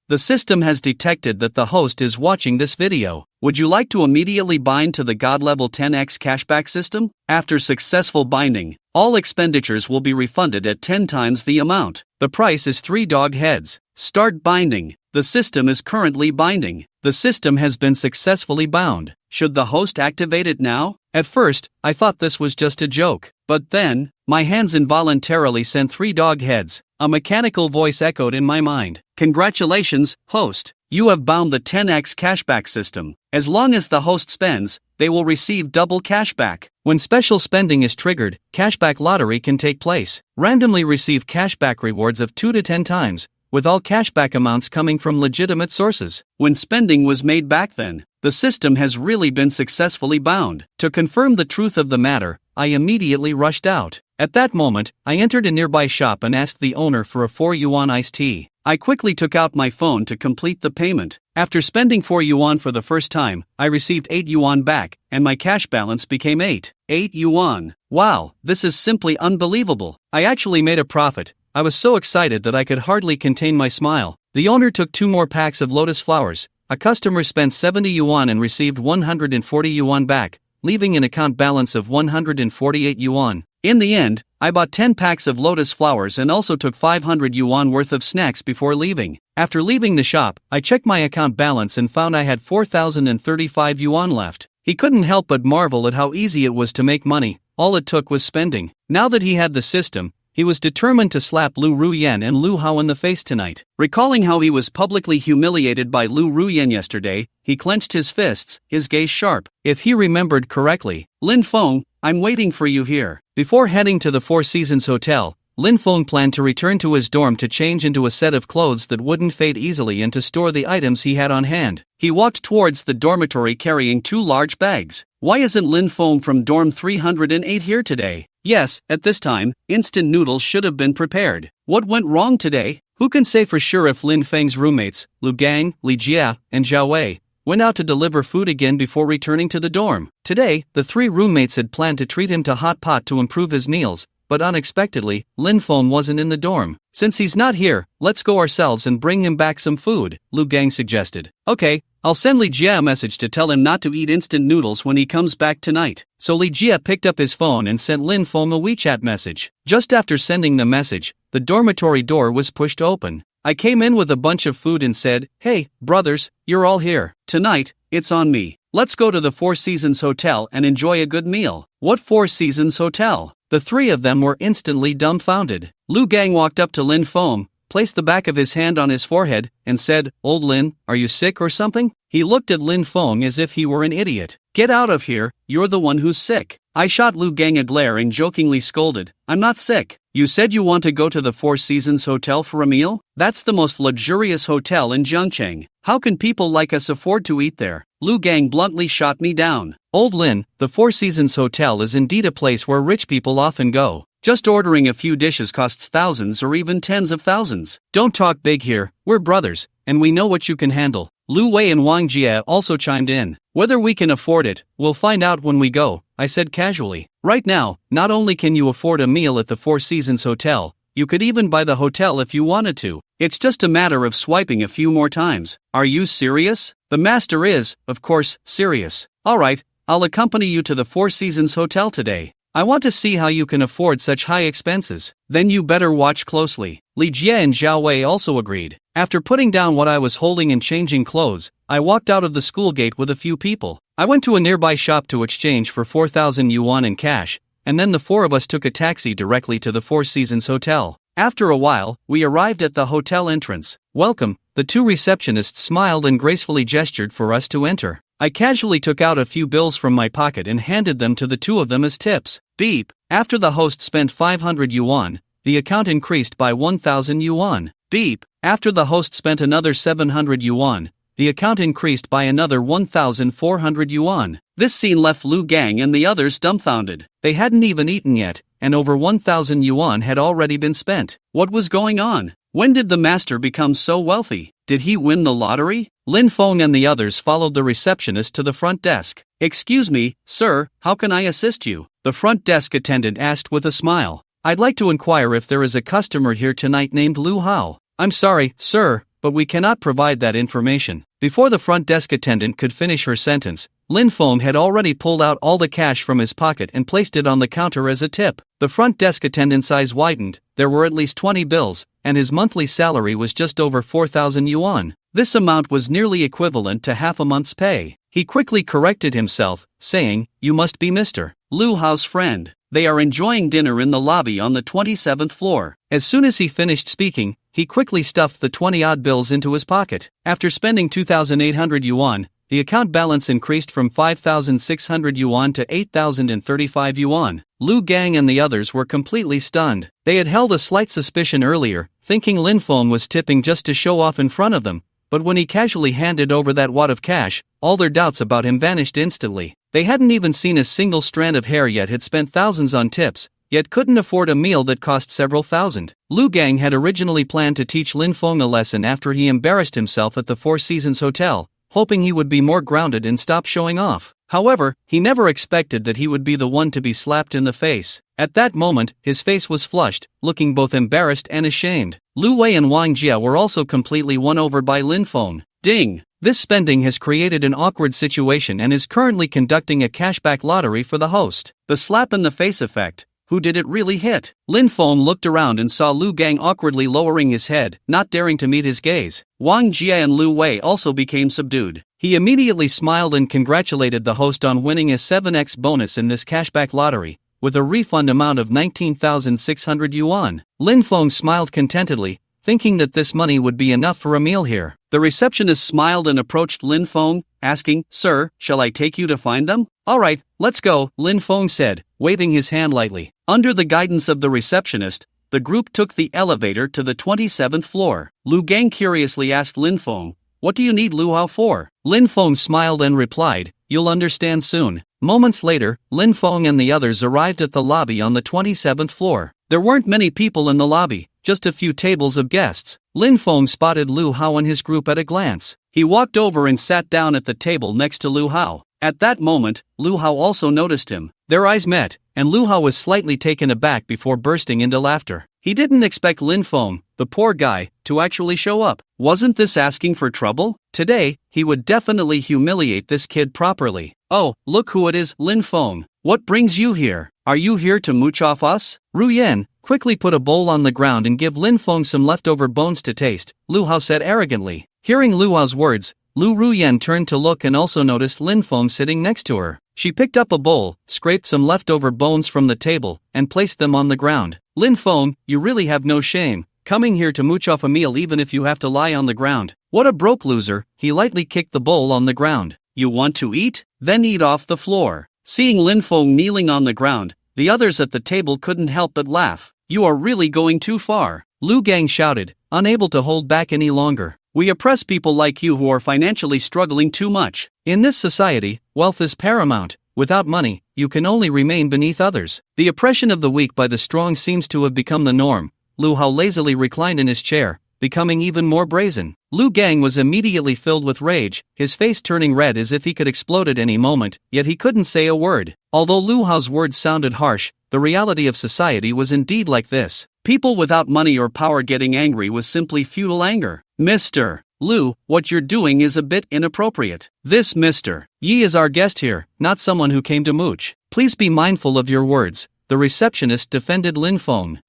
The system has detected that the host is watching this video. Would you like to immediately bind to the God-level 10x cashback system? After successful binding, all expenditures will be refunded at 10 times the amount. The price is 3 dog heads. Start binding. The system is currently binding. The system has been successfully bound. Should the host activate it now? At first, I thought this was just a joke. But then, my hands involuntarily sent 3 dog heads. A mechanical voice echoed in my mind. Congratulations, host. You have bound the 10x cashback system. As long as the host spends, they will receive double cashback. When special spending is triggered, cashback lottery can take place. Randomly receive cashback rewards of 2 to 10 times, with all cashback amounts coming from legitimate sources. When spending was made back then, the system has really been successfully bound. To confirm the truth of the matter, I immediately rushed out. At that moment, I entered a nearby shop and asked the owner for a 4 yuan iced tea. I quickly took out my phone to complete the payment. After spending 4 yuan for the first time, I received 8 yuan back, and my cash balance became 8 yuan. Wow, this is simply unbelievable. I actually made a profit. I was so excited that I could hardly contain my smile. The owner took 2 more packs of lotus flowers. A customer spent 70 yuan and received 140 yuan back, leaving an account balance of 148 yuan. In the end, I bought 10 packs of lotus flowers and also took 500 yuan worth of snacks before leaving. After leaving the shop, I checked my account balance and found I had 4,035 yuan left. He couldn't help but marvel at how easy it was to make money. All it took was spending. Now that he had the system, he was determined to slap Lu Ruyan and Lu Hao in the face tonight. Recalling how he was publicly humiliated by Lu Ruyan yesterday, he clenched his fists, his gaze sharp. If he remembered correctly, Lin Feng, I'm waiting for you here. Before heading to the Four Seasons Hotel, Lin Feng planned to return to his dorm to change into a set of clothes that wouldn't fade easily and to store the items he had on hand. He walked towards the dormitory carrying 2 large bags. Why isn't Lin Feng from dorm 308 here today? Yes, at this time, instant noodles should have been prepared. What went wrong today? Who can say for sure if Lin Feng's roommates, Lu Gang, Li Jia, and Zhao Wei, went out to deliver food again before returning to the dorm? Today, the 3 roommates had planned to treat him to hot pot to improve his meals, but unexpectedly, Lin Feng wasn't in the dorm. Since he's not here, let's go ourselves and bring him back some food, Lu Gang suggested. Okay, I'll send Li Jia a message to tell him not to eat instant noodles when he comes back tonight. So Li Jia picked up his phone and sent Lin Feng a WeChat message. Just after sending the message, the dormitory door was pushed open. I came in with a bunch of food and said, "Hey, brothers, you're all here. Tonight, it's on me. Let's go to the Four Seasons Hotel and enjoy a good meal." What Four Seasons Hotel? The 3 of them were instantly dumbfounded. Lu Gang walked up to Lin Feng, placed the back of his hand on his forehead, and said, "Old Lin, are you sick or something?" He looked at Lin Feng as if he were an idiot. "Get out of here, you're the one who's sick." I shot Lu Gang a glare and jokingly scolded, "I'm not sick. You said you want to go to the Four Seasons Hotel for a meal? That's the most luxurious hotel in Zhangcheng. How can people like us afford to eat there?" Lu Gang bluntly shot me down. "Old Lin, the Four Seasons Hotel is indeed a place where rich people often go. Just ordering a few dishes costs thousands or even tens of thousands. Don't talk big here, we're brothers, and we know what you can handle." Lu Wei and Wang Jie also chimed in. "Whether we can afford it, we'll find out when we go," I said casually. Right now, not only can you afford a meal at the Four Seasons Hotel, you could even buy the hotel if you wanted to. It's just a matter of swiping a few more times. Are you serious? The master is, of course, serious. Alright, I'll accompany you to the Four Seasons Hotel today. I want to see how you can afford such high expenses. Then you better watch closely. Li Jie and Zhao Wei also agreed. After putting down what I was holding and changing clothes, I walked out of the school gate with a few people. I went to a nearby shop to exchange for 4,000 yuan in cash, and then the 4 of us took a taxi directly to the Four Seasons Hotel. After a while, we arrived at the hotel entrance. "Welcome," the 2 receptionists smiled and gracefully gestured for us to enter. I casually took out a few bills from my pocket and handed them to the 2 of them as tips. Beep. After the host spent 500 yuan, the account increased by 1,000 yuan. Beep. After the host spent another 700 yuan, the account increased by another 1,400 yuan. This scene left Lu Gang and the others dumbfounded. They hadn't even eaten yet, and over 1,000 yuan had already been spent. What was going on? When did the master become so wealthy? Did he win the lottery? Lin Feng and the others followed the receptionist to the front desk. "Excuse me, sir, how can I assist you?" the front desk attendant asked with a smile. "I'd like to inquire if there is a customer here tonight named Lu Hao." "I'm sorry, sir, but we cannot provide that information. Before the front desk attendant could finish her sentence, Lin Feng had already pulled out all the cash from his pocket and placed it on the counter as a tip. The front desk attendant's eyes widened. There were at least 20 bills, and his monthly salary was just over 4,000 yuan. This amount was nearly equivalent to half a month's pay. He quickly corrected himself, saying, "You must be Mr. Lu Hao's friend. They are enjoying dinner in the lobby on the 27th floor." As soon as he finished speaking, he quickly stuffed the 20-odd bills into his pocket. After spending 2,800 yuan, the account balance increased from 5,600 yuan to 8,035 yuan. Lu Gang and the others were completely stunned. They had held a slight suspicion earlier, thinking Lin Feng was tipping just to show off in front of them, but when he casually handed over that wad of cash, all their doubts about him vanished instantly. They hadn't even seen a single strand of hair yet had spent thousands on tips, yet couldn't afford a meal that cost several thousand. Lu Gang had originally planned to teach Lin Feng a lesson after he embarrassed himself at the Four Seasons Hotel, hoping he would be more grounded and stop showing off. However, he never expected that he would be the one to be slapped in the face. At that moment, his face was flushed, looking both embarrassed and ashamed. Lu Wei and Wang Jia were also completely won over by Lin Feng. Ding! This spending has created an awkward situation and is currently conducting a cashback lottery for the host. The slap in the face effect. Who did it really hit? Lin Feng looked around and saw Lu Gang awkwardly lowering his head, not daring to meet his gaze. Wang Jia and Lu Wei also became subdued. He immediately smiled and congratulated the host on winning a 7x bonus in this cashback lottery, with a refund amount of 19,600 yuan. Lin Feng smiled contentedly, thinking that this money would be enough for a meal here. The receptionist smiled and approached Lin Feng, asking, "Sir, shall I take you to find them?" "Alright, let's go," Lin Feng said, waving his hand lightly. Under the guidance of the receptionist, the group took the elevator to the 27th floor. Lu Gang curiously asked Lin Feng, "What do you need Lu Hao for?" Lin Feng smiled and replied, "You'll understand soon." Moments later, Lin Feng and the others arrived at the lobby on the 27th floor. There weren't many people in the lobby, just a few tables of guests. Lin Feng spotted Lu Hao and his group at a glance. He walked over and sat down at the table next to Lu Hao. At that moment, Lu Hao also noticed him. Their eyes met, and Lu Hao was slightly taken aback before bursting into laughter. He didn't expect Lin Feng, the poor guy, to actually show up. Wasn't this asking for trouble? Today, he would definitely humiliate this kid properly. "Oh, look who it is, Lin Feng. What brings you here? Are you here to mooch off us?" Ru Yan, quickly put a bowl on the ground and give Lin Feng some leftover bones to taste, Lu Hao said arrogantly. Hearing Lu Hao's words, Lu Ruyan turned to look and also noticed Lin Feng sitting next to her. She picked up a bowl, scraped some leftover bones from the table, and placed them on the ground. "Lin Feng, you really have no shame, coming here to mooch off a meal even if you have to lie on the ground. What a broke loser." He lightly kicked the bowl on the ground. "You want to eat? Then eat off the floor." Seeing Lin Feng kneeling on the ground, the others at the table couldn't help but laugh. "You are really going too far," Lu Gang shouted, unable to hold back any longer. "We oppress people like you who are financially struggling too much. In this society, wealth is paramount. Without money, you can only remain beneath others. The oppression of the weak by the strong seems to have become the norm." Lu Hao lazily reclined in his chair, becoming even more brazen. Lu Gang was immediately filled with rage, his face turning red as if he could explode at any moment, yet he couldn't say a word. Although Lu Hao's words sounded harsh, the reality of society was indeed like this. People without money or power getting angry was simply futile anger. "Mr. Lu, what you're doing is a bit inappropriate. This Mr. Yi is our guest here, not someone who came to mooch. Please be mindful of your words." The receptionist defended Lin Feng.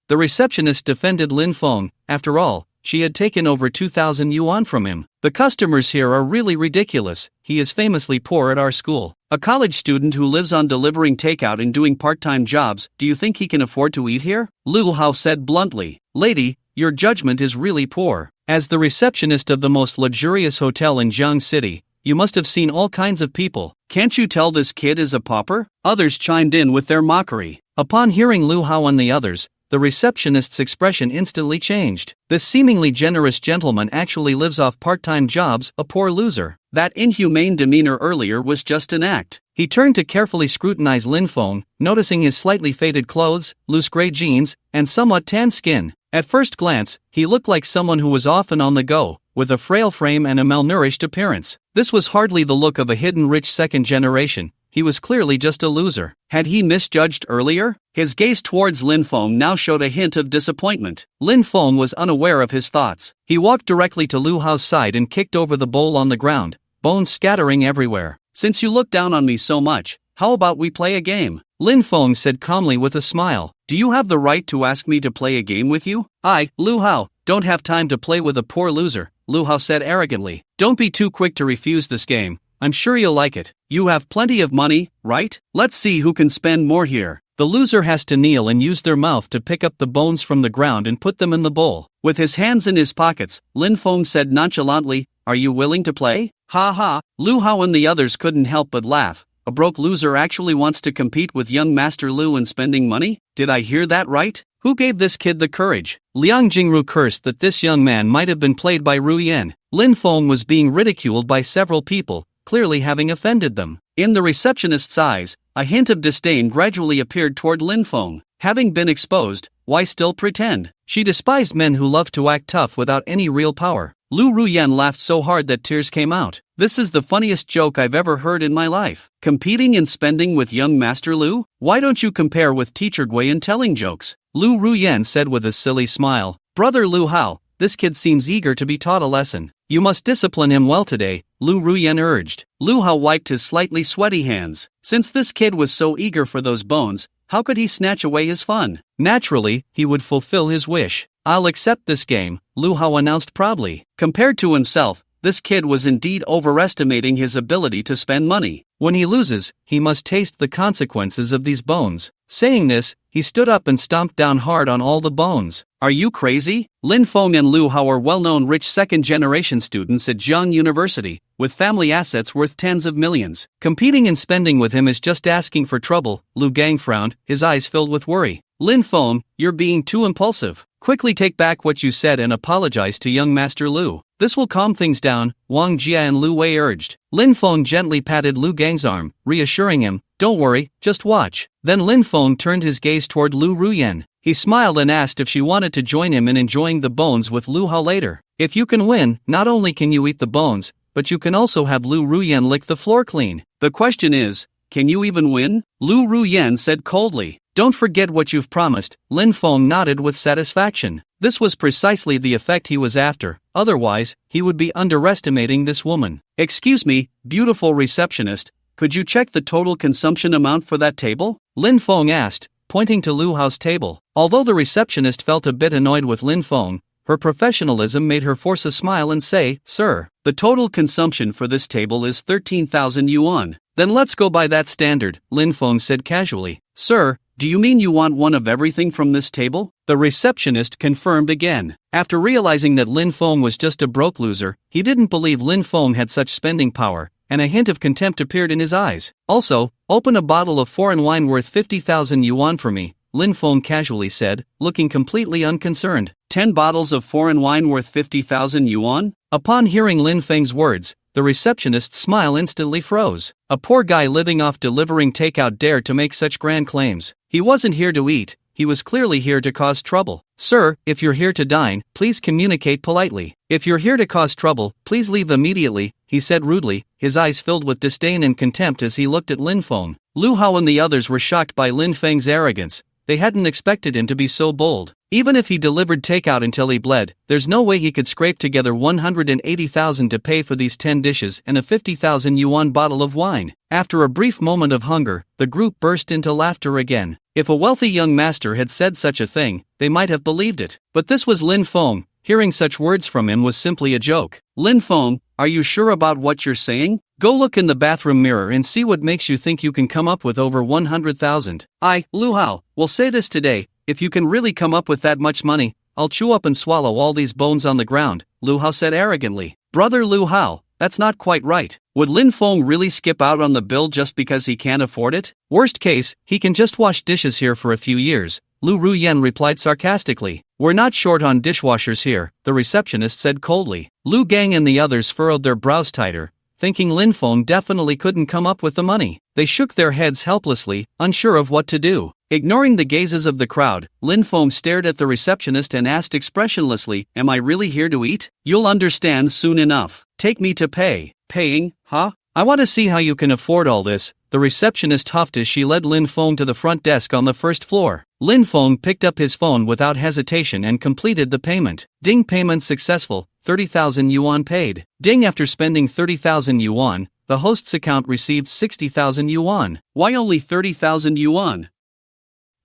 After all, she had taken over 2,000 yuan from him. "The customers here are really ridiculous. He is famously poor at our school. A college student who lives on delivering takeout and doing part-time jobs. Do you think he can afford to eat here?" Lu Hao said bluntly. "Lady, your judgment is really poor. As the receptionist of the most luxurious hotel in Jiang City, you must have seen all kinds of people. Can't you tell this kid is a pauper?" Others chimed in with their mockery. Upon hearing Lu Hao and the others, the receptionist's expression instantly changed. This seemingly generous gentleman actually lives off part-time jobs, a poor loser. That inhumane demeanor earlier was just an act. He turned to carefully scrutinize Lin Feng, noticing his slightly faded clothes, loose gray jeans, and somewhat tan skin. At first glance, he looked like someone who was often on the go, with a frail frame and a malnourished appearance. This was hardly the look of a hidden rich second generation. he was clearly just a loser. Had he misjudged earlier? His gaze towards Lin Feng now showed a hint of disappointment. Lin Feng was unaware of his thoughts. He walked directly to Lu Hao's side and kicked over the bowl on the ground, bones scattering everywhere. Since you look down on me so much, how about we play a game? Lin Feng said calmly with a smile. Do you have the right to ask me to play a game with you? I, Lu Hao, don't have time to play with a poor loser, Lu Hao said arrogantly. Don't be too quick to refuse this game. I'm sure you'll like it. You have plenty of money, right? Let's see who can spend more here. The loser has to kneel and use their mouth to pick up the bones from the ground and put them in the bowl. With his hands in his pockets, Lin Feng said nonchalantly, Are you willing to play? Ha ha. Lu Hao and the others couldn't help but laugh. A broke loser actually wants to compete with young Master Lu in spending money? Did I hear that right? Who gave this kid the courage? Liang Jingru cursed that this young man might have been played by Ru Yan. Lin Feng was being ridiculed by several people, clearly having offended them. In the receptionist's eyes, a hint of disdain gradually appeared toward Lin Feng. Having been exposed, why still pretend? She despised men who loved to act tough without any real power. Lu Ruyan laughed so hard that tears came out. This is the funniest joke I've ever heard in my life. Competing in spending with young Master Lu? Why don't you compare with Teacher Gui in telling jokes? Lu Ruyan said with a silly smile. Brother Lu Hao, this kid seems eager to be taught a lesson. You must discipline him well today, Lu Ruyan urged. Lu Hao wiped his slightly sweaty hands. Since this kid was so eager for those bones, how could he snatch away his fun? Naturally, he would fulfill his wish. I'll accept this game, Lu Hao announced proudly. Compared to himself, this kid was indeed overestimating his ability to spend money. When he loses, he must taste the consequences of these bones. Saying this, he stood up and stomped down hard on all the bones. Are you crazy? Lin Feng and Lu Hao are well-known rich second-generation students at Zhang University, with family assets worth tens of millions. Competing and spending with him is just asking for trouble, Lu Gang frowned, his eyes filled with worry. Lin Feng, you're being too impulsive. Quickly take back what you said and apologize to young Master Lu. This will calm things down, Wang Jia and Lu Wei urged. Lin Feng gently patted Lu Gang's arm, reassuring him, don't worry, just watch. Then Lin Feng turned his gaze toward Lu Ruyan. He smiled and asked if she wanted to join him in enjoying the bones with Lu Hao later. If you can win, not only can you eat the bones, but you can also have Lu Ruyan lick the floor clean. The question is, can you even win? Lu Ruyan said coldly. Don't forget what you've promised. Lin Feng nodded with satisfaction. This was precisely the effect he was after, otherwise, he would be underestimating this woman. Excuse me, beautiful receptionist, could you check the total consumption amount for that table? Lin Feng asked, pointing to Lu Hao's table. Although the receptionist felt a bit annoyed with Lin Feng, her professionalism made her force a smile and say, Sir, the total consumption for this table is 13,000 yuan. Then let's go by that standard, Lin Feng said casually. Sir, do you mean you want one of everything from this table? The receptionist confirmed again. After realizing that Lin Feng was just a broke loser, he didn't believe Lin Feng had such spending power, and a hint of contempt appeared in his eyes. Also, open a bottle of foreign wine worth 50,000 yuan for me, Lin Feng casually said, looking completely unconcerned. 10 bottles of foreign wine worth 50,000 yuan? Upon hearing Lin Feng's words, the receptionist's smile instantly froze. A poor guy living off delivering takeout dared to make such grand claims. He wasn't here to eat, he was clearly here to cause trouble. Sir, if you're here to dine, please communicate politely. If you're here to cause trouble, please leave immediately, he said rudely, his eyes filled with disdain and contempt as he looked at Lin Feng. Lu Hao and the others were shocked by Lin Feng's arrogance. They hadn't expected him to be so bold. Even if he delivered takeout until he bled, there's no way he could scrape together 180,000 to pay for these 10 dishes and a 50,000 yuan bottle of wine. After a brief moment of hunger, the group burst into laughter again. If a wealthy young master had said such a thing, they might have believed it. But this was Lin Feng. Hearing such words from him was simply a joke. Lin Feng, are you sure about what you're saying? Go look in the bathroom mirror and see what makes you think you can come up with over 100,000. Lu Hao, will say this today, if you can really come up with that much money, I'll chew up and swallow all these bones on the ground, Lu Hao said arrogantly. Brother Lu Hao, that's not quite right. Would Lin Feng really skip out on the bill just because he can't afford it? Worst case, he can just wash dishes here for a few years, Lu Ruyan replied sarcastically. We're not short on dishwashers here, the receptionist said coldly. Lu Gang and the others furrowed their brows tighter, thinking Lin Feng definitely couldn't come up with the money. They shook their heads helplessly, unsure of what to do. Ignoring the gazes of the crowd, Lin Feng stared at the receptionist and asked expressionlessly, Am I really here to eat? You'll understand soon enough. Take me to pay. Paying, huh? I want to see how you can afford all this, the the receptionist huffed as she led Lin Feng to the front desk on the first floor. Lin Feng picked up his phone without hesitation and completed the payment. Ding, payment successful, 30,000 yuan paid. Ding, after spending 30,000 yuan, the host's account received 60,000 yuan. Why only 30,000 yuan?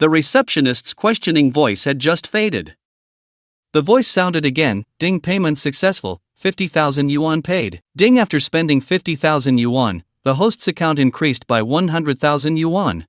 The receptionist's questioning voice had just faded. The voice sounded again. Ding, payment successful, 50,000 yuan paid. Ding, after spending 50,000 yuan, the host's account increased by 100,000 yuan.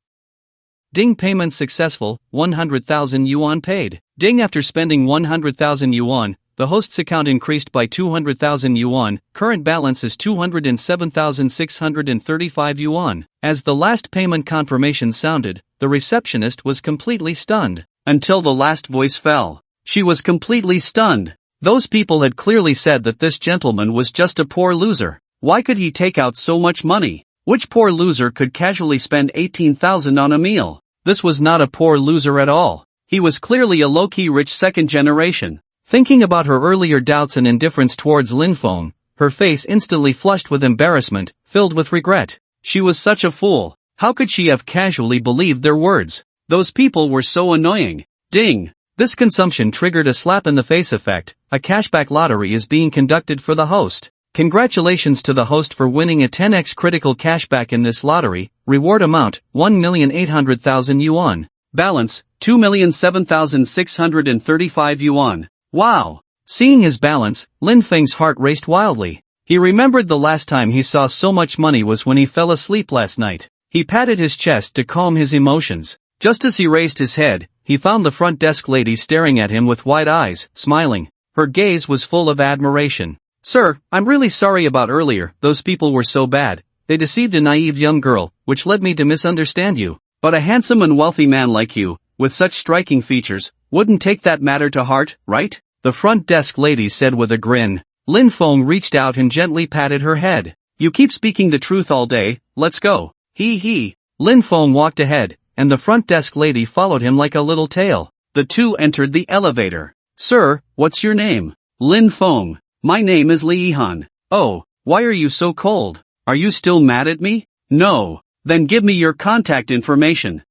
Ding, payment successful, 100,000 yuan paid. Ding, after spending 100,000 yuan, the host's account increased by 200,000 yuan. Current balance is 207,635 yuan. As the last payment confirmation sounded, the receptionist was completely stunned. Until the last voice fell, she was completely stunned. Those people had clearly said that this gentleman was just a poor loser. Why could he take out so much money? Which poor loser could casually spend 18,000 on a meal? This was not a poor loser at all. He was clearly a low-key rich second generation. Thinking about her earlier doubts and indifference towards Lin Feng, her face instantly flushed with embarrassment, filled with regret. She was such a fool. How could she have casually believed their words? Those people were so annoying. Ding! This consumption triggered a slap-in-the-face effect. A cashback lottery is being conducted for the host. Congratulations to the host for winning a 10x critical cashback in this lottery. Reward amount, 1,800,000 yuan. Balance, 2,007,635 yuan. Wow! Seeing his balance, Lin Feng's heart raced wildly. He remembered the last time he saw so much money was when he fell asleep last night. He patted his chest to calm his emotions. Just as he raised his head, he found the front desk lady staring at him with wide eyes, smiling. Her gaze was full of admiration. Sir, I'm really sorry about earlier. Those people were so bad. They deceived a naive young girl, which led me to misunderstand you. But a handsome and wealthy man like you, with such striking features, wouldn't take that matter to heart, right? The front desk lady said with a grin. Lin Feng reached out and gently patted her head. You keep speaking the truth all day, let's go. He. Lin Feng walked ahead, and the front desk lady followed him like a little tail. The two entered the elevator. Sir, what's your name? Lin Feng. My name is Li Yihan. Oh, why are you so cold? Are you still mad at me? No. Then give me your contact information.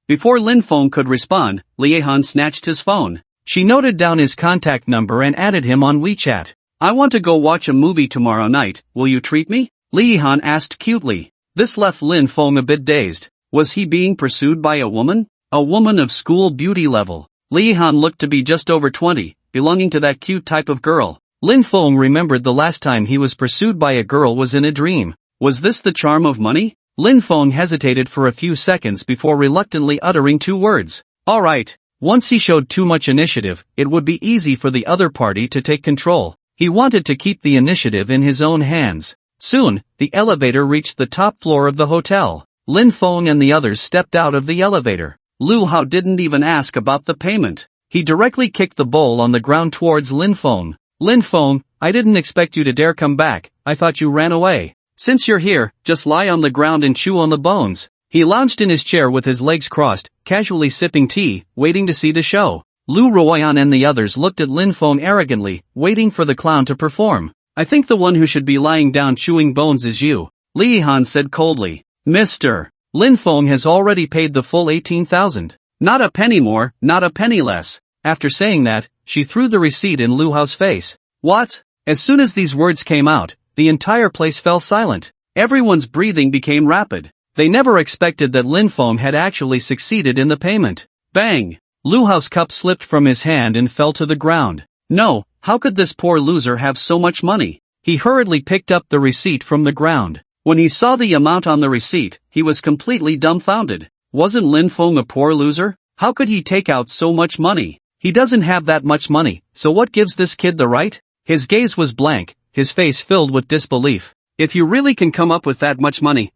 Before Lin Feng could respond, Li Yihan snatched his phone. She noted down his contact number and added him on WeChat. I want to go watch a movie tomorrow night, will you treat me? Li Yihan asked cutely. This left Lin Feng a bit dazed. Was he being pursued by a woman? A woman of school beauty level. Li Yihan looked to be just over 20, belonging to that cute type of girl. Lin Feng remembered the last time he was pursued by a girl was in a dream. Was this the charm of money? Lin Feng hesitated for a few seconds before reluctantly uttering two words. Alright. Once he showed too much initiative, it would be easy for the other party to take control. He wanted to keep the initiative in his own hands. Soon, the elevator reached the top floor of the hotel. Lin Feng and the others stepped out of the elevator. Lu Hao didn't even ask about the payment. He directly kicked the bowl on the ground towards Lin Feng. Lin Feng, I didn't expect you to dare come back. I thought you ran away. Since you're here, just lie on the ground and chew on the bones. He lounged in his chair with his legs crossed, casually sipping tea, waiting to see the show. Lu Ruoyan and the others looked at Lin Feng arrogantly, waiting for the clown to perform. I think the one who should be lying down chewing bones is you, Li Yihan said coldly. Mr. Lin Feng has already paid the full 18,000. Not a penny more, not a penny less. After saying that, she threw the receipt in Lu Hao's face. What? As soon as these words came out, the entire place fell silent. Everyone's breathing became rapid. They never expected that Lin Feng had actually succeeded in the payment. Bang! Lu Hao's cup slipped from his hand and fell to the ground. No, how could this poor loser have so much money? He hurriedly picked up the receipt from the ground. When he saw the amount on the receipt, he was completely dumbfounded. Wasn't Lin Feng a poor loser? How could he take out so much money? He doesn't have that much money, so what gives this kid the right? His gaze was blank, his face filled with disbelief. If you really can come up with that much money,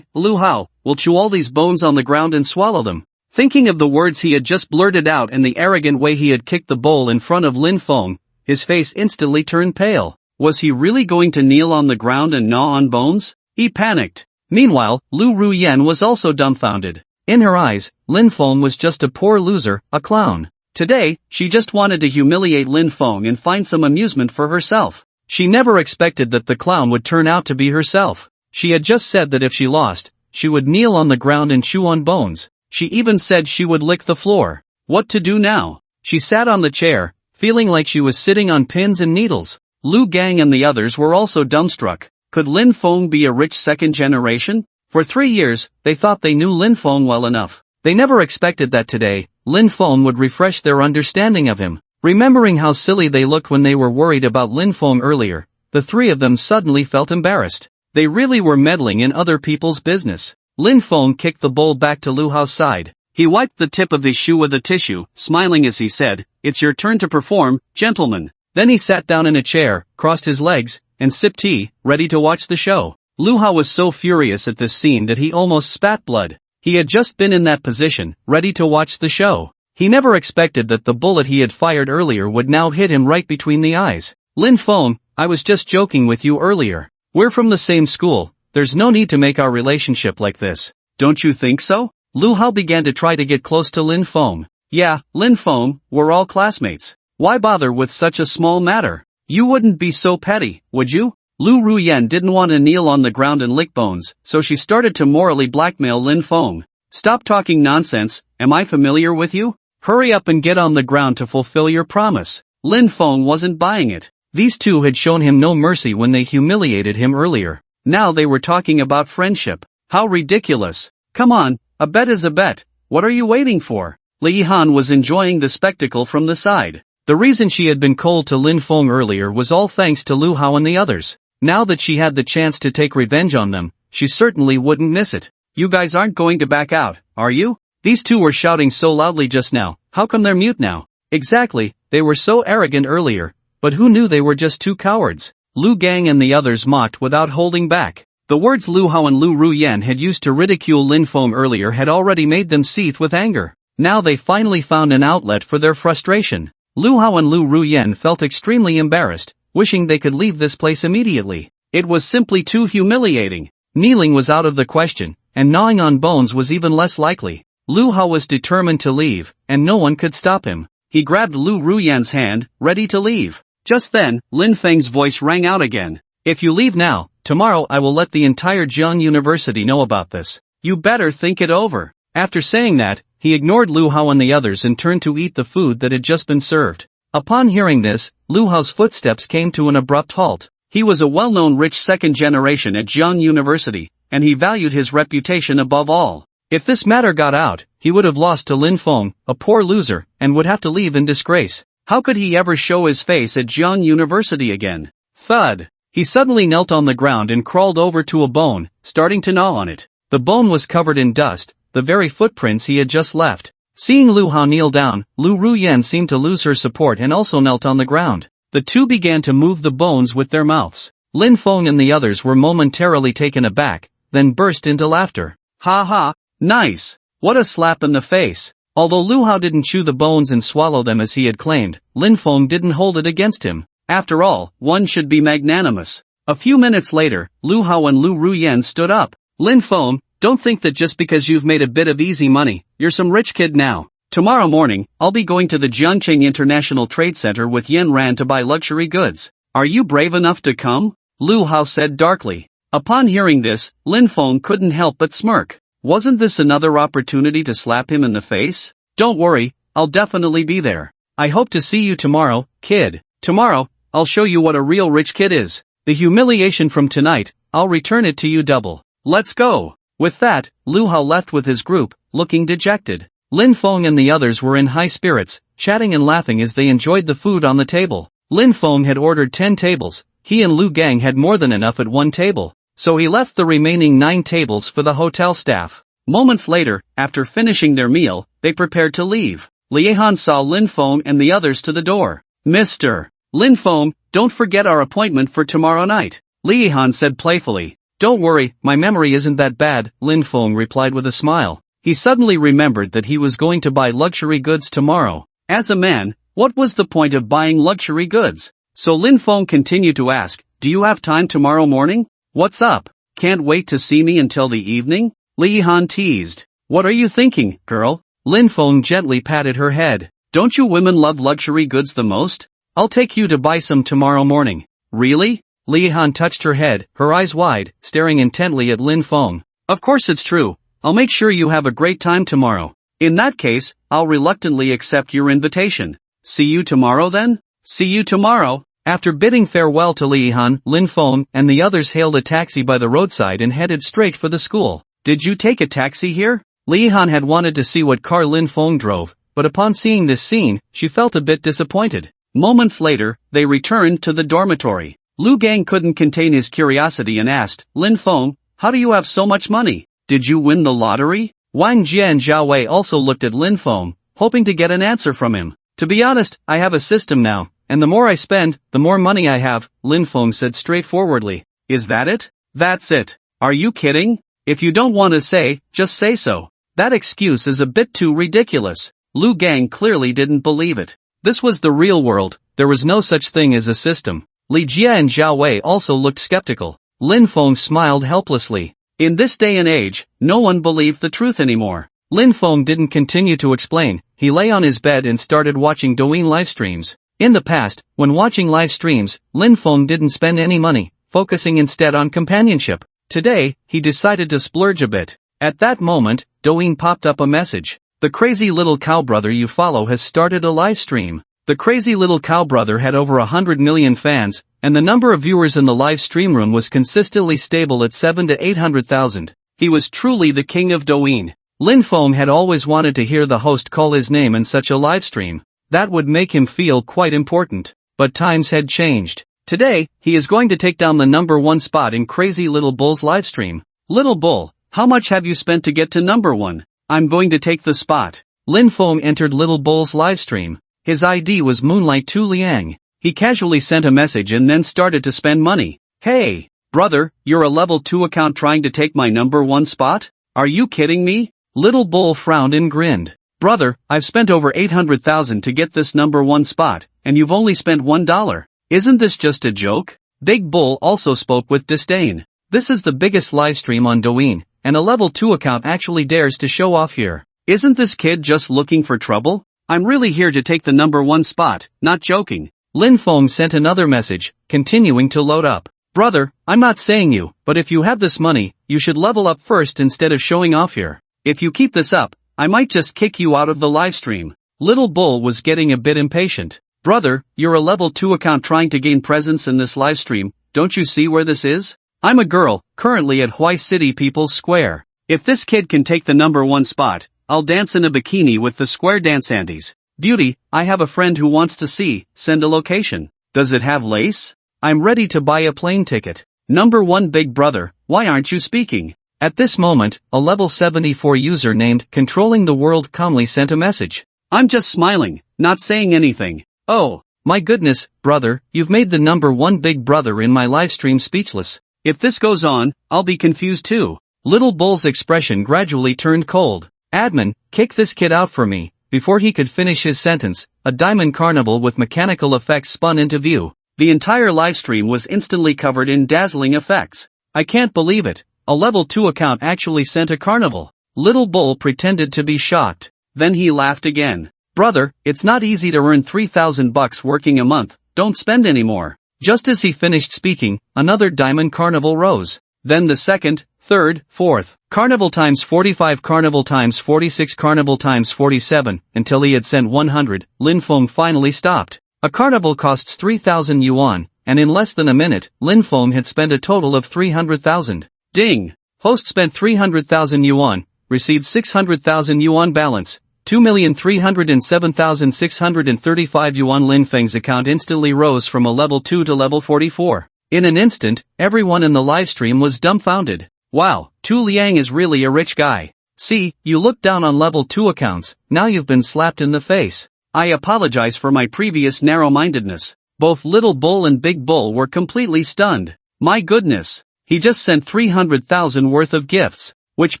Lu Hao, will chew all these bones on the ground and swallow them. Thinking of the words he had just blurted out and the arrogant way he had kicked the bowl in front of Lin Feng, his face instantly turned pale. Was he really going to kneel on the ground and gnaw on bones? He panicked. Meanwhile, Lu Ruyan was also dumbfounded. In her eyes, Lin Feng was just a poor loser, a clown. Today, she just wanted to humiliate Lin Feng and find some amusement for herself. She never expected that the clown would turn out to be herself. She had just said that if she lost, she would kneel on the ground and chew on bones. She even said she would lick the floor. What to do now? She sat on the chair, feeling like she was sitting on pins and needles. Lu Gang and the others were also dumbstruck. Could Lin Feng be a rich second generation? For 3 years, they thought they knew Lin Feng well enough. They never expected that today, Lin Feng would refresh their understanding of him. Remembering how silly they looked when they were worried about Lin Feng earlier, the three of them suddenly felt embarrassed. They really were meddling in other people's business. Lin Feng kicked the bowl back to Lu Hao's side. He wiped the tip of his shoe with a tissue, smiling as he said, "It's your turn to perform, gentlemen." Then he sat down in a chair, crossed his legs, and sipped tea, ready to watch the show. Lu Hao was so furious at this scene that he almost spat blood. He had just been in that position, ready to watch the show. He never expected that the bullet he had fired earlier would now hit him right between the eyes. "Lin Feng, I was just joking with you earlier. We're from the same school, there's no need to make our relationship like this. Don't you think so?" Lu Hao began to try to get close to Lin Feng. "Yeah, Lin Feng, we're all classmates. Why bother with such a small matter? You wouldn't be so petty, would you?" Lu Ruyan didn't want to kneel on the ground and lick bones, so she started to morally blackmail Lin Feng. "Stop talking nonsense, am I familiar with you? Hurry up and get on the ground to fulfill your promise." Lin Feng wasn't buying it. These two had shown him no mercy when they humiliated him earlier. Now they were talking about friendship. How ridiculous. "Come on, a bet is a bet, what are you waiting for?" Li Han was enjoying the spectacle from the side. The reason she had been cold to Lin Feng earlier was all thanks to Lu Hao and the others. Now that she had the chance to take revenge on them, she certainly wouldn't miss it. "You guys aren't going to back out, are you?" These two were shouting so loudly just now, how come they're mute now? Exactly, they were so arrogant earlier, but who knew they were just two cowards? Lu Gang and the others mocked without holding back. The words Lu Hao and Lu Ruyan had used to ridicule Lin Feng earlier had already made them seethe with anger. Now they finally found an outlet for their frustration. Lu Hao and Lu Ruyan felt extremely embarrassed, wishing they could leave this place immediately. It was simply too humiliating. Kneeling was out of the question, and gnawing on bones was even less likely. Lu Hao was determined to leave, and no one could stop him. He grabbed Lu Ruyan's hand, ready to leave. Just then, Lin Feng's voice rang out again. "If you leave now, tomorrow I will let the entire Jiang University know about this. You better think it over." After saying that, he ignored Lu Hao and the others and turned to eat the food that had just been served. Upon hearing this, Lu Hao's footsteps came to an abrupt halt. He was a well-known rich second generation at Jiang University, and he valued his reputation above all. If this matter got out, he would have lost to Lin Feng, a poor loser, and would have to leave in disgrace. How could he ever show his face at Jiang University again? Thud! He suddenly knelt on the ground and crawled over to a bone, starting to gnaw on it. The bone was covered in dust, the very footprints he had just left. Seeing Lu Hao kneel down, Lu Ruyan seemed to lose her support and also knelt on the ground. The two began to move the bones with their mouths. Lin Feng and the others were momentarily taken aback, then burst into laughter. "Ha ha, nice! What a slap in the face!" Although Lu Hao didn't chew the bones and swallow them as he had claimed, Lin Feng didn't hold it against him. After all, one should be magnanimous. A few minutes later, Lu Hao and Lu Ruyan stood up. "Lin Feng, don't think that just because you've made a bit of easy money, you're some rich kid now. Tomorrow morning, I'll be going to the Jiangqing International Trade Center with Yan Ran to buy luxury goods. Are you brave enough to come?" Lu Hao said darkly. Upon hearing this, Lin Feng couldn't help but smirk. Wasn't this another opportunity to slap him in the face? "Don't worry, I'll definitely be there. I hope to see you tomorrow, kid. Tomorrow, I'll show you what a real rich kid is. The humiliation from tonight, I'll return it to you double. Let's go." With that, Lu Hao left with his group, looking dejected. Lin Feng and the others were in high spirits, chatting and laughing as they enjoyed the food on the table. Lin Feng had ordered 10 tables, he and Lu Gang had more than enough at one table, so he left the remaining 9 tables for the hotel staff. Moments later, after finishing their meal, they prepared to leave. Li Han saw Lin Feng and the others to the door. "Mr. Lin Feng, don't forget our appointment for tomorrow night," Li Han said playfully. "Don't worry, my memory isn't that bad," Lin Feng replied with a smile. He suddenly remembered that he was going to buy luxury goods tomorrow. As a man, what was the point of buying luxury goods? So Lin Feng continued to ask, "Do you have time tomorrow morning? What's up? Can't wait to see me until the evening?" Li Han teased. "What are you thinking, girl?" Lin Feng gently patted her head. "Don't you women love luxury goods the most? I'll take you to buy some tomorrow morning." "Really?" Li Han touched her head, her eyes wide, staring intently at Lin Feng. Of course it's true. I'll make sure you have a great time tomorrow. In that case, I'll reluctantly accept your invitation. See you tomorrow then? See you tomorrow. After bidding farewell to Li Han, Lin Feng and the others hailed a taxi by the roadside and headed straight for the school. Did you take a taxi here? Li Han had wanted to see what car Lin Feng drove, but upon seeing this scene, she felt a bit disappointed. Moments later, they returned to the dormitory. Lu Gang couldn't contain his curiosity and asked, Lin Feng, how do you have so much money? Did you win the lottery? Wang Jie and Zhao Wei also looked at Lin Feng, hoping to get an answer from him. To be honest, I have a system now, and the more I spend, the more money I have, Lin Feng said straightforwardly. Is that it? That's it. Are you kidding? If you don't want to say, just say so. That excuse is a bit too ridiculous. Lu Gang clearly didn't believe it. This was the real world, there was no such thing as a system. Li Jie and Zhao Wei also looked skeptical. Lin Feng smiled helplessly. In this day and age, no one believed the truth anymore. Lin Feng didn't continue to explain, he lay on his bed and started watching Douyin live streams. In the past, when watching live streams, Lin Feng didn't spend any money, focusing instead on companionship. Today, he decided to splurge a bit. At that moment, Douyin popped up a message. The crazy little cow brother you follow has started a live stream. The crazy little cow brother had over 100 million fans, and the number of viewers in the live stream room was consistently stable at 7 to 800,000. He was truly the king of Douyin. Lin Feng had always wanted to hear the host call his name in such a live stream. That would make him feel quite important. But times had changed. Today, he is going to take down the #1 spot in Crazy Little Bull's livestream. Little Bull, how much have you spent to get to #1? I'm going to take the spot. Lin Feng entered Little Bull's livestream. His ID was Moonlight Tu Liang. He casually sent a message and then started to spend money. Hey, brother, you're a level 2 account trying to take my #1 spot? Are you kidding me? Little Bull frowned and grinned. Brother, I've spent over 800,000 to get this #1 spot, and you've only spent $1. Isn't this just a joke? Big Bull also spoke with disdain. This is the biggest livestream on Douyin, and a level 2 account actually dares to show off here. Isn't this kid just looking for trouble? I'm really here to take the #1 spot, not joking. Lin Feng sent another message, continuing to load up. Brother, I'm not saying you, but if you have this money, you should level up first instead of showing off here. If you keep this up, I might just kick you out of the livestream. Little Bull was getting a bit impatient. Brother, you're a level 2 account trying to gain presence in this livestream, don't you see where this is? I'm a girl, currently at Huai City People's Square. If this kid can take the #1 spot, I'll dance in a bikini with the square dance handies. Beauty, I have a friend who wants to see, send a location. Does it have lace? I'm ready to buy a plane ticket. #1 Big Brother, why aren't you speaking? At this moment, a level 74 user named Controlling the World calmly sent a message. I'm just smiling, not saying anything. Oh, my goodness, brother, you've made the #1 Big Brother in my livestream speechless. If this goes on, I'll be confused too. Little Bull's expression gradually turned cold. Admin, kick this kid out for me. Before he could finish his sentence, a diamond carnival with mechanical effects spun into view. The entire livestream was instantly covered in dazzling effects. I can't believe it. A level 2 account actually sent a carnival. Little Bull pretended to be shocked. Then he laughed again. Brother, it's not easy to earn $3,000 working a month, don't spend anymore. Just as he finished speaking, another diamond carnival rose. Then the second, third, fourth. Carnival times 45, carnival times 46, carnival times 47, until he had sent 100, Lin Feng finally stopped. A carnival costs 3,000 yuan, and in less than a minute, Lin Feng had spent a total of 300,000. Ding! Host spent 300,000 yuan, received 600,000 yuan balance. 2,307,635 yuan. Lin Feng's account instantly rose from a level 2 to level 44. In an instant, everyone in the livestream was dumbfounded. Wow, Tu Liang is really a rich guy. See, you look down on level 2 accounts, now you've been slapped in the face. I apologize for my previous narrow-mindedness. Both Little Bull and Big Bull were completely stunned. My goodness, he just sent 300,000 worth of gifts. Which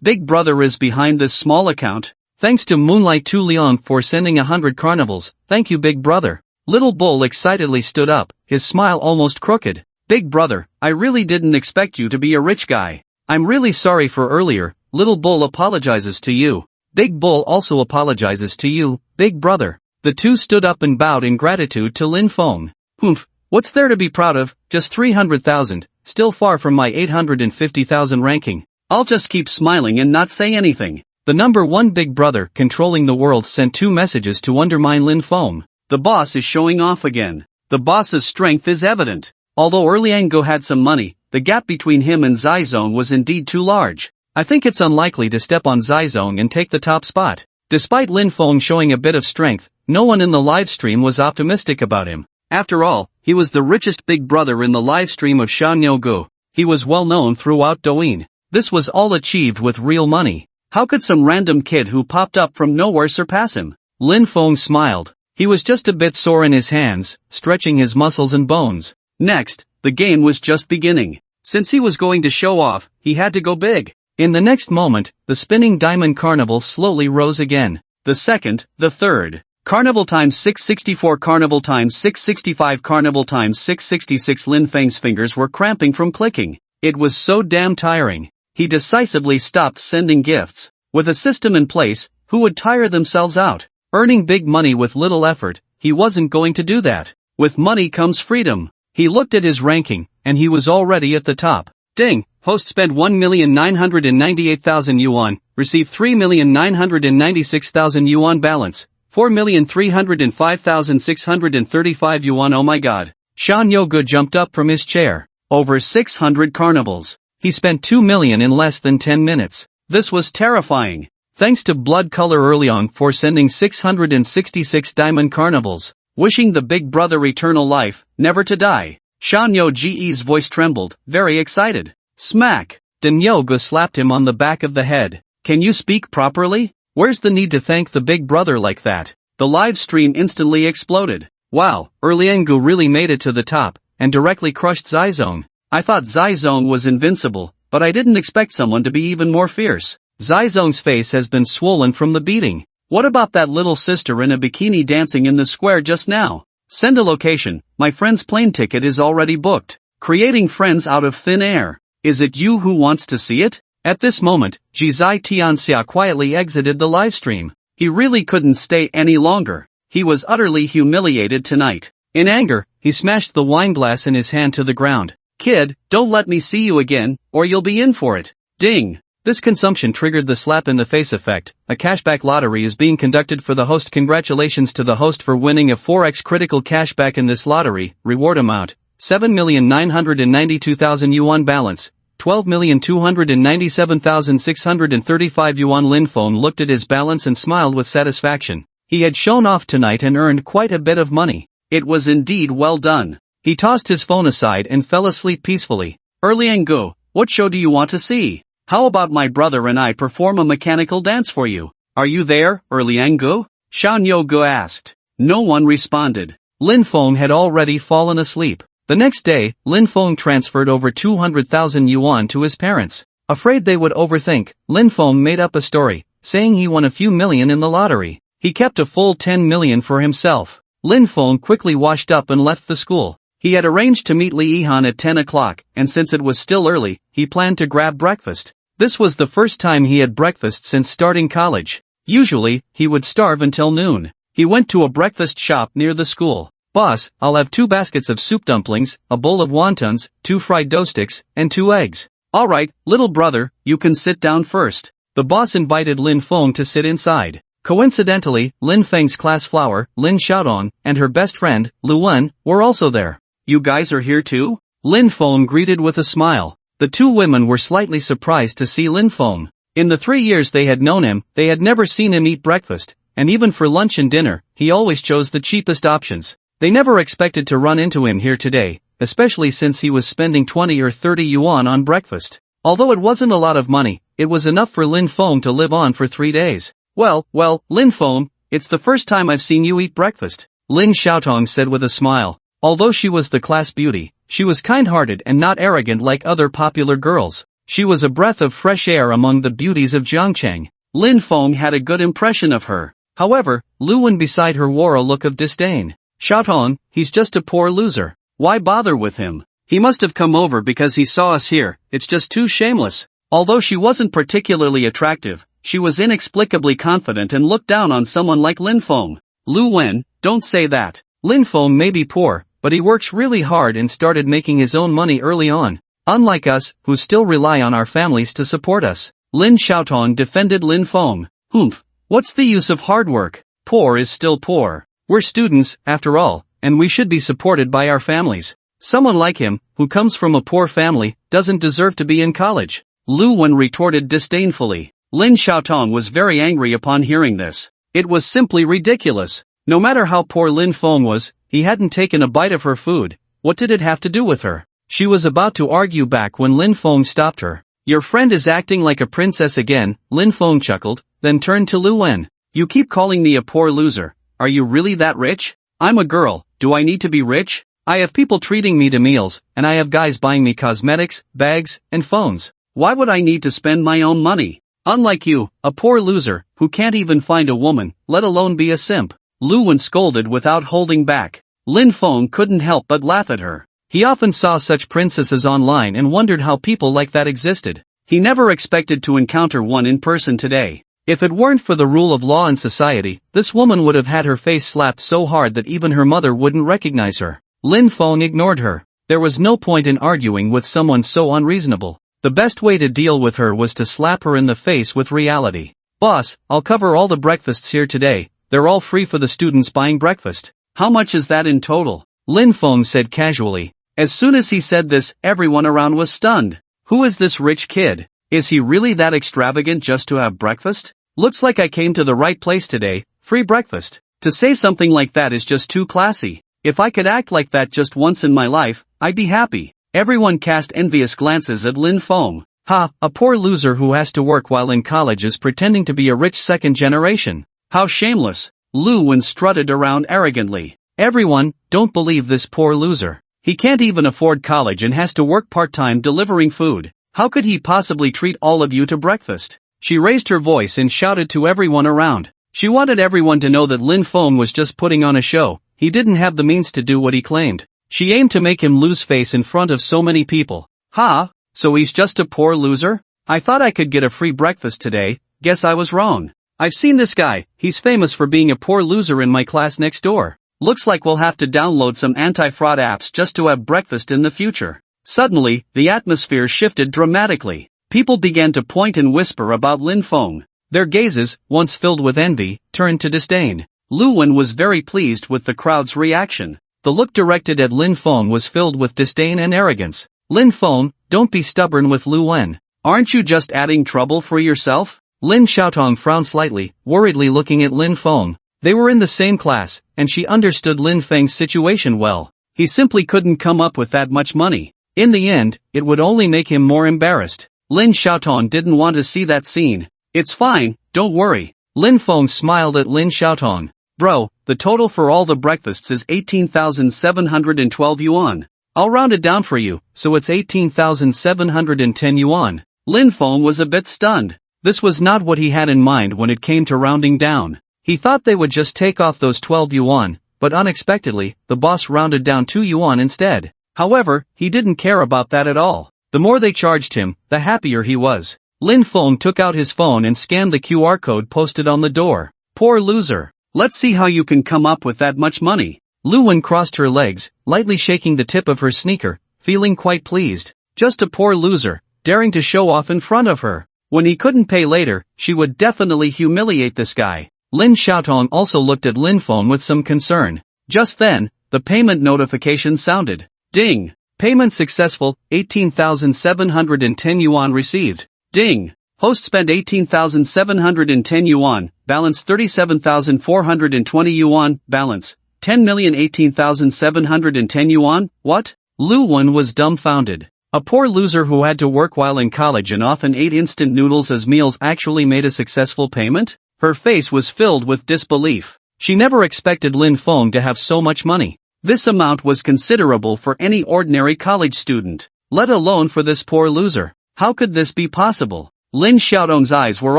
big brother is behind this small account? Thanks to Moonlight Tu Liang for sending 100 carnivals, thank you big brother. Little Bull excitedly stood up, his smile almost crooked. Big brother, I really didn't expect you to be a rich guy. I'm really sorry for earlier. Little Bull apologizes to you. Big Bull also apologizes to you, big brother. The two stood up and bowed in gratitude to Lin Feng. Humph, what's there to be proud of, just 300,000, still far from my 850,000 ranking. I'll just keep smiling and not say anything. The number one big brother controlling the world sent 2 messages to undermine Lin Feng. The boss is showing off again. The boss's strength is evident. Although Erliango had some money, the gap between him and Zizong was indeed too large. I think it's unlikely to step on Zizong and take the top spot. Despite Lin Feng showing a bit of strength, no one in the livestream was optimistic about him. After all, he was the richest big brother in the livestream of Shanyogu. He was well known throughout Douyin. This was all achieved with real money. How could some random kid who popped up from nowhere surpass him? Lin Feng smiled. He was just a bit sore in his hands, stretching his muscles and bones. Next, the game was just beginning. Since he was going to show off, he had to go big. In the next moment, the spinning diamond carnival slowly rose again. The second, the third. Carnival times 664, carnival times 665, carnival times 666. Lin Feng's fingers were cramping from clicking. It was so damn tiring. He decisively stopped sending gifts. With a system in place, who would tire themselves out? Earning big money with little effort, he wasn't going to do that. With money comes freedom. He looked at his ranking, and he was already at the top. Ding! Host spent 1,998,000 yuan, received 3,996,000 yuan balance. 4,305,635 yuan. Oh my god. Shan Yoga jumped up from his chair. Over 600 carnivals. He spent 2 million in less than 10 minutes. This was terrifying. Thanks to Blood Color Erliang for sending 666 diamond carnivals. Wishing the big brother eternal life, never to die. Shan Yoge's voice trembled, very excited. Smack! Den Yoga slapped him on the back of the head. Can you speak properly? Where's the need to thank the big brother like that? The live stream instantly exploded. Wow, Erliangu really made it to the top, and directly crushed Zizong. I thought Zizong was invincible, but I didn't expect someone to be even more fierce. Zizong's face has been swollen from the beating. What about that little sister in a bikini dancing in the square just now? Send a location, my friend's plane ticket is already booked. Creating friends out of thin air. Is it you who wants to see it? At this moment, Jizai Tianxia quietly exited the livestream. He really couldn't stay any longer. He was utterly humiliated tonight. In anger, he smashed the wine glass in his hand to the ground. Kid, don't let me see you again, or you'll be in for it. Ding! This consumption triggered the slap in the face effect. A cashback lottery is being conducted for the host. Congratulations to the host for winning a 4x critical cashback in this lottery. Reward amount, 7,992,000 yuan balance. 12,297,635 yuan. Lin Feng looked at his balance and smiled with satisfaction. He had shown off tonight and earned quite a bit of money. It was indeed well done. He tossed his phone aside and fell asleep peacefully. Erliangu, what show do you want to see? How about my brother and I perform a mechanical dance for you? Are you there, Erliangu? Shan Yogu asked. No one responded. Lin Feng had already fallen asleep. The next day, Lin Feng transferred over 200,000 yuan to his parents. Afraid they would overthink, Lin Feng made up a story, saying he won a few million in the lottery. He kept a full 10 million for himself. Lin Feng quickly washed up and left the school. He had arranged to meet Li Yihan at 10 o'clock, and since it was still early, he planned to grab breakfast. This was the first time he had breakfast since starting college. Usually, he would starve until noon. He went to a breakfast shop near the school. Boss, I'll have 2 baskets of soup dumplings, a bowl of wontons, 2 fried dough sticks, and 2 eggs. Alright, little brother, you can sit down first. The boss invited Lin Feng to sit inside. Coincidentally, Lin Feng's class flower, Lin Xiaodong, and her best friend, Lu Wen, were also there. You guys are here too? Lin Feng greeted with a smile. The 2 women were slightly surprised to see Lin Feng. In the 3 years they had known him, they had never seen him eat breakfast, and even for lunch and dinner, he always chose the cheapest options. They never expected to run into him here today, especially since he was spending 20 or 30 yuan on breakfast. Although it wasn't a lot of money, it was enough for Lin Feng to live on for 3 days. Well, Lin Feng, it's the first time I've seen you eat breakfast, Lin Xiaotong said with a smile. Although she was the class beauty, she was kind-hearted and not arrogant like other popular girls. She was a breath of fresh air among the beauties of Jiangcheng. Lin Feng had a good impression of her. However, Lu Wen beside her wore a look of disdain. Xiaotong, he's just a poor loser. Why bother with him? He must have come over because he saw us here, it's just too shameless. Although she wasn't particularly attractive, she was inexplicably confident and looked down on someone like Lin Feng. Lu Wen, don't say that. Lin Feng may be poor, but he works really hard and started making his own money early on. Unlike us, who still rely on our families to support us. Lin Xiaotong defended Lin Feng. Humph. What's the use of hard work? Poor is still poor. We're students, after all, and we should be supported by our families. Someone like him, who comes from a poor family, doesn't deserve to be in college. Lu Wen retorted disdainfully. Lin Xiaotong was very angry upon hearing this. It was simply ridiculous. No matter how poor Lin Feng was, he hadn't taken a bite of her food. What did it have to do with her? She was about to argue back when Lin Feng stopped her. Your friend is acting like a princess again, Lin Feng chuckled, then turned to Lu Wen. You keep calling me a poor loser. Are you really that rich? I'm a girl, do I need to be rich? I have people treating me to meals, and I have guys buying me cosmetics, bags, and phones. Why would I need to spend my own money? Unlike you, a poor loser, who can't even find a woman, let alone be a simp. Lu Wen scolded without holding back. Lin Feng couldn't help but laugh at her. He often saw such princesses online and wondered how people like that existed. He never expected to encounter one in person today. If it weren't for the rule of law in society, this woman would have had her face slapped so hard that even her mother wouldn't recognize her. Lin Feng ignored her. There was no point in arguing with someone so unreasonable. The best way to deal with her was to slap her in the face with reality. Boss, I'll cover all the breakfasts here today. They're all free for the students buying breakfast. How much is that in total? Lin Feng said casually. As soon as he said this, everyone around was stunned. Who is this rich kid? Is he really that extravagant just to have breakfast? Looks like I came to the right place today, free breakfast. To say something like that is just too classy. If I could act like that just once in my life, I'd be happy. Everyone cast envious glances at Lin Feng. Ha, a poor loser who has to work while in college is pretending to be a rich second generation. How shameless. Lu Wen strutted around arrogantly. Everyone, don't believe this poor loser. He can't even afford college and has to work part-time delivering food. How could he possibly treat all of you to breakfast? She raised her voice and shouted to everyone around. She wanted everyone to know that Lin Feng was just putting on a show. He didn't have the means to do what he claimed. She aimed to make him lose face in front of so many people. Ha, so he's just a poor loser? I thought I could get a free breakfast today. Guess I was wrong. I've seen this guy. He's famous for being a poor loser in my class next door. Looks like we'll have to download some anti-fraud apps just to have breakfast in the future. Suddenly, the atmosphere shifted dramatically. People began to point and whisper about Lin Feng. Their gazes, once filled with envy, turned to disdain. Lu Wen was very pleased with the crowd's reaction. The look directed at Lin Feng was filled with disdain and arrogance. Lin Feng, don't be stubborn with Lu Wen. Aren't you just adding trouble for yourself? Lin Xiaotong frowned slightly, worriedly looking at Lin Feng. They were in the same class, and she understood Lin Feng's situation well. He simply couldn't come up with that much money. In the end, it would only make him more embarrassed. Lin Xiaotong didn't want to see that scene. It's fine, don't worry. Lin Feng smiled at Lin Xiaotong. Bro, the total for all the breakfasts is 18,712 yuan. I'll round it down for you, so it's 18,710 yuan. Lin Feng was a bit stunned. This was not what he had in mind when it came to rounding down. He thought they would just take off those 12 yuan, but unexpectedly, the boss rounded down 2 yuan instead. However, he didn't care about that at all. The more they charged him, the happier he was. Lin Feng took out his phone and scanned the QR code posted on the door. Poor loser. Let's see how you can come up with that much money. Lu Wen crossed her legs, lightly shaking the tip of her sneaker, feeling quite pleased. Just a poor loser, daring to show off in front of her. When he couldn't pay later, she would definitely humiliate this guy. Lin Xiaotong also looked at Lin Feng with some concern. Just then, the payment notification sounded. Ding! Payment successful, 18,710 yuan received. Ding! Host spent 18,710 yuan, balance 37,420 yuan, balance 10,018,710 yuan, what? Lu Wen was dumbfounded. A poor loser who had to work while in college and often ate instant noodles as meals actually made a successful payment? Her face was filled with disbelief. She never expected Lin Feng to have so much money. This amount was considerable for any ordinary college student, let alone for this poor loser. How could this be possible? Lin Xiaotong's eyes were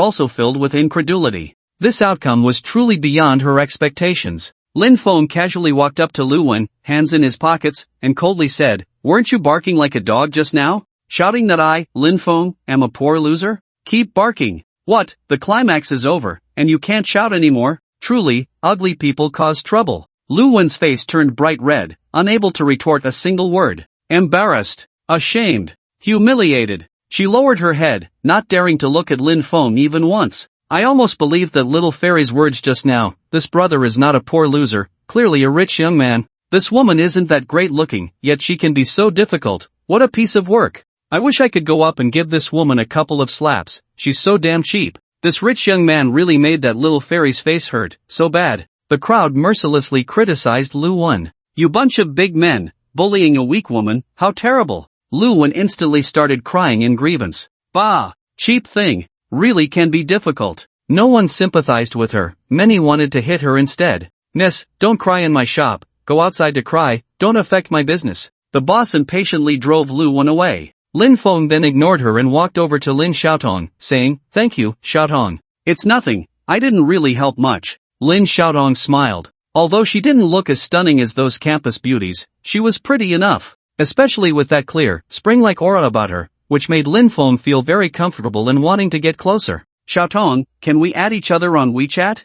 also filled with incredulity. This outcome was truly beyond her expectations. Lin Feng casually walked up to Lu Wen, hands in his pockets, and coldly said, "Weren't you barking like a dog just now? Shouting that I, Lin Feng, am a poor loser? Keep barking. What, the climax is over, and you can't shout anymore? Truly, ugly people cause trouble." Lu Wen's face turned bright red, unable to retort a single word. Embarrassed. Ashamed. Humiliated. She lowered her head, not daring to look at Lin Feng even once. I almost believed that little fairy's words just now. This brother is not a poor loser, clearly a rich young man. This woman isn't that great looking, yet she can be so difficult. What a piece of work. I wish I could go up and give this woman a couple of slaps. She's so damn cheap. This rich young man really made that little fairy's face hurt, so bad. The crowd mercilessly criticized Lu Wen. You bunch of big men, bullying a weak woman, how terrible. Lu Wen instantly started crying in grievance. Bah! Cheap thing. Really can be difficult. No one sympathized with her, many wanted to hit her instead. Miss, don't cry in my shop, go outside to cry, don't affect my business. The boss impatiently drove Lu Wen away. Lin Feng then ignored her and walked over to Lin Xiaotong, saying, Thank you, Xiaotong. It's nothing, I didn't really help much. Lin Xiaotong smiled. Although she didn't look as stunning as those campus beauties, she was pretty enough, especially with that clear, spring-like aura about her, which made Lin Feng feel very comfortable and wanting to get closer. Xiaotong, can we add each other on WeChat?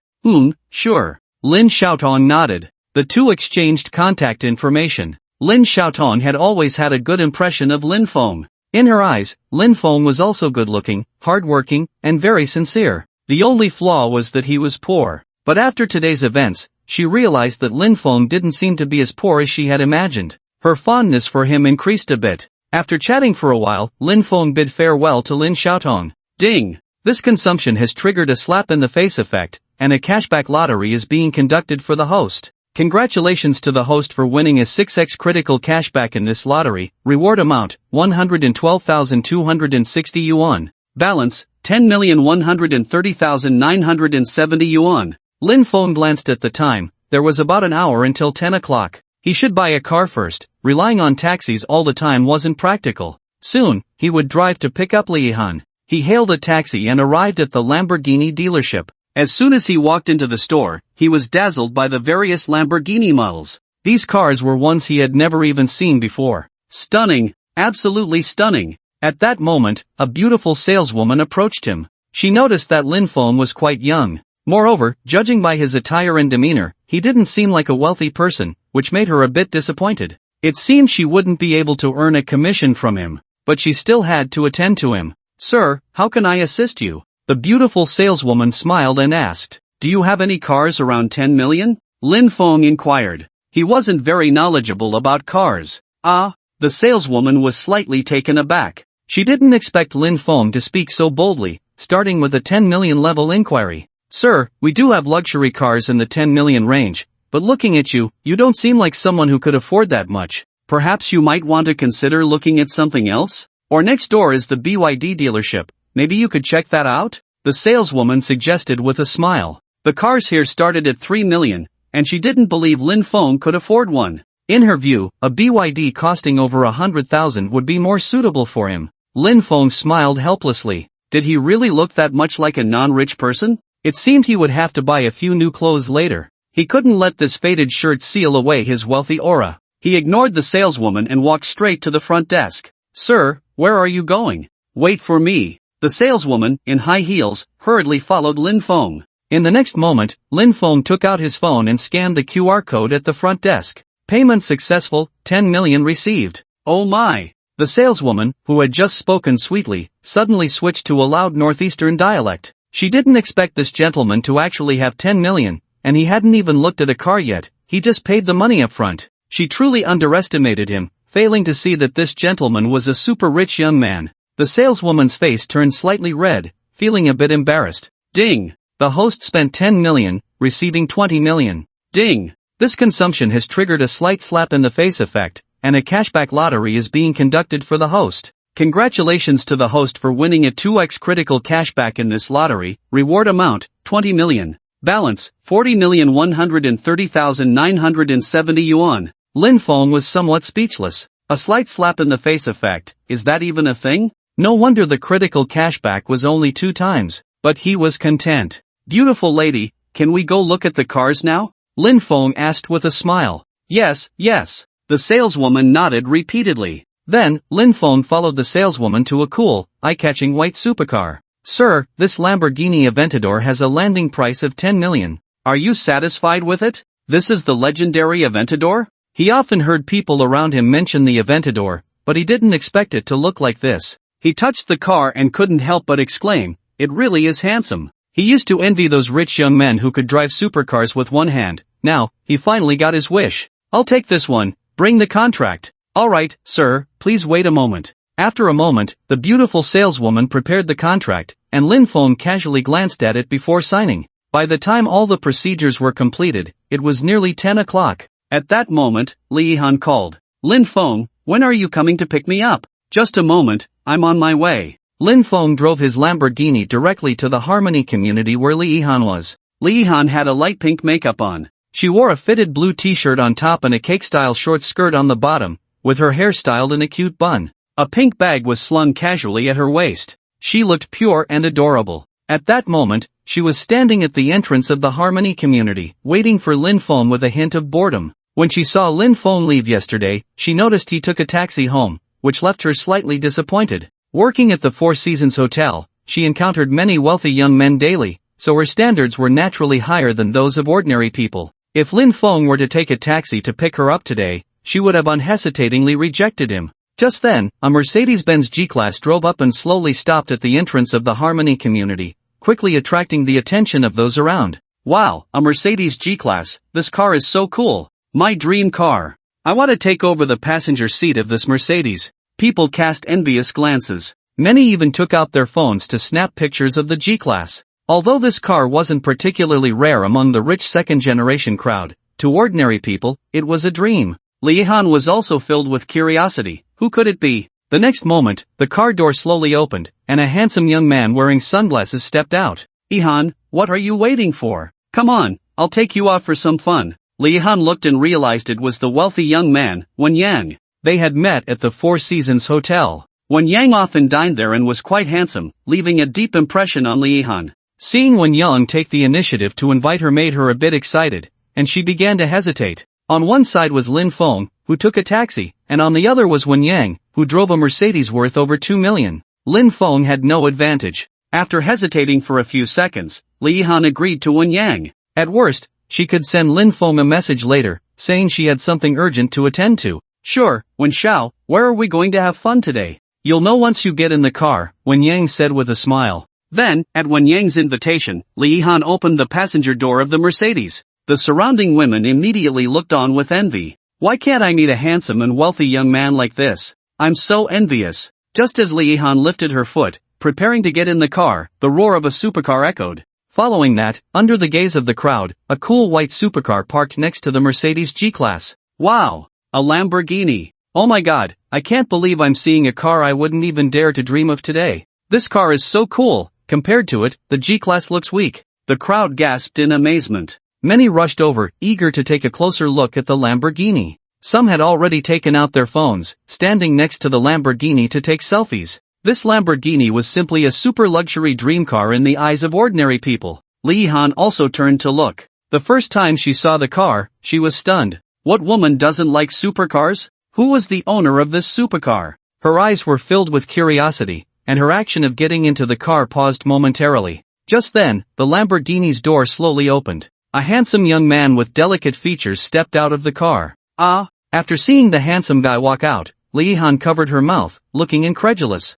Sure. Lin Xiaotong nodded. The two exchanged contact information. Lin Xiaotong had always had a good impression of Lin Feng. In her eyes, Lin Feng was also good-looking, hard-working, and very sincere. The only flaw was that he was poor. But after today's events, she realized that Lin Feng didn't seem to be as poor as she had imagined. Her fondness for him increased a bit. After chatting for a while, Lin Feng bid farewell to Lin Xiaotong. Ding! This consumption has triggered a slap-in-the-face effect, and a cashback lottery is being conducted for the host. Congratulations to the host for winning a 10x critical cashback in this lottery. Reward amount, 112,260 yuan. Balance, 10,130,970 yuan. Lin Feng glanced at the time. There was about an hour until 10 o'clock. He should buy a car first. Relying on taxis all the time wasn't practical. Soon, he would drive to pick up Li Han. He hailed a taxi and arrived at the Lamborghini dealership. As soon as he walked into the store, he was dazzled by the various Lamborghini models. These cars were ones he had never even seen before. Stunning, absolutely stunning. At that moment, a beautiful saleswoman approached him. She noticed that Lin Feng was quite young. Moreover, judging by his attire and demeanor, he didn't seem like a wealthy person, which made her a bit disappointed. It seemed she wouldn't be able to earn a commission from him, but she still had to attend to him. Sir, how can I assist you? The beautiful saleswoman smiled and asked, Do you have any cars around 10 million? Lin Feng inquired. He wasn't very knowledgeable about cars. The saleswoman was slightly taken aback. She didn't expect Lin Feng to speak so boldly, starting with a 10 million level inquiry. Sir, we do have luxury cars in the 10 million range, but looking at you, you don't seem like someone who could afford that much. Perhaps you might want to consider looking at something else? Or next door is the BYD dealership. Maybe you could check that out? The saleswoman suggested with a smile. The cars here started at 3 million, and she didn't believe Lin Feng could afford one. In her view, a BYD costing over 100,000 would be more suitable for him. Lin Feng smiled helplessly. Did he really look that much like a non-rich person? It seemed he would have to buy a few new clothes later. He couldn't let this faded shirt seal away his wealthy aura. He ignored the saleswoman and walked straight to the front desk. Sir, where are you going? Wait for me. The saleswoman, in high heels, hurriedly followed Lin Feng. In the next moment, Lin Feng took out his phone and scanned the QR code at the front desk. Payment successful, 10 million received. Oh my! The saleswoman, who had just spoken sweetly, suddenly switched to a loud northeastern dialect. She didn't expect this gentleman to actually have 10 million, and he hadn't even looked at a car yet, he just paid the money up front. She truly underestimated him, failing to see that this gentleman was a super rich young man. The saleswoman's face turned slightly red, feeling a bit embarrassed. Ding! The host spent 10 million, receiving 20 million. Ding! This consumption has triggered a slight slap-in-the-face effect, and a cashback lottery is being conducted for the host. Congratulations to the host for winning a 2x critical cashback in this lottery. Reward amount, 20 million. Balance, 40,130,970 yuan. Lin Feng was somewhat speechless. A slight slap-in-the-face effect, is that even a thing? No wonder the critical cashback was only 2 times, but he was content. Beautiful lady, can we go look at the cars now? Lin Feng asked with a smile. Yes, yes. The saleswoman nodded repeatedly. Then, Lin Feng followed the saleswoman to a cool, eye-catching white supercar. Sir, this Lamborghini Aventador has a landing price of 10 million. Are you satisfied with it? This is the legendary Aventador? He often heard people around him mention the Aventador, but he didn't expect it to look like this. He touched the car and couldn't help but exclaim, "It really is handsome." He used to envy those rich young men who could drive supercars with one hand. Now, he finally got his wish. "I'll take this one, bring the contract." "Alright, sir, please wait a moment." After a moment, the beautiful saleswoman prepared the contract, and Lin Feng casually glanced at it before signing. By the time all the procedures were completed, it was nearly 10 o'clock. At that moment, Li Yihan called. "Lin Feng, when are you coming to pick me up?" "Just a moment, I'm on my way." Lin Feng drove his Lamborghini directly to the Harmony community where Li Yihan was. Li Yihan had a light pink makeup on. She wore a fitted blue t-shirt on top and a cake-style short skirt on the bottom, with her hair styled in a cute bun. A pink bag was slung casually at her waist. She looked pure and adorable. At that moment, she was standing at the entrance of the Harmony community, waiting for Lin Feng with a hint of boredom. When she saw Lin Feng leave yesterday, she noticed he took a taxi home, which left her slightly disappointed. Working at the Four Seasons Hotel, she encountered many wealthy young men daily, so her standards were naturally higher than those of ordinary people. If Lin Feng were to take a taxi to pick her up today, she would have unhesitatingly rejected him. Just then, a Mercedes-Benz G-Class drove up and slowly stopped at the entrance of the Harmony community, quickly attracting the attention of those around. "Wow, a Mercedes G-Class, this car is so cool. My dream car. I want to take over the passenger seat of this Mercedes." People cast envious glances. Many even took out their phones to snap pictures of the G-Class. Although this car wasn't particularly rare among the rich second-generation crowd, to ordinary people, it was a dream. Li Yihan was also filled with curiosity. Who could it be? The next moment, the car door slowly opened, and a handsome young man wearing sunglasses stepped out. "Yihan, what are you waiting for? Come on, I'll take you out for some fun." Li Yihan looked and realized it was the wealthy young man, Wen Yang. They had met at the Four Seasons Hotel. Wen Yang often dined there and was quite handsome, leaving a deep impression on Li Yihan. Seeing Wen Yang take the initiative to invite her made her a bit excited, and she began to hesitate. On one side was Lin Feng, who took a taxi, and on the other was Wen Yang, who drove a Mercedes worth over 2 million. Lin Feng had no advantage. After hesitating for a few seconds, Li Yihan agreed to Wen Yang. At worst, she could send Lin Feng a message later, saying she had something urgent to attend to. "Sure, Wen Xiao, where are we going to have fun today?" "You'll know once you get in the car," Wen Yang said with a smile. Then, at Wen Yang's invitation, Li Yihan opened the passenger door of the Mercedes. The surrounding women immediately looked on with envy. "Why can't I meet a handsome and wealthy young man like this? I'm so envious." Just as Li Yihan lifted her foot, preparing to get in the car, the roar of a supercar echoed. Following that, under the gaze of the crowd, a cool white supercar parked next to the Mercedes G-Class. "Wow! A Lamborghini. Oh my god, I can't believe I'm seeing a car I wouldn't even dare to dream of today. This car is so cool. Compared to it, the G-Class looks weak." The crowd gasped in amazement. Many rushed over, eager to take a closer look at the Lamborghini. Some had already taken out their phones, standing next to the Lamborghini to take selfies. This Lamborghini was simply a super luxury dream car in the eyes of ordinary people. Li Yihan also turned to look. The first time she saw the car, she was stunned. What woman doesn't like supercars? Who was the owner of this supercar? Her eyes were filled with curiosity, and her action of getting into the car paused momentarily. Just then, the Lamborghini's door slowly opened. A handsome young man with delicate features stepped out of the car. "Ah!" After seeing the handsome guy walk out, Li Yihan covered her mouth, looking incredulous.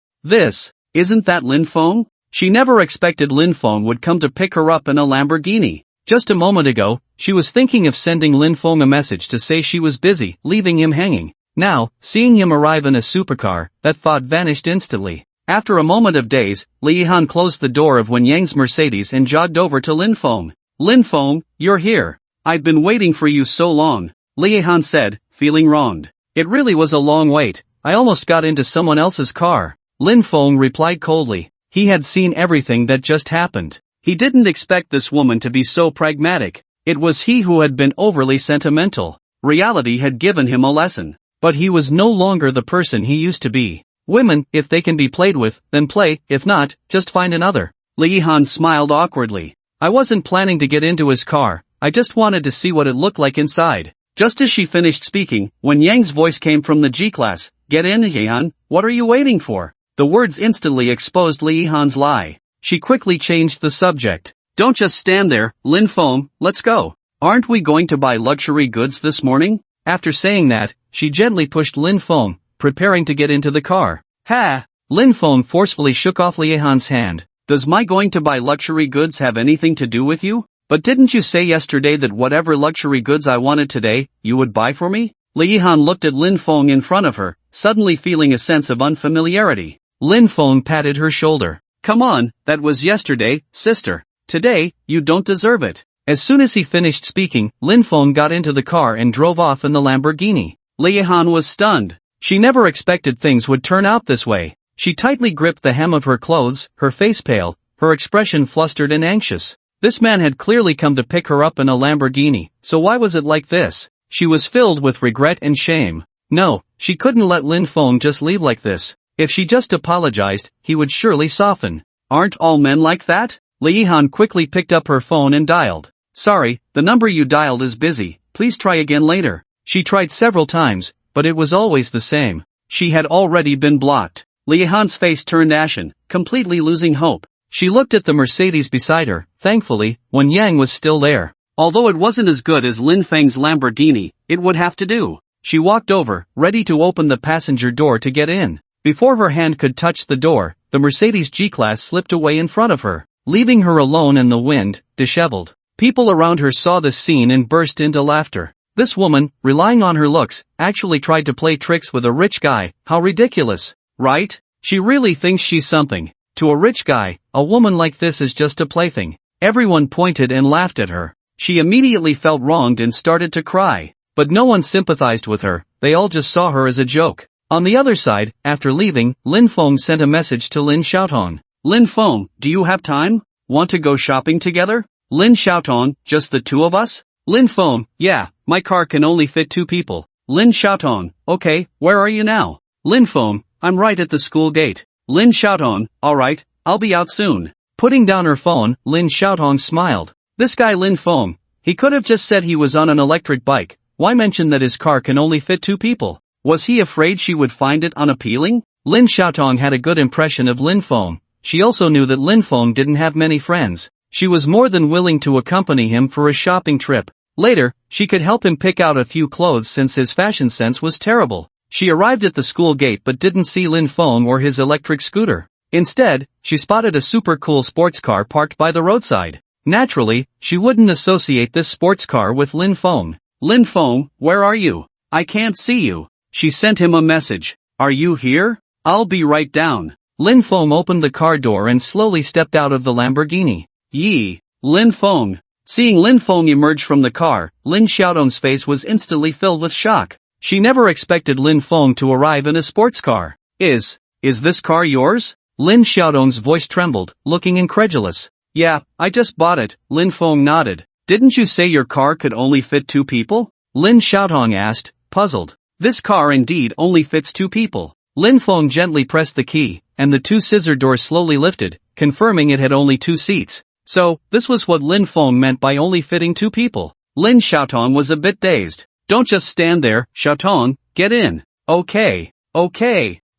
Isn't that Lin Feng? She never expected Lin Feng would come to pick her up in a Lamborghini. Just a moment ago, she was thinking of sending Lin Feng a message to say she was busy, leaving him hanging. Now, seeing him arrive in a supercar, that thought vanished instantly. After a moment of daze, Li Yihan closed the door of Wen Yang's Mercedes and jogged over to Lin Feng. "Lin Feng, you're here. I've been waiting for you so long," Li Yihan said, feeling wronged. "It really was a long wait. I almost got into someone else's car." Lin Feng replied coldly. He had seen everything that just happened. He didn't expect this woman to be so pragmatic. It was he who had been overly sentimental. Reality had given him a lesson. But he was no longer the person he used to be. Women, if they can be played with, then play, if not, just find another. Li Yihan smiled awkwardly. "I wasn't planning to get into his car, I just wanted to see what it looked like inside." Just as she finished speaking, Wen Yang's voice came from the G-Class. "Get in, Yihan, what are you waiting for?" The words instantly exposed Li Yihan's lie. She quickly changed the subject. "Don't just stand there, Lin Feng, let's go. Aren't we going to buy luxury goods this morning?" After saying that, she gently pushed Lin Feng, preparing to get into the car. Ha! Lin Feng forcefully shook off Li Yihan's hand. Does my going to buy luxury goods have anything to do with you? But didn't you say yesterday that whatever luxury goods I wanted today, you would buy for me? Li Yihan looked at Lin Feng in front of her, suddenly feeling a sense of unfamiliarity. Lin Feng patted her shoulder. Come on, that was yesterday, sister. Today, you don't deserve it. As soon as he finished speaking, Lin Feng got into the car and drove off in the Lamborghini. Li Yihan was stunned. She never expected things would turn out this way. She tightly gripped the hem of her clothes, her face pale, her expression flustered and anxious. This man had clearly come to pick her up in a Lamborghini, so why was it like this? She was filled with regret and shame. No, she couldn't let Lin Feng just leave like this. If she just apologized, he would surely soften. Aren't all men like that? Li Yihan quickly picked up her phone and dialed. Sorry, the number you dialed is busy, please try again later. She tried several times, but it was always the same. She had already been blocked. Li Yihan's face turned ashen, completely losing hope. She looked at the Mercedes beside her. Thankfully, Wen Yang was still there. Although it wasn't as good as Lin Feng's Lamborghini, it would have to do. She walked over, ready to open the passenger door to get in. Before her hand could touch the door, the Mercedes G-Class slipped away in front of her, leaving her alone in the wind, disheveled. People around her saw this scene and burst into laughter. This woman, relying on her looks, actually tried to play tricks with a rich guy. How ridiculous, right? She really thinks she's something. To a rich guy, a woman like this is just a plaything. Everyone pointed and laughed at her. She immediately felt wronged and started to cry. But no one sympathized with her, they all just saw her as a joke. On the other side, after leaving, Lin Feng sent a message to Lin Xiaotong. Lin Feng, do you have time? Want to go shopping together? Lin Xiaotong, just the two of us? Lin Feng, yeah, my car can only fit 2 people. Lin Xiaotong, okay, where are you now? Lin Feng, I'm right at the school gate. Lin Xiaotong, alright, I'll be out soon. Putting down her phone, Lin Xiaotong smiled. This guy Lin Feng, he could have just said he was on an electric bike. Why mention that his car can only fit 2 people? Was he afraid she would find it unappealing? Lin Xiaotong had a good impression of Lin Feng. She also knew that Lin Feng didn't have many friends. She was more than willing to accompany him for a shopping trip. Later, she could help him pick out a few clothes since his fashion sense was terrible. She arrived at the school gate but didn't see Lin Feng or his electric scooter. Instead, she spotted a super cool sports car parked by the roadside. Naturally, she wouldn't associate this sports car with Lin Feng. Lin Feng, where are you? I can't see you. She sent him a message. Are you here? I'll be right down. Lin Feng opened the car door and slowly stepped out of the Lamborghini. Yee! Lin Feng. Seeing Lin Feng emerge from the car, Lin Xiaotong's face was instantly filled with shock. She never expected Lin Feng to arrive in a sports car. Is this car yours? Lin Xiaotong's voice trembled, looking incredulous. Yeah, I just bought it, Lin Feng nodded. Didn't you say your car could only fit 2 people? Lin Xiaotong asked, puzzled. This car indeed only fits 2 people. Lin Feng gently pressed the key, and the 2 scissor doors slowly lifted, confirming it had only 2 seats. So, this was what Lin Feng meant by only fitting 2 people. Lin Xiaotong was a bit dazed. Don't just stand there, Xiaotong, get in. Okay.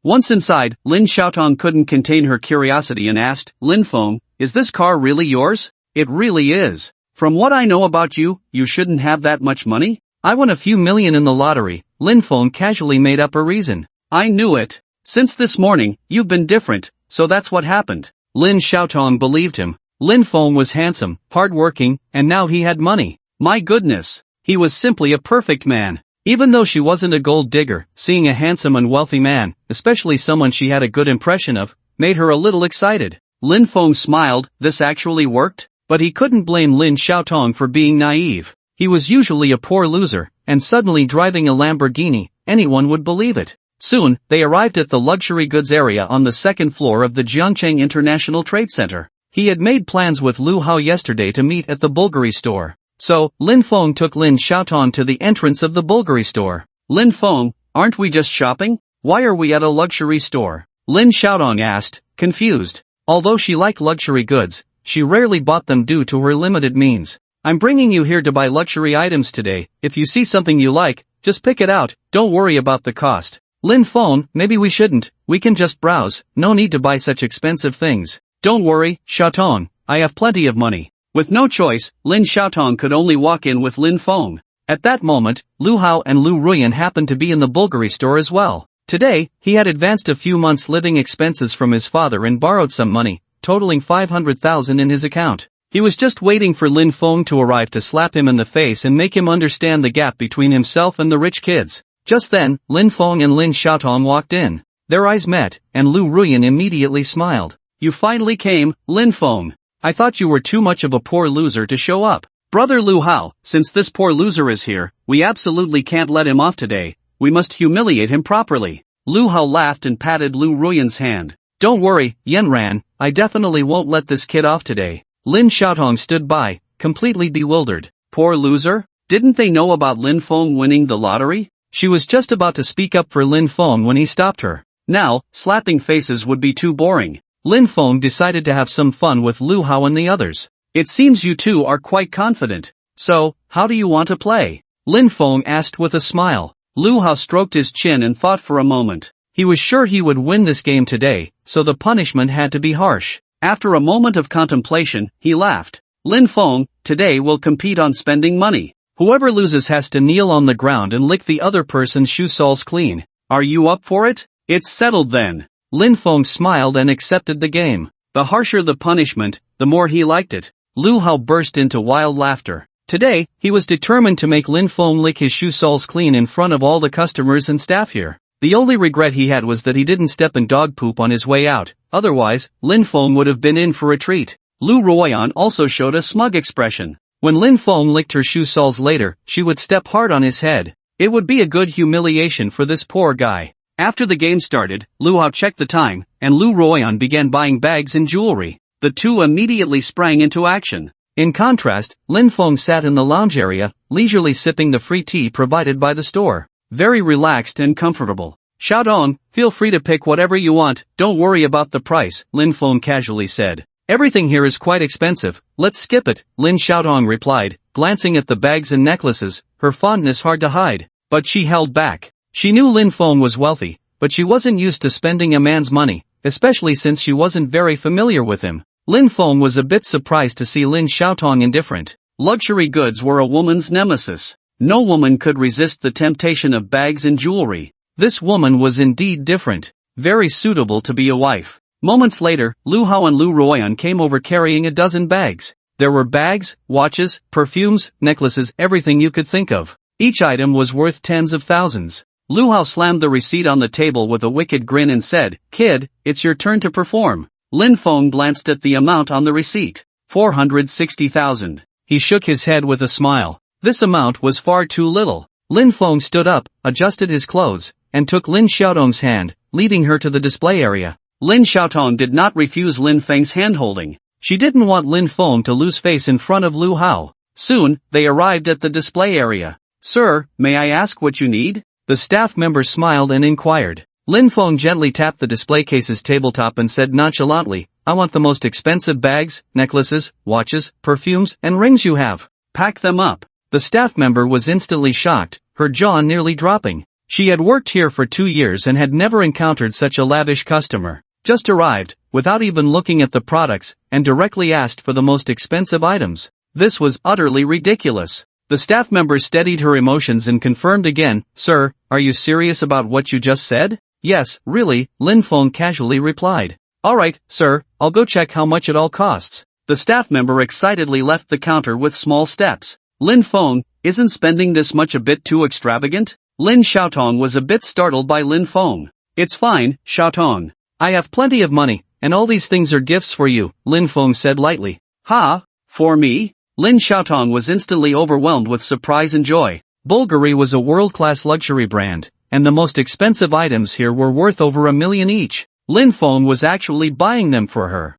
Once inside, Lin Xiaotong couldn't contain her curiosity and asked, Lin Feng, is this car really yours? It really is. From what I know about you, you shouldn't have that much money? I won a few million in the lottery. Lin Feng casually made up a reason. I knew it. Since this morning, you've been different, so that's what happened. Lin Xiaotong believed him. Lin Feng was handsome, hard-working, and now he had money. My goodness. He was simply a perfect man. Even though she wasn't a gold digger, seeing a handsome and wealthy man, especially someone she had a good impression of, made her a little excited. Lin Feng smiled. This actually worked? But he couldn't blame Lin Xiaotong for being naive. He was usually a poor loser, and suddenly driving a Lamborghini, anyone would believe it. Soon, they arrived at the luxury goods area on the 2nd floor of the Jiangcheng International Trade Center. He had made plans with Lu Hao yesterday to meet at the Bulgari store. So, Lin Feng took Lin Xiaotong to the entrance of the Bulgari store. Lin Feng, aren't we just shopping? Why are we at a luxury store? Lin Xiaotong asked, confused. Although she liked luxury goods, she rarely bought them due to her limited means. I'm bringing you here to buy luxury items today. If you see something you like, just pick it out, don't worry about the cost. Lin Feng, maybe we shouldn't, we can just browse, no need to buy such expensive things. Don't worry, Xiaotong, I have plenty of money. With no choice, Lin Xiaotong could only walk in with Lin Feng. At that moment, Lu Hao and Lu Ruyan happened to be in the Bulgari store as well. Today, he had advanced a few months' living expenses from his father and borrowed some money, totaling 500,000 in his account. He was just waiting for Lin Feng to arrive to slap him in the face and make him understand the gap between himself and the rich kids. Just then, Lin Feng and Lin Xiaotong walked in. Their eyes met, and Lu Ruyan immediately smiled. "You finally came, Lin Feng. I thought you were too much of a poor loser to show up. Brother Lu Hao, since this poor loser is here, we absolutely can't let him off today. We must humiliate him properly." Lu Hao laughed and patted Lu Ruyan's hand. "Don't worry, Yan Ran, I definitely won't let this kid off today." Lin Xiaotong stood by, completely bewildered. Poor loser? Didn't they know about Lin Feng winning the lottery? She was just about to speak up for Lin Feng when he stopped her. Now, slapping faces would be too boring. Lin Feng decided to have some fun with Lu Hao and the others. "It seems you two are quite confident. So, how do you want to play?" Lin Feng asked with a smile. Lu Hao stroked his chin and thought for a moment. He was sure he would win this game today, so the punishment had to be harsh. After a moment of contemplation, he laughed. "Lin Feng, today we'll compete on spending money. Whoever loses has to kneel on the ground and lick the other person's shoe soles clean. Are you up for it?" "It's settled then." Lin Feng smiled and accepted the game. The harsher the punishment, the more he liked it. Lu Hao burst into wild laughter. Today, he was determined to make Lin Feng lick his shoe soles clean in front of all the customers and staff here. The only regret he had was that he didn't step in dog poop on his way out, otherwise, Lin Feng would have been in for a treat. Lu Ruoyan also showed a smug expression. When Lin Feng licked her shoe soles later, she would step hard on his head. It would be a good humiliation for this poor guy. After the game started, Lu Hao checked the time, and Lu Ruoyan began buying bags and jewelry. The two immediately sprang into action. In contrast, Lin Feng sat in the lounge area, leisurely sipping the free tea provided by the store. Very relaxed and comfortable. "Xiaodong, feel free to pick whatever you want, don't worry about the price," Lin Feng casually said. "Everything here is quite expensive, let's skip it," Lin Xiaodong replied, glancing at the bags and necklaces, her fondness hard to hide. But she held back. She knew Lin Feng was wealthy, but she wasn't used to spending a man's money, especially since she wasn't very familiar with him. Lin Feng was a bit surprised to see Lin Xiaotong indifferent. Luxury goods were a woman's nemesis. No woman could resist the temptation of bags and jewelry. This woman was indeed different, very suitable to be a wife. Moments later, Lu Hao and Lu Ruoyan came over carrying a dozen bags. There were bags, watches, perfumes, necklaces, everything you could think of. Each item was worth tens of thousands. Lu Hao slammed the receipt on the table with a wicked grin and said, "Kid, it's your turn to perform." Lin Feng glanced at the amount on the receipt. 460,000. He shook his head with a smile. This amount was far too little. Lin Feng stood up, adjusted his clothes, and took Lin Xiaotong's hand, leading her to the display area. Lin Xiaotong did not refuse Lin Feng's handholding. She didn't want Lin Feng to lose face in front of Lu Hao. Soon, they arrived at the display area. "Sir, may I ask what you need?" The staff member smiled and inquired. Lin Feng gently tapped the display case's tabletop and said nonchalantly, "I want the most expensive bags, necklaces, watches, perfumes, and rings you have. Pack them up." The staff member was instantly shocked, her jaw nearly dropping. She had worked here for 2 years and had never encountered such a lavish customer. Just arrived, without even looking at the products, and directly asked for the most expensive items. This was utterly ridiculous. The staff member steadied her emotions and confirmed again, "Sir, are you serious about what you just said?" "Yes, really," Lin Feng casually replied. "Alright, sir, I'll go check how much it all costs." The staff member excitedly left the counter with small steps. "Lin Feng, isn't spending this much a bit too extravagant?" Lin Xiaotong was a bit startled by Lin Feng. "It's fine, Xiaotong. I have plenty of money, and all these things are gifts for you," Lin Feng said lightly. "Ha? For me?" Lin Xiaotong was instantly overwhelmed with surprise and joy. Bulgari was a world-class luxury brand, and the most expensive items here were worth over $1 million each. Lin Feng was actually buying them for her.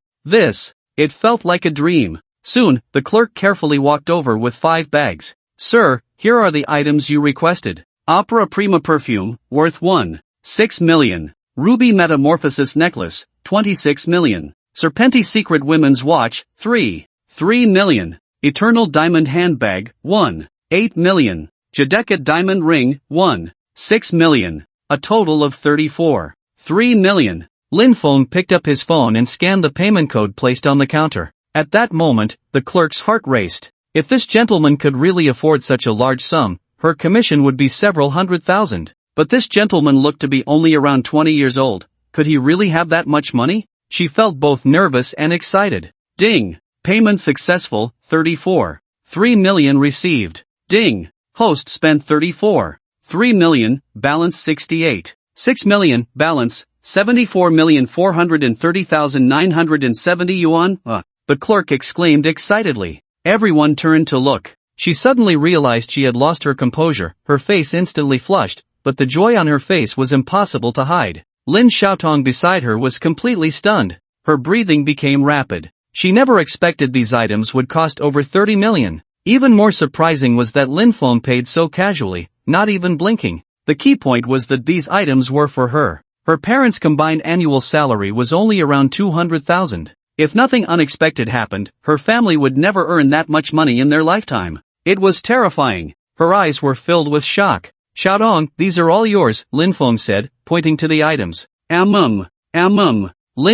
It felt like a dream. Soon, the clerk carefully walked over with 5 bags. "Sir, here are the items you requested. Opera Prima perfume, worth 1.6 million. Ruby Metamorphosis necklace, 26 million. Serpenti Secret women's watch, 3 million. Eternal diamond handbag, 1.8 million. Jadeka diamond ring, 1.6 million. A total of 34.3 million. Lin Feng picked up his phone and scanned the payment code placed on the counter. At that moment, the clerk's heart raced. If this gentleman could really afford such a large sum, her commission would be several hundred thousand. But this gentleman looked to be only around 20 years old. Could he really have that much money? She felt both nervous and excited. Ding! Payment successful, 34. 3 million received. Ding! Host spent 34. 3 million, balance 68. 6 million, balance, 74,430,970 yuan. The clerk exclaimed excitedly. Everyone turned to look. She suddenly realized she had lost her composure, her face instantly flushed, but the joy on her face was impossible to hide. Lin Xiaotong beside her was completely stunned. Her breathing became rapid. She never expected these items would cost over 30 million. Even more surprising was that Lin Feng paid so casually, not even blinking. The key point was that these items were for her. Her parents' combined annual salary was only around 200,000. If nothing unexpected happened, her family would never earn that much money in their lifetime. It was terrifying. Her eyes were filled with shock. Xiaodong, these are all yours, Lin Feng said, pointing to the items. Lin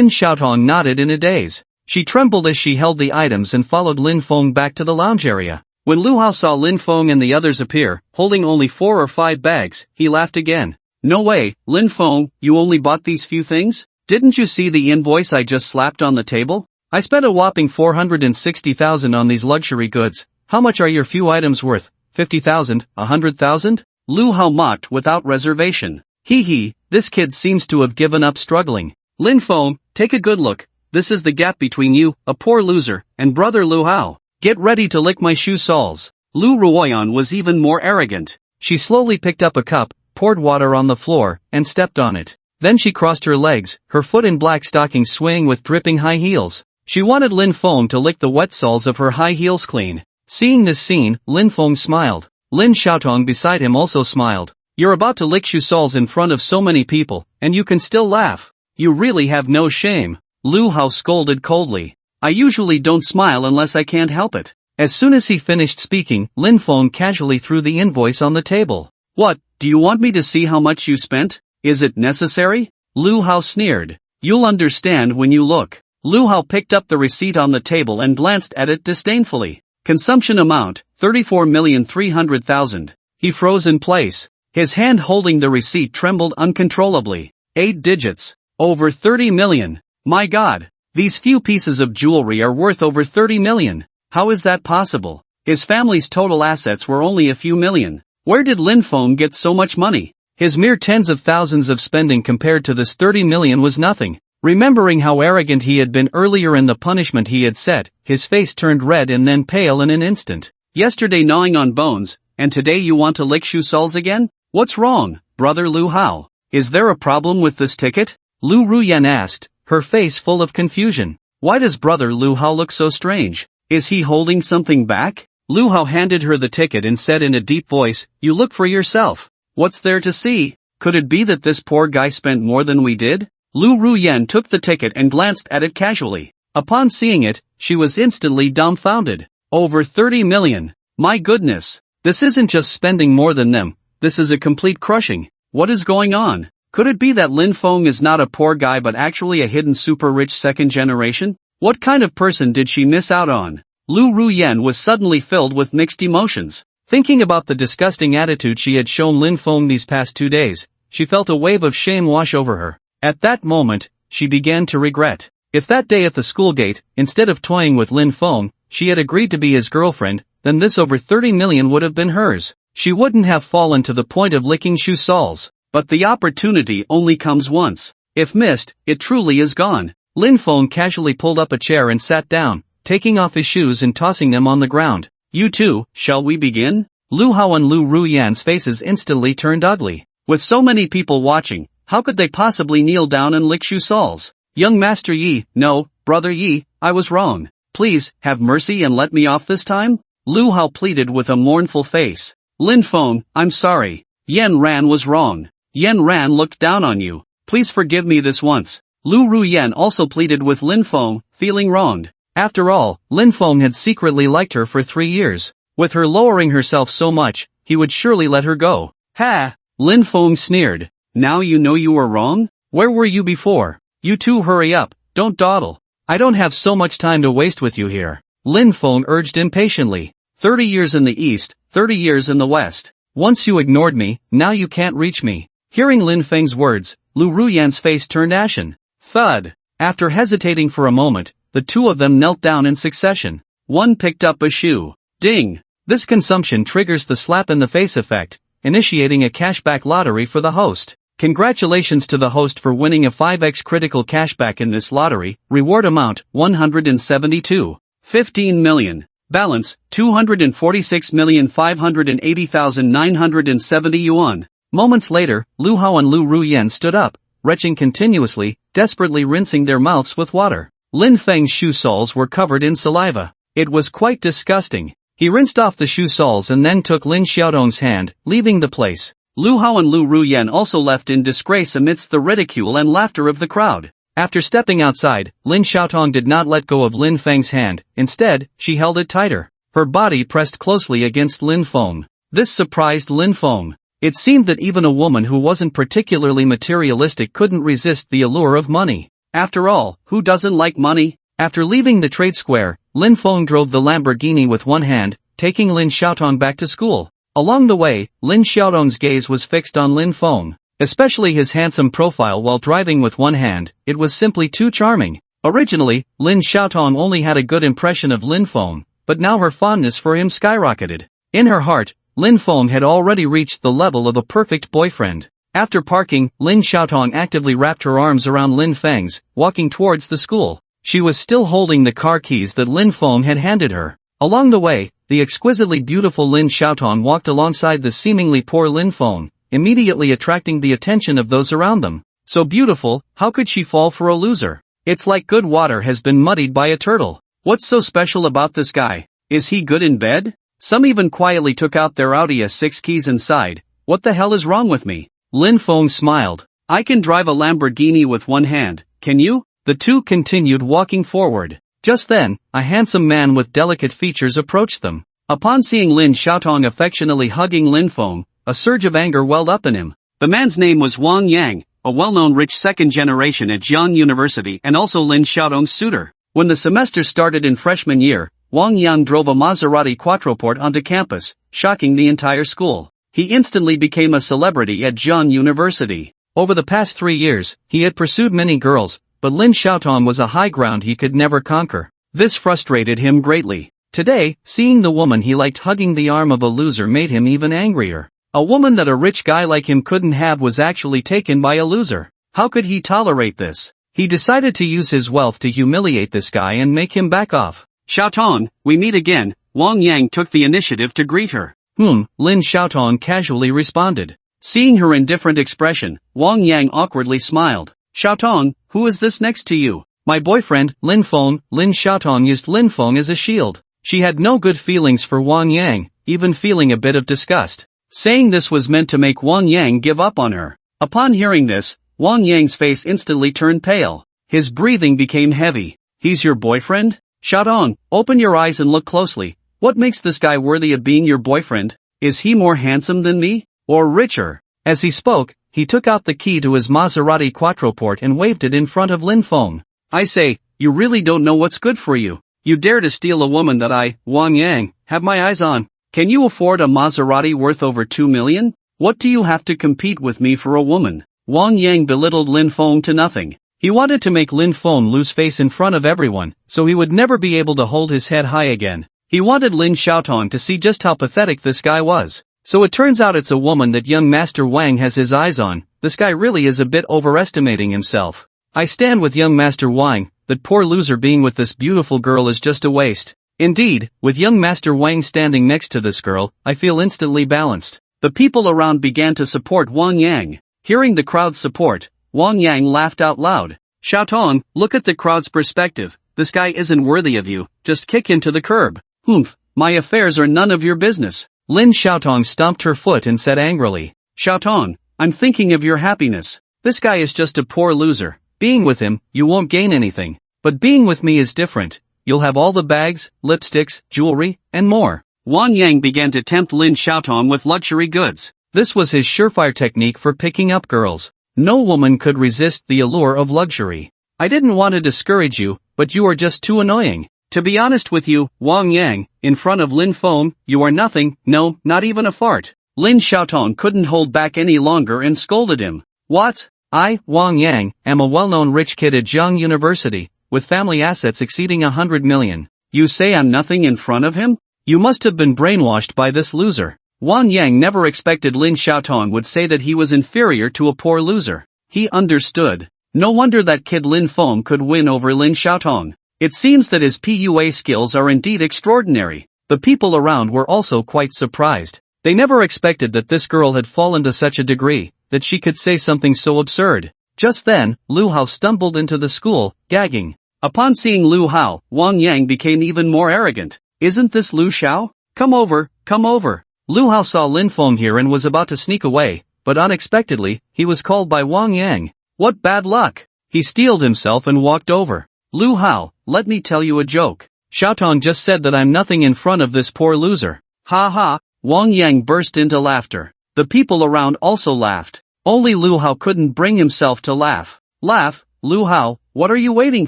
Xiaotong nodded in a daze. She trembled as she held the items and followed Lin Feng back to the lounge area. When Lu Hao saw Lin Feng and the others appear, holding only 4 or 5 bags, he laughed again. No way, Lin Feng, you only bought these few things? Didn't you see the invoice I just slapped on the table? I spent a whopping 460,000 on these luxury goods. How much are your few items worth? 50,000, 100,000? Lu Hao mocked without reservation. Hee, this kid seems to have given up struggling. Lin Feng, take a good look. This is the gap between you, a poor loser, and brother Lu Hao. Get ready to lick my shoe soles. Lu Ruoyan was even more arrogant. She slowly picked up a cup, poured water on the floor, and stepped on it. Then she crossed her legs, her foot in black stockings swaying with dripping high heels. She wanted Lin Feng to lick the wet soles of her high heels clean. Seeing this scene, Lin Feng smiled. Lin Xiaotong beside him also smiled. You're about to lick shoe soles in front of so many people, and you can still laugh. You really have no shame. Lu Hao scolded coldly. I usually don't smile unless I can't help it. As soon as he finished speaking, Lin Feng casually threw the invoice on the table. What, do you want me to see how much you spent? Is it necessary? Lu Hao sneered. You'll understand when you look. Lu Hao picked up the receipt on the table and glanced at it disdainfully. Consumption amount, 34,300,000. He froze in place. His hand holding the receipt trembled uncontrollably. 8 digits. Over 30 million. My God. These few pieces of jewelry are worth over 30 million. How is that possible? His family's total assets were only a few million. Where did Lin Feng get so much money? His mere tens of thousands of spending compared to this 30 million was nothing. Remembering how arrogant he had been earlier and the punishment he had set, his face turned red and then pale in an instant. Yesterday gnawing on bones, and today you want to lick shoe soles again? What's wrong, brother Lu Hao? Is there a problem with this ticket? Lu Ruyan asked, her face full of confusion. Why does brother Lu Hao look so strange? Is he holding something back? Lu Hao handed her the ticket and said in a deep voice, you look for yourself. What's there to see? Could it be that this poor guy spent more than we did? Lu Ruyan took the ticket and glanced at it casually. Upon seeing it, she was instantly dumbfounded. Over 30 million. My goodness. This isn't just spending more than them, this is a complete crushing. What is going on? Could it be that Lin Feng is not a poor guy but actually a hidden super rich second generation? What kind of person did she miss out on? Lu Ruyan was suddenly filled with mixed emotions. Thinking about the disgusting attitude she had shown Lin Feng these past 2 days, she felt a wave of shame wash over her. At that moment, she began to regret. If that day at the school gate, instead of toying with Lin Feng, she had agreed to be his girlfriend, then this over 30 million would have been hers. She wouldn't have fallen to the point of licking shoe soles. But the opportunity only comes once. If missed, it truly is gone. Lin Feng casually pulled up a chair and sat down, taking off his shoes and tossing them on the ground. You two, shall we begin? Lu Hao and Lu Ruyan's faces instantly turned ugly. With so many people watching, how could they possibly kneel down and lick shoe soles? Young Master Yi, no, brother Yi, I was wrong. Please, have mercy and let me off this time? Lu Hao pleaded with a mournful face. Lin Feng, I'm sorry. Yan Ran was wrong. Yan Ran looked down on you. Please forgive me this once. Lu Ruyan also pleaded with Lin Feng, feeling wronged. After all, Lin Feng had secretly liked her for 3 years. With her lowering herself so much, he would surely let her go. Ha! Lin Feng sneered. Now you know you were wrong? Where were you before? You two hurry up, don't dawdle. I don't have so much time to waste with you here. Lin Feng urged impatiently. 30 years in the east, 30 years in the west. Once you ignored me, now you can't reach me. Hearing Lin Feng's words, Lu Ruyan's face turned ashen. Thud. After hesitating for a moment, the two of them knelt down in succession. One picked up a shoe. Ding! This consumption triggers the slap-in-the-face effect, initiating a cashback lottery for the host. Congratulations to the host for winning a 5x critical cashback in this lottery. Reward amount, 172.15 million. Balance, 246,580,970 yuan. Moments later, Lu Hao and Lu Ruyan stood up, retching continuously, desperately rinsing their mouths with water. Lin Feng's shoe soles were covered in saliva. It was quite disgusting. He rinsed off the shoe soles and then took Lin Xiaodong's hand, leaving the place. Lu Hao and Lu Ruyan also left in disgrace amidst the ridicule and laughter of the crowd. After stepping outside, Lin Xiaodong did not let go of Lin Feng's hand. Instead, she held it tighter. Her body pressed closely against Lin Feng. This surprised Lin Feng. It seemed that even a woman who wasn't particularly materialistic couldn't resist the allure of money. After all, who doesn't like money? After leaving the trade square, Lin Feng drove the Lamborghini with one hand, taking Lin Xiaodong back to school. Along the way, Lin Xiaodong's gaze was fixed on Lin Feng, especially his handsome profile while driving with one hand. It was simply too charming. Originally, Lin Xiaodong only had a good impression of Lin Feng, but now her fondness for him skyrocketed. In her heart, Lin Feng had already reached the level of a perfect boyfriend. After parking, Lin Xiaodong actively wrapped her arms around Lin Feng's, walking towards the school. She was still holding the car keys that Lin Feng had handed her. Along the way, the exquisitely beautiful Lin Xiaodong walked alongside the seemingly poor Lin Feng, immediately attracting the attention of those around them. So beautiful, how could she fall for a loser? It's like good water has been muddied by a turtle. What's so special about this guy? Is he good in bed? Some even quietly took out their Audi S6 keys and sighed. What the hell is wrong with me? Lin Feng smiled. I can drive a Lamborghini with one hand, can you? The two continued walking forward. Just then, a handsome man with delicate features approached them. Upon seeing Lin Xiaodong affectionately hugging Lin Feng, a surge of anger welled up in him. The man's name was Wang Yang, a well-known rich second generation at Jiang University and also Lin Xiaodong's suitor. When the semester started in freshman year, Wang Yang drove a Maserati Quattroporte onto campus, shocking the entire school. He instantly became a celebrity at Jiang University. Over the past 3 years, he had pursued many girls, but Lin Xiaodong was a high ground he could never conquer. This frustrated him greatly. Today, seeing the woman he liked hugging the arm of a loser made him even angrier. A woman that a rich guy like him couldn't have was actually taken by a loser. How could he tolerate this? He decided to use his wealth to humiliate this guy and make him back off. Xiaodong, we meet again. Wang Yang took the initiative to greet her. Lin Xiaodong casually responded. Seeing her indifferent expression, Wang Yang awkwardly smiled. Xiaodong, who is this next to you? My boyfriend, Lin Feng. Lin Xiaodong used Lin Feng as a shield. She had no good feelings for Wang Yang, even feeling a bit of disgust. Saying this was meant to make Wang Yang give up on her. Upon hearing this, Wang Yang's face instantly turned pale. His breathing became heavy. He's your boyfriend? Xiaodong, open your eyes and look closely. What makes this guy worthy of being your boyfriend? Is he more handsome than me? Or richer? As he spoke, he took out the key to his Maserati Quattroporte and waved it in front of Lin Feng. I say, you really don't know what's good for you. You dare to steal a woman that I, Wang Yang, have my eyes on. Can you afford a Maserati worth over 2 million? What do you have to compete with me for a woman? Wang Yang belittled Lin Feng to nothing. He wanted to make Lin Feng lose face in front of everyone, so he would never be able to hold his head high again. He wanted Lin Xiaodong to see just how pathetic this guy was. So it turns out it's a woman that young Master Wang has his eyes on. This guy really is a bit overestimating himself. I stand with young Master Wang, that poor loser being with this beautiful girl is just a waste. Indeed, with young Master Wang standing next to this girl, I feel instantly balanced. The people around began to support Wang Yang. Hearing the crowd's support, Wang Yang laughed out loud. Xiaodong, look at the crowd's perspective. This guy isn't worthy of you, just kick him to the curb. Humph, my affairs are none of your business. Lin Xiaodong stomped her foot and said angrily. Xiaodong, I'm thinking of your happiness. This guy is just a poor loser. Being with him, you won't gain anything. But being with me is different. You'll have all the bags, lipsticks, jewelry, and more. Wang Yang began to tempt Lin Xiaodong with luxury goods. This was his surefire technique for picking up girls. No woman could resist the allure of luxury. I didn't want to discourage you, but you are just too annoying. To be honest with you, Wang Yang, in front of Lin Feng, you are nothing, no, not even a fart. Lin Xiaotong couldn't hold back any longer and scolded him. What? I, Wang Yang, am a well-known rich kid at Zhang University, with family assets exceeding 100 million. You say I'm nothing in front of him? You must have been brainwashed by this loser. Wang Yang never expected Lin Xiaotong would say that he was inferior to a poor loser. He understood. No wonder that kid Lin Feng could win over Lin Xiaotong. It seems that his PUA skills are indeed extraordinary. The people around were also quite surprised. They never expected that this girl had fallen to such a degree that she could say something so absurd. Just then, Lu Hao stumbled into the school, gagging. Upon seeing Lu Hao, Wang Yang became even more arrogant. Isn't this Lu Xiao? Come over, come over. Lu Hao saw Lin Feng here and was about to sneak away, but unexpectedly, he was called by Wang Yang. What bad luck! He steeled himself and walked over. Lu Hao, let me tell you a joke. Xiaotong just said that I'm nothing in front of this poor loser. Ha ha! Wang Yang burst into laughter. The people around also laughed. Only Lu Hao couldn't bring himself to laugh. Laugh, Lu Hao, what are you waiting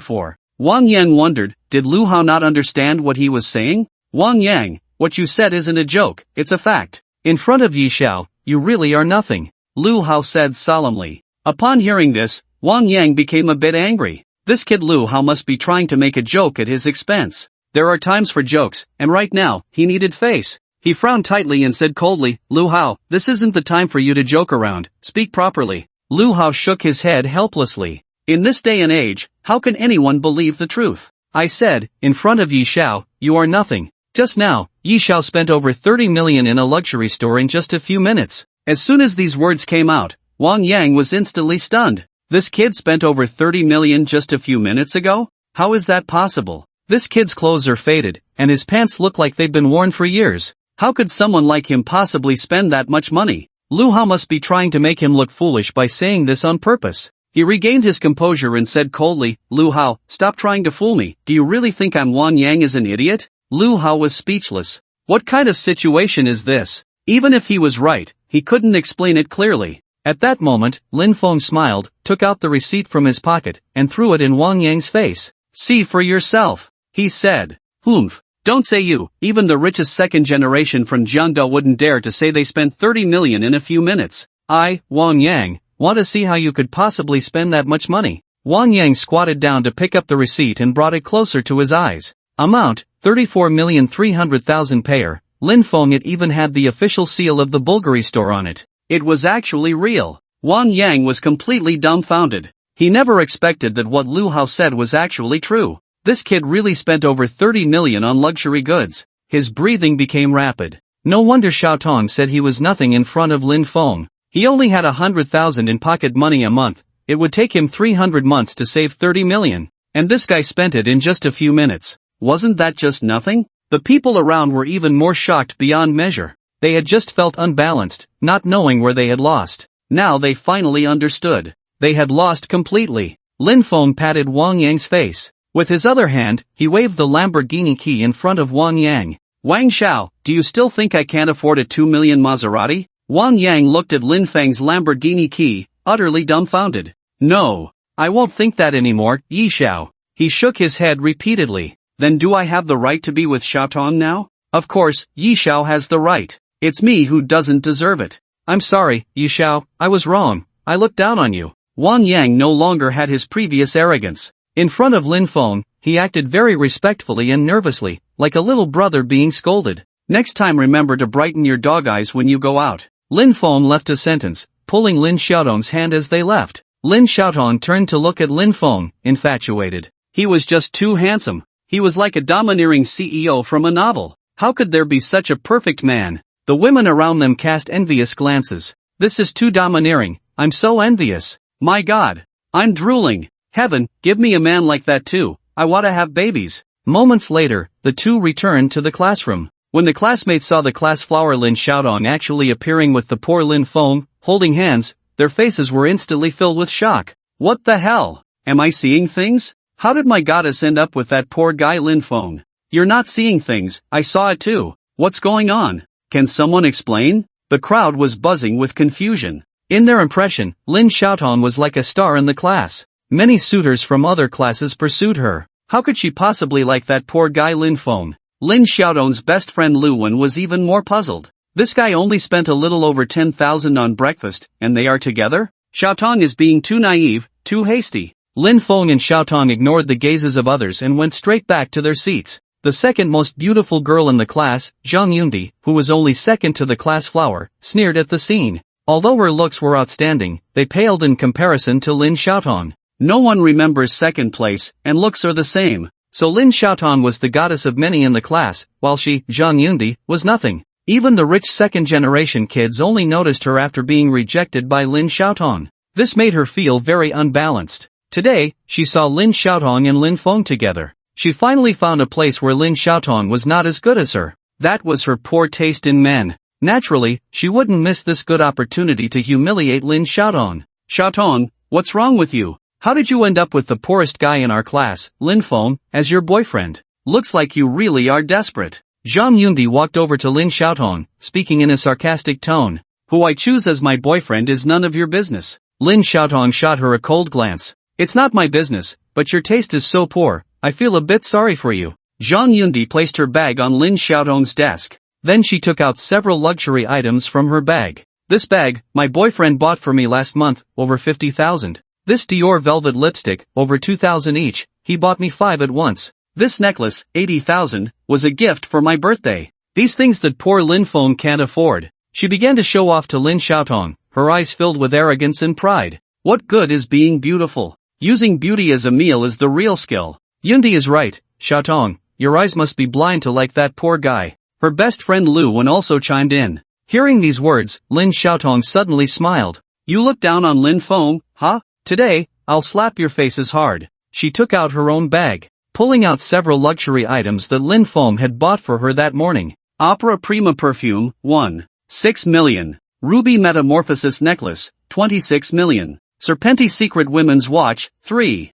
for? Wang Yang wondered, did Lu Hao not understand what he was saying? Wang Yang, what you said isn't a joke, it's a fact. In front of Yi Xiao, you really are nothing. Lu Hao said solemnly. Upon hearing this, Wang Yang became a bit angry. This kid Lu Hao must be trying to make a joke at his expense. There are times for jokes, and right now, he needed face. He frowned tightly and said coldly, Lu Hao, this isn't the time for you to joke around, speak properly. Lu Hao shook his head helplessly. In this day and age, how can anyone believe the truth? I said, in front of Yi Xiao, you are nothing. Just now, Yi Xiao spent over 30 million in a luxury store in just a few minutes. As soon as these words came out, Wang Yang was instantly stunned. This kid spent over 30 million just a few minutes ago? How is that possible? This kid's clothes are faded, and his pants look like they've been worn for years. How could someone like him possibly spend that much money? Lu Hao must be trying to make him look foolish by saying this on purpose. He regained his composure and said coldly, Lu Hao, stop trying to fool me. Do you really think I'm Wang Yang is an idiot? Lu Hao was speechless. What kind of situation is this? Even if he was right, he couldn't explain it clearly. At that moment, Lin Feng smiled, took out the receipt from his pocket, and threw it in Wang Yang's face. See for yourself, he said. Humph. Don't say you, even the richest second generation from Jiangdao wouldn't dare to say they spent 30 million in a few minutes. I, Wang Yang, want to see how you could possibly spend that much money. Wang Yang squatted down to pick up the receipt and brought it closer to his eyes. Amount, 34,300,000 payer. Lin Feng, it even had the official seal of the Bulgari store on it. It was actually real. Wang Yang was completely dumbfounded. He never expected that what Lu Hao said was actually true. This kid really spent over 30 million on luxury goods. His breathing became rapid. No wonder Xiaotong said he was nothing in front of Lin Feng. He only had 100,000 in pocket money a month. It would take him 300 months to save 30 million. And this guy spent it in just a few minutes. Wasn't that just nothing? The people around were even more shocked beyond measure. They had just felt unbalanced, not knowing where they had lost. Now they finally understood. They had lost completely. Lin Feng patted Wang Yang's face. With his other hand, he waved the Lamborghini key in front of Wang Yang. Wang Xiao, do you still think I can't afford a 2 million Maserati? Wang Yang looked at Lin Feng's Lamborghini key, utterly dumbfounded. No, I won't think that anymore, Yi Xiao. He shook his head repeatedly. Then do I have the right to be with Xiaotong now? Of course, Yi Xiao has the right. It's me who doesn't deserve it. I'm sorry, Yi Xiao, I was wrong. I looked down on you. Wang Yang no longer had his previous arrogance. In front of Lin Feng, he acted very respectfully and nervously, like a little brother being scolded. Next time remember to brighten your dog eyes when you go out. Lin Feng left a sentence, pulling Lin Xiaotong's hand as they left. Lin Xiaotong turned to look at Lin Feng, infatuated. He was just too handsome. He was like a domineering CEO from a novel. How could there be such a perfect man? The women around them cast envious glances. This is too domineering. I'm so envious. My God. I'm drooling. Heaven, give me a man like that too. I want to have babies. Moments later, the two returned to the classroom. When the classmates saw the class flower Lin Xiaotong actually appearing with the poor Lin Feng, holding hands, their faces were instantly filled with shock. What the hell? Am I seeing things? How did my goddess end up with that poor guy Lin Feng? You're not seeing things, I saw it too. What's going on? Can someone explain? The crowd was buzzing with confusion. In their impression, Lin Xiaotong was like a star in the class. Many suitors from other classes pursued her. How could she possibly like that poor guy Lin Feng? Lin Xiaotong's best friend Lu Wen was even more puzzled. This guy only spent a little over 10,000 on breakfast, and they are together? Xiaotong is being too naive, too hasty. Lin Feng and Xiaotong ignored the gazes of others and went straight back to their seats. The second most beautiful girl in the class, Zhang Yundi, who was only second to the class flower, sneered at the scene. Although her looks were outstanding, they paled in comparison to Lin Xiaotong. No one remembers second place, and looks are the same. So Lin Xiaotong was the goddess of many in the class, while she, Zhang Yundi, was nothing. Even the rich second-generation kids only noticed her after being rejected by Lin Xiaotong. This made her feel very unbalanced. Today, she saw Lin Xiaotong and Lin Feng together. She finally found a place where Lin Xiaotong was not as good as her. That was her poor taste in men. Naturally, she wouldn't miss this good opportunity to humiliate Lin Xiaotong. Xiaotong, what's wrong with you? How did you end up with the poorest guy in our class, Lin Feng, as your boyfriend? Looks like you really are desperate. Zhang Yundi walked over to Lin Xiaotong, speaking in a sarcastic tone. Who I choose as my boyfriend is none of your business. Lin Xiaotong shot her a cold glance. It's not my business, but your taste is so poor, I feel a bit sorry for you. Zhang Yundi placed her bag on Lin Xiaotong's desk. Then she took out several luxury items from her bag. This bag, my boyfriend bought for me last month, over 50,000. This Dior velvet lipstick, over 2,000 each, he bought me 5 at once. This necklace, 80,000, was a gift for my birthday. These things that poor Lin Feng can't afford. She began to show off to Lin Xiaotong, her eyes filled with arrogance and pride. What good is being beautiful? Using beauty as a meal is the real skill. Yundi is right, Xiaotong, your eyes must be blind to like that poor guy. Her best friend Lu Wen also chimed in. Hearing these words, Lin Xiaotong suddenly smiled. You look down on Lin Feng, huh? Today, I'll slap your faces hard. She took out her own bag, pulling out several luxury items that Lin Feng had bought for her that morning. Opera Prima perfume, 1.6 million. Ruby Metamorphosis necklace, 26 million. Serpenti Secret women's watch, 3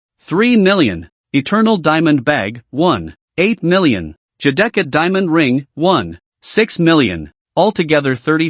million. Eternal diamond bag, 1.8 million. Jadeka diamond ring, 1.6 million. Altogether 3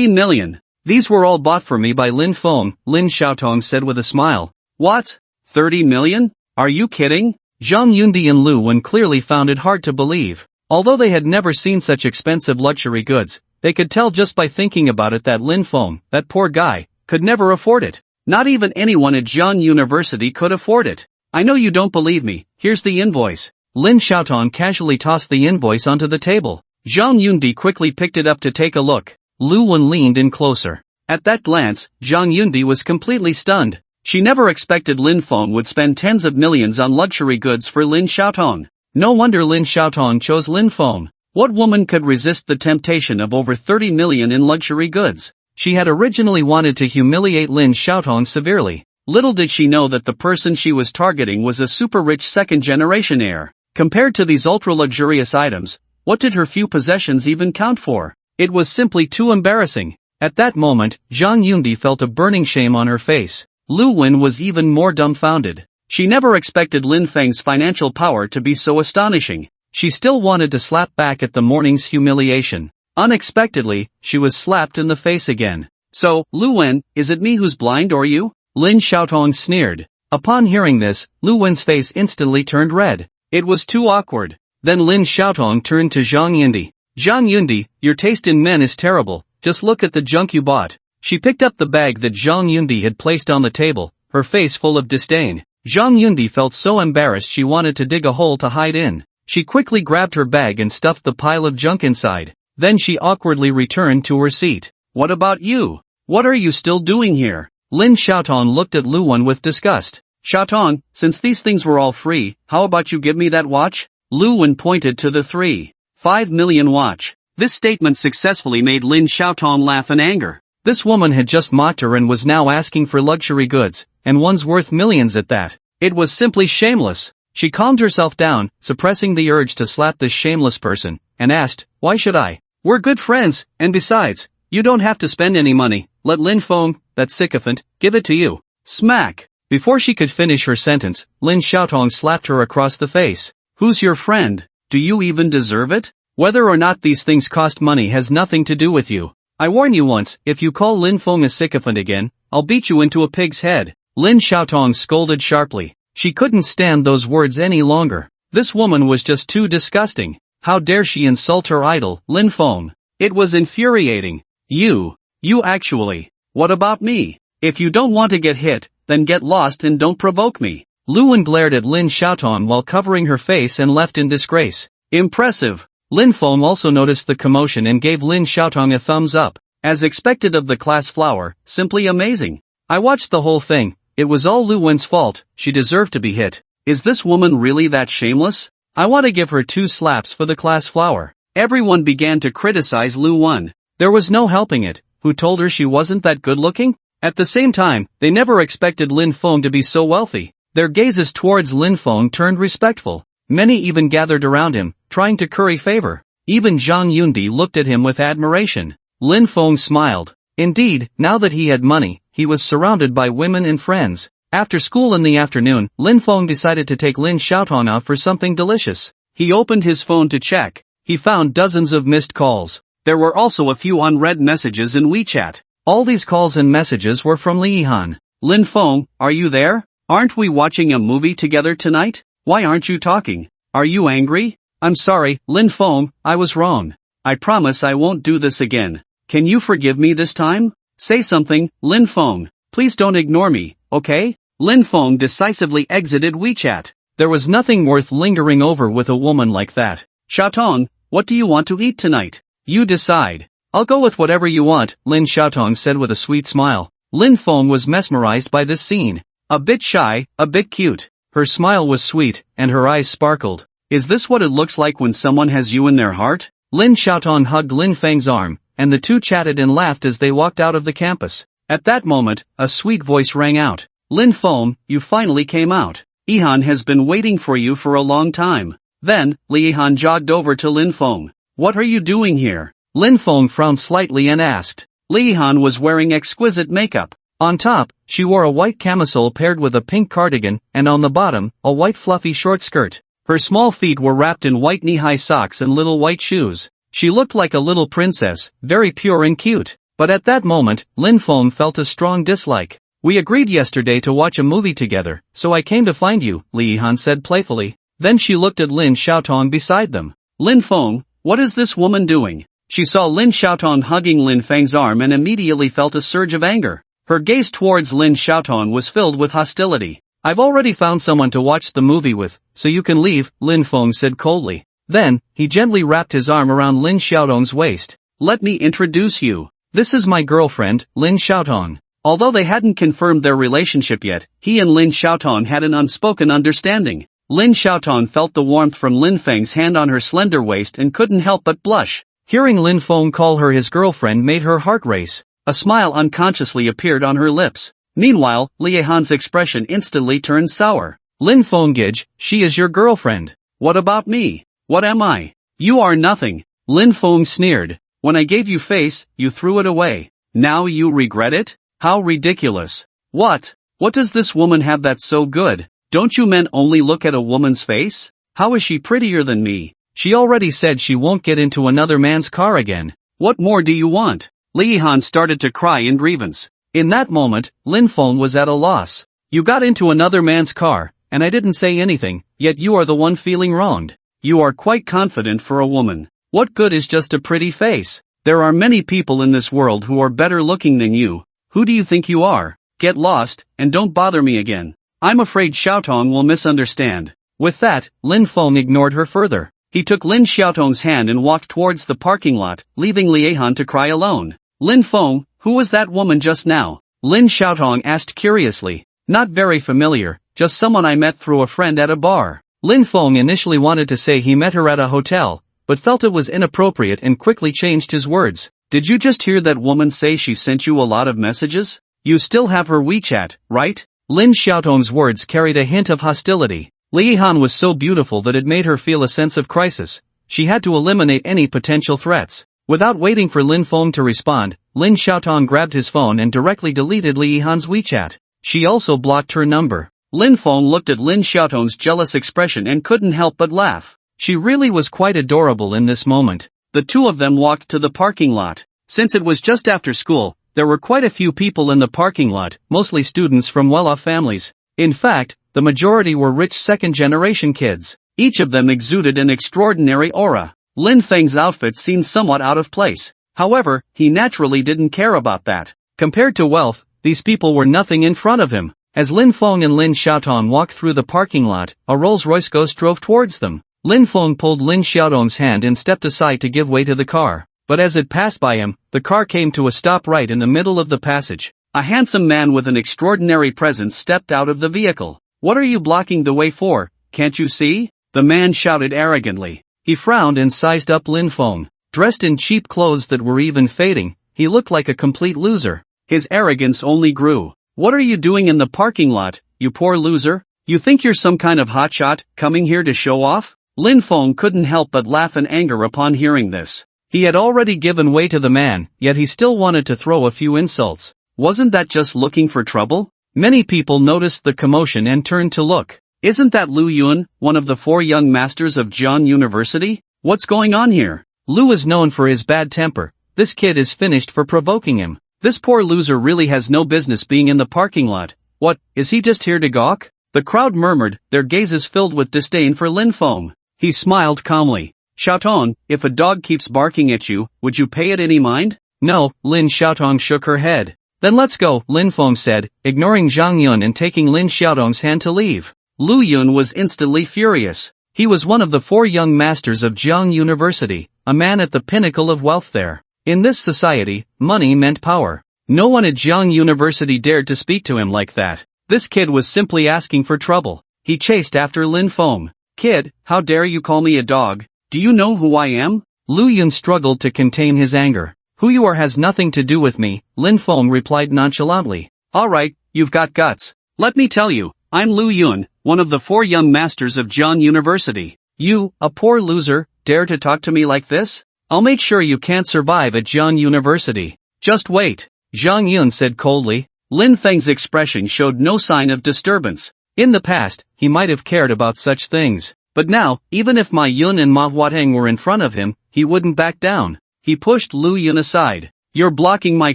million. These were all bought for me by Lin Feng, Lin Xiaotong said with a smile. What? 30 million? Are you kidding? Zhang Yundi and Lu Wen clearly found it hard to believe. Although they had never seen such expensive luxury goods, they could tell just by thinking about it that Lin Feng, that poor guy, could never afford it. Not even anyone at Zhang University could afford it. I know you don't believe me, here's the invoice. Lin Xiaotong casually tossed the invoice onto the table. Zhang Yundi quickly picked it up to take a look. Lu Wen leaned in closer. At that glance, Zhang Yundi was completely stunned. She never expected Lin Feng would spend tens of millions on luxury goods for Lin Xiaotong. No wonder Lin Xiaotong chose Lin Feng. What woman could resist the temptation of over 30 million in luxury goods? She had originally wanted to humiliate Lin Xiaotong severely. Little did she know that the person she was targeting was a super-rich second-generation heir. Compared to these ultra-luxurious items, what did her few possessions even count for? It was simply too embarrassing. At that moment, Zhang Yundi felt a burning shame on her face. Lu Wen was even more dumbfounded. She never expected Lin Feng's financial power to be so astonishing. She still wanted to slap back at the morning's humiliation. Unexpectedly, she was slapped in the face again. So, Lu Wen, is it me who's blind or you? Lin Xiaotong sneered. Upon hearing this, Lu Wen's face instantly turned red. It was too awkward. Then Lin Xiaotong turned to Zhang Yundi. Zhang Yundi, your taste in men is terrible, just look at the junk you bought. She picked up the bag that Zhang Yundi had placed on the table, her face full of disdain. Zhang Yundi felt so embarrassed she wanted to dig a hole to hide in. She quickly grabbed her bag and stuffed the pile of junk inside. Then she awkwardly returned to her seat. What about you? What are you still doing here? Lin Xiaotong looked at Lu Wen with disgust. Xiaotong, since these things were all free, how about you give me that watch? Lu Wen pointed to the 3.5 million watch. This statement successfully made Lin Xiaotong laugh in anger. This woman had just mocked her and was now asking for luxury goods, and one's worth millions at that. It was simply shameless. She calmed herself down, suppressing the urge to slap this shameless person, and asked, why should I? We're good friends, and besides, you don't have to spend any money. Let Lin Feng, that sycophant, give it to you. Smack! Before she could finish her sentence, Lin Xiaotong slapped her across the face. Who's your friend? Do you even deserve it? Whether or not these things cost money has nothing to do with you. I warn you once, if you call Lin Feng a sycophant again, I'll beat you into a pig's head. Lin Xiaotong scolded sharply. She couldn't stand those words any longer. This woman was just too disgusting. How dare she insult her idol, Lin Feng? It was infuriating. You actually. What about me? If you don't want to get hit, then get lost and don't provoke me. Luan glared at Lin Xiaotong while covering her face and left in disgrace. Impressive. Lin Feng also noticed the commotion and gave Lin Xiaotong a thumbs up. As expected of the class flower, simply amazing. I watched the whole thing. It was all Lu Wen's fault, she deserved to be hit. Is this woman really that shameless? I want to give her 2 slaps for the class flower. Everyone began to criticize Lu Wen. There was no helping it. Who told her she wasn't that good looking? At the same time, they never expected Lin Feng to be so wealthy. Their gazes towards Lin Feng turned respectful. Many even gathered around him, trying to curry favor. Even Zhang Yundi looked at him with admiration. Lin Feng smiled. Indeed, now that he had money, he was surrounded by women and friends. After school in the afternoon, Lin Feng decided to take Lin Xiaotong out for something delicious. He opened his phone to check. He found dozens of missed calls. There were also a few unread messages in WeChat. All these calls and messages were from Li Yihan. Lin Feng, are you there? Aren't we watching a movie together tonight? Why aren't you talking? Are you angry? I'm sorry, Lin Feng, I was wrong. I promise I won't do this again. Can you forgive me this time? Say something, Lin Feng. Please don't ignore me, okay? Lin Feng decisively exited WeChat. There was nothing worth lingering over with a woman like that. Xiaotong, what do you want to eat tonight? You decide. I'll go with whatever you want, Lin Xiaotong said with a sweet smile. Lin Feng was mesmerized by this scene. A bit shy, a bit cute. Her smile was sweet, and her eyes sparkled. Is this what it looks like when someone has you in their heart? Lin Xiaotong hugged Lin Feng's arm, and the two chatted and laughed as they walked out of the campus. At that moment, a sweet voice rang out. Lin Feng, you finally came out. Yihan has been waiting for you for a long time. Then, Li Yihan jogged over to Lin Feng. What are you doing here? Lin Feng frowned slightly and asked. Li Yihan was wearing exquisite makeup. On top, she wore a white camisole paired with a pink cardigan, and on the bottom, a white fluffy short skirt. Her small feet were wrapped in white knee-high socks and little white shoes. She looked like a little princess, very pure and cute. But at that moment, Lin Feng felt a strong dislike. We agreed yesterday to watch a movie together, so I came to find you, Li Yihan said playfully. Then she looked at Lin Xiaotong beside them. Lin Feng, what is this woman doing? She saw Lin Xiaotong hugging Lin Feng's arm and immediately felt a surge of anger. Her gaze towards Lin Xiaotong was filled with hostility. I've already found someone to watch the movie with, so you can leave, Lin Feng said coldly. Then, he gently wrapped his arm around Lin Xiaotong's waist. Let me introduce you. This is my girlfriend, Lin Xiaotong. Although they hadn't confirmed their relationship yet, he and Lin Xiaotong had an unspoken understanding. Lin Xiaotong felt the warmth from Lin Feng's hand on her slender waist and couldn't help but blush. Hearing Lin Feng call her his girlfriend made her heart race. A smile unconsciously appeared on her lips. Meanwhile, Li Yihan's expression instantly turned sour. Lin Feng Gage, she is your girlfriend. What about me? What am I? You are nothing. Lin Feng sneered. When I gave you face, you threw it away. Now you regret it? How ridiculous. What does this woman have that's so good? Don't you men only look at a woman's face? How is she prettier than me? She already said she won't get into another man's car again. What more do you want? Li Yihan started to cry in grievance. In that moment, Lin Feng was at a loss. You got into another man's car, and I didn't say anything, yet you are the one feeling wronged. You are quite confident for a woman. What good is just a pretty face? There are many people in this world who are better looking than you. Who do you think you are? Get lost, and don't bother me again. I'm afraid Xiaotong will misunderstand. With that, Lin Feng ignored her further. He took Lin Xiaotong's hand and walked towards the parking lot, leaving Li Yihan to cry alone. Lin Feng, who was that woman just now? Lin Xiaotong asked curiously. Not very familiar, just someone I met through a friend at a bar. Lin Feng initially wanted to say he met her at a hotel, but felt it was inappropriate and quickly changed his words. Did you just hear that woman say she sent you a lot of messages? You still have her WeChat, right? Lin Xiaotong's words carried a hint of hostility. Li Yihan was so beautiful that it made her feel a sense of crisis. She had to eliminate any potential threats. Without waiting for Lin Feng to respond, Lin Xiaotong grabbed his phone and directly deleted Li Yihan's WeChat. She also blocked her number. Lin Feng looked at Lin Xiaotong's jealous expression and couldn't help but laugh. She really was quite adorable in this moment. The two of them walked to the parking lot. Since it was just after school, there were quite a few people in the parking lot, mostly students from well-off families. In fact, the majority were rich second-generation kids. Each of them exuded an extraordinary aura. Lin Feng's outfit seemed somewhat out of place. However, he naturally didn't care about that. Compared to wealth, these people were nothing in front of him. As Lin Feng and Lin Xiaotong walked through the parking lot, a Rolls-Royce Ghost drove towards them. Lin Feng pulled Lin Xiaotong's hand and stepped aside to give way to the car. But as it passed by him, the car came to a stop right in the middle of the passage. A handsome man with an extraordinary presence stepped out of the vehicle. "What are you blocking the way for? Can't you see?" the man shouted arrogantly. He frowned and sized up Lin Feng. Dressed in cheap clothes that were even fading, he looked like a complete loser. His arrogance only grew. "What are you doing in the parking lot, you poor loser? You think you're some kind of hotshot, coming here to show off?" Lin Feng couldn't help but laugh in anger upon hearing this. He had already given way to the man, yet he still wanted to throw a few insults. Wasn't that just looking for trouble? Many people noticed the commotion and turned to look. "Isn't that Lu Yun, one of the 4 young masters of Jiang University? What's going on here?" Lu is known for his bad temper. This kid is finished for provoking him. This poor loser really has no business being in the parking lot. What, is he just here to gawk? The crowd murmured, their gazes filled with disdain for Lin Feng. He smiled calmly. "Xiaotong, if a dog keeps barking at you, would you pay it any mind?" "No," Lin Xiaotong shook her head. "Then let's go," Lin Feng said, ignoring Zhang Yun and taking Lin Xiaotong's hand to leave. Lu Yun was instantly furious. He was one of the 4 young masters of Jiang University, a man at the pinnacle of wealth there. In this society, money meant power. No one at Jiang University dared to speak to him like that. This kid was simply asking for trouble. He chased after Lin Feng. "Kid, how dare you call me a dog? Do you know who I am?" Lu Yun struggled to contain his anger. "Who you are has nothing to do with me," Lin Feng replied nonchalantly. "Alright, you've got guts. Let me tell you, I'm Lu Yun, one of the 4 young masters of Jiang University. You, a poor loser, dare to talk to me like this? I'll make sure you can't survive at Jiang University. Just wait," Zhang Yun said coldly. Lin Feng's expression showed no sign of disturbance. In the past, he might have cared about such things. But now, even if Ma Yun and Ma Huateng were in front of him, he wouldn't back down. He pushed Lu Yun aside. "You're blocking my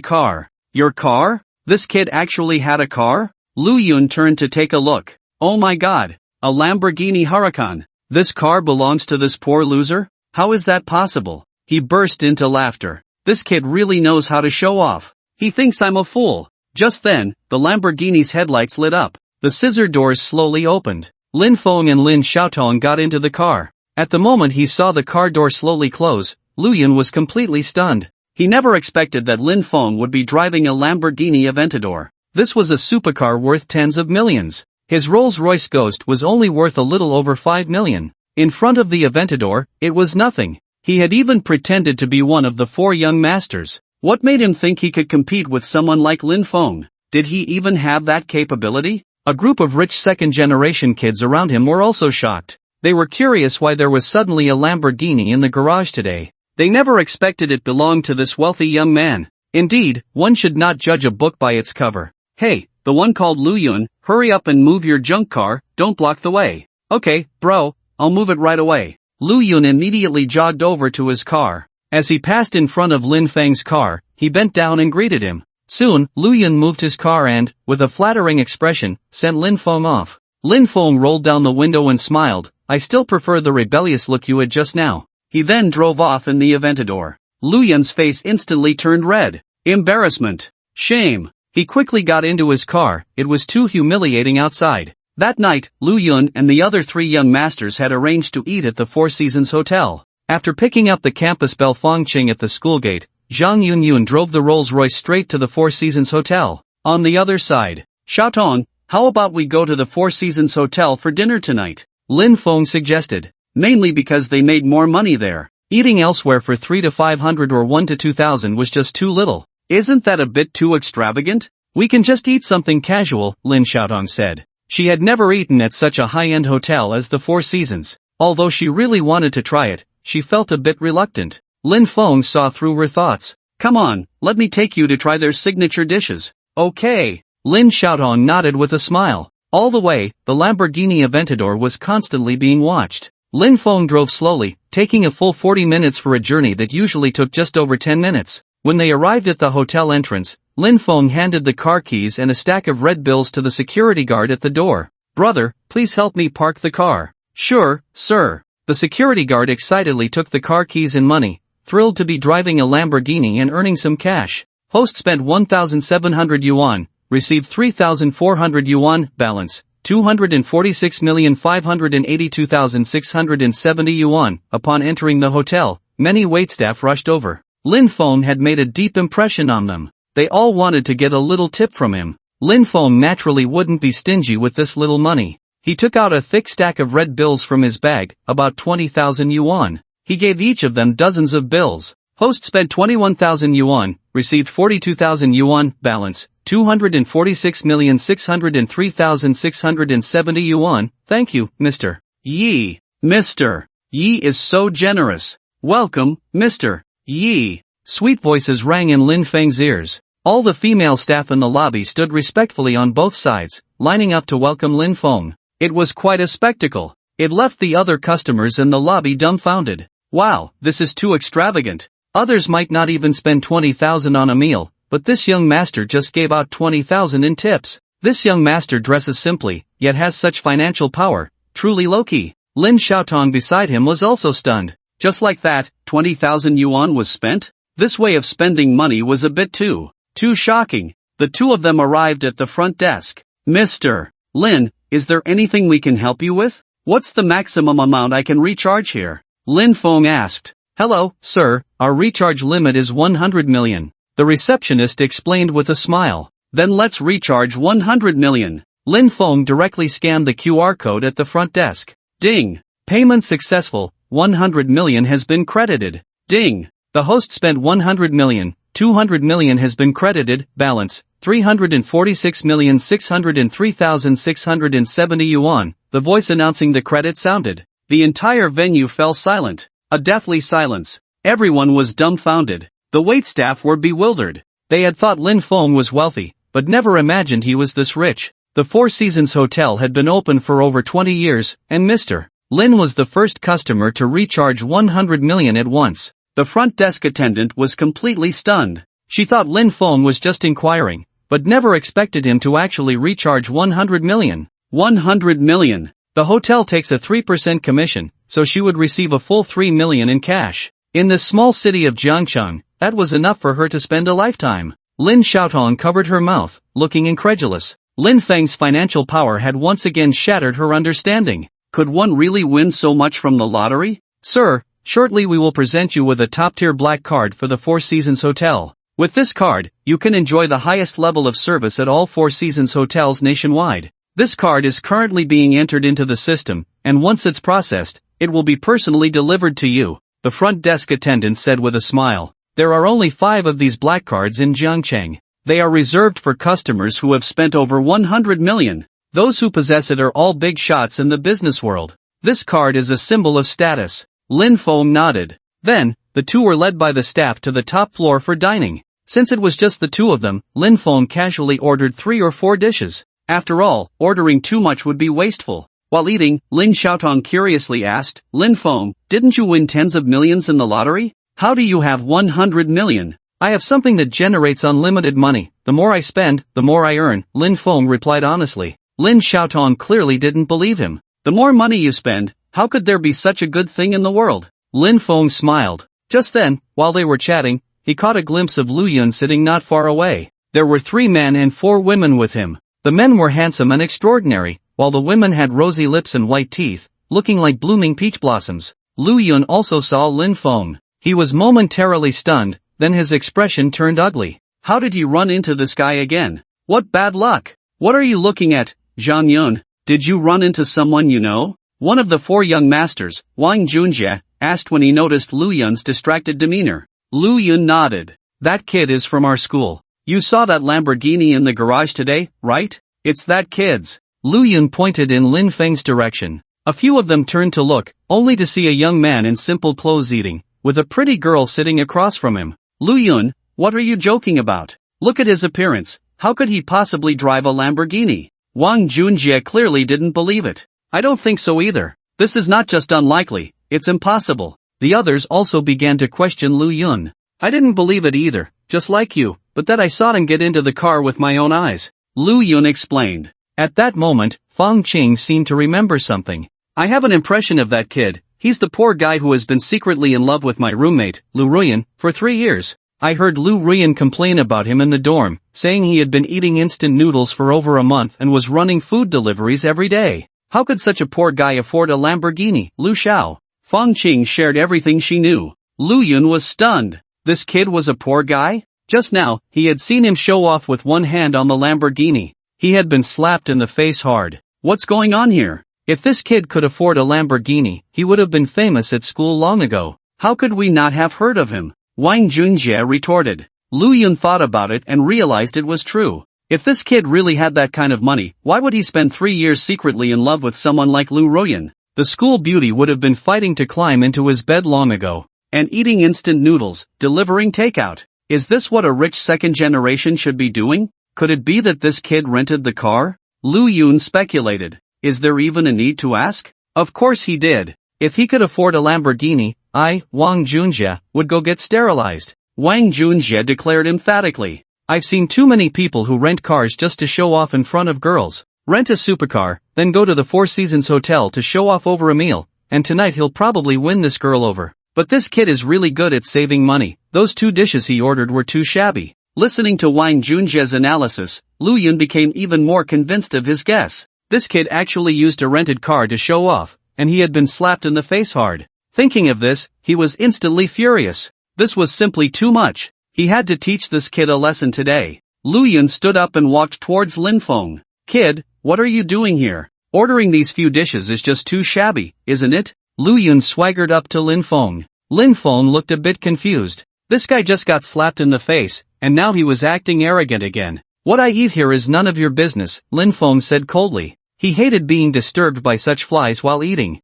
car." "Your car? This kid actually had a car?" Lu Yun turned to take a look. "Oh my god, a Lamborghini Huracan. This car belongs to this poor loser? How is that possible?" He burst into laughter. "This kid really knows how to show off. He thinks I'm a fool." Just then, the Lamborghini's headlights lit up. The scissor doors slowly opened. Lin Feng and Lin Xiaotong got into the car. At the moment he saw the car door slowly close, Lu Yun was completely stunned. He never expected that Lin Feng would be driving a Lamborghini Aventador. This was a supercar worth tens of millions. His Rolls-Royce Ghost was only worth a little over 5 million. In front of the Aventador, it was nothing. He had even pretended to be one of the 4 young masters. What made him think he could compete with someone like Lin Feng? Did he even have that capability? A group of rich second-generation kids around him were also shocked. They were curious why there was suddenly a Lamborghini in the garage today. They never expected it belonged to this wealthy young man. Indeed, one should not judge a book by its cover. "Hey, the one called Lu Yun, hurry up and move your junk car, don't block the way." "Okay, bro, I'll move it right away." Lu Yun immediately jogged over to his car. As he passed in front of Lin Feng's car, he bent down and greeted him. Soon, Lu Yun moved his car and, with a flattering expression, sent Lin Feng off. Lin Feng rolled down the window and smiled. "I still prefer the rebellious look you had just now." He then drove off in the Aventador. Lu Yun's face instantly turned red. Embarrassment. Shame. He quickly got into his car, it was too humiliating outside. That night, Lu Yun and the other 3 young masters had arranged to eat at the Four Seasons Hotel. After picking up the campus belle Fengqing at the school gate, Zhang Yun drove the Rolls-Royce straight to the Four Seasons Hotel. On the other side, "Xiaotong, how about we go to the Four Seasons Hotel for dinner tonight?" Lin Feng suggested. Mainly because they made more money there. Eating elsewhere for 300 to 500 or 1 to 2,000 was just too little. "Isn't that a bit too extravagant? We can just eat something casual," Lin Xiaotong said. She had never eaten at such a high-end hotel as the Four Seasons. Although she really wanted to try it, she felt a bit reluctant. Lin Feng saw through her thoughts. "Come on, let me take you to try their signature dishes." "Okay." Lin Xiaotong nodded with a smile. All the way, the Lamborghini Aventador was constantly being watched. Lin Feng drove slowly, taking a full 40 minutes for a journey that usually took just over 10 minutes. When they arrived at the hotel entrance, Lin Feng handed the car keys and a stack of red bills to the security guard at the door. "Brother, please help me park the car." "Sure, sir." The security guard excitedly took the car keys and money, thrilled to be driving a Lamborghini and earning some cash. Host spent 1,700 yuan, received 3,400 yuan, balance 246,582,670 yuan. Upon entering the hotel, many waitstaff rushed over. Lin Feng had made a deep impression on them. They all wanted to get a little tip from him. Lin Feng naturally wouldn't be stingy with this little money. He took out a thick stack of red bills from his bag, about 20,000 yuan. He gave each of them dozens of bills. Host spent 21,000 yuan, received 42,000 yuan, balance 246,603,670 yuan. Thank you, Mr. Yi. Mr. Yi is so generous. Welcome, Mr. Yi. Sweet voices rang in Lin Feng's ears. All the female staff in the lobby stood respectfully on both sides, lining up to welcome Lin Feng. It was quite a spectacle. It left the other customers in the lobby dumbfounded. Wow, this is too extravagant. Others might not even spend 20,000 on a meal, but this young master just gave out 20,000 in tips. This young master dresses simply, yet has such financial power, truly low-key. Lin Xiaotong beside him was also stunned. Just like that, 20,000 yuan was spent? This way of spending money was a bit too shocking. The two of them arrived at the front desk. Mr. Lin, is there anything we can help you with? What's the maximum amount I can recharge here? Lin Feng asked. Hello, sir, our recharge limit is 100 million. The receptionist explained with a smile. Then let's recharge 100 million. Lin Feng directly scanned the QR code at the front desk. Ding! Payment successful, 100 million has been credited. Ding! The host spent 100 million, 200 million has been credited, balance 346,603,670 yuan. The voice announcing the credit sounded. The entire venue fell silent. A deathly silence. Everyone was dumbfounded. The waitstaff were bewildered. They had thought Lin Feng was wealthy, but never imagined he was this rich. The Four Seasons Hotel had been open for over 20 years, and Mr. Lin was the first customer to recharge 100 million at once. The front desk attendant was completely stunned. She thought Lin Feng was just inquiring, but never expected him to actually recharge 100 million. 100 million. The hotel takes a 3% commission, so she would receive a full 3 million in cash. In this small city of Jiangcheng, that was enough for her to spend a lifetime. Lin Xiaotong covered her mouth, looking incredulous. Lin Feng's financial power had once again shattered her understanding. Could one really win so much from the lottery? Sir, shortly we will present you with a top-tier black card for the Four Seasons Hotel. With this card, you can enjoy the highest level of service at all Four Seasons hotels nationwide. This card is currently being entered into the system, and once it's processed, it will be personally delivered to you, the front desk attendant said with a smile. There are only 5 of these black cards in Jiangcheng. They are reserved for customers who have spent over 100 million. Those who possess it are all big shots in the business world. This card is a symbol of status. Lin Feng nodded. Then, the two were led by the staff to the top floor for dining. Since it was just the two of them, Lin Feng casually ordered 3 or 4 dishes. After all, ordering too much would be wasteful. While eating, Lin Xiaotong curiously asked, Lin Feng, didn't you win tens of millions in the lottery? How do you have 100 million? I have something that generates unlimited money. The more I spend, the more I earn, Lin Feng replied honestly. Lin Xiaotong clearly didn't believe him. The more money you spend, how could there be such a good thing in the world? Lin Feng smiled. Just then, while they were chatting, he caught a glimpse of Lu Yun sitting not far away. There were 3 men and 4 women with him. The men were handsome and extraordinary, while the women had rosy lips and white teeth, looking like blooming peach blossoms. Lu Yun also saw Lin Feng. He was momentarily stunned, then his expression turned ugly. How did he run into this guy again? What bad luck! What are you looking at, Zhang Yun? Did you run into someone you know? One of the 4 young masters, Wang Junjie, asked when he noticed Lu Yun's distracted demeanor. Lu Yun nodded. That kid is from our school. You saw that Lamborghini in the garage today, right? It's that kid's. Lu Yun pointed in Lin Feng's direction. A few of them turned to look, only to see a young man in simple clothes eating, with a pretty girl sitting across from him. Lu Yun, what are you joking about? Look at his appearance. How could he possibly drive a Lamborghini? Wang Junjie clearly didn't believe it. I don't think so either. This is not just unlikely, it's impossible. The others also began to question Lu Yun. I didn't believe it either, just like you, but that I saw him get into the car with my own eyes. Lu Yun explained. At that moment, Fang Qing seemed to remember something. I have an impression of that kid, He's the poor guy who has been secretly in love with my roommate, Lu Ruyan, for 3 years. I heard Lu Ruyan complain about him in the dorm, saying he had been eating instant noodles for over a month and was running food deliveries every day. How could such a poor guy afford a Lamborghini? Lu Xiao. Fang Qing shared everything she knew. Lu Yun was stunned. This kid was a poor guy? Just now, he had seen him show off with one hand on the Lamborghini. He had been slapped in the face hard. What's going on here? If this kid could afford a Lamborghini, he would have been famous at school long ago. How could we not have heard of him? Wang Junjie retorted. Lu Yun thought about it and realized it was true. If this kid really had that kind of money, why would he spend 3 years secretly in love with someone like Lu Ruyan? The school beauty would have been fighting to climb into his bed long ago. And eating instant noodles, delivering takeout. Is this what a rich second generation should be doing? Could it be that this kid rented the car? Lu Yun speculated. Is there even a need to ask? Of course he did. If he could afford a Lamborghini, Wang Junjie, would go get sterilized. Wang Junjie declared emphatically. I've seen too many people who rent cars just to show off in front of girls. Rent a supercar, then go to the Four Seasons Hotel to show off over a meal, and tonight he'll probably win this girl over. But this kid is really good at saving money. Those 2 dishes he ordered were too shabby. Listening to Wang Junjie's analysis, Lu Yun became even more convinced of his guess. This kid actually used a rented car to show off, and he had been slapped in the face hard. Thinking of this, he was instantly furious. This was simply too much. He had to teach this kid a lesson today. Lu Yun stood up and walked towards Lin Feng. Kid, what are you doing here? Ordering these few dishes is just too shabby, isn't it? Lu Yun swaggered up to Lin Feng. Lin Feng looked a bit confused. This guy just got slapped in the face, and now he was acting arrogant again. What I eat here is none of your business, Lin Feng said coldly. He hated being disturbed by such flies while eating.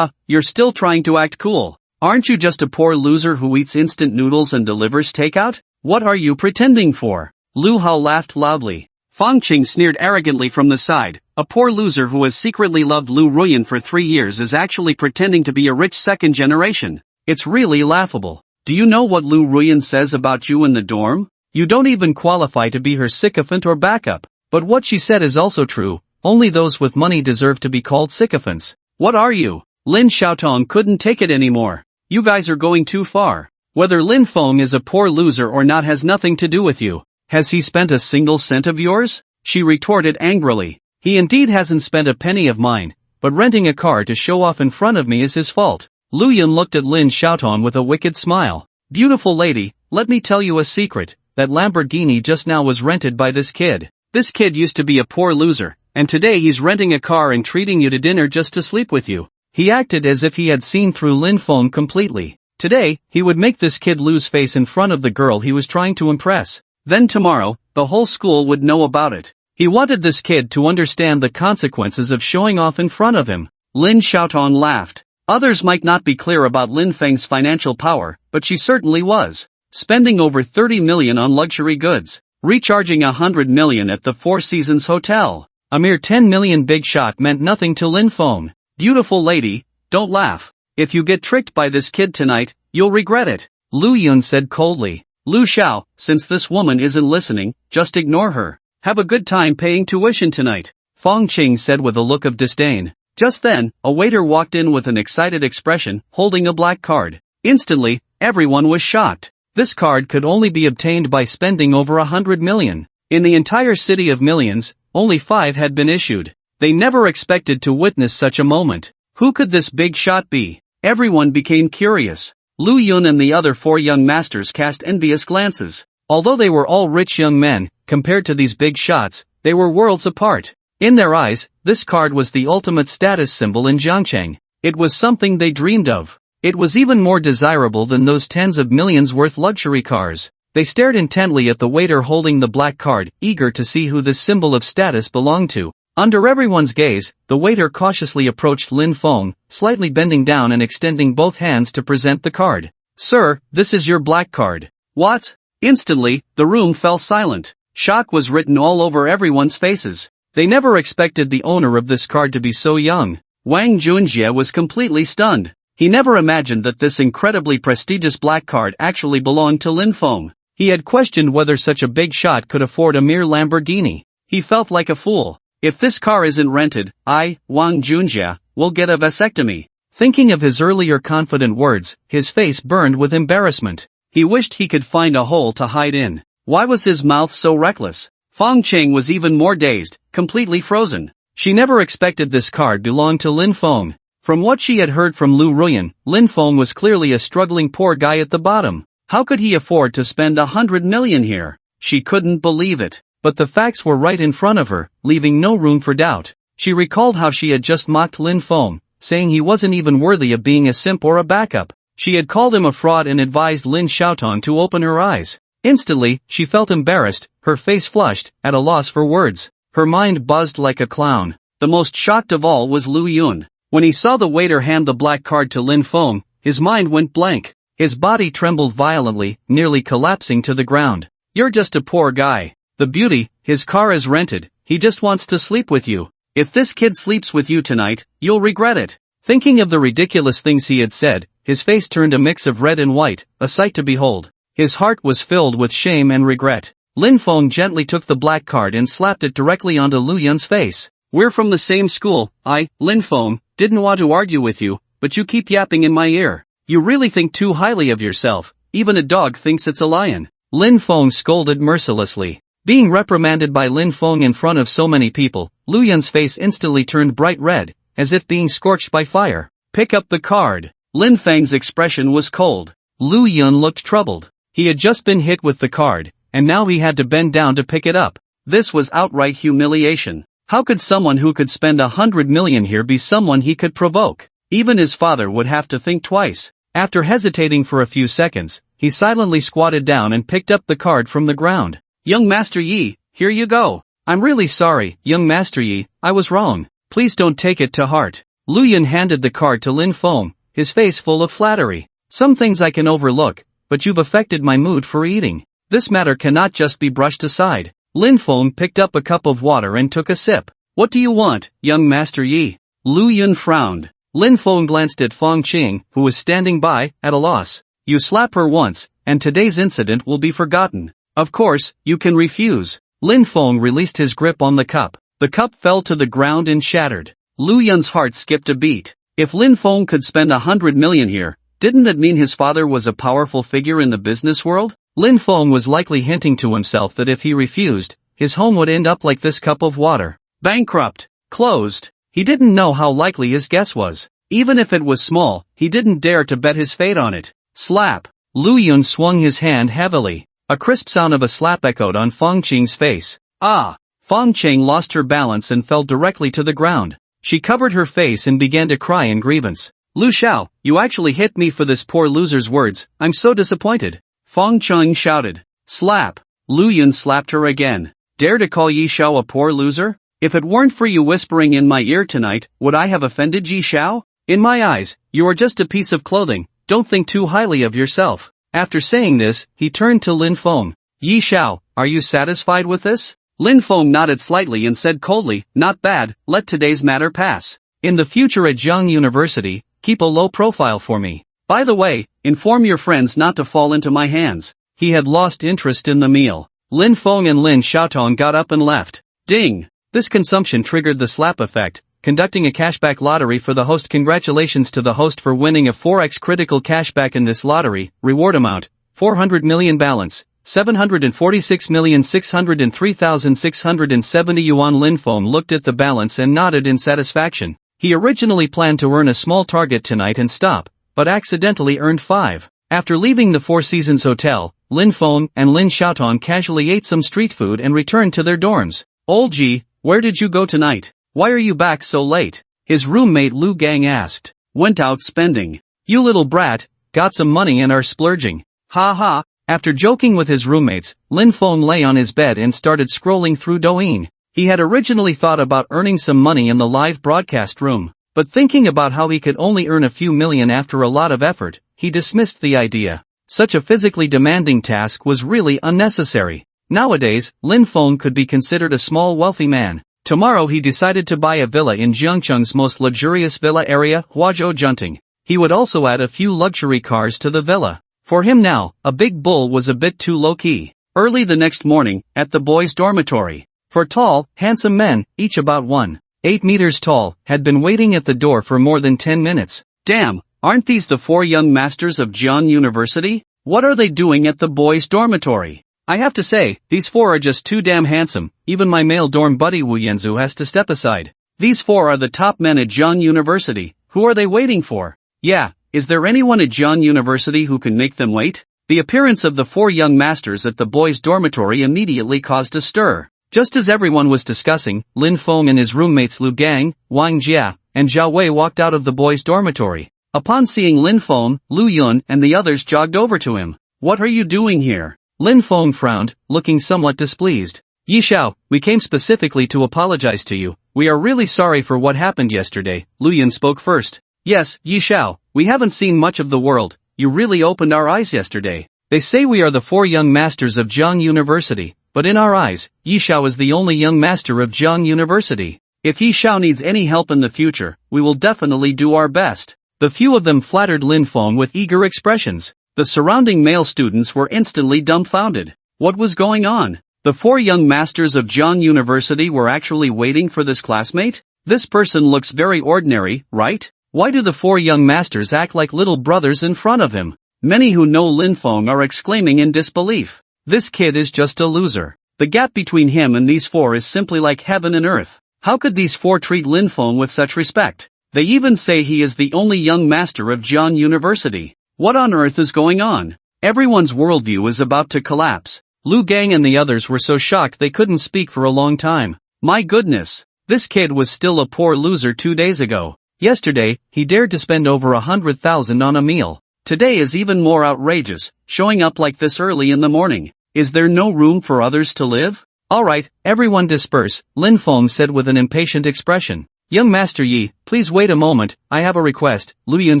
You're still trying to act cool. Aren't you just a poor loser who eats instant noodles and delivers takeout? What are you pretending for? Lu Hao laughed loudly. Fang Qing sneered arrogantly from the side. A poor loser who has secretly loved Lu Ruyan for 3 years is actually pretending to be a rich second generation. It's really laughable. Do you know what Lu Ruyan says about you in the dorm? You don't even qualify to be her sycophant or backup. But what she said is also true. Only those with money deserve to be called sycophants. What are you? Lin Xiaotong couldn't take it anymore. You guys are going too far. Whether Lin Feng is a poor loser or not has nothing to do with you. Has he spent a single cent of yours? She retorted angrily. He indeed hasn't spent a penny of mine, but renting a car to show off in front of me is his fault. Lu Yun looked at Lin Xiaotong with a wicked smile. Beautiful lady, let me tell you a secret. That Lamborghini just now was rented by this kid. This kid used to be a poor loser, and today he's renting a car and treating you to dinner just to sleep with you. He acted as if he had seen through Lin Feng completely. Today, he would make this kid lose face in front of the girl he was trying to impress. Then tomorrow, the whole school would know about it. He wanted this kid to understand the consequences of showing off in front of him. Lin Xiaotong laughed. Others might not be clear about Lin Feng's financial power, but she certainly was. Spending over 30 million on luxury goods. Recharging 100 million at the Four Seasons Hotel. A mere 10 million big shot meant nothing to Lin Feng. Beautiful lady, don't laugh. If you get tricked by this kid tonight, you'll regret it. Lu Yun said coldly. Lu Xiao, since this woman isn't listening, just ignore her. Have a good time paying tuition tonight. Fang Qing said with a look of disdain. Just then, a waiter walked in with an excited expression, holding a black card. Instantly, everyone was shocked. This card could only be obtained by spending over 100 million. In the entire city of millions, only 5 had been issued. They never expected to witness such a moment. Who could this big shot be? Everyone became curious. Lu Yun and the other 4 young masters cast envious glances. Although they were all rich young men, compared to these big shots, they were worlds apart. In their eyes, this card was the ultimate status symbol in Jiangcheng. It was something they dreamed of. It was even more desirable than those tens of millions worth luxury cars. They stared intently at the waiter holding the black card, eager to see who this symbol of status belonged to. Under everyone's gaze, the waiter cautiously approached Lin Feng, slightly bending down and extending both hands to present the card. Sir, this is your black card. What? Instantly, the room fell silent. Shock was written all over everyone's faces. They never expected the owner of this card to be so young. Wang Junjie was completely stunned. He never imagined that this incredibly prestigious black card actually belonged to Lin Feng. He had questioned whether such a big shot could afford a mere Lamborghini. He felt like a fool. If this car isn't rented, Wang Junjie, will get a vasectomy. Thinking of his earlier confident words, his face burned with embarrassment. He wished he could find a hole to hide in. Why was his mouth so reckless? Fong Cheng was even more dazed, completely frozen. She never expected this card belonged to Lin Feng. From what she had heard from Lu Ruyan, Lin Feng was clearly a struggling poor guy at the bottom. How could he afford to spend 100 million here? She couldn't believe it. But the facts were right in front of her, leaving no room for doubt. She recalled how she had just mocked Lin Feng, saying he wasn't even worthy of being a simp or a backup. She had called him a fraud and advised Lin Xiaotong to open her eyes. Instantly, she felt embarrassed, her face flushed, at a loss for words. Her mind buzzed like a clown. The most shocked of all was Lu Yun. When he saw the waiter hand the black card to Lin Feng, his mind went blank. His body trembled violently, nearly collapsing to the ground. You're just a poor guy. The beauty, his car is rented, he just wants to sleep with you. If this kid sleeps with you tonight, you'll regret it. Thinking of the ridiculous things he had said, his face turned a mix of red and white, a sight to behold. His heart was filled with shame and regret. Lin Feng gently took the black card and slapped it directly onto Lu Yun's face. We're from the same school. Lin Feng, didn't want to argue with you, but you keep yapping in my ear. You really think too highly of yourself. Even a dog thinks it's a lion. Lin Feng scolded mercilessly. Being reprimanded by Lin Feng in front of so many people, Lu Yun's face instantly turned bright red, as if being scorched by fire. Pick up the card. Lin Feng's expression was cold. Lu Yun looked troubled. He had just been hit with the card, and now he had to bend down to pick it up. This was outright humiliation. How could someone who could spend 100 million here be someone he could provoke? Even his father would have to think twice. After hesitating for a few seconds, he silently squatted down and picked up the card from the ground. Young Master Yi, here you go. I'm really sorry, young Master Yi, I was wrong. Please don't take it to heart. Lu Yun handed the card to Lin Feng, his face full of flattery. Some things I can overlook, but you've affected my mood for eating. This matter cannot just be brushed aside. Lin Feng picked up a cup of water and took a sip. What do you want, young Master Yi? Lu Yun frowned. Lin Feng glanced at Fong Qing, who was standing by, at a loss. You slap her once, and today's incident will be forgotten. Of course, you can refuse. Lin Feng released his grip on the cup. The cup fell to the ground and shattered. Lu Yun's heart skipped a beat. If Lin Feng could spend 100 million here, didn't that mean his father was a powerful figure in the business world? Lin Feng was likely hinting to himself that if he refused, his home would end up like this cup of water. Bankrupt. Closed. He didn't know how likely his guess was. Even if it was small, he didn't dare to bet his fate on it. Slap. Lu Yun swung his hand heavily. A crisp sound of a slap echoed on Fong Qing's face. Ah! Fong Qing lost her balance and fell directly to the ground. She covered her face and began to cry in grievance. Lu Xiao, you actually hit me for this poor loser's words. I'm so disappointed. Fong Qing shouted. Slap. Lu Yun slapped her again. Dare to call Yi Xiao a poor loser? If it weren't for you whispering in my ear tonight, would I have offended Yi Xiao? In my eyes, you are just a piece of clothing. Don't think too highly of yourself. After saying this, he turned to Lin Feng. Yi Xiao, are you satisfied with this? Lin Feng nodded slightly and said coldly, not bad, let today's matter pass. In the future at Zhang University, keep a low profile for me. By the way, inform your friends not to fall into my hands. He had lost interest in the meal. Lin Feng and Lin Xiaotong got up and left. Ding! This consumption triggered the slap effect, conducting a cashback lottery for the host. Congratulations to the host for winning a 4x critical cashback in this lottery. Reward amount, 400 million balance, 746,603,670 yuan. Lin Feng looked at the balance and nodded in satisfaction. He originally planned to earn a small target tonight and stop, but accidentally earned 5. After leaving the Four Seasons Hotel, Lin Feng and Lin Xiaotong casually ate some street food and returned to their dorms. Old Ji, where did you go tonight? Why are you back so late? His roommate Lu Gang asked. Went out spending. You little brat, got some money and are splurging. Ha ha. After joking with his roommates, Lin Feng lay on his bed and started scrolling through Douyin. He had originally thought about earning some money in the live broadcast room, but thinking about how he could only earn a few million after a lot of effort, he dismissed the idea. Such a physically demanding task was really unnecessary. Nowadays, Lin Feng could be considered a small wealthy man. Tomorrow he decided to buy a villa in Jiangcheng's most luxurious villa area, Huazhou Junting. He would also add a few luxury cars to the villa. For him now, a big bull was a bit too low-key. Early the next morning, at the boys' dormitory, 4 tall, handsome men, each about 1.8 meters tall, had been waiting at the door for more than 10 minutes. Damn, aren't these the 4 young masters of Jian University? What are they doing at the boys' dormitory? I have to say, these 4 are just too damn handsome, even my male dorm buddy Wu Yanzu has to step aside. These 4 are the top men at Jian University, who are they waiting for? Yeah, is there anyone at Jian University who can make them wait? The appearance of the 4 young masters at the boys' dormitory immediately caused a stir. Just as everyone was discussing, Lin Feng and his roommates Lu Gang, Wang Jia, and Zhao Wei walked out of the boys' dormitory. Upon seeing Lin Feng, Lu Yun and the others jogged over to him. What are you doing here? Lin Feng frowned, looking somewhat displeased. Yi Xiao, we came specifically to apologize to you. We are really sorry for what happened yesterday. Lu Yun spoke first. Yes, Yi Xiao, we haven't seen much of the world. You really opened our eyes yesterday. They say we are the 4 young masters of Jiang University, but in our eyes, Yi Xiao is the only young master of Jiang University. If Yi Xiao needs any help in the future, we will definitely do our best. The few of them flattered Lin Feng with eager expressions. The surrounding male students were instantly dumbfounded. What was going on? The 4 young masters of Jian University were actually waiting for this classmate? This person looks very ordinary, right? Why do the 4 young masters act like little brothers in front of him? Many who know Lin Feng are exclaiming in disbelief. This kid is just a loser. The gap between him and these 4 is simply like heaven and earth. How could these 4 treat Lin Feng with such respect? They even say he is the only young master of Jian University. What on earth is going on? Everyone's worldview is about to collapse. Lu Gang and the others were so shocked they couldn't speak for a long time. My goodness. This kid was still a poor loser 2 days ago. Yesterday, he dared to spend over 100,000 on a meal. Today is even more outrageous, showing up like this early in the morning. Is there no room for others to live? Alright, everyone disperse, Lin Feng said with an impatient expression. Young Master Yi, please wait a moment, I have a request. Lu Yun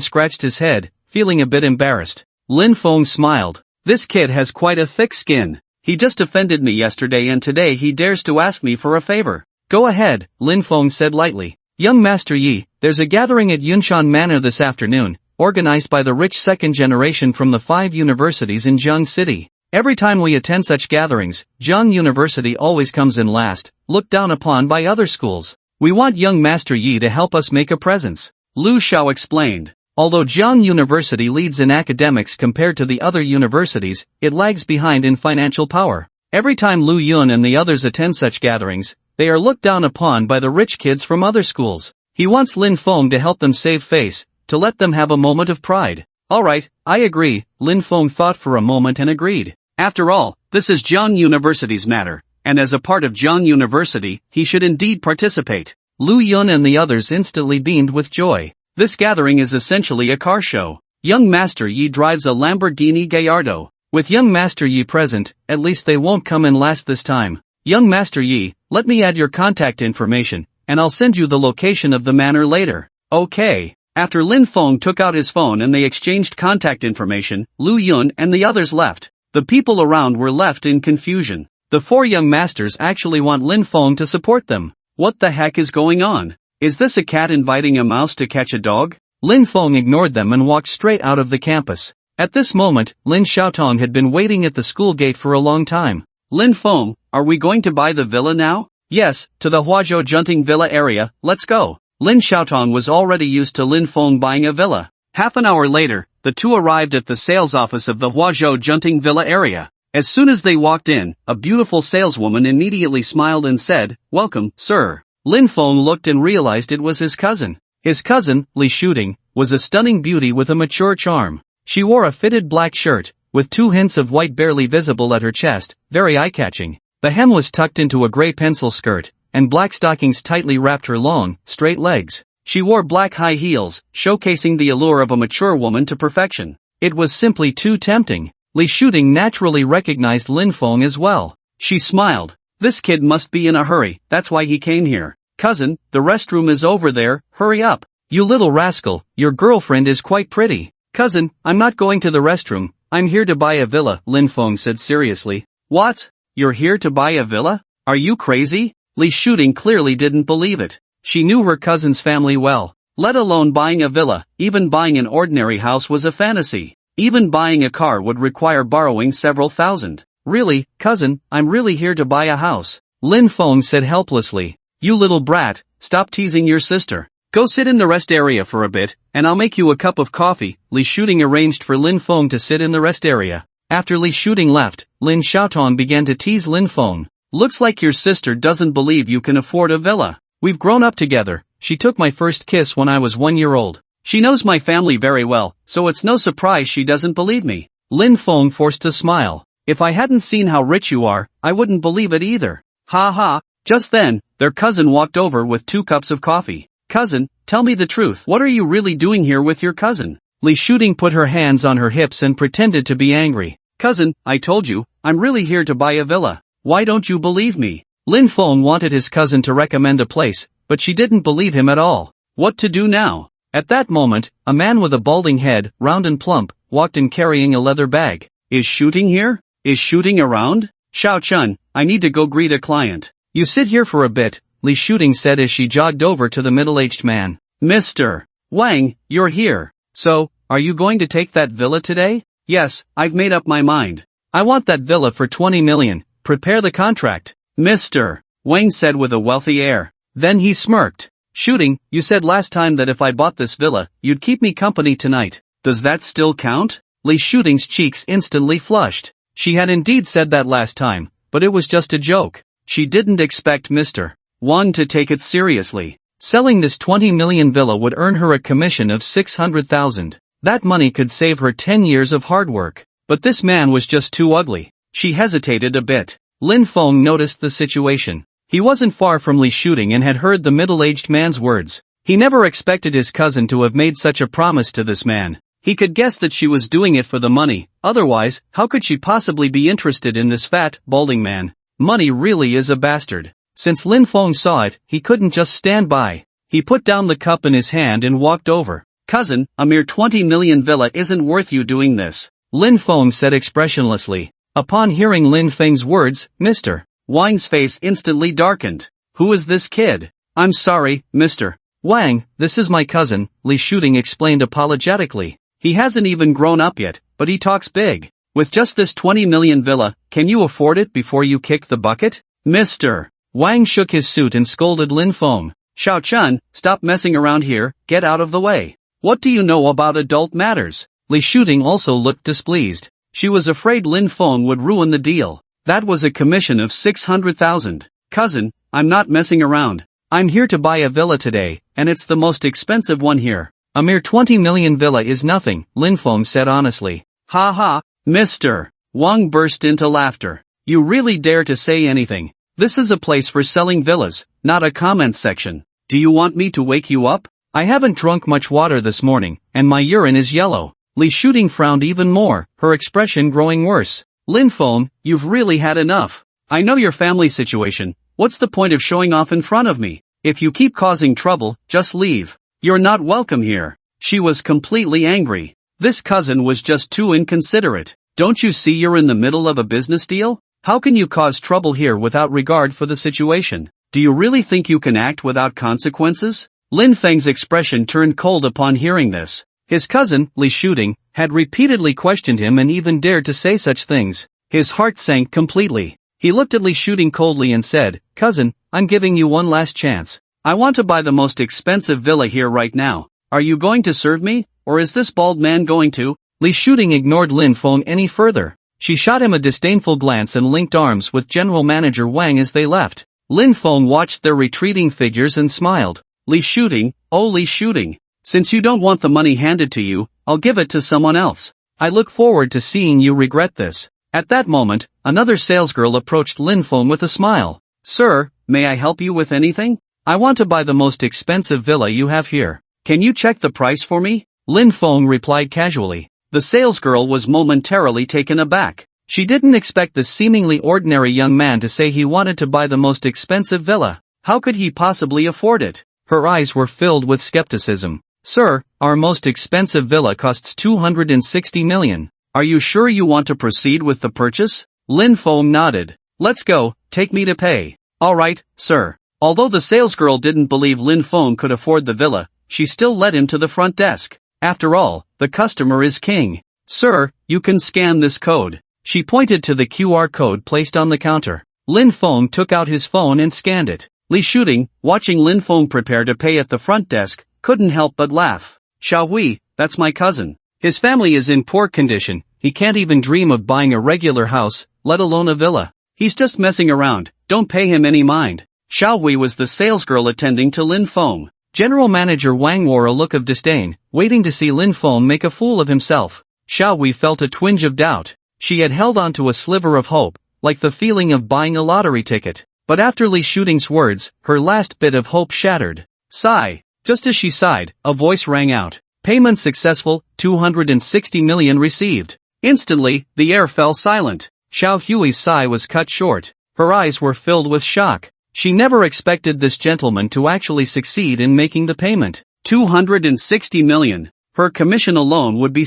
scratched his head, feeling a bit embarrassed. Lin Feng smiled. This kid has quite a thick skin. He just offended me yesterday and today he dares to ask me for a favor. Go ahead, Lin Feng said lightly. Young Master Yi, there's a gathering at Yunshan Manor this afternoon, organized by the rich second generation from the 5 universities in Jiang City. Every time we attend such gatherings, Jiang University always comes in last, looked down upon by other schools. We want young Master Yi to help us make a presence. Lu Xiao explained. Although Jiang University leads in academics compared to the other universities, it lags behind in financial power. Every time Lu Yun and the others attend such gatherings, they are looked down upon by the rich kids from other schools. He wants Lin Feng to help them save face, to let them have a moment of pride. Alright, I agree, Lin Feng thought for a moment and agreed. After all, this is Jiang University's matter, and as a part of Jiang University, he should indeed participate. Lu Yun and the others instantly beamed with joy. This gathering is essentially a car show. Young Master Yi drives a Lamborghini Gallardo. With young Master Yi present, at least they won't come in last this time. Young Master Yi, let me add your contact information, and I'll send you the location of the manor later. Okay. After Lin Feng took out his phone and they exchanged contact information, Lu Yun and the others left. The people around were left in confusion. The 4 young masters actually want Lin Feng to support them. What the heck is going on? Is this a cat inviting a mouse to catch a dog? Lin Feng ignored them and walked straight out of the campus. At this moment, Lin Xiaotong had been waiting at the school gate for a long time. Lin Feng, are we going to buy the villa now? Yes, to the Huazhou Junting Villa area, let's go. Lin Xiaotong was already used to Lin Feng buying a villa. Half an hour later, the two arrived at the sales office of the Huazhou Junting Villa area. As soon as they walked in, a beautiful saleswoman immediately smiled and said, "Welcome, sir." Lin Feng looked and realized it was his cousin. His cousin, Li Shooting, was a stunning beauty with a mature charm. She wore a fitted black shirt, with 2 hints of white barely visible at her chest, very eye-catching. The hem was tucked into a gray pencil skirt, and black stockings tightly wrapped her long, straight legs. She wore black high heels, showcasing the allure of a mature woman to perfection. It was simply too tempting. Li Shooting naturally recognized Lin Feng as well. She smiled. This kid must be in a hurry, that's why he came here. Cousin, the restroom is over there, hurry up. You little rascal, your girlfriend is quite pretty. Cousin, I'm not going to the restroom, I'm here to buy a villa, Lin Feng said seriously. What? You're here to buy a villa? Are you crazy? Li Shooting clearly didn't believe it. She knew her cousin's family well. Let alone buying a villa, even buying an ordinary house was a fantasy. Even buying a car would require borrowing several thousand. Really, cousin, I'm really here to buy a house. Lin Feng said helplessly. You little brat, stop teasing your sister. Go sit in the rest area for a bit, and I'll make you a cup of coffee. Li Shooting arranged for Lin Feng to sit in the rest area. After Li Shooting left, Lin Xiaotong began to tease Lin Feng. Looks like your sister doesn't believe you can afford a villa. We've grown up together. She took my first kiss when I was 1 year old. She knows my family very well, so it's no surprise she doesn't believe me. Lin Feng forced a smile. If I hadn't seen how rich you are, I wouldn't believe it either. Ha ha. Just then, their cousin walked over with 2 cups of coffee. Cousin, tell me the truth. What are you really doing here with your cousin? Li Shooting put her hands on her hips and pretended to be angry. Cousin, I told you, I'm really here to buy a villa. Why don't you believe me? Lin Feng wanted his cousin to recommend a place, but she didn't believe him at all. What to do now? At that moment, a man with a balding head, round and plump, walked in carrying a leather bag. Is Shooting here? Is Shooting around? Xiao Chun, I need to go greet a client. You sit here for a bit, Li Shooting said as she jogged over to the middle-aged man. Mr. Wang, you're here. So, are you going to take that villa today? Yes, I've made up my mind. I want that villa for 20 million. Prepare the contract. Mr. Wang said with a wealthy air. Then he smirked. Shooting, you said last time that if I bought this villa, you'd keep me company tonight. Does that still count? Li Shooting's cheeks instantly flushed. She had indeed said that last time, but it was just a joke. She didn't expect Mr. Wang to take it seriously. Selling this 20 million villa would earn her a commission of 600,000. That money could save her 10 years of hard work. But this man was just too ugly. She hesitated a bit. Lin Feng noticed the situation. He wasn't far from Li Shooting and had heard the middle-aged man's words. He never expected his cousin to have made such a promise to this man. He could guess that she was doing it for the money, otherwise, how could she possibly be interested in this fat, balding man? Money really is a bastard. Since Lin Feng saw it, he couldn't just stand by. He put down the cup in his hand and walked over. Cousin, a mere 20 million villa isn't worth you doing this, Lin Feng said expressionlessly. Upon hearing Lin Feng's words, Mr. Wang's face instantly darkened. Who is this kid? I'm sorry, Mr. Wang, this is my cousin, Li Shooting explained apologetically. He hasn't even grown up yet, but he talks big. With just this 20 million villa, can you afford it before you kick the bucket? Mr. Wang shook his suit and scolded Lin Feng. Xiao Chun, stop messing around here, get out of the way. What do you know about adult matters? Li Shooting also looked displeased. She was afraid Lin Feng would ruin the deal. That was a commission of 600,000. Cousin, I'm not messing around. I'm here to buy a villa today, and it's the most expensive one here. A mere 20 million villa is nothing, Lin Feng said honestly. Ha ha, Mr. Wang burst into laughter. You really dare to say anything. This is a place for selling villas, not a comment section. Do you want me to wake you up? I haven't drunk much water this morning, and my urine is yellow. Li Shooting frowned even more, her expression growing worse. Lin Feng, you've really had enough. I know your family situation. What's the point of showing off in front of me? If you keep causing trouble, just leave. You're not welcome here. She was completely angry. This cousin was just too inconsiderate. Don't you see you're in the middle of a business deal? How can you cause trouble here without regard for the situation? Do you really think you can act without consequences? Lin Feng's expression turned cold upon hearing this. His cousin, Li Shooting, had repeatedly questioned him and even dared to say such things. His heart sank completely. He looked at Li Shooting coldly and said, Cousin, I'm giving you one last chance. I want to buy the most expensive villa here right now. Are you going to serve me, or is this bald man going to? Li Shooting ignored Lin Feng any further. She shot him a disdainful glance and linked arms with General Manager Wang as they left. Lin Feng watched their retreating figures and smiled. Li Shooting, oh Li Shooting. Since you don't want the money handed to you, I'll give it to someone else. I look forward to seeing you regret this. At that moment, another salesgirl approached Lin Feng with a smile. Sir, may I help you with anything? I want to buy the most expensive villa you have here. Can you check the price for me? Lin Feng replied casually. The salesgirl was momentarily taken aback. She didn't expect this seemingly ordinary young man to say he wanted to buy the most expensive villa. How could he possibly afford it? Her eyes were filled with skepticism. Sir, our most expensive villa costs 260 million. Are you sure you want to proceed with the purchase? Lin Feng nodded. Let's go, take me to pay. Alright, sir. Although the salesgirl didn't believe Lin Feng could afford the villa, she still led him to the front desk. After all, the customer is king. Sir, you can scan this code. She pointed to the QR code placed on the counter. Lin Feng took out his phone and scanned it. Li Shooting, watching Lin Feng prepare to pay at the front desk, couldn't help but laugh. Xiao Hui, that's my cousin. His family is in poor condition, he can't even dream of buying a regular house, let alone a villa. He's just messing around, don't pay him any mind. Xiao Hui was the salesgirl attending to Lin Feng. General Manager Wang wore a look of disdain, waiting to see Lin Feng make a fool of himself. Xiao Hui felt a twinge of doubt. She had held on to a sliver of hope, like the feeling of buying a lottery ticket. But after Li Shooting's words, her last bit of hope shattered. Sigh. Just as she sighed, a voice rang out. Payment successful, 260 million received. Instantly, the air fell silent. Xiao Hui's sigh was cut short. Her eyes were filled with shock. She never expected this gentleman to actually succeed in making the payment. 260 million. Her commission alone would be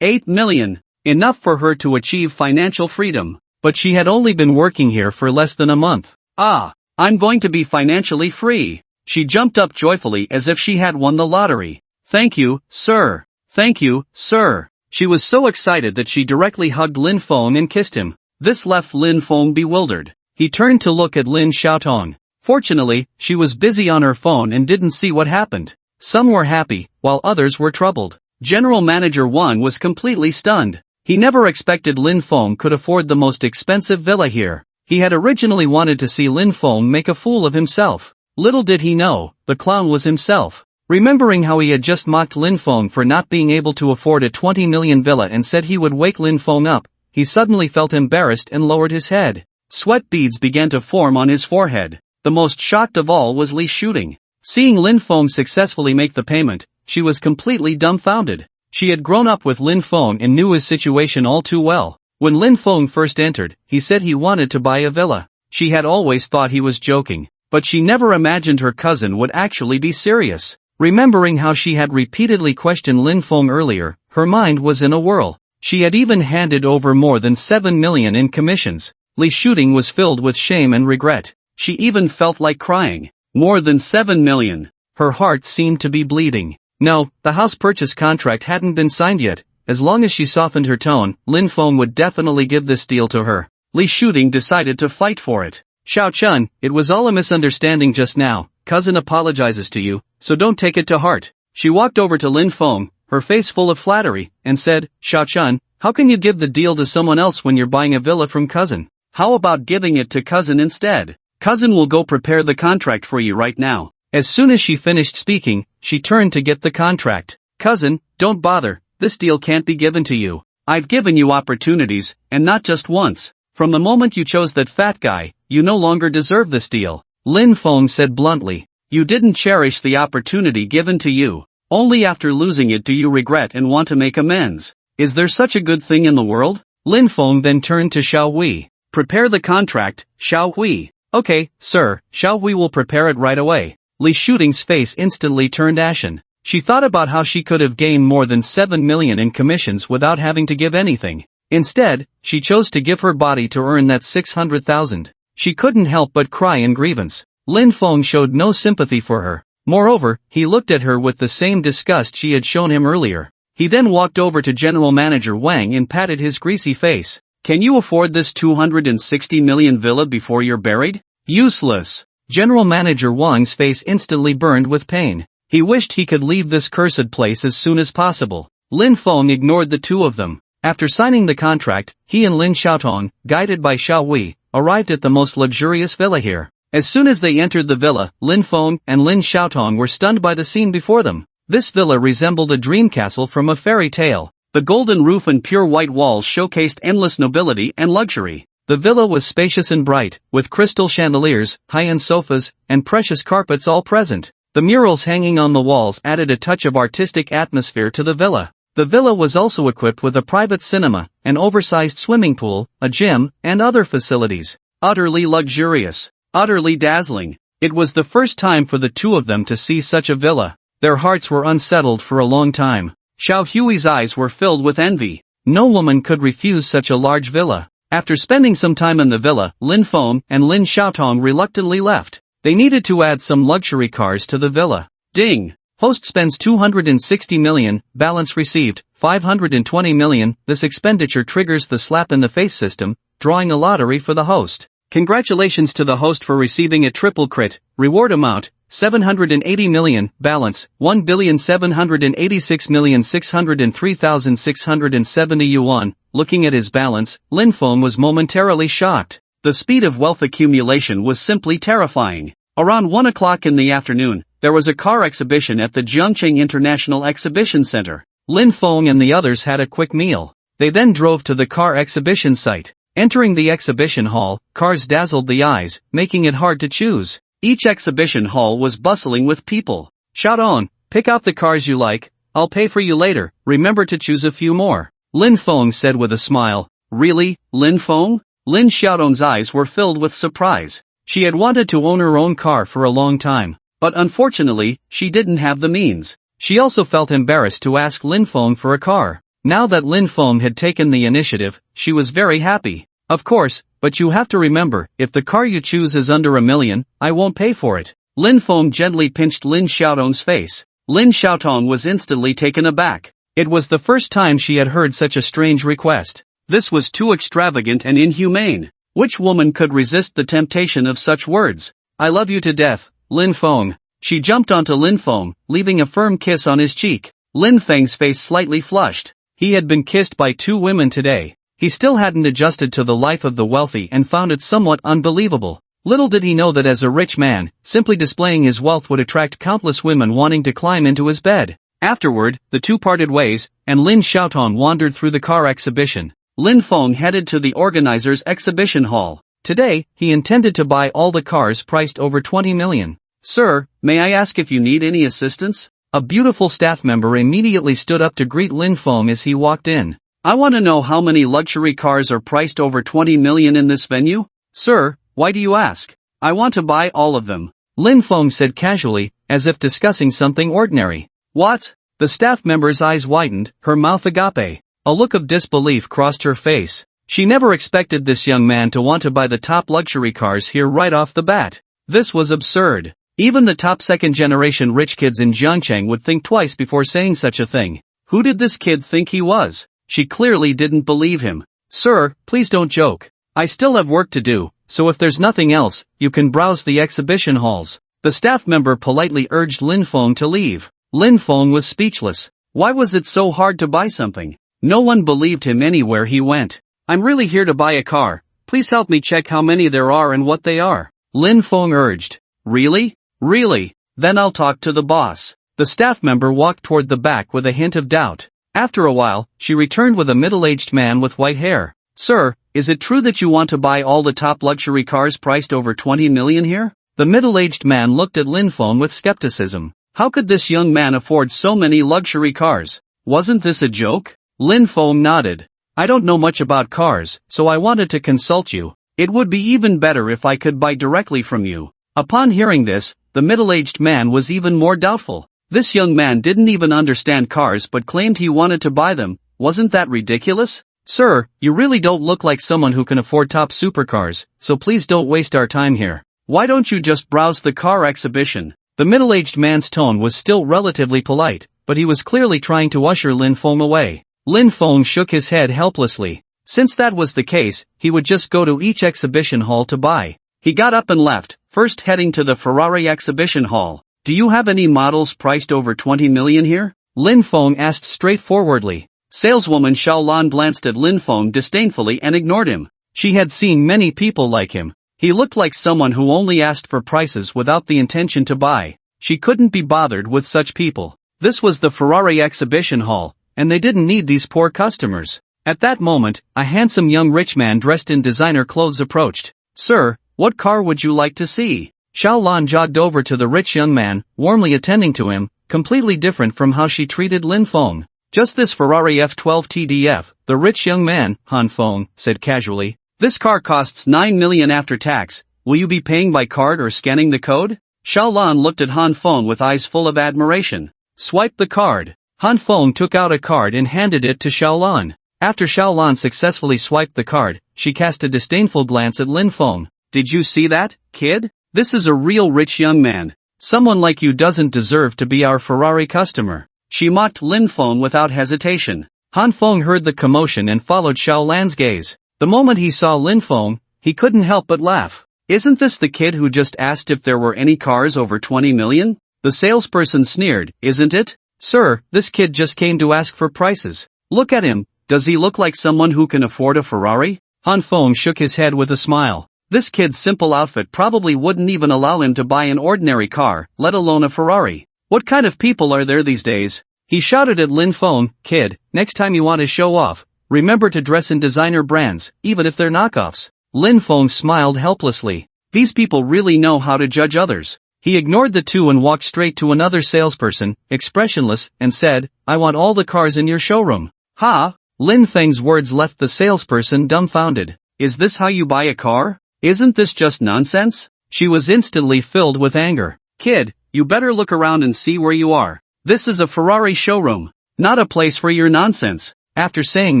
8 million. Enough for her to achieve financial freedom. But she had only been working here for less than a month. Ah, I'm going to be financially free. She jumped up joyfully as if she had won the lottery. Thank you, sir. Thank you, sir. She was so excited that she directly hugged Lin Feng and kissed him. This left Lin Feng bewildered. He turned to look at Lin Xiaotong. Fortunately, she was busy on her phone and didn't see what happened. Some were happy, while others were troubled. General Manager Wang was completely stunned. He never expected Lin Feng could afford the most expensive villa here. He had originally wanted to see Lin Feng make a fool of himself. Little did he know, the clown was himself. Remembering how he had just mocked Lin Feng for not being able to afford a 20 million villa and said he would wake Lin Feng up, he suddenly felt embarrassed and lowered his head. Sweat beads began to form on his forehead. The most shocked of all was Li Shooting. Seeing Lin Feng successfully make the payment, she was completely dumbfounded. She had grown up with Lin Feng and knew his situation all too well. When Lin Feng first entered, he said he wanted to buy a villa. She had always thought he was joking, but she never imagined her cousin would actually be serious. Remembering how she had repeatedly questioned Lin Feng earlier, her mind was in a whirl. She had even handed over more than 7 million in commissions. Li Shooting was filled with shame and regret. She even felt like crying. More than 7 million. Her heart seemed to be bleeding. No, the house purchase contract hadn't been signed yet. As long as she softened her tone, Lin Feng would definitely give this deal to her. Li Shooting decided to fight for it. Xiao Chun, it was all a misunderstanding just now. Cousin apologizes to you, so don't take it to heart. She walked over to Lin Feng, her face full of flattery, and said, Xiao Chun, how can you give the deal to someone else when you're buying a villa from cousin? How about giving it to cousin instead? Cousin will go prepare the contract for you right now. As soon as she finished speaking, she turned to get the contract. Cousin, don't bother, this deal can't be given to you. I've given you opportunities, and not just once. From the moment you chose that fat guy, you no longer deserve this deal. Lin Feng said bluntly. You didn't cherish the opportunity given to you. Only after losing it do you regret and want to make amends. Is there such a good thing in the world? Lin Feng then turned to Xiao Hui. Prepare the contract, Xiao Hui. Okay, sir, Xiao Hui will prepare it right away. Li Shooting's face instantly turned ashen. She thought about how she could have gained more than 7 million in commissions without having to give anything. Instead, she chose to give her body to earn that 600,000. She couldn't help but cry in grievance. Lin Feng showed no sympathy for her. Moreover, he looked at her with the same disgust she had shown him earlier. He then walked over to General Manager Wang and patted his greasy face. Can you afford this 260 million villa before you're buried? Useless. General Manager Wang's face instantly burned with pain. He wished he could leave this cursed place as soon as possible. Lin Feng ignored the two of them. After signing the contract, he and Lin Xiaotong, guided by Xiao Hui, arrived at the most luxurious villa here. As soon as they entered the villa, Lin Feng and Lin Xiaotong were stunned by the scene before them. This villa resembled a dream castle from a fairy tale. The golden roof and pure white walls showcased endless nobility and luxury. The villa was spacious and bright, with crystal chandeliers, high-end sofas, and precious carpets all present. The murals hanging on the walls added a touch of artistic atmosphere to the villa. The villa was also equipped with a private cinema, an oversized swimming pool, a gym, and other facilities. Utterly luxurious. Utterly dazzling. It was the first time for the two of them to see such a villa. Their hearts were unsettled for a long time. Xiao Hui's eyes were filled with envy. No woman could refuse such a large villa. After spending some time in the villa, Lin Feng and Lin Xiaotong reluctantly left. They needed to add some luxury cars to the villa. Ding! Host spends 260 million, balance received, 520 million. This expenditure triggers the slap in the face system, drawing a lottery for the host. Congratulations to the host for receiving a triple crit. Reward amount, 780 million. Balance, 1,786,603,670 yuan. Looking at his balance, Lin Feng was momentarily shocked. The speed of wealth accumulation was simply terrifying. Around 1 o'clock in the afternoon, there was a car exhibition at the Jiangcheng International Exhibition Center. Lin Feng and the others had a quick meal. They then drove to the car exhibition site. Entering the exhibition hall, cars dazzled the eyes, making it hard to choose. Each exhibition hall was bustling with people. Shout on, pick out the cars you like, I'll pay for you later, remember to choose a few more. Lin Feng said with a smile. Really, Lin Feng? Lin Xiaodong's eyes were filled with surprise. She had wanted to own her own car for a long time, but unfortunately, she didn't have the means. She also felt embarrassed to ask Lin Feng for a car. Now that Lin Feng had taken the initiative, she was very happy. Of course, but you have to remember, if the car you choose is under $1 million, I won't pay for it. Lin Feng gently pinched Lin Xiaodong's face. Lin Xiaodong was instantly taken aback. It was the first time she had heard such a strange request. This was too extravagant and inhumane. Which woman could resist the temptation of such words? I love you to death, Lin Feng. She jumped onto Lin Feng, leaving a firm kiss on his cheek. Lin Feng's face slightly flushed. He had been kissed by 2 women today. He still hadn't adjusted to the life of the wealthy and found it somewhat unbelievable. Little did he know that as a rich man, simply displaying his wealth would attract countless women wanting to climb into his bed. Afterward, the two parted ways, and Lin Xiaotong wandered through the car exhibition. Lin Feng headed to the organizer's exhibition hall. Today, he intended to buy all the cars priced over 20 million. Sir, may I ask if you need any assistance? A beautiful staff member immediately stood up to greet Lin Feng as he walked in. I want to know how many luxury cars are priced over 20 million in this venue? Sir, why do you ask? I want to buy all of them. Lin Feng said casually, as if discussing something ordinary. What? The staff member's eyes widened, her mouth agape. A look of disbelief crossed her face. She never expected this young man to want to buy the top luxury cars here right off the bat. This was absurd. Even the top second-generation rich kids in Jiangcheng would think twice before saying such a thing. Who did this kid think he was? She clearly didn't believe him. Sir, please don't joke. I still have work to do, so if there's nothing else, you can browse the exhibition halls. The staff member politely urged Lin Feng to leave. Lin Feng was speechless. Why was it so hard to buy something? No one believed him anywhere he went. I'm really here to buy a car. Please help me check how many there are and what they are. Lin Feng urged. Really? Really? Then I'll talk to the boss. The staff member walked toward the back with a hint of doubt. After a while, she returned with a middle-aged man with white hair. Sir, is it true that you want to buy all the top luxury cars priced over 20 million here? The middle-aged man looked at Lin Feng with skepticism. How could this young man afford so many luxury cars? Wasn't this a joke? Lin Feng nodded. I don't know much about cars, so I wanted to consult you. It would be even better if I could buy directly from you. Upon hearing this, the middle-aged man was even more doubtful. This young man didn't even understand cars but claimed he wanted to buy them. Wasn't that ridiculous? Sir, you really don't look like someone who can afford top supercars, so please don't waste our time here. Why don't you just browse the car exhibition? The middle-aged man's tone was still relatively polite, but he was clearly trying to usher Lin Feng away. Lin Feng shook his head helplessly. Since that was the case, he would just go to each exhibition hall to buy. He got up and left, first heading to the Ferrari exhibition hall. Do you have any models priced over 20 million here? Lin Feng asked straightforwardly. Saleswoman Xiaolan glanced at Lin Feng disdainfully and ignored him. She had seen many people like him. He looked like someone who only asked for prices without the intention to buy. She couldn't be bothered with such people. This was the Ferrari exhibition hall, and they didn't need these poor customers. At that moment, a handsome young rich man dressed in designer clothes approached. Sir, what car would you like to see? Xiaolan jogged over to the rich young man, warmly attending to him, completely different from how she treated Lin Feng. Just this Ferrari F12 TDF, the rich young man, Han Feng, said casually. This car costs 9 million after tax. Will you be paying by card or scanning the code? Xiaolan looked at Han Feng with eyes full of admiration. Swipe the card. Han Feng took out a card and handed it to Xiaolan. After Xiaolan successfully swiped the card, she cast a disdainful glance at Lin Feng. Did you see that, kid? This is a real rich young man. Someone like you doesn't deserve to be our Ferrari customer. She mocked Lin Feng without hesitation. Han Feng heard the commotion and followed Xiaolan's gaze. The moment he saw Lin Feng, he couldn't help but laugh. Isn't this the kid who just asked if there were any cars over 20 million? The salesperson sneered, isn't it? Sir, this kid just came to ask for prices. Look at him, does he look like someone who can afford a Ferrari? Han Feng shook his head with a smile. This kid's simple outfit probably wouldn't even allow him to buy an ordinary car, let alone a Ferrari. What kind of people are there these days? He shouted at Lin Feng, kid, next time you want to show off, remember to dress in designer brands, even if they're knockoffs. Lin Feng smiled helplessly. These people really know how to judge others. He ignored the two and walked straight to another salesperson, expressionless, and said, I want all the cars in your showroom. Ha! Lin Feng's words left the salesperson dumbfounded. Is this how you buy a car? Isn't this just nonsense? She was instantly filled with anger. Kid, you better look around and see where you are. This is a Ferrari showroom, not a place for your nonsense. After saying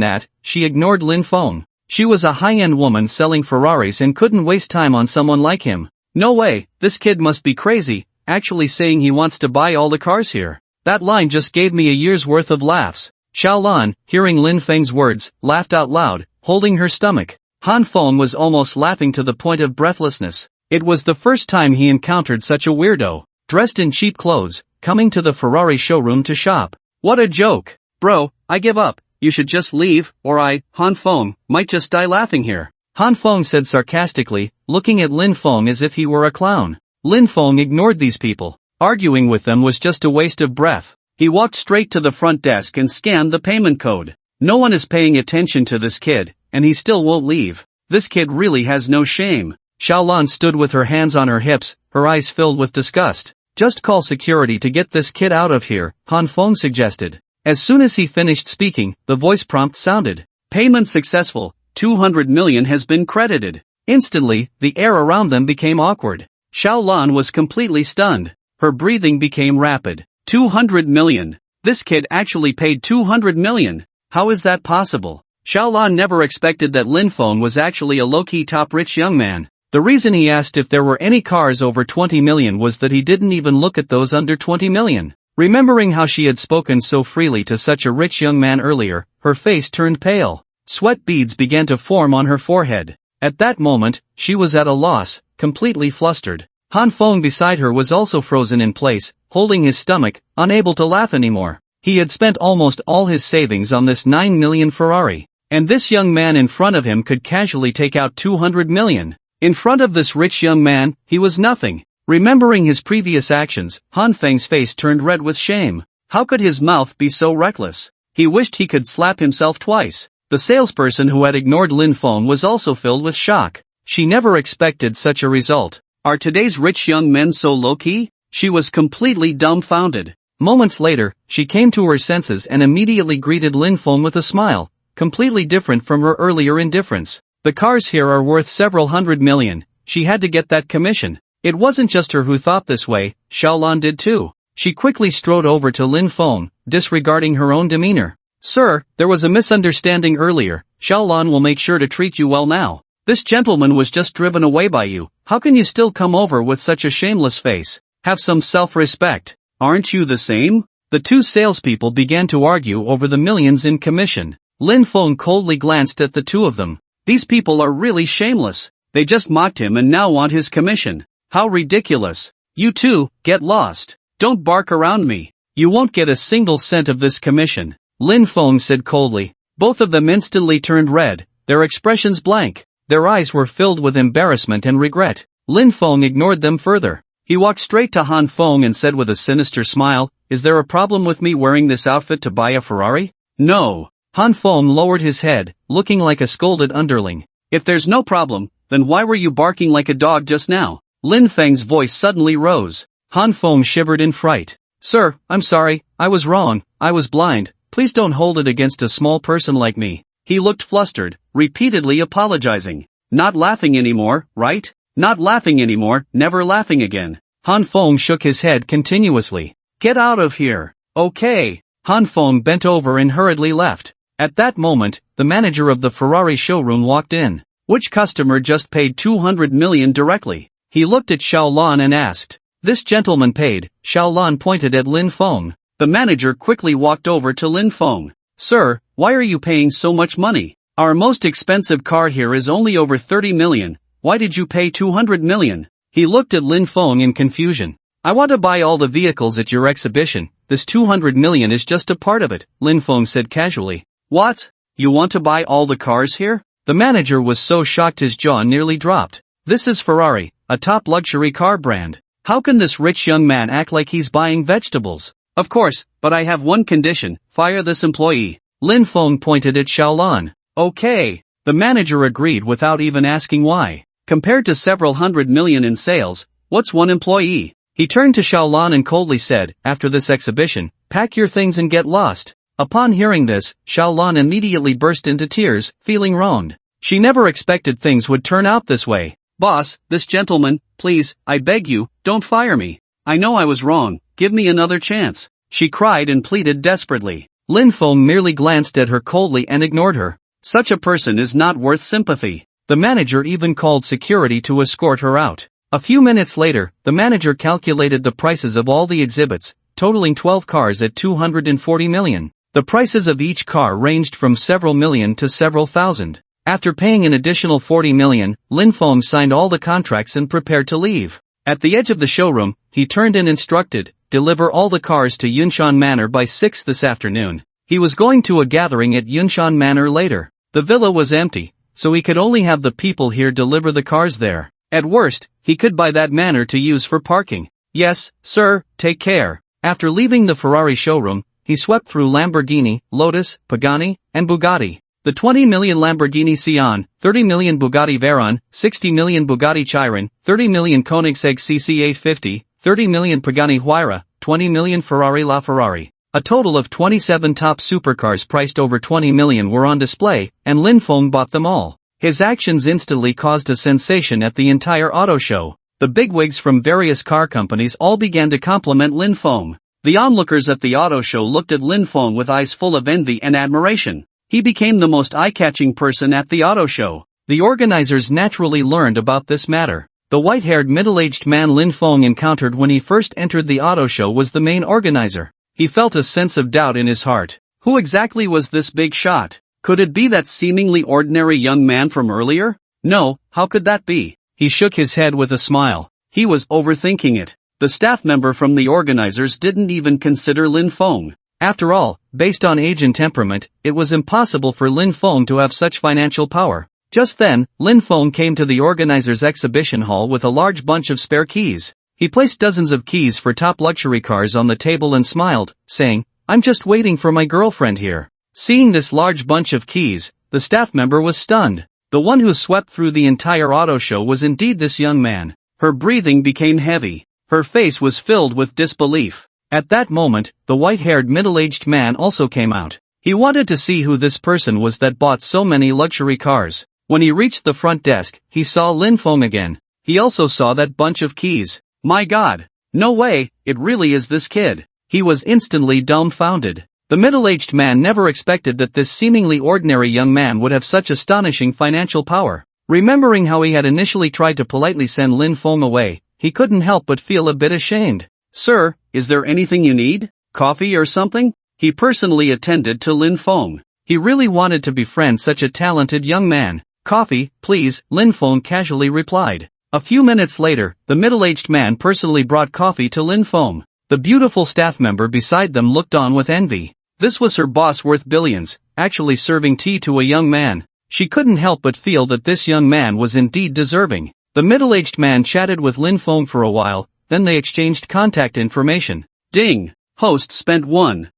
that, she ignored Lin Feng. She was a high-end woman selling Ferraris and couldn't waste time on someone like him. No way, this kid must be crazy, actually saying he wants to buy all the cars here. That line just gave me a year's worth of laughs. Xiaolan, hearing Lin Feng's words, laughed out loud, holding her stomach. Han Feng was almost laughing to the point of breathlessness. It was the first time he encountered such a weirdo, dressed in cheap clothes, coming to the Ferrari showroom to shop. What a joke. Bro, I give up, you should just leave, or Han Feng, might just die laughing here. Han Feng said sarcastically, looking at Lin Feng as if he were a clown. Lin Feng ignored these people. Arguing with them was just a waste of breath. He walked straight to the front desk and scanned the payment code. No one is paying attention to this kid, and he still won't leave. This kid really has no shame. Xiaolan stood with her hands on her hips, her eyes filled with disgust. Just call security to get this kid out of here, Han Feng suggested. As soon as he finished speaking, the voice prompt sounded. Payment successful. 200 million has been credited. Instantly, the air around them became awkward. Xiaolan was completely stunned. Her breathing became rapid. 200 million. This kid actually paid 200 million. How is that possible? Xiaolan never expected that Lin Feng was actually a low-key top-rich young man. The reason he asked if there were any cars over 20 million was that he didn't even look at those under 20 million. Remembering how she had spoken so freely to such a rich young man earlier, her face turned pale. Sweat beads began to form on her forehead. At that moment, she was at a loss, completely flustered. Han Feng beside her was also frozen in place, holding his stomach, unable to laugh anymore. He had spent almost all his savings on this 9 million Ferrari. And this young man in front of him could casually take out 200 million. In front of this rich young man, he was nothing. Remembering his previous actions, Han Feng's face turned red with shame. How could his mouth be so reckless? He wished he could slap himself twice. The salesperson who had ignored Lin Feng was also filled with shock. She never expected such a result. Are today's rich young men so low-key? She was completely dumbfounded. Moments later, she came to her senses and immediately greeted Lin Feng with a smile, completely different from her earlier indifference. The cars here are worth several hundred million. She had to get that commission. It wasn't just her who thought this way, Xiaolan did too. She quickly strode over to Lin Feng, disregarding her own demeanor. Sir, there was a misunderstanding earlier. Xiaolan will make sure to treat you well now. This gentleman was just driven away by you. How can you still come over with such a shameless face? Have some self-respect. Aren't you the same? The two salespeople began to argue over the millions in commission. Lin Feng coldly glanced at the two of them. These people are really shameless. They just mocked him and now want his commission. How ridiculous. You two, get lost. Don't bark around me. You won't get a single cent of this commission. Lin Feng said coldly. Both of them instantly turned red, their expressions blank. Their eyes were filled with embarrassment and regret. Lin Feng ignored them further. He walked straight to Han Feng and said with a sinister smile, Is there a problem with me wearing this outfit to buy a Ferrari? No. Han Feng lowered his head, looking like a scolded underling. If there's no problem, then why were you barking like a dog just now? Lin Feng's voice suddenly rose. Han Feng shivered in fright. Sir, I'm sorry, I was wrong, I was blind. Please don't hold it against a small person like me. He looked flustered, repeatedly apologizing. Not laughing anymore, right? Not laughing anymore, never laughing again. Han Feng shook his head continuously. Get out of here. Okay. Han Feng bent over and hurriedly left. At that moment, the manager of the Ferrari showroom walked in. Which customer just paid 200 million directly? He looked at Xiaolan and asked. This gentleman paid. Xiaolan pointed at Lin Feng. The manager quickly walked over to Lin Feng. Sir, why are you paying so much money? Our most expensive car here is only over 30 million, why did you pay 200 million? He looked at Lin Feng in confusion. I want to buy all the vehicles at your exhibition, this 200 million is just a part of it, Lin Feng said casually. What? You want to buy all the cars here? The manager was so shocked his jaw nearly dropped. This is Ferrari, a top luxury car brand. How can this rich young man act like he's buying vegetables? Of course, but I have one condition, fire this employee. Lin Feng pointed at Xiaolan. Okay. The manager agreed without even asking why. Compared to several hundred million in sales, what's one employee? He turned to Xiaolan and coldly said, after this exhibition, pack your things and get lost. Upon hearing this, Xiaolan immediately burst into tears, feeling wronged. She never expected things would turn out this way. Boss, this gentleman, please, I beg you, don't fire me. I know I was wrong, give me another chance. She cried and pleaded desperately. Lin Feng merely glanced at her coldly and ignored her. Such a person is not worth sympathy. The manager even called security to escort her out. A few minutes later, the manager calculated the prices of all the exhibits, totaling 12 cars at 240 million. The prices of each car ranged from several million to several thousand. After paying an additional 40 million, Lin Feng signed all the contracts and prepared to leave. At the edge of the showroom, he turned and instructed, deliver all the cars to Yunshan Manor by 6 this afternoon. He was going to a gathering at Yunshan Manor later. The villa was empty, so he could only have the people here deliver the cars there. At worst, he could buy that manor to use for parking. Yes, sir, take care. After leaving the Ferrari showroom, he swept through Lamborghini, Lotus, Pagani, and Bugatti. The 20 million Lamborghini Sian, 30 million Bugatti Veyron, 60 million Bugatti Chiron, 30 million Koenigsegg CC850, 30 million Pagani Huayra, 20 million Ferrari LaFerrari. A total of 27 top supercars priced over 20 million were on display, and Lin Feng bought them all. His actions instantly caused a sensation at the entire auto show. The bigwigs from various car companies all began to compliment Lin Feng. The onlookers at the auto show looked at Lin Feng with eyes full of envy and admiration. He became the most eye-catching person at the auto show. The organizers naturally learned about this matter. The white-haired middle-aged man Lin Feng encountered when he first entered the auto show was the main organizer. He felt a sense of doubt in his heart. Who exactly was this big shot? Could it be that seemingly ordinary young man from earlier? No, how could that be? He shook his head with a smile. He was overthinking it. The staff member from the organizers didn't even consider Lin Feng. After all, based on age and temperament, it was impossible for Lin Feng to have such financial power. Just then, Lin Feng came to the organizer's exhibition hall with a large bunch of spare keys. He placed dozens of keys for top luxury cars on the table and smiled, saying, I'm just waiting for my girlfriend here. Seeing this large bunch of keys, the staff member was stunned. The one who swept through the entire auto show was indeed this young man. Her breathing became heavy. Her face was filled with disbelief. At that moment, the white-haired middle-aged man also came out. He wanted to see who this person was that bought so many luxury cars. When he reached the front desk, he saw Lin Feng again. He also saw that bunch of keys. My God! No way, it really is this kid. He was instantly dumbfounded. The middle-aged man never expected that this seemingly ordinary young man would have such astonishing financial power. Remembering how he had initially tried to politely send Lin Feng away, he couldn't help but feel a bit ashamed. Sir, is there anything you need? Coffee or something? He personally attended to Lin Feng. He really wanted to befriend such a talented young man. Coffee, please, Lin Feng casually replied. A few minutes later, the middle-aged man personally brought coffee to Lin Feng. The beautiful staff member beside them looked on with envy. This was her boss worth billions, actually serving tea to a young man. She couldn't help but feel that this young man was indeed deserving. The middle-aged man chatted with Lin Feng for a while, then they exchanged contact information. Ding! Host spent 1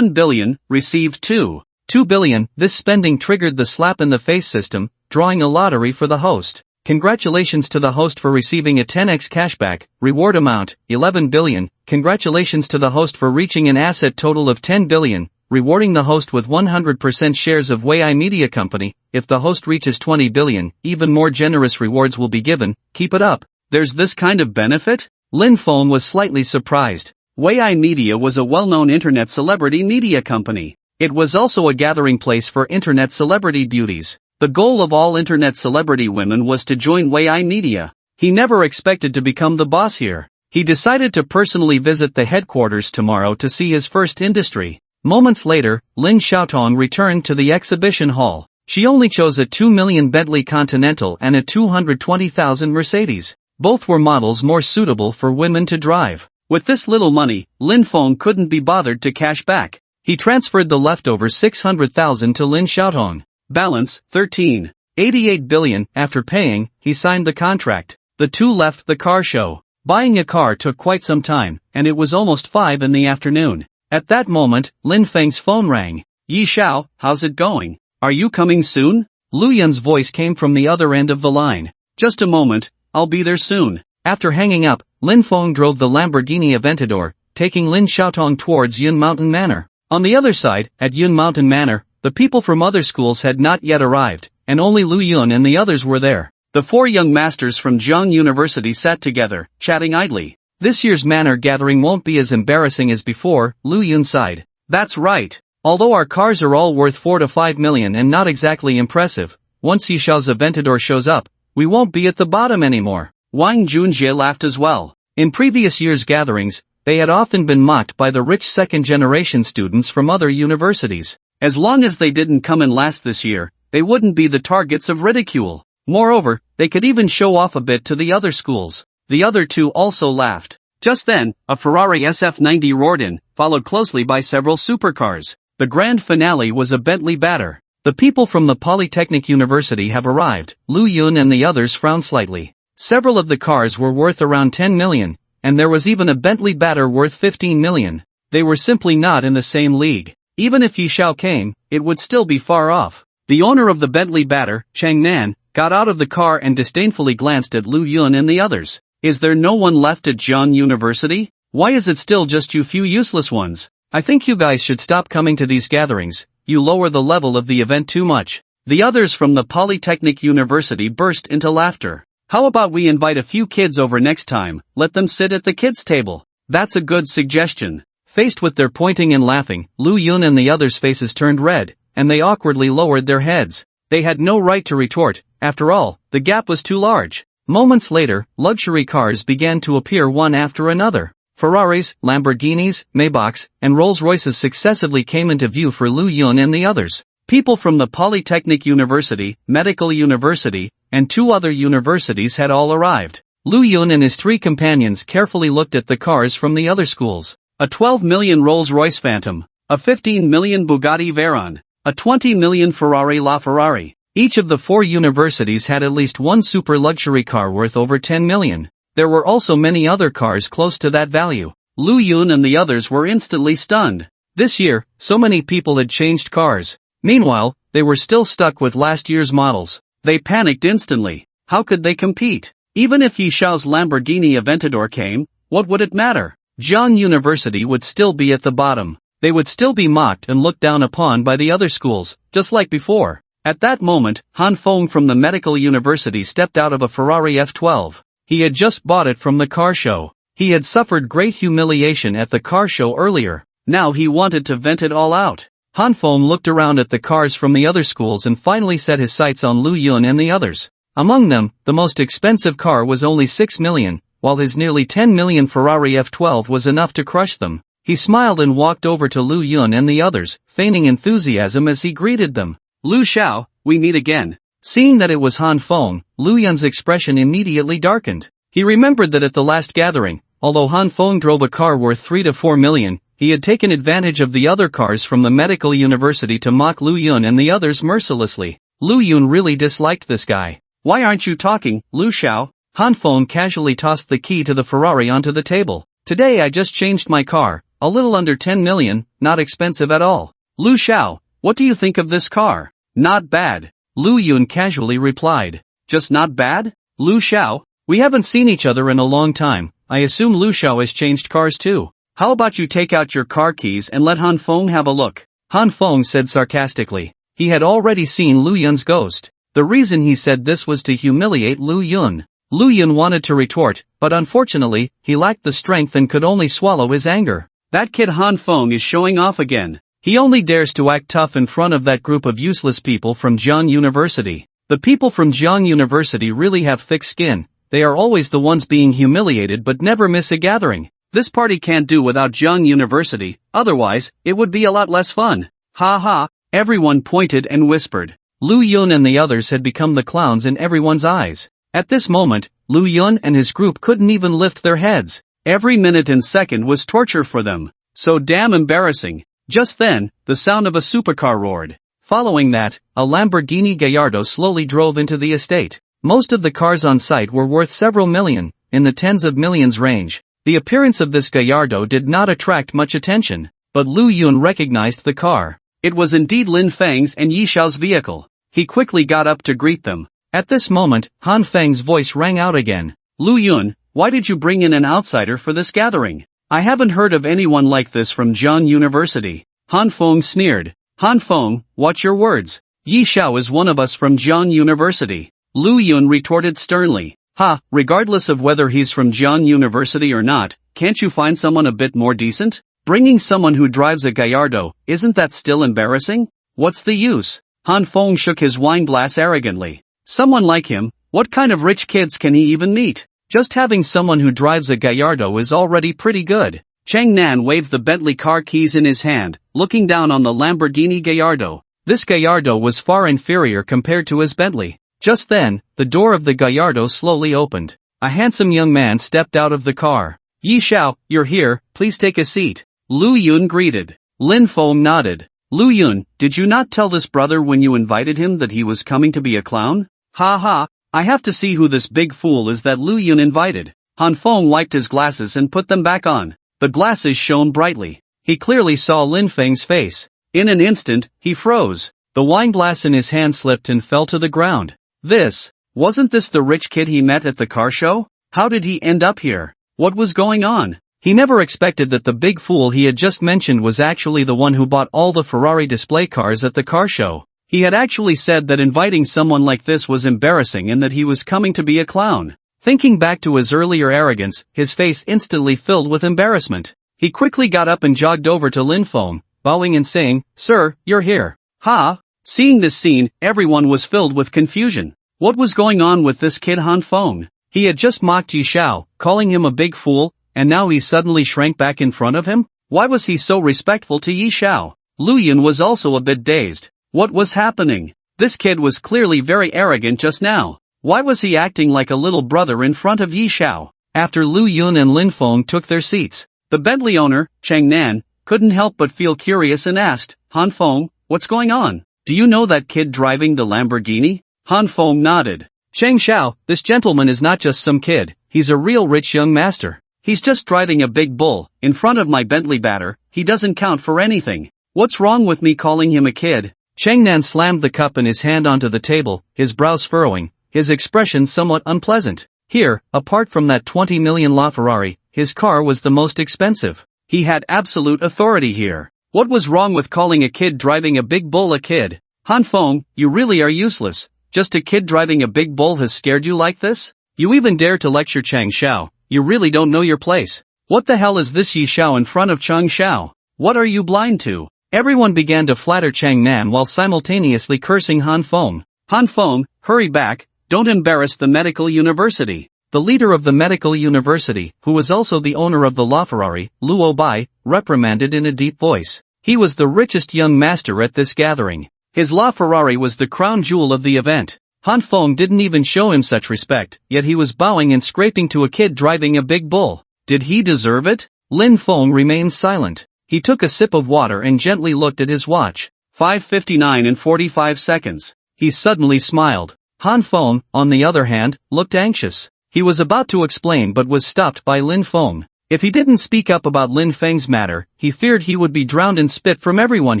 billion, received 2 billion. This spending triggered the slap-in-the-face system, drawing a lottery for the host. Congratulations to the host for receiving a 10x cashback, reward amount, 11 billion. Congratulations to the host for reaching an asset total of 10 billion, rewarding the host with 100% shares of Wei Media Company. If the host reaches 20 billion, even more generous rewards will be given. Keep it up. There's this kind of benefit? Lin Feng was slightly surprised. Wei Media was a well-known internet celebrity media company. It was also a gathering place for internet celebrity beauties. The goal of all internet celebrity women was to join Wei Media. He never expected to become the boss here. He decided to personally visit the headquarters tomorrow to see his first industry. Moments later, Lin Xiaotong returned to the exhibition hall. She only chose a 2 million Bentley Continental and a 220,000 Mercedes. Both were models more suitable for women to drive. With this little money, Lin Feng couldn't be bothered to cash back. He transferred the leftover 600,000 to Lin Xiaotong. Balance, 13.88 billion. After paying, he signed the contract. The two left the car show. Buying a car took quite some time, and it was almost 5 in the afternoon. At that moment, Lin Feng's phone rang. Yi Xiao, how's it going? Are you coming soon? Lu Yun's voice came from the other end of the line. Just a moment, I'll be there soon. After hanging up, Lin Feng drove the Lamborghini Aventador, taking Lin Xiaotong towards Yun Mountain Manor. On the other side, at Yun Mountain Manor, the people from other schools had not yet arrived, and only Lu Yun and the others were there. The 4 young masters from Zhang University sat together, chatting idly. This year's manor gathering won't be as embarrassing as before, Lu Yun sighed. That's right. Although our cars are all worth 4 to 5 million and not exactly impressive, once Yishao's Aventador shows up, we won't be at the bottom anymore. Wang Junjie laughed as well. In previous years' gatherings, they had often been mocked by the rich second-generation students from other universities. As long as they didn't come in last this year, they wouldn't be the targets of ridicule. Moreover, they could even show off a bit to the other schools. The other two also laughed. Just then, a Ferrari SF90 roared in, followed closely by several supercars. The grand finale was a Bentley Batter. The people from the Polytechnic University have arrived. Lu Yun and the others frowned slightly. Several of the cars were worth around 10 million, and there was even a Bentley Batter worth 15 million. They were simply not in the same league. Even if Yi Xiao came, it would still be far off. The owner of the Bentley Batter, Chang Nan, got out of the car and disdainfully glanced at Lu Yun and the others. Is there no one left at Zhang University? Why is it still just you few useless ones? I think you guys should stop coming to these gatherings. You lower the level of the event too much. The others from the Polytechnic University burst into laughter. How about we invite a few kids over next time, let them sit at the kids' table? That's a good suggestion. Faced with their pointing and laughing, Lu Yun and the others' faces turned red, and they awkwardly lowered their heads. They had no right to retort. After all, the gap was too large. Moments later, luxury cars began to appear one after another. Ferraris, Lamborghinis, Maybachs, and Rolls-Royces successively came into view for Lu Yun and the others. People from the Polytechnic University, Medical University, and 2 other universities had all arrived. Lu Yun and his 3 companions carefully looked at the cars from the other schools. A 12 million Rolls-Royce Phantom, a 15 million Bugatti Veyron, a 20 million Ferrari LaFerrari. Each of the 4 universities had at least one super luxury car worth over 10 million. There were also many other cars close to that value. Lu Yun and the others were instantly stunned. This year, so many people had changed cars. Meanwhile, they were still stuck with last year's models. They panicked instantly. How could they compete? Even if Yi Xiao's Lamborghini Aventador came, what would it matter? Zhang University would still be at the bottom. They would still be mocked and looked down upon by the other schools, just like before. At that moment, Han Feng from the Medical University stepped out of a Ferrari F12. He had just bought it from the car show. He had suffered great humiliation at the car show earlier. Now he wanted to vent it all out. Han Feng looked around at the cars from the other schools and finally set his sights on Lu Yun and the others. Among them, the most expensive car was only 6 million, while his nearly 10 million Ferrari F12 was enough to crush them. He smiled and walked over to Lu Yun and the others, feigning enthusiasm as he greeted them. Lu Xiao, we meet again. Seeing that it was Han Feng, Lu Yun's expression immediately darkened. He remembered that at the last gathering, although Han Feng drove a car worth 3 to 4 million, he had taken advantage of the other cars from the medical university to mock Lu Yun and the others mercilessly. Lu Yun really disliked this guy. Why aren't you talking, Lu Xiao? Han Feng casually tossed the key to the Ferrari onto the table. Today I just changed my car, a little under 10 million, not expensive at all. Lu Xiao, what do you think of this car? Not bad. Lu Yun casually replied. Just not bad? Lu Xiao, we haven't seen each other in a long time. I assume Lu Xiao has changed cars too. How about you take out your car keys and let Han Feng have a look? Han Feng said sarcastically. He had already seen Lu Yun's ghost. The reason he said this was to humiliate Lu Yun. Lu Yun wanted to retort, but unfortunately, he lacked the strength and could only swallow his anger. That kid Han Feng is showing off again. He only dares to act tough in front of that group of useless people from Zhang University. The people from Zhang University really have thick skin. They are always the ones being humiliated but never miss a gathering. This party can't do without Zhang University, otherwise, it would be a lot less fun. Ha ha, everyone pointed and whispered. Lu Yun and the others had become the clowns in everyone's eyes. At this moment, Lu Yun and his group couldn't even lift their heads. Every minute and second was torture for them. So damn embarrassing. Just then, the sound of a supercar roared. Following that, a Lamborghini Gallardo slowly drove into the estate. Most of the cars on site were worth several million, in the tens of millions range. The appearance of this Gallardo did not attract much attention, but Lu Yun recognized the car. It was indeed Lin Feng's and Yi Xiao's vehicle. He quickly got up to greet them. At this moment, Han Feng's voice rang out again. Lu Yun, why did you bring in an outsider for this gathering? I haven't heard of anyone like this from Jian University. Han Feng sneered. Han Feng, watch your words. Yi Xiao is one of us from Jian University. Lu Yun retorted sternly. Ha, regardless of whether he's from Jian University or not, can't you find someone a bit more decent? Bringing someone who drives a Gallardo, isn't that still embarrassing? What's the use? Han Feng shook his wine glass arrogantly. Someone like him, what kind of rich kids can he even meet? Just having someone who drives a Gallardo is already pretty good. Chang Nan waved the Bentley car keys in his hand, looking down on the Lamborghini Gallardo. This Gallardo was far inferior compared to his Bentley. Just then, the door of the Gallardo slowly opened. A handsome young man stepped out of the car. Yi Xiao, you're here, please take a seat. Lu Yun greeted. Lin Feng nodded. Lu Yun, did you not tell this brother when you invited him that he was coming to be a clown? Ha ha, I have to see who this big fool is that Lu Yun invited. Han Feng wiped his glasses and put them back on. The glasses shone brightly. He clearly saw Lin Feng's face. In an instant, he froze. The wine glass in his hand slipped and fell to the ground. Wasn't this the rich kid he met at the car show? How did he end up here? What was going on? He never expected that the big fool he had just mentioned was actually the one who bought all the Ferrari display cars at the car show. He had actually said that inviting someone like this was embarrassing and that he was coming to be a clown. Thinking back to his earlier arrogance, his face instantly filled with embarrassment. He quickly got up and jogged over to Lin Feng, bowing and saying, Sir, you're here. Ha! Seeing this scene, everyone was filled with confusion. What was going on with this kid Han Feng? He had just mocked Yi Xiao, calling him a big fool, and now he suddenly shrank back in front of him? Why was he so respectful to Yi Xiao? Lu Yun was also a bit dazed. What was happening? This kid was clearly very arrogant just now. Why was he acting like a little brother in front of Yi Xiao? After Lu Yun and Lin Feng took their seats, the Bentley owner, Chang Nan, couldn't help but feel curious and asked, Han Feng, what's going on? Do you know that kid driving the Lamborghini? Han Feng nodded. Cheng Xiao, this gentleman is not just some kid, he's a real rich young master. He's just driving a big bull, in front of my Bentley batter, he doesn't count for anything. What's wrong with me calling him a kid? Cheng Nan slammed the cup in his hand onto the table, his brows furrowing, his expression somewhat unpleasant. Here, apart from that 20 million LaFerrari, his car was the most expensive. He had absolute authority here. What was wrong with calling a kid driving a big bull a kid? Han Feng, you really are useless. Just a kid driving a big bull has scared you like this? You even dare to lecture Chang Xiao. You really don't know your place. What the hell is this Yi Xiao in front of Chang Xiao? What are you blind to? Everyone began to flatter Chang Nan while simultaneously cursing Han Feng. Han Feng, hurry back, don't embarrass the medical university. The leader of the medical university, who was also the owner of the LaFerrari, Luo Bai, reprimanded in a deep voice. He was the richest young master at this gathering. His LaFerrari was the crown jewel of the event. Han Feng didn't even show him such respect, yet he was bowing and scraping to a kid driving a big bull. Did he deserve it? Lin Feng remained silent. He took a sip of water and gently looked at his watch. 5:59 and 45 seconds. He suddenly smiled. Han Feng, on the other hand, looked anxious. He was about to explain but was stopped by Lin Feng. If he didn't speak up about Lin Feng's matter, he feared he would be drowned in spit from everyone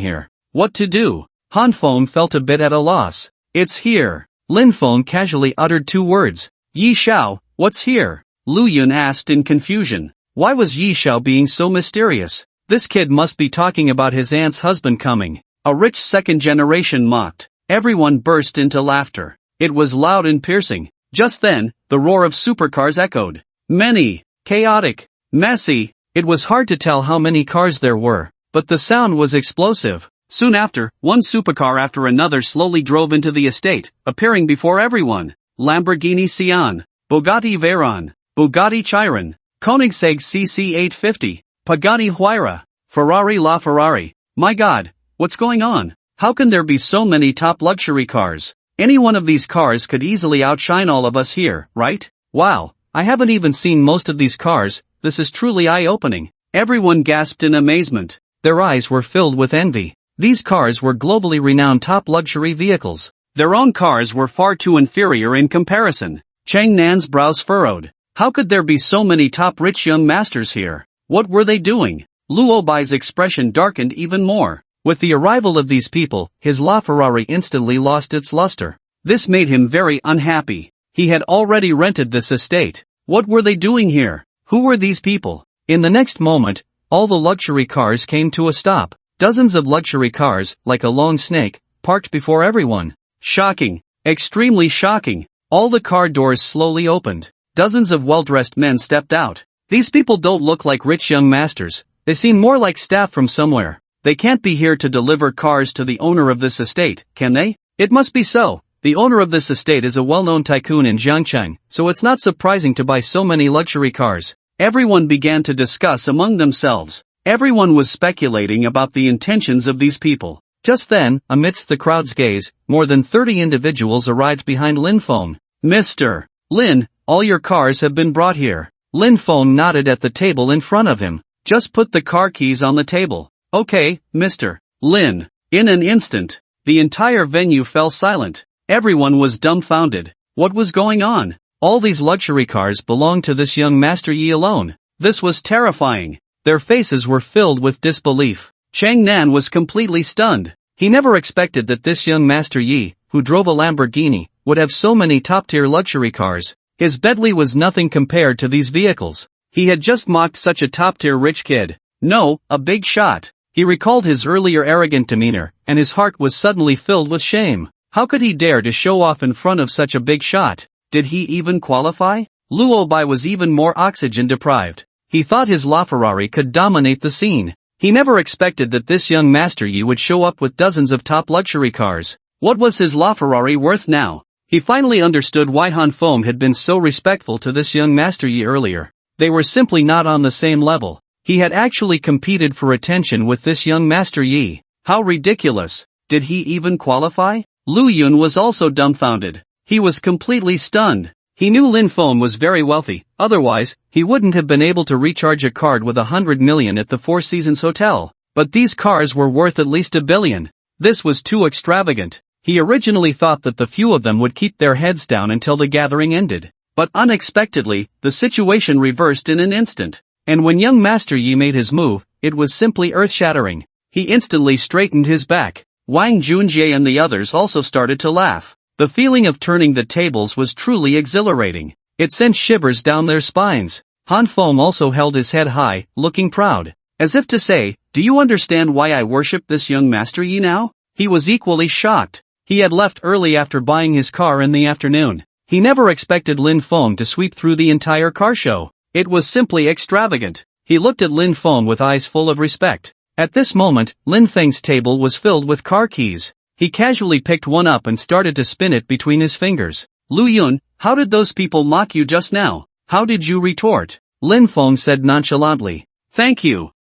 here. What to do? Han Feng felt a bit at a loss. It's here. Lin Feng casually uttered two words. Yi Xiao, what's here? Lu Yun asked in confusion. Why was Yi Xiao being so mysterious? This kid must be talking about his aunt's husband coming. A rich second generation mocked. Everyone burst into laughter. It was loud and piercing. Just then, the roar of supercars echoed. Many, chaotic, messy. It was hard to tell how many cars there were, but the sound was explosive. Soon after, one supercar after another slowly drove into the estate, appearing before everyone. Lamborghini Sian, Bugatti Veyron, Bugatti Chiron, Koenigsegg CC850, Pagani Huayra, Ferrari LaFerrari. My God, what's going on? How can there be so many top luxury cars? Any one of these cars could easily outshine all of us here, right? Wow, I haven't even seen most of these cars, this is truly eye-opening. Everyone gasped in amazement. Their eyes were filled with envy. These cars were globally renowned top luxury vehicles. Their own cars were far too inferior in comparison. Chang Nan's brows furrowed. How could there be so many top rich young masters here? What were they doing? Lu Obai's expression darkened even more. With the arrival of these people, his LaFerrari instantly lost its luster. This made him very unhappy. He had already rented this estate. What were they doing here? Who were these people? In the next moment, all the luxury cars came to a stop. Dozens of luxury cars, like a long snake, parked before everyone. Shocking. Extremely shocking. All the car doors slowly opened. Dozens of well-dressed men stepped out. These people don't look like rich young masters. They seem more like staff from somewhere. They can't be here to deliver cars to the owner of this estate, can they? It must be so. The owner of this estate is a well-known tycoon in Jiangcheng, so it's not surprising to buy so many luxury cars. Everyone began to discuss among themselves. Everyone was speculating about the intentions of these people. Just then, amidst the crowd's gaze, more than 30 individuals arrived behind Lin Feng. Mr. Lin, all your cars have been brought here. Lin Feng nodded at the table in front of him. Just put the car keys on the table. Okay, Mr. Lin. In an instant, the entire venue fell silent. Everyone was dumbfounded. What was going on? All these luxury cars belonged to this young Master Yi alone. This was terrifying. Their faces were filled with disbelief. Chang Nan was completely stunned. He never expected that this young Master Yi, who drove a Lamborghini, would have so many top-tier luxury cars. His Bentley was nothing compared to these vehicles. He had just mocked such a top-tier rich kid. No, a big shot. He recalled his earlier arrogant demeanor, and his heart was suddenly filled with shame. How could he dare to show off in front of such a big shot? Did he even qualify? Lu Obai was even more oxygen-deprived. He thought his LaFerrari could dominate the scene. He never expected that this young Master Yi would show up with dozens of top luxury cars. What was his LaFerrari worth now? He finally understood why Han Feng had been so respectful to this young Master Yi earlier. They were simply not on the same level. He had actually competed for attention with this young Master Yi. How ridiculous. Did he even qualify? Lu Yun was also dumbfounded. He was completely stunned. He knew Lin Feng was very wealthy, otherwise, he wouldn't have been able to recharge a card with 100 million at the Four Seasons Hotel. But these cars were worth at least $1 billion. This was too extravagant. He originally thought that the few of them would keep their heads down until the gathering ended. But unexpectedly, the situation reversed in an instant. And when young Master Yi made his move, it was simply earth-shattering. He instantly straightened his back. Wang Junjie and the others also started to laugh. The feeling of turning the tables was truly exhilarating. It sent shivers down their spines. Han Feng also held his head high, looking proud. As if to say, do you understand why I worship this young Master Yi now? He was equally shocked. He had left early after buying his car in the afternoon. He never expected Lin Feng to sweep through the entire car show. It was simply extravagant. He looked at Lin Feng with eyes full of respect. At this moment, Lin Feng's table was filled with car keys. He casually picked one up and started to spin it between his fingers. Lu Yun, how did those people mock you just now? How did you retort? Lin Feng said nonchalantly. Thank you,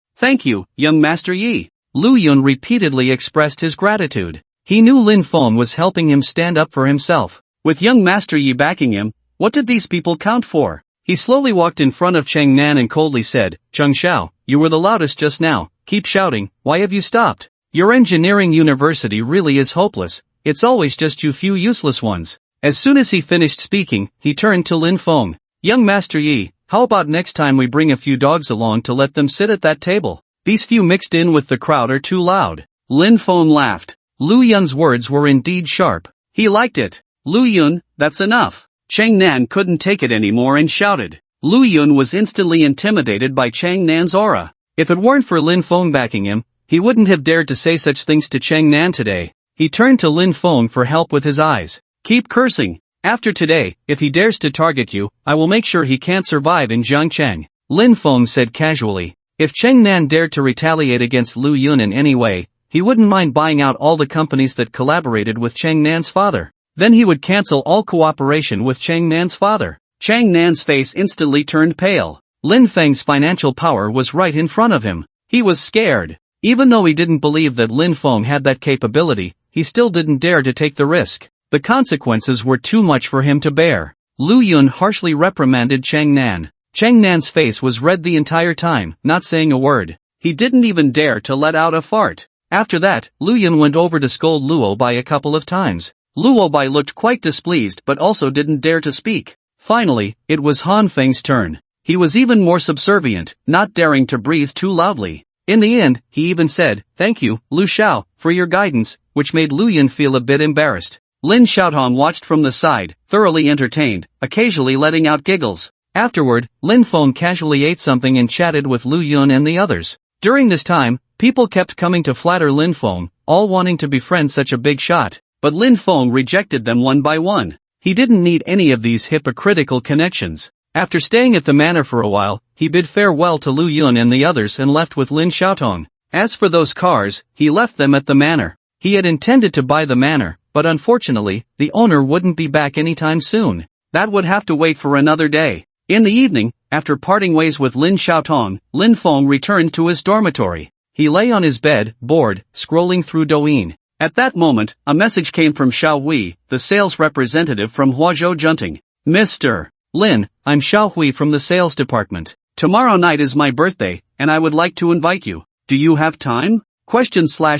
young Master Yi. Lu Yun repeatedly expressed his gratitude. He knew Lin Feng was helping him stand up for himself. With young Master Yi backing him, what did these people count for? He slowly walked in front of Chang Nan and coldly said, Cheng Xiao, you were the loudest just now, keep shouting, why have you stopped? Your engineering university really is hopeless, it's always just you few useless ones. As soon as he finished speaking, he turned to Lin Feng. Young Master Yi, how about next time we bring a few dogs along to let them sit at that table? These few mixed in with the crowd are too loud. Lin Feng laughed. Lu Yun's words were indeed sharp. He liked it. Lu Yun, that's enough. Chang Nan couldn't take it anymore and shouted. Lu Yun was instantly intimidated by Chang Nan's aura. If it weren't for Lin Feng backing him, he wouldn't have dared to say such things to Chang Nan today. He turned to Lin Feng for help with his eyes. Keep cursing. After today, if he dares to target you, I will make sure he can't survive in Jiangcheng. Lin Feng said casually. If Chang Nan dared to retaliate against Lu Yun in any way, he wouldn't mind buying out all the companies that collaborated with Chang Nan's father. Then he would cancel all cooperation with Chang Nan's father. Chang Nan's face instantly turned pale. Lin Feng's financial power was right in front of him. He was scared. Even though he didn't believe that Lin Feng had that capability, he still didn't dare to take the risk. The consequences were too much for him to bear. Lu Yun harshly reprimanded Chang Nan. Chang Nan's face was red the entire time, not saying a word. He didn't even dare to let out a fart. After that, Lu Yun went over to scold Luo Bai a couple of times. Luo Bai looked quite displeased but also didn't dare to speak. Finally, it was Han Feng's turn. He was even more subservient, not daring to breathe too loudly. In the end, he even said, "Thank you, Lu Xiao, for your guidance," which made Lu Yun feel a bit embarrassed. Lin Xiaotong watched from the side, thoroughly entertained, occasionally letting out giggles. Afterward, Lin Feng casually ate something and chatted with Lu Yun and the others. During this time, people kept coming to flatter Lin Feng, all wanting to befriend such a big shot, but Lin Feng rejected them one by one. He didn't need any of these hypocritical connections. After staying at the manor for a while, he bid farewell to Lu Yun and the others and left with Lin Xiaotong. As for those cars, he left them at the manor. He had intended to buy the manor, but unfortunately, the owner wouldn't be back anytime soon. That would have to wait for another day. In the evening, after parting ways with Lin Xiaotong, Lin Feng returned to his dormitory. He lay on his bed, bored, scrolling through Douyin. At that moment, a message came from Xiao Hui, the sales representative from Huazhou Junting. "Mr. Lin, I'm Xiao Hui from the sales department. Tomorrow night is my birthday, and I would like to invite you. Do you have time?"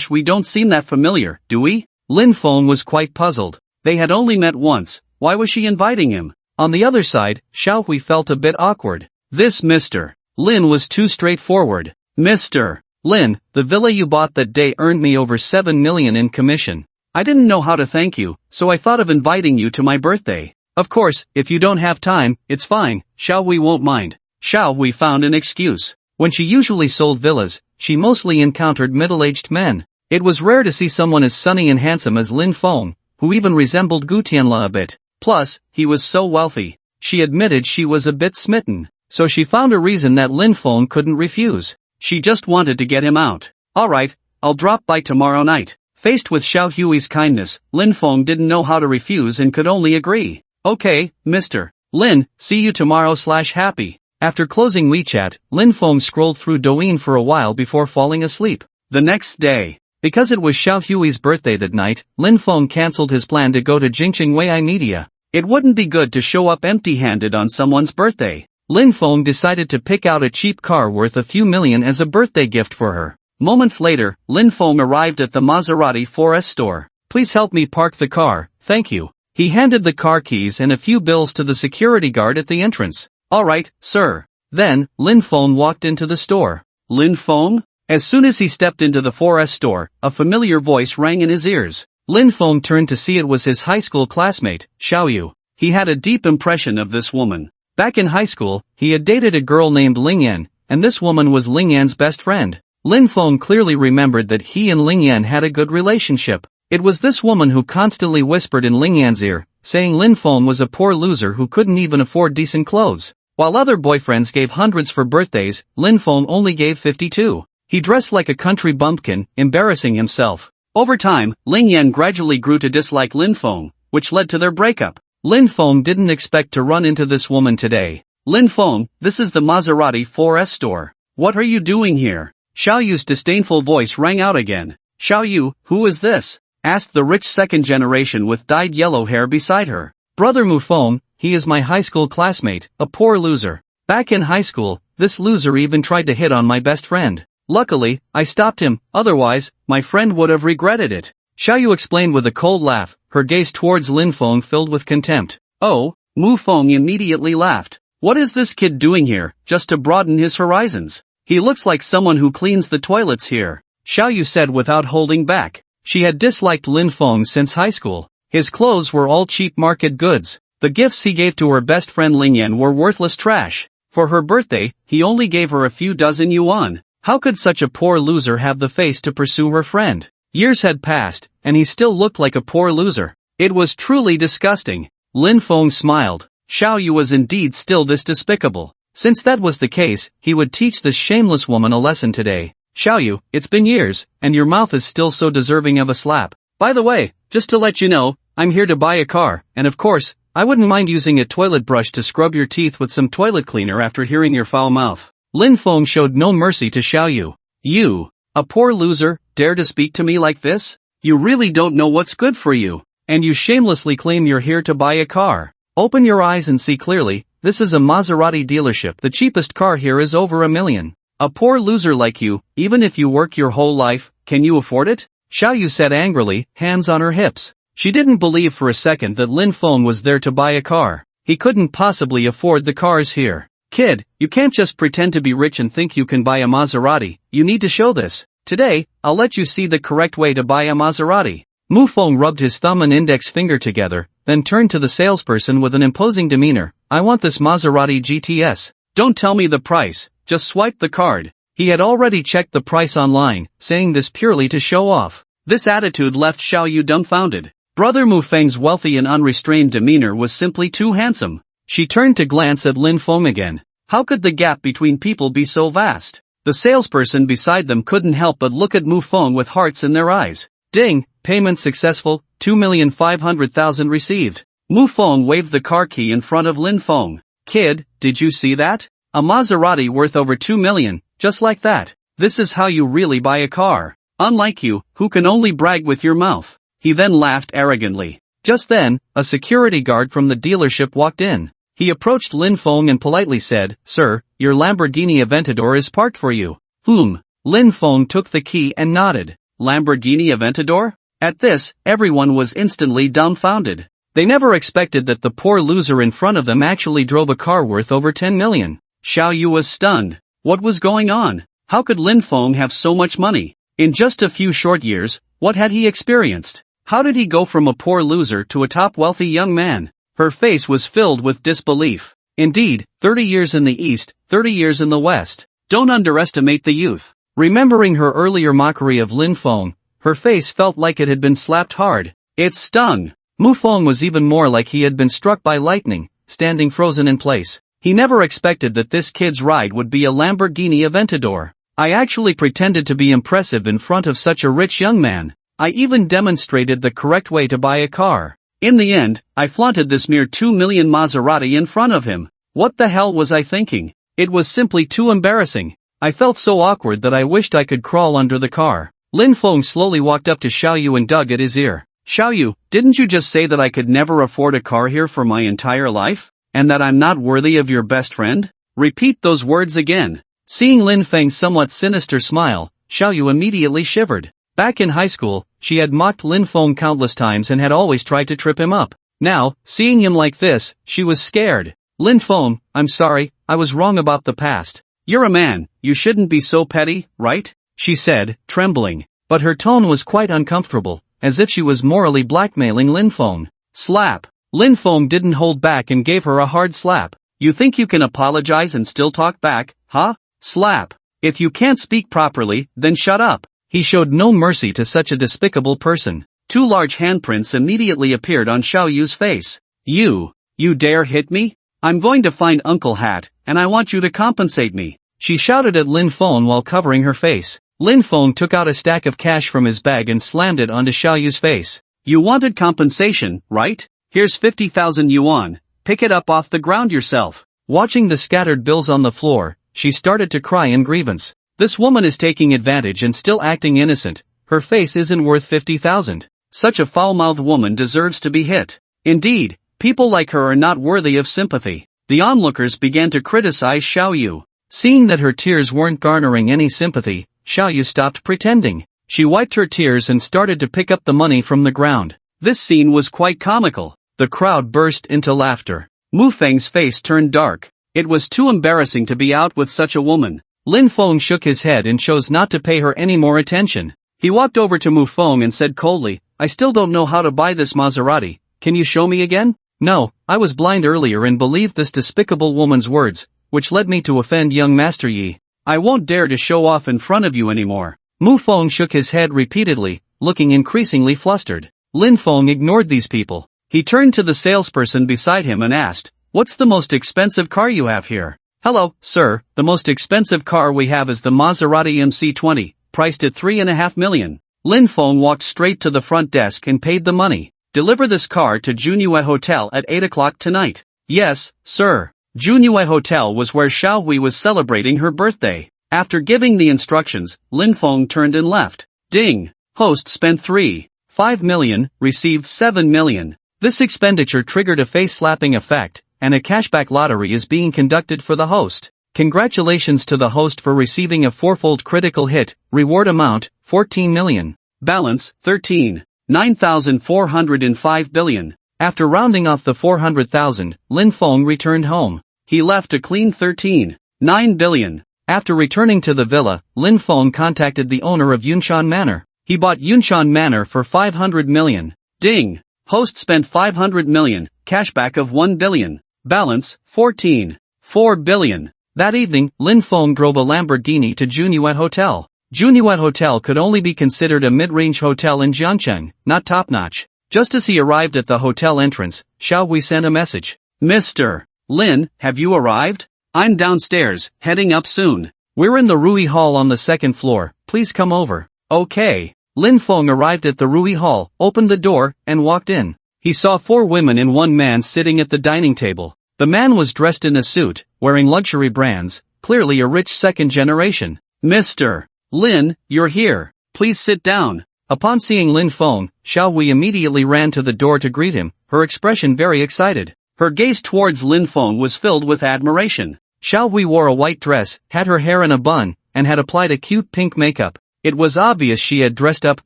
We don't seem that familiar, do we? Lin Feng was quite puzzled. They had only met once, why was she inviting him? On the other side, Xiao Hui felt a bit awkward. This Mr. Lin was too straightforward. "Mr. Lin, the villa you bought that day earned me over 7 million in commission. I didn't know how to thank you, so I thought of inviting you to my birthday. Of course, if you don't have time, it's fine, Xiao Hui won't mind." Xiao Hui found an excuse. When she usually sold villas, she mostly encountered middle-aged men. It was rare to see someone as sunny and handsome as Lin Feng, who even resembled Gu Tianla a bit. Plus, he was so wealthy. She admitted she was a bit smitten, so she found a reason that Lin Feng couldn't refuse. She just wanted to get him out. "Alright, I'll drop by tomorrow night." Faced with Xiao Hui's kindness, Lin Feng didn't know how to refuse and could only agree. "Okay, Mr. Lin, see you tomorrow/happy." After closing WeChat, Lin Feng scrolled through Douyin for a while before falling asleep. The next day, because it was Xiao Hui's birthday that night, Lin Feng cancelled his plan to go to Jingqing Wei Media. It wouldn't be good to show up empty-handed on someone's birthday. Lin Feng decided to pick out a cheap car worth a few million as a birthday gift for her. Moments later, Lin Feng arrived at the Maserati 4S store. "Please help me park the car, thank you." He handed the car keys and a few bills to the security guard at the entrance. "Alright, sir." Then, Lin Feng walked into the store. "Lin Feng?" As soon as he stepped into the 4S store, a familiar voice rang in his ears. Lin Feng turned to see it was his high school classmate, Xiao Yu. He had a deep impression of this woman. Back in high school, he had dated a girl named Ling Yan, and this woman was Ling Yan's best friend. Lin Feng clearly remembered that he and Ling Yan had a good relationship. It was this woman who constantly whispered in Ling Yan's ear, saying Lin Feng was a poor loser who couldn't even afford decent clothes. While other boyfriends gave hundreds for birthdays, Lin Feng only gave 52. He dressed like a country bumpkin, embarrassing himself. Over time, Ling Yan gradually grew to dislike Lin Feng, which led to their breakup. Lin Feng didn't expect to run into this woman today. "Lin Feng, this is the Maserati 4S store. What are you doing here?" Xiao Yu's disdainful voice rang out again. "Xiao Yu, who is this?" asked the rich second generation with dyed yellow hair beside her. "Brother Mu Feng, he is my high school classmate, a poor loser. Back in high school, this loser even tried to hit on my best friend. Luckily, I stopped him, otherwise, my friend would have regretted it." Xiao Yu explained with a cold laugh, her gaze towards Lin Feng filled with contempt. "Oh," Mu Feng immediately laughed. "What is this kid doing here, just to broaden his horizons? He looks like someone who cleans the toilets here," Xiao Yu said without holding back. She had disliked Lin Feng since high school. His clothes were all cheap market goods. The gifts he gave to her best friend Ling Yan were worthless trash. For her birthday, he only gave her a few dozen yuan. How could such a poor loser have the face to pursue her friend? Years had passed, and he still looked like a poor loser. It was truly disgusting. Lin Feng smiled. Xiao Yu was indeed still this despicable. Since that was the case, he would teach this shameless woman a lesson today. "Xiao Yu, it's been years, and your mouth is still so deserving of a slap. By the way, just to let you know, I'm here to buy a car, and of course, I wouldn't mind using a toilet brush to scrub your teeth with some toilet cleaner after hearing your foul mouth." Lin Feng showed no mercy to Xiao Yu. "You, A poor loser, dare to speak to me like this? You really don't know what's good for you. And you shamelessly claim you're here to buy a car. Open your eyes and see clearly, this is a Maserati dealership. The cheapest car here is over $1 million. A poor loser like you, even if you work your whole life, can you afford it? Xiaoyu said angrily, hands on her hips. She didn't believe for a second that Lin Feng was there to buy a car. He couldn't possibly afford the cars here. Kid, you can't just pretend to be rich and think you can buy a Maserati. You need to show this. Today, I'll let you see the correct way to buy a Maserati. Mu Feng rubbed his thumb and index finger together, then turned to the salesperson with an imposing demeanor. I want this Maserati GTS. Don't tell me the price, just swipe the card. He had already checked the price online, saying this purely to show off. This attitude left Xiaoyu dumbfounded. Brother Mu Feng's wealthy and unrestrained demeanor was simply too handsome. She turned to glance at Lin Feng again. How could the gap between people be so vast? The salesperson beside them couldn't help but look at Mu Feng with hearts in their eyes. Ding, payment successful, 2,500,000 received. Mu Feng waved the car key in front of Lin Feng. Kid, did you see that? A Maserati worth over 2 million, just like that. This is how you really buy a car. Unlike you, who can only brag with your mouth. He then laughed arrogantly. Just then, a security guard from the dealership walked in. He approached Lin Feng and politely said, Sir, your Lamborghini Aventador is parked for you. Lin Feng took the key and nodded. Lamborghini Aventador? At this, everyone was instantly dumbfounded. They never expected that the poor loser in front of them actually drove a car worth over 10 million. Xiaoyu was stunned. What was going on? How could Lin Feng have so much money? In just a few short years, what had he experienced? How did he go from a poor loser to a top wealthy young man? Her face was filled with disbelief. Indeed, 30 years in the East, 30 years in the West. Don't underestimate the youth. Remembering her earlier mockery of Lin Feng, her face felt like it had been slapped hard. It stung. Mu Feng was even more like he had been struck by lightning, standing frozen in place. He never expected that this kid's ride would be a Lamborghini Aventador. I actually pretended to be impressive in front of such a rich young man. I even demonstrated the correct way to buy a car. In the end, I flaunted this mere 2 million Maserati in front of him. What the hell was I thinking? It was simply too embarrassing. I felt so awkward that I wished I could crawl under the car. Lin Feng slowly walked up to Xiaoyu and dug at his ear. Xiaoyu, didn't you just say that I could never afford a car here for my entire life? And that I'm not worthy of your best friend? Repeat those words again. Seeing Lin Feng's somewhat sinister smile, Xiaoyu immediately shivered. Back in high school, she had mocked Lin Feng countless times and had always tried to trip him up. Now, seeing him like this, she was scared. Lin Feng, I'm sorry, I was wrong about the past. You're a man, you shouldn't be so petty, right? She said, trembling. But her tone was quite uncomfortable, as if she was morally blackmailing Lin Feng. Slap. Lin Feng didn't hold back and gave her a hard slap. You think you can apologize and still talk back, huh? Slap. If you can't speak properly, then shut up. He showed no mercy to such a despicable person. 2 large handprints immediately appeared on Xiaoyu's face. You dare hit me? I'm going to find Uncle Hat, and I want you to compensate me. She shouted at Lin Feng while covering her face. Lin Feng took out a stack of cash from his bag and slammed it onto Xiaoyu's face. You wanted compensation, right? Here's 50,000 yuan. Pick it up off the ground yourself. Watching the scattered bills on the floor, she started to cry in grievance. This woman is taking advantage and still acting innocent. Her face isn't worth 50,000. Such a foul-mouthed woman deserves to be hit. Indeed, people like her are not worthy of sympathy. The onlookers began to criticize Xiaoyu. Seeing that her tears weren't garnering any sympathy, Xiaoyu stopped pretending. She wiped her tears and started to pick up the money from the ground. This scene was quite comical. The crowd burst into laughter. Mu Feng's face turned dark. It was too embarrassing to be out with such a woman. Lin Feng shook his head and chose not to pay her any more attention. He walked over to Mu Feng and said coldly, I still don't know how to buy this Maserati. Can you show me again? No, I was blind earlier and believed this despicable woman's words, which led me to offend young Master Yi. I won't dare to show off in front of you anymore. Mu Feng shook his head repeatedly, looking increasingly flustered. Lin Feng ignored these people. He turned to the salesperson beside him and asked, What's the most expensive car you have here? Hello, sir, the most expensive car we have is the Maserati MC20, priced at 3.5 million. Lin Feng walked straight to the front desk and paid the money. Deliver this car to Junhue Hotel at 8 o'clock tonight. Yes, sir. Junhue Hotel was where Xiaohui was celebrating her birthday. After giving the instructions, Lin Feng turned and left. Ding! Host spent 3.5 million, received 7 million. This expenditure triggered a face-slapping effect, and a cashback lottery is being conducted for the host. Congratulations to the host for receiving a fourfold critical hit. Reward amount, 14 million. Balance, 9,405 billion. After rounding off the 400,000, Lin Feng returned home. He left a clean 13.9 billion. After returning to the villa, Lin Feng contacted the owner of Yunshan Manor. He bought Yunshan Manor for 500 million. Ding! Host spent 500 million, cashback of 1 billion. Balance, 14.4 billion. That evening, Lin Feng drove a Lamborghini to Junyuet Hotel. Junyuet Hotel could only be considered a mid-range hotel in Jiangcheng, not top-notch. Just as he arrived at the hotel entrance, Xiao Hui sent a message. Mr. Lin, have you arrived? I'm downstairs, heading up soon. We're in the Rui Hall on the second floor, please come over. Okay. Lin Feng arrived at the Rui Hall, opened the door, and walked in. He saw 4 women and 1 man sitting at the dining table. The man was dressed in a suit, wearing luxury brands, clearly a rich second generation. Mr. Lin, you're here. Please sit down. Upon seeing Lin Feng, Xiao Hui immediately ran to the door to greet him, her expression very excited. Her gaze towards Lin Feng was filled with admiration. Xiao Hui wore a white dress, had her hair in a bun, and had applied a cute pink makeup. It was obvious she had dressed up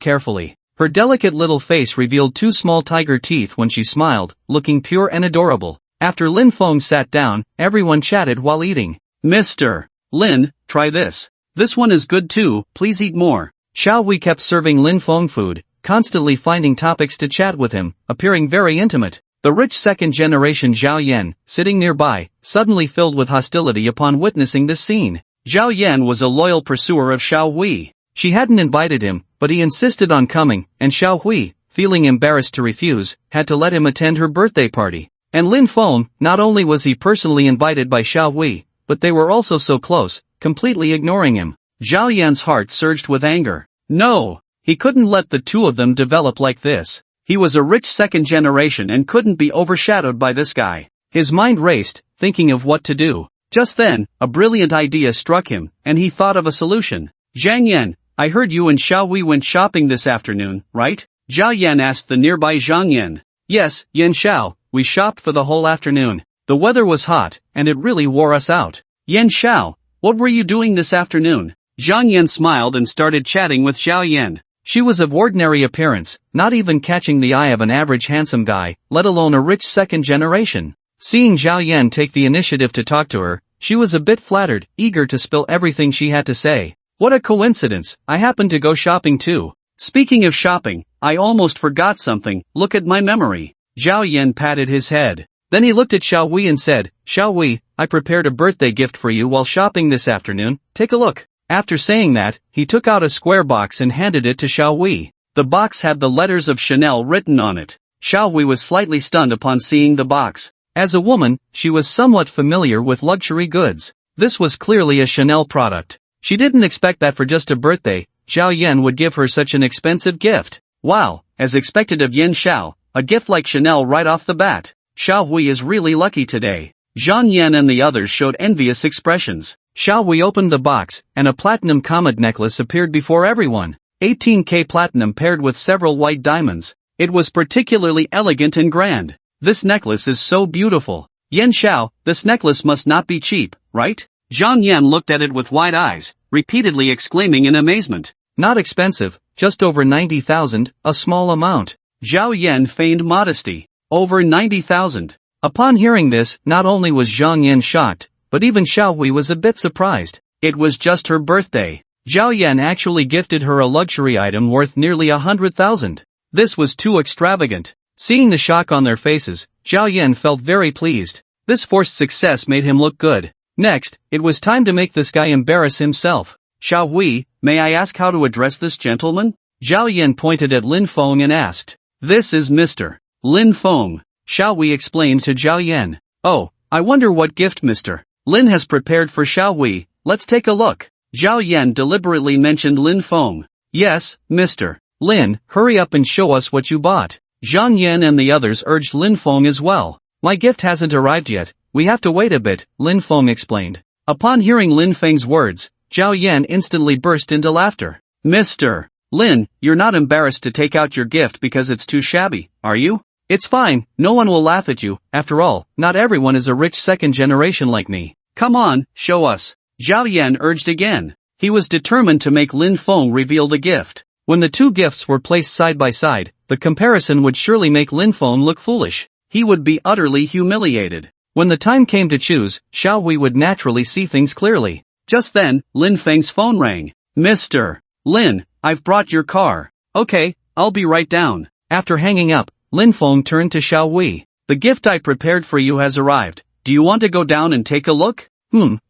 carefully. Her delicate little face revealed 2 small tiger teeth when she smiled, looking pure and adorable. After Lin Feng sat down, everyone chatted while eating. Mr. Lin, try this. This one is good too, please eat more. Xiao Hui kept serving Lin Feng food, constantly finding topics to chat with him, appearing very intimate. The rich second-generation Zhao Yan, sitting nearby, suddenly filled with hostility upon witnessing this scene. Zhao Yan was a loyal pursuer of Xiao Hui. She hadn't invited him, but he insisted on coming, and Xiao Hui, feeling embarrassed to refuse, had to let him attend her birthday party. And Lin Feng, not only was he personally invited by Xiao Hui, but they were also so close, completely ignoring him. Zhao Yan's heart surged with anger. No! He couldn't let the 2 of them develop like this. He was a rich second generation and couldn't be overshadowed by this guy. His mind raced, thinking of what to do. Just then, a brilliant idea struck him, and he thought of a solution. Zhang Yan, I heard you and Xiao Hui went shopping this afternoon, right? Zhao Yan asked the nearby Zhang Yan. Yes, Yan Xiao, we shopped for the whole afternoon. The weather was hot, and it really wore us out. Yan Xiao, what were you doing this afternoon? Zhang Yan smiled and started chatting with Zhao Yan. She was of ordinary appearance, not even catching the eye of an average handsome guy, let alone a rich second generation. Seeing Zhao Yan take the initiative to talk to her, she was a bit flattered, eager to spill everything she had to say. What a coincidence, I happened to go shopping too. Speaking of shopping, I almost forgot something, look at my memory. Zhao Yan patted his head. Then he looked at Xiao Hui and said, Xiao Hui, I prepared a birthday gift for you while shopping this afternoon, take a look. After saying that, he took out a square box and handed it to Xiao Hui. The box had the letters of Chanel written on it. Xiao Hui was slightly stunned upon seeing the box. As a woman, she was somewhat familiar with luxury goods. This was clearly a Chanel product. She didn't expect that for just a birthday, Zhao Yan would give her such an expensive gift. Wow, as expected of Yan Xiao, a gift like Chanel right off the bat. Xiao Hui is really lucky today. Zhang Yan and the others showed envious expressions. Xiao Hui opened the box, and a platinum comet necklace appeared before everyone. 18K platinum paired with several white diamonds. It was particularly elegant and grand. This necklace is so beautiful. Yan Xiao, this necklace must not be cheap, right? Zhang Yan looked at it with wide eyes, repeatedly exclaiming in amazement. Not expensive, just over 90,000, a small amount. Zhao Yan feigned modesty. Over 90,000. Upon hearing this, not only was Zhang Yan shocked, but even Xiao Hui was a bit surprised. It was just her birthday. Zhao Yan actually gifted her a luxury item worth nearly 100,000. This was too extravagant. Seeing the shock on their faces, Zhao Yan felt very pleased. This forced success made him look good. Next, it was time to make this guy embarrass himself. Xiao Hui, may I ask how to address this gentleman? Zhao Yan pointed at Lin Feng and asked. This is Mr. Lin Feng. Xiao Hui explained to Zhao Yan. Oh, I wonder what gift Mr. Lin has prepared for Xiao Hui, let's take a look. Zhao Yan deliberately mentioned Lin Feng. Yes, Mr. Lin, hurry up and show us what you bought. Zhang Yan and the others urged Lin Feng as well. My gift hasn't arrived yet, we have to wait a bit, Lin Feng explained. Upon hearing Lin Feng's words, Zhao Yan instantly burst into laughter. Mr. Lin, you're not embarrassed to take out your gift because it's too shabby, are you? It's fine, no one will laugh at you. After all, not everyone is a rich second generation like me. Come on, show us. Zhao Yan urged again. He was determined to make Lin Feng reveal the gift. When the two gifts were placed side by side, the comparison would surely make Lin Feng look foolish. He would be utterly humiliated. When the time came to choose, Xiao Hui would naturally see things clearly. Just then, Lin Feng's phone rang. Mr. Lin, I've brought your car. Okay, I'll be right down. After hanging up, Lin Feng turned to Xiao Hui. The gift I prepared for you has arrived. Do you want to go down and take a look?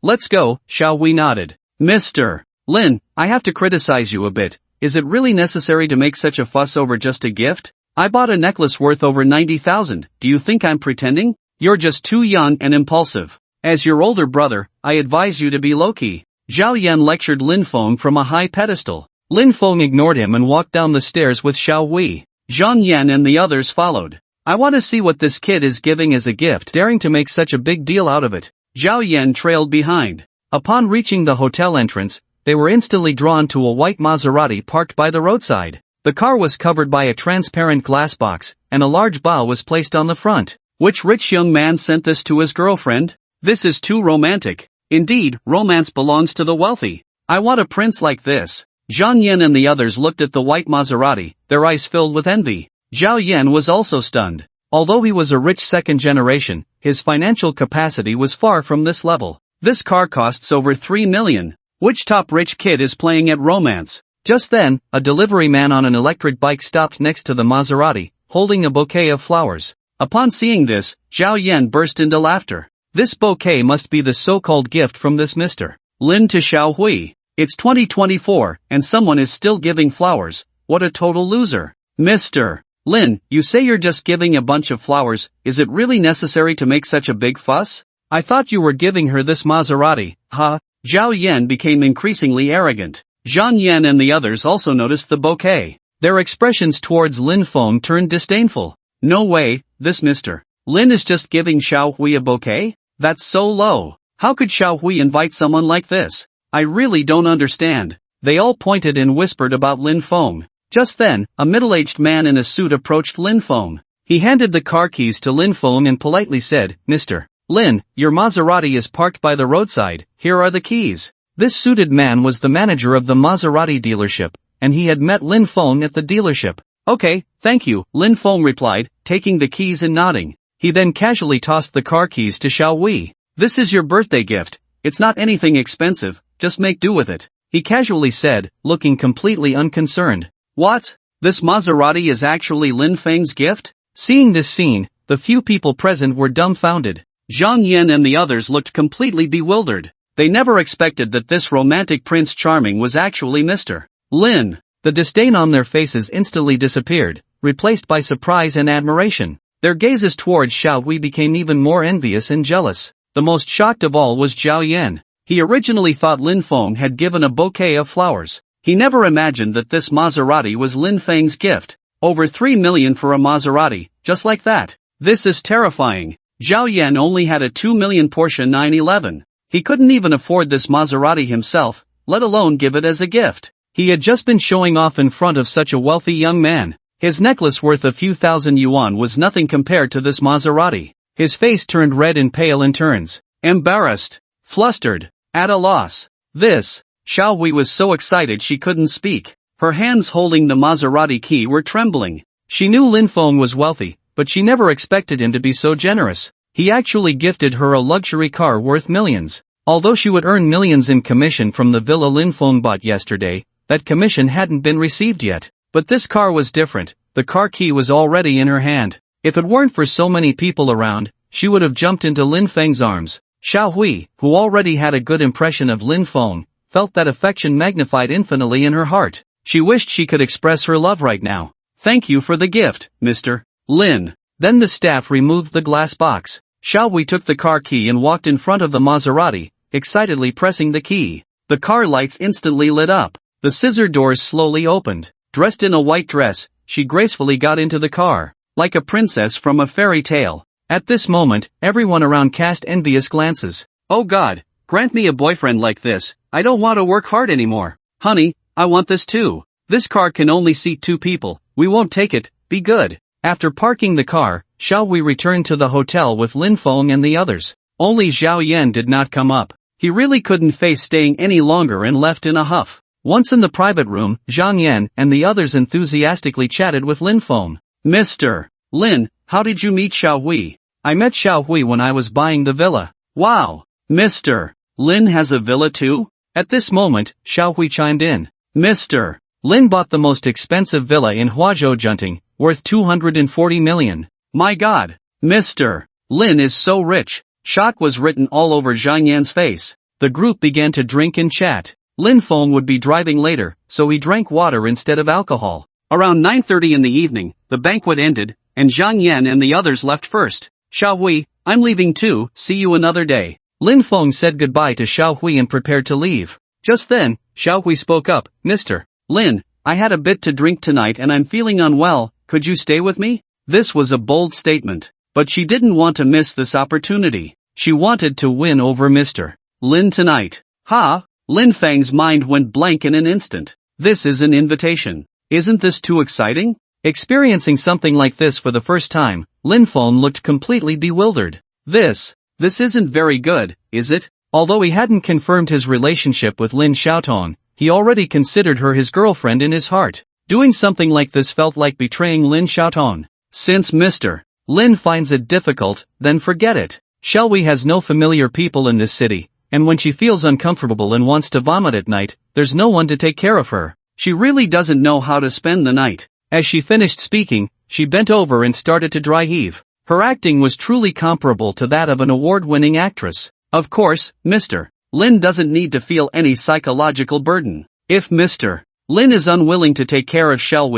Let's go, Xiao Hui nodded. Mr. Lin, I have to criticize you a bit. Is it really necessary to make such a fuss over just a gift? I bought a necklace worth over 90,000. Do you think I'm pretending? You're just too young and impulsive. As your older brother, I advise you to be low-key. Zhao Yan lectured Lin Feng from a high pedestal. Lin Feng ignored him and walked down the stairs with Xiao Hui. Zhang Yan and the others followed. I want to see what this kid is giving as a gift, daring to make such a big deal out of it. Zhao Yan trailed behind. Upon reaching the hotel entrance, they were instantly drawn to a white Maserati parked by the roadside. The car was covered by a transparent glass box, and a large bow was placed on the front. Which rich young man sent this to his girlfriend? This is too romantic. Indeed, romance belongs to the wealthy. I want a prince like this. Zhang Yan and the others looked at the white Maserati, their eyes filled with envy. Zhao Yan was also stunned. Although he was a rich second generation, his financial capacity was far from this level. This car costs over 3 million. Which top rich kid is playing at romance? Just then, a delivery man on an electric bike stopped next to the Maserati, holding a bouquet of flowers. Upon seeing this, Zhao Yan burst into laughter. This bouquet must be the so-called gift from this Mr. Lin to Xiao Hui. It's 2024, and someone is still giving flowers. What a total loser. Mr. Lin, you say you're just giving a bunch of flowers. Is it really necessary to make such a big fuss? I thought you were giving her this Maserati. Ha! Zhao Yan became increasingly arrogant. Zhang Yan and the others also noticed the bouquet. Their expressions towards Lin Feng turned disdainful. No way, this Mr. Lin is just giving Xiao Hui a bouquet? That's so low. How could Xiao Hui invite someone like this? I really don't understand. They all pointed and whispered about Lin Feng. Just then, a middle-aged man in a suit approached Lin Feng. He handed the car keys to Lin Feng and politely said, Mr. Lin, your Maserati is parked by the roadside. Here are the keys. This suited man was the manager of the Maserati dealership, and he had met Lin Feng at the dealership. Okay, thank you, Lin Feng replied, taking the keys and nodding. He then casually tossed the car keys to Xiao Hui. This is your birthday gift. It's not anything expensive, just make do with it. He casually said, looking completely unconcerned. What? This Maserati is actually Lin Feng's gift? Seeing this scene, the few people present were dumbfounded. Zhang Yan and the others looked completely bewildered. They never expected that this romantic Prince Charming was actually Mr. Lin. The disdain on their faces instantly disappeared, replaced by surprise and admiration. Their gazes towards Xiao Hui became even more envious and jealous. The most shocked of all was Zhao Yan. He originally thought Lin Feng had given a bouquet of flowers. He never imagined that this Maserati was Lin Feng's gift. Over 3 million for a Maserati, just like that. This is terrifying. Zhao Yan only had a 2 million Porsche 911. He couldn't even afford this Maserati himself, let alone give it as a gift. He had just been showing off in front of such a wealthy young man. His necklace worth a few thousand yuan was nothing compared to this Maserati. His face turned red and pale in turns. Embarrassed. Flustered. At a loss. Xiao Hui was so excited she couldn't speak. Her hands holding the Maserati key were trembling. She knew Lin Feng was wealthy, but she never expected him to be so generous. He actually gifted her a luxury car worth millions. Although she would earn millions in commission from the villa Lin Feng bought yesterday, that commission hadn't been received yet. But this car was different. The car key was already in her hand. If it weren't for so many people around, she would have jumped into Lin Feng's arms. Xiao Hui, who already had a good impression of Lin Feng, felt that affection magnified infinitely in her heart. She wished she could express her love right now. Thank you for the gift, Mr. Lin. Then the staff removed the glass box. Xiao Hui took the car key and walked in front of the Maserati, excitedly pressing the key. The car lights instantly lit up. The scissor doors slowly opened. Dressed in a white dress, she gracefully got into the car, like a princess from a fairy tale. At this moment, everyone around cast envious glances. Oh God, grant me a boyfriend like this, I don't want to work hard anymore. Honey, I want this too. This car can only seat 2 people, we won't take it, be good. After parking the car, Xiao Hui returned to the hotel with Lin Feng and the others. Only Zhao Yan did not come up. He really couldn't face staying any longer and left in a huff. Once in the private room, Zhang Yan and the others enthusiastically chatted with Lin Feng. Mr. Lin, how did you meet Xiao Hui? I met Xiao Hui when I was buying the villa. Wow. Mr. Lin has a villa too? At this moment, Xiao Hui chimed in. Mr. Lin bought the most expensive villa in Huazhou Junting, worth 240 million. My god. Mr. Lin is so rich. Shock was written all over Zhang Yan's face. The group began to drink and chat. Lin Feng would be driving later, so he drank water instead of alcohol. Around 9:30 in the evening, the banquet ended, and Zhang Yan and the others left first. Xiao Hui, I'm leaving too, see you another day. Lin Feng said goodbye to Xiao Hui and prepared to leave. Just then, Xiao Hui spoke up. Mr. Lin, I had a bit to drink tonight and I'm feeling unwell, could you stay with me? This was a bold statement, but she didn't want to miss this opportunity. She wanted to win over Mr. Lin tonight. Ha! Lin Feng's mind went blank in an instant. This is an invitation. Isn't this too exciting? Experiencing something like this for the first time, Lin Feng looked completely bewildered. This isn't very good, is it? Although he hadn't confirmed his relationship with Lin Xiaotong, he already considered her his girlfriend in his heart. Doing something like this felt like betraying Lin Xiaotong. Since Mr. Lin finds it difficult, then forget it. Xiao Hui has no familiar people in this city, and when she feels uncomfortable and wants to vomit at night, there's no one to take care of her. She really doesn't know how to spend the night. As she finished speaking, she bent over and started to dry heave. Her acting was truly comparable to that of an award-winning actress. Of course, Mr. Lin doesn't need to feel any psychological burden. If Mr. Lin is unwilling to take care of Xiao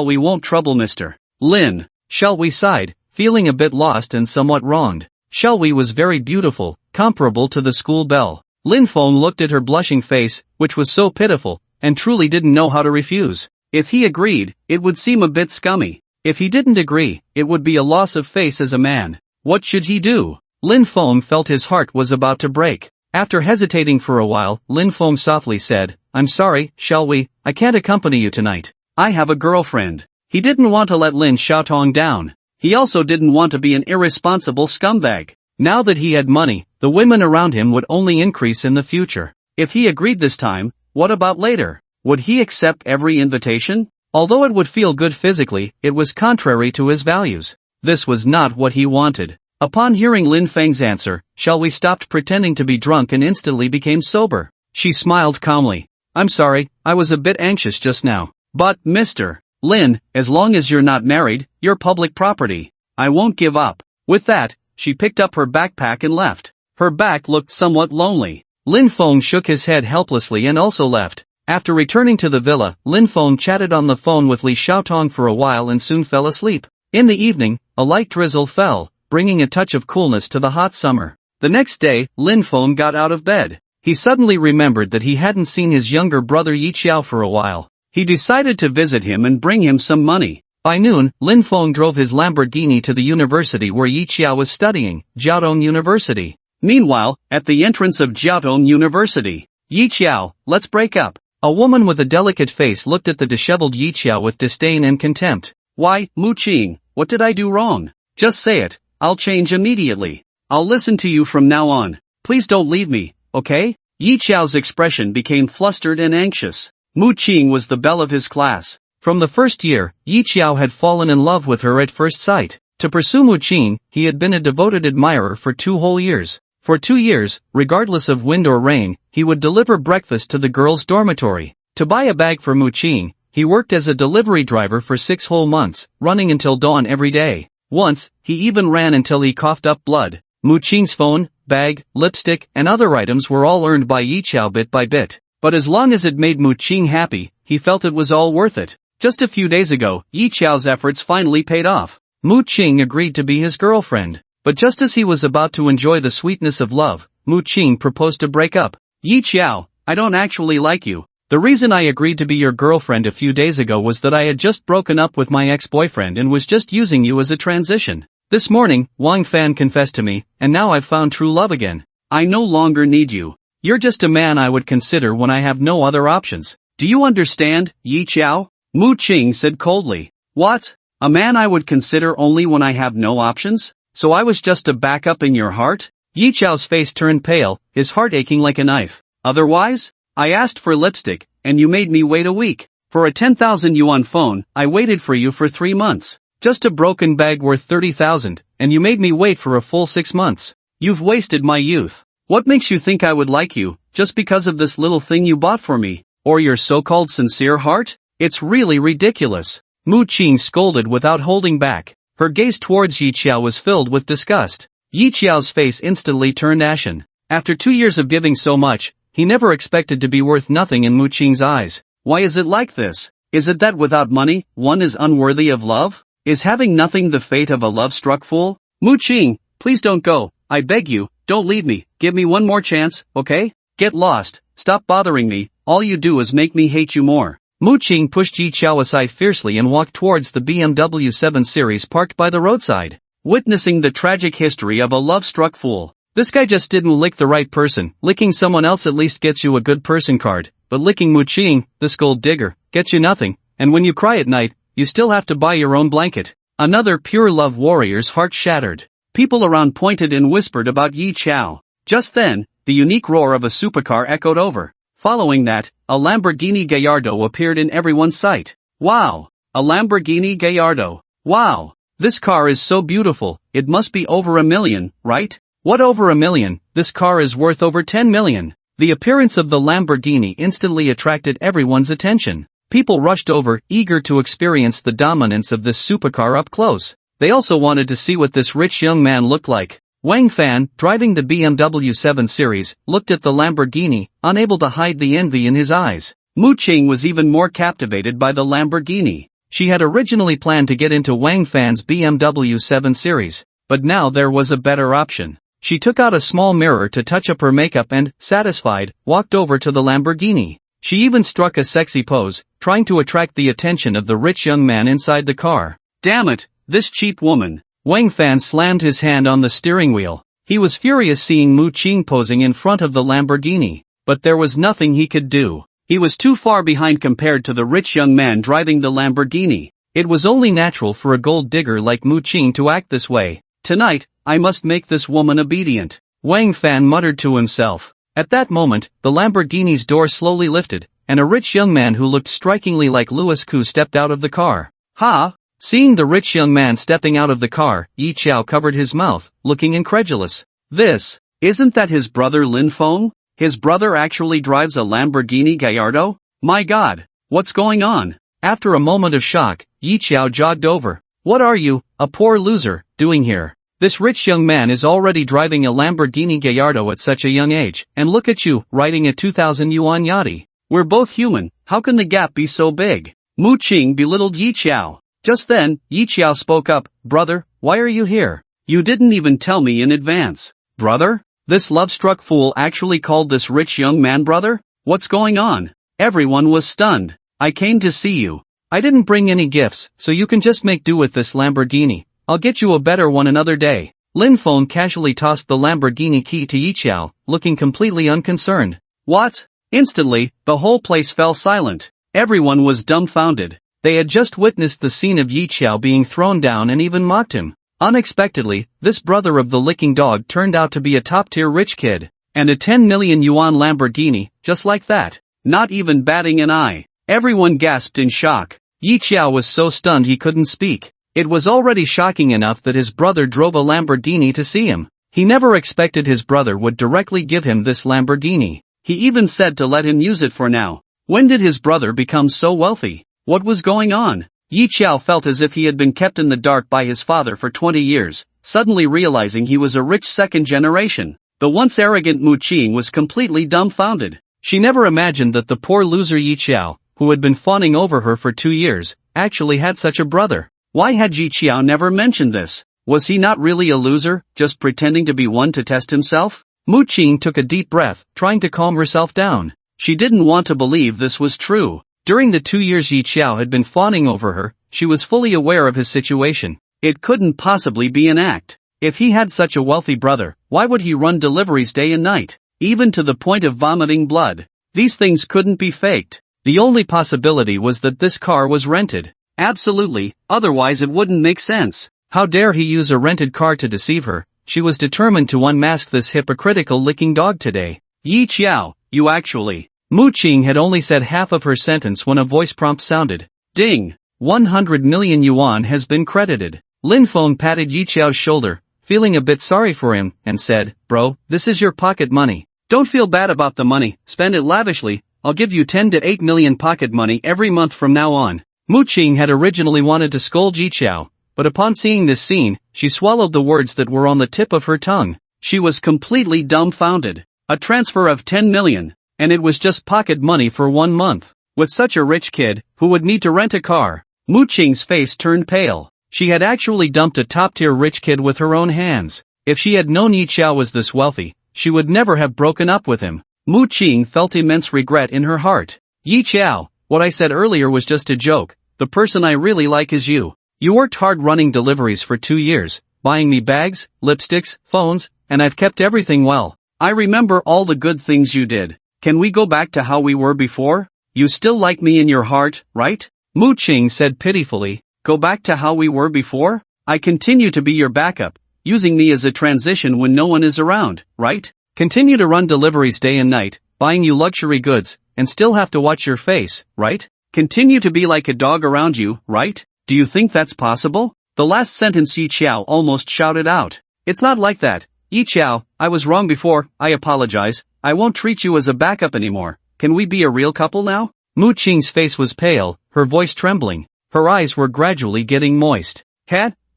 Hui won't trouble Mr. Lin. Xiao Hui sighed, feeling a bit lost and somewhat wronged. Xiao Hui was very beautiful, comparable to the school belle. Lin Feng looked at her blushing face, which was so pitiful, and truly didn't know how to refuse. If he agreed, it would seem a bit scummy. If he didn't agree, it would be a loss of face as a man. What should he do? Lin Feng felt his heart was about to break. After hesitating for a while, Lin Feng softly said, I'm sorry, Xiao Hui, I can't accompany you tonight. I have a girlfriend. He didn't want to let Lin Xiaotong down. He also didn't want to be an irresponsible scumbag. Now that he had money, the women around him would only increase in the future. If he agreed this time, what about later? Would he accept every invitation? Although it would feel good physically, it was contrary to his values. This was not what he wanted. Upon hearing Lin Feng's answer, Xiao Hui stopped pretending to be drunk and instantly became sober. She smiled calmly. I'm sorry, I was a bit anxious just now. But, Mr. Lin, as long as you're not married, you're public property. I won't give up. With that, she picked up her backpack and left. Her back looked somewhat lonely. Lin Feng shook his head helplessly and also left. After returning to the villa, Lin Feng chatted on the phone with Li Xiaotong for a while and soon fell asleep. In the evening, a light drizzle fell, bringing a touch of coolness to the hot summer. The next day, Lin Feng got out of bed. He suddenly remembered that he hadn't seen his younger brother Yi Qiao for a while. He decided to visit him and bring him some money. By noon, Lin Feng drove his Lamborghini to the university where Yi Qiao was studying, Jiaotong University. Meanwhile, at the entrance of Jiaotong University, Yi Qiao, let's break up. A woman with a delicate face looked at the disheveled Yi Qiao with disdain and contempt. Why, Mu Qing, what did I do wrong? Just say it, I'll change immediately. I'll listen to you from now on. Please don't leave me, okay? Yi Qiao's expression became flustered and anxious. Mu Qing was the belle of his class. From the first year, Yi Qiao had fallen in love with her at first sight. To pursue Mu Qing, he had been a devoted admirer for 2 whole years. For 2 years, regardless of wind or rain, he would deliver breakfast to the girls' dormitory. To buy a bag for Mu Qing, he worked as a delivery driver for 6 whole months, running until dawn every day. Once, he even ran until he coughed up blood. Mu Qing's phone, bag, lipstick, and other items were all earned by Yi Qiao bit by bit. But as long as it made Mu Qing happy, he felt it was all worth it. Just a few days ago, Yi Qiao's efforts finally paid off. Mu Qing agreed to be his girlfriend. But just as he was about to enjoy the sweetness of love, Mu Qing proposed to break up. Yi Qiao, I don't actually like you. The reason I agreed to be your girlfriend a few days ago was that I had just broken up with my ex-boyfriend and was just using you as a transition. This morning, Wang Fan confessed to me, and now I've found true love again. I no longer need you. You're just a man I would consider when I have no other options. Do you understand, Yi Qiao? Mu Qing said coldly. What? A man I would consider only when I have no options? So I was just a backup in your heart? Yi Qiao's face turned pale, his heart aching like a knife. Otherwise? I asked for lipstick, and you made me wait a week. For a 10,000 yuan phone, I waited for you for 3 months. Just a broken bag worth 30,000, and you made me wait for a full 6 months. You've wasted my youth. What makes you think I would like you, just because of this little thing you bought for me? Or your so-called sincere heart? It's really ridiculous. Mu Qing scolded without holding back. Her gaze towards Yi Qiao was filled with disgust. Yi Qiao's face instantly turned ashen. After 2 years of giving so much, he never expected to be worth nothing in Mu Qing's eyes. Why is it like this? Is it that without money, one is unworthy of love? Is having nothing the fate of a love-struck fool? Mu Qing, please don't go. I beg you, don't leave me. Give me one more chance, okay? Get lost. Stop bothering me. All you do is make me hate you more. Mu Qing pushed Yi Qiao aside fiercely and walked towards the BMW 7 Series parked by the roadside. Witnessing the tragic history of a love-struck fool. This guy just didn't lick the right person. Licking someone else at least gets you a good person card. But licking Mu Qing, this gold digger, gets you nothing. And when you cry at night, you still have to buy your own blanket. Another pure love warrior's heart shattered. People around pointed and whispered about Yi Qiao. Just then, the unique roar of a supercar echoed over. Following that, a Lamborghini Gallardo appeared in everyone's sight. Wow! A Lamborghini Gallardo. Wow! This car is so beautiful, it must be over $1 million, right? What over $1 million? This car is worth over 10 million. The appearance of the Lamborghini instantly attracted everyone's attention. People rushed over, eager to experience the dominance of this supercar up close. They also wanted to see what this rich young man looked like. Wang Fan, driving the BMW 7 Series, looked at the Lamborghini, unable to hide the envy in his eyes. Mu Qing was even more captivated by the Lamborghini. She had originally planned to get into Wang Fan's BMW 7 Series, but now there was a better option. She took out a small mirror to touch up her makeup and, satisfied, walked over to the Lamborghini. She even struck a sexy pose, trying to attract the attention of the rich young man inside the car. Damn it, this cheap woman. Wang Fan slammed his hand on the steering wheel. He was furious seeing Mu Qing posing in front of the Lamborghini, but there was nothing he could do. He was too far behind compared to the rich young man driving the Lamborghini. It was only natural for a gold digger like Mu Qing to act this way. Tonight, I must make this woman obedient. Wang Fan muttered to himself. At that moment, the Lamborghini's door slowly lifted, and a rich young man who looked strikingly like Louis Koo stepped out of the car. Ha! Seeing the rich young man stepping out of the car, Yi Qiao covered his mouth, looking incredulous. Isn't that his brother Lin Feng? His brother actually drives a Lamborghini Gallardo? My God, what's going on? After a moment of shock, Yi Qiao jogged over. What are you, a poor loser, doing here? This rich young man is already driving a Lamborghini Gallardo at such a young age, and look at you, riding a 2,000 yuan yachty. We're both human, how can the gap be so big? Mu Qing belittled Yi Qiao. Just then, Yi Qiao spoke up, Brother, why are you here? You didn't even tell me in advance. Brother? This love-struck fool actually called this rich young man brother? What's going on? Everyone was stunned. I came to see you. I didn't bring any gifts, so you can just make do with this Lamborghini. I'll get you a better one another day. Lin Feng casually tossed the Lamborghini key to Yi Qiao, looking completely unconcerned. What? Instantly, the whole place fell silent. Everyone was dumbfounded. They had just witnessed the scene of Yi Qiao being thrown down and even mocked him. Unexpectedly, this brother of the licking dog turned out to be a top-tier rich kid. And a 10 million yuan Lamborghini, just like that. Not even batting an eye. Everyone gasped in shock. Yi Qiao was so stunned he couldn't speak. It was already shocking enough that his brother drove a Lamborghini to see him. He never expected his brother would directly give him this Lamborghini. He even said to let him use it for now. When did his brother become so wealthy? What was going on? Yi Qiao felt as if he had been kept in the dark by his father for 20 years, suddenly realizing he was a rich second generation. The once arrogant Mu Qing was completely dumbfounded. She never imagined that the poor loser Yi Qiao, who had been fawning over her for 2 years, actually had such a brother. Why had Yi Qiao never mentioned this? Was he not really a loser, just pretending to be one to test himself? Mu Qing took a deep breath, trying to calm herself down. She didn't want to believe this was true. During the 2 years Yi Qiao had been fawning over her, she was fully aware of his situation. It couldn't possibly be an act. If he had such a wealthy brother, why would he run deliveries day and night, even to the point of vomiting blood? These things couldn't be faked. The only possibility was that this car was rented. Absolutely, otherwise it wouldn't make sense. How dare he use a rented car to deceive her? She was determined to unmask this hypocritical licking dog today. Yi Qiao, you actually. Mu Qing had only said half of her sentence when a voice prompt sounded. Ding! 100 million yuan has been credited. Lin Feng patted Yi Qiao's shoulder, feeling a bit sorry for him, and said, Bro, this is your pocket money. Don't feel bad about the money, spend it lavishly. I'll give you 10 to 8 million pocket money every month from now on. Mu Qing had originally wanted to scold Yi Qiao, but upon seeing this scene, she swallowed the words that were on the tip of her tongue. She was completely dumbfounded. A transfer of 10 million, and it was just pocket money for 1 month. With such a rich kid, who would need to rent a car? Mu Qing's face turned pale. She had actually dumped a top-tier rich kid with her own hands. If she had known Yi Qiao was this wealthy, she would never have broken up with him. Mu Qing felt immense regret in her heart. Yi Qiao, what I said earlier was just a joke. The person I really like is you. You worked hard running deliveries for 2 years, buying me bags, lipsticks, phones, and I've kept everything well. I remember all the good things you did. Can we go back to how we were before? You still like me in your heart, right? Mu Qing said pitifully. Go back to how we were before? I continue to be your backup, using me as a transition when no one is around, right? Continue to run deliveries day and night, buying you luxury goods, and still have to watch your face, right? Continue to be like a dog around you, right? Do you think that's possible? The last sentence Yi Qiao almost shouted out. It's not like that. Yi Qiao, I was wrong before, I apologize. I won't treat you as a backup anymore. Can we be a real couple now? Mu Qing's face was pale, her voice trembling. Her eyes were gradually getting moist.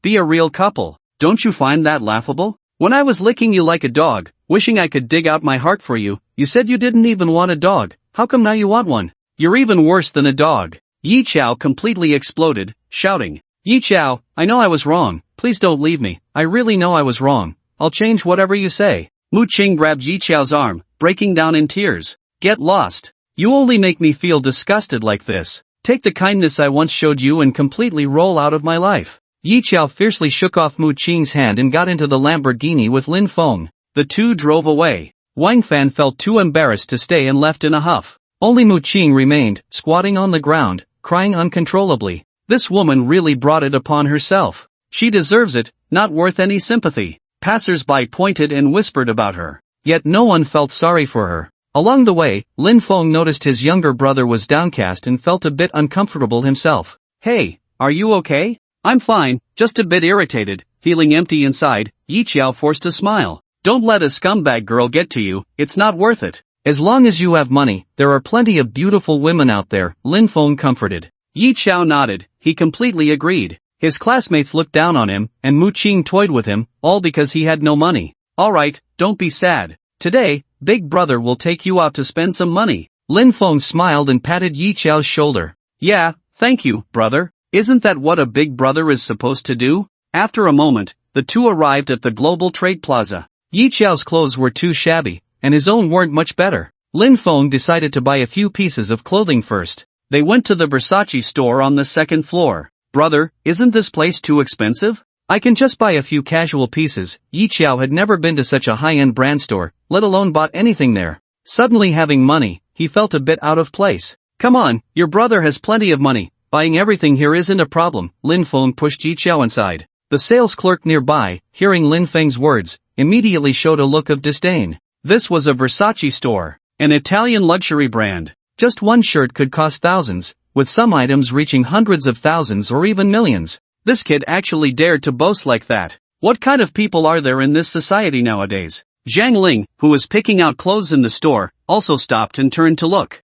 Be a real couple. Don't you find that laughable? When I was licking you like a dog, wishing I could dig out my heart for you, you said you didn't even want a dog. How come now you want one? You're even worse than a dog. Yi Qiao completely exploded, shouting. Yi Qiao, I know I was wrong. Please don't leave me. I really know I was wrong. I'll change whatever you say. Mu Qing grabbed Yi Qiao's arm, breaking down in tears. Get lost. You only make me feel disgusted like this. Take the kindness I once showed you and completely roll out of my life. Yi Qiao fiercely shook off Mu Qing's hand and got into the Lamborghini with Lin Feng. The two drove away. Wang Fan felt too embarrassed to stay and left in a huff. Only Mu Qing remained, squatting on the ground, crying uncontrollably. This woman really brought it upon herself. She deserves it, not worth any sympathy. Passers-by pointed and whispered about her. Yet no one felt sorry for her. Along the way, Lin Feng noticed his younger brother was downcast and felt a bit uncomfortable himself. Hey, are you okay? I'm fine, just a bit irritated, feeling empty inside. Yi Qiao forced a smile. Don't let a scumbag girl get to you, it's not worth it. As long as you have money, there are plenty of beautiful women out there, Lin Feng comforted. Yi Qiao nodded, he completely agreed. His classmates looked down on him, and Mu Qing toyed with him, all because he had no money. Alright, don't be sad. Today, Big Brother will take you out to spend some money. Lin Feng smiled and patted Yi Qiao's shoulder. Yeah, thank you, brother. Isn't that what a big brother is supposed to do? After a moment, the two arrived at the Global Trade Plaza. Yi Qiao's clothes were too shabby, and his own weren't much better. Lin Feng decided to buy a few pieces of clothing first. They went to the Versace store on the second floor. Brother, isn't this place too expensive? I can just buy a few casual pieces. Yi Qiao had never been to such a high-end brand store, let alone bought anything there. Suddenly having money, he felt a bit out of place. Come on, your brother has plenty of money. Buying everything here isn't a problem. Lin Feng pushed Yi Qiao inside. The sales clerk nearby, hearing Lin Feng's words, immediately showed a look of disdain. This was a Versace store, an Italian luxury brand. Just one shirt could cost thousands, with some items reaching hundreds of thousands or even millions. This kid actually dared to boast like that. What kind of people are there in this society nowadays? Zhang Ling, who was picking out clothes in the store, also stopped and turned to look.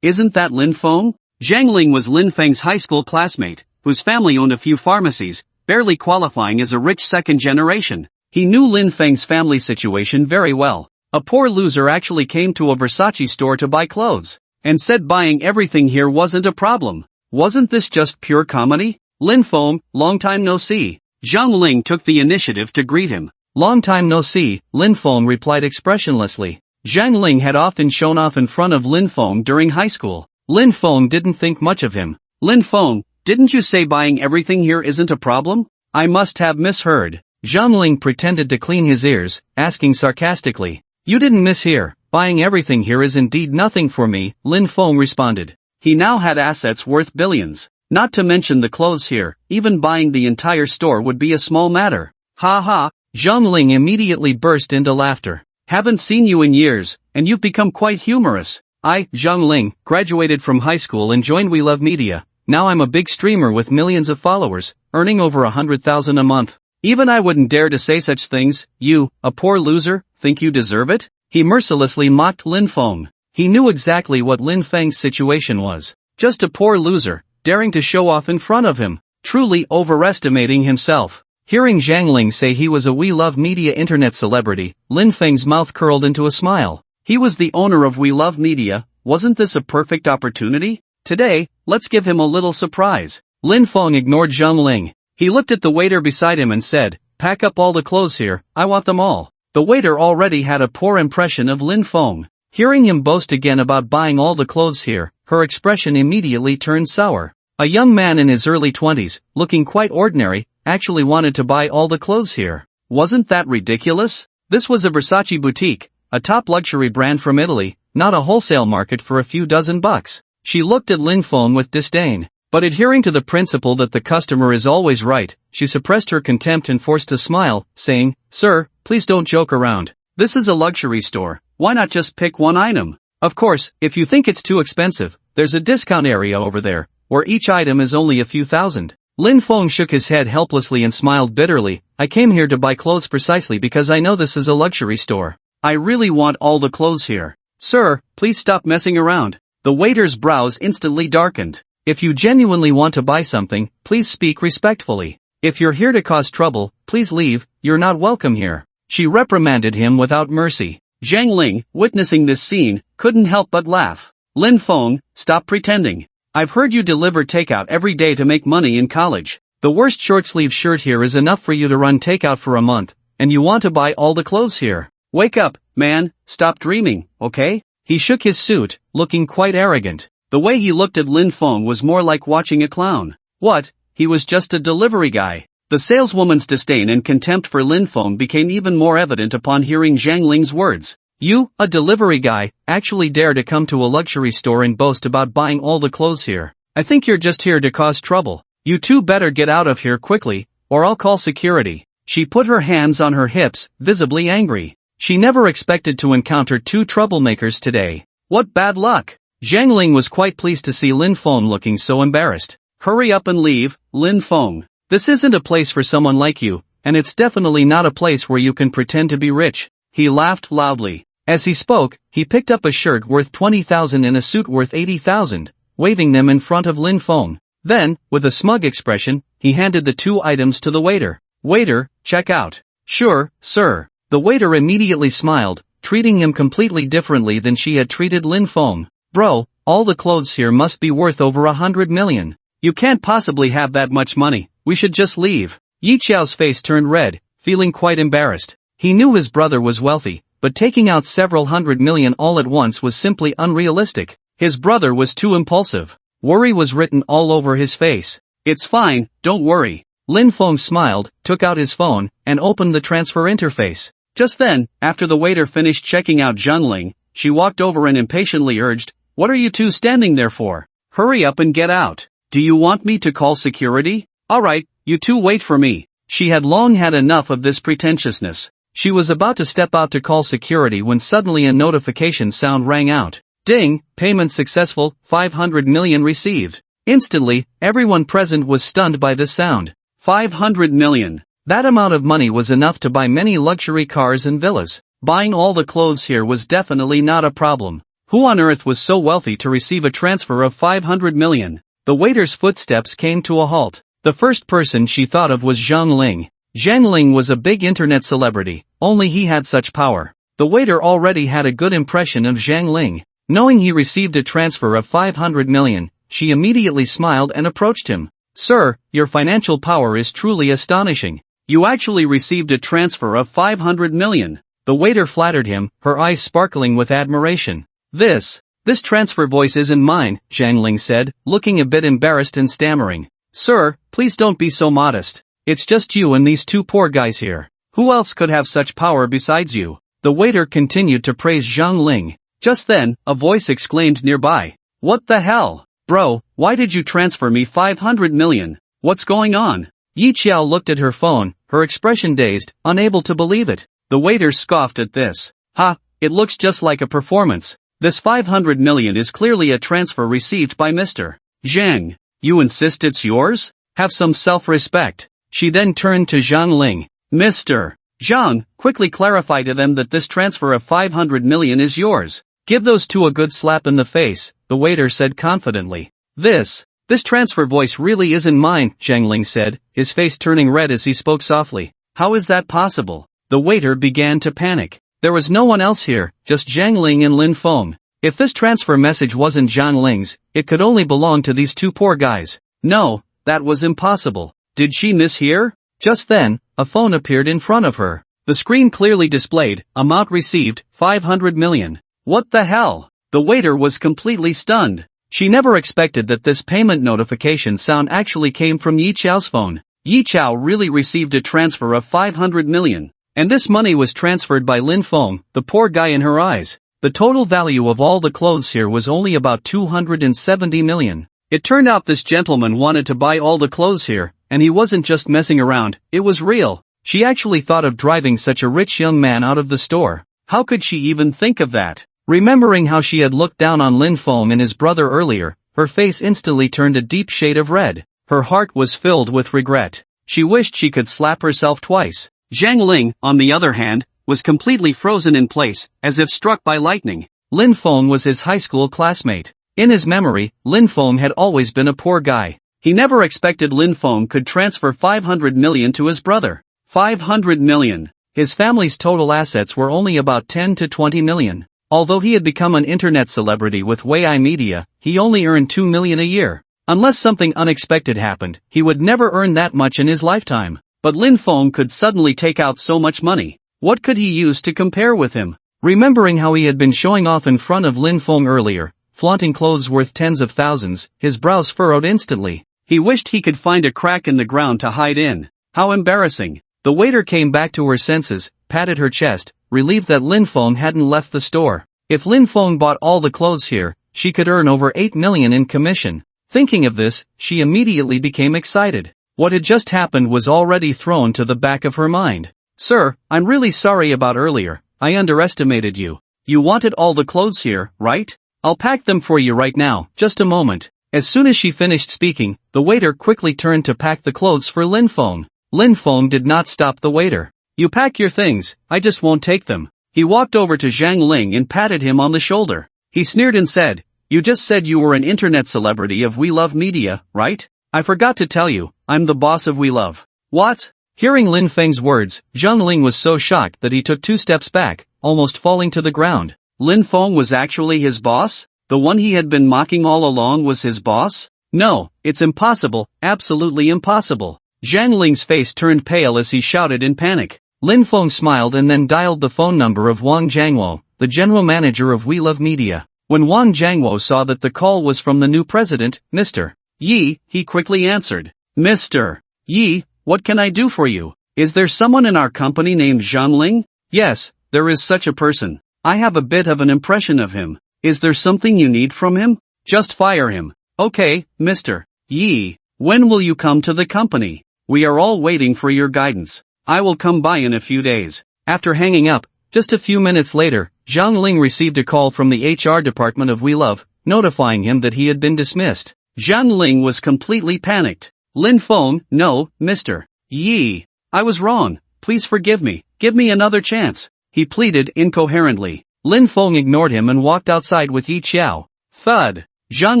Isn't that Lin Feng? Zhang Ling was Lin Feng's high school classmate, whose family owned a few pharmacies, barely qualifying as a rich second generation. He knew Lin Feng's family situation very well. A poor loser actually came to a Versace store to buy clothes, and said buying everything here wasn't a problem. Wasn't this just pure comedy? Lin Feng, long time no see. Zhang Ling took the initiative to greet him. Long time no see, Lin Feng replied expressionlessly. Zhang Ling had often shown off in front of Lin Feng during high school. Lin Feng didn't think much of him. Lin Feng, didn't you say buying everything here isn't a problem? I must have misheard. Zhang Ling pretended to clean his ears, asking sarcastically. You didn't miss here. Buying everything here is indeed nothing for me, Lin Feng responded. He now had assets worth billions. Not to mention the clothes here, even buying the entire store would be a small matter. Ha ha, Zhang Ling immediately burst into laughter. Haven't seen you in years, and you've become quite humorous. I, Zhang Ling, graduated from high school and joined We Love Media. Now I'm a big streamer with millions of followers, earning over 100,000 a month. Even I wouldn't dare to say such things. You, a poor loser, think you deserve it? He mercilessly mocked Lin Feng. He knew exactly what Lin Feng's situation was. Just a poor loser, daring to show off in front of him, truly overestimating himself. Hearing Zhang Ling say he was a We Love Media internet celebrity, Lin Feng's mouth curled into a smile. He was the owner of We Love Media. Wasn't this a perfect opportunity? Today, let's give him a little surprise. Lin Feng ignored Zhang Ling. He looked at the waiter beside him and said, pack up all the clothes here, I want them all. The waiter already had a poor impression of Lin Feng. Hearing him boast again about buying all the clothes here, her expression immediately turned sour. A young man in his early 20s, looking quite ordinary, actually wanted to buy all the clothes here. Wasn't that ridiculous? This was a Versace boutique, a top luxury brand from Italy, not a wholesale market for a few dozen bucks. She looked at Lin Feng with disdain. But adhering to the principle that the customer is always right, she suppressed her contempt and forced a smile, saying, Sir, please don't joke around. This is a luxury store, why not just pick one item? Of course, if you think it's too expensive, there's a discount area over there, where each item is only a few thousand. Lin Feng shook his head helplessly and smiled bitterly. I came here to buy clothes precisely because I know this is a luxury store. I really want all the clothes here. Sir, please stop messing around. The waiter's brows instantly darkened. If you genuinely want to buy something, please speak respectfully. If you're here to cause trouble, please leave, you're not welcome here. She reprimanded him without mercy. Zhang Ling, witnessing this scene, couldn't help but laugh. Lin Feng, stop pretending. I've heard you deliver takeout every day to make money in college. The worst short-sleeve shirt here is enough for you to run takeout for a month, and you want to buy all the clothes here. Wake up, man, stop dreaming, okay? He shook his suit, looking quite arrogant. The way he looked at Lin Feng was more like watching a clown. What? He was just a delivery guy. The saleswoman's disdain and contempt for Lin Feng became even more evident upon hearing Zhang Ling's words. You, a delivery guy, actually dare to come to a luxury store and boast about buying all the clothes here. I think you're just here to cause trouble. You two better get out of here quickly, or I'll call security. She put her hands on her hips, visibly angry. She never expected to encounter two troublemakers today. What bad luck! Zhang Ling was quite pleased to see Lin Feng looking so embarrassed. Hurry up and leave, Lin Feng. This isn't a place for someone like you, and it's definitely not a place where you can pretend to be rich. He laughed loudly. As he spoke, he picked up a shirt worth 20,000 and a suit worth 80,000, waving them in front of Lin Feng. Then, with a smug expression, he handed the two items to the waiter. Waiter, check out. Sure, sir. The waiter immediately smiled, treating him completely differently than she had treated Lin Feng. Bro, all the clothes here must be worth over 100 million. You can't possibly have that much money, we should just leave. Yi Qiao's face turned red, feeling quite embarrassed. He knew his brother was wealthy, but taking out several 100 million all at once was simply unrealistic. His brother was too impulsive. Worry was written all over his face. It's fine, don't worry. Lin Feng smiled, took out his phone, and opened the transfer interface. Just then, after the waiter finished checking out Zhang Ling, she walked over and impatiently urged, What are you two standing there for? Hurry up and get out. Do you want me to call security? Alright, you two wait for me. She had long had enough of this pretentiousness. She was about to step out to call security when suddenly a notification sound rang out. Ding, payment successful, 500 million received. Instantly, everyone present was stunned by this sound. 500 million. That amount of money was enough to buy many luxury cars and villas. Buying all the clothes here was definitely not a problem. Who on earth was so wealthy to receive a transfer of 500 million? The waiter's footsteps came to a halt. The first person she thought of was Zhang Ling. Zhang Ling was a big internet celebrity, only he had such power. The waiter already had a good impression of Zhang Ling. Knowing he received a transfer of 500 million, she immediately smiled and approached him. Sir, your financial power is truly astonishing. You actually received a transfer of 500 million. The waiter flattered him, her eyes sparkling with admiration. This transfer voice isn't mine, Zhang Ling said, looking a bit embarrassed and stammering. Sir, please don't be so modest. It's just you and these two poor guys here. Who else could have such power besides you? The waiter continued to praise Zhang Ling. Just then, a voice exclaimed nearby. What the hell? Bro, why did you transfer me 500 million? What's going on? Yi Qiao looked at her phone, her expression dazed, unable to believe it. The waiter scoffed at this. Ha, it looks just like a performance. This 500 million is clearly a transfer received by Mr. Zhang. You insist it's yours? Have some self-respect. She then turned to Zhang Ling. Mr. Zhang, quickly clarify to them that this transfer of 500 million is yours. Give those two a good slap in the face, the waiter said confidently. This transfer voice really isn't mine, Zhang Ling said, his face turning red as he spoke softly. How is that possible? The waiter began to panic. There was no one else here, just Zhang Ling and Lin Feng. If this transfer message wasn't Zhang Ling's, it could only belong to these two poor guys. No, that was impossible. Did she mishear? Just then, a phone appeared in front of her. The screen clearly displayed, amount received, 500 million. What the hell? The waiter was completely stunned. She never expected that this payment notification sound actually came from Yi Qiao's phone. Yi Qiao really received a transfer of 500 million. And this money was transferred by Lin Feng, the poor guy in her eyes. The total value of all the clothes here was only about 270 million. It turned out this gentleman wanted to buy all the clothes here, and he wasn't just messing around, it was real. She actually thought of driving such a rich young man out of the store. How could she even think of that? Remembering how she had looked down on Lin Feng and his brother earlier, her face instantly turned a deep shade of red. Her heart was filled with regret. She wished she could slap herself twice. Zhang Ling, on the other hand, was completely frozen in place, as if struck by lightning. Lin Feng was his high school classmate. In his memory, Lin Feng had always been a poor guy. He never expected Lin Feng could transfer 500 million to his brother. 500 million. His family's total assets were only about 10 to 20 million. Although he had become an internet celebrity with Wei Media, he only earned 2 million a year. Unless something unexpected happened, he would never earn that much in his lifetime. But Lin Feng could suddenly take out so much money. What could he use to compare with him? Remembering how he had been showing off in front of Lin Feng earlier, flaunting clothes worth tens of thousands, his brows furrowed instantly. He wished he could find a crack in the ground to hide in. How embarrassing. The waiter came back to her senses, patted her chest, relieved that Lin Feng hadn't left the store. If Lin Feng bought all the clothes here, she could earn over 8 million in commission. Thinking of this, she immediately became excited. What had just happened was already thrown to the back of her mind. Sir, I'm really sorry about earlier, I underestimated you. You wanted all the clothes here, right? I'll pack them for you right now, just a moment. As soon as she finished speaking, the waiter quickly turned to pack the clothes for Lin Feng. Lin Feng did not stop the waiter. You pack your things, I just won't take them. He walked over to Zhang Ling and patted him on the shoulder. He sneered and said, You just said you were an internet celebrity of We Love Media, right? I forgot to tell you, I'm the boss of We Love. What? Hearing Lin Feng's words, Zhang Ling was so shocked that he took 2 steps back, almost falling to the ground. Lin Feng was actually his boss? The one he had been mocking all along was his boss? No, it's impossible, absolutely impossible. Zhang Ling's face turned pale as he shouted in panic. Lin Feng smiled and then dialed the phone number of Wang Jiangwo, the general manager of We Love Media. When Wang Jiangwo saw that the call was from the new president, Mr. Yi, he quickly answered. Mr. Yi, what can I do for you? Is there someone in our company named Zhang Ling? Yes, there is such a person. I have a bit of an impression of him. Is there something you need from him? Just fire him. Okay, Mr. Yi, when will you come to the company? We are all waiting for your guidance. I will come by in a few days. After hanging up, just a few minutes later, Zhang Ling received a call from the HR department of We Love, notifying him that he had been dismissed. Zhang Ling was completely panicked. Lin Feng, no, Mr. Yi. I was wrong. Please forgive me. Give me another chance. He pleaded incoherently. Lin Feng ignored him and walked outside with Yi Qiao. Thud. Zhang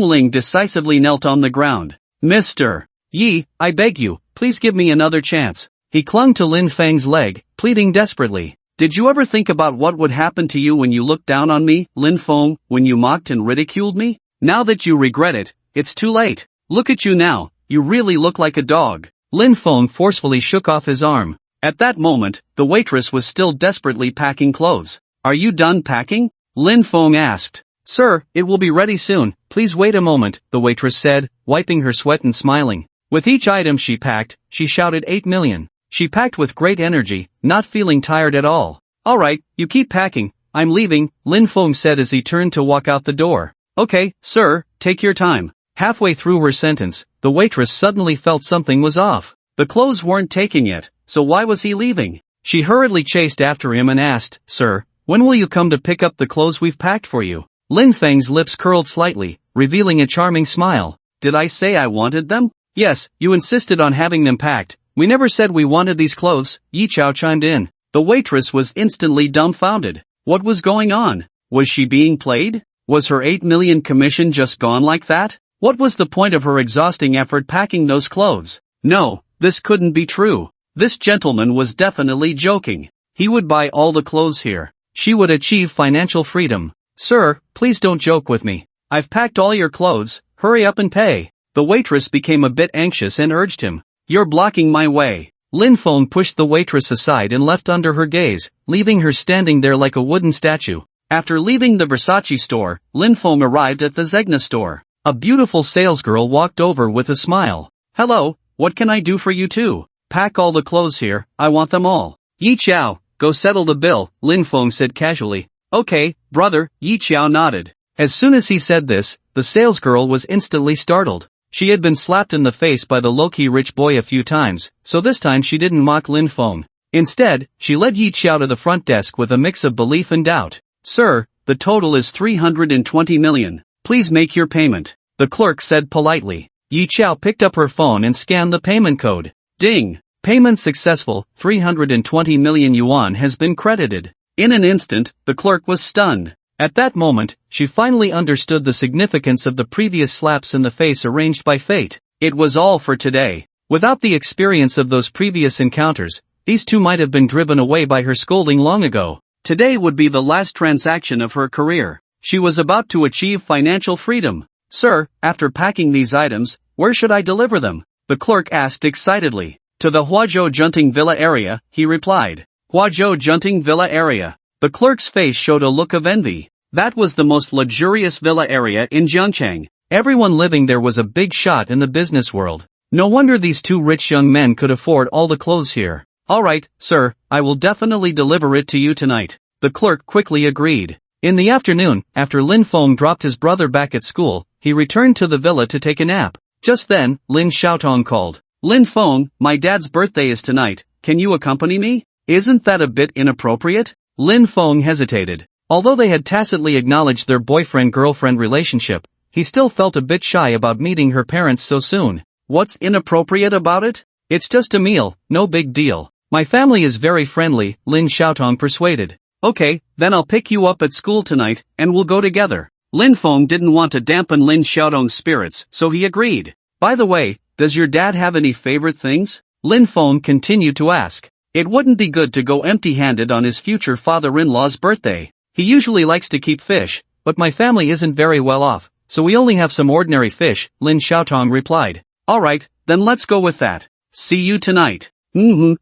Ling decisively knelt on the ground. Mr. Yi, I beg you, please give me another chance. He clung to Lin Feng's leg, pleading desperately. Did you ever think about what would happen to you when you looked down on me, Lin Feng, when you mocked and ridiculed me? Now that you regret it, it's too late. Look at you now, you really look like a dog. Lin Feng forcefully shook off his arm. At that moment, the waitress was still desperately packing clothes. Are you done packing? Lin Feng asked. Sir, it will be ready soon, please wait a moment, the waitress said, wiping her sweat and smiling. With each item she packed, she shouted 8 million. She packed with great energy, not feeling tired at all. Alright, you keep packing, I'm leaving, Lin Feng said as he turned to walk out the door. Okay, sir, take your time. Halfway through her sentence, the waitress suddenly felt something was off. The clothes weren't taken yet, so why was he leaving? She hurriedly chased after him and asked, Sir, when will you come to pick up the clothes we've packed for you? Lin Feng's lips curled slightly, revealing a charming smile. Did I say I wanted them? Yes, you insisted on having them packed. We never said we wanted these clothes, Yi Chao chimed in. The waitress was instantly dumbfounded. What was going on? Was she being played? Was her 8 million commission just gone like that? What was the point of her exhausting effort packing those clothes? No, this couldn't be true. This gentleman was definitely joking. He would buy all the clothes here. She would achieve financial freedom. Sir, please don't joke with me. I've packed all your clothes, hurry up and pay. The waitress became a bit anxious and urged him. You're blocking my way. Lin Feng pushed the waitress aside and left under her gaze, leaving her standing there like a wooden statue. After leaving the Versace store, Lin Feng arrived at the Zegna store. A beautiful salesgirl walked over with a smile. Hello, what can I do for you too? Pack all the clothes here, I want them all. Yi Chao, go settle the bill, Lin Feng said casually. Okay, brother, Yi Chao nodded. As soon as he said this, the salesgirl was instantly startled. She had been slapped in the face by the low-key rich boy a few times, so this time she didn't mock Lin Feng. Instead, she led Yi Chao to the front desk with a mix of belief and doubt. Sir, the total is 320 million. Please make your payment. The clerk said politely. Yi Chao picked up her phone and scanned the payment code. Ding! Payment successful, 320 million yuan has been credited. In an instant, the clerk was stunned. At that moment, she finally understood the significance of the previous slaps in the face arranged by fate. It was all for today. Without the experience of those previous encounters, these two might have been driven away by her scolding long ago. Today would be the last transaction of her career. She was about to achieve financial freedom. Sir, after packing these items, where should I deliver them? The clerk asked excitedly. To the Huazhou Junting Villa area, he replied. Huazhou Junting Villa area. The clerk's face showed a look of envy. That was the most luxurious villa area in Zhengcheng. Everyone living there was a big shot in the business world. No wonder these two rich young men could afford all the clothes here. Alright, sir, I will definitely deliver it to you tonight. The clerk quickly agreed. In the afternoon, after Lin Feng dropped his brother back at school, he returned to the villa to take a nap. Just then, Lin Xiaotong called. Lin Feng, my dad's birthday is tonight, can you accompany me? Isn't that a bit inappropriate? Lin Feng hesitated. Although they had tacitly acknowledged their boyfriend-girlfriend relationship, he still felt a bit shy about meeting her parents so soon. What's inappropriate about it? It's just a meal, no big deal. My family is very friendly, Lin Xiaotong persuaded. Okay, then I'll pick you up at school tonight, and we'll go together. Lin Feng didn't want to dampen Lin Xiaotong's spirits, so he agreed. By the way, does your dad have any favorite things? Lin Feng continued to ask. It wouldn't be good to go empty-handed on his future father-in-law's birthday. He usually likes to keep fish, but my family isn't very well off, so we only have some ordinary fish, Lin Xiaotong replied. Alright, then let's go with that. See you tonight.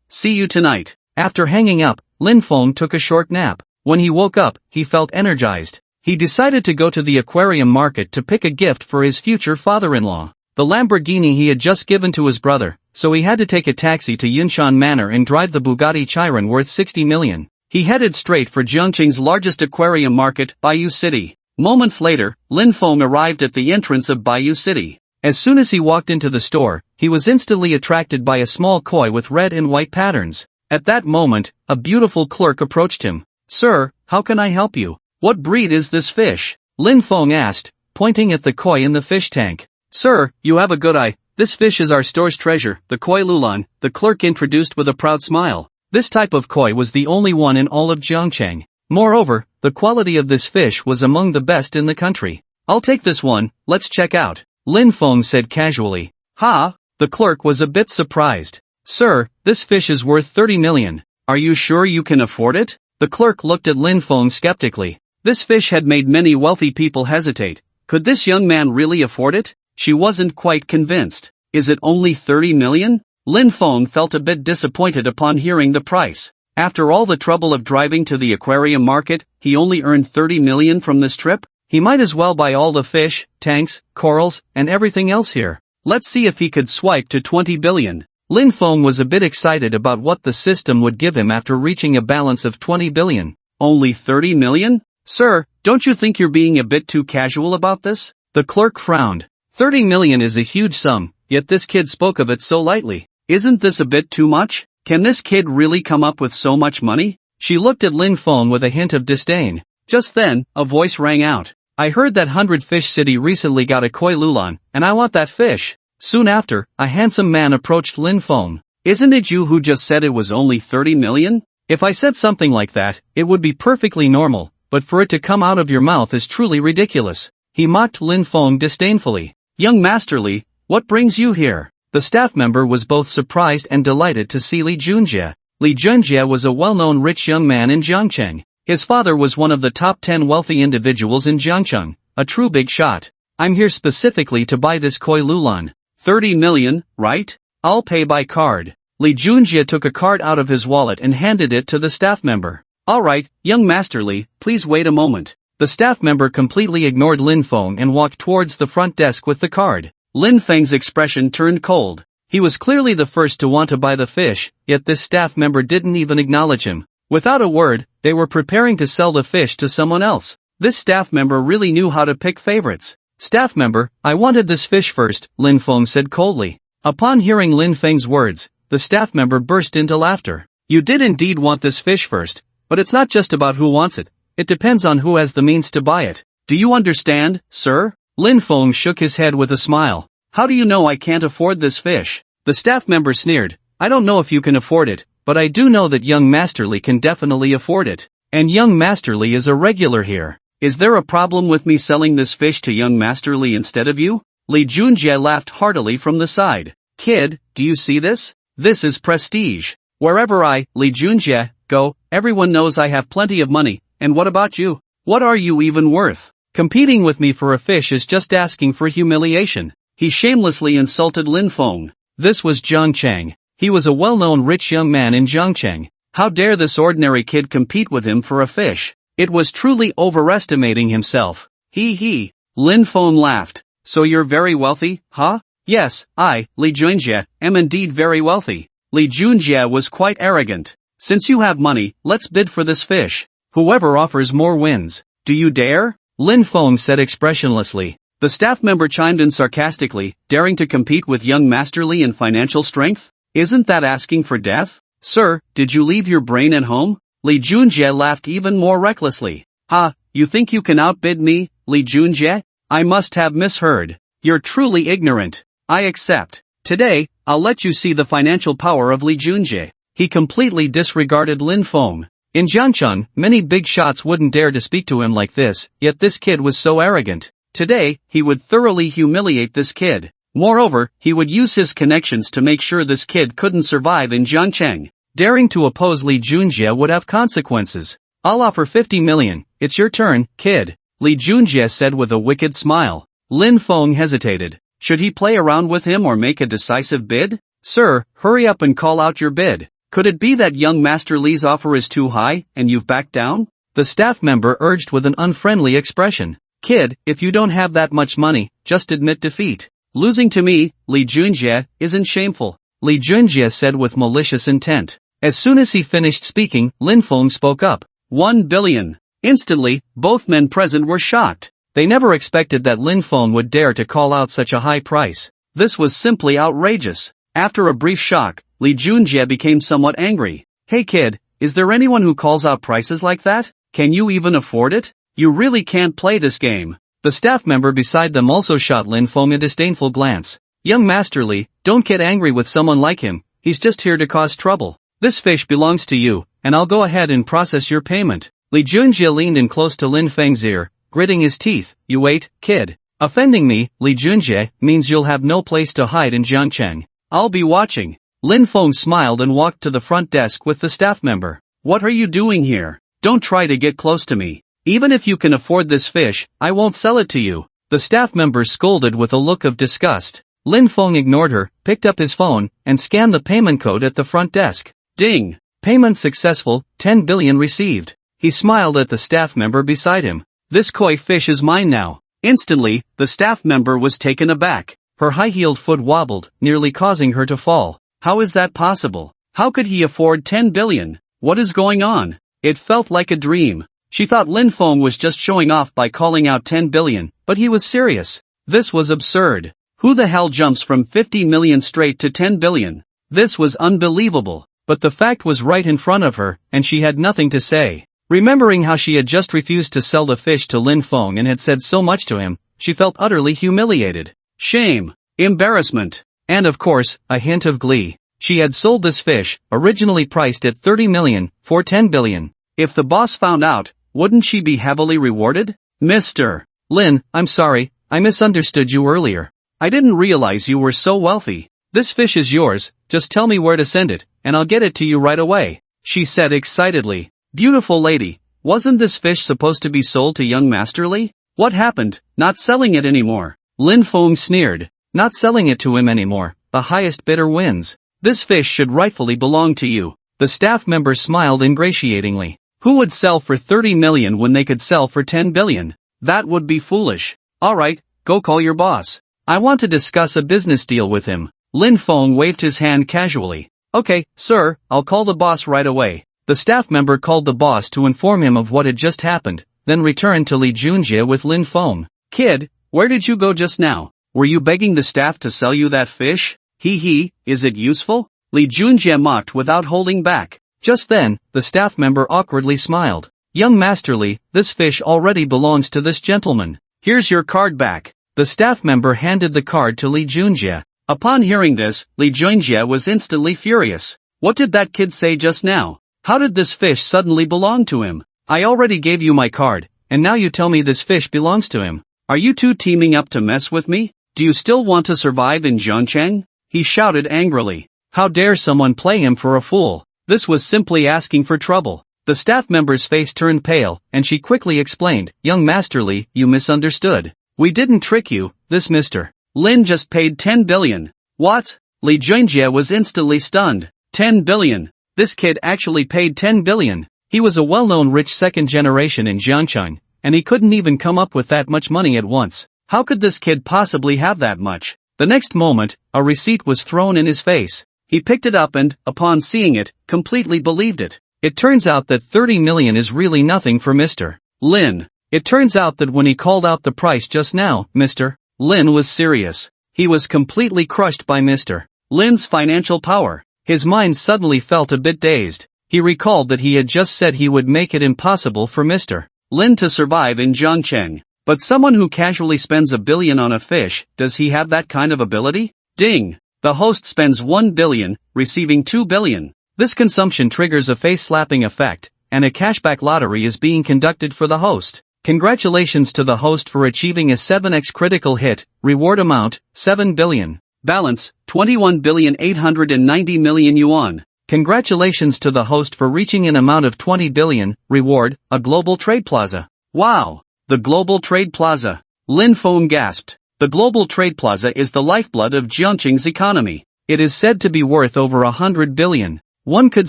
See you tonight. After hanging up, Lin Feng took a short nap. When he woke up, he felt energized. He decided to go to the aquarium market to pick a gift for his future father-in-law. The Lamborghini he had just given to his brother, so he had to take a taxi to Yunshan Manor and drive the Bugatti Chiron worth 60 million. He headed straight for Zhengcheng's largest aquarium market, Bayou City. Moments later, Lin Feng arrived at the entrance of Bayou City. As soon as he walked into the store, he was instantly attracted by a small koi with red and white patterns. At that moment, a beautiful clerk approached him. Sir, how can I help you? What breed is this fish? Lin Feng asked, pointing at the koi in the fish tank. Sir, you have a good eye. This fish is our store's treasure, the koi lulan, the clerk introduced with a proud smile. This type of koi was the only one in all of Zhengcheng. Moreover, the quality of this fish was among the best in the country. I'll take this one, let's check out. Lin Feng said casually. Ha! The clerk was a bit surprised. Sir, this fish is worth 30 million. Are you sure you can afford it? The clerk looked at Lin Feng skeptically. This fish had made many wealthy people hesitate. Could this young man really afford it? She wasn't quite convinced. Is it only 30 million? Lin Feng felt a bit disappointed upon hearing the price. After all the trouble of driving to the aquarium market, he only earned 30 million from this trip? He might as well buy all the fish, tanks, corals, and everything else here. Let's see if he could swipe to 20 billion. Lin Feng was a bit excited about what the system would give him after reaching a balance of 20 billion. Only 30 million? Sir, don't you think you're being a bit too casual about this? The clerk frowned. 30 million is a huge sum, yet this kid spoke of it so lightly. Isn't this a bit too much? Can this kid really come up with so much money? She looked at Lin Feng with a hint of disdain. Just then, a voice rang out. I heard that 100 Fish City recently got a koi lulan, and I want that fish. Soon after, a handsome man approached Lin Feng. Isn't it you who just said it was only 30 million? If I said something like that, it would be perfectly normal, but for it to come out of your mouth is truly ridiculous. He mocked Lin Feng disdainfully. Young Masterly, what brings you here? The staff member was both surprised and delighted to see Li Junjie. Li Junjie was a well-known rich young man in Jiangcheng. His father was one of the top 10 wealthy individuals in Jiangcheng, a true big shot. I'm here specifically to buy this koi lulan. 30 million, right? I'll pay by card. Li Junjie took a card out of his wallet and handed it to the staff member. Alright, young Masterly, please wait a moment. The staff member completely ignored Lin Feng and walked towards the front desk with the card. Lin Feng's expression turned cold. He was clearly the first to want to buy the fish, yet this staff member didn't even acknowledge him. Without a word, they were preparing to sell the fish to someone else. This staff member really knew how to pick favorites. Staff member, I wanted this fish first, Lin Feng said coldly. Upon hearing Lin Feng's words, the staff member burst into laughter. You did indeed want this fish first, but it's not just about who wants it. It depends on who has the means to buy it. Do you understand, sir? Lin Feng shook his head with a smile. How do you know I can't afford this fish? The staff member sneered. I don't know if you can afford it, but I do know that young Masterly can definitely afford it. And young Masterly is a regular here. Is there a problem with me selling this fish to young Masterly instead of you? Li Junjie laughed heartily from the side. Kid, do you see this? This is prestige. Wherever I, Li Junjie, go, everyone knows I have plenty of money, and what about you? What are you even worth? Competing with me for a fish is just asking for humiliation. He shamelessly insulted Lin Feng. This was Jiang Cheng. He was a well-known rich young man in Jiangcheng. How dare this ordinary kid compete with him for a fish? It was truly overestimating himself. He. Lin Feng laughed. So you're very wealthy, huh? Yes, I, Li Junjie, am indeed very wealthy. Li Junjie was quite arrogant. Since you have money, let's bid for this fish. Whoever offers more wins. Do you dare? Lin Feng said expressionlessly. The staff member chimed in sarcastically, daring to compete with young Masterly in financial strength? Isn't that asking for death? Sir, did you leave your brain at home? Li Junjie laughed even more recklessly. Ha, you think you can outbid me, Li Junjie? I must have misheard. You're truly ignorant. I accept. Today, I'll let you see the financial power of Li Junjie. He completely disregarded Lin Feng. In Jiangcheng, many big shots wouldn't dare to speak to him like this, yet this kid was so arrogant. Today, he would thoroughly humiliate this kid. Moreover, he would use his connections to make sure this kid couldn't survive in Jiangcheng. Daring to oppose Li Junjie would have consequences. I'll offer 50 million, it's your turn, kid. Li Junjie said with a wicked smile. Lin Feng hesitated. Should he play around with him or make a decisive bid? Sir, hurry up and call out your bid. Could it be that young Master Li's offer is too high, and you've backed down? The staff member urged with an unfriendly expression. Kid, if you don't have that much money, just admit defeat. Losing to me, Li Junjie, isn't shameful. Li Junjie said with malicious intent. As soon as he finished speaking, Lin Feng spoke up. 1 billion. Instantly, both men present were shocked. They never expected that Lin Feng would dare to call out such a high price. This was simply outrageous. After a brief shock, Li Junjie became somewhat angry. Hey kid, is there anyone who calls out prices like that? Can you even afford it? You really can't play this game. The staff member beside them also shot Lin Feng a disdainful glance. Young Master Li, don't get angry with someone like him, he's just here to cause trouble. This fish belongs to you, and I'll go ahead and process your payment. Li Junjie leaned in close to Lin Feng's ear, gritting his teeth. You wait, kid. Offending me, Li Junjie, means you'll have no place to hide in Jiangcheng. I'll be watching. Lin Feng smiled and walked to the front desk with the staff member. What are you doing here? Don't try to get close to me. Even if you can afford this fish, I won't sell it to you. The staff member scolded with a look of disgust. Lin Feng ignored her, picked up his phone, and scanned the payment code at the front desk. Ding! Payment successful, 10 billion received. He smiled at the staff member beside him. This koi fish is mine now. Instantly, the staff member was taken aback. Her high-heeled foot wobbled, nearly causing her to fall. How is that possible? How could he afford 10 billion? What is going on? It felt like a dream. She thought Lin Feng was just showing off by calling out 10 billion, but he was serious. This was absurd. Who the hell jumps from 50 million straight to 10 billion? This was unbelievable. But the fact was right in front of her, and she had nothing to say. Remembering how she had just refused to sell the fish to Lin Feng and had said so much to him, she felt utterly humiliated. Shame, embarrassment, and of course, a hint of glee. She had sold this fish, originally priced at 30 million, for 10 billion. If the boss found out, wouldn't she be heavily rewarded? Mr. Lin, I'm sorry, I misunderstood you earlier. I didn't realize you were so wealthy. This fish is yours, just tell me where to send it, and I'll get it to you right away, she said excitedly. Beautiful lady, wasn't this fish supposed to be sold to young Masterly? What happened, not selling it anymore? Lin Feng sneered. Not selling it to him anymore, the highest bidder wins. This fish should rightfully belong to you. The staff member smiled ingratiatingly. Who would sell for 30 million when they could sell for 10 billion? That would be foolish. Alright, go call your boss. I want to discuss a business deal with him. Lin Feng waved his hand casually. Okay, sir, I'll call the boss right away. The staff member called the boss to inform him of what had just happened, then returned to Li Junjie with Lin Feng. Kid, where did you go just now? Were you begging the staff to sell you that fish? Hee, is it useful? Li Junjie mocked without holding back. Just then, the staff member awkwardly smiled. Young Masterly, this fish already belongs to this gentleman. Here's your card back. The staff member handed the card to Li Junjie. Upon hearing this, Li Junjie was instantly furious. What did that kid say just now? How did this fish suddenly belong to him? I already gave you my card, and now you tell me this fish belongs to him. Are you two teaming up to mess with me? Do you still want to survive in Zhangcheng? He shouted angrily. How dare someone play him for a fool? This was simply asking for trouble. The staff member's face turned pale, and she quickly explained, Young Masterly, you misunderstood. We didn't trick you, this Mr. Lin just paid 10 billion. What? Li Junjie was instantly stunned. 10 billion. This kid actually paid 10 billion. He was a well-known rich second generation in Zhangcheng, and he couldn't even come up with that much money at once. How could this kid possibly have that much? The next moment, a receipt was thrown in his face. He picked it up and, upon seeing it, completely believed it. It turns out that 30 million is really nothing for Mr. Lin. It turns out that when he called out the price just now, Mr. Lin was serious. He was completely crushed by Mr. Lin's financial power. His mind suddenly felt a bit dazed. He recalled that he had just said he would make it impossible for Mr. Lin to survive in Zhangcheng. But someone who casually spends 1 billion on a fish, does he have that kind of ability? Ding! The host spends 1 billion, receiving 2 billion. This consumption triggers a face-slapping effect, and a cashback lottery is being conducted for the host. Congratulations to the host for achieving a 7x critical hit, reward amount, 7 billion. Balance, 21,890 million yuan. Congratulations to the host for reaching an amount of 20 billion, reward, a global trade plaza. Wow! The Global Trade Plaza. Lin Feng gasped. The Global Trade Plaza is the lifeblood of Jiangqing's economy. It is said to be worth over 100 billion. One could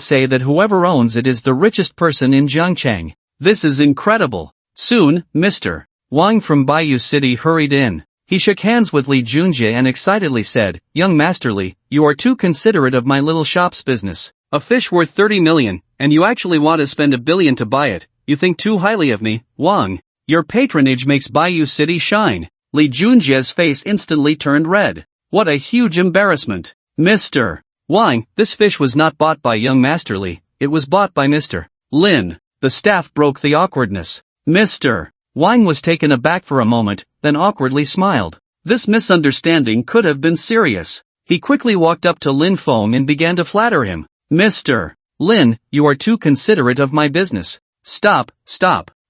say that whoever owns it is the richest person in Zhangcheng. This is incredible. Soon, Mr. Wang from Bayou City hurried in. He shook hands with Li Junjie and excitedly said, Young Masterly, you are too considerate of my little shop's business. A fish worth 30 million, and you actually want to spend 1 billion to buy it. You think too highly of me, Wang. Your patronage makes Bayou City shine. Li Junjie's face instantly turned red. What a huge embarrassment. Mr. Wang, this fish was not bought by Young Masterly, it was bought by Mr. Lin. The staff broke the awkwardness. Mr. Wang was taken aback for a moment, then awkwardly smiled. This misunderstanding could have been serious. He quickly walked up to Lin Feng and began to flatter him. Mr. Lin, you are too considerate of my business. Stop.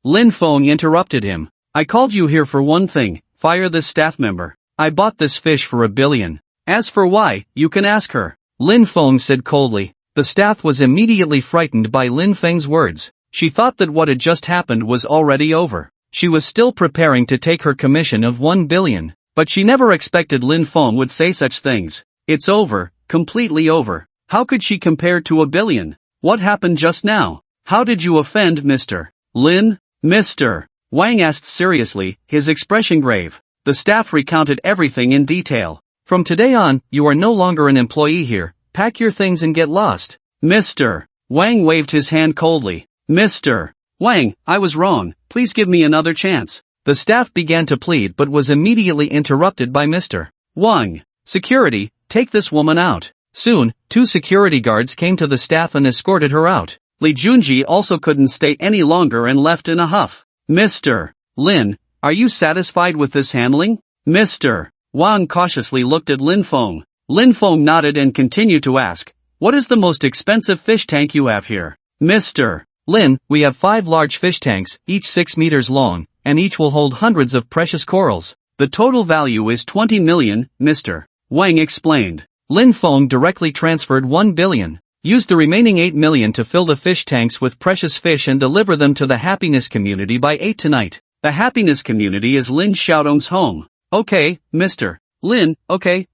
Lin Feng interrupted him. I called you here for one thing, fire this staff member. I bought this fish for 1 billion. As for why, you can ask her. Lin Feng said coldly. The staff was immediately frightened by Lin Feng's words. She thought that what had just happened was already over. She was still preparing to take her commission of 1 billion, but she never expected Lin Feng would say such things. It's over, completely over. How could she compare to 1 billion? What happened just now? How did you offend Mr. Lin? Mr. Wang asked seriously, his expression grave. The staff recounted everything in detail. From today on, you are no longer an employee here. Pack your things and get lost. Mr. Wang waved his hand coldly. Mr. Wang, I was wrong. Please give me another chance. The staff began to plead but was immediately interrupted by Mr. Wang. Security, take this woman out. Soon, 2 security guards came to the staff and escorted her out. Li Junji also couldn't stay any longer and left in a huff. Mr. Lin, are you satisfied with this handling? Mr. Wang cautiously looked at Lin Feng. Lin Feng nodded and continued to ask, what is the most expensive fish tank you have here? Mr. Lin, we have 5 large fish tanks, each 6 meters long, and each will hold hundreds of precious corals. The total value is 20 million, Mr. Wang explained. Lin Feng directly transferred 1 billion. Use the remaining 8 million to fill the fish tanks with precious fish and deliver them to the happiness community by 8 tonight. The happiness community is Lin Xiaodong's home. Okay, Mr. Lin, okay.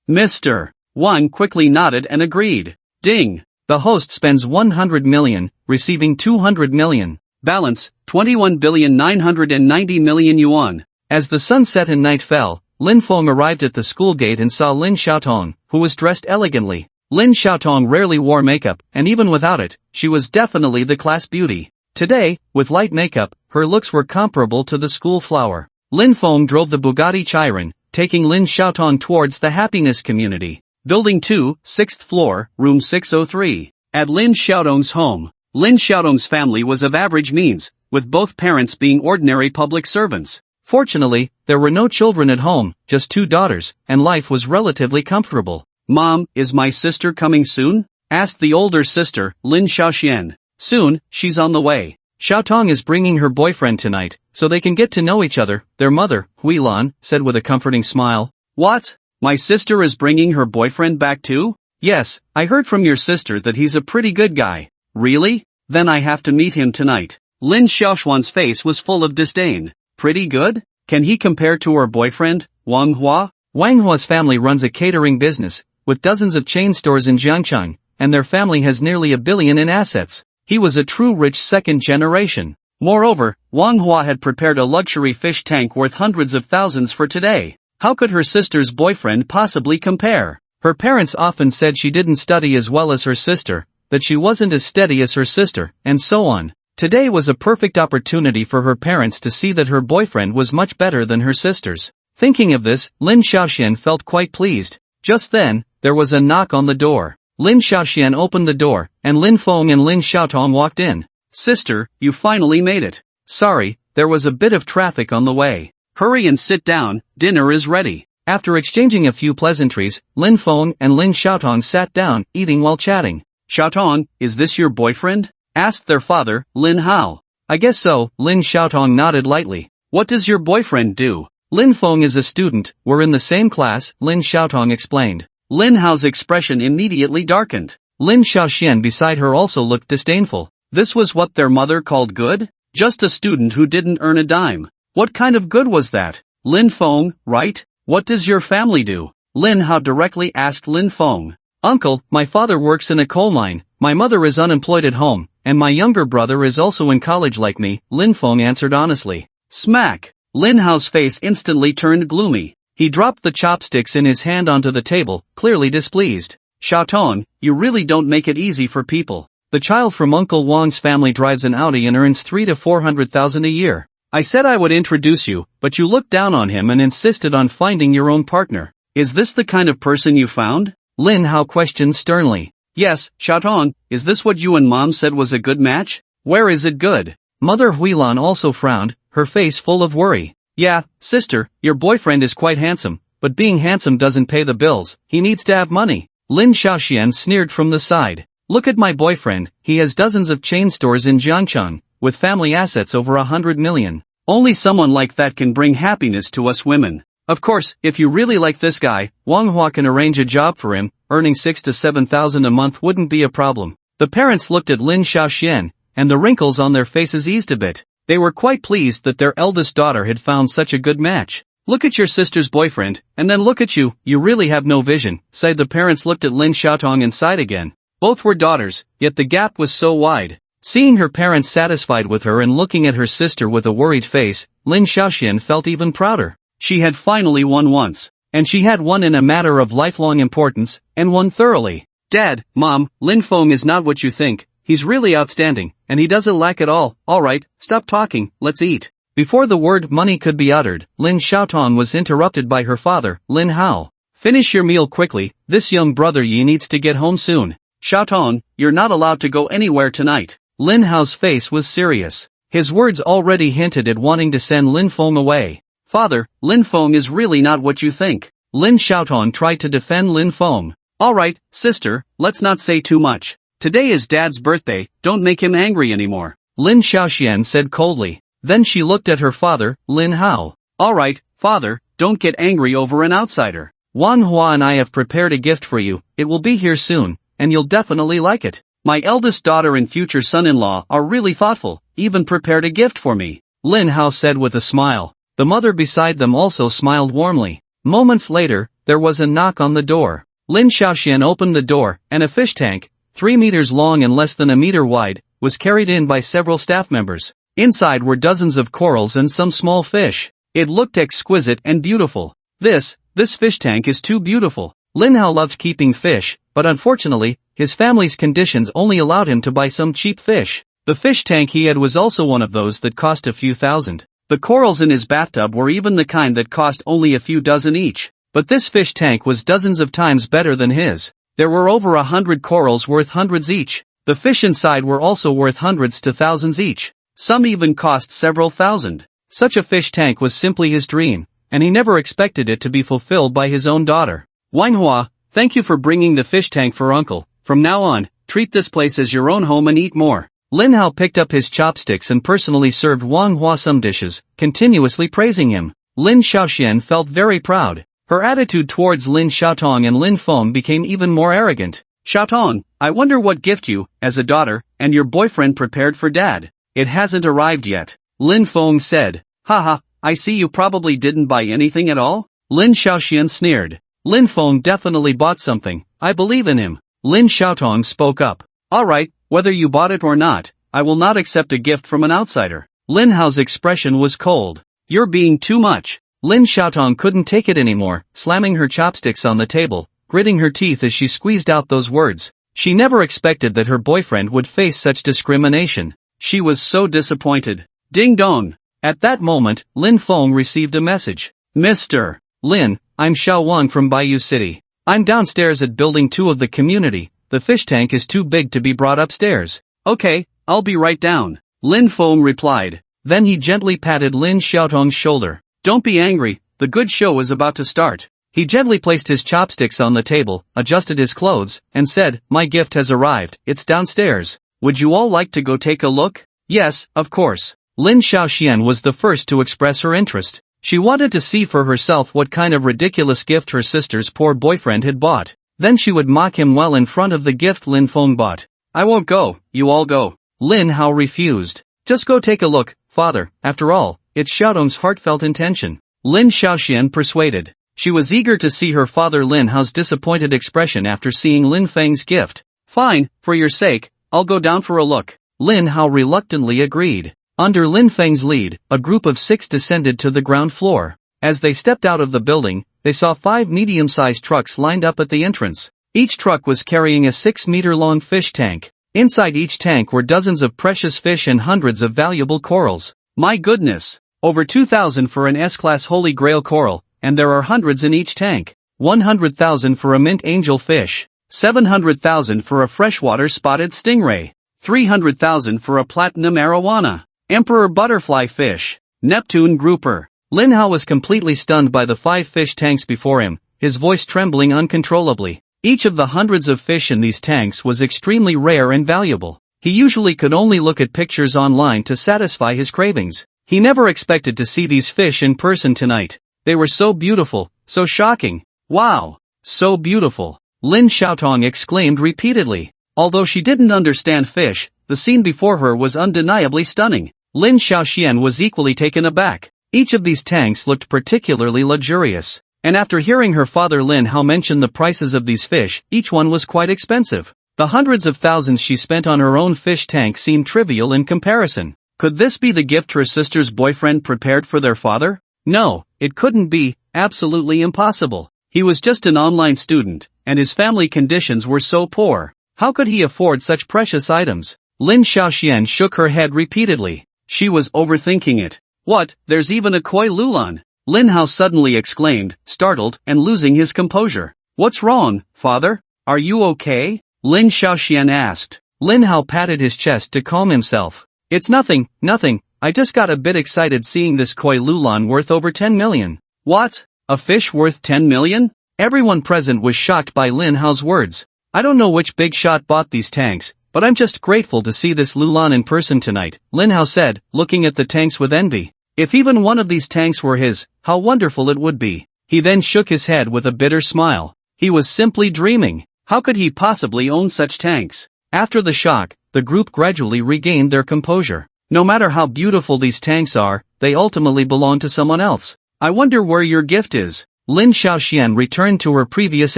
Mr. Wang quickly nodded and agreed. Ding. The host spends 100 million, receiving 200 million. Balance, 21,990 million yuan. As the sun set and night fell, Lin Feng arrived at the school gate and saw Lin Xiaotong, who was dressed elegantly. Lin Xiaotong rarely wore makeup, and even without it, she was definitely the class beauty. Today, with light makeup, her looks were comparable to the school flower. Lin Feng drove the Bugatti Chiron, taking Lin Xiaotong towards the happiness community. Building 2, 6th floor, room 603. At Lin Xiaodong's home, Lin Xiaodong's family was of average means, with both parents being ordinary public servants. Fortunately, there were no children at home, just 2 daughters, and life was relatively comfortable. Mom, is my sister coming soon? Asked the older sister, Lin Xiaoxian. Soon, she's on the way. Xiaotong is bringing her boyfriend tonight, so they can get to know each other, their mother, Huilan, said with a comforting smile. What? My sister is bringing her boyfriend back too? Yes, I heard from your sister that he's a pretty good guy. Really? Then I have to meet him tonight. Lin Xiaoshuan's face was full of disdain. Pretty good? Can he compare to her boyfriend, Wang Hua? Wang Hua's family runs a catering business, with dozens of chain stores in Jiangcheng, and their family has nearly $1 billion in assets. He was a true rich second generation. Moreover, Wang Hua had prepared a luxury fish tank worth hundreds of thousands for today. How could her sister's boyfriend possibly compare? Her parents often said she didn't study as well as her sister, that she wasn't as steady as her sister, and so on. Today was a perfect opportunity for her parents to see that her boyfriend was much better than her sister's. Thinking of this, Lin Xiaoxian felt quite pleased. Just then, there was a knock on the door. Lin Xiaoxian opened the door, and Lin Feng and Lin Xiaotong walked in. Sister, you finally made it. Sorry, there was a bit of traffic on the way. Hurry and sit down, dinner is ready. After exchanging a few pleasantries, Lin Feng and Lin Xiaotong sat down, eating while chatting. Xiaotong, is this your boyfriend? Asked their father, Lin Hao. I guess so, Lin Xiaotong nodded lightly. What does your boyfriend do? Lin Feng is a student, we're in the same class, Lin Xiaotong explained. Lin Hao's expression immediately darkened. Lin Xiaoxian beside her also looked disdainful. This was what their mother called good? Just a student who didn't earn a dime. What kind of good was that? Lin Feng, right? What does your family do? Lin Hao directly asked Lin Feng. Uncle, my father works in a coal mine, my mother is unemployed at home, and my younger brother is also in college like me, Lin Feng answered honestly. Smack! Lin Hao's face instantly turned gloomy. He dropped the chopsticks in his hand onto the table, clearly displeased. Xiaotong, you really don't make it easy for people. The child from Uncle Wang's family drives an Audi and earns 300,000 to 400,000 a year. I said I would introduce you, but you looked down on him and insisted on finding your own partner. Is this the kind of person you found? Lin Hao questioned sternly. Yes, Xiaotong, is this what you and Mom said was a good match? Where is it good? Mother Huilan also frowned, her face full of worry. Yeah, sister, your boyfriend is quite handsome, but being handsome doesn't pay the bills, he needs to have money. Lin Xiaoxian sneered from the side. Look at my boyfriend, he has dozens of chain stores in Jiangcheng, with family assets over 100 million. Only someone like that can bring happiness to us women. Of course, if you really like this guy, Wang Hua can arrange a job for him, earning 6,000 to 7,000 a month wouldn't be a problem. The parents looked at Lin Xiaoxian, and the wrinkles on their faces eased a bit. They were quite pleased that their eldest daughter had found such a good match. Look at your sister's boyfriend, and then look at you, you really have no vision, sighed the parents looked at Lin Xiaotong and sighed again. Both were daughters, yet the gap was so wide. Seeing her parents satisfied with her and looking at her sister with a worried face, Lin Xiaoxian felt even prouder. She had finally won once. and she had one in a matter of lifelong importance, and one thoroughly. Dad, Mom, Lin Feng is not what you think, he's really outstanding, and he doesn't lack it all. Alright, stop talking, let's eat. Before the word money could be uttered, Lin Xiaotong was interrupted by her father, Lin Hao. Finish your meal quickly, this young brother Yi needs to get home soon. Xiaotong, you're not allowed to go anywhere tonight. Lin Hao's face was serious. His words already hinted at wanting to send Lin Feng away. Father, Lin Feng is really not what you think. Lin Xiaotong tried to defend Lin Feng. Alright, sister, let's not say too much. Today is Dad's birthday, don't make him angry anymore. Lin Xiaoxian said coldly. Then she looked at her father, Lin Hao. Alright, father, don't get angry over an outsider. Manhwa and I have prepared a gift for you, it will be here soon, and you'll definitely like it. My eldest daughter and future son-in-law are really thoughtful, even prepared a gift for me. Lin Hao said with a smile. The mother beside them also smiled warmly. Moments later, there was a knock on the door. Lin Xiaoxian opened the door, and a fish tank, 3 meters long and less than a meter wide, was carried in by several staff members. Inside were dozens of corals and some small fish. It looked exquisite and beautiful. This fish tank is too beautiful. Lin Hao loved keeping fish, but unfortunately, his family's conditions only allowed him to buy some cheap fish. The fish tank he had was also one of those that cost a few thousand. The corals in his bathtub were even the kind that cost only a few dozen each. But this fish tank was dozens of times better than his. There were over 100 corals worth hundreds each. The fish inside were also worth hundreds to thousands each. Some even cost several thousand. Such a fish tank was simply his dream, and he never expected it to be fulfilled by his own daughter. Manhwa, thank you for bringing the fish tank for uncle. From now on, treat this place as your own home and eat more. Lin Hao picked up his chopsticks and personally served Manhwa some dishes, continuously praising him. Lin Xiaoxian felt very proud. Her attitude towards Lin Xiaotong and Lin Feng became even more arrogant. Xiaotong, I wonder what gift you, as a daughter, and your boyfriend prepared for Dad. It hasn't arrived yet. Lin Feng said. Haha, I see you probably didn't buy anything at all? Lin Xiaoxian sneered. Lin Feng definitely bought something, I believe in him. Lin Xiaotong spoke up. Alright, whether you bought it or not, I will not accept a gift from an outsider. Lin Hao's expression was cold. You're being too much. Lin Xiaotong couldn't take it anymore, slamming her chopsticks on the table, gritting her teeth as she squeezed out those words. She never expected that her boyfriend would face such discrimination. She was so disappointed. Ding dong. At that moment, Lin Feng received a message. Mr. Lin, I'm Xiao Wang from Bayou City. I'm downstairs at building 2 of the community. The fish tank is too big to be brought upstairs. Okay, I'll be right down. Lin Feng replied. Then he gently patted Lin Xiaotong's shoulder. Don't be angry, the good show is about to start. He gently placed his chopsticks on the table, adjusted his clothes, and said, My gift has arrived, it's downstairs. Would you all like to go take a look? Yes, of course. Lin Xiaoxian was the first to express her interest. She wanted to see for herself what kind of ridiculous gift her sister's poor boyfriend had bought. Then she would mock him well in front of the gift Lin Feng bought. I won't go, you all go. Lin Hao refused. Just go take a look, father, after all, it's Xiaotong's heartfelt intention. Lin Xiaoxian persuaded. She was eager to see her father Lin Hao's disappointed expression after seeing Lin Feng's gift. Fine, for your sake, I'll go down for a look. Lin Hao reluctantly agreed. Under Lin Feng's lead, a group of 6 descended to the ground floor. As they stepped out of the building, they saw 5 medium-sized trucks lined up at the entrance. Each truck was carrying a 6-meter-long fish tank. Inside each tank were dozens of precious fish and hundreds of valuable corals. My goodness! Over 2,000 for an S-class Holy Grail coral, and there are hundreds in each tank. 100,000 for a mint angel fish. 700,000 for a freshwater spotted stingray. 300,000 for a platinum arowana. Emperor butterfly fish. Neptune grouper. Lin Hao was completely stunned by the 5 fish tanks before him, his voice trembling uncontrollably. Each of the hundreds of fish in these tanks was extremely rare and valuable. He usually could only look at pictures online to satisfy his cravings. He never expected to see these fish in person tonight. They were so beautiful, so shocking. Wow! So beautiful! Lin Xiaotong exclaimed repeatedly. Although she didn't understand fish, the scene before her was undeniably stunning. Lin Xiaoxian was equally taken aback. Each of these tanks looked particularly luxurious. And after hearing her father Lin Hao mention the prices of these fish, each one was quite expensive. The hundreds of thousands she spent on her own fish tank seemed trivial in comparison. Could this be the gift her sister's boyfriend prepared for their father? No, it couldn't be, absolutely impossible. He was just an online student, and his family conditions were so poor. How could he afford such precious items? Lin Xiaoxian shook her head repeatedly. She was overthinking it. What, there's even a koi lulan? Lin Hao suddenly exclaimed, startled and losing his composure. What's wrong, father? Are you okay? Lin Xiaoxian asked. Lin Hao patted his chest to calm himself. It's nothing, nothing, I just got a bit excited seeing this koi lulan worth over 10 million. What? A fish worth 10 million? Everyone present was shocked by Lin Hao's words. I don't know which big shot bought these tanks, but I'm just grateful to see this lulan in person tonight, Lin Hao said, looking at the tanks with envy. If even one of these tanks were his, how wonderful it would be. He then shook his head with a bitter smile. He was simply dreaming. How could he possibly own such tanks? After the shock, the group gradually regained their composure. No matter how beautiful these tanks are, they ultimately belong to someone else. I wonder where your gift is. Lin Xiaoxian returned to her previous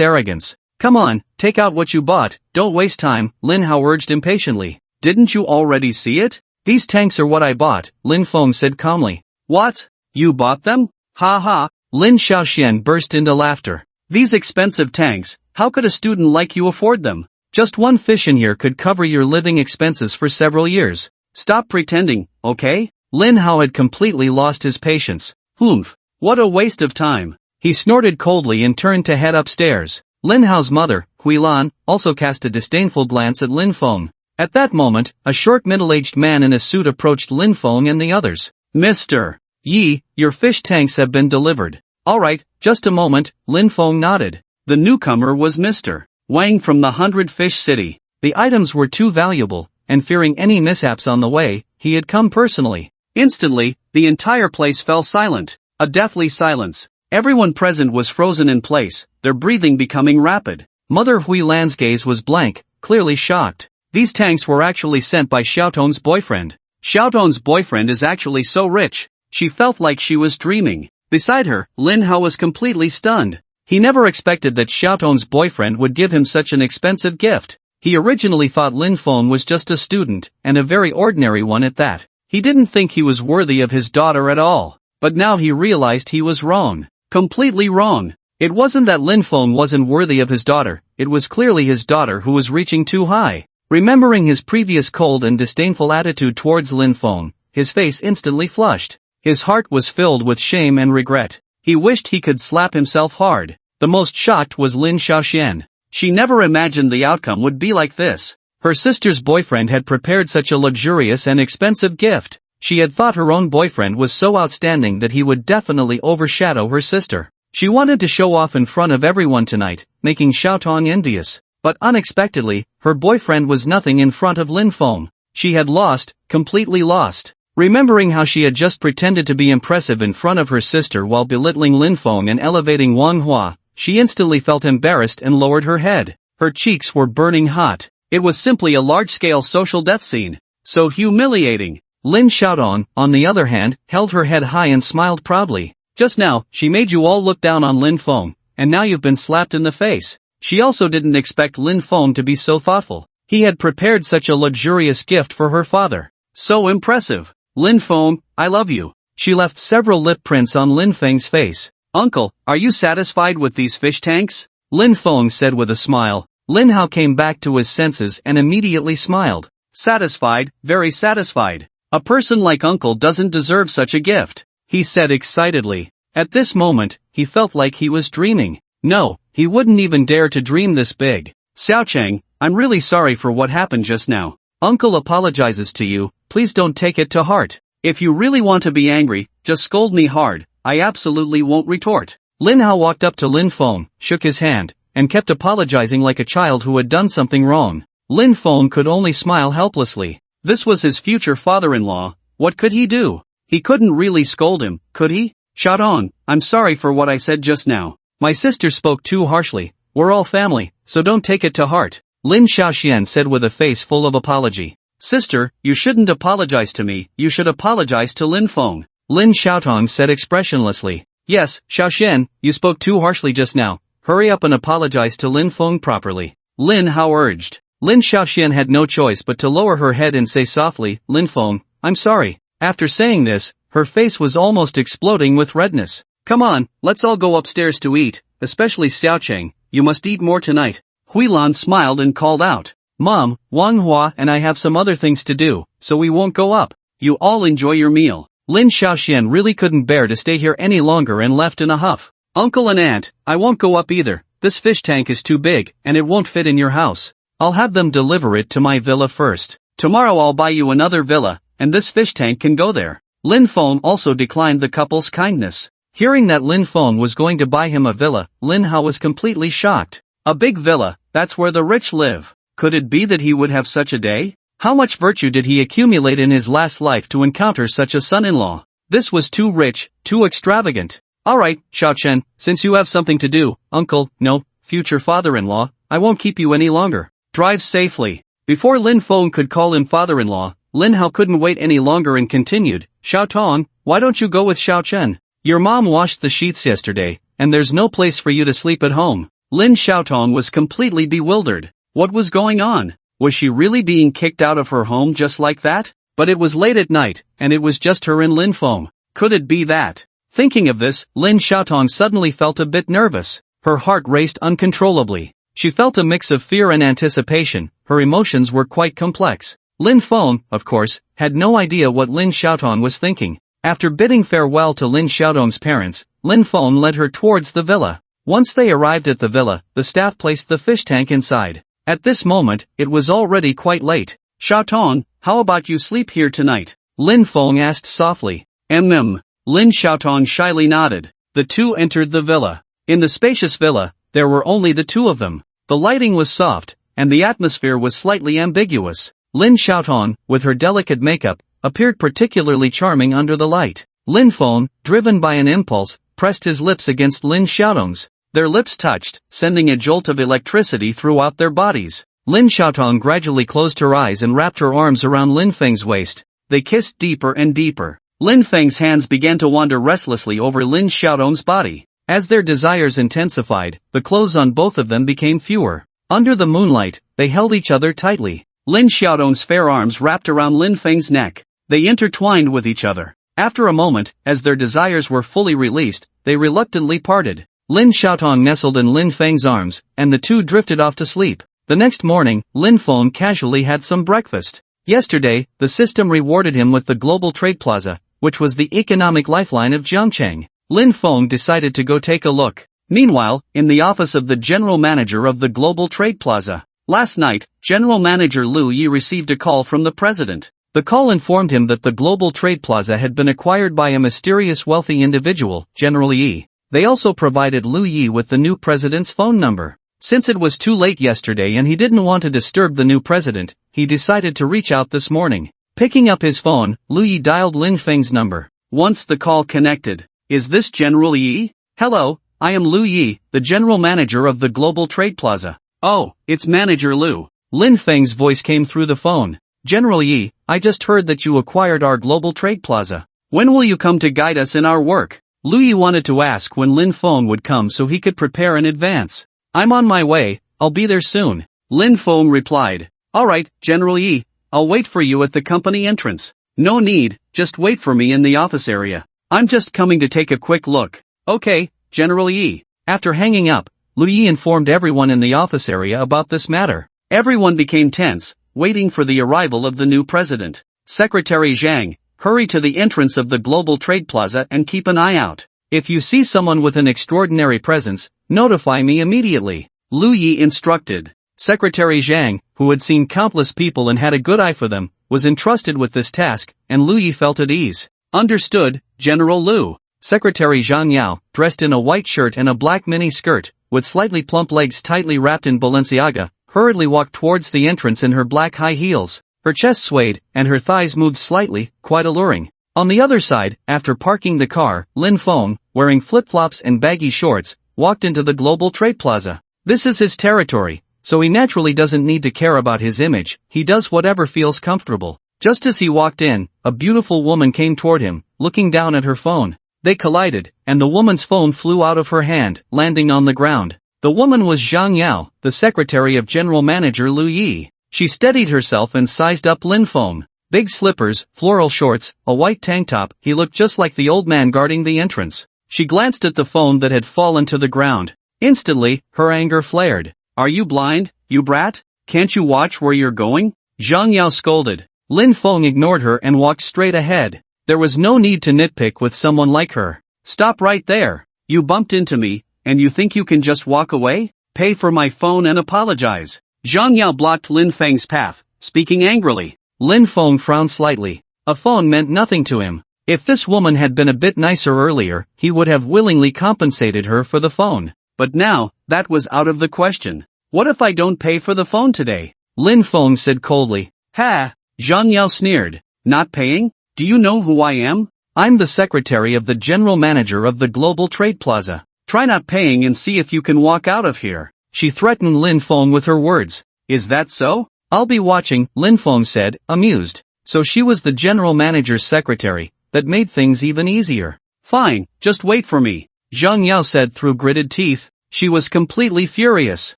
arrogance. Come on, take out what you bought, don't waste time, Lin Hao urged impatiently. Didn't you already see it? These tanks are what I bought, Lin Feng said calmly. What? You bought them? Ha ha, Lin Xiaoxian burst into laughter. These expensive tanks, how could a student like you afford them? Just one fish in here could cover your living expenses for several years. Stop pretending, okay? Lin Hao had completely lost his patience. Humph, what a waste of time. He snorted coldly and turned to head upstairs. Lin Hao's mother, Huilan, also cast a disdainful glance at Lin Feng. At that moment, a short middle-aged man in a suit approached Lin Feng and the others. Mr. Yi, your fish tanks have been delivered. Alright, just a moment, Lin Feng nodded. The newcomer was Mr. Wang from the 100 Fish City. The items were too valuable, and fearing any mishaps on the way, he had come personally. Instantly, the entire place fell silent. A deathly silence. Everyone present was frozen in place, their breathing becoming rapid. Mother Huilan's gaze was blank, clearly shocked. These tanks were actually sent by Xiaotong's boyfriend. Xiaotong's boyfriend is actually so rich. She felt like she was dreaming. Beside her, Lin Hao was completely stunned. He never expected that Xiaotong's boyfriend would give him such an expensive gift. He originally thought Lin Feng was just a student, and a very ordinary one at that. He didn't think he was worthy of his daughter at all. But now he realized he was wrong. Completely wrong. It wasn't that Lin Feng wasn't worthy of his daughter, it was clearly his daughter who was reaching too high. Remembering his previous cold and disdainful attitude towards Lin Feng, his face instantly flushed. His heart was filled with shame and regret. He wished he could slap himself hard. The most shocked was Lin Xiaoxian. She never imagined the outcome would be like this. Her sister's boyfriend had prepared such a luxurious and expensive gift. She had thought her own boyfriend was so outstanding that he would definitely overshadow her sister. She wanted to show off in front of everyone tonight, making Xiaotong envious. But unexpectedly, her boyfriend was nothing in front of Lin Feng. She had lost, completely lost. Remembering how she had just pretended to be impressive in front of her sister while belittling Lin Feng and elevating Manhwa, she instantly felt embarrassed and lowered her head. Her cheeks were burning hot. It was simply a large-scale social death scene. So humiliating. Lin Xiaotong, on the other hand, held her head high and smiled proudly. Just now, she made you all look down on Lin Feng, and now you've been slapped in the face. She also didn't expect Lin Feng to be so thoughtful. He had prepared such a luxurious gift for her father. So impressive. Lin Feng, I love you. She left several lip prints on Lin Feng's face. Uncle, are you satisfied with these fish tanks? Lin Feng said with a smile. Lin Hao came back to his senses and immediately smiled. Satisfied, very satisfied. A person like Uncle doesn't deserve such a gift, he said excitedly. At this moment, he felt like he was dreaming. No, he wouldn't even dare to dream this big. Xiaocheng, I'm really sorry for what happened just now. Uncle apologizes to you, please don't take it to heart. If you really want to be angry, just scold me hard, I absolutely won't retort. Lin Hao walked up to Lin Feng, shook his hand, and kept apologizing like a child who had done something wrong. Lin Feng could only smile helplessly. This was his future father-in-law, what could he do? He couldn't really scold him, could he? Xiaotong, I'm sorry for what I said just now. My sister spoke too harshly, we're all family, so don't take it to heart, Lin Xiaoxian said with a face full of apology. Sister, you shouldn't apologize to me, you should apologize to Lin Feng. Lin Xiaotong said expressionlessly. Yes, Xiaoxian, you spoke too harshly just now, hurry up and apologize to Lin Feng properly. Lin Hao urged. Lin Xiaoxian had no choice but to lower her head and say softly, Lin Feng, I'm sorry. After saying this, her face was almost exploding with redness. Come on, let's all go upstairs to eat, especially Xiaocheng, you must eat more tonight. Huilan smiled and called out. Mom, Wang Hua and I have some other things to do, so we won't go up. You all enjoy your meal. Lin Xiaoxian really couldn't bear to stay here any longer and left in a huff. Uncle and aunt, I won't go up either. This fish tank is too big, and it won't fit in your house. I'll have them deliver it to my villa first. Tomorrow I'll buy you another villa, and this fish tank can go there. Lin Feng also declined the couple's kindness. Hearing that Lin Feng was going to buy him a villa, Lin Hao was completely shocked. A big villa, that's where the rich live. Could it be that he would have such a day? How much virtue did he accumulate in his last life to encounter such a son-in-law? This was too rich, too extravagant. Alright, Xiaochen, since you have something to do, uncle, no, future father-in-law, I won't keep you any longer. Drive safely. Before Lin Feng could call him father-in-law, Lin Hao couldn't wait any longer and continued, Xiao Tong, why don't you go with Xiaochen? Your mom washed the sheets yesterday, and there's no place for you to sleep at home. Lin Xiaotong was completely bewildered. What was going on? Was she really being kicked out of her home just like that? But it was late at night, and it was just her and Lin Feng. Could it be that? Thinking of this, Lin Xiaotong suddenly felt a bit nervous. Her heart raced uncontrollably. She felt a mix of fear and anticipation. Her emotions were quite complex. Lin Feng, of course, had no idea what Lin Xiaotong was thinking. After bidding farewell to Lin Xiaotong's parents, Lin Feng led her towards the villa. Once they arrived at the villa, the staff placed the fish tank inside. At this moment, it was already quite late. Xiaotong, how about you sleep here tonight? Lin Feng asked softly. Lin Xiaotong shyly nodded. The two entered the villa. In the spacious villa, there were only the two of them. The lighting was soft, and the atmosphere was slightly ambiguous. Lin Xiaotong, with her delicate makeup, appeared particularly charming under the light. Lin Feng, driven by an impulse, pressed his lips against Lin Xiaotong's. Their lips touched, sending a jolt of electricity throughout their bodies. Lin Xiaotong gradually closed her eyes and wrapped her arms around Lin Feng's waist. They kissed deeper and deeper. Lin Feng's hands began to wander restlessly over Lin Xiaotong's body. As their desires intensified, the clothes on both of them became fewer. Under the moonlight, they held each other tightly. Lin Xiaotong's fair arms wrapped around Lin Feng's neck. They intertwined with each other. After a moment, as their desires were fully released, they reluctantly parted. Lin Xiaotong nestled in Lin Feng's arms, and the two drifted off to sleep. The next morning, Lin Feng casually had some breakfast. Yesterday, the system rewarded him with the Global Trade Plaza, which was the economic lifeline of Jiangcheng. Lin Feng decided to go take a look. Meanwhile, in the office of the general manager of the Global Trade Plaza. Last night, General Manager Lu Yi received a call from the president. The call informed him that the Global Trade Plaza had been acquired by a mysterious wealthy individual, General Yi. They also provided Lu Yi with the new president's phone number. Since it was too late yesterday and he didn't want to disturb the new president, he decided to reach out this morning. Picking up his phone, Lu Yi dialed Lin Feng's number. Once the call connected, "Is this General Yi? Hello, I am Lu Yi, the general manager of the Global Trade Plaza." "Oh, it's Manager Lu." Lin Feng's voice came through the phone. "General Yi, I just heard that you acquired our Global Trade Plaza. When will you come to guide us in our work?" Lu Yi wanted to ask when Lin Feng would come so he could prepare in advance. "I'm on my way, I'll be there soon." Lin Feng replied. "Alright, General Yi, I'll wait for you at the company entrance." "No need, just wait for me in the office area. I'm just coming to take a quick look." "Okay, General Yi." After hanging up, Lu Yi informed everyone in the office area about this matter. Everyone became tense, waiting for the arrival of the new president. "Secretary Zhang, hurry to the entrance of the Global Trade Plaza and keep an eye out. If you see someone with an extraordinary presence, notify me immediately," Lu Yi instructed. Secretary Zhang, who had seen countless people and had a good eye for them, was entrusted with this task, and Lu Yi felt at ease. "Understood, General Lu." Secretary Zhang Yao, dressed in a white shirt and a black mini skirt, with slightly plump legs tightly wrapped in Balenciaga, hurriedly walked towards the entrance in her black high heels. Her chest swayed, and her thighs moved slightly, quite alluring. On the other side, after parking the car, Lin Feng, wearing flip-flops and baggy shorts, walked into the Global Trade Plaza. This is his territory, so he naturally doesn't need to care about his image, he does whatever feels comfortable. Just as he walked in, a beautiful woman came toward him, looking down at her phone. They collided, and the woman's phone flew out of her hand, landing on the ground. The woman was Zhang Yao, the secretary of General Manager Lu Yi. She steadied herself and sized up Lin Feng. Big slippers, floral shorts, a white tank top, he looked just like the old man guarding the entrance. She glanced at the phone that had fallen to the ground. Instantly, her anger flared. "Are you blind, you brat? Can't you watch where you're going?" Zhang Yao scolded. Lin Feng ignored her and walked straight ahead. There was no need to nitpick with someone like her. "Stop right there. You bumped into me, and you think you can just walk away? Pay for my phone and apologize." Zhang Yao blocked Lin Feng's path, speaking angrily. Lin Feng frowned slightly. A phone meant nothing to him. If this woman had been a bit nicer earlier, he would have willingly compensated her for the phone. But now, that was out of the question. "What if I don't pay for the phone today?" Lin Feng said coldly. "Ha!" Zhang Yao sneered. "Not paying? Do you know who I am? I'm the secretary of the general manager of the Global Trade Plaza. Try not paying and see if you can walk out of here." She threatened Lin Feng with her words. "Is that so?" "I'll be watching," Lin Feng said, amused. So she was the general manager's secretary. That made things even easier. "Fine, just wait for me," Zhang Yao said through gritted teeth. She was completely furious.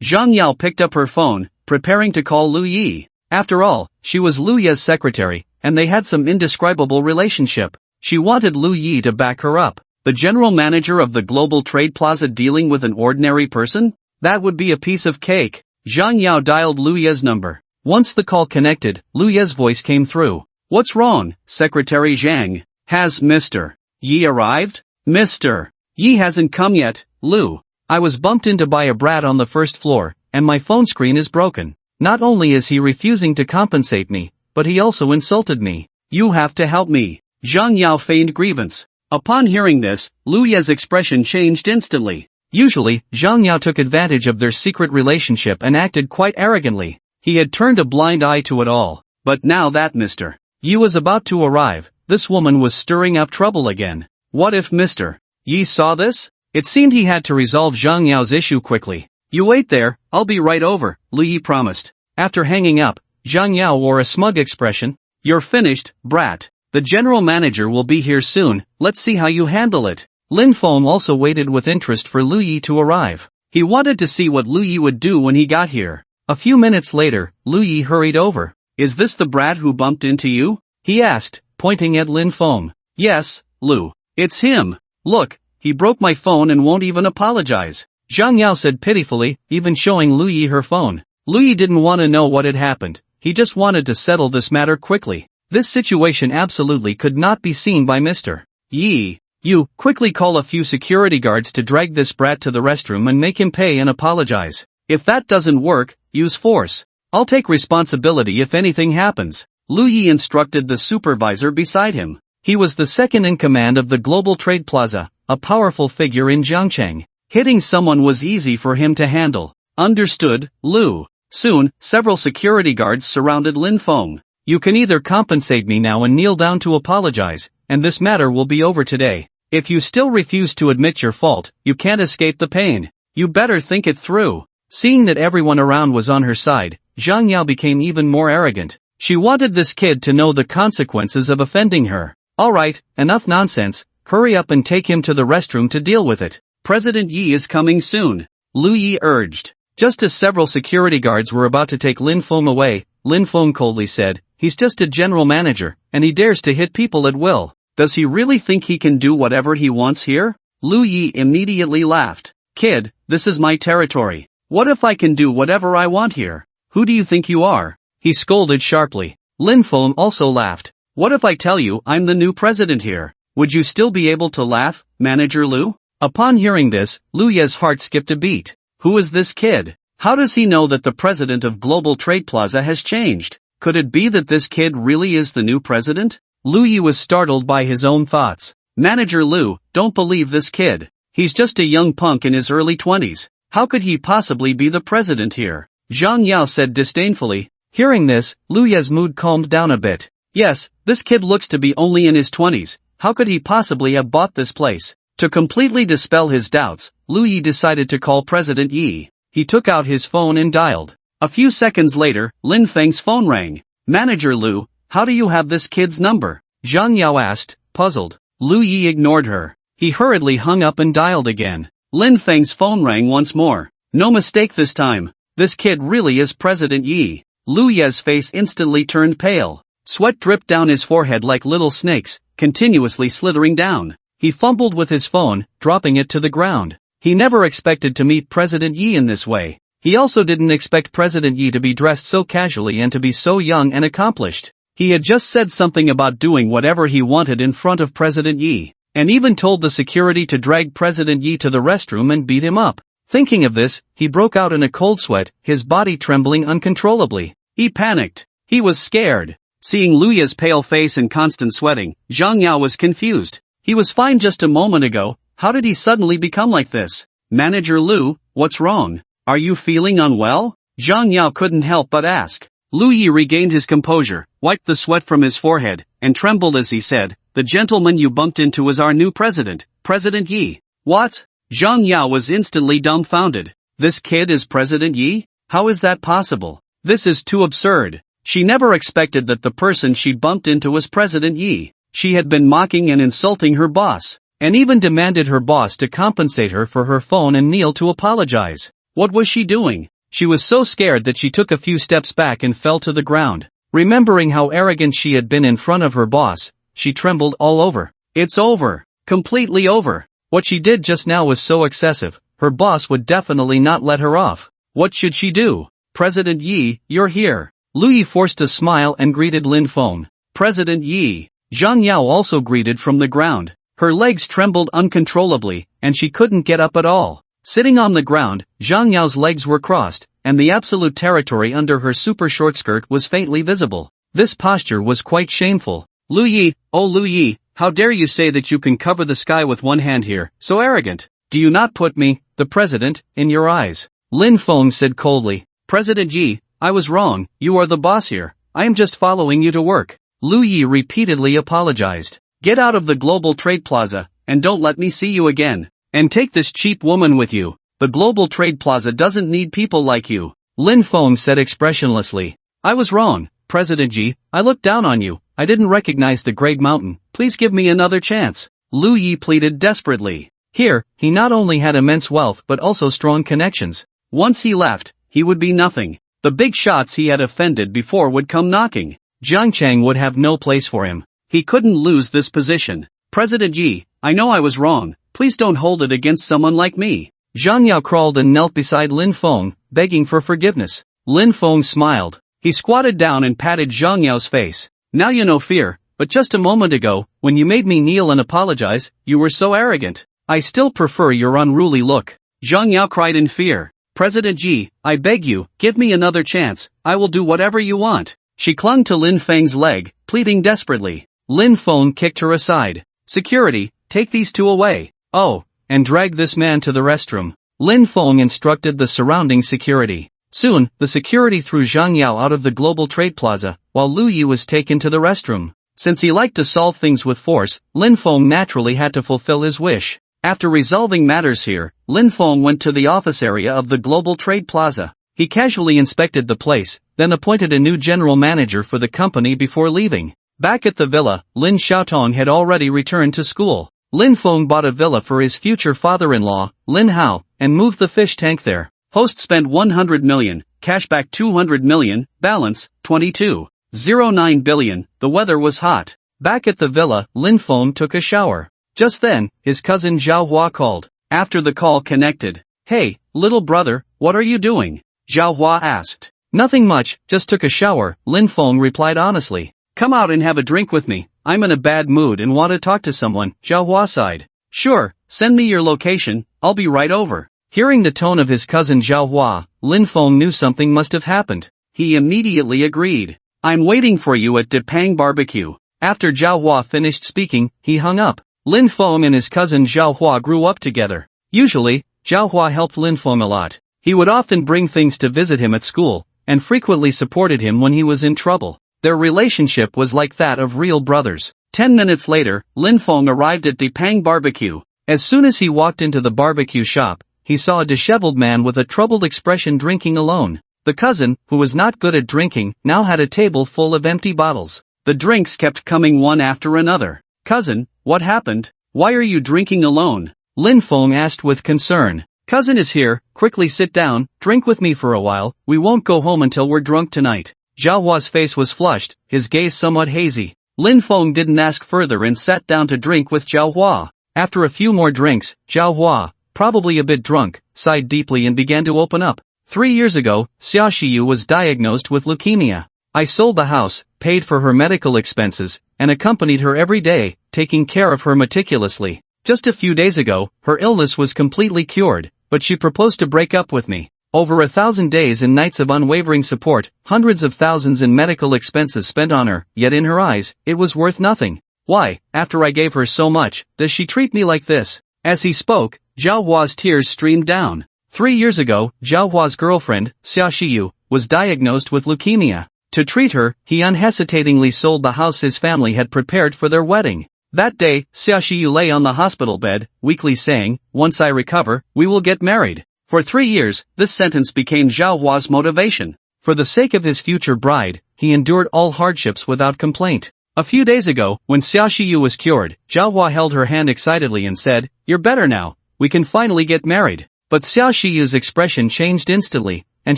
Zhang Yao picked up her phone, preparing to call Lu Yi. After all, she was Lu Yi's secretary, and they had some indescribable relationship. She wanted Lu Yi to back her up. The general manager of the Global Trade Plaza dealing with an ordinary person? That would be a piece of cake. Zhang Yao dialed Lu Yi's number. Once the call connected, Lu Yi's voice came through. "What's wrong, Secretary Zhang? Has Mr. Yi arrived?" "Mr. Yi hasn't come yet, Lu. I was bumped into by a brat on the first floor, and my phone screen is broken. Not only is he refusing to compensate me, but he also insulted me. You have to help me." Zhang Yao feigned grievance. Upon hearing this, Lu Yi's expression changed instantly. Usually, Zhang Yao took advantage of their secret relationship and acted quite arrogantly. He had turned a blind eye to it all. But now that Mr. Yi was about to arrive, this woman was stirring up trouble again. What if Mr. Yi saw this? It seemed he had to resolve Zhang Yao's issue quickly. "You wait there, I'll be right over," Lu Yi promised. After hanging up, Zhang Yao wore a smug expression. "You're finished, brat. The general manager will be here soon, let's see how you handle it." Lin Feng also waited with interest for Lu Yi to arrive. He wanted to see what Lu Yi would do when he got here. A few minutes later, Lu Yi hurried over. "Is this the brat who bumped into you?" he asked, pointing at Lin Feng. "Yes, Lu. It's him. Look, he broke my phone and won't even apologize," Zhang Yao said pitifully, even showing Lu Yi her phone. Lu Yi didn't want to know what had happened. He just wanted to settle this matter quickly. This situation absolutely could not be seen by Mr. Yi. "You, quickly call a few security guards to drag this brat to the restroom and make him pay and apologize. If that doesn't work, use force. I'll take responsibility if anything happens." Lu Yi instructed the supervisor beside him. He was the second in command of the Global Trade Plaza, a powerful figure in Jiangcheng. Hitting someone was easy for him to handle. "Understood, Lu." Soon, several security guards surrounded Lin Feng. "You can either compensate me now and kneel down to apologize, and this matter will be over today. If you still refuse to admit your fault, you can't escape the pain. You better think it through." Seeing that everyone around was on her side, Zhang Yao became even more arrogant. She wanted this kid to know the consequences of offending her. "Alright, enough nonsense, hurry up and take him to the restroom to deal with it. President Yi is coming soon," Lu Yi urged. Just as several security guards were about to take Lin Feng away, Lin Feng coldly said, "He's just a general manager, and he dares to hit people at will. Does he really think he can do whatever he wants here?" Lu Yi immediately laughed. "Kid, this is my territory. What if I can do whatever I want here? Who do you think you are?" he scolded sharply. Lin Feng also laughed. "What if I tell you I'm the new president here? Would you still be able to laugh, Manager Lu?" Upon hearing this, Lu Yi's heart skipped a beat. Who is this kid? How does he know that the president of Global Trade Plaza has changed? Could it be that this kid really is the new president? Lu Yi was startled by his own thoughts. "Manager Lu, don't believe this kid. He's just a young punk in his early 20s. How could he possibly be the president here?" Zhang Yao said disdainfully. Hearing this, Lu Yi's mood calmed down a bit. Yes, this kid looks to be only in his 20s. How could he possibly have bought this place? To completely dispel his doubts, Lu Yi decided to call President Yi. He took out his phone and dialed. A few seconds later, Lin Feng's phone rang. "Manager Lu, how do you have this kid's number?" Zhang Yao asked, puzzled. Lu Yi ignored her. He hurriedly hung up and dialed again. Lin Feng's phone rang once more. No mistake this time. This kid really is President Yi. Lu Yi's face instantly turned pale. Sweat dripped down his forehead like little snakes, continuously slithering down. He fumbled with his phone, dropping it to the ground. He never expected to meet President Yi in this way. He also didn't expect President Yi to be dressed so casually and to be so young and accomplished. He had just said something about doing whatever he wanted in front of President Yi, and even told the security to drag President Yi to the restroom and beat him up. Thinking of this, he broke out in a cold sweat, his body trembling uncontrollably. He panicked. He was scared. Seeing Lu Yi's pale face and constant sweating, Zhang Yao was confused. He was fine just a moment ago. How did he suddenly become like this? Manager Lu, what's wrong? Are you feeling unwell? Zhang Yao couldn't help but ask. Lu Yi regained his composure, wiped the sweat from his forehead, and trembled as he said, "The gentleman you bumped into is our new president, President Yi." What? Zhang Yao was instantly dumbfounded. This kid is President Yi? How is that possible? This is too absurd. She never expected that the person she'd bumped into was President Yi. She had been mocking and insulting her boss, and even demanded her boss to compensate her for her phone and kneel to apologize. What was she doing? She was so scared that she took a few steps back and fell to the ground. Remembering how arrogant she had been in front of her boss, she trembled all over. It's over. Completely over. What she did just now was so excessive, her boss would definitely not let her off. What should she do? President Yi, you're here. Lu Yi forced a smile and greeted Lin Feng. President Yi. Zhang Yao also greeted from the ground. Her legs trembled uncontrollably, and she couldn't get up at all. Sitting on the ground, Zhang Yao's legs were crossed, and the absolute territory under her super short skirt was faintly visible. This posture was quite shameful. Lu Yi, oh Lu Yi, how dare you say that you can cover the sky with one hand here, so arrogant. Do you not put me, the president, in your eyes? Lin Feng said coldly. President Yi, I was wrong, you are the boss here, I am just following you to work. Lu Yi repeatedly apologized. Get out of the global trade plaza, and don't let me see you again. And take this cheap woman with you. The global trade plaza doesn't need people like you. Lin Feng said expressionlessly. I was wrong, President Yi, I looked down on you, I didn't recognize the Great Mountain, please give me another chance. Lu Yi pleaded desperately. Here, he not only had immense wealth but also strong connections. Once he left, he would be nothing. The big shots he had offended before would come knocking. Jiang Chang would have no place for him. He couldn't lose this position. President Yi, I know I was wrong, please don't hold it against someone like me. Zhang Yao crawled and knelt beside Lin Feng, begging for forgiveness. Lin Feng smiled. He squatted down and patted Zhang Yao's face. Now you know fear, but just a moment ago, when you made me kneel and apologize, you were so arrogant. I still prefer your unruly look. Zhang Yao cried in fear. President Yi, I beg you, give me another chance, I will do whatever you want. She clung to Lin Feng's leg, pleading desperately. Lin Feng kicked her aside. Security, take these two away. Oh, and drag this man to the restroom. Lin Feng instructed the surrounding security. Soon, the security threw Zhang Yao out of the global trade plaza, while Lu Yi was taken to the restroom. Since he liked to solve things with force, Lin Feng naturally had to fulfill his wish. After resolving matters here, Lin Feng went to the office area of the global trade plaza. He casually inspected the place, then appointed a new general manager for the company before leaving. Back at the villa, Lin Xiaotong had already returned to school. Lin Feng bought a villa for his future father-in-law, Lin Hao, and moved the fish tank there. Host spent 100 million, cashback 200 million, balance, 22.09 billion, the weather was hot. Back at the villa, Lin Feng took a shower. Just then, his cousin Zhao Hua called. After the call connected. Hey, little brother, what are you doing? Zhao Hua asked. Nothing much, just took a shower, Lin Feng replied honestly. Come out and have a drink with me, I'm in a bad mood and want to talk to someone, Zhao Hua sighed. Sure, send me your location, I'll be right over. Hearing the tone of his cousin Zhao Hua, Lin Feng knew something must have happened. He immediately agreed. I'm waiting for you at Depang Barbecue. After Zhao Hua finished speaking, he hung up. Lin Feng and his cousin Zhao Hua grew up together. Usually, Zhao Hua helped Lin Feng a lot. He would often bring things to visit him at school, and frequently supported him when he was in trouble. Their relationship was like that of real brothers. 10 minutes later, Lin Feng arrived at Depang Barbecue. As soon as he walked into the barbecue shop, he saw a disheveled man with a troubled expression drinking alone. The cousin, who was not good at drinking, now had a table full of empty bottles. The drinks kept coming one after another. Cousin, what happened? Why are you drinking alone? Lin Feng asked with concern. Cousin is here, quickly sit down, drink with me for a while, we won't go home until we're drunk tonight. Zhao Hua's face was flushed, his gaze somewhat hazy. Lin Feng didn't ask further and sat down to drink with Zhao Hua. After a few more drinks, Zhao Hua, probably a bit drunk, sighed deeply and began to open up. 3 years ago, Xia Shiyu was diagnosed with leukemia. I sold the house, paid for her medical expenses, and accompanied her every day, taking care of her meticulously. Just a few days ago, her illness was completely cured, but she proposed to break up with me. Over 1,000 days and nights of unwavering support, hundreds of thousands in medical expenses spent on her, yet in her eyes, it was worth nothing. Why, after I gave her so much, does she treat me like this? As he spoke, Zhao Hua's tears streamed down. 3 years ago, Zhao Hua's girlfriend, Xia Shiyu, was diagnosed with leukemia. To treat her, he unhesitatingly sold the house his family had prepared for their wedding. That day, Xia Shiyu lay on the hospital bed, weakly saying, "Once I recover, we will get married." For 3 years, this sentence became Zhao Hua's motivation. For the sake of his future bride, he endured all hardships without complaint. A few days ago, when Xia Shiyu was cured, Zhao Hua held her hand excitedly and said, "You're better now, we can finally get married." But Xia Shiyu's expression changed instantly, and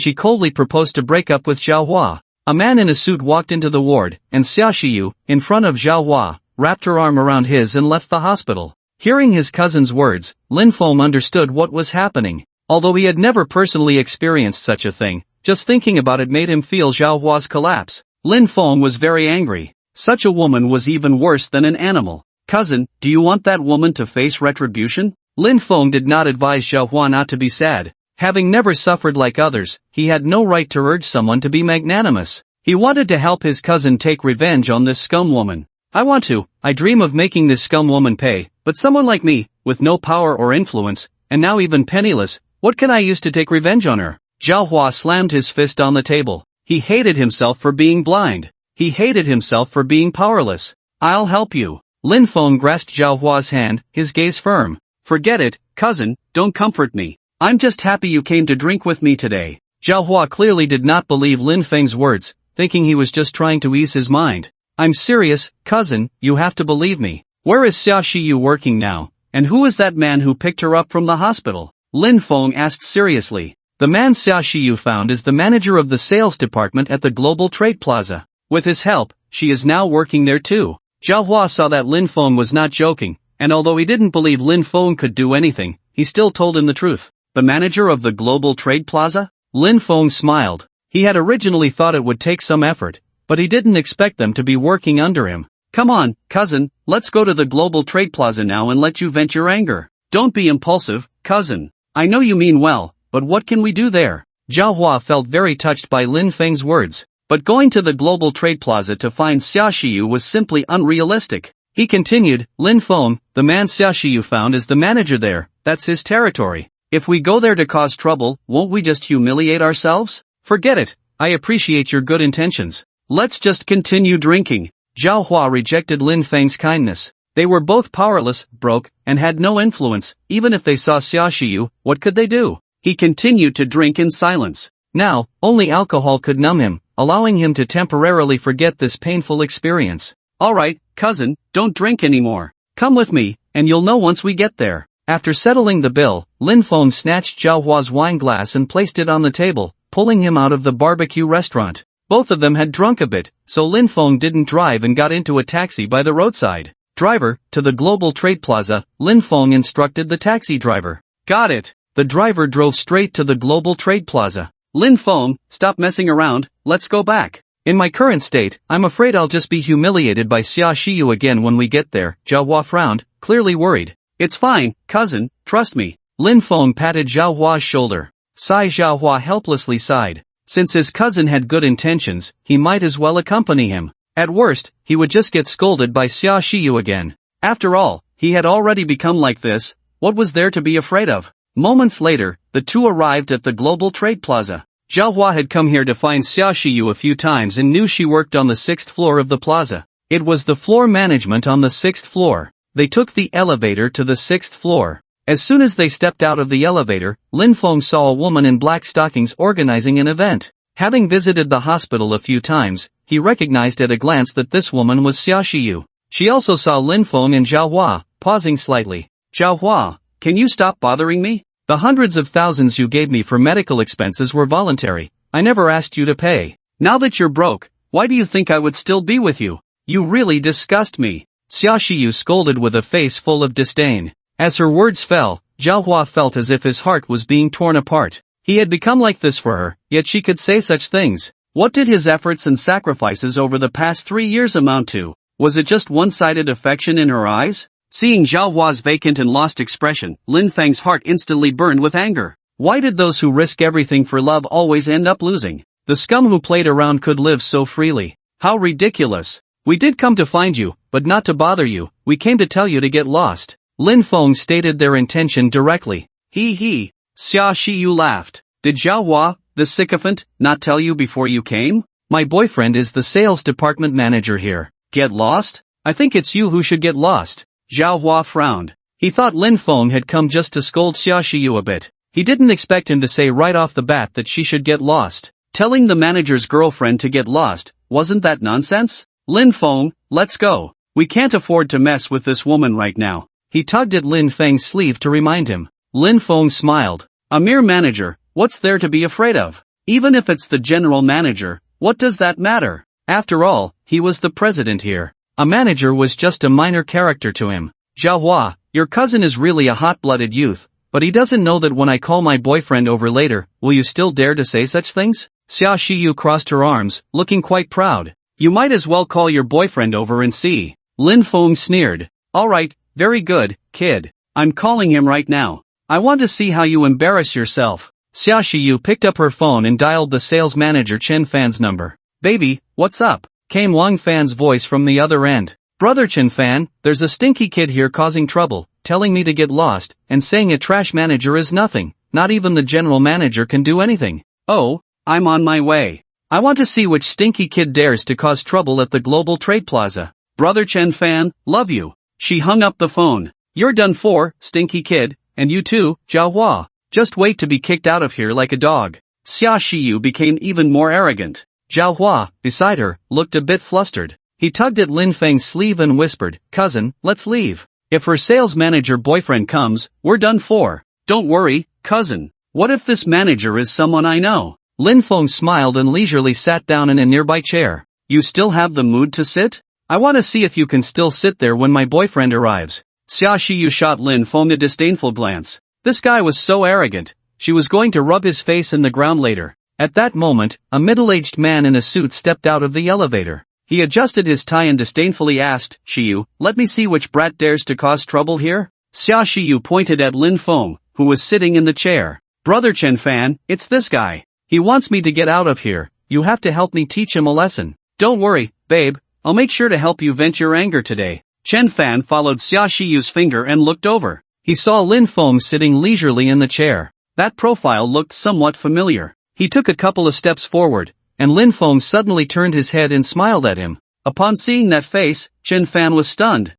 she coldly proposed to break up with Zhao Hua. A man in a suit walked into the ward, and Xia Shiyu, in front of Zhao Hua, wrapped her arm around his and left the hospital. Hearing his cousin's words, Lin Feng understood what was happening. Although he had never personally experienced such a thing, just thinking about it made him feel Zhao Hua's collapse. Lin Feng was very angry. Such a woman was even worse than an animal. "Cousin, do you want that woman to face retribution?" Lin Feng did not advise Zhao Hua not to be sad. Having never suffered like others, he had no right to urge someone to be magnanimous. He wanted to help his cousin take revenge on this scum woman. I dream of making this scum woman pay, but someone like me, with no power or influence, and now even penniless, what can I use to take revenge on her? Zhao Hua slammed his fist on the table. He hated himself for being blind. He hated himself for being powerless. "I'll help you." Lin Feng grasped Zhao Hua's hand, his gaze firm. "Forget it, cousin, don't comfort me. I'm just happy you came to drink with me today." Zhao Hua clearly did not believe Lin Feng's words, thinking he was just trying to ease his mind. "I'm serious, cousin, you have to believe me. Where is Xia Shiyu working now? And who is that man who picked her up from the hospital?" Lin Feng asked seriously. "The man Xia Shiyu found is the manager of the sales department at the Global Trade Plaza. With his help, she is now working there too." Zhao Hua saw that Lin Feng was not joking, and although he didn't believe Lin Feng could do anything, he still told him the truth. "The manager of the Global Trade Plaza?" Lin Feng smiled. He had originally thought it would take some effort, but he didn't expect them to be working under him. "Come on, cousin, let's go to the Global Trade Plaza now and let you vent your anger. Don't be impulsive, cousin. I know you mean well, but what can we do there?" Zhao Hua felt very touched by Lin Feng's words, but going to the Global Trade Plaza to find Xia Shiyu was simply unrealistic. He continued, "Lin Feng, the man Xia Shiyu found is the manager there, that's his territory. If we go there to cause trouble, won't we just humiliate ourselves? Forget it, I appreciate your good intentions. Let's just continue drinking." Zhao Hua rejected Lin Feng's kindness. They were both powerless, broke, and had no influence. Even if they saw Xia Shiyu, what could they do? He continued to drink in silence. Now, only alcohol could numb him, allowing him to temporarily forget this painful experience. "Alright, cousin, don't drink anymore. Come with me, and you'll know once we get there." After settling the bill, Lin Feng snatched Zhao Hua's wine glass and placed it on the table, pulling him out of the barbecue restaurant. Both of them had drunk a bit, so Lin Feng didn't drive and got into a taxi by the roadside. "Driver, to the Global Trade Plaza," Lin Feng instructed the taxi driver. "Got it." The driver drove straight to the Global Trade Plaza. "Lin Feng, stop messing around, let's go back. In my current state, I'm afraid I'll just be humiliated by Xia Shiyu again when we get there." Zhao Hua frowned, clearly worried. "It's fine, cousin, trust me." Lin Feng patted Zhao Hua's shoulder. Zhao Hua helplessly sighed. Since his cousin had good intentions, he might as well accompany him. At worst, he would just get scolded by Xia Shiyu again. After all, he had already become like this. What was there to be afraid of? Moments later, the two arrived at the Global Trade Plaza. Zhao Hua had come here to find Xia Shiyu a few times and knew she worked on the 6th floor of the plaza. It was the floor management on the 6th floor. They took the elevator to the 6th floor. As soon as they stepped out of the elevator, Lin Feng saw a woman in black stockings organizing an event. Having visited the hospital a few times, he recognized at a glance that this woman was Xia Shiyu. She also saw Lin Feng and Zhao Hua, pausing slightly. "Zhao Hua, can you stop bothering me? The hundreds of thousands you gave me for medical expenses were voluntary. I never asked you to pay. Now that you're broke, why do you think I would still be with you? You really disgust me." Xia Shiyu scolded with a face full of disdain. As her words fell, Zhao Hua felt as if his heart was being torn apart. He had become like this for her, yet she could say such things. What did his efforts and sacrifices over the past 3 years amount to? Was it just one-sided affection in her eyes? Seeing Zhao Hua's vacant and lost expression, Lin Feng's heart instantly burned with anger. Why did those who risk everything for love always end up losing? The scum who played around could live so freely. How ridiculous. We did come to find you, but not to bother you. We came to tell you to get lost. Lin Feng stated their intention directly. He. Xia Shiyu laughed. Did Zhao Hua, the sycophant, not tell you before you came? My boyfriend is the sales department manager here. Get lost? I think it's you who should get lost. Zhao Hua frowned. He thought Lin Feng had come just to scold Xia Shiyu a bit. He didn't expect him to say right off the bat that she should get lost. Telling the manager's girlfriend to get lost, wasn't that nonsense? Lin Feng, let's go. We can't afford to mess with this woman right now. He tugged at Lin Feng's sleeve to remind him. Lin Feng smiled. A mere manager, what's there to be afraid of? Even if it's the general manager, what does that matter? After all, he was the president here. A manager was just a minor character to him. Zhao Hua, your cousin is really a hot-blooded youth, but he doesn't know that when I call my boyfriend over later, will you still dare to say such things? Xia Shiyu crossed her arms, looking quite proud. You might as well call your boyfriend over and see. Lin Feng sneered. Alright, very good, kid. I'm calling him right now. I want to see how you embarrass yourself. Xia Shiyu picked up her phone and dialed the sales manager Chen Fan's number. Baby, what's up? Came Wang Fan's voice from the other end. Brother Chen Fan, there's a stinky kid here causing trouble, telling me to get lost, and saying a trash manager is nothing. Not even the general manager can do anything. Oh, I'm on my way. I want to see which stinky kid dares to cause trouble at the Global Trade Plaza. Brother Chen Fan, love you. She hung up the phone. You're done for, stinky kid, and you too, Zhao Hua. Just wait to be kicked out of here like a dog. Xia Shiyu became even more arrogant. Zhao Hua, beside her, looked a bit flustered. He tugged at Lin Feng's sleeve and whispered, Cousin, let's leave. If her sales manager boyfriend comes, we're done for. Don't worry, cousin. What if this manager is someone I know? Lin Feng smiled and leisurely sat down in a nearby chair. You still have the mood to sit? I want to see if you can still sit there when my boyfriend arrives. Xia Shiyu shot Lin Feng a disdainful glance. This guy was so arrogant. She was going to rub his face in the ground later. At that moment, a middle-aged man in a suit stepped out of the elevator. He adjusted his tie and disdainfully asked, Shiyu, let me see which brat dares to cause trouble here? Xia Shiyu pointed at Lin Feng, who was sitting in the chair. Brother Chen Fan, it's this guy. He wants me to get out of here. You have to help me teach him a lesson. Don't worry, babe. I'll make sure to help you vent your anger today. Chen Fan followed Xia Shiyu's finger and looked over. He saw Lin Feng sitting leisurely in the chair. That profile looked somewhat familiar. He took a couple of steps forward, and Lin Feng suddenly turned his head and smiled at him. Upon seeing that face, Chen Fan was stunned.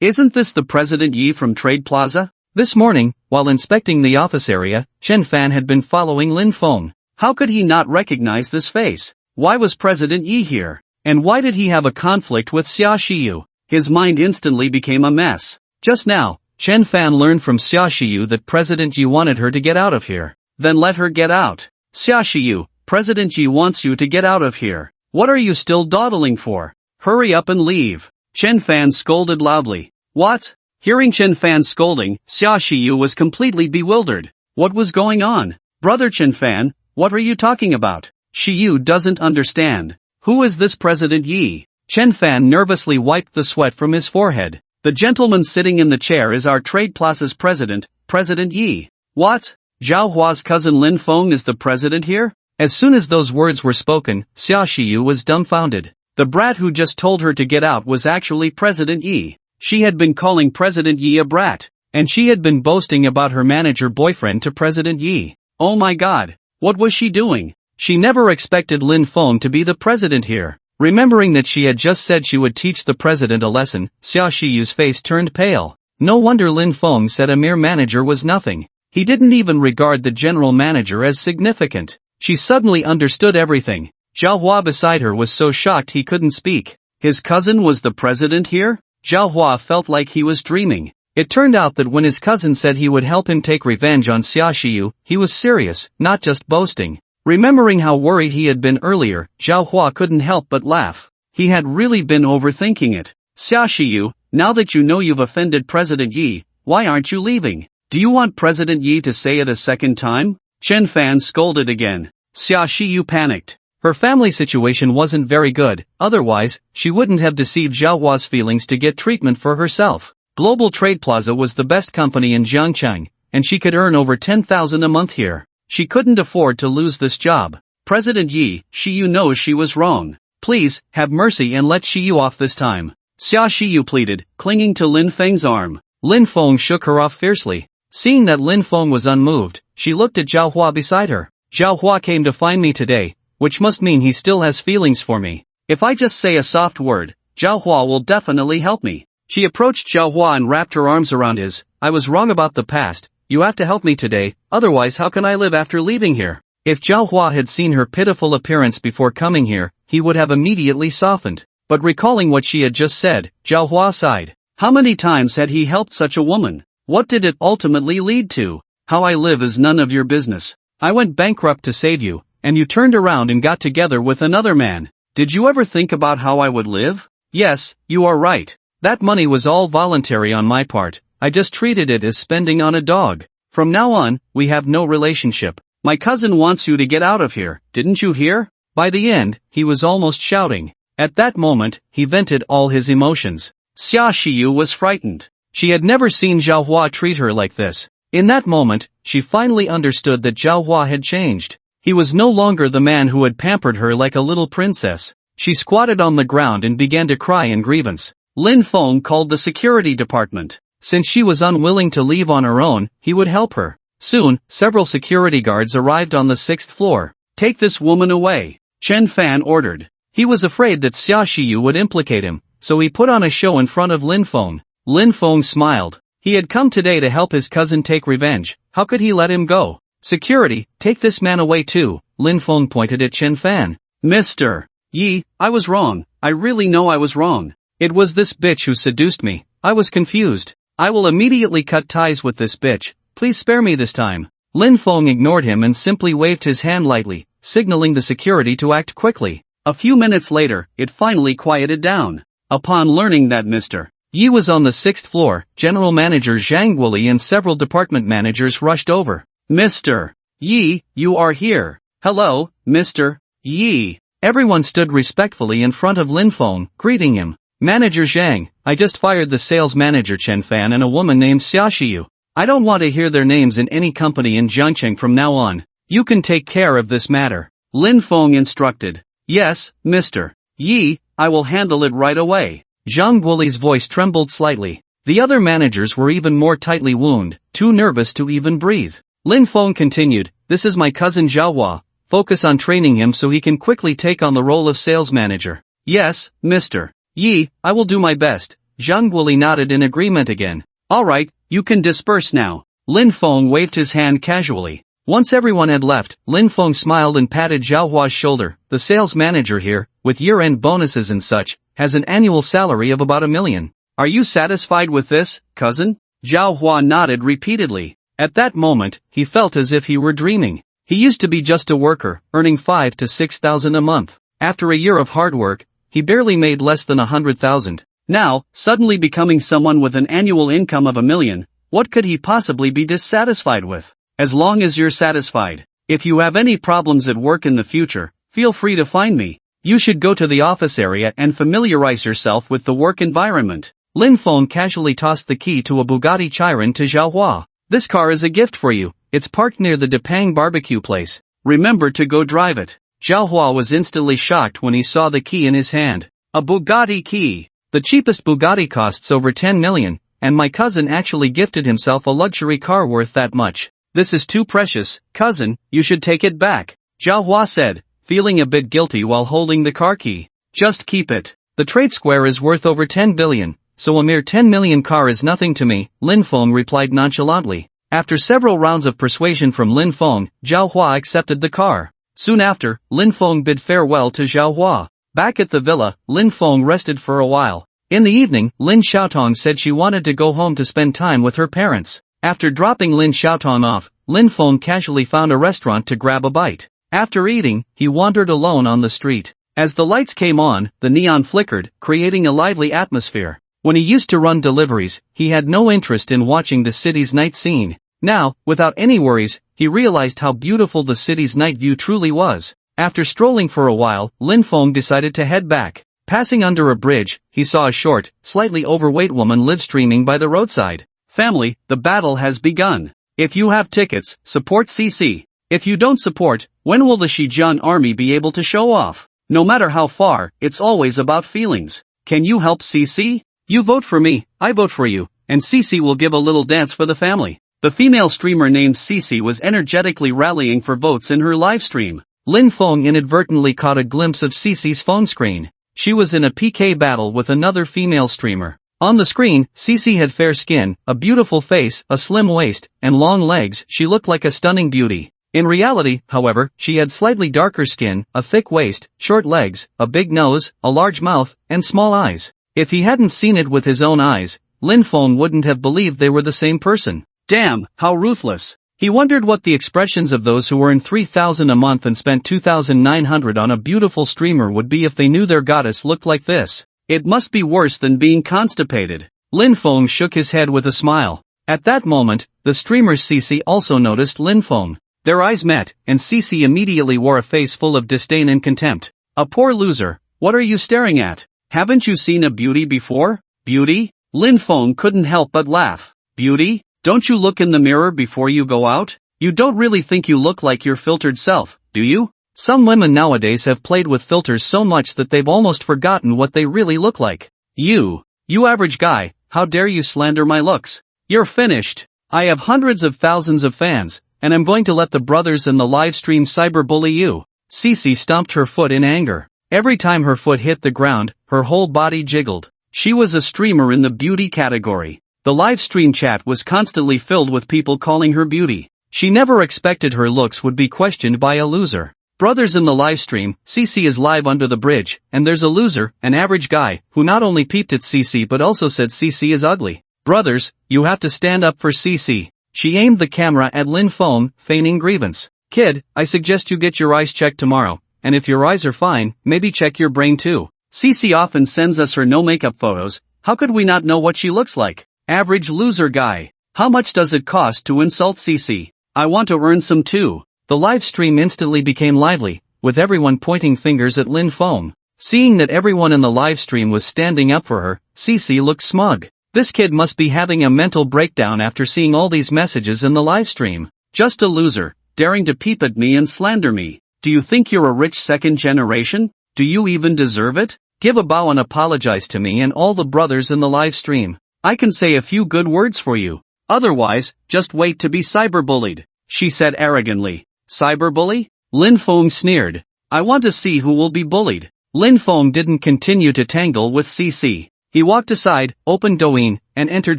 Isn't this the President Yi from Trade Plaza? This morning, while inspecting the office area, Chen Fan had been following Lin Feng. How could he not recognize this face? Why was President Yi here? And why did he have a conflict with Xia Shiyu? His mind instantly became a mess. Just now, Chen Fan learned from Xia Shiyu that President Yi wanted her to get out of here. Then let her get out. Xia Shiyu, President Yi wants you to get out of here. What are you still dawdling for? Hurry up and leave. Chen Fan scolded loudly. What? Hearing Chen Fan's scolding, Xia Shiyu was completely bewildered. What was going on? Brother Chen Fan, what are you talking about? Shiyu doesn't understand. Who is this President Yi? Chen Fan nervously wiped the sweat from his forehead. The gentleman sitting in the chair is our Trade Plaza's president, President Yi. What? Zhao Hua's cousin Lin Feng is the president here? As soon as those words were spoken, Xia Shiyu was dumbfounded. The brat who just told her to get out was actually President Yi. She had been calling President Yi a brat, and she had been boasting about her manager boyfriend to President Yi. Oh my god, what was she doing? She never expected Lin Feng to be the president here. Remembering that she had just said she would teach the president a lesson, Xia Shiyu's face turned pale. No wonder Lin Feng said a mere manager was nothing. He didn't even regard the general manager as significant. She suddenly understood everything. Zhao Hua beside her was so shocked he couldn't speak. His cousin was the president here? Zhao Hua felt like he was dreaming. It turned out that when his cousin said he would help him take revenge on Xia Shiyu, he was serious, not just boasting. Remembering how worried he had been earlier, Zhao Hua couldn't help but laugh. He had really been overthinking it. Xia Shiyu, now that you know you've offended President Yi, why aren't you leaving? Do you want President Yi to say it a second time? Chen Fan scolded again. Xia Shiyu panicked. Her family situation wasn't very good, otherwise, she wouldn't have deceived Zhao Hua's feelings to get treatment for herself. Global Trade Plaza was the best company in Jiangcheng, and she could earn over 10,000 a month here. She couldn't afford to lose this job. President Yi, Shiyu knows she was wrong. Please, have mercy and let Shiyu off this time. Xia Shiyu pleaded, clinging to Lin Feng's arm. Lin Feng shook her off fiercely. Seeing that Lin Feng was unmoved, she looked at Zhao Hua beside her. Zhao Hua came to find me today, which must mean he still has feelings for me. If I just say a soft word, Zhao Hua will definitely help me. She approached Zhao Hua and wrapped her arms around his. I was wrong about the past, you have to help me today, otherwise how can I live after leaving here? If Zhao Hua had seen her pitiful appearance before coming here, he would have immediately softened. But recalling what she had just said, Zhao Hua sighed. How many times had he helped such a woman? What did it ultimately lead to? How I live is none of your business. I went bankrupt to save you, and you turned around and got together with another man. Did you ever think about how I would live? Yes, you are right. That money was all voluntary on my part. I just treated it as spending on a dog. From now on, we have no relationship. My cousin wants you to get out of here, didn't you hear? By the end, he was almost shouting. At that moment, he vented all his emotions. Xia Shiyu was frightened. She had never seen Zhao Hua treat her like this. In that moment, she finally understood that Zhao Hua had changed. He was no longer the man who had pampered her like a little princess. She squatted on the ground and began to cry in grievance. Lin Feng called the security department. Since she was unwilling to leave on her own, he would help her. Soon, several security guards arrived on the 6th floor. Take this woman away, Chen Fan ordered. He was afraid that Xia Shiyu would implicate him, so he put on a show in front of Lin Feng. Lin Feng smiled. He had come today to help his cousin take revenge. How could he let him go? Security, take this man away too, Lin Feng pointed at Chen Fan. Mr. Yi, I was wrong. I really know I was wrong. It was this bitch who seduced me. I was confused. I will immediately cut ties with this bitch. Please spare me this time. Lin Feng ignored him and simply waved his hand lightly, signaling the security to act quickly. A few minutes later, it finally quieted down. Upon learning that Mr. Yi was on the 6th floor, General Manager Zhang Guoli and several department managers rushed over. Mr. Yi, you are here. Hello, Mr. Yi. Everyone stood respectfully in front of Lin Feng, greeting him. Manager Zhang, I just fired the sales manager Chen Fan and a woman named Xia Shiyu. I don't want to hear their names in any company in Jiangcheng from now on. You can take care of this matter. Lin Feng instructed. Yes, Mr. Yi, I will handle it right away. Zhang Guoli's voice trembled slightly. The other managers were even more tightly wound, too nervous to even breathe. Lin Feng continued, this is my cousin Zhao Hua. Focus on training him so he can quickly take on the role of sales manager. Yes, Mr. Yi, I will do my best. Zhang Guoli nodded in agreement again. Alright, you can disperse now. Lin Feng waved his hand casually. Once everyone had left, Lin Feng smiled and patted Zhao Hua's shoulder. The sales manager here, with year-end bonuses and such, has an annual salary of about $1 million. Are you satisfied with this, cousin? Zhao Hua nodded repeatedly. At that moment, he felt as if he were dreaming. He used to be just a worker, earning 5,000 to 6,000 a month. After a year of hard work, he barely made less than 100,000. Now, suddenly becoming someone with an annual income of $1 million, what could he possibly be dissatisfied with? As long as you're satisfied. If you have any problems at work in the future, feel free to find me. You should go to the office area and familiarize yourself with the work environment. Lin Feng casually tossed the key to a Bugatti Chiron to Zhao Hua. This car is a gift for you. It's parked near the Depang barbecue place. Remember to go drive it. Zhao Hua was instantly shocked when he saw the key in his hand. A Bugatti key. The cheapest Bugatti costs over 10 million, and my cousin actually gifted himself a luxury car worth that much. This is too precious, cousin, you should take it back. Zhao Hua said, feeling a bit guilty while holding the car key. Just keep it. The trade square is worth over 10 billion, so a mere 10 million car is nothing to me, Lin Feng replied nonchalantly. After several rounds of persuasion from Lin Feng, Zhao Hua accepted the car. Soon after, Lin Feng bid farewell to Zhao Hua. Back at the villa, Lin Feng rested for a while. In the evening, Lin Xiaotong said she wanted to go home to spend time with her parents. After dropping Lin Xiaotong off, Lin Feng casually found a restaurant to grab a bite. After eating, he wandered alone on the street. As the lights came on, the neon flickered, creating a lively atmosphere. When he used to run deliveries, he had no interest in watching the city's night scene. Now, without any worries, he realized how beautiful the city's night view truly was. After strolling for a while, Lin Feng decided to head back. Passing under a bridge, he saw a short, slightly overweight woman live streaming by the roadside. Family, the battle has begun. If you have tickets, support CC. If you don't support, when will the Shijian army be able to show off? No matter how far, it's always about feelings. Can you help CC? You vote for me, I vote for you, and CC will give a little dance for the family. The female streamer named CC was energetically rallying for votes in her live stream. Lin Feng inadvertently caught a glimpse of CC's phone screen. She was in a PK battle with another female streamer. On the screen, CC had fair skin, a beautiful face, a slim waist, and long legs. She looked like a stunning beauty. In reality, however, she had slightly darker skin, a thick waist, short legs, a big nose, a large mouth, and small eyes. If he hadn't seen it with his own eyes, Lin Feng wouldn't have believed they were the same person. Damn, how ruthless. He wondered what the expressions of those who earn 3,000 a month and spent 2,900 on a beautiful streamer would be if they knew their goddess looked like this. It must be worse than being constipated. Lin Feng shook his head with a smile. At that moment, the streamer CC also noticed Lin Feng. Their eyes met, and CC immediately wore a face full of disdain and contempt. A poor loser, what are you staring at? Haven't you seen a beauty before? Beauty? Lin Feng couldn't help but laugh. Beauty? Don't you look in the mirror before you go out? You don't really think you look like your filtered self, do you? Some women nowadays have played with filters so much that they've almost forgotten what they really look like. You average guy, how dare you slander my looks? You're finished. I have hundreds of thousands of fans, and I'm going to let the brothers in the live stream cyberbully you. Cece stomped her foot in anger. Every time her foot hit the ground, her whole body jiggled. She was a streamer in the beauty category. The live stream chat was constantly filled with people calling her beauty. She never expected her looks would be questioned by a loser. Brothers in the live stream, CC is live under the bridge, and there's a loser, an average guy, who not only peeped at CC but also said CC is ugly. Brothers, you have to stand up for CC. She aimed the camera at Lin Feng, feigning grievance. Kid, I suggest you get your eyes checked tomorrow, and if your eyes are fine, maybe check your brain too. CC often sends us her no makeup photos, how could we not know what she looks like? Average loser guy. How much does it cost to insult CC? I want to earn some too. The live stream instantly became lively, with everyone pointing fingers at Lin Feng. Seeing that everyone in the live stream was standing up for her, CC looked smug. This kid must be having a mental breakdown after seeing all these messages in the live stream. Just a loser, daring to peep at me and slander me. Do you think you're a rich second generation? Do you even deserve it? Give a bow and apologize to me and all the brothers in the live stream. I can say a few good words for you. Otherwise, just wait to be cyberbullied, she said arrogantly. Cyberbully? Lin Feng sneered. I want to see who will be bullied. Lin Feng didn't continue to tangle with CC. He walked aside, opened Douyin, and entered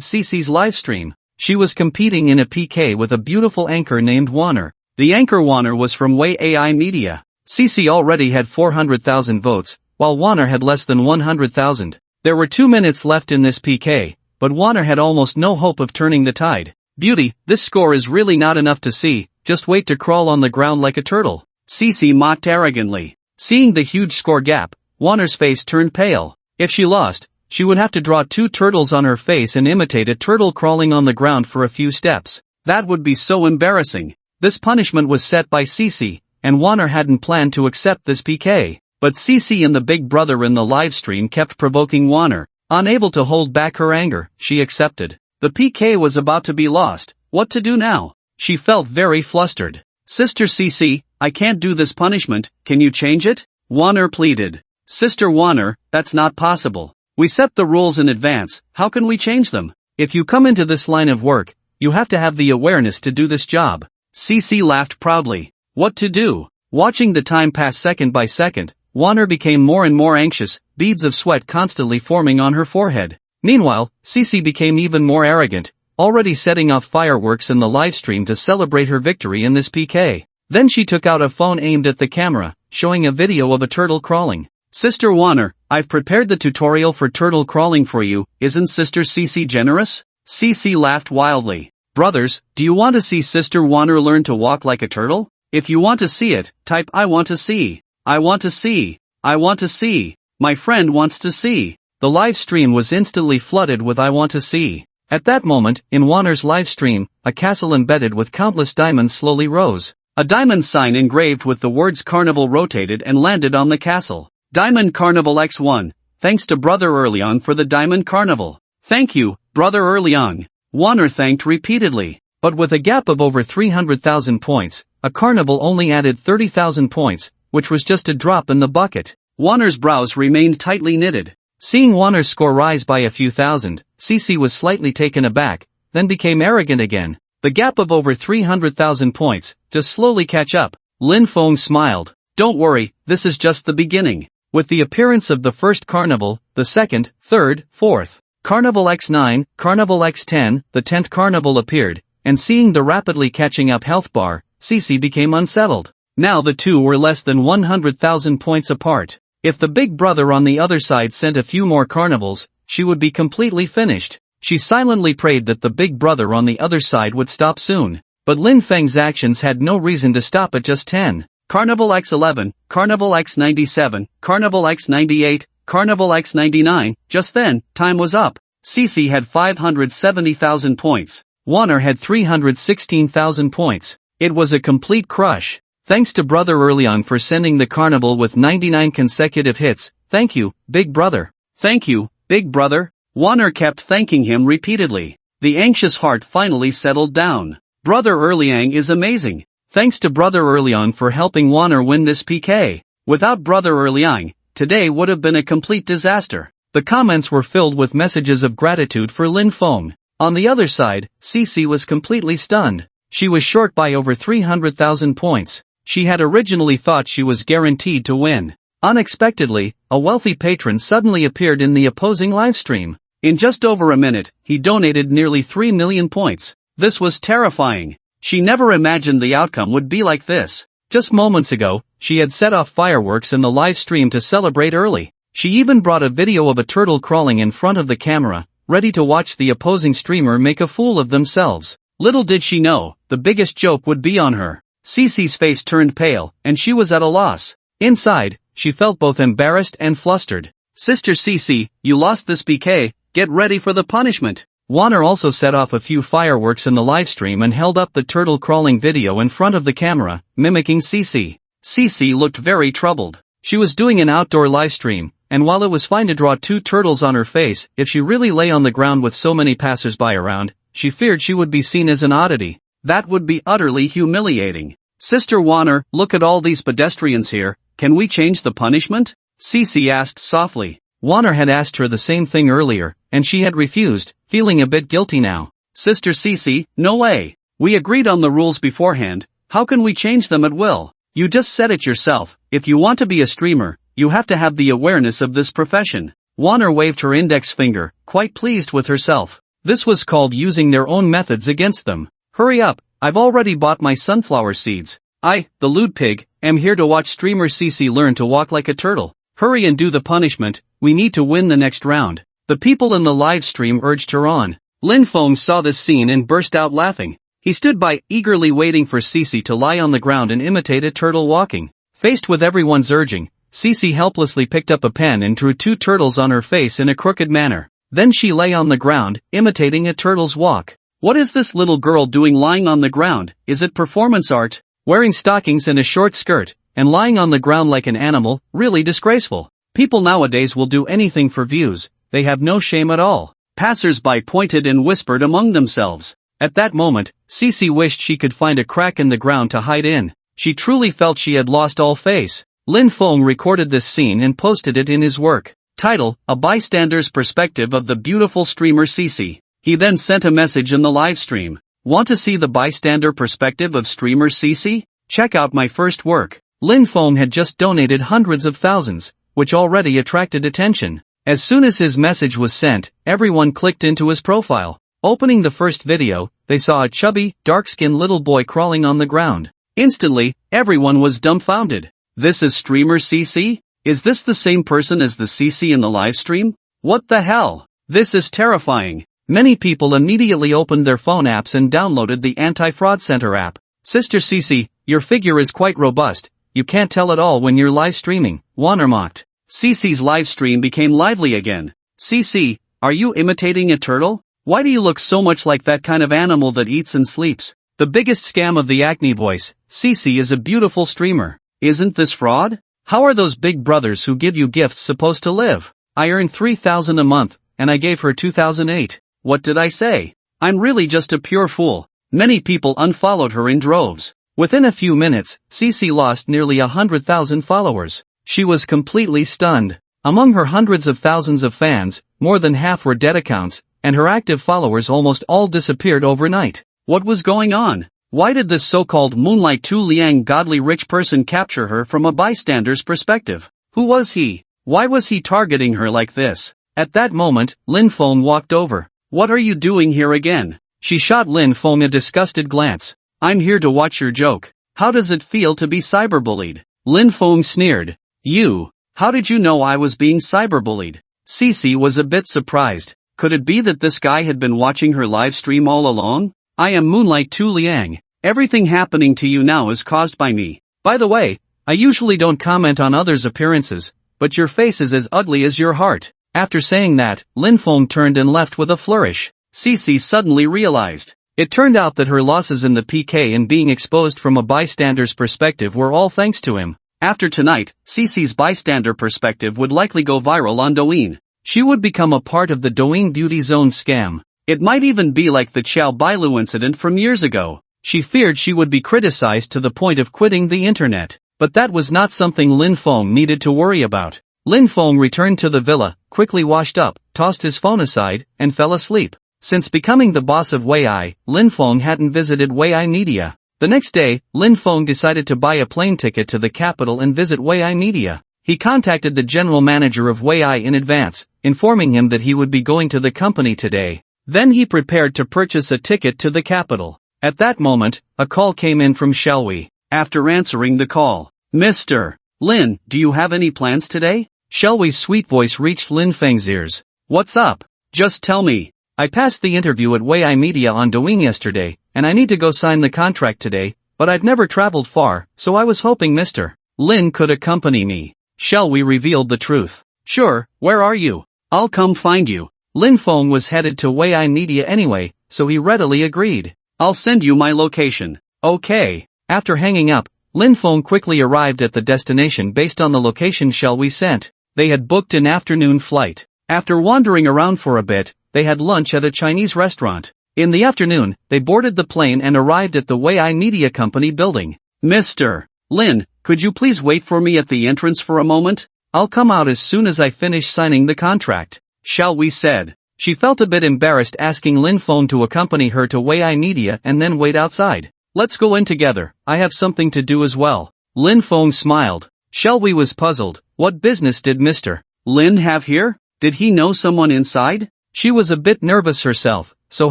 CC's livestream. She was competing in a PK with a beautiful anchor named Warner. The anchor Warner was from Wei AI Media. CC already had 400,000 votes, while Warner had less than 100,000. There were 2 minutes left in this PK, but Warner had almost no hope of turning the tide. Beauty, this score is really not enough to see, just wait to crawl on the ground like a turtle. CC mocked arrogantly. Seeing the huge score gap, Warner's face turned pale. If she lost, she would have to draw 2 turtles on her face and imitate a turtle crawling on the ground for a few steps. That would be so embarrassing. This punishment was set by CC, and Warner hadn't planned to accept this PK. But CC and the big brother in the livestream kept provoking Warner. Unable to hold back her anger, she accepted. The PK was about to be lost. What to do now? She felt very flustered. Sister CC, I can't do this punishment, can you change it? Warner pleaded. Sister Warner, that's not possible. We set the rules in advance, how can we change them? If you come into this line of work, you have to have the awareness to do this job. CC laughed proudly. What to do? Watching the time pass second by second, Warner became more and more anxious, beads of sweat constantly forming on her forehead. Meanwhile, CC became even more arrogant, already setting off fireworks in the livestream to celebrate her victory in this PK. Then she took out a phone aimed at the camera, showing a video of a turtle crawling. Sister Warner, I've prepared the tutorial for turtle crawling for you, isn't Sister CC generous? CC laughed wildly. Brothers, do you want to see Sister Warner learn to walk like a turtle? If you want to see it, type I want to see. I want to see. I want to see. My friend wants to see. The live stream was instantly flooded with I want to see. At that moment, in Warner's live stream, a castle embedded with countless diamonds slowly rose. A diamond sign engraved with the words Carnival rotated and landed on the castle. Diamond Carnival X1. Thanks to Brother Erliang for the Diamond Carnival. Thank you, Brother Erliang. Warner thanked repeatedly. But with a gap of over 300,000 points, a carnival only added 30,000 points, which was just a drop in the bucket. Warner's brows remained tightly knitted. Seeing Warner's score rise by a few thousand, CC was slightly taken aback, then became arrogant again. The gap of over 300,000 points, just slowly catch up. Lin Feng smiled. Don't worry, this is just the beginning. With the appearance of the first carnival, the second, third, fourth, Carnival X9, Carnival X10, the 10th carnival appeared, and seeing the rapidly catching up health bar, CC became unsettled. Now the two were less than 100,000 points apart. If the big brother on the other side sent a few more carnivals, she would be completely finished. She silently prayed that the big brother on the other side would stop soon. But Lin Feng's actions had no reason to stop at just 10. Carnival X11, Carnival X97, Carnival X98, Carnival X99, just then, time was up. CC had 570,000 points. Warner had 316,000 points. It was a complete crush. Thanks to Brother Erliang for sending the carnival with 99 consecutive hits. Thank you, Big Brother. Thank you, Big Brother. Warner kept thanking him repeatedly. The anxious heart finally settled down. Brother Erliang is amazing. Thanks to Brother Erliang for helping Warner win this PK. Without Brother Erliang, today would have been a complete disaster. The comments were filled with messages of gratitude for Lin Feng. On the other side, CC was completely stunned. She was short by over 300,000 points. She had originally thought she was guaranteed to win. Unexpectedly, a wealthy patron suddenly appeared in the opposing livestream. In just over a minute, he donated nearly 3 million points. This was terrifying. She never imagined the outcome would be like this. Just moments ago, she had set off fireworks in the live stream to celebrate early. She even brought a video of a turtle crawling in front of the camera, ready to watch the opposing streamer make a fool of themselves. Little did she know, the biggest joke would be on her. Cece's face turned pale, and she was at a loss. Inside, she felt both embarrassed and flustered. Sister Cece, you lost this PK, get ready for the punishment. Warner also set off a few fireworks in the livestream and held up the turtle crawling video in front of the camera, mimicking Cece. Cece looked very troubled. She was doing an outdoor livestream, and while it was fine to draw two turtles on her face, if she really lay on the ground with so many passers-by around, she feared she would be seen as an oddity. That would be utterly humiliating. Sister Warner, look at all these pedestrians here, can we change the punishment? Cece asked softly. Warner had asked her the same thing earlier, and she had refused, feeling a bit guilty now. Sister Cece, no way. We agreed on the rules beforehand, how can we change them at will? You just said it yourself, if you want to be a streamer, you have to have the awareness of this profession. Warner waved her index finger, quite pleased with herself. This was called using their own methods against them. Hurry up, I've already bought my sunflower seeds. I, the lewd pig, am here to watch streamer Cece learn to walk like a turtle. Hurry and do the punishment, we need to win the next round. The people in the live stream urged her on. Lin Feng saw this scene and burst out laughing. He stood by, eagerly waiting for Cece to lie on the ground and imitate a turtle walking. Faced with everyone's urging, Cece helplessly picked up a pen and drew two turtles on her face in a crooked manner. Then she lay on the ground, imitating a turtle's walk. What is this little girl doing lying on the ground? Is it performance art? Wearing stockings and a short skirt, and lying on the ground like an animal, really disgraceful. People nowadays will do anything for views, they have no shame at all. Passers-by pointed and whispered among themselves. At that moment, Cece wished she could find a crack in the ground to hide in. She truly felt she had lost all face. Lin Feng recorded this scene and posted it in his work. Title, A Bystander's Perspective of the Beautiful Streamer Cece. He then sent a message in the live stream. Want to see the bystander perspective of streamer Cece? Check out my first work. Lin Feng had just donated hundreds of thousands, which already attracted attention. As soon as his message was sent, everyone clicked into his profile. Opening the first video, they saw a chubby, dark-skinned little boy crawling on the ground. Instantly, everyone was dumbfounded. This is streamer Cece? Is this the same person as the Cece in the live stream? What the hell? This is terrifying. Many people immediately opened their phone apps and downloaded the Anti-Fraud Center app. Sister Cece, your figure is quite robust, you can't tell at all when you're live streaming, Warner mocked. CC's live stream became lively again. CC, are you imitating a turtle? Why do you look so much like that kind of animal that eats and sleeps? The biggest scam of the acne voice, CC is a beautiful streamer. Isn't this fraud? How are those big brothers who give you gifts supposed to live? I earn 3,000 a month, and I gave her 2,008. What did I say? I'm really just a pure fool. Many people unfollowed her in droves. Within a few minutes, CC lost nearly 100,000 followers. She was completely stunned. Among her hundreds of thousands of fans, more than half were dead accounts, and her active followers almost all disappeared overnight. What was going on? Why did this so-called Moonlight Tu Liang godly rich person capture her from a bystander's perspective? Who was he? Why was he targeting her like this? At that moment, Lin Feng walked over. What are you doing here again? She shot Lin Feng a disgusted glance. I'm here to watch your joke. How does it feel to be cyberbullied? Lin Feng sneered. You? How did you know I was being cyberbullied? Cici was a bit surprised. Could it be that this guy had been watching her live stream all along? I am Moonlight Tu Liang. Everything happening to you now is caused by me. By the way, I usually don't comment on others' appearances, but your face is as ugly as your heart. After saying that, Lin Feng turned and left with a flourish. Cici suddenly realized. It turned out that her losses in the PK and being exposed from a bystander's perspective were all thanks to him. After tonight, Cici's bystander perspective would likely go viral on Douyin. She would become a part of the Douyin Beauty Zone scam. It might even be like the Qiao Bailu incident from years ago. She feared she would be criticized to the point of quitting the internet. But that was not something Lin Feng needed to worry about. Lin Feng returned to the villa, quickly washed up, tossed his phone aside, and fell asleep. Since becoming the boss of Wei'ai, Lin Feng hadn't visited Wei'ai Media. The next day, Lin Feng decided to buy a plane ticket to the capital and visit Wei'ai Media. He contacted the general manager of Wei'ai in advance, informing him that he would be going to the company today. Then he prepared to purchase a ticket to the capital. At that moment, a call came in from Xiaowei. After answering the call, Mr. Lin, do you have any plans today? Xiaowei's sweet voice reached Lin Feng's ears. What's up? Just tell me. I passed the interview at Wei'ai Media on Douyin yesterday, and I need to go sign the contract today, but I've never traveled far, so I was hoping Mr. Lin could accompany me. Xiaowei revealed the truth. Sure, where are you? I'll come find you. Lin Feng was headed to Wei'ai Media anyway, so he readily agreed. I'll send you my location. Okay. After hanging up, Lin Feng quickly arrived at the destination based on the location Xiaowei sent. They had booked an afternoon flight. After wandering around for a bit, they had lunch at a Chinese restaurant. In the afternoon, they boarded the plane and arrived at the Wei'ai Media Company building. Mr. Lin, could you please wait for me at the entrance for a moment? I'll come out as soon as I finish signing the contract. Xiaowei said. She felt a bit embarrassed asking Lin Feng to accompany her to Wei'ai Media and then wait outside. Let's go in together, I have something to do as well. Lin Feng smiled. Xiaowei was puzzled. What business did Mr. Lin have here? Did he know someone inside? She was a bit nervous herself, so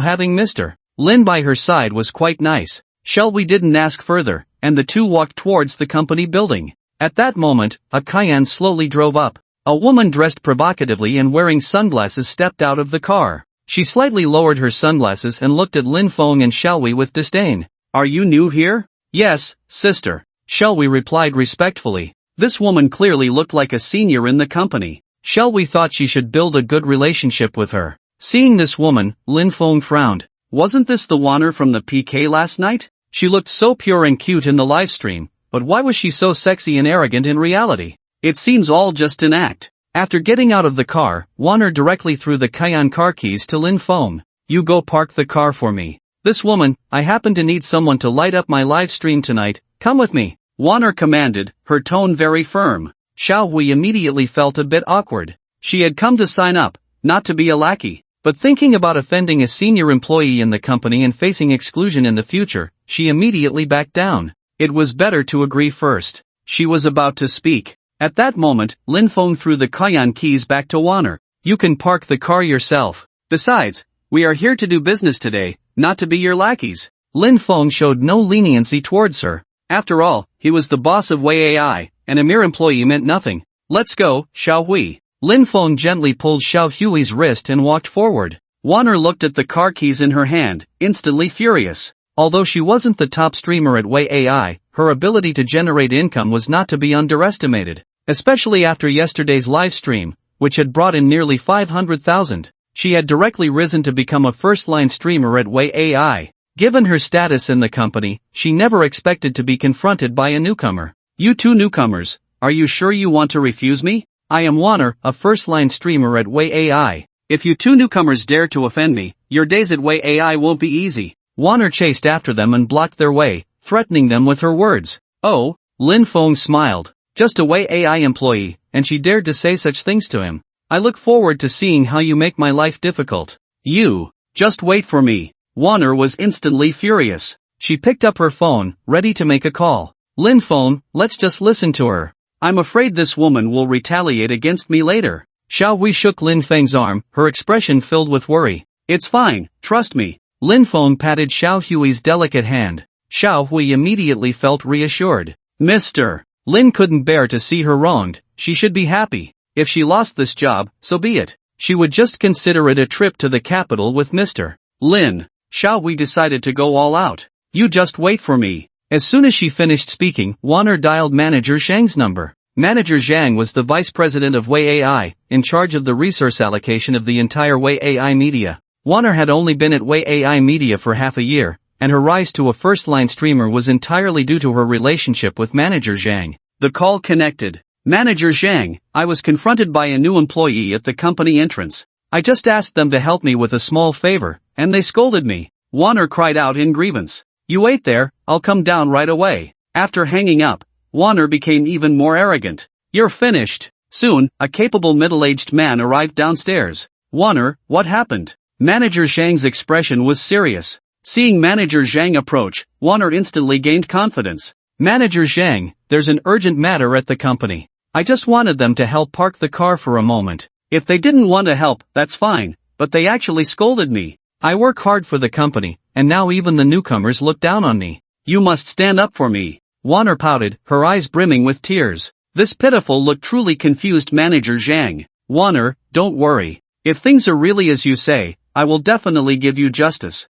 having Mr. Lin by her side was quite nice. Xiaowei didn't ask further, and the two walked towards the company building. At that moment, a Cayenne slowly drove up. A woman dressed provocatively and wearing sunglasses stepped out of the car. She slightly lowered her sunglasses and looked at Lin Feng and Xiaowei with disdain. Are you new here? Yes, sister. Xiaowei replied respectfully. This woman clearly looked like a senior in the company. Xiaowei thought she should build a good relationship with her. Seeing this woman, Lin Feng frowned. Wasn't this the Wanner from the PK last night? She looked so pure and cute in the livestream, but why was she so sexy and arrogant in reality? It seems all just an act. After getting out of the car, Wanner directly threw the Cayenne car keys to Lin Feng. You go park the car for me. This woman, I happen to need someone to light up my live stream tonight, come with me. Wanner commanded, her tone very firm. Xiaowei immediately felt a bit awkward. She had come to sign up, not to be a lackey. But thinking about offending a senior employee in the company and facing exclusion in the future, she immediately backed down. It was better to agree first. She was about to speak. At that moment, Lin Feng threw the Cayenne keys back to Wanner. You can park the car yourself. Besides, we are here to do business today, not to be your lackeys. Lin Feng showed no leniency towards her. After all, he was the boss of Wei'ai, and a mere employee meant nothing. Let's go, Xiaowei. Lin Feng gently pulled Xiaohui's wrist and walked forward. Wanner looked at the car keys in her hand, instantly furious. Although she wasn't the top streamer at Way AI, her ability to generate income was not to be underestimated, especially after yesterday's live stream, which had brought in nearly 500,000. She had directly risen to become a first-line streamer at Way AI. Given her status in the company, she never expected to be confronted by a newcomer. "You two newcomers, are you sure you want to refuse me? I am Warner, a first-line streamer at Way AI. If you two newcomers dare to offend me, your days at Way AI won't be easy." Warner chased after them and blocked their way, threatening them with her words. "Oh," Lin Feng smiled. "Just a Way AI employee, and she dared to say such things to him. I look forward to seeing how you make my life difficult. You, just wait for me." Warner was instantly furious. She picked up her phone, ready to make a call. "Lin Feng, let's just listen to her. I'm afraid this woman will retaliate against me later." Xiao Hui shook Lin Feng's arm, her expression filled with worry. "It's fine, trust me." Lin Feng patted Xiao Hui's delicate hand. Xiao Hui immediately felt reassured. "Mr. Lin couldn't bear to see her wronged. She should be happy. If she lost this job, so be it. She would just consider it a trip to the capital with Mr. Lin." Xiao Hui decided to go all out. "You just wait for me." As soon as she finished speaking, Warner dialed Manager Zhang's number. Manager Zhang was the vice president of Way AI, in charge of the resource allocation of the entire Way AI media. Warner had only been at Way AI media for half a year, and her rise to a first-line streamer was entirely due to her relationship with Manager Zhang. The call connected. "Manager Zhang, I was confronted by a new employee at the company entrance. I just asked them to help me with a small favor, and they scolded me." Warner cried out in grievance. "You wait there, I'll come down right away." After hanging up, Warner became even more arrogant. "You're finished." Soon, a capable middle-aged man arrived downstairs. "Warner, what happened?" Manager Zhang's expression was serious. Seeing Manager Zhang approach, Warner instantly gained confidence. "Manager Zhang, there's an urgent matter at the company. I just wanted them to help park the car for a moment." "If they didn't want to help, that's fine, but they actually scolded me. I work hard for the company, and now even the newcomers look down on me. You must stand up for me." Warner pouted, her eyes brimming with tears. This pitiful look truly confused Manager Zhang. "Warner, don't worry. If things are really as you say, I will definitely give you justice."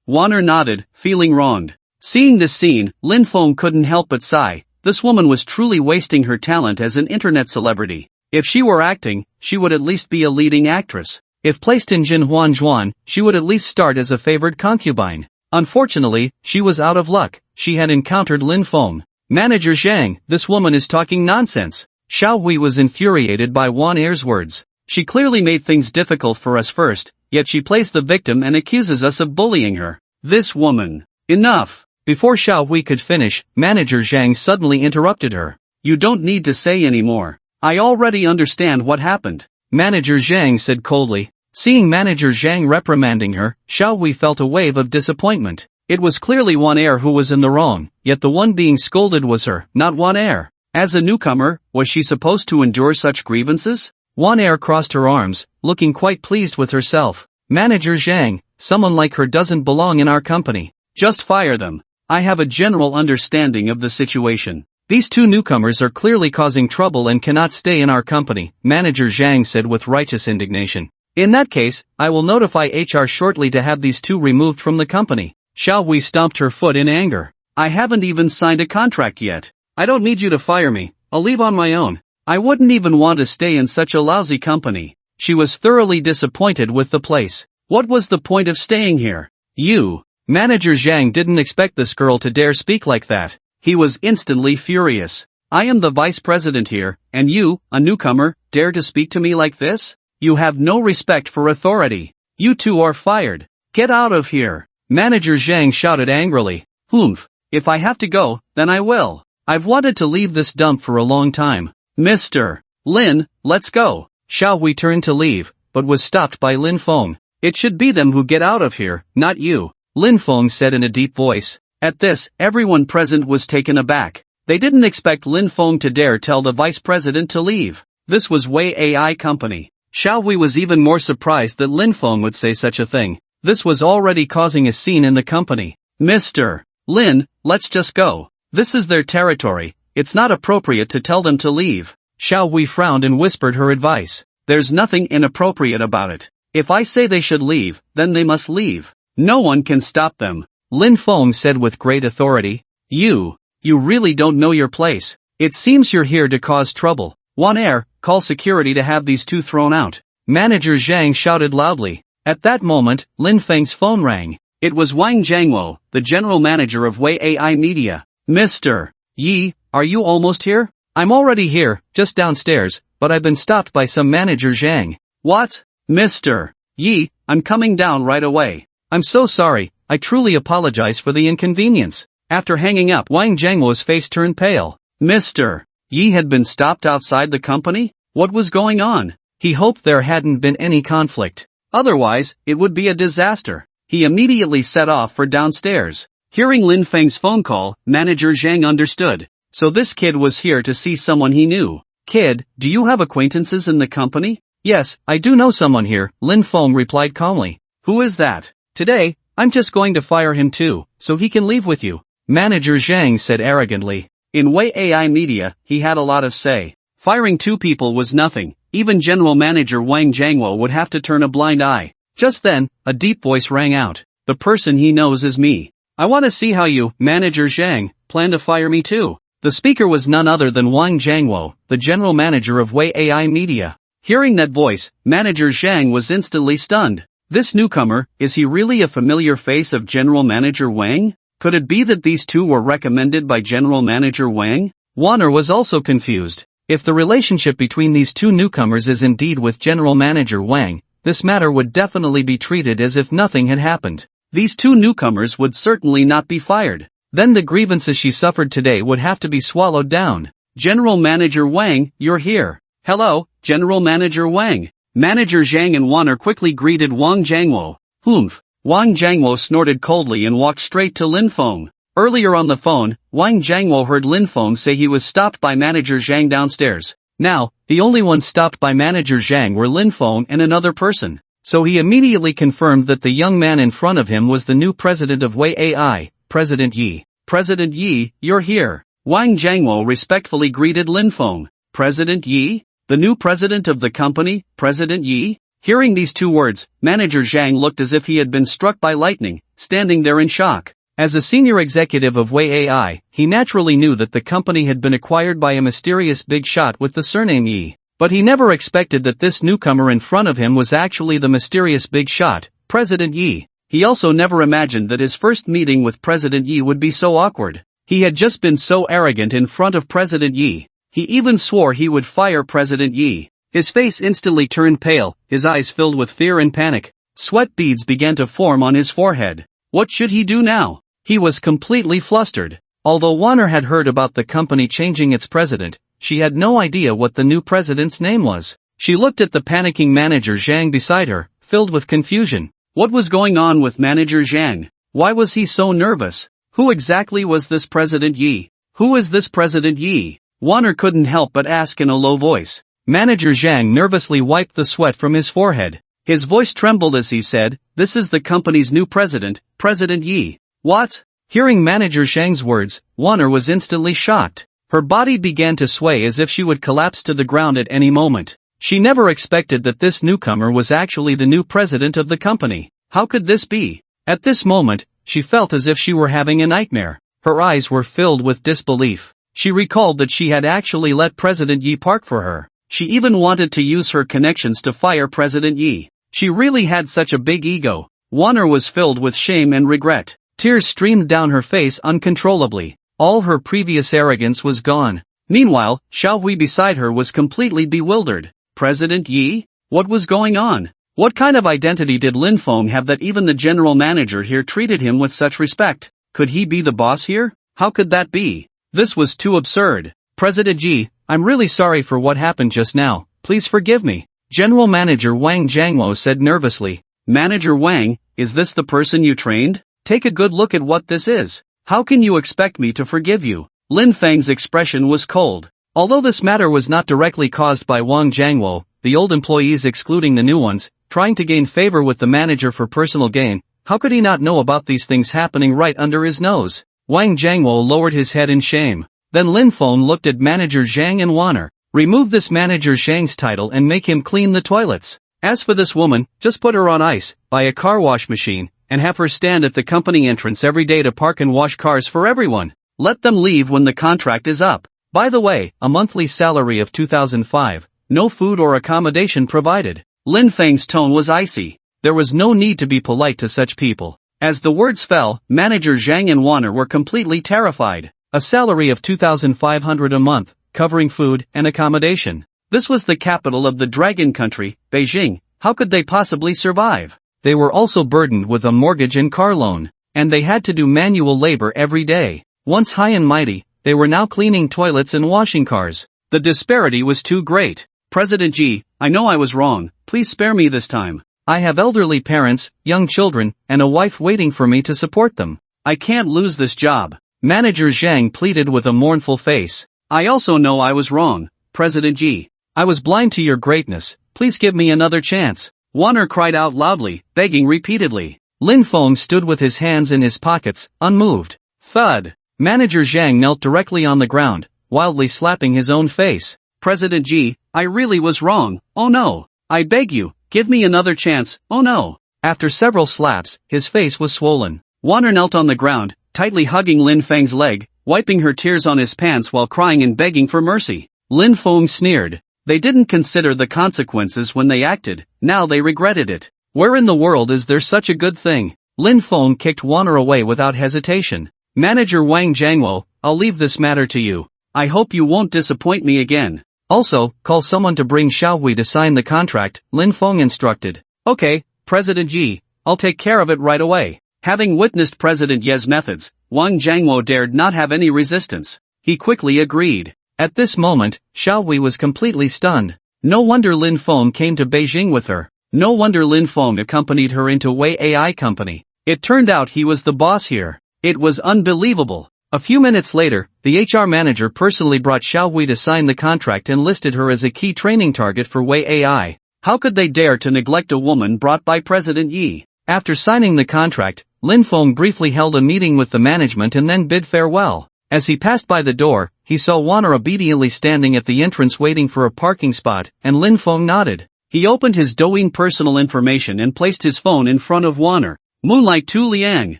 Warner nodded, feeling wronged. Seeing this scene, Lin Feng couldn't help but sigh. This woman was truly wasting her talent as an internet celebrity. If she were acting, she would at least be a leading actress. If placed in Jinhuan Zhuan, she would at least start as a favored concubine. Unfortunately, she was out of luck. She had encountered Lin Feng. "Manager Zhang, this woman is talking nonsense." Xiao Hui was infuriated by Wan Er's words. "She clearly made things difficult for us first, yet she plays the victim and accuses us of bullying her. This woman." "Enough." Before Xiao Hui could finish, Manager Zhang suddenly interrupted her. "You don't need to say any more. I already understand what happened." Manager Zhang said coldly. Seeing Manager Zhang reprimanding her, Xiao Hui felt a wave of disappointment. It was clearly Wan Er who was in the wrong, yet the one being scolded was her, not Wan Er. As a newcomer, was she supposed to endure such grievances? Wan Er crossed her arms, looking quite pleased with herself. "Manager Zhang, someone like her doesn't belong in our company. Just fire them. I have a general understanding of the situation. These two newcomers are clearly causing trouble and cannot stay in our company," Manager Zhang said with righteous indignation. "In that case, I will notify HR shortly to have these two removed from the company." Xiao Hui stomped her foot in anger. "I haven't even signed a contract yet. I don't need you to fire me, I'll leave on my own. I wouldn't even want to stay in such a lousy company." She was thoroughly disappointed with the place. What was the point of staying here? "You." Manager Zhang didn't expect this girl to dare speak like that. He was instantly furious. "I am the vice president here, and you, a newcomer, dare to speak to me like this? You have no respect for authority. You two are fired. Get out of here." Manager Zhang shouted angrily. "Humph. If I have to go, then I will. I've wanted to leave this dump for a long time." "Mr. Lin, let's go." Xiao Hui turned to leave, but was stopped by Lin Feng. "It should be them who get out of here, not you," Lin Feng said in a deep voice. At this, everyone present was taken aback. They didn't expect Lin Feng to dare tell the vice president to leave. This was Way AI company. Xiao Hui was even more surprised that Lin Feng would say such a thing. This was already causing a scene in the company. "Mr. Lin, let's just go. This is their territory. It's not appropriate to tell them to leave." Xiao Hui frowned and whispered her advice. "There's nothing inappropriate about it. If I say they should leave, then they must leave. No one can stop them." Lin Feng said with great authority. You really don't know your place. It seems you're here to cause trouble. Wan Er, call security to have these two thrown out. Manager Zhang shouted loudly. At that moment, Lin Feng's phone rang. It was Wang Jiangwo, the general manager of Wei AI Media. Mr. Yi, are you almost here? I'm already here, just downstairs, but I've been stopped by some manager Zhang. What? Mr. Yi, I'm coming down right away. I'm so sorry, I truly apologize for the inconvenience. After hanging up, Wang Jiangwo's face turned pale. Mr. Yi had been stopped outside the company? What was going on? He hoped there hadn't been any conflict. Otherwise, it would be a disaster. He immediately set off for downstairs. Hearing Lin Feng's phone call, manager Zhang understood. So this kid was here to see someone he knew. Kid, do you have acquaintances in the company? Yes, I do know someone here, Lin Feng replied calmly. Who is that? Today, I'm just going to fire him too, so he can leave with you. Manager Zhang said arrogantly. In Wei AI Media, he had a lot of say. Firing two people was nothing. Even General Manager Wang Jiangwo would have to turn a blind eye. Just then, a deep voice rang out. The person he knows is me. I want to see how you, Manager Zhang, plan to fire me too. The speaker was none other than Wang Jiangwo, the general manager of Wei AI Media. Hearing that voice, Manager Zhang was instantly stunned. This newcomer, is he really a familiar face of General Manager Wang? Could it be that these two were recommended by General Manager Wang? Warner was also confused. If the relationship between these two newcomers is indeed with General Manager Wang, this matter would definitely be treated as if nothing had happened. These two newcomers would certainly not be fired. Then the grievances she suffered today would have to be swallowed down. General Manager Wang, you're here. Hello, General Manager Wang. Manager Zhang and Warner quickly greeted Wang Jiangwo. Humph. Wang Jiangwo snorted coldly and walked straight to Lin Feng. Earlier on the phone, Wang Jiangwo heard Lin Feng say he was stopped by Manager Zhang downstairs. Now, the only ones stopped by Manager Zhang were Lin Feng and another person. So he immediately confirmed that the young man in front of him was the new president of Wei AI, President Yi. President Yi, you're here. Wang Jiangwo respectfully greeted Lin Feng. President Yi? The new president of the company, President Yi? Hearing these two words, Manager Zhang looked as if he had been struck by lightning, standing there in shock. As a senior executive of Wei AI, he naturally knew that the company had been acquired by a mysterious big shot with the surname Yi. But he never expected that this newcomer in front of him was actually the mysterious big shot, President Yi. He also never imagined that his first meeting with President Yi would be so awkward. He had just been so arrogant in front of President Yi. He even swore he would fire President Yi. His face instantly turned pale, his eyes filled with fear and panic. Sweat beads began to form on his forehead. What should he do now? He was completely flustered. Although Warner had heard about the company changing its president, she had no idea what the new president's name was. She looked at the panicking Manager Zhang beside her, filled with confusion. What was going on with Manager Zhang? Why was he so nervous? Who exactly was this President Yi? Who is this President Yi? Warner couldn't help but ask in a low voice. Manager Zhang nervously wiped the sweat from his forehead. His voice trembled as he said, "This is the company's new president, President Yi." What? Hearing Manager Zhang's words, Warner was instantly shocked. Her body began to sway as if she would collapse to the ground at any moment. She never expected that this newcomer was actually the new president of the company. How could this be? At this moment, she felt as if she were having a nightmare. Her eyes were filled with disbelief. She recalled that she had actually let President Yi park for her. She even wanted to use her connections to fire President Yi. She really had such a big ego. Warner was filled with shame and regret. Tears streamed down her face uncontrollably. All her previous arrogance was gone. Meanwhile, Xiao Hui beside her was completely bewildered. President Yi? What was going on? What kind of identity did Lin Feng have that even the general manager here treated him with such respect? Could he be the boss here? How could that be? This was too absurd. President Yi, I'm really sorry for what happened just now. Please forgive me. General Manager Wang Jiangwo said nervously. Manager Wang, is this the person you trained? Take a good look at what this is. How can you expect me to forgive you? Lin Feng's expression was cold. Although this matter was not directly caused by Wang Jiangwo, the old employees excluding the new ones, trying to gain favor with the manager for personal gain, how could he not know about these things happening right under his nose? Wang Jiangwo lowered his head in shame. Then Lin Feng looked at Manager Zhang and Warner. Remove this Manager Zhang's title and make him clean the toilets. As for this woman, just put her on ice, buy a car wash machine, and have her stand at the company entrance every day to park and wash cars for everyone. Let them leave when the contract is up. By the way, a monthly salary of 2005, no food or accommodation provided. Lin Feng's tone was icy. There was no need to be polite to such people. As the words fell, manager Zhang and Warner were completely terrified. A salary of 2,500 a month, covering food and accommodation. This was the capital of the dragon country, Beijing. How could they possibly survive? They were also burdened with a mortgage and car loan, and they had to do manual labor every day. Once high and mighty, they were now cleaning toilets and washing cars. The disparity was too great. President Ji, I know I was wrong, please spare me this time. I have elderly parents, young children, and a wife waiting for me to support them. I can't lose this job. Manager Zhang pleaded with a mournful face. I also know I was wrong, President Ji. I was blind to your greatness, please give me another chance. Warner cried out loudly, begging repeatedly. Lin Feng stood with his hands in his pockets, unmoved. Thud. Manager Zhang knelt directly on the ground, wildly slapping his own face. President Ji, I really was wrong, oh no. I beg you, give me another chance, oh no. After several slaps, his face was swollen. Warner knelt on the ground, tightly hugging Lin Feng's leg, wiping her tears on his pants while crying and begging for mercy. Lin Feng sneered. They didn't consider the consequences when they acted, now they regretted it. Where in the world is there such a good thing? Lin Feng kicked Warner away without hesitation. Manager Wang Jiangwo, I'll leave this matter to you. I hope you won't disappoint me again. Also, call someone to bring Xiaohui to sign the contract, Lin Feng instructed. Okay, President Ji, I'll take care of it right away. Having witnessed President Ye's methods, Wang Jiangwo dared not have any resistance. He quickly agreed. At this moment, Xiaohui was completely stunned. No wonder Lin Feng came to Beijing with her. No wonder Lin Feng accompanied her into Wei AI Company. It turned out he was the boss here. It was unbelievable. A few minutes later, the HR manager personally brought Xiaohui to sign the contract and listed her as a key training target for Wei AI. How could they dare to neglect a woman brought by President Yi? After signing the contract, Lin Feng briefly held a meeting with the management and then bid farewell. As he passed by the door, he saw Warner obediently standing at the entrance waiting for a parking spot, and Lin Feng nodded. He opened his Douyin personal information and placed his phone in front of Warner. Moonlight Tu Liang.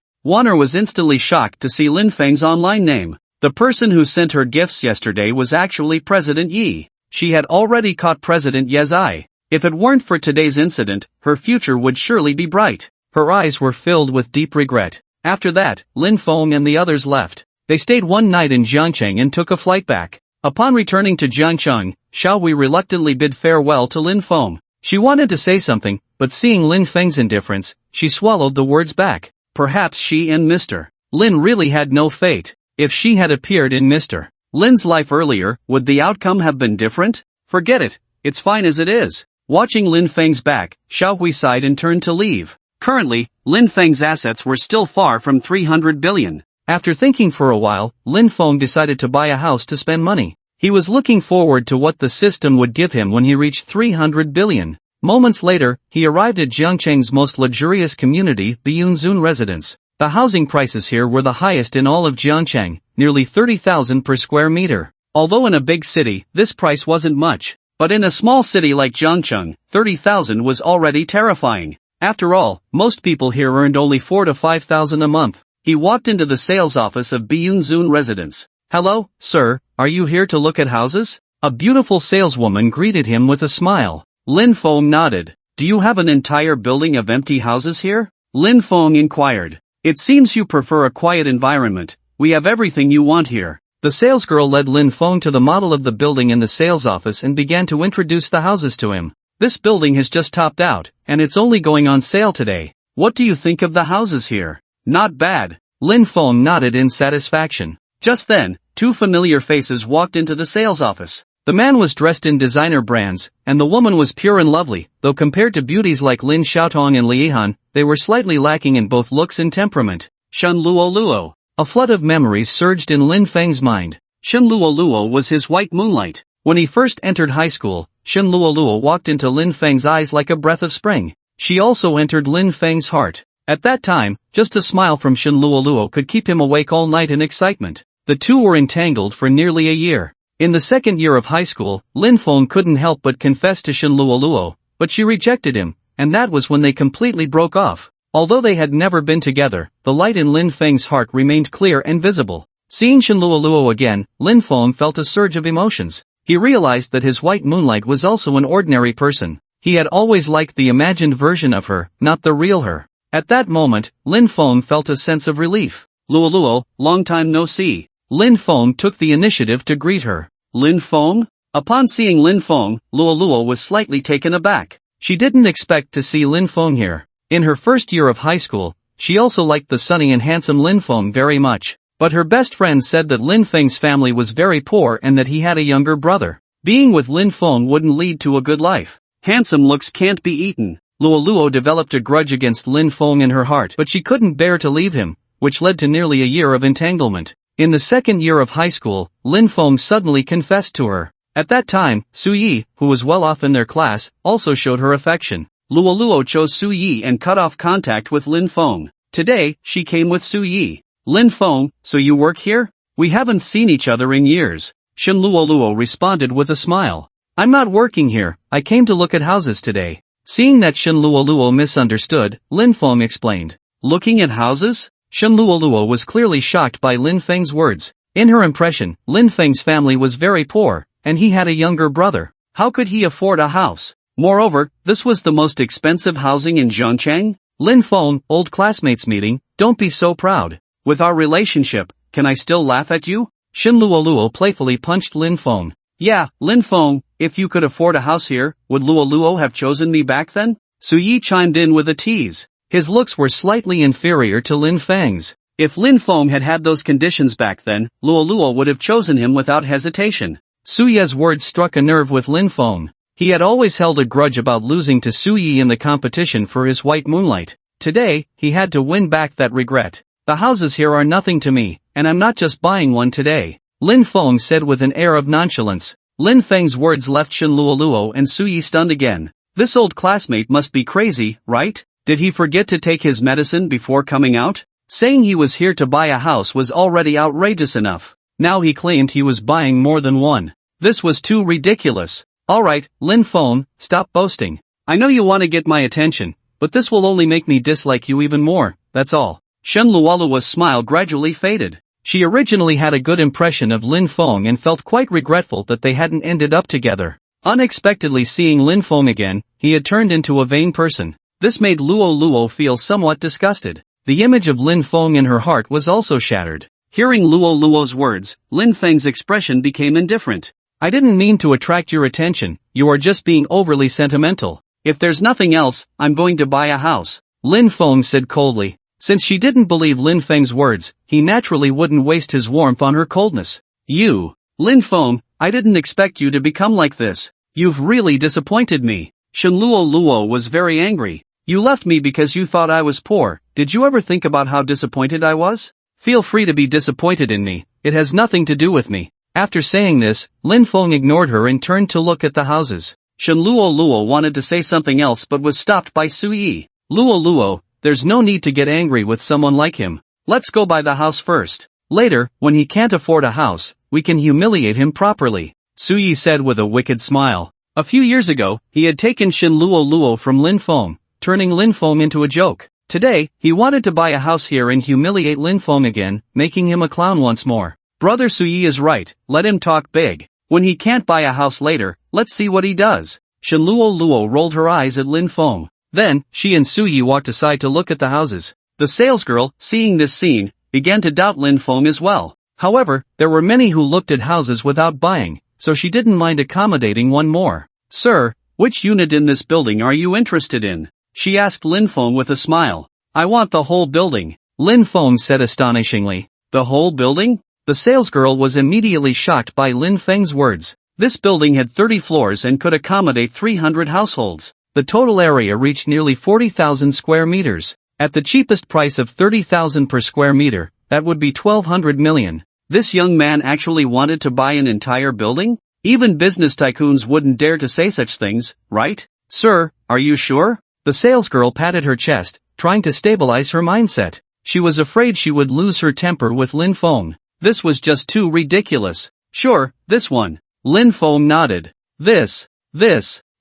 Warner was instantly shocked to see Lin Feng's online name. The person who sent her gifts yesterday was actually President Yi. She had already caught President Ye's eye. If it weren't for today's incident, her future would surely be bright. Her eyes were filled with deep regret. After that, Lin Feng and the others left. They stayed one night in Jiangcheng and took a flight back. Upon returning to Jiangcheng, Xiaohui reluctantly bid farewell to Lin Feng. She wanted to say something, but seeing Lin Feng's indifference, she swallowed the words back. Perhaps she and Mr. Lin really had no fate. If she had appeared in Mr. Lin's life earlier, would the outcome have been different? Forget it, it's fine as it is. Watching Lin Feng's back, Xiaohui sighed and turned to leave. Currently, Lin Feng's assets were still far from 300 billion. After thinking for a while, Lin Feng decided to buy a house to spend money. He was looking forward to what the system would give him when he reached 300 billion. Moments later, he arrived at Jiangcheng's most luxurious community, the Yunzun residence. The housing prices here were the highest in all of Jiangcheng, nearly 30,000 per square meter. Although in a big city, this price wasn't much. But in a small city like Jiangcheng, 30,000 was already terrifying. After all, most people here earned only 4 to 5,000 a month. He walked into the sales office of Yunzun residence. Hello, sir, are you here to look at houses? A beautiful saleswoman greeted him with a smile. Lin Feng nodded. Do you have an entire building of empty houses here? Lin Feng inquired. It seems you prefer a quiet environment. We have everything you want here. The salesgirl led Lin Feng to the model of the building in the sales office and began to introduce the houses to him. This building has just topped out, and it's only going on sale today. What do you think of the houses here? Not bad. Lin Feng nodded in satisfaction. Just then, two familiar faces walked into the sales office. The man was dressed in designer brands, and the woman was pure and lovely, though compared to beauties like Lin Xiaotong and Li Yihan, they were slightly lacking in both looks and temperament. Shen Luo. A flood of memories surged in Lin Feng's mind. Shen Luo was his white moonlight. When he first entered high school, Shen Luo walked into Lin Feng's eyes like a breath of spring. She also entered Lin Feng's heart. At that time, just a smile from Shen Luo could keep him awake all night in excitement. The two were entangled for nearly a year. In the second year of high school, Lin Feng couldn't help but confess to Shen Luo, but she rejected him, and that was when they completely broke off. Although they had never been together, the light in Lin Feng's heart remained clear and visible. Seeing Shen Luoluo again, Lin Feng felt a surge of emotions. He realized that his white moonlight was also an ordinary person. He had always liked the imagined version of her, not the real her. At that moment, Lin Feng felt a sense of relief. Luoluo, long time no see. Lin Feng took the initiative to greet her. Lin Feng? Upon seeing Lin Feng, Luoluo was slightly taken aback. She didn't expect to see Lin Feng here. In her first year of high school, she also liked the sunny and handsome Lin Feng very much. But her best friend said that Lin Feng's family was very poor and that he had a younger brother. Being with Lin Feng wouldn't lead to a good life. Handsome looks can't be eaten. Luoluo developed a grudge against Lin Feng in her heart, but she couldn't bear to leave him, which led to nearly a year of entanglement. In the second year of high school, Lin Feng suddenly confessed to her. At that time, Su Yi, who was well off in their class, also showed her affection. Luoluo chose Su Yi and cut off contact with Lin Feng. Today, she came with Su Yi. Lin Feng, so you work here? We haven't seen each other in years. Shen Luoluo responded with a smile. I'm not working here, I came to look at houses today. Seeing that Shen Luoluo misunderstood, Lin Feng explained. Looking at houses? Shen Luoluo was clearly shocked by Lin Feng's words. In her impression, Lin Feng's family was very poor, and he had a younger brother. How could he afford a house? Moreover, this was the most expensive housing in Zhongcheng? Lin Feng, old classmates meeting, don't be so proud. With our relationship, can I still laugh at you? Shen Luoluo playfully punched Lin Feng. Yeah, Lin Feng, if you could afford a house here, would Luoluo have chosen me back then? Su Yi chimed in with a tease. His looks were slightly inferior to Lin Feng's. If Lin Feng had had those conditions back then, Luoluo would have chosen him without hesitation. Su Ye's words struck a nerve with Lin Feng. He had always held a grudge about losing to Su Yi in the competition for his white moonlight. Today, he had to win back that regret. The houses here are nothing to me, and I'm not just buying one today, Lin Feng said with an air of nonchalance. Lin Feng's words left Shen Luoluo and Su Yi stunned again. This old classmate must be crazy, right? Did he forget to take his medicine before coming out? Saying he was here to buy a house was already outrageous enough. Now he claimed he was buying more than one. This was too ridiculous. Alright, Lin Feng, stop boasting. I know you want to get my attention, but this will only make me dislike you even more, that's all. Shen Luoluo's smile gradually faded. She originally had a good impression of Lin Feng and felt quite regretful that they hadn't ended up together. Unexpectedly seeing Lin Feng again, he had turned into a vain person. This made Luoluo feel somewhat disgusted. The image of Lin Feng in her heart was also shattered. Hearing Luoluo's words, Lin Feng's expression became indifferent. I didn't mean to attract your attention, you are just being overly sentimental. If there's nothing else, I'm going to buy a house, Lin Feng said coldly. Since she didn't believe Lin Feng's words, he naturally wouldn't waste his warmth on her coldness. You, Lin Feng, I didn't expect you to become like this. You've really disappointed me. Shen Luoluo was very angry. You left me because you thought I was poor. Did you ever think about how disappointed I was? Feel free to be disappointed in me, it has nothing to do with me. After saying this, Lin Feng ignored her and turned to look at the houses. Shen Luoluo wanted to say something else but was stopped by Su Yi. Luoluo, there's no need to get angry with someone like him. Let's go buy the house first. Later, when he can't afford a house, we can humiliate him properly, Su Yi said with a wicked smile. A few years ago, he had taken Shen Luoluo from Lin Feng, turning Lin Feng into a joke. Today, he wanted to buy a house here and humiliate Lin Feng again, making him a clown once more. Brother Su Yi is right, let him talk big. When he can't buy a house later, let's see what he does. Shen Luoluo rolled her eyes at Lin Feng. Then, she and Su Yi walked aside to look at the houses. The salesgirl, seeing this scene, began to doubt Lin Feng as well. However, there were many who looked at houses without buying, so she didn't mind accommodating one more. Sir, which unit in this building are you interested in? She asked Lin Feng with a smile. I want the whole building, Lin Feng said astonishingly. The whole building? The salesgirl was immediately shocked by Lin Feng's words. This building had 30 floors and could accommodate 300 households. The total area reached nearly 40,000 square meters. At the cheapest price of 30,000 per square meter, that would be 1,200 million. This young man actually wanted to buy an entire building? Even business tycoons wouldn't dare to say such things, right? Sir, are you sure? The salesgirl patted her chest, trying to stabilize her mindset. She was afraid she would lose her temper with Lin Feng. This was just too ridiculous. Sure, this one. Lin Feng nodded. This.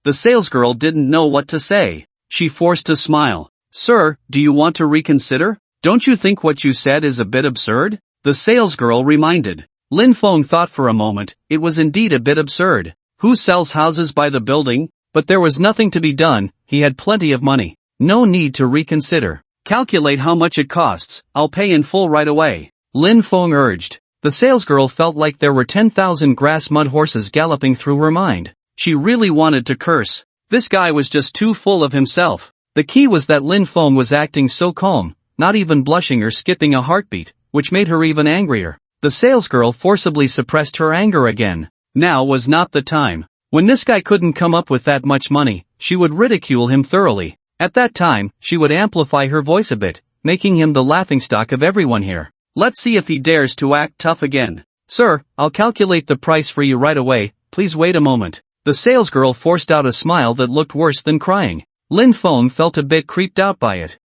The salesgirl didn't know what to say. She forced a smile. Sir, do you want to reconsider? Don't you think what you said is a bit absurd? The salesgirl reminded. Lin Feng thought for a moment. It was indeed a bit absurd. Who sells houses by the building? But there was nothing to be done. He had plenty of money. No need to reconsider. Calculate how much it costs. I'll pay in full right away, Lin Feng urged. The salesgirl felt like there were 10,000 grass mud horses galloping through her mind. She really wanted to curse. This guy was just too full of himself. The key was that Lin Feng was acting so calm, not even blushing or skipping a heartbeat, which made her even angrier. The salesgirl forcibly suppressed her anger again. Now was not the time. When this guy couldn't come up with that much money, she would ridicule him thoroughly. At that time, she would amplify her voice a bit, making him the laughingstock of everyone here. Let's see if he dares to act tough again. Sir, I'll calculate the price for you right away, please wait a moment. The salesgirl forced out a smile that looked worse than crying. Lin Feng felt a bit creeped out by it.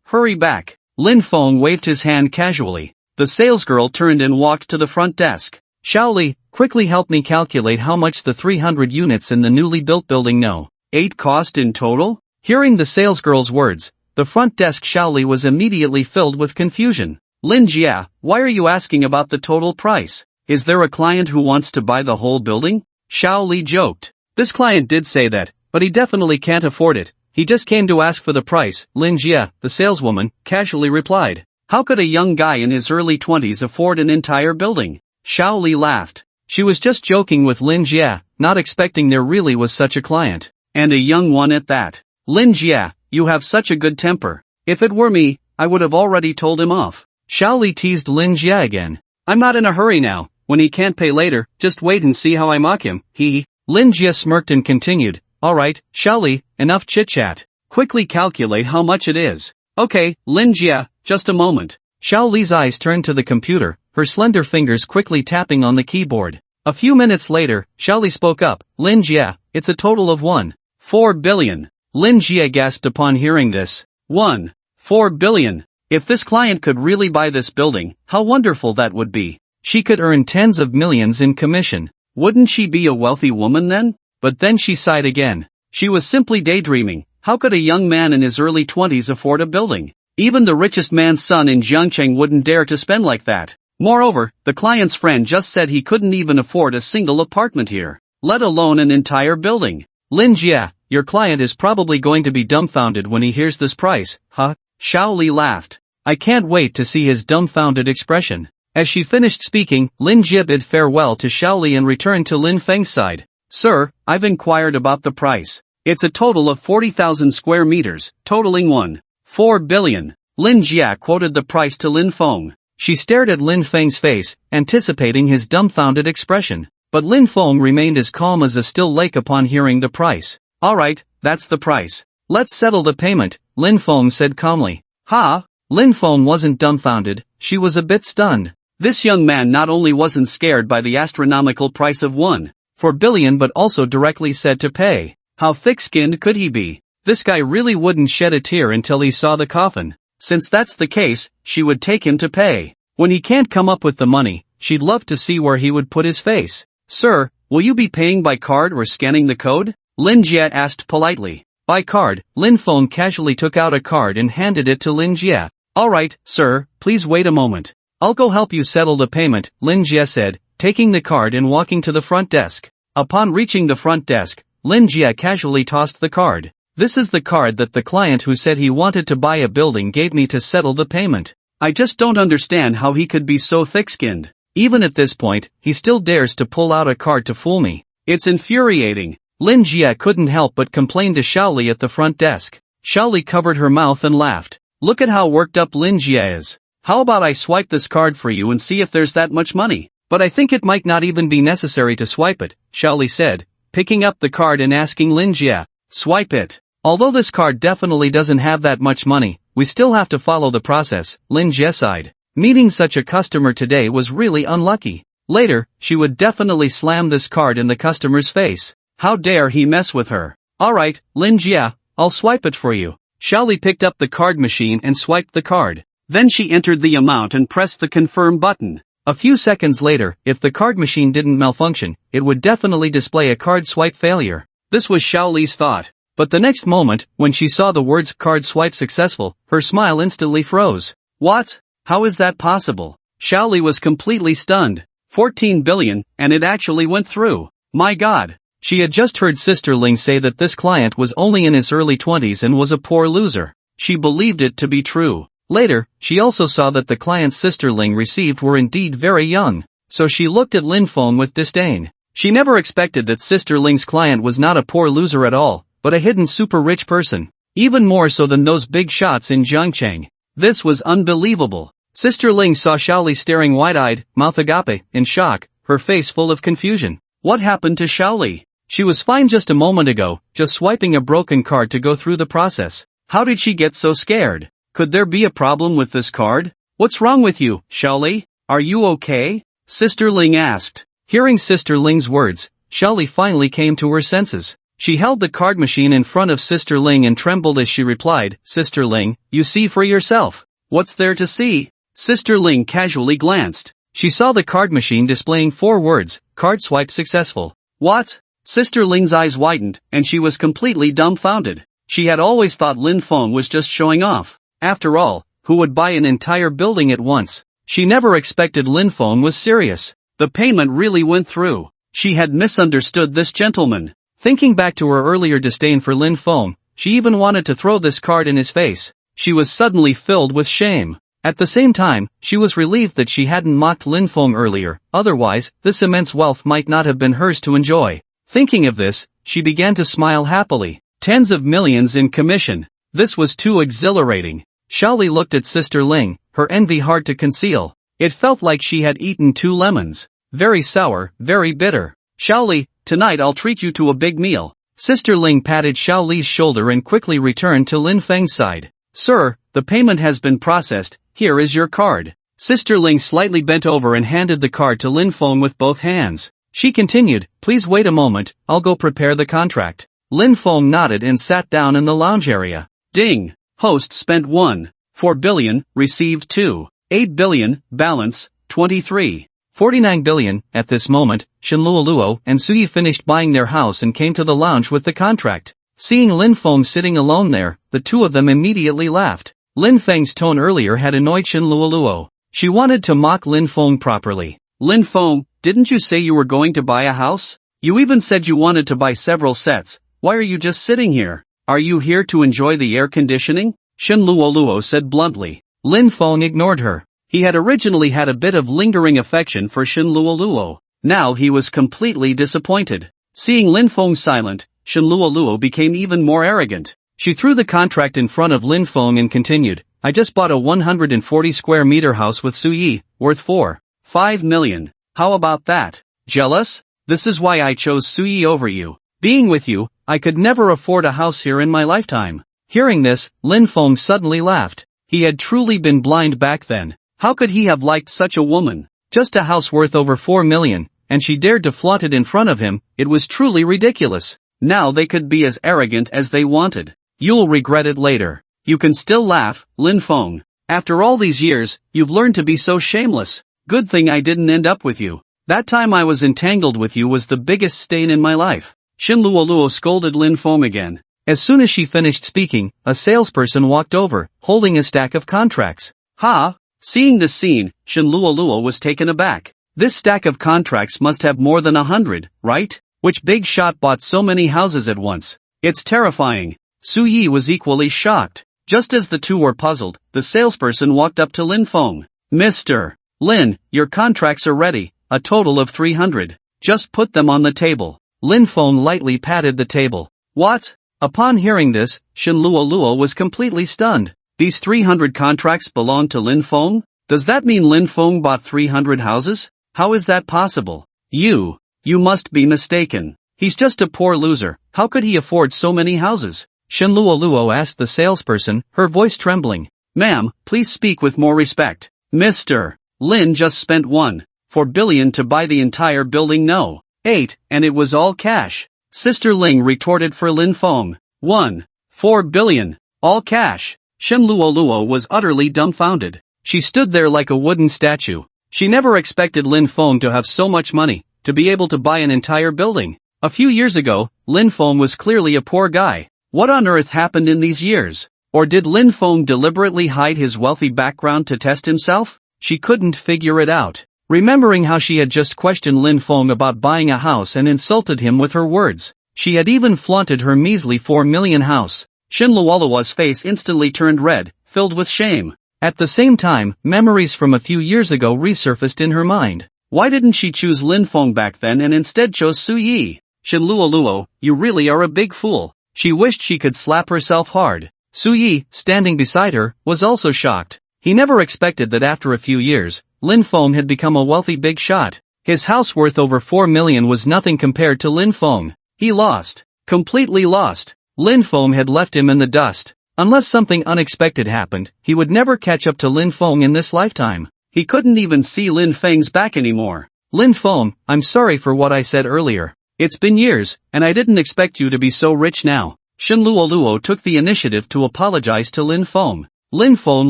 Hurry back. Lin Feng waved his hand casually. The salesgirl turned and walked to the front desk. Shaoli, quickly help me calculate how much the 300 units in the newly built building know. 8 cost in total? Hearing the salesgirl's words, the front desk Shaoli was immediately filled with confusion. Lin Jia, why are you asking about the total price? Is there a client who wants to buy the whole building? Shaoli joked. This client did say that, but he definitely can't afford it. He just came to ask for the price, Lin Jia, the saleswoman, casually replied. How could a young guy in his early 20s afford an entire building? Shaoli laughed. She was just joking with Lin Jia, not expecting there really was such a client. And a young one at that. Lin Jia, you have such a good temper. If it were me, I would have already told him off. Shaoli teased Lin Jia again. I'm not in a hurry now. When he can't pay later, just wait and see how I mock him. Lin Jia smirked and continued. Alright, Shaoli, enough chit-chat. Quickly calculate how much it is. Okay, Lin Jia, just a moment. Shaoli's eyes turned to the computer, her slender fingers quickly tapping on the keyboard. A few minutes later, Shaoli spoke up. Lin Jia, it's a total of 1.4 billion. Lin Jia gasped upon hearing this. 1.4 billion. If this client could really buy this building, how wonderful that would be. She could earn tens of millions in commission. Wouldn't she be a wealthy woman then? But then she sighed again. She was simply daydreaming. How could a young man in his early 20s afford a building? Even the richest man's son in Jiangcheng wouldn't dare to spend like that. Moreover, the client's friend just said he couldn't even afford a single apartment here, let alone an entire building. Lin Jia, your client is probably going to be dumbfounded when he hears this price, huh? Shaoli laughed. I can't wait to see his dumbfounded expression. As she finished speaking, Lin Jia bid farewell to Shaoli and returned to Lin Feng's side. Sir, I've inquired about the price. It's a total of 40,000 square meters, totaling 1.4 billion. Lin Jia quoted the price to Lin Feng. She stared at Lin Feng's face, anticipating his dumbfounded expression. But Lin Feng remained as calm as a still lake upon hearing the price. Alright, that's the price. Let's settle the payment, Lin Feng said calmly. Ha! Lin Feng wasn't dumbfounded, she was a bit stunned. This young man not only wasn't scared by the astronomical price of 1.4 billion but also directly said to pay. How thick-skinned could he be? This guy really wouldn't shed a tear until he saw the coffin. Since that's the case, she would take him to pay. When he can't come up with the money, she'd love to see where he would put his face. Sir, will you be paying by card or scanning the code? Lin Jia asked politely. By card, Lin Feng casually took out a card and handed it to Lin Jia. Alright, sir, please wait a moment. I'll go help you settle the payment, Lin Jia said, taking the card and walking to the front desk. Upon reaching the front desk, Lin Jia casually tossed the card. This is the card that the client who said he wanted to buy a building gave me to settle the payment. I just don't understand how he could be so thick-skinned. Even at this point, he still dares to pull out a card to fool me. It's infuriating. Lin Jia couldn't help but complain to Shaoli at the front desk. Shaoli covered her mouth and laughed. Look at how worked up Lin Jia is. How about I swipe this card for you and see if there's that much money? But I think it might not even be necessary to swipe it, Shaoli said, picking up the card and asking Lin Jia. Swipe it. Although this card definitely doesn't have that much money, we still have to follow the process, Lin Jia sighed. Meeting such a customer today was really unlucky. Later, she would definitely slam this card in the customer's face. How dare he mess with her? Alright, Lin Jia, I'll swipe it for you. Shaoli picked up the card machine and swiped the card. Then she entered the amount and pressed the confirm button. A few seconds later, if the card machine didn't malfunction, it would definitely display a card swipe failure. This was Shaoli's thought. But the next moment, when she saw the words card swipe successful, her smile instantly froze. What? How is that possible? Xiaoli was completely stunned. 14 billion, and it actually went through. My god. She had just heard Sister Ling say that this client was only in his early 20s and was a poor loser. She believed it to be true. Later, she also saw that the clients Sister Ling received were indeed very young. So she looked at Lin Feng with disdain. She never expected that Sister Ling's client was not a poor loser at all, but a hidden super rich person. Even more so than those big shots in Jiangcheng. This was unbelievable. Sister Ling saw Xiaoli staring wide-eyed, mouth agape, in shock, her face full of confusion. What happened to Xiaoli? She was fine just a moment ago, just swiping a broken card to go through the process. How did she get so scared? Could there be a problem with this card? What's wrong with you, Xiaoli? Are you okay? Sister Ling asked. Hearing Sister Ling's words, Xiaoli finally came to her senses. She held the card machine in front of Sister Ling and trembled as she replied, Sister Ling, you see for yourself. What's there to see? Sister Ling casually glanced. She saw the card machine displaying 4 words, card swipe successful. What? Sister Ling's eyes widened, and she was completely dumbfounded. She had always thought Lin Feng was just showing off. After all, who would buy an entire building at once? She never expected Lin Feng was serious. The payment really went through. She had misunderstood this gentleman. Thinking back to her earlier disdain for Lin Feng, she even wanted to throw this card in his face. She was suddenly filled with shame. At the same time, she was relieved that she hadn't mocked Lin Feng earlier, otherwise, this immense wealth might not have been hers to enjoy. Thinking of this, she began to smile happily. Tens of millions in commission. This was too exhilarating. Xiaoli looked at Sister Ling, her envy hard to conceal. It felt like she had eaten 2 lemons. Very sour, very bitter. Xiaoli, tonight I'll treat you to a big meal. Sister Ling patted Xiaoli's shoulder and quickly returned to Lin Feng's side. Sir, the payment has been processed, here is your card. Sister Ling slightly bent over and handed the card to Lin Feng with both hands. She continued, please wait a moment, I'll go prepare the contract. Lin Feng nodded and sat down in the lounge area. Ding! Host spent 1.4 billion, received 2.8 billion, balance, 23.49 billion. At this moment, Shenluoluo and Suyi finished buying their house and came to the lounge with the contract. Seeing Lin Feng sitting alone there, the two of them immediately laughed. Lin Feng's tone earlier had annoyed Shenluoluo. She wanted to mock Lin Feng properly. Lin Feng, didn't you say you were going to buy a house? You even said you wanted to buy several sets. Why are you just sitting here? Are you here to enjoy the air conditioning? Shenluoluo said bluntly. Lin Feng ignored her. He had originally had a bit of lingering affection for Shenluoluo. Now he was completely disappointed. Seeing Lin Feng silent, Shenluoluo became even more arrogant. She threw the contract in front of Lin Feng and continued, I just bought a 140 square meter house with Suyi, worth 4.5 million. How about that? Jealous? This is why I chose Suyi over you. Being with you, I could never afford a house here in my lifetime. Hearing this, Lin Feng suddenly laughed. He had truly been blind back then. How could he have liked such a woman? Just a house worth over 4 million, and she dared to flaunt it in front of him. It was truly ridiculous. Now they could be as arrogant as they wanted. You'll regret it later. You can still laugh, Lin Feng. After all these years, you've learned to be so shameless. Good thing I didn't end up with you. That time I was entangled with you was the biggest stain in my life. Shenluoluo scolded Lin Feng again. As soon as she finished speaking, a salesperson walked over, holding a stack of contracts. Ha! Seeing this scene, Shenluoluo was taken aback. This stack of contracts must have more than 100, right? Which big shot bought so many houses at once? It's terrifying. Suyi was equally shocked. Just as the two were puzzled, the salesperson walked up to Lin Feng. Mr. Lin, your contracts are ready, a total of 300. Just put them on the table. Lin Feng lightly patted the table. What? Upon hearing this, Shenluoluo was completely stunned. These 300 contracts belong to Lin Feng? Does that mean Lin Feng bought 300 houses? How is that possible? You must be mistaken. He's just a poor loser. How could he afford so many houses? Shenluoluo asked the salesperson, her voice trembling. Ma'am, please speak with more respect. Mr. Lin just spent 1.4 billion to buy the entire building. No. 8, and it was all cash. Sister Ling retorted for Lin Feng. 1.4 billion. All cash. Shenluoluo was utterly dumbfounded. She stood there like a wooden statue. She never expected Lin Feng to have so much money, to be able to buy an entire building. A few years ago, Lin Feng was clearly a poor guy. What on earth happened in these years? Or did Lin Feng deliberately hide his wealthy background to test himself? She couldn't figure it out. Remembering how she had just questioned Lin Feng about buying a house and insulted him with her words. She had even flaunted her measly 4 million house. Shin Luolua's face instantly turned red, filled with shame. At the same time, memories from a few years ago resurfaced in her mind. Why didn't she choose Lin Feng back then and instead chose Su Yi? Shin Luoluo, you really are a big fool. She wished she could slap herself hard. Su Yi, standing beside her, was also shocked. He never expected that after a few years, Lin Feng had become a wealthy big shot. His house worth over 4 million was nothing compared to Lin Feng. He lost. Completely lost. Lin Feng had left him in the dust. Unless something unexpected happened, he would never catch up to Lin Feng in this lifetime. He couldn't even see Lin Feng's back anymore. Lin Feng, I'm sorry for what I said earlier. It's been years, and I didn't expect you to be so rich now. Shin Luoluo took the initiative to apologize to Lin Feng. Lin Feng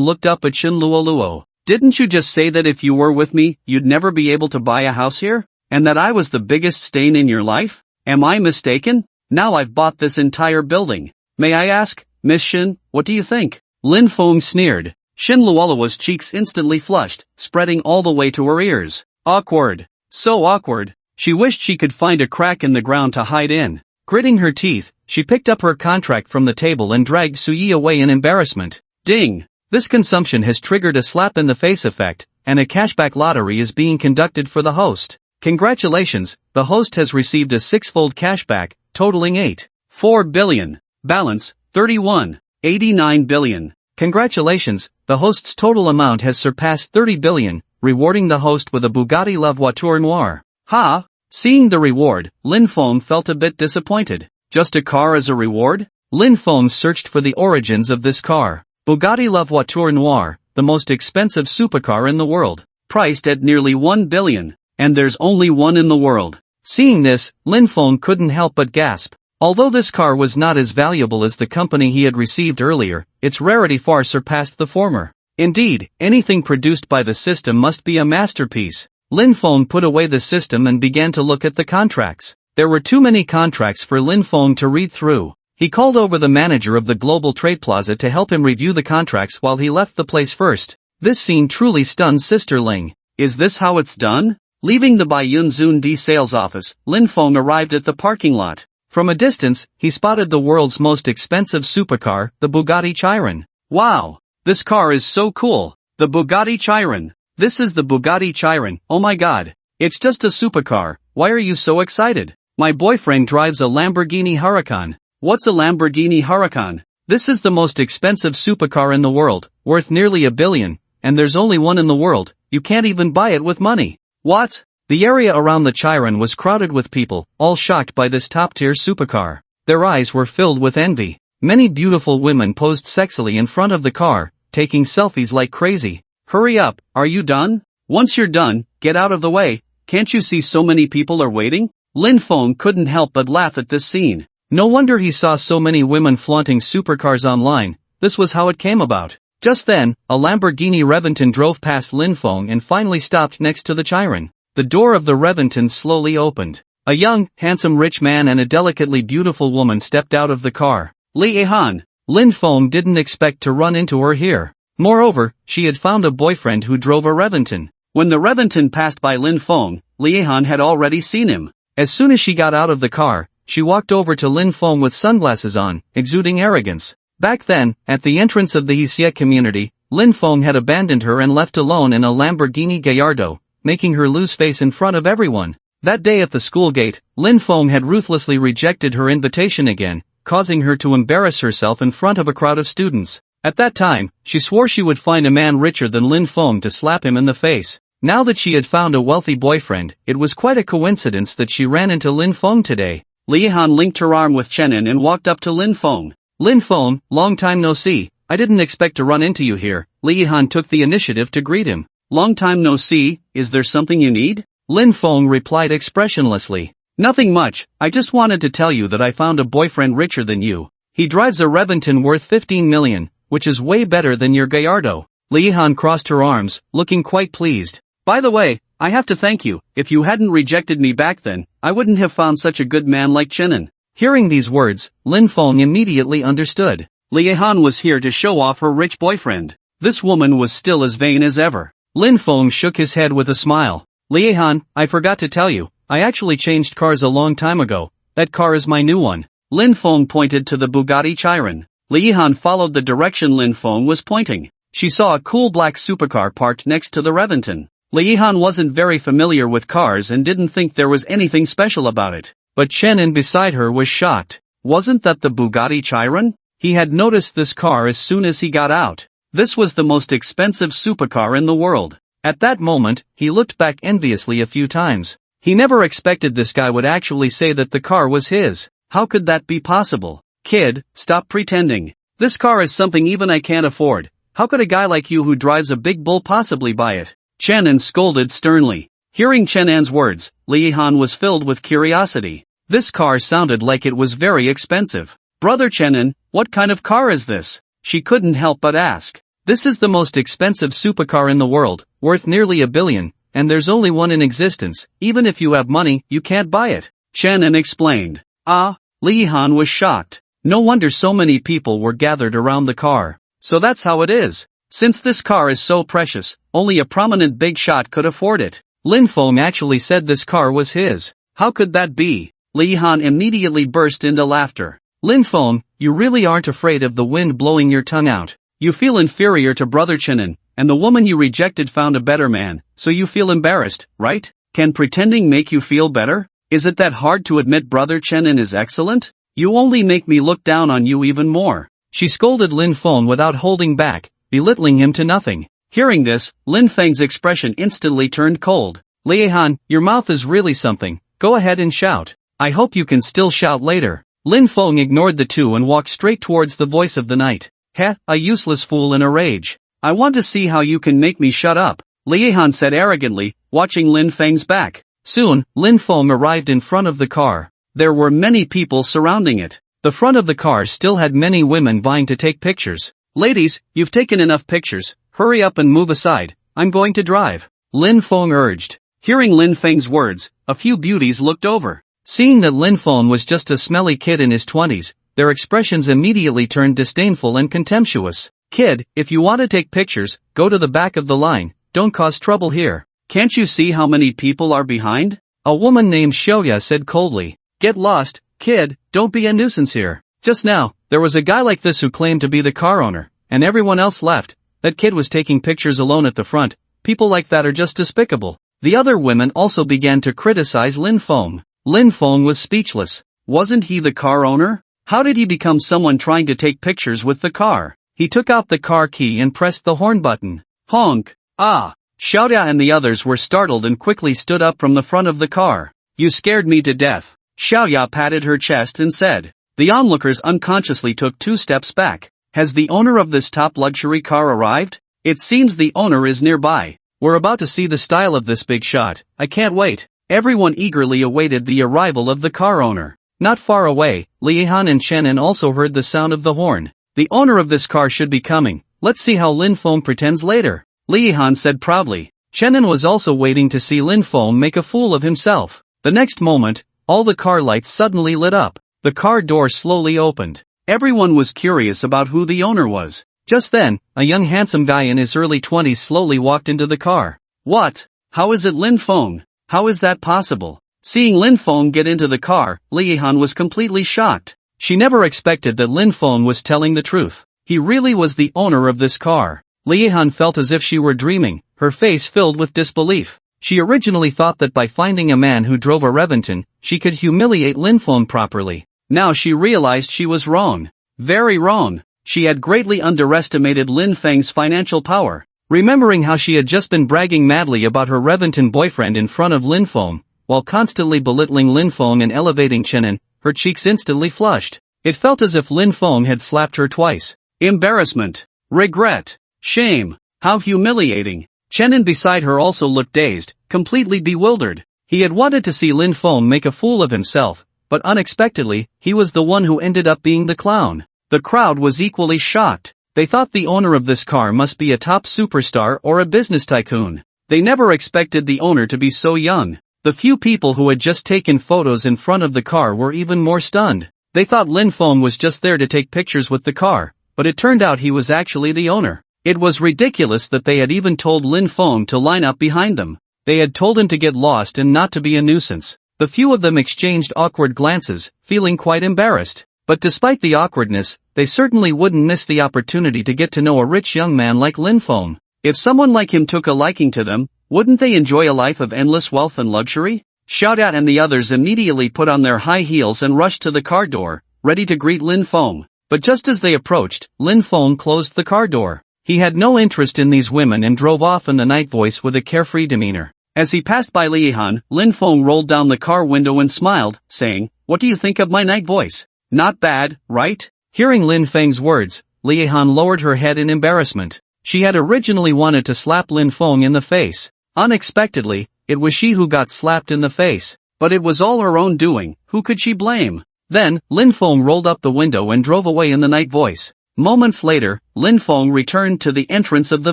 looked up at Shin Luoluo. Didn't you just say that if you were with me, you'd never be able to buy a house here? And that I was the biggest stain in your life? Am I mistaken? Now I've bought this entire building. May I ask, Miss Shin, what do you think? Lin Feng sneered. Shin Luoluo's cheeks instantly flushed, spreading all the way to her ears. Awkward. So awkward. She wished she could find a crack in the ground to hide in. Gritting her teeth, she picked up her contract from the table and dragged Su Yi away in embarrassment. Ding! This consumption has triggered a slap-in-the-face effect, and a cashback lottery is being conducted for the host. Congratulations, the host has received a 6-fold cashback, totaling 8.4 billion. Balance, 31.89 billion. Congratulations, the host's total amount has surpassed 30 billion, rewarding the host with a Bugatti La Voiture Noire. Ha! Seeing the reward, Lin Feng felt a bit disappointed. Just a car as a reward? Lin Feng searched for the origins of this car. Bugatti La Voiture Noire, the most expensive supercar in the world, priced at nearly 1 billion, and there's only one in the world. Seeing this, Lin Feng couldn't help but gasp. Although this car was not as valuable as the company he had received earlier, its rarity far surpassed the former. Indeed, anything produced by the system must be a masterpiece. Lin Feng put away the system and began to look at the contracts. There were too many contracts for Lin Feng to read through. He called over the manager of the Global Trade Plaza to help him review the contracts while he left the place first. This scene truly stunned Sister Ling. Is this how it's done? Leaving the Baiyun Zundi sales office, Lin Feng arrived at the parking lot. From a distance, he spotted the world's most expensive supercar, the Bugatti Chiron. Wow! This car is so cool! The Bugatti Chiron! This is the Bugatti Chiron, oh my god! It's just a supercar, why are you so excited? My boyfriend drives a Lamborghini Huracan. What's a Lamborghini Huracan? This is the most expensive supercar in the world, worth nearly $1 billion, and there's only one in the world, you can't even buy it with money. What? The area around the Chiron was crowded with people, all shocked by this top-tier supercar. Their eyes were filled with envy. Many beautiful women posed sexily in front of the car, taking selfies like crazy. Hurry up, are you done? Once you're done, get out of the way, can't you see so many people are waiting? Lin Feng couldn't help but laugh at this scene. No wonder he saw so many women flaunting supercars online, this was how it came about. Just then, a Lamborghini Reventon drove past Lin Feng and finally stopped next to the Chiron. The door of the Reventon slowly opened. A young, handsome rich man and a delicately beautiful woman stepped out of the car. Li Yihan. Lin Feng didn't expect to run into her here. Moreover, she had found a boyfriend who drove a Reventon. When the Reventon passed by Lin Feng, Li Yihan had already seen him. As soon as she got out of the car, she walked over to Lin Feng with sunglasses on, exuding arrogance. Back then, at the entrance of the Hsieh community, Lin Feng had abandoned her and left alone in a Lamborghini Gallardo, making her lose face in front of everyone. That day at the school gate, Lin Feng had ruthlessly rejected her invitation again, causing her to embarrass herself in front of a crowd of students. At that time, she swore she would find a man richer than Lin Feng to slap him in the face. Now that she had found a wealthy boyfriend, it was quite a coincidence that she ran into Lin Feng today. Li Yihan linked her arm with Chenin and walked up to Lin Feng. Lin Feng, long time no see, I didn't expect to run into you here. Li Yihan took the initiative to greet him. Long time no see, is there something you need? Lin Feng replied expressionlessly. Nothing much, I just wanted to tell you that I found a boyfriend richer than you. He drives a Reventon worth 15 million, which is way better than your Gallardo. Li Yihan crossed her arms, looking quite pleased. By the way, I have to thank you, if you hadn't rejected me back then, I wouldn't have found such a good man like Chenin. Hearing these words, Lin Feng immediately understood. Liehan was here to show off her rich boyfriend. This woman was still as vain as ever. Lin Feng shook his head with a smile. Liehan, I forgot to tell you, I actually changed cars a long time ago. That car is my new one. Lin Feng pointed to the Bugatti Chiron. Liehan followed the direction Lin Feng was pointing. She saw a cool black supercar parked next to the Reventon. Liehan wasn't very familiar with cars and didn't think there was anything special about it. But Chenin beside her was shocked. Wasn't that the Bugatti Chiron? He had noticed this car as soon as he got out. This was the most expensive supercar in the world. At that moment, he looked back enviously a few times. He never expected this guy would actually say that the car was his. How could that be possible? Kid, stop pretending. This car is something even I can't afford. How could a guy like you who drives a big bull possibly buy it? Chenin scolded sternly. Hearing Chenan's words, Liehan was filled with curiosity. This car sounded like it was very expensive. Brother Chenin, what kind of car is this? She couldn't help but ask. This is the most expensive supercar in the world, worth nearly $1 billion, and there's only one in existence. Even if you have money, you can't buy it. Chenin explained. Ah, Liehan was shocked. No wonder so many people were gathered around the car. So that's how it is. Since this car is so precious, only a prominent big shot could afford it. Lin Feng actually said this car was his. How could that be? Liehan immediately burst into laughter. Lin Feng, you really aren't afraid of the wind blowing your tongue out. You feel inferior to Brother Chenin, and the woman you rejected found a better man, so you feel embarrassed, right? Can pretending make you feel better? Is it that hard to admit Brother Chenin is excellent? You only make me look down on you even more. She scolded Lin Feng without holding back, belittling him to nothing. Hearing this, Lin Feng's expression instantly turned cold. Liehan, your mouth is really something. Go ahead and shout. I hope you can still shout later. Lin Feng ignored the two and walked straight towards the voice of the night. Heh, a useless fool in a rage. I want to see how you can make me shut up, Liehan said arrogantly, watching Lin Feng's back. Soon, Lin Feng arrived in front of the car. There were many people surrounding it. The front of the car still had many women vying to take pictures. Ladies, you've taken enough pictures, hurry up and move aside, I'm going to drive. Lin Feng urged. Hearing Lin Feng's words, a few beauties looked over. Seeing that Lin Feng was just a smelly kid in his 20s, their expressions immediately turned disdainful and contemptuous. Kid, if you want to take pictures, go to the back of the line, don't cause trouble here. Can't you see how many people are behind? A woman named Shoya said coldly. Get lost, kid, don't be a nuisance here. Just now, there was a guy like this who claimed to be the car owner, and everyone else left. That kid was taking pictures alone at the front. People like that are just despicable. The other women also began to criticize Lin Feng. Lin Feng was speechless. Wasn't he the car owner? How did he become someone trying to take pictures with the car? He took out the car key and pressed the horn button. Honk! Ah! Xiaoda and the others were startled and quickly stood up from the front of the car. You scared me to death. Xiaoya patted her chest and said. The onlookers unconsciously took 2 steps back. Has the owner of this top luxury car arrived? It seems the owner is nearby. We're about to see the style of this big shot. I can't wait. Everyone eagerly awaited the arrival of the car owner. Not far away, Liehan and Chenin also heard the sound of the horn. The owner of this car should be coming. Let's see how Lin Feng pretends later. Liehan said proudly. Chenin was also waiting to see Lin Feng make a fool of himself. The next moment, all the car lights suddenly lit up. The car door slowly opened. Everyone was curious about who the owner was. Just then, a young handsome guy in his early 20s slowly walked into the car. What? How is it Lin Feng? How is that possible? Seeing Lin Feng get into the car, Liehan was completely shocked. She never expected that Lin Feng was telling the truth. He really was the owner of this car. Liehan felt as if she were dreaming, her face filled with disbelief. She originally thought that by finding a man who drove a Reventon, she could humiliate Lin Feng properly. Now she realized she was wrong. Very wrong. She had greatly underestimated Lin Feng's financial power. Remembering how she had just been bragging madly about her Reventon boyfriend in front of Lin Feng, while constantly belittling Lin Feng and elevating Chenin, her cheeks instantly flushed. It felt as if Lin Feng had slapped her twice. Embarrassment. Regret. Shame. How humiliating. Chenin beside her also looked dazed, completely bewildered. He had wanted to see Lin Feng make a fool of himself, but unexpectedly, he was the one who ended up being the clown. The crowd was equally shocked. They thought the owner of this car must be a top superstar or a business tycoon. They never expected the owner to be so young. The few people who had just taken photos in front of the car were even more stunned. They thought Lin Feng was just there to take pictures with the car, but it turned out he was actually the owner. It was ridiculous that they had even told Lin Feng to line up behind them. They had told him to get lost and not to be a nuisance. The few of them exchanged awkward glances, feeling quite embarrassed. But despite the awkwardness, they certainly wouldn't miss the opportunity to get to know a rich young man like Lin Feng. If someone like him took a liking to them, wouldn't they enjoy a life of endless wealth and luxury? Xiaodat and the others immediately put on their high heels and rushed to the car door, ready to greet Lin Feng. But just as they approached, Lin Feng closed the car door. He had no interest in these women and drove off in the night voice with a carefree demeanor. As he passed by Liehan, Lin Feng rolled down the car window and smiled, saying, "What do you think of my night voice? Not bad, right?" Hearing Lin Feng's words, Liehan lowered her head in embarrassment. She had originally wanted to slap Lin Feng in the face. Unexpectedly, it was she who got slapped in the face. But it was all her own doing, who could she blame? Then, Lin Feng rolled up the window and drove away in the night voice. Moments later, Lin Feng returned to the entrance of the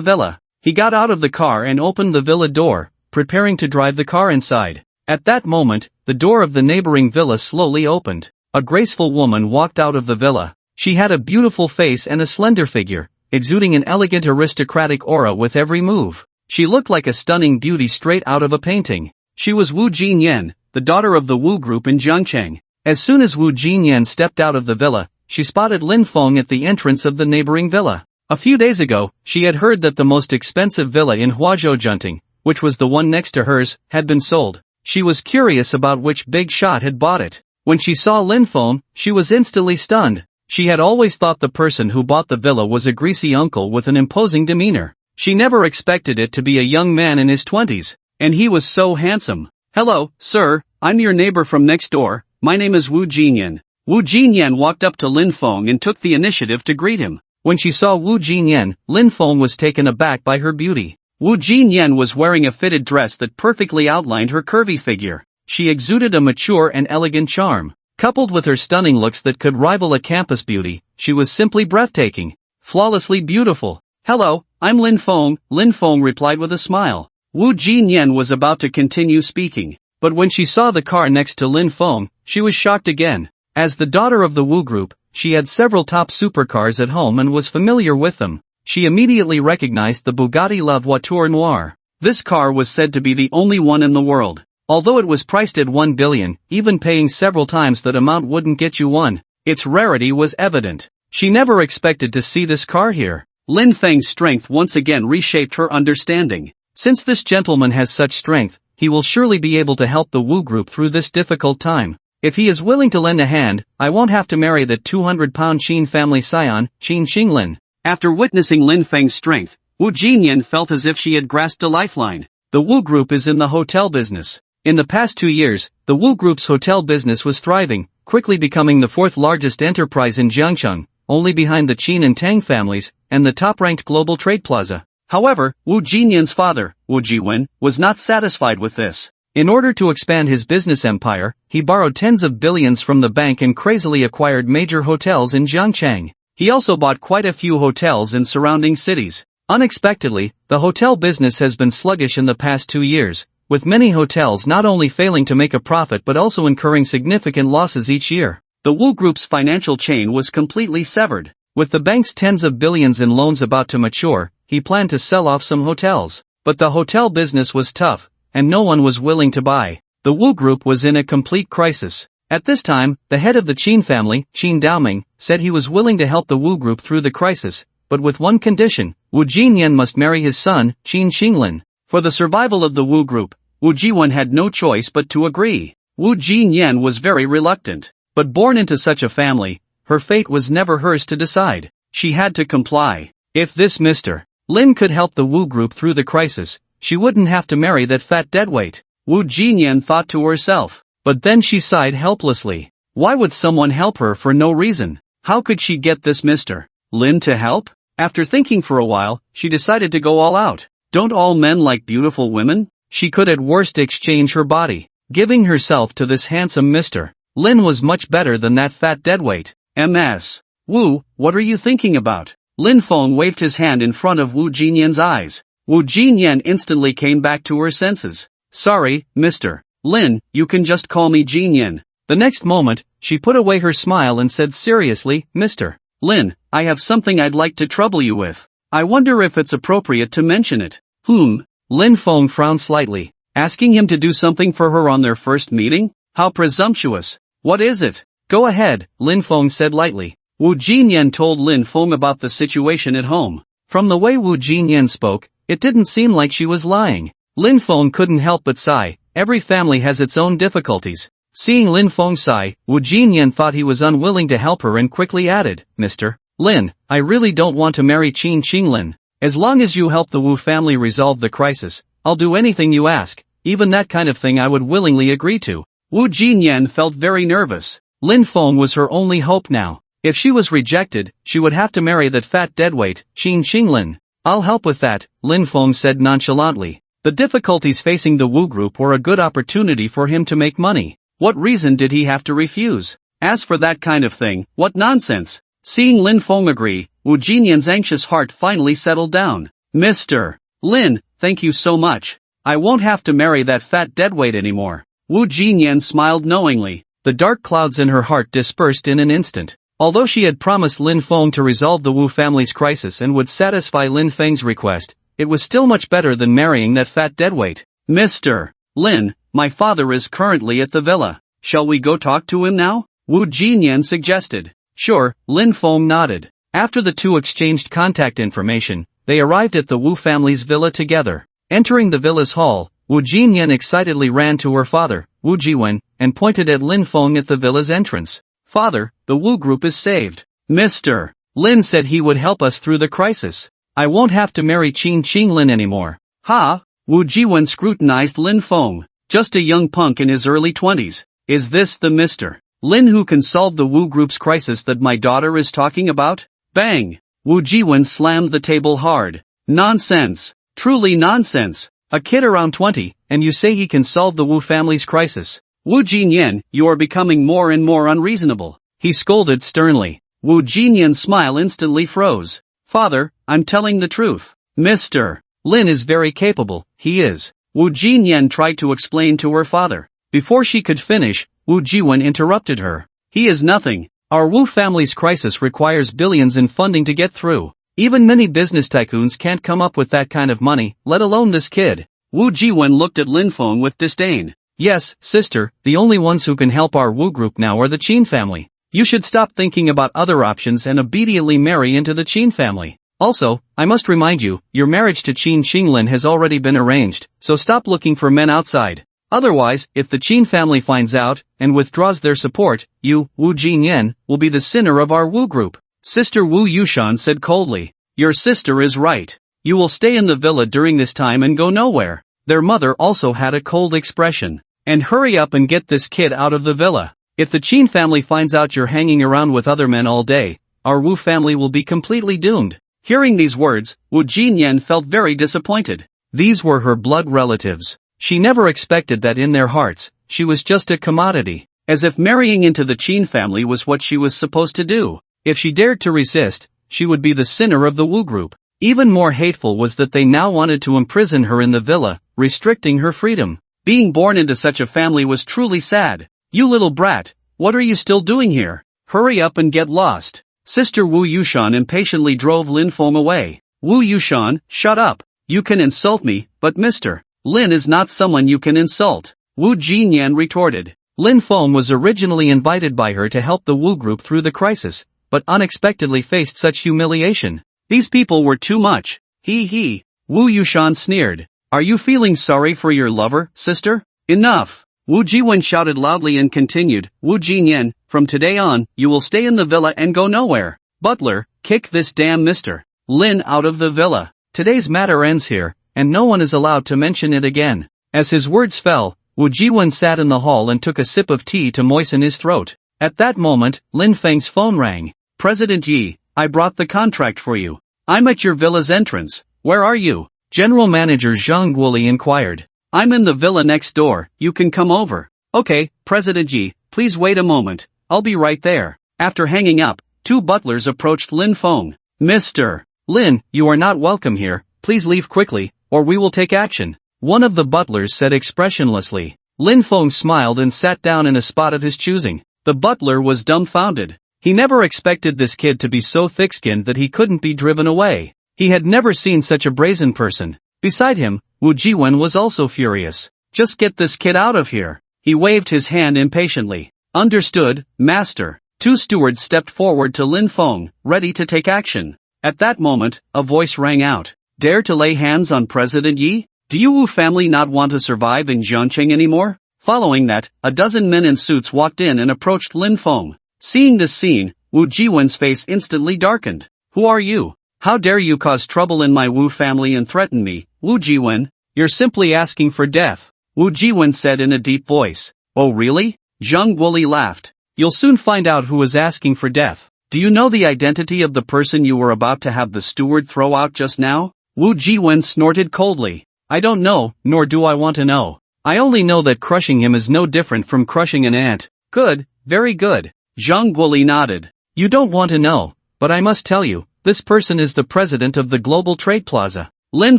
villa. He got out of the car and opened the villa door, preparing to drive the car inside. At that moment, the door of the neighboring villa slowly opened. A graceful woman walked out of the villa. She had a beautiful face and a slender figure, exuding an elegant aristocratic aura with every move. She looked like a stunning beauty straight out of a painting. She was Wu Jinyan, the daughter of the Wu group in Jiangcheng. As soon as Wu Jinyan stepped out of the villa, she spotted Lin Feng at the entrance of the neighboring villa. A few days ago, she had heard that the most expensive villa in Huazhou Junting, which was the one next to hers, had been sold. She was curious about which big shot had bought it. When she saw Lin Feng, she was instantly stunned. She had always thought the person who bought the villa was a greasy uncle with an imposing demeanor. She never expected it to be a young man in his 20s, and he was so handsome. "Hello, sir, I'm your neighbor from next door, my name is Wu Jinyan." Wu Jinyan walked up to Lin Feng and took the initiative to greet him. When she saw Wu Jinyan, Lin Feng was taken aback by her beauty. Wu Jinyan was wearing a fitted dress that perfectly outlined her curvy figure. She exuded a mature and elegant charm. Coupled with her stunning looks that could rival a campus beauty, she was simply breathtaking. Flawlessly beautiful. "Hello, I'm Lin Feng," Lin Feng replied with a smile. Wu Jinyan was about to continue speaking, but when she saw the car next to Lin Feng, she was shocked again. As the daughter of the Wu group, she had several top supercars at home and was familiar with them. She immediately recognized the Bugatti La Voiture Noire. This car was said to be the only one in the world. Although it was priced at 1 billion, even paying several times that amount wouldn't get you one. Its rarity was evident. She never expected to see this car here. Lin Feng's strength once again reshaped her understanding. Since this gentleman has such strength, he will surely be able to help the Wu group through this difficult time. If he is willing to lend a hand, I won't have to marry the 200-pound Qin family scion, Qin Xinglin. After witnessing Lin Feng's strength, Wu Jinyan felt as if she had grasped a lifeline. The Wu group is in the hotel business. In the past 2 years, the Wu group's hotel business was thriving, quickly becoming the fourth largest enterprise in Jiangcheng, only behind the Qin and Tang families, and the top-ranked global trade plaza. However, Wu Jinyan's father, Wu Jiwen, was not satisfied with this. In order to expand his business empire, he borrowed tens of billions from the bank and crazily acquired major hotels in Jiangcheng. He also bought quite a few hotels in surrounding cities. Unexpectedly, the hotel business has been sluggish in the past 2 years, with many hotels not only failing to make a profit but also incurring significant losses each year. The Wu Group's financial chain was completely severed. With the bank's tens of billions in loans about to mature, he planned to sell off some hotels. But the hotel business was tough, and no one was willing to buy. The Wu Group was in a complete crisis. At this time, the head of the Qin family, Qin Daoming, said he was willing to help the Wu Group through the crisis, but with one condition: Wu Jinyan must marry his son, Qin Xinglin. For the survival of the Wu Group, Wu Jiwen had no choice but to agree. Wu Jinyan was very reluctant, but born into such a family, her fate was never hers to decide. She had to comply. If this Mr. Lin could help the Wu Group through the crisis, she wouldn't have to marry that fat deadweight. Wu Jinyan thought to herself, but then she sighed helplessly. Why would someone help her for no reason? How could she get this Mr. Lin to help? After thinking for a while, she decided to go all out. Don't all men like beautiful women? She could at worst exchange her body. Giving herself to this handsome Mr. Lin was much better than that fat deadweight. Ms. Wu, what are you thinking about? Lin Feng waved his hand in front of Wu Jinyan's eyes. Wu Jinyan instantly came back to her senses. Sorry, Mr. Lin, you can just call me Jinyan. The next moment, she put away her smile and said seriously, Mr. Lin, I have something I'd like to trouble you with. I wonder if it's appropriate to mention it. Lin Feng frowned slightly. Asking him to do something for her on their first meeting? How presumptuous. What is it? Go ahead, Lin Feng said lightly. Wu Jinyan told Lin Feng about the situation at home. From the way Wu Jinyan spoke, it didn't seem like she was lying. Lin Feng couldn't help but sigh. Every family has its own difficulties. Seeing Lin Feng sigh, Wu Jinyan thought he was unwilling to help her and quickly added, Mr. Lin, I really don't want to marry Qin Qinglin. As long as you help the Wu family resolve the crisis, I'll do anything you ask. Even that kind of thing I would willingly agree to. Wu Jinyan felt very nervous. Lin Feng was her only hope now. If she was rejected, she would have to marry that fat deadweight, Qin Qinglin. I'll help with that, Lin Feng said nonchalantly. The difficulties facing the Wu group were a good opportunity for him to make money. What reason did he have to refuse? As for that kind of thing, what nonsense. Seeing Lin Feng agree, Wu Jinyan's anxious heart finally settled down. Mr. Lin, thank you so much. I won't have to marry that fat deadweight anymore. Wu Jinyan smiled knowingly. The dark clouds in her heart dispersed in an instant. Although she had promised Lin Feng to resolve the Wu family's crisis and would satisfy Lin Feng's request, it was still much better than marrying that fat deadweight. Mr. Lin, my father is currently at the villa. Shall we go talk to him now? Wu Jinyan suggested. Sure, Lin Feng nodded. After the two exchanged contact information, they arrived at the Wu family's villa together. Entering the villa's hall, Wu Jinyan excitedly ran to her father, Wu Jiwen, and pointed at Lin Feng at the villa's entrance. Father, the Wu group is saved. Mr. Lin said he would help us through the crisis. I won't have to marry Qin Qinglin anymore. Ha! Wu Jiwen scrutinized Lin Feng. Just a young punk in his early 20s. Is this the Mr. Lin who can solve the Wu group's crisis that my daughter is talking about? Bang! Wu Jiwen slammed the table hard. Nonsense. Truly nonsense. A kid around 20, and you say he can solve the Wu family's crisis. Wu Jinyan, you are becoming more and more unreasonable. He scolded sternly. Wu Jinyan's smile instantly froze. Father, I'm telling the truth. Mr. Lin is very capable, he is. Wu Jinyan tried to explain to her father. Before she could finish, Wu Jiwen interrupted her. He is nothing. Our Wu family's crisis requires billions in funding to get through. Even many business tycoons can't come up with that kind of money, let alone this kid. Wu Jiwen looked at Lin Feng with disdain. Yes, sister, the only ones who can help our Wu group now are the Qin family. You should stop thinking about other options and immediately marry into the Qin family. Also, I must remind you, your marriage to Qin Qinglin has already been arranged, so stop looking for men outside. Otherwise, if the Qin family finds out, and withdraws their support, you, Wu Jinyan, will be the sinner of our Wu group. Sister Wu Yushan said coldly. Your sister is right. You will stay in the villa during this time and go nowhere. Their mother also had a cold expression. And hurry up and get this kid out of the villa. If the Qin family finds out you're hanging around with other men all day, our Wu family will be completely doomed. Hearing these words, Wu Jinyan felt very disappointed. These were her blood relatives. She never expected that in their hearts, she was just a commodity. As if marrying into the Qin family was what she was supposed to do. If she dared to resist, she would be the sinner of the Wu group. Even more hateful was that they now wanted to imprison her in the villa, restricting her freedom. Being born into such a family was truly sad. You little brat, what are you still doing here? Hurry up and get lost. Sister Wu Yushan impatiently drove Lin Feng away. Wu Yushan, shut up. You can insult me, but Mr. Lin is not someone you can insult. Wu Jinyan retorted. Lin Feng was originally invited by her to help the Wu group through the crisis, but unexpectedly faced such humiliation. These people were too much. He. Wu Yushan sneered. Are you feeling sorry for your lover, sister? Enough. Wu Jiwen shouted loudly and continued, Wu Jinyan, from today on, you will stay in the villa and go nowhere. Butler, kick this damn Mr. Lin out of the villa. Today's matter ends here, and no one is allowed to mention it again. As his words fell, Wu Jiwen sat in the hall and took a sip of tea to moisten his throat. At that moment, Lin Feng's phone rang. President Yi, I brought the contract for you. I'm at your villa's entrance. Where are you? General Manager Zhang Guoli inquired. I'm in the villa next door, you can come over. Okay, President Yi, please wait a moment, I'll be right there. After hanging up, two butlers approached Lin Feng. Mr. Lin, you are not welcome here, please leave quickly, or we will take action. One of the butlers said expressionlessly. Lin Feng smiled and sat down in a spot of his choosing. The butler was dumbfounded. He never expected this kid to be so thick-skinned that he couldn't be driven away. He had never seen such a brazen person. Beside him, Wu Jiwen was also furious. Just get this kid out of here. He waved his hand impatiently. Understood, master. Two stewards stepped forward to Lin Feng, ready to take action. At that moment, a voice rang out. Dare to lay hands on President Yi? Do you Wu family not want to survive in Jiangcheng anymore? Following that, a dozen men in suits walked in and approached Lin Feng. Seeing this scene, Wu Jiwen's face instantly darkened. Who are you? How dare you cause trouble in my Wu family and threaten me, Wu Jiwen? You're simply asking for death, Wu Jiwen said in a deep voice. Oh really? Zhang Guoli laughed. You'll soon find out who is asking for death. Do you know the identity of the person you were about to have the steward throw out just now? Wu Jiwen snorted coldly. I don't know, nor do I want to know. I only know that crushing him is no different from crushing an ant. Good, very good. Zhang Guoli nodded. You don't want to know, but I must tell you, this person is the president of the Global Trade Plaza. Lin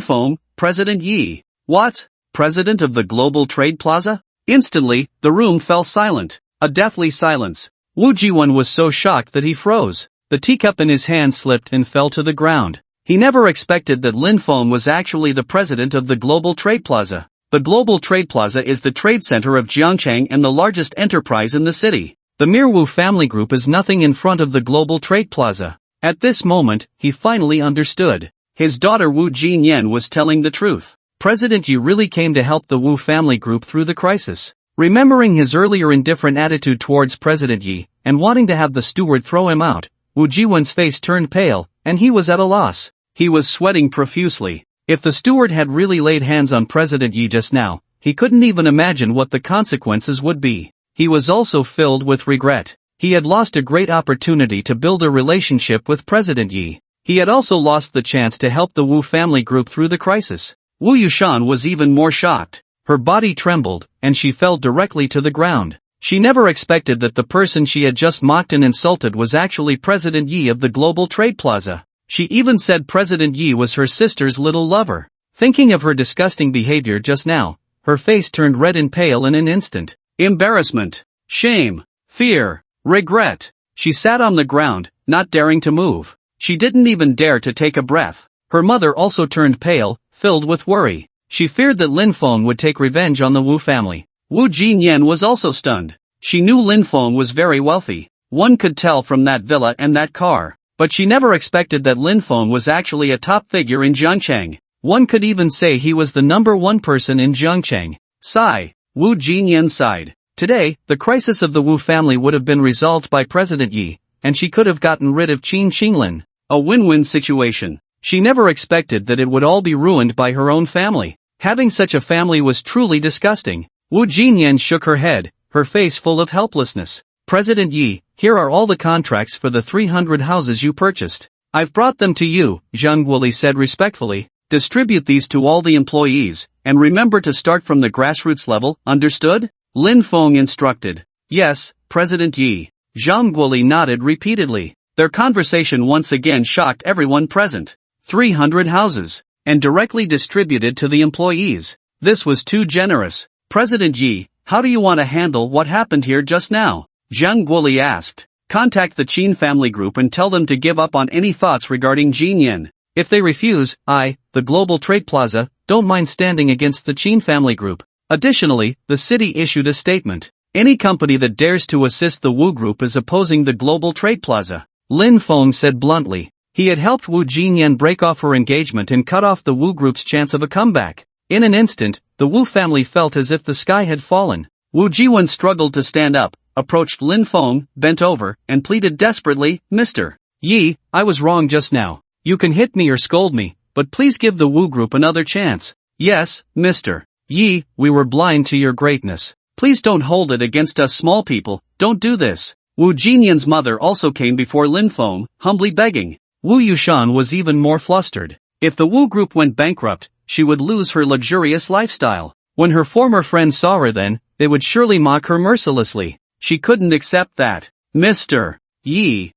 Feng, President Yi. What? President of the Global Trade Plaza? Instantly, the room fell silent. A deathly silence. Wu Jiwen was so shocked that he froze. The teacup in his hand slipped and fell to the ground. He never expected that Lin Feng was actually the president of the Global Trade Plaza. The Global Trade Plaza is the trade center of Jiangcheng and the largest enterprise in the city. The mere Wu family group is nothing in front of the Global Trade Plaza. At this moment, he finally understood. His daughter Wu Jinyan was telling the truth. President Yi really came to help the Wu family group through the crisis. Remembering his earlier indifferent attitude towards President Yi, and wanting to have the steward throw him out, Wu Jiwen's face turned pale, and he was at a loss. He was sweating profusely. If the steward had really laid hands on President Yi just now, he couldn't even imagine what the consequences would be. He was also filled with regret. He had lost a great opportunity to build a relationship with President Yi. He had also lost the chance to help the Wu family group through the crisis. Wu Yushan was even more shocked. Her body trembled, and she fell directly to the ground. She never expected that the person she had just mocked and insulted was actually President Yi of the Global Trade Plaza. She even said President Yi was her sister's little lover. Thinking of her disgusting behavior just now, her face turned red and pale in an instant. Embarrassment, shame, fear, regret. She sat on the ground, not daring to move. She didn't even dare to take a breath. Her mother also turned pale, filled with worry. She feared that Lin Feng would take revenge on the Wu family. Wu Jinyan was also stunned. She knew Lin Feng was very wealthy. One could tell from that villa and that car. But she never expected that Lin Feng was actually a top figure in Jiangcheng. One could even say he was the #1 person in Jiangcheng. Sigh. Wu Jinyan sighed. Today, the crisis of the Wu family would have been resolved by President Yi, and she could have gotten rid of Qin Qinglin. A win-win situation. She never expected that it would all be ruined by her own family. Having such a family was truly disgusting. Wu Jinyan shook her head, her face full of helplessness. President Yi, here are all the contracts for the 300 houses you purchased. I've brought them to you, Zhang Guoli said respectfully. Distribute these to all the employees, and remember to start from the grassroots level, understood? Lin Feng instructed. Yes, President Yi. Zhang Guoli nodded repeatedly. Their conversation once again shocked everyone present. 300 houses, and directly distributed to the employees. This was too generous. President Yi, how do you want to handle what happened here just now? Zhang Guoli asked. Contact the Qin family group and tell them to give up on any thoughts regarding Jinyan. If they refuse, I, the Global Trade Plaza, don't mind standing against the Qin family group. Additionally, the city issued a statement. Any company that dares to assist the Wu group is opposing the Global Trade Plaza. Lin Feng said bluntly. He had helped Wu Jinyan break off her engagement and cut off the Wu group's chance of a comeback. In an instant, the Wu family felt as if the sky had fallen. Wu Jiwen struggled to stand up, approached Lin Feng, bent over, and pleaded desperately, Mr. Yi, I was wrong just now. You can hit me or scold me, but please give the Wu group another chance. Yes, Mr. Yi, we were blind to your greatness. Please don't hold it against us small people, don't do this. Wu Jinyan's mother also came before Lin Feng, humbly begging. Wu Yushan was even more flustered. If the Wu group went bankrupt, she would lose her luxurious lifestyle. When her former friends saw her then, they would surely mock her mercilessly. She couldn't accept that. Mr. Yi,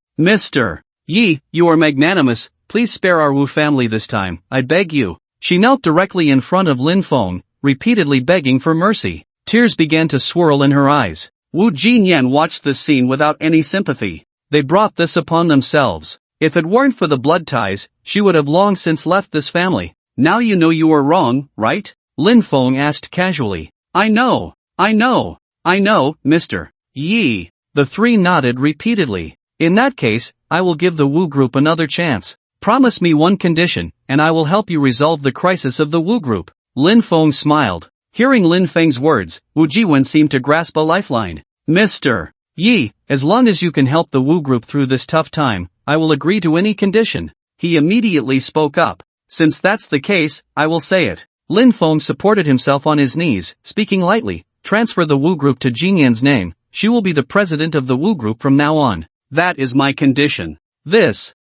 you are magnanimous, please spare our Wu family this time, I beg you. She knelt directly in front of Lin Feng, repeatedly begging for mercy. Tears began to swirl in her eyes. Wu Jinyan watched this scene without any sympathy. They brought this upon themselves. If it weren't for the blood ties, she would have long since left this family. Now you know you were wrong, right? Lin Feng asked casually. I know, Mr. Yi. The three nodded repeatedly. In that case, I will give the Wu group another chance. Promise me one condition, and I will help you resolve the crisis of the Wu group. Lin Feng smiled. Hearing Lin Feng's words, Wu Jiwen seemed to grasp a lifeline. Mr. Yi, as long as you can help the Wu group through this tough time, I will agree to any condition. He immediately spoke up. Since that's the case, I will say it. Lin Feng supported himself on his knees, speaking lightly. Transfer the Wu group to Jinyan's name. She will be the president of the Wu group from now on. That is my condition. This.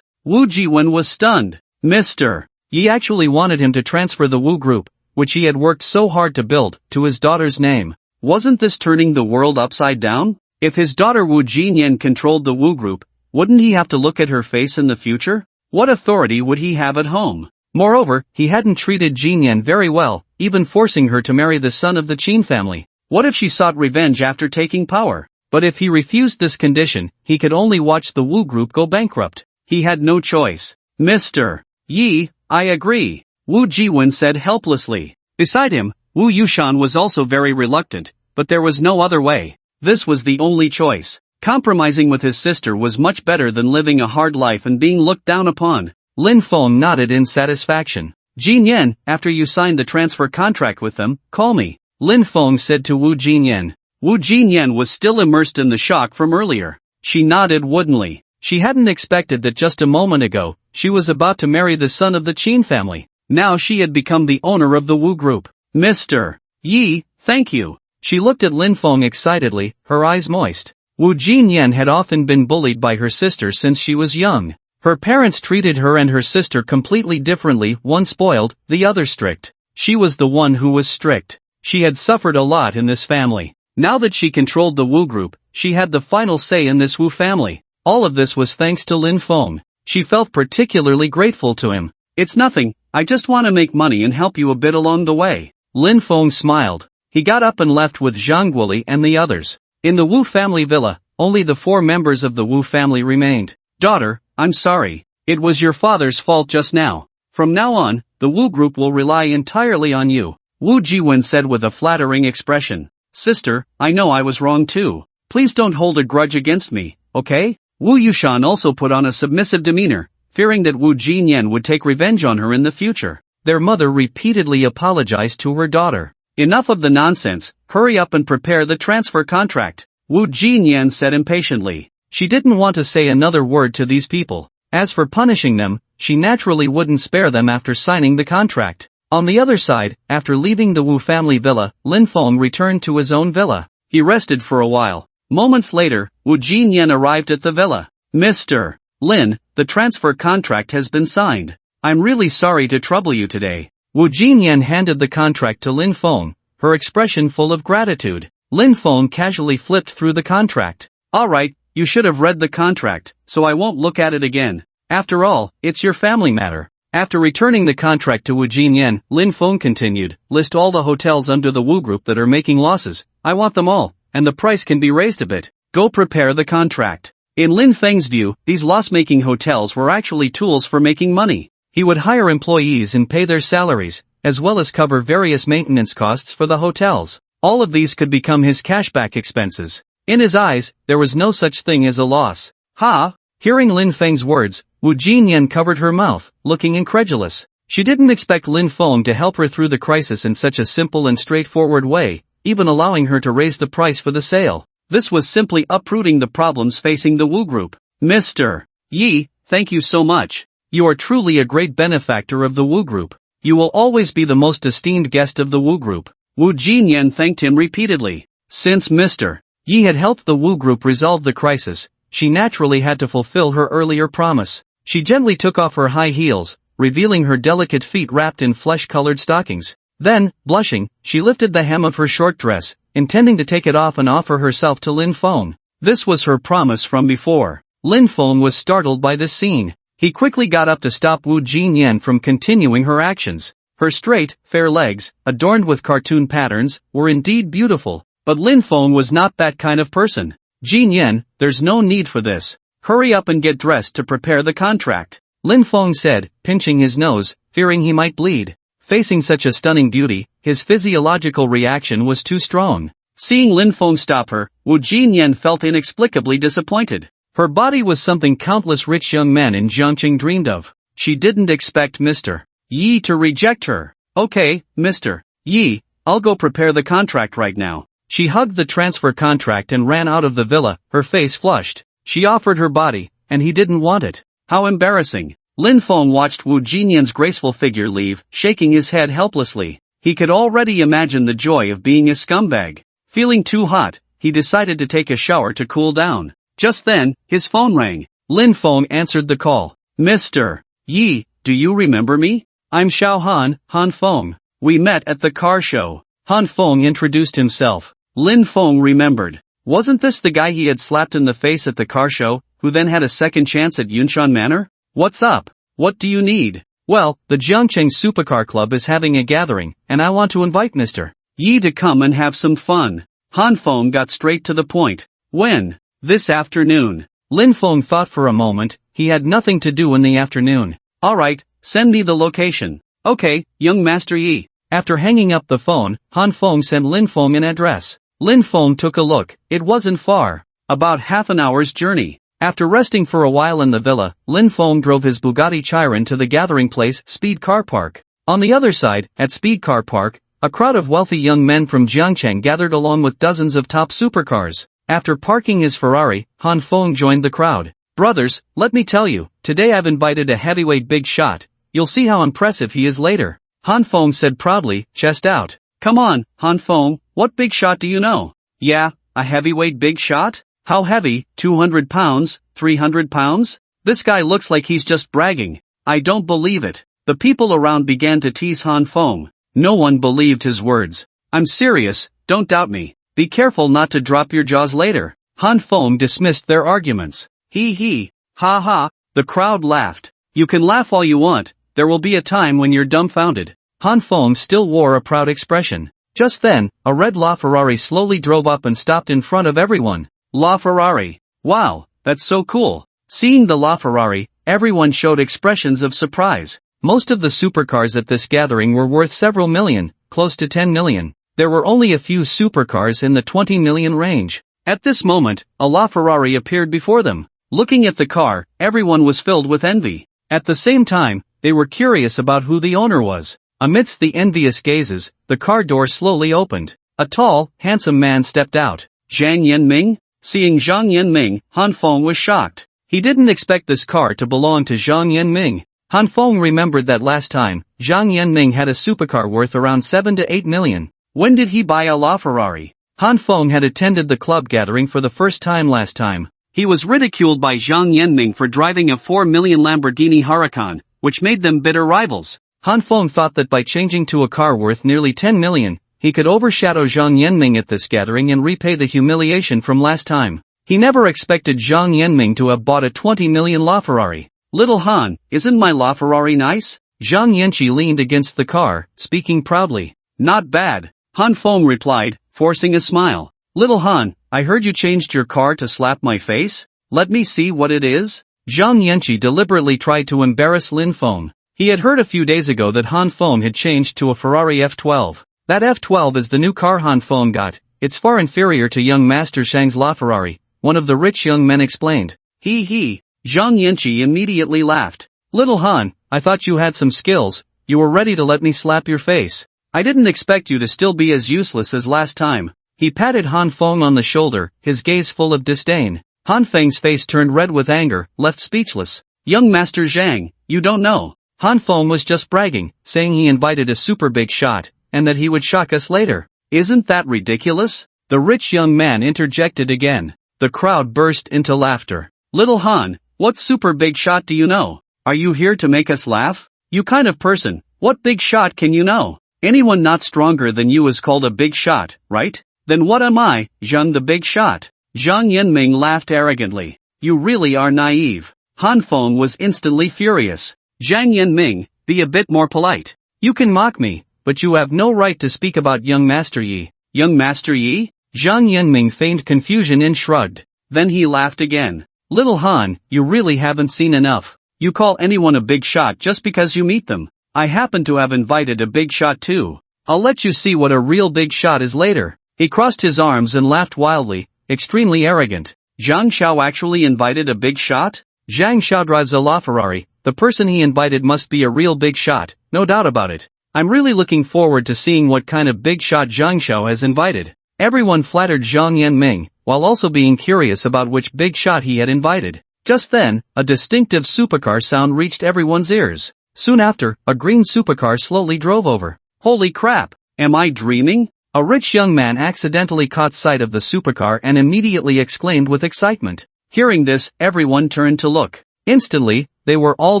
Wu Jiwen was stunned. Mr. Yi actually wanted him to transfer the Wu group, which he had worked so hard to build, to his daughter's name. Wasn't this turning the world upside down? If his daughter Wu Jinyan controlled the Wu group, wouldn't he have to look at her face in the future? What authority would he have at home? Moreover, he hadn't treated Jinyan very well, even forcing her to marry the son of the Qin family. What if she sought revenge after taking power? But if he refused this condition, he could only watch the Wu group go bankrupt. He had no choice. Mr. Yi, I agree, Wu Jiwen said helplessly. Beside him, Wu Yushan was also very reluctant, but there was no other way. This was the only choice. Compromising with his sister was much better than living a hard life and being looked down upon. Lin Feng nodded in satisfaction. Jinyan, after you signed the transfer contract with them, call me, Lin Feng said to Wu Jinyan. Wu Jinyan was still immersed in the shock from earlier. She nodded woodenly. She hadn't expected that just a moment ago, she was about to marry the son of the Qin family. Now she had become the owner of the Wu group. Mr. Yi, thank you. She looked at Lin Feng excitedly, her eyes moist. Wu Jinyan had often been bullied by her sister since she was young. Her parents treated her and her sister completely differently, one spoiled, the other strict. She was the one who was strict. She had suffered a lot in this family. Now that she controlled the Wu group, she had the final say in this Wu family. All of this was thanks to Lin Feng. She felt particularly grateful to him. It's nothing, I just want to make money and help you a bit along the way. Lin Feng smiled. He got up and left with Zhang Guoli and the others. In the Wu family villa, only the 4 members of the Wu family remained. Daughter, I'm sorry. It was your father's fault just now. From now on, the Wu group will rely entirely on you, Wu Jiwen said with a flattering expression. Sister, I know I was wrong too. Please don't hold a grudge against me, okay? Wu Yushan also put on a submissive demeanor, fearing that Wu Jinyan would take revenge on her in the future. Their mother repeatedly apologized to her daughter. Enough of the nonsense, hurry up and prepare the transfer contract, Wu Jinyan said impatiently. She didn't want to say another word to these people. As for punishing them, she naturally wouldn't spare them after signing the contract. On the other side, after leaving the Wu family villa, Lin Feng returned to his own villa. He rested for a while. Moments later, Wu Jinyan arrived at the villa. Mr. Lin, the transfer contract has been signed. I'm really sorry to trouble you today. Wu Jinyan handed the contract to Lin Feng, her expression full of gratitude. Lin Feng casually flipped through the contract. Alright, you should have read the contract, so I won't look at it again. After all, it's your family matter. After returning the contract to Wu Jinyan, Lin Feng continued, list all the hotels under the Wu group that are making losses. I want them all, and the price can be raised a bit. Go prepare the contract. In Lin Feng's view, these loss-making hotels were actually tools for making money. He would hire employees and pay their salaries, as well as cover various maintenance costs for the hotels. All of these could become his cashback expenses. In his eyes, there was no such thing as a loss. Ha! Hearing Lin Feng's words, Wu Jinyan covered her mouth, looking incredulous. She didn't expect Lin Feng to help her through the crisis in such a simple and straightforward way, even allowing her to raise the price for the sale. This was simply uprooting the problems facing the Wu group. Mr. Yi, thank you so much. You are truly a great benefactor of the Wu group. You will always be the most esteemed guest of the Wu group. Wu Jinyan thanked him repeatedly. Since Mr. Yi had helped the Wu group resolve the crisis, she naturally had to fulfill her earlier promise. She gently took off her high heels, revealing her delicate feet wrapped in flesh-colored stockings. Then, blushing, she lifted the hem of her short dress, intending to take it off and offer herself to Lin Feng. This was her promise from before. Lin Feng was startled by this scene. He quickly got up to stop Wu Jinyan from continuing her actions. Her straight, fair legs, adorned with cartoon patterns, were indeed beautiful, but Lin Feng was not that kind of person. Jin Yen, there's no need for this. Hurry up and get dressed to prepare the contract, Lin Feng said, pinching his nose, fearing he might bleed. Facing such a stunning beauty, his physiological reaction was too strong. Seeing Lin Feng stop her, Wu Jinyan felt inexplicably disappointed. Her body was something countless rich young men in Jiangqing dreamed of. She didn't expect Mr. Yi to reject her. Okay, Mr. Yi, I'll go prepare the contract right now. She hugged the transfer contract and ran out of the villa, her face flushed. She offered her body, and he didn't want it. How embarrassing. Lin Feng watched Wu Jinyan's graceful figure leave, shaking his head helplessly. He could already imagine the joy of being a scumbag. Feeling too hot, he decided to take a shower to cool down. Just then, his phone rang. Lin Feng answered the call. Mr. Yi, do you remember me? I'm Xiao Han Feng. We met at the car show. Han Feng introduced himself. Lin Feng remembered. Wasn't this the guy he had slapped in the face at the car show, who then had a second chance at Yunshan Manor? What's up? What do you need? Well, the Jiangqing Supercar Club is having a gathering, and I want to invite Mr. Yi to come and have some fun. Han Feng got straight to the point. When? This afternoon. Lin Feng thought for a moment. He had nothing to do in the afternoon. Alright, send me the location. Okay, young Master Yi. After hanging up the phone, Han Feng sent Lin Feng an address. Lin Feng took a look. It wasn't far. About half an hour's journey. After resting for a while in the villa, Lin Feng drove his Bugatti Chiron to the gathering place, Speed Car Park. On the other side, at Speed Car Park, a crowd of wealthy young men from Jiangcheng gathered along with dozens of top supercars. After parking his Ferrari, Han Feng joined the crowd. Brothers, let me tell you, today I've invited a heavyweight big shot. You'll see how impressive he is later. Han Feng said proudly, chest out. Come on, Han Feng, what big shot do you know? Yeah, a heavyweight big shot? How heavy, 200 pounds, 300 pounds? This guy looks like he's just bragging. I don't believe it. The people around began to tease Han Feng. No one believed his words. I'm serious, don't doubt me. Be careful not to drop your jaws later. Han Feng dismissed their arguments. He. Ha ha, the crowd laughed. You can laugh all you want, there will be a time when you're dumbfounded. Han Feng still wore a proud expression. Just then, a red LaFerrari slowly drove up and stopped in front of everyone. LaFerrari. Wow, that's so cool. Seeing the LaFerrari, everyone showed expressions of surprise. Most of the supercars at this gathering were worth several million, close to 10 million. There were only a few supercars in the 20 million range. At this moment, a LaFerrari appeared before them. Looking at the car, everyone was filled with envy. At the same time, they were curious about who the owner was. Amidst the envious gazes, the car door slowly opened. A tall, handsome man stepped out. Zhang Yanming? Seeing Zhang Yanming, Han Feng was shocked. He didn't expect this car to belong to Zhang Yanming. Han Feng remembered that last time, Zhang Yanming had a supercar worth around 7 to 8 million. When did he buy a LaFerrari? Han Feng had attended the club gathering for the first time last time. He was ridiculed by Zhang Yanming for driving a 4 million Lamborghini Huracan, which made them bitter rivals. Han Feng thought that by changing to a car worth nearly 10 million, he could overshadow Zhang Yanming at this gathering and repay the humiliation from last time. He never expected Zhang Yanming to have bought a 20 million LaFerrari. Little Han, isn't my LaFerrari nice? Zhang Yanqi leaned against the car, speaking proudly. Not bad, Han Feng replied, forcing a smile. Little Han, I heard you changed your car to slap my face? Let me see what it is? Zhang Yanqi deliberately tried to embarrass Lin Feng. He had heard a few days ago that Han Feng had changed to a Ferrari F12. That F12 is the new car Han Feng got. It's far inferior to young Master Shang's LaFerrari, one of the rich young men explained. He. Zhang Yanqi immediately laughed. Little Han, I thought you had some skills, you were ready to let me slap your face. I didn't expect you to still be as useless as last time. He patted Han Feng on the shoulder, his gaze full of disdain. Han Feng's face turned red with anger, left speechless. Young Master Zhang, you don't know. Han Feng was just bragging, saying he invited a super big shot, and that he would shock us later. Isn't that ridiculous? The rich young man interjected again. The crowd burst into laughter. Little Han, what super big shot do you know? Are you here to make us laugh? You kind of person, what big shot can you know? Anyone not stronger than you is called a big shot, right? Then what am I, Zhang the big shot? Zhang Yanming laughed arrogantly. You really are naive. Han Feng was instantly furious. Zhang Yanming, be a bit more polite. You can mock me, but you have no right to speak about young Master Yi. Young Master Yi? Zhang Yanming feigned confusion and shrugged. Then he laughed again. Little Han, you really haven't seen enough. You call anyone a big shot just because you meet them. I happen to have invited a big shot too. I'll let you see what a real big shot is later. He crossed his arms and laughed wildly, extremely arrogant. Zhang Xiao actually invited a big shot? Zhang Xiao drives a LaFerrari. The person he invited must be a real big shot, no doubt about it. I'm really looking forward to seeing what kind of big shot Zhang Xiao has invited. Everyone flattered Zhang Yanming, while also being curious about which big shot he had invited. Just then, a distinctive supercar sound reached everyone's ears. Soon after, a green supercar slowly drove over. Holy crap! Am I dreaming? A rich young man accidentally caught sight of the supercar and immediately exclaimed with excitement. Hearing this, everyone turned to look. Instantly, they were all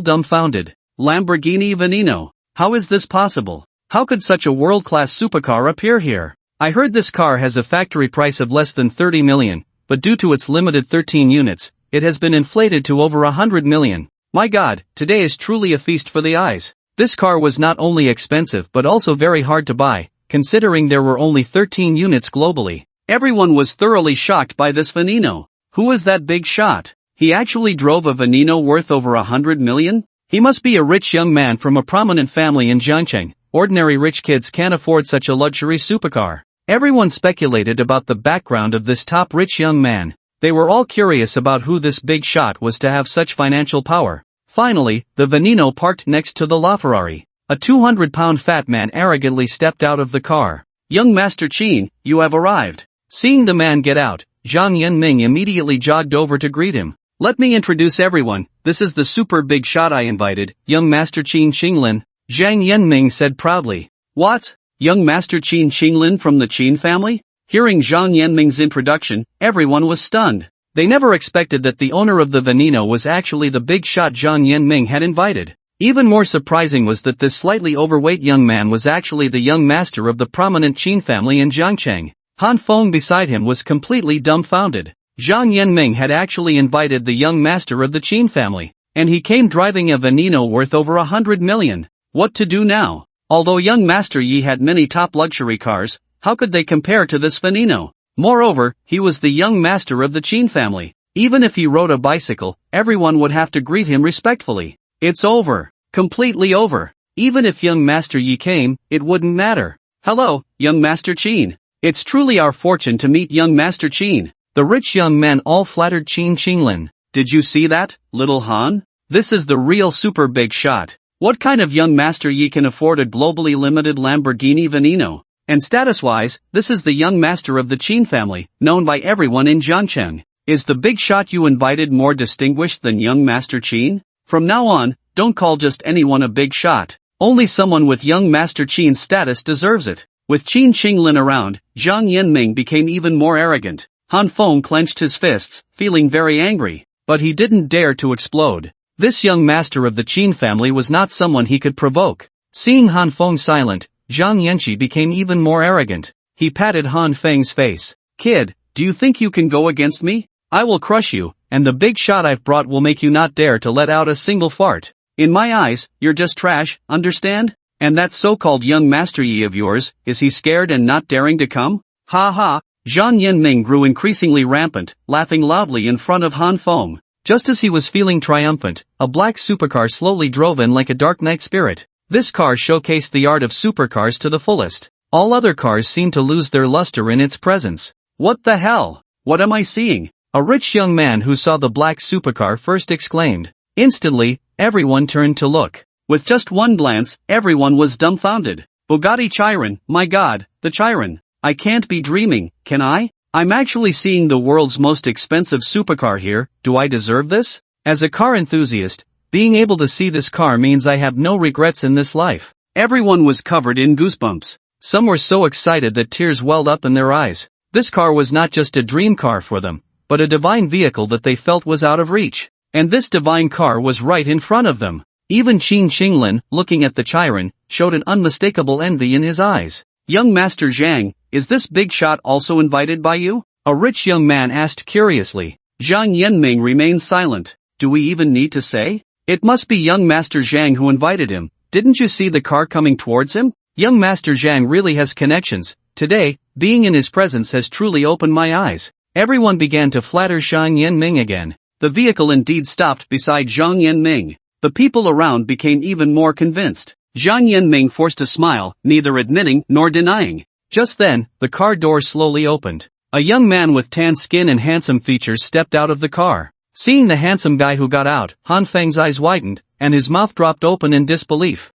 dumbfounded. Lamborghini Veneno. How is this possible? How could such a world-class supercar appear here? I heard this car has a factory price of less than 30 million, but due to its limited 13 units, it has been inflated to over 100 million. My God, today is truly a feast for the eyes. This car was not only expensive but also very hard to buy, considering there were only 13 units globally. Everyone was thoroughly shocked by this Veneno. Who was that big shot? He actually drove a Veneno worth over 100 million? He must be a rich young man from a prominent family in Jiangcheng. Ordinary rich kids can't afford such a luxury supercar. Everyone speculated about the background of this top rich young man. They were all curious about who this big shot was to have such financial power. Finally, the Veneno parked next to the LaFerrari. A 200-pound fat man arrogantly stepped out of the car. Young Master Qin, you have arrived. Seeing the man get out, Zhang Yanming immediately jogged over to greet him. Let me introduce everyone, this is the super big shot I invited, young Master Qin Qinglin, Zhang Yanming said proudly. What? Young Master Qin Qinglin from the Qin family? Hearing Zhang Yanming's introduction, everyone was stunned. They never expected that the owner of the Veneno was actually the big shot Zhang Yanming had invited. Even more surprising was that this slightly overweight young man was actually the young master of the prominent Qin family in Jiangcheng. Han Feng beside him was completely dumbfounded. Zhang Yanming had actually invited the young master of the Qin family, and he came driving a Veneno worth over 100 million. What to do now? Although young Master Yi had many top luxury cars, how could they compare to this Veneno? Moreover, he was the young master of the Qin family. Even if he rode a bicycle, everyone would have to greet him respectfully. It's over. Completely over. Even if young Master Yi came, it wouldn't matter. Hello, young Master Qin. It's truly our fortune to meet young Master Qin. The rich young men all flattered Qin Qinglin. Did you see that, little Han? This is the real super big shot. What kind of young Master Yi can afford a globally limited Lamborghini Veneno? And status-wise, this is the young master of the Qin family, known by everyone in Jiangcheng. Is the big shot you invited more distinguished than young Master Qin? From now on, don't call just anyone a big shot. Only someone with young Master Qin's status deserves it. With Qin Qinglin around, Zhang Yanming became even more arrogant. Han Feng clenched his fists, feeling very angry, but he didn't dare to explode. This young master of the Qin family was not someone he could provoke. Seeing Han Feng silent, Zhang Yanqi became even more arrogant. He patted Han Feng's face. Kid, do you think you can go against me? I will crush you, and the big shot I've brought will make you not dare to let out a single fart. In my eyes, you're just trash, understand? And that so-called young Master Yi of yours, is he scared and not daring to come? Ha ha! Zhang Yanming grew increasingly rampant, laughing loudly in front of Han Feng. Just as he was feeling triumphant, a black supercar slowly drove in like a dark night spirit. This car showcased the art of supercars to the fullest. All other cars seemed to lose their luster in its presence. What the hell? What am I seeing? A rich young man who saw the black supercar first exclaimed. Instantly, everyone turned to look. With just one glance, everyone was dumbfounded. Bugatti Chiron, my God, the Chiron. I can't be dreaming, can I? I'm actually seeing the world's most expensive supercar here. Do I deserve this? As a car enthusiast, being able to see this car means I have no regrets in this life. Everyone was covered in goosebumps. Some were so excited that tears welled up in their eyes. This car was not just a dream car for them, but a divine vehicle that they felt was out of reach. And this divine car was right in front of them. Even Qin Qinglin, looking at the Chiron, showed an unmistakable envy in his eyes. Young Master Zhang, is this big shot also invited by you? A rich young man asked curiously. Zhang Yanming remained silent. Do we even need to say? It must be young Master Zhang who invited him, didn't you see the car coming towards him? Young Master Zhang really has connections. Today, being in his presence has truly opened my eyes. Everyone began to flatter Zhang Yanming again. The vehicle indeed stopped beside Zhang Yanming. The people around became even more convinced. Zhang Yanming forced a smile, neither admitting nor denying. Just then, the car door slowly opened. A young man with tan skin and handsome features stepped out of the car. Seeing the handsome guy who got out, Han Feng's eyes widened, and his mouth dropped open in disbelief.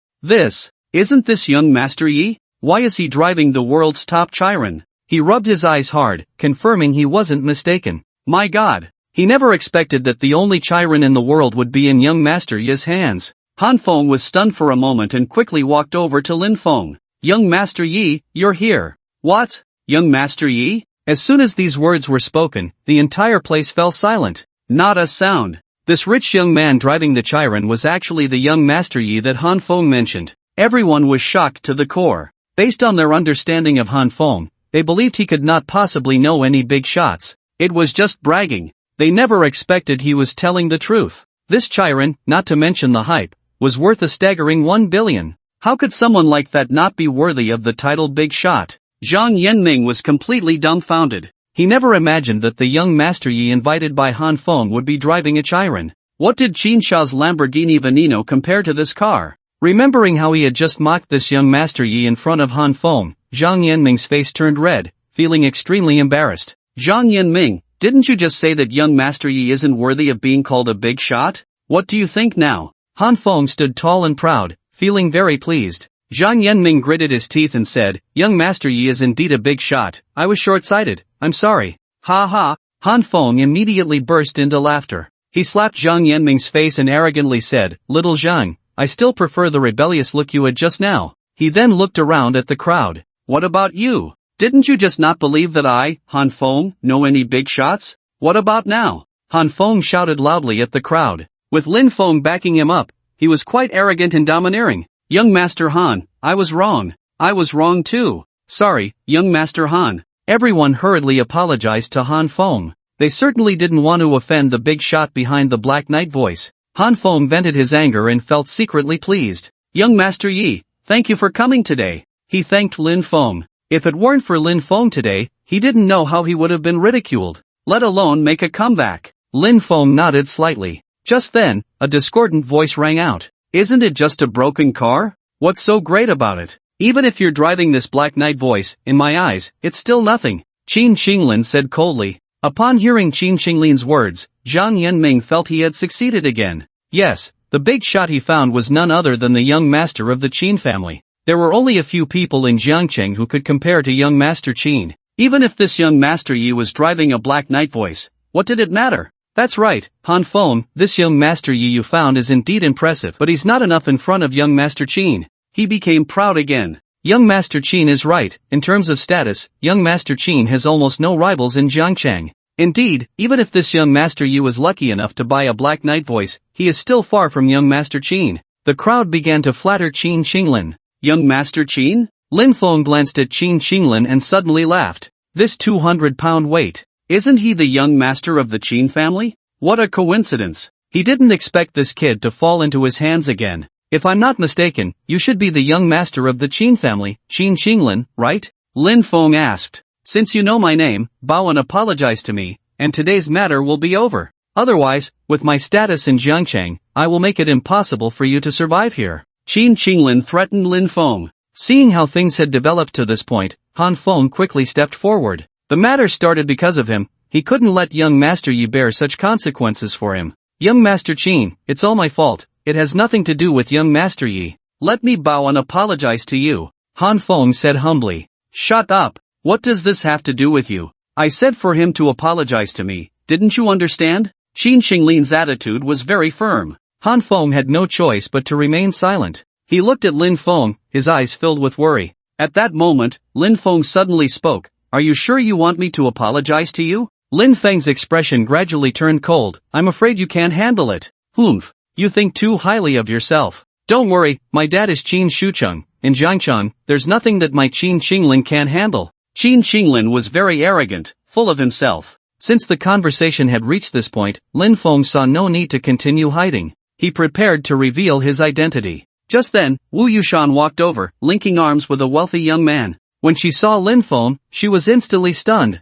Isn't this young Master Yi? Why is he driving the world's top Chiron? He rubbed his eyes hard, confirming he wasn't mistaken. My God! He never expected that the only Chiron in the world would be in young Master Yi's hands. Han Feng was stunned for a moment and quickly walked over to Lin Feng. Young Master Yi, you're here. What? Young Master Yi? As soon as these words were spoken, the entire place fell silent. Not a sound. This rich young man driving the Chiron was actually the young Master Yi that Han Feng mentioned. Everyone was shocked to the core. Based on their understanding of Han Feng, they believed he could not possibly know any big shots. It was just bragging. They never expected he was telling the truth. This Chiron, not to mention the hype, was worth a staggering 1 billion. How could someone like that not be worthy of the title Big Shot? Zhang Yanming was completely dumbfounded. He never imagined that the young Master Yi invited by Han Feng would be driving a Chiron. What did Qin Shao's Lamborghini Veneno compare to this car? Remembering how he had just mocked this young Master Yi in front of Han Feng, Zhang Yanming's face turned red, feeling extremely embarrassed. Zhang Yanming, didn't you just say that young Master Yi isn't worthy of being called a big shot? What do you think now? Han Feng stood tall and proud, feeling very pleased. Zhang Yanming gritted his teeth and said, young Master Yi is indeed a big shot. I was short-sighted. I'm sorry. Ha ha. Han Feng immediately burst into laughter. He slapped Zhang Yanming's face and arrogantly said, little Zhang, I still prefer the rebellious look you had just now. He then looked around at the crowd. What about you? Didn't you just not believe that I, Han Feng, know any big shots? What about now? Han Feng shouted loudly at the crowd. With Lin Feng backing him up, he was quite arrogant and domineering. Young Master Han, I was wrong. I was wrong too. Sorry, young Master Han. Everyone hurriedly apologized to Han Feng. They certainly didn't want to offend the big shot behind the Black Knight voice. Han Feng vented his anger and felt secretly pleased. Young Master Yi, thank you for coming today. He thanked Lin Feng. If it weren't for Lin Feng today, he didn't know how he would have been ridiculed, let alone make a comeback. Lin Feng nodded slightly. Just then, a discordant voice rang out. Isn't it just a broken car? What's so great about it? Even if you're driving this Black Knight voice, in my eyes, it's still nothing. Qin Xinglin said coldly. Upon hearing Qin Xinglin's words, Zhang Yanming felt he had succeeded again. Yes, the big shot he found was none other than the young master of the Qin family. There were only a few people in Jiangcheng who could compare to young Master Qin. Even if this young Master Yi was driving a Black Knight voice, what did it matter? That's right, Han Feng, this young Master Yi you found is indeed impressive, but he's not enough in front of young Master Qin. He became proud again. Young Master Qin is right, in terms of status, young Master Qin has almost no rivals in Jiangcheng. Indeed, even if this young Master Yi was lucky enough to buy a Black Knight voice, he is still far from young Master Qin. The crowd began to flatter Qin Xinglin. Young Master Qin? Lin Feng glanced at Qin Xinglin and suddenly laughed. This 200-pound weight. Isn't he the young master of the Qin family? What a coincidence. He didn't expect this kid to fall into his hands again. If I'm not mistaken, you should be the young master of the Qin family, Qin Xinglin, right? Lin Feng asked. Since you know my name, bow and apologize to me, and today's matter will be over. Otherwise, with my status in Jiangcheng, I will make it impossible for you to survive here. Qin Xinglin threatened Lin Feng. Seeing how things had developed to this point, Han Feng quickly stepped forward. The matter started because of him. He couldn't let young Master Yi bear such consequences for him. Young Master Qin, it's all my fault. It has nothing to do with young Master Yi. Let me bow and apologize to you. Han Feng said humbly. Shut up. What does this have to do with you? I said for him to apologize to me. Didn't you understand? Qin Xinglin's attitude was very firm. Han Feng had no choice but to remain silent. He looked at Lin Feng, his eyes filled with worry. At that moment, Lin Feng suddenly spoke. Are you sure you want me to apologize to you? Lin Feng's expression gradually turned cold. I'm afraid you can't handle it. Humph. You think too highly of yourself. Don't worry, my dad is Qin Shucheng. In Jiangcheng, there's nothing that my Qin Xinglin can't handle. Qin Xinglin was very arrogant, full of himself. Since the conversation had reached this point, Lin Feng saw no need to continue hiding. He prepared to reveal his identity. Just then, Wu Yushan walked over, linking arms with a wealthy young man. When she saw Lin Feng, she was instantly stunned.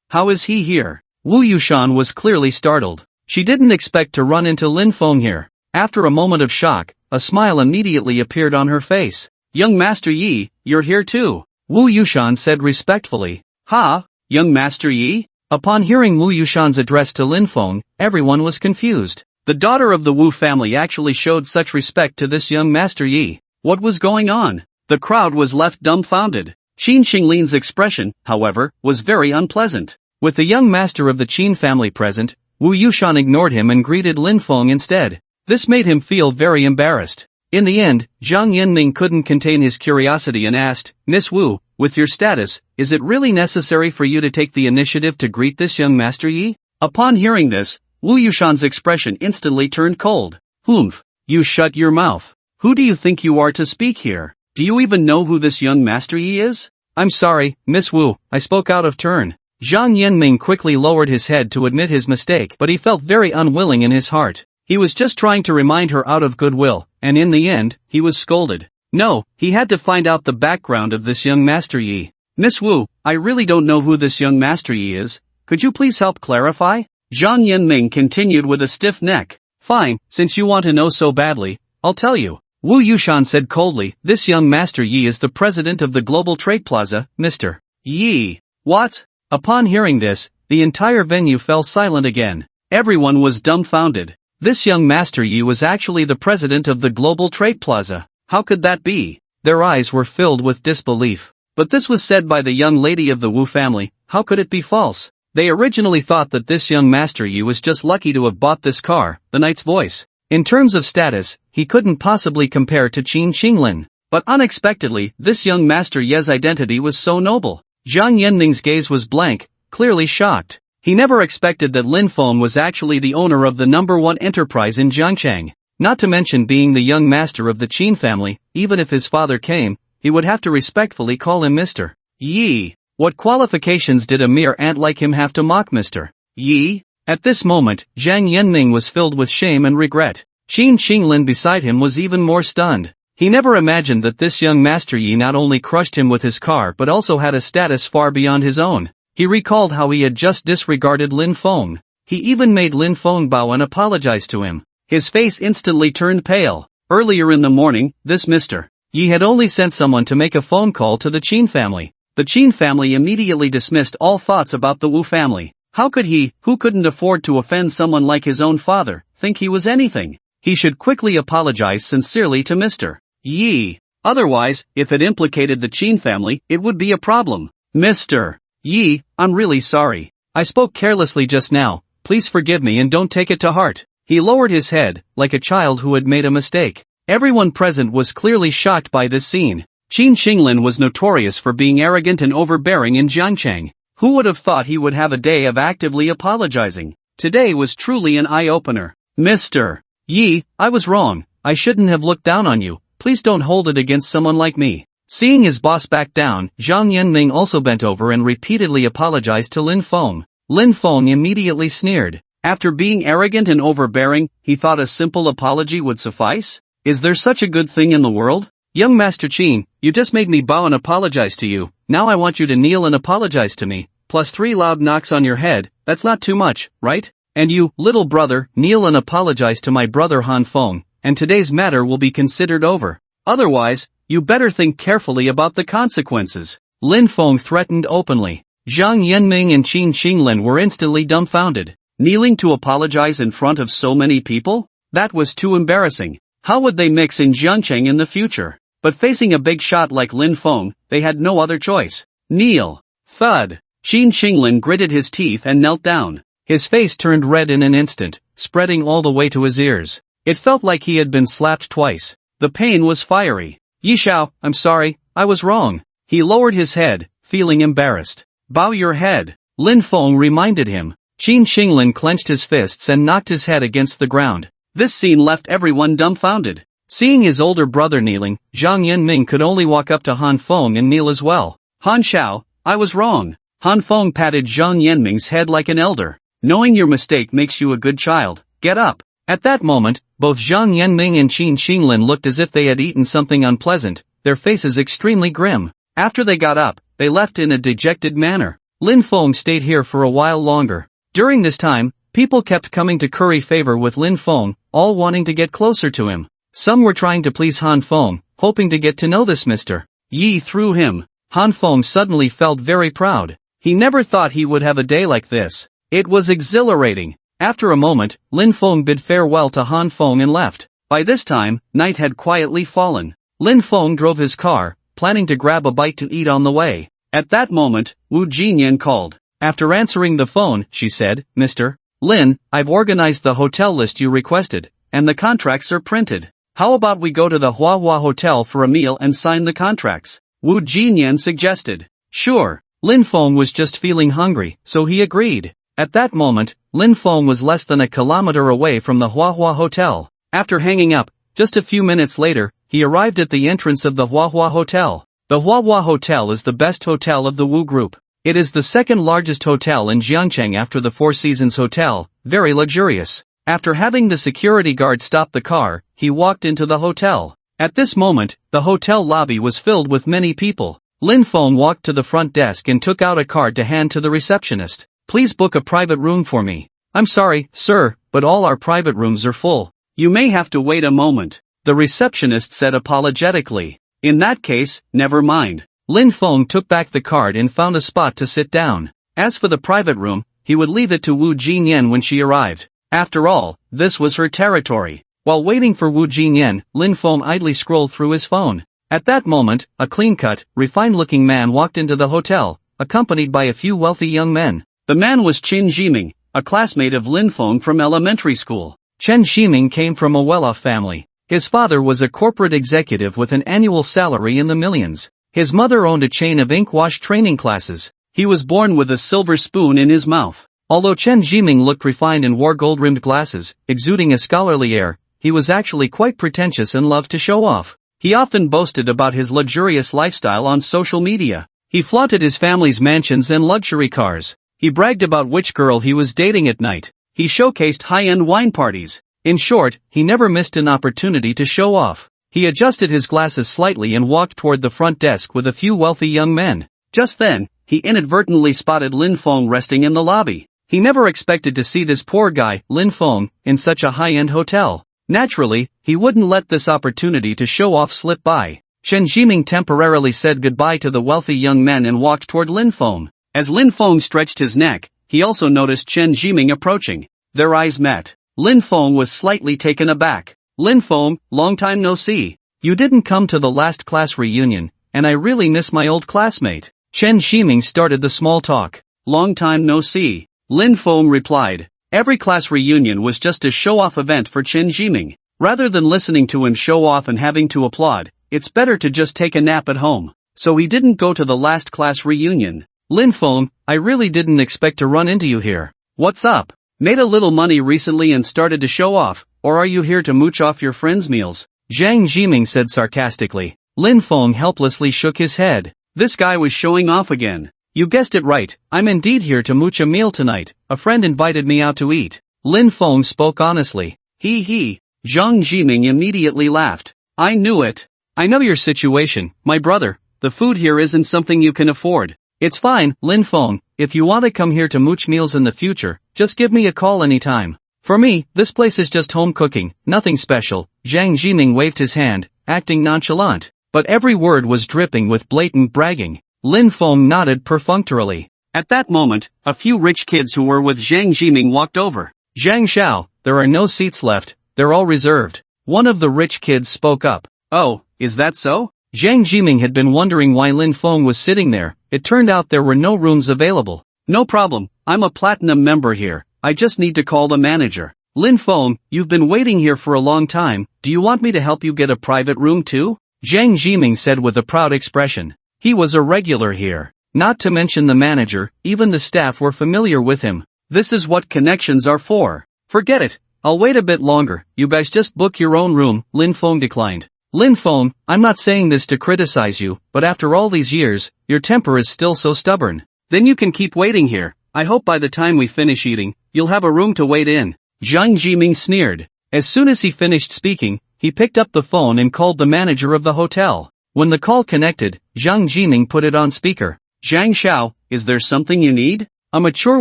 How is he here? Wu Yushan was clearly startled. She didn't expect to run into Lin Feng here. After a moment of shock, a smile immediately appeared on her face. Young Master Yi, you're here too. Wu Yushan said respectfully. Ha, young Master Yi? Upon hearing Wu Yushan's address to Lin Feng, everyone was confused. The daughter of the Wu family actually showed such respect to this young Master Yi. What was going on? The crowd was left dumbfounded. Qin Xinglin's expression, however, was very unpleasant. With the young master of the Qin family present, Wu Yushan ignored him and greeted Lin Feng instead. This made him feel very embarrassed. In the end, Zhang Yanming couldn't contain his curiosity and asked, Miss Wu, with your status, is it really necessary for you to take the initiative to greet this young Master Yi? Upon hearing this, Wu Yushan's expression instantly turned cold. Humph, you shut your mouth. Who do you think you are to speak here? Do you even know who this young Master Yi is? I'm sorry, Miss Wu, I spoke out of turn. Zhang Yanming quickly lowered his head to admit his mistake, but he felt very unwilling in his heart. He was just trying to remind her out of goodwill, and in the end, he was scolded. No, he had to find out the background of this young Master Yi. Miss Wu, I really don't know who this young Master Yi is. Could you please help clarify? Zhang Yanming continued with a stiff neck. Fine, since you want to know so badly, I'll tell you. Wu Yushan said coldly, this young Master Yi is the president of the Global Trade Plaza, Mr. Yi. What? Upon hearing this, the entire venue fell silent again. Everyone was dumbfounded. This young Master Yi was actually the president of the Global Trade Plaza. How could that be? Their eyes were filled with disbelief. But this was said by the young lady of the Wu family, how could it be false? They originally thought that this young Master Yi was just lucky to have bought this car, the knight's voice. In terms of status, he couldn't possibly compare to Qin Xinglin. But unexpectedly, this young Master Yi's identity was so noble. Zhang Yanming's gaze was blank, clearly shocked. He never expected that Lin Feng was actually the owner of the #1 enterprise in Jiangchang. Not to mention being the young master of the Qin family, even if his father came, he would have to respectfully call him Mr. Yi. What qualifications did a mere ant like him have to mock Mr. Yi? At this moment, Zhang Yanming was filled with shame and regret. Qin Xinglin beside him was even more stunned. He never imagined that this young Master Yi not only crushed him with his car but also had a status far beyond his own. He recalled how he had just disregarded Lin Feng. He even made Lin Feng bow and apologize to him. His face instantly turned pale. Earlier in the morning, this Mr. Yi had only sent someone to make a phone call to the Qin family. The Qin family immediately dismissed all thoughts about the Wu family. How could he, who couldn't afford to offend someone like his own father, think he was anything? He should quickly apologize sincerely to Mr. Yi. Otherwise, if it implicated the Qin family, it would be a problem. Mr. Yi, I'm really sorry. I spoke carelessly just now, please forgive me and don't take it to heart. He lowered his head, like a child who had made a mistake. Everyone present was clearly shocked by this scene. Qin Xinglin was notorious for being arrogant and overbearing in Jiangchang. Who would have thought he would have a day of actively apologizing? Today was truly an eye-opener. Mr. Yi, I was wrong. I shouldn't have looked down on you. Please don't hold it against someone like me. Seeing his boss back down, Zhang Yanming also bent over and repeatedly apologized to Lin Feng. Lin Feng immediately sneered. After being arrogant and overbearing, he thought a simple apology would suffice? Is there such a good thing in the world? Young Master Qin, you just made me bow and apologize to you. Now I want you to kneel and apologize to me. Plus 3 loud knocks on your head, that's not too much, right? And you, little brother, kneel and apologize to my brother Han Feng, and today's matter will be considered over. Otherwise, you better think carefully about the consequences. Lin Feng threatened openly. Zhang Yanming and Qin Xinglin were instantly dumbfounded. Kneeling to apologize in front of so many people? That was too embarrassing. How would they mix in Jiangcheng in the future? But facing a big shot like Lin Feng, they had no other choice. Kneel. Thud. Qin Xinglin gritted his teeth and knelt down. His face turned red in an instant, spreading all the way to his ears. It felt like he had been slapped twice. The pain was fiery. Yishao, I'm sorry, I was wrong. He lowered his head, feeling embarrassed. Bow your head. Lin Feng reminded him. Qin Xinglin clenched his fists and knocked his head against the ground. This scene left everyone dumbfounded. Seeing his older brother kneeling, Zhang Yanming could only walk up to Han Feng and kneel as well. Han Xiao, I was wrong. Han Feng patted Zhang Yanming's head like an elder. Knowing your mistake makes you a good child. Get up. At that moment, both Zhang Yanming and Qin Xinglin looked as if they had eaten something unpleasant, their faces extremely grim. After they got up, they left in a dejected manner. Lin Feng stayed here for a while longer. During this time, people kept coming to curry favor with Lin Feng, all wanting to get closer to him. Some were trying to please Han Feng, hoping to get to know this Mr. Yi through him. Han Feng suddenly felt very proud. He never thought he would have a day like this. It was exhilarating. After a moment, Lin Feng bid farewell to Han Feng and left. By this time, night had quietly fallen. Lin Feng drove his car, planning to grab a bite to eat on the way. At that moment, Wu Jinyan called. After answering the phone, she said, Mr. Lin, I've organized the hotel list you requested, and the contracts are printed. How about we go to the Huahua Hotel for a meal and sign the contracts? Wu Jinyan suggested. Sure. Lin Feng was just feeling hungry, so he agreed. At that moment, Lin Feng was less than a kilometer away from the Huahua Hotel. After hanging up, just a few minutes later, he arrived at the entrance of the Huahua Hotel. The Huahua Hotel is the best hotel of the Wu Group. It is the second largest hotel in Jiangcheng after the Four Seasons Hotel, very luxurious. After having the security guard stop the car, he walked into the hotel. At this moment, the hotel lobby was filled with many people. Lin Feng walked to the front desk and took out a card to hand to the receptionist. Please book a private room for me. I'm sorry, sir, but all our private rooms are full. You may have to wait a moment, the receptionist said apologetically. In that case, never mind. Lin Feng took back the card and found a spot to sit down. As for the private room, he would leave it to Wu Jinyan when she arrived. After all, this was her territory. While waiting for Wu Jinyan, Lin Feng idly scrolled through his phone. At that moment, a clean-cut, refined-looking man walked into the hotel, accompanied by a few wealthy young men. The man was Qin Zhiming, a classmate of Lin Feng from elementary school. Chen Zhiming came from a well-off family. His father was a corporate executive with an annual salary in the millions. His mother owned a chain of ink-wash training classes. He was born with a silver spoon in his mouth. Although Chen Zhiming looked refined and wore gold-rimmed glasses, exuding a scholarly air, he was actually quite pretentious and loved to show off. He often boasted about his luxurious lifestyle on social media. He flaunted his family's mansions and luxury cars. He bragged about which girl he was dating at night. He showcased high-end wine parties. In short, he never missed an opportunity to show off. He adjusted his glasses slightly and walked toward the front desk with a few wealthy young men. Just then, he inadvertently spotted Lin Feng resting in the lobby. He never expected to see this poor guy, Lin Feng, in such a high-end hotel. Naturally, he wouldn't let this opportunity to show off slip by. Chen Zhiming temporarily said goodbye to the wealthy young men and walked toward Lin Feng. As Lin Feng stretched his neck, he also noticed Chen Zhiming approaching. Their eyes met. Lin Feng was slightly taken aback. Lin Feng, long time no see. You didn't come to the last class reunion, and I really miss my old classmate. Chen Zhiming started the small talk. Long time no see. Lin Feng replied. Every class reunion was just a show-off event for Chen Zhiming. Rather than listening to him show off and having to applaud, it's better to just take a nap at home. So he didn't go to the last class reunion. Lin Feng, I really didn't expect to run into you here. What's up? Made a little money recently and started to show off, or are you here to mooch off your friends' meals? Zhang Zhiming said sarcastically. Lin Feng helplessly shook his head. This guy was showing off again. You guessed it right, I'm indeed here to mooch a meal tonight. A friend invited me out to eat. Lin Feng spoke honestly. He. Zhang Zhiming immediately laughed. I knew it. I know your situation, my brother. The food here isn't something you can afford. It's fine, Lin Feng, if you want to come here to mooch meals in the future, just give me a call anytime. For me, this place is just home cooking, nothing special. Zhang Zhiming waved his hand, acting nonchalant, but every word was dripping with blatant bragging. Lin Feng nodded perfunctorily. At that moment, a few rich kids who were with Zhang Zhiming walked over. Zhang Xiao, there are no seats left, they're all reserved. One of the rich kids spoke up. Oh, is that so? Zhang Zhiming had been wondering why Lin Feng was sitting there. It turned out there were no rooms available. No problem, I'm a platinum member here. I just need to call the manager. Lin Feng, you've been waiting here for a long time. Do you want me to help you get a private room too? Zhang Zhiming said with a proud expression. He was a regular here. Not to mention the manager, even the staff were familiar with him. This is what connections are for. Forget it. I'll wait a bit longer. You guys just book your own room. Lin Feng declined. Lin Feng, I'm not saying this to criticize you, but after all these years, your temper is still so stubborn. Then you can keep waiting here. I hope by the time we finish eating, you'll have a room to wait in. Zhang Zhiming sneered. As soon as he finished speaking, he picked up the phone and called the manager of the hotel. When the call connected, Zhang Jiming put it on speaker. Zhang Xiao, is there something you need? A mature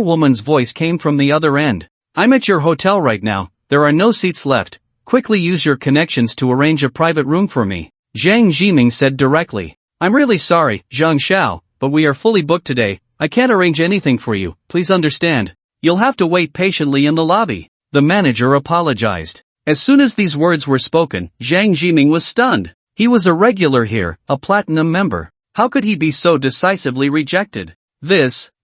woman's voice came from the other end. I'm at your hotel right now, there are no seats left. Quickly use your connections to arrange a private room for me. Zhang Jiming said directly. I'm really sorry, Zhang Xiao, but we are fully booked today. I can't arrange anything for you, please understand. You'll have to wait patiently in the lobby. The manager apologized. As soon as these words were spoken, Zhang Jiming was stunned. He was a regular here, a platinum member. How could he be so decisively rejected?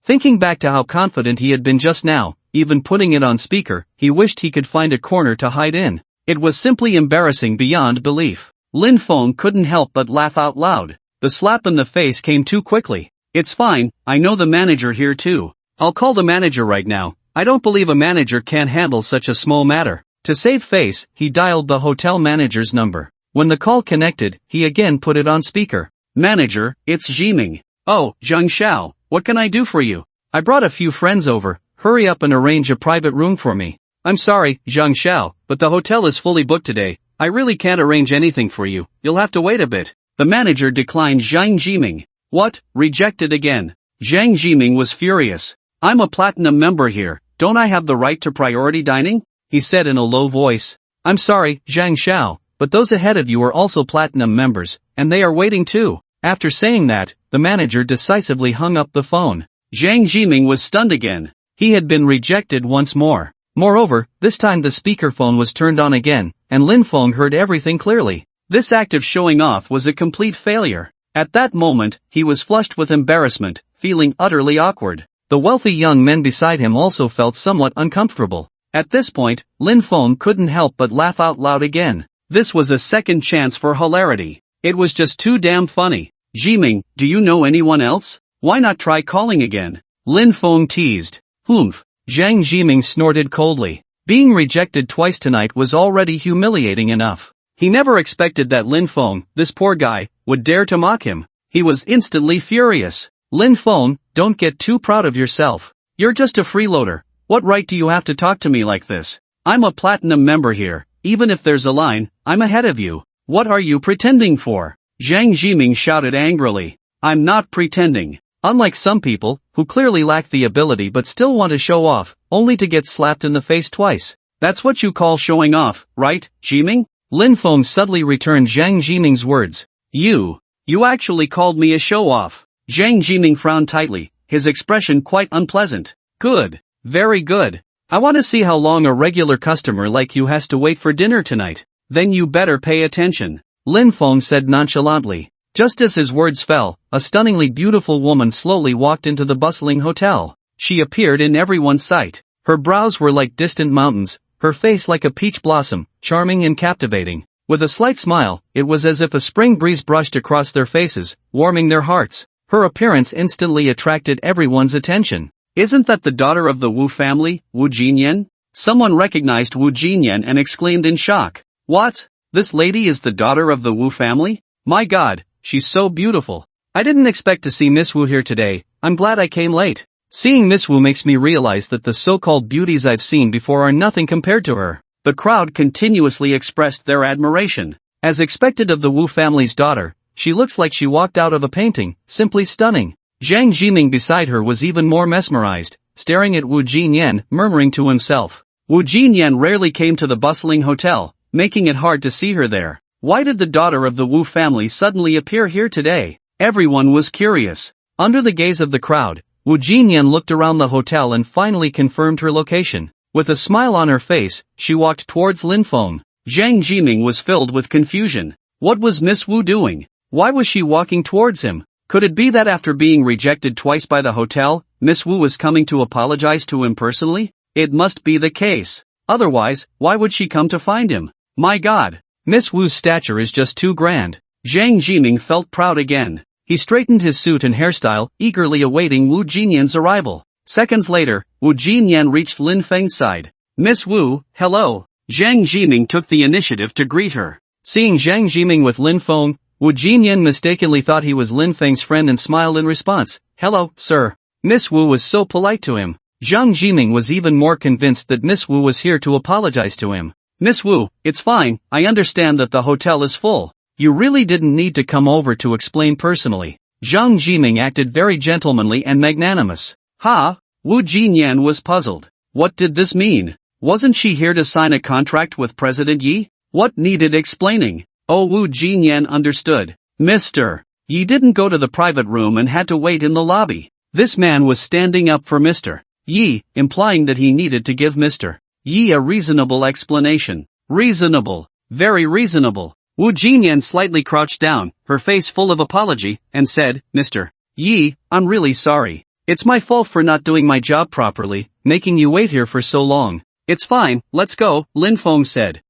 Thinking back to how confident he had been just now, even putting it on speaker, he wished he could find a corner to hide in. It was simply embarrassing beyond belief. Lin Feng couldn't help but laugh out loud. The slap in the face came too quickly. It's fine, I know the manager here too. I'll call the manager right now. I don't believe a manager can handle such a small matter. To save face, he dialed the hotel manager's number. When the call connected, he again put it on speaker. Manager, it's Jiming. Oh, Zhang Xiao, what can I do for you? I brought a few friends over, hurry up and arrange a private room for me. I'm sorry, Zhang Xiao, but the hotel is fully booked today. I really can't arrange anything for you, you'll have to wait a bit. The manager declined Zhang Jiming. What? Rejected again. Zhang Jiming was furious. I'm a platinum member here, don't I have the right to priority dining? He said in a low voice. I'm sorry, Zhang Xiao, but those ahead of you are also platinum members, and they are waiting too. After saying that, the manager decisively hung up the phone. Zhang Jiming was stunned again. He had been rejected once more. Moreover, this time the speakerphone was turned on again, and Lin Feng heard everything clearly. This act of showing off was a complete failure. At that moment, he was flushed with embarrassment, feeling utterly awkward. The wealthy young men beside him also felt somewhat uncomfortable. At this point, Lin Feng couldn't help but laugh out loud again. This was a second chance for hilarity. It was just too damn funny. Jiming, do you know anyone else? Why not try calling again? Lin Feng teased. Humph. Zhang Jiming snorted coldly. Being rejected twice tonight was already humiliating enough. He never expected that Lin Feng, this poor guy, would dare to mock him. He was instantly furious. Lin Feng, don't get too proud of yourself. You're just a freeloader. What right do you have to talk to me like this? I'm a platinum member here. Even if there's a line, I'm ahead of you. What are you pretending for? Zhang Jiming shouted angrily. I'm not pretending. Unlike some people, who clearly lack the ability but still want to show off, only to get slapped in the face twice. That's what you call showing off, right, Jiming? Lin Feng subtly returned Zhang Jiming's words. You actually called me a show-off. Zhang Jiming frowned tightly, his expression quite unpleasant. Good. Very good. I want to see how long a regular customer like you has to wait for dinner tonight. Then you better pay attention. Lin Feng said nonchalantly. Just as his words fell, a stunningly beautiful woman slowly walked into the bustling hotel. She appeared in everyone's sight. Her brows were like distant mountains, her face like a peach blossom, charming and captivating. With a slight smile, it was as if a spring breeze brushed across their faces, warming their hearts. Her appearance instantly attracted everyone's attention. Isn't that the daughter of the Wu family, Wu Jinyan? Someone recognized Wu Jinyan and exclaimed in shock. What? This lady is the daughter of the Wu family? My god, she's so beautiful. I didn't expect to see Miss Wu here today, I'm glad I came late. Seeing Miss Wu makes me realize that the so-called beauties I've seen before are nothing compared to her. The crowd continuously expressed their admiration. As expected of the Wu family's daughter, she looks like she walked out of a painting, simply stunning. Zhang Jiming beside her was even more mesmerized, staring at Wu Jinyan, murmuring to himself. Wu Jinyan rarely came to the bustling hotel, making it hard to see her there. Why did the daughter of the Wu family suddenly appear here today? Everyone was curious. Under the gaze of the crowd, Wu Jinyan looked around the hotel and finally confirmed her location. With a smile on her face, she walked towards Lin Feng. Zhang Jiming was filled with confusion. What was Miss Wu doing? Why was she walking towards him? Could it be that after being rejected twice by the hotel, Miss Wu was coming to apologize to him personally? It must be the case. Otherwise, why would she come to find him? My god, Miss Wu's stature is just too grand. Zhang Jiming felt proud again. He straightened his suit and hairstyle, eagerly awaiting Wu Jinyan's arrival. Seconds later, Wu Jinyan reached Lin Feng's side. Miss Wu, hello. Zhang Jiming took the initiative to greet her. Seeing Zhang Jiming with Lin Feng, Wu Jinyan mistakenly thought he was Lin Feng's friend and smiled in response. Hello, sir. Miss Wu was so polite to him. Zhang Jiming was even more convinced that Miss Wu was here to apologize to him. Miss Wu, it's fine, I understand that the hotel is full. You really didn't need to come over to explain personally. Zhang Jiming acted very gentlemanly and magnanimous. Wu Jinyan was puzzled. What did this mean? Wasn't she here to sign a contract with President Yi? What needed explaining? Oh, Wu Jinyan understood. Mr. Yi didn't go to the private room and had to wait in the lobby. This man was standing up for Mr. Yi, implying that he needed to give Mr. Yi a reasonable explanation. Reasonable. Very reasonable. Wu Jinyan slightly crouched down, her face full of apology, and said, Mr. Yi, I'm really sorry. It's my fault for not doing my job properly, making you wait here for so long. It's fine, let's go, Lin Feng said.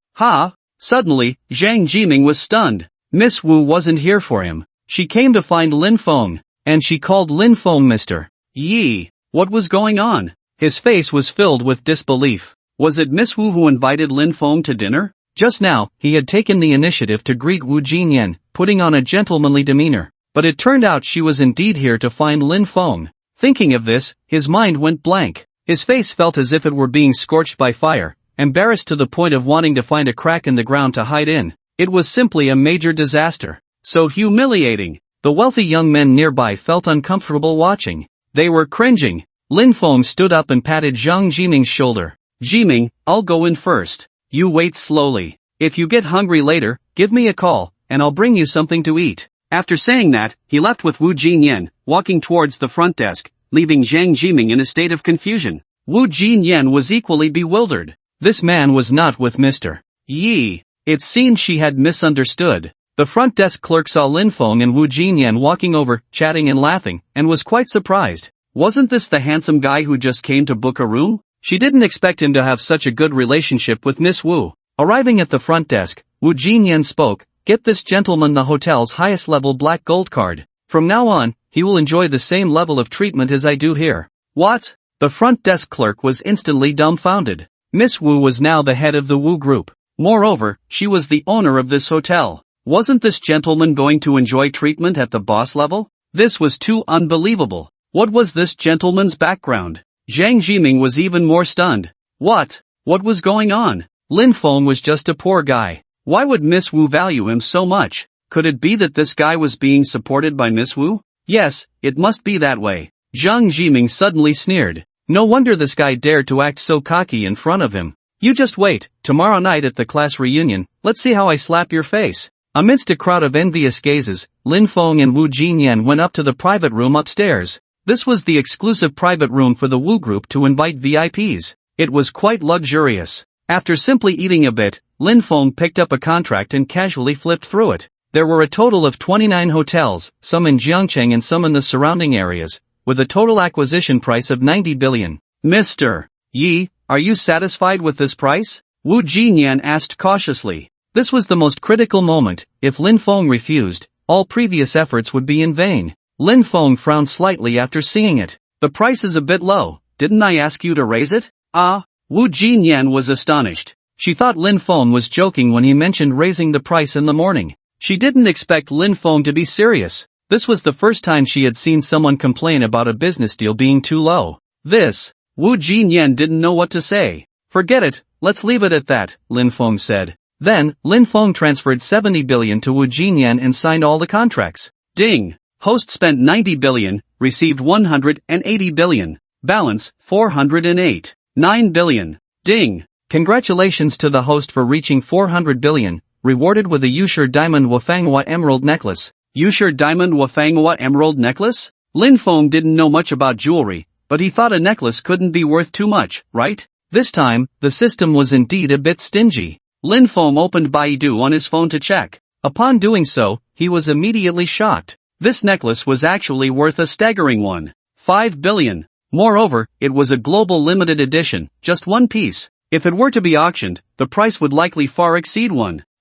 Suddenly, Zhang Jiming was stunned. Miss Wu wasn't here for him. She came to find Lin Feng, and she called Lin Feng Mr. Yi. What was going on? His face was filled with disbelief. Was it Miss Wu who invited Lin Feng to dinner? Just now, he had taken the initiative to greet Wu Jinyan, putting on a gentlemanly demeanor. But it turned out she was indeed here to find Lin Feng. Thinking of this, his mind went blank. His face felt as if it were being scorched by fire, embarrassed to the point of wanting to find a crack in the ground to hide in. It was simply a major disaster. So humiliating. The wealthy young men nearby felt uncomfortable watching. They were cringing. Lin Feng stood up and patted Zhang Jiming's shoulder. Jiming, I'll go in first. You wait slowly. If you get hungry later, give me a call, and I'll bring you something to eat. After saying that, he left with Wu Jinyan, walking towards the front desk, leaving Zhang Jiming in a state of confusion. Wu Jinyan was equally bewildered. This man was not with Mr. Yi. It seemed she had misunderstood. The front desk clerk saw Lin Feng and Wu Jinyan walking over, chatting and laughing, and was quite surprised. Wasn't this the handsome guy who just came to book a room? She didn't expect him to have such a good relationship with Miss Wu. Arriving at the front desk, Wu Jinyan spoke, Get this gentleman the hotel's highest level black gold card. From now on, he will enjoy the same level of treatment as I do here. What? The front desk clerk was instantly dumbfounded. Miss Wu was now the head of the Wu Group. Moreover, she was the owner of this hotel. Wasn't this gentleman going to enjoy treatment at the boss level? This was too unbelievable. What was this gentleman's background? Zhang Jiming was even more stunned. What was going on? Lin Feng was just a poor guy. Why would Miss Wu value him so much? Could it be that this guy was being supported by Miss Wu? Yes, it must be that way. Zhang Jiming suddenly sneered. No wonder this guy dared to act so cocky in front of him. You just wait, tomorrow night at the class reunion, let's see how I slap your face. Amidst a crowd of envious gazes, Lin Feng and Wu Jinyan went up to the private room upstairs. This was the exclusive private room for the Wu Group to invite VIPs. It was quite luxurious. After simply eating a bit, Lin Feng picked up a contract and casually flipped through it. There were a total of 29 hotels, some in Jiangcheng and some in the surrounding areas, with a total acquisition price of 90 billion. Mr. Yi, are you satisfied with this price? Wu Jinyan asked cautiously. This was the most critical moment. If Lin Feng refused, all previous efforts would be in vain. Lin Feng frowned slightly after seeing it. The price is a bit low, didn't I ask you to raise it? Wu Jinyan was astonished. She thought Lin Feng was joking when he mentioned raising the price in the morning. She didn't expect Lin Feng to be serious. This was the first time she had seen someone complain about a business deal being too low. Wu Jinyan didn't know what to say. Forget it, let's leave it at that, Lin Feng said. Then, Lin Feng transferred 70 billion to Wu Jinyan and signed all the contracts. Ding! Host spent 90 billion, received 180 billion. Balance, 408. 9 billion. Ding! Congratulations to the host for reaching 400 billion, rewarded with a Yushir Diamond Wafangwa Emerald Necklace. Yushir Diamond Wafangwa Emerald Necklace? Lin Feng didn't know much about jewelry, but he thought a necklace couldn't be worth too much, right? This time, the system was indeed a bit stingy. Lin Feng opened Baidu on his phone to check. Upon doing so, he was immediately shocked. This necklace was actually worth a staggering 5 billion. Moreover, it was a global limited edition, just one piece. If it were to be auctioned, the price would likely far exceed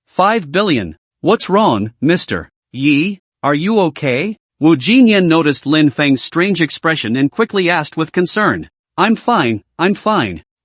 5 billion. What's wrong, Mr. Yi? Are you okay? Wu Jinyan noticed Lin Feng's strange expression and quickly asked with concern. I'm fine.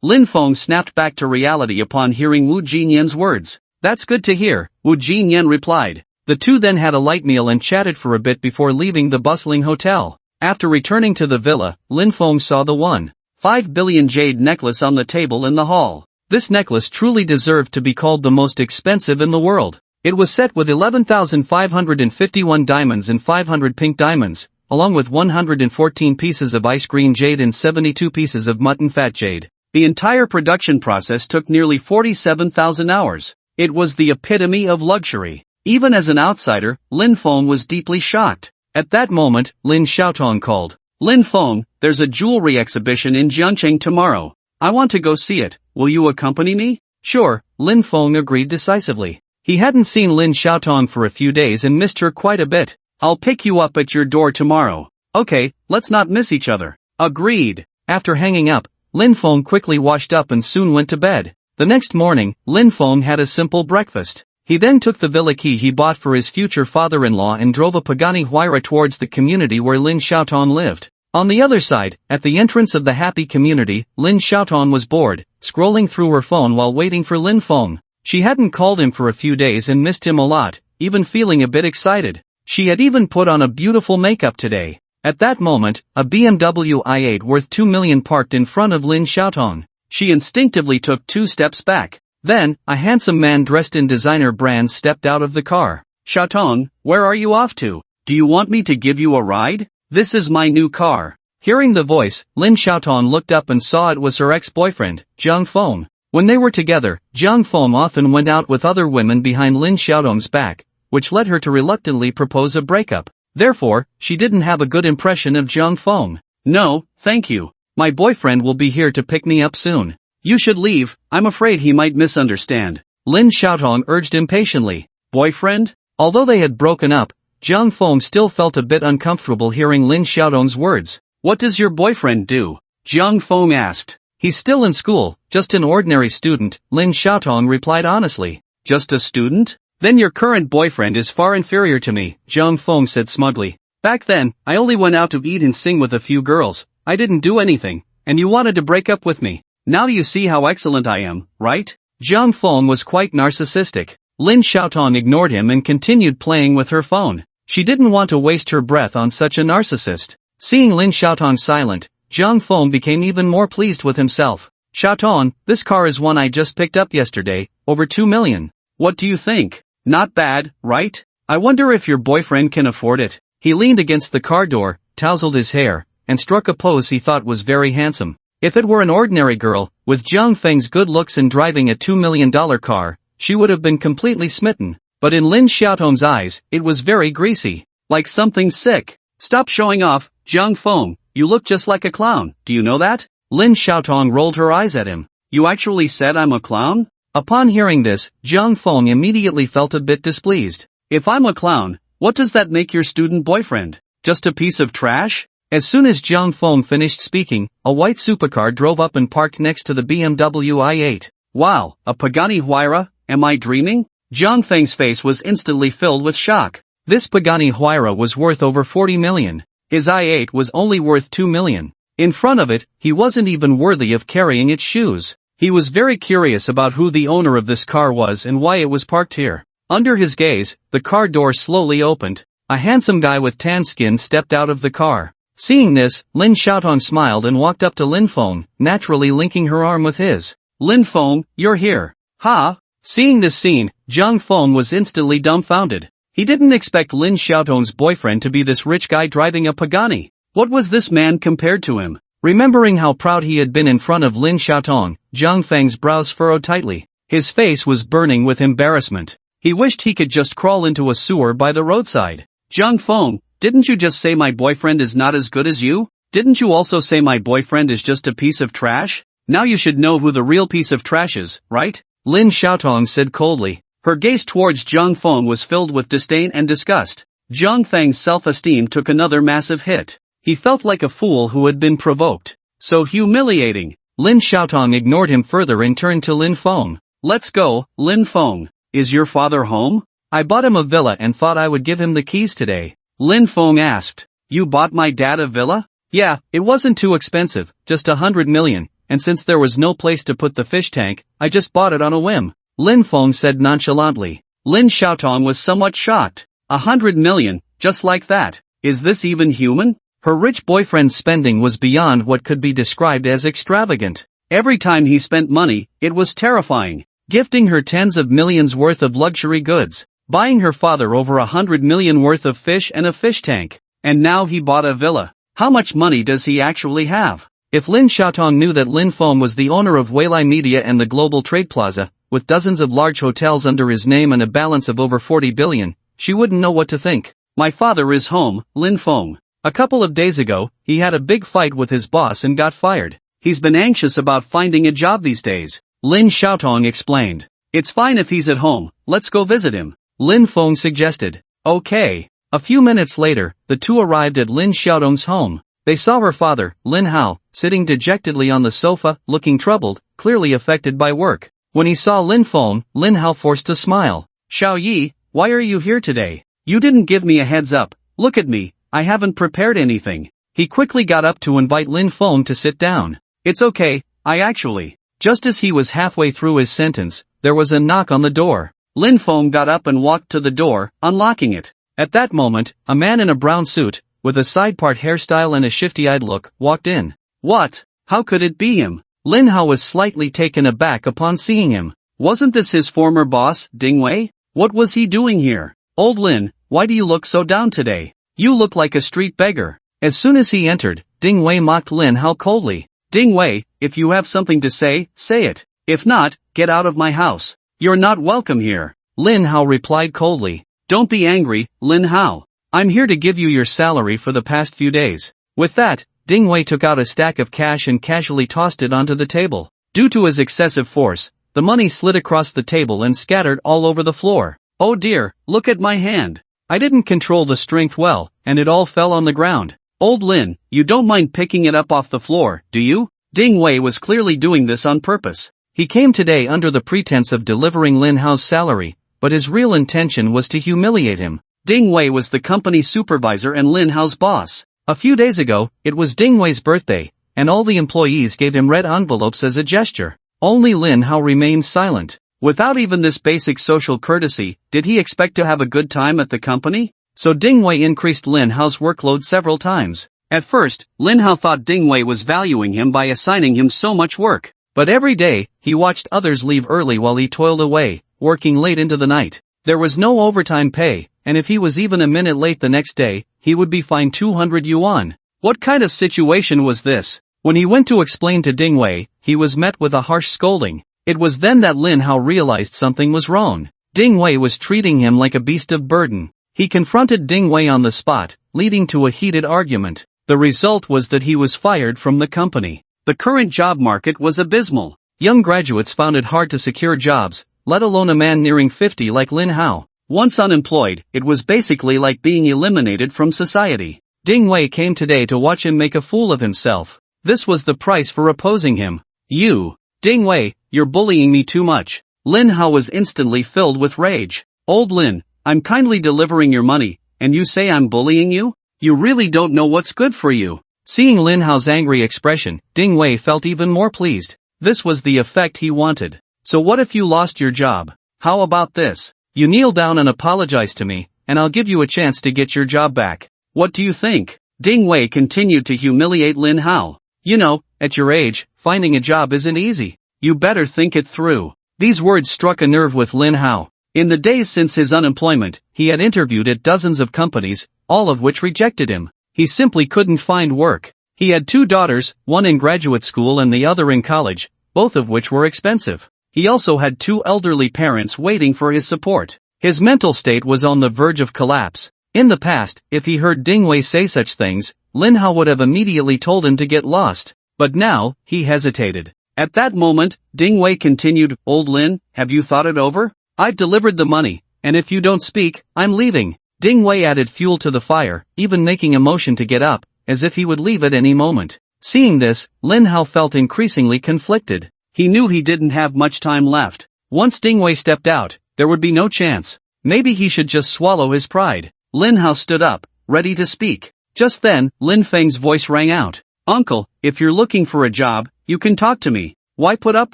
Lin Feng snapped back to reality upon hearing Wu Jinyan's words. That's good to hear, Wu Jinyan replied. The two then had a light meal and chatted for a bit before leaving the bustling hotel. After returning to the villa, Lin Feng saw the 5 billion jade necklace on the table in the hall. This necklace truly deserved to be called the most expensive in the world. It was set with 11,551 diamonds and 500 pink diamonds, along with 114 pieces of ice green jade and 72 pieces of mutton fat jade. The entire production process took nearly 47,000 hours. It was the epitome of luxury. Even as an outsider, Lin Feng was deeply shocked. At that moment, Lin Xiaotong called. Lin Feng, there's a jewelry exhibition in Jiangcheng tomorrow. I want to go see it. Will you accompany me? Sure, Lin Feng agreed decisively. He hadn't seen Lin Xiaotong for a few days and missed her quite a bit. I'll pick you up at your door tomorrow. Okay, let's not miss each other. Agreed. After hanging up, Lin Feng quickly washed up and soon went to bed. The next morning, Lin Feng had a simple breakfast. He then took the villa key he bought for his future father-in-law and drove a Pagani Huayra towards the community where Lin Xiaotong lived. On the other side, at the entrance of the happy community, Lin Xiaotong was bored, scrolling through her phone while waiting for Lin Feng. She hadn't called him for a few days and missed him a lot, even feeling a bit excited. She had even put on a beautiful makeup today. At that moment, a BMW i8 worth 2 million parked in front of Lin Xiaotong. She instinctively took 2 steps back. Then, a handsome man dressed in designer brands stepped out of the car. Xiaotong, where are you off to? Do you want me to give you a ride? This is my new car. Hearing the voice, Lin Xiaotong looked up and saw it was her ex-boyfriend, Zhang Feng. When they were together, Zhang Feng often went out with other women behind Lin Xiaotong's back, which led her to reluctantly propose a breakup. Therefore, she didn't have a good impression of Zhang Feng. No, thank you. My boyfriend will be here to pick me up soon. You should leave, I'm afraid he might misunderstand. Lin Xiaotong urged impatiently. Boyfriend? Although they had broken up, Zhang Feng still felt a bit uncomfortable hearing Lin Xiaotong's words. What does your boyfriend do? Zhang Feng asked. He's still in school, just an ordinary student, Lin Xiaotong replied honestly. Just a student? Then your current boyfriend is far inferior to me, Zhang Feng said smugly. Back then, I only went out to eat and sing with a few girls. I didn't do anything, and you wanted to break up with me. Now you see how excellent I am, right? Zhang Feng was quite narcissistic. Lin Xiaotong ignored him and continued playing with her phone. She didn't want to waste her breath on such a narcissist. Seeing Lin Xiaotong silent, Zhang Feng became even more pleased with himself. Xiaotong, this car is one I just picked up yesterday, over 2 million. What do you think? Not bad, right? I wonder if your boyfriend can afford it. He leaned against the car door, tousled his hair, and struck a pose he thought was very handsome. If it were an ordinary girl, with Zhang Feng's good looks and driving a $2 million car, she would have been completely smitten. But in Lin Xiaotong's eyes, it was very greasy. Like something sick. Stop showing off, Zhang Feng, you look just like a clown, do you know that? Lin Xiaotong rolled her eyes at him. You actually said I'm a clown? Upon hearing this, Zhang Feng immediately felt a bit displeased. If I'm a clown, what does that make your student boyfriend? Just a piece of trash? As soon as Zhang Feng finished speaking, a white supercar drove up and parked next to the BMW i8. Wow, a Pagani Huayra, am I dreaming? Zhang Feng's face was instantly filled with shock. This Pagani Huayra was worth over 40 million. His i8 was only worth 2 million. In front of it, he wasn't even worthy of carrying its shoes. He was very curious about who the owner of this car was and why it was parked here. Under his gaze, the car door slowly opened. A handsome guy with tan skin stepped out of the car. Seeing this, Lin Xiaotong smiled and walked up to Lin Feng, naturally linking her arm with his. Lin Feng, you're here. Ha! Seeing this scene, Zhang Feng was instantly dumbfounded. He didn't expect Lin Xiaotong's boyfriend to be this rich guy driving a Pagani. What was this man compared to him? Remembering how proud he had been in front of Lin Xiaotong, Zhang Feng's brows furrowed tightly. His face was burning with embarrassment. He wished he could just crawl into a sewer by the roadside. Zhang Feng, didn't you just say my boyfriend is not as good as you? Didn't you also say my boyfriend is just a piece of trash? Now you should know who the real piece of trash is, right? Lin Xiaotong said coldly. Her gaze towards Zhang Feng was filled with disdain and disgust. Zhang Feng's self-esteem took another massive hit. He felt like a fool who had been provoked. So humiliating. Lin Xiaotong ignored him further and turned to Lin Feng. Let's go, Lin Feng. Is your father home? I bought him a villa and thought I would give him the keys today. Lin Feng asked. You bought my dad a villa? Yeah, it wasn't too expensive, just 100 million, and since there was no place to put the fish tank, I just bought it on a whim. Lin Feng said nonchalantly. Lin Xiaotong was somewhat shocked. 100 million, just like that. Is this even human? Her rich boyfriend's spending was beyond what could be described as extravagant. Every time he spent money, it was terrifying. Gifting her tens of millions worth of luxury goods. Buying her father over 100 million worth of fish and a fish tank. And now he bought a villa. How much money does he actually have? If Lin Xiaotong knew that Lin Feng was the owner of Weilai Media and the Global Trade Plaza, with dozens of large hotels under his name and a balance of over 40 billion, she wouldn't know what to think. My father is home, Lin Feng. A couple of days ago, he had a big fight with his boss and got fired. He's been anxious about finding a job these days. Lin Xiaotong explained. It's fine if he's at home, let's go visit him. Lin Feng suggested. Okay. A few minutes later, the two arrived at Lin Xiaotong's home. They saw her father, Lin Hao, sitting dejectedly on the sofa, looking troubled, clearly affected by work. When he saw Lin Feng, Lin Hao forced a smile. Xiao Yi, why are you here today? You didn't give me a heads up. Look at me, I haven't prepared anything. He quickly got up to invite Lin Feng to sit down. It's okay, I actually. Just as he was halfway through his sentence, there was a knock on the door. Lin Feng got up and walked to the door, unlocking it. At that moment, a man in a brown suit, with a side-part hairstyle and a shifty-eyed look, walked in. What? How could it be him? Lin Hao was slightly taken aback upon seeing him. Wasn't this his former boss, Ding Wei? What was he doing here? Old Lin, why do you look so down today? You look like a street beggar. As soon as he entered, Ding Wei mocked Lin Hao coldly. Ding Wei, if you have something to say it. If not, get out of my house. You're not welcome here. Lin Hao replied coldly. Don't be angry, Lin Hao. I'm here to give you your salary for the past few days. With that, Ding Wei took out a stack of cash and casually tossed it onto the table. Due to his excessive force, the money slid across the table and scattered all over the floor. Oh dear, look at my hand. I didn't control the strength well, and it all fell on the ground. Old Lin, you don't mind picking it up off the floor, do you? Ding Wei was clearly doing this on purpose. He came today under the pretense of delivering Lin Hao's salary, but his real intention was to humiliate him. Ding Wei was the company's supervisor and Lin Hao's boss. A few days ago, it was Ding Wei's birthday, and all the employees gave him red envelopes as a gesture. Only Lin Hao remained silent. Without even this basic social courtesy, did he expect to have a good time at the company? So Ding Wei increased Lin Hao's workload several times. At first, Lin Hao thought Ding Wei was valuing him by assigning him so much work. But every day, he watched others leave early while he toiled away, working late into the night. There was no overtime pay, and if he was even a minute late the next day, he would be fined 200 yuan. What kind of situation was this? When he went to explain to Ding Wei, he was met with a harsh scolding. It was then that Lin Hao realized something was wrong. Ding Wei was treating him like a beast of burden. He confronted Ding Wei on the spot, leading to a heated argument. The result was that he was fired from the company. The current job market was abysmal. Young graduates found it hard to secure jobs, let alone a man nearing 50 like Lin Hao. Once unemployed, it was basically like being eliminated from society. Ding Wei came today to watch him make a fool of himself. This was the price for opposing him. You, Ding Wei, you're bullying me too much. Lin Hao was instantly filled with rage. Old Lin, I'm kindly delivering your money, and you say I'm bullying you? You really don't know what's good for you. Seeing Lin Hao's angry expression, Ding Wei felt even more pleased. This was the effect he wanted. So what if you lost your job? How about this? You kneel down and apologize to me, and I'll give you a chance to get your job back. What do you think? Ding Wei continued to humiliate Lin Hao. You know, at your age, finding a job isn't easy. You better think it through. These words struck a nerve with Lin Hao. In the days since his unemployment, he had interviewed at dozens of companies, all of which rejected him. He simply couldn't find work. He had 2 daughters, one in graduate school and the other in college, both of which were expensive. He also had 2 elderly parents waiting for his support. His mental state was on the verge of collapse. In the past, if he heard Ding Wei say such things, Lin Hao would have immediately told him to get lost. But now, he hesitated. At that moment, Ding Wei continued, Old Lin, have you thought it over? I've delivered the money, and if you don't speak, I'm leaving. Ding Wei added fuel to the fire, even making a motion to get up, as if he would leave at any moment. Seeing this, Lin Hao felt increasingly conflicted. He knew he didn't have much time left. Once Ding Wei stepped out, there would be no chance. Maybe he should just swallow his pride. Lin Hao stood up, ready to speak. Just then, Lin Feng's voice rang out. Uncle, if you're looking for a job, you can talk to me. Why put up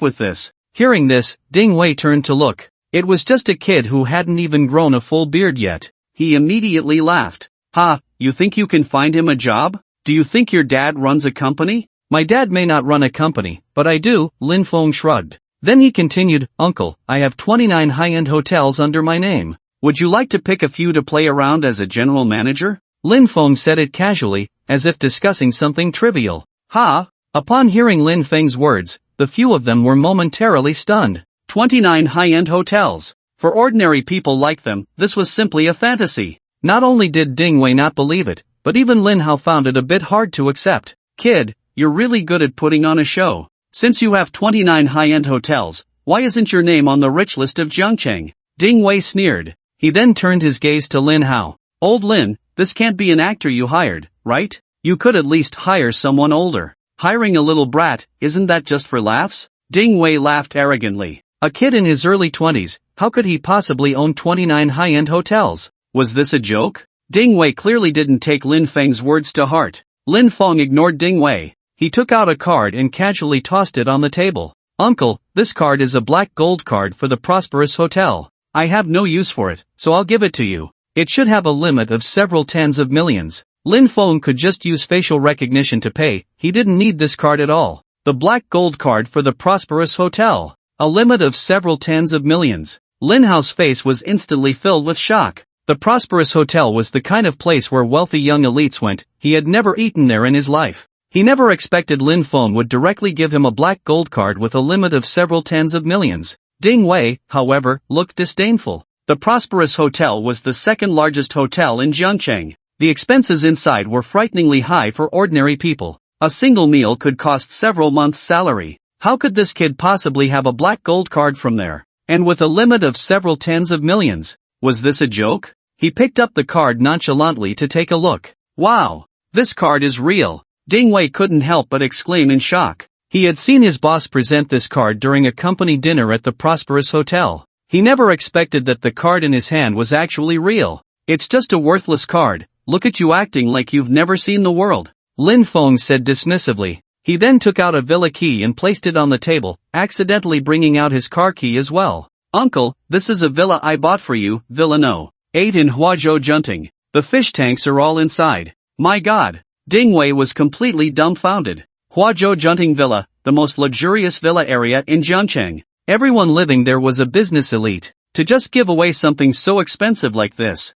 with this? Hearing this, Ding Wei turned to look. It was just a kid who hadn't even grown a full beard yet. He immediately laughed. Ha, you think you can find him a job? Do you think your dad runs a company? My dad may not run a company, but I do, Lin Feng shrugged. Then he continued, Uncle, I have 29 high-end hotels under my name. Would you like to pick a few to play around as a general manager? Lin Feng said it casually, as if discussing something trivial. Ha! Upon hearing Lin Feng's words, the few of them were momentarily stunned. 29 high-end hotels. For ordinary people like them, this was simply a fantasy. Not only did Ding Wei not believe it, but even Lin Hao found it a bit hard to accept. Kid, you're really good at putting on a show. Since you have 29 high-end hotels, why isn't your name on the rich list of Jiangcheng? Ding Wei sneered. He then turned his gaze to Lin Hao. Old Lin, this can't be an actor you hired, right? You could at least hire someone older. Hiring a little brat, isn't that just for laughs? Ding Wei laughed arrogantly. A kid in his early 20s, how could he possibly own 29 high-end hotels? Was this a joke? Ding Wei clearly didn't take Lin Feng's words to heart. Lin Feng ignored Ding Wei. He took out a card and casually tossed it on the table. Uncle, this card is a black gold card for the Prosperous Hotel. I have no use for it, so I'll give it to you. It should have a limit of several tens of millions. Lin Feng could just use facial recognition to pay, he didn't need this card at all. The black gold card for the Prosperous Hotel. A limit of several tens of millions. Lin Hao's face was instantly filled with shock. The Prosperous Hotel was the kind of place where wealthy young elites went. He had never eaten there in his life. He never expected Lin Feng would directly give him a black gold card with a limit of several tens of millions. Ding Wei, however, looked disdainful. The Prosperous Hotel was the second largest hotel in Jiangcheng. The expenses inside were frighteningly high for ordinary people. A single meal could cost several months' salary. How could this kid possibly have a black gold card from there? And with a limit of several tens of millions? Was this a joke? He picked up the card nonchalantly to take a look. Wow! This card is real! Ding Wei couldn't help but exclaim in shock. He had seen his boss present this card during a company dinner at the Prosperous Hotel. He never expected that the card in his hand was actually real. It's just a worthless card. Look at you acting like you've never seen the world. Lin Feng said dismissively. He then took out a villa key and placed it on the table, accidentally bringing out his car key as well. Uncle, this is a villa I bought for you, Villa No. 8 in Huazhou Junting. The fish tanks are all inside. My God! Ding Wei was completely dumbfounded. Huazhou Junting Villa, the most luxurious villa area in Jiangcheng. Everyone living there was a business elite. To just give away something so expensive like this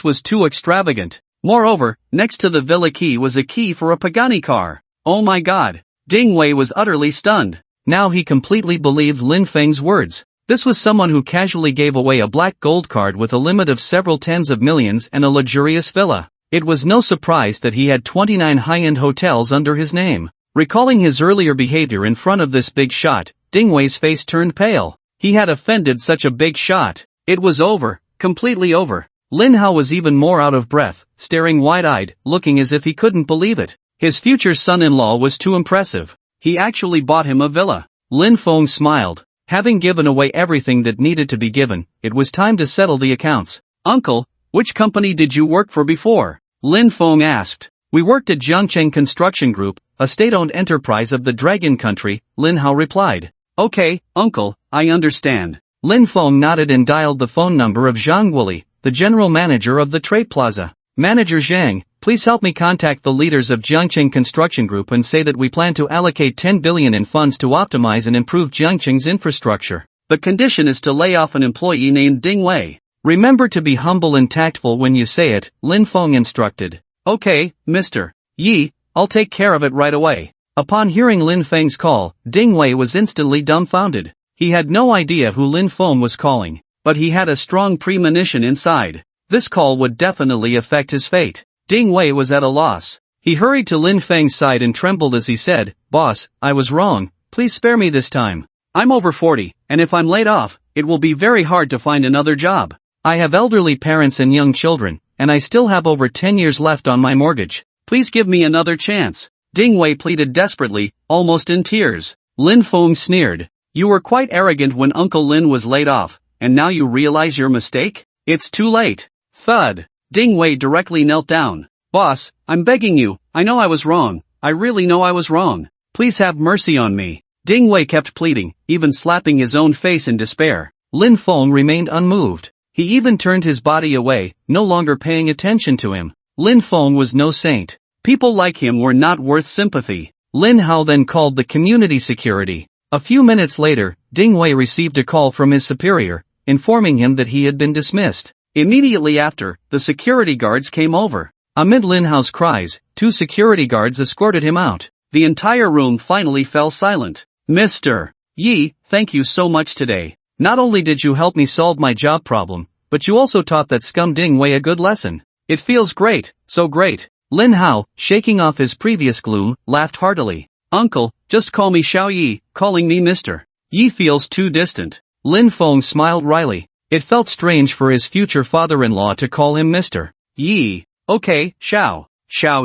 was too extravagant. Moreover, next to the villa key was a key for a Pagani car. Oh my God! Ding Wei was utterly stunned. Now he completely believed Lin Feng's words. This was someone who casually gave away a black gold card with a limit of several tens of millions and a luxurious villa. It was no surprise that he had 29 high-end hotels under his name. Recalling his earlier behavior in front of this big shot, Ding Wei's face turned pale. He had offended such a big shot. It was over, completely over. Lin Hao was even more out of breath, staring wide-eyed, looking as if he couldn't believe it. His future son-in-law was too impressive. He actually bought him a villa. Lin Feng smiled. Having given away everything that needed to be given, it was time to settle the accounts. Uncle, which company did you work for before? Lin Feng asked. We worked at Jiangcheng Construction Group, a state-owned enterprise of the Dragon Country, Lin Hao replied. Okay, uncle, I understand. Lin Feng nodded and dialed the phone number of Zhang Wuli, the general manager of the Trade Plaza. Manager Zhang, please help me contact the leaders of Jiangcheng Construction Group and say that we plan to allocate 10 billion in funds to optimize and improve Jiangcheng's infrastructure. The condition is to lay off an employee named Ding Wei. Remember to be humble and tactful when you say it, Lin Feng instructed. Okay, Mr. Yi, I'll take care of it right away. Upon hearing Lin Feng's call, Ding Wei was instantly dumbfounded. He had no idea who Lin Feng was calling, but he had a strong premonition inside. This call would definitely affect his fate. Ding Wei was at a loss. He hurried to Lin Feng's side and trembled as he said, Boss, I was wrong, please spare me this time. I'm over 40, and if I'm laid off, it will be very hard to find another job. I have elderly parents and young children, and I still have over 10 years left on my mortgage. Please give me another chance. Ding Wei pleaded desperately, almost in tears. Lin Feng sneered. You were quite arrogant when Uncle Lin was laid off, and now you realize your mistake? It's too late. Thud. Ding Wei directly knelt down. Boss, I'm begging you, I know I was wrong. I really know I was wrong. Please have mercy on me. Ding Wei kept pleading, even slapping his own face in despair. Lin Feng remained unmoved. He even turned his body away, no longer paying attention to him. Lin Feng was no saint. People like him were not worth sympathy. Lin Hao then called the community security. A few minutes later, Ding Wei received a call from his superior, informing him that he had been dismissed. Immediately after, the security guards came over. Amid Lin Hao's cries, 2 security guards escorted him out. The entire room finally fell silent. Mr. Yi, thank you so much today. Not only did you help me solve my job problem, but you also taught that scum Ding Wei a good lesson. It feels great, so great. Lin Hao, shaking off his previous gloom, laughed heartily. Uncle, just call me Xiao Yi, calling me Mr. Yi feels too distant. Lin Feng smiled wryly. It felt strange for his future father-in-law to call him Mr. Yi. Okay, Xiao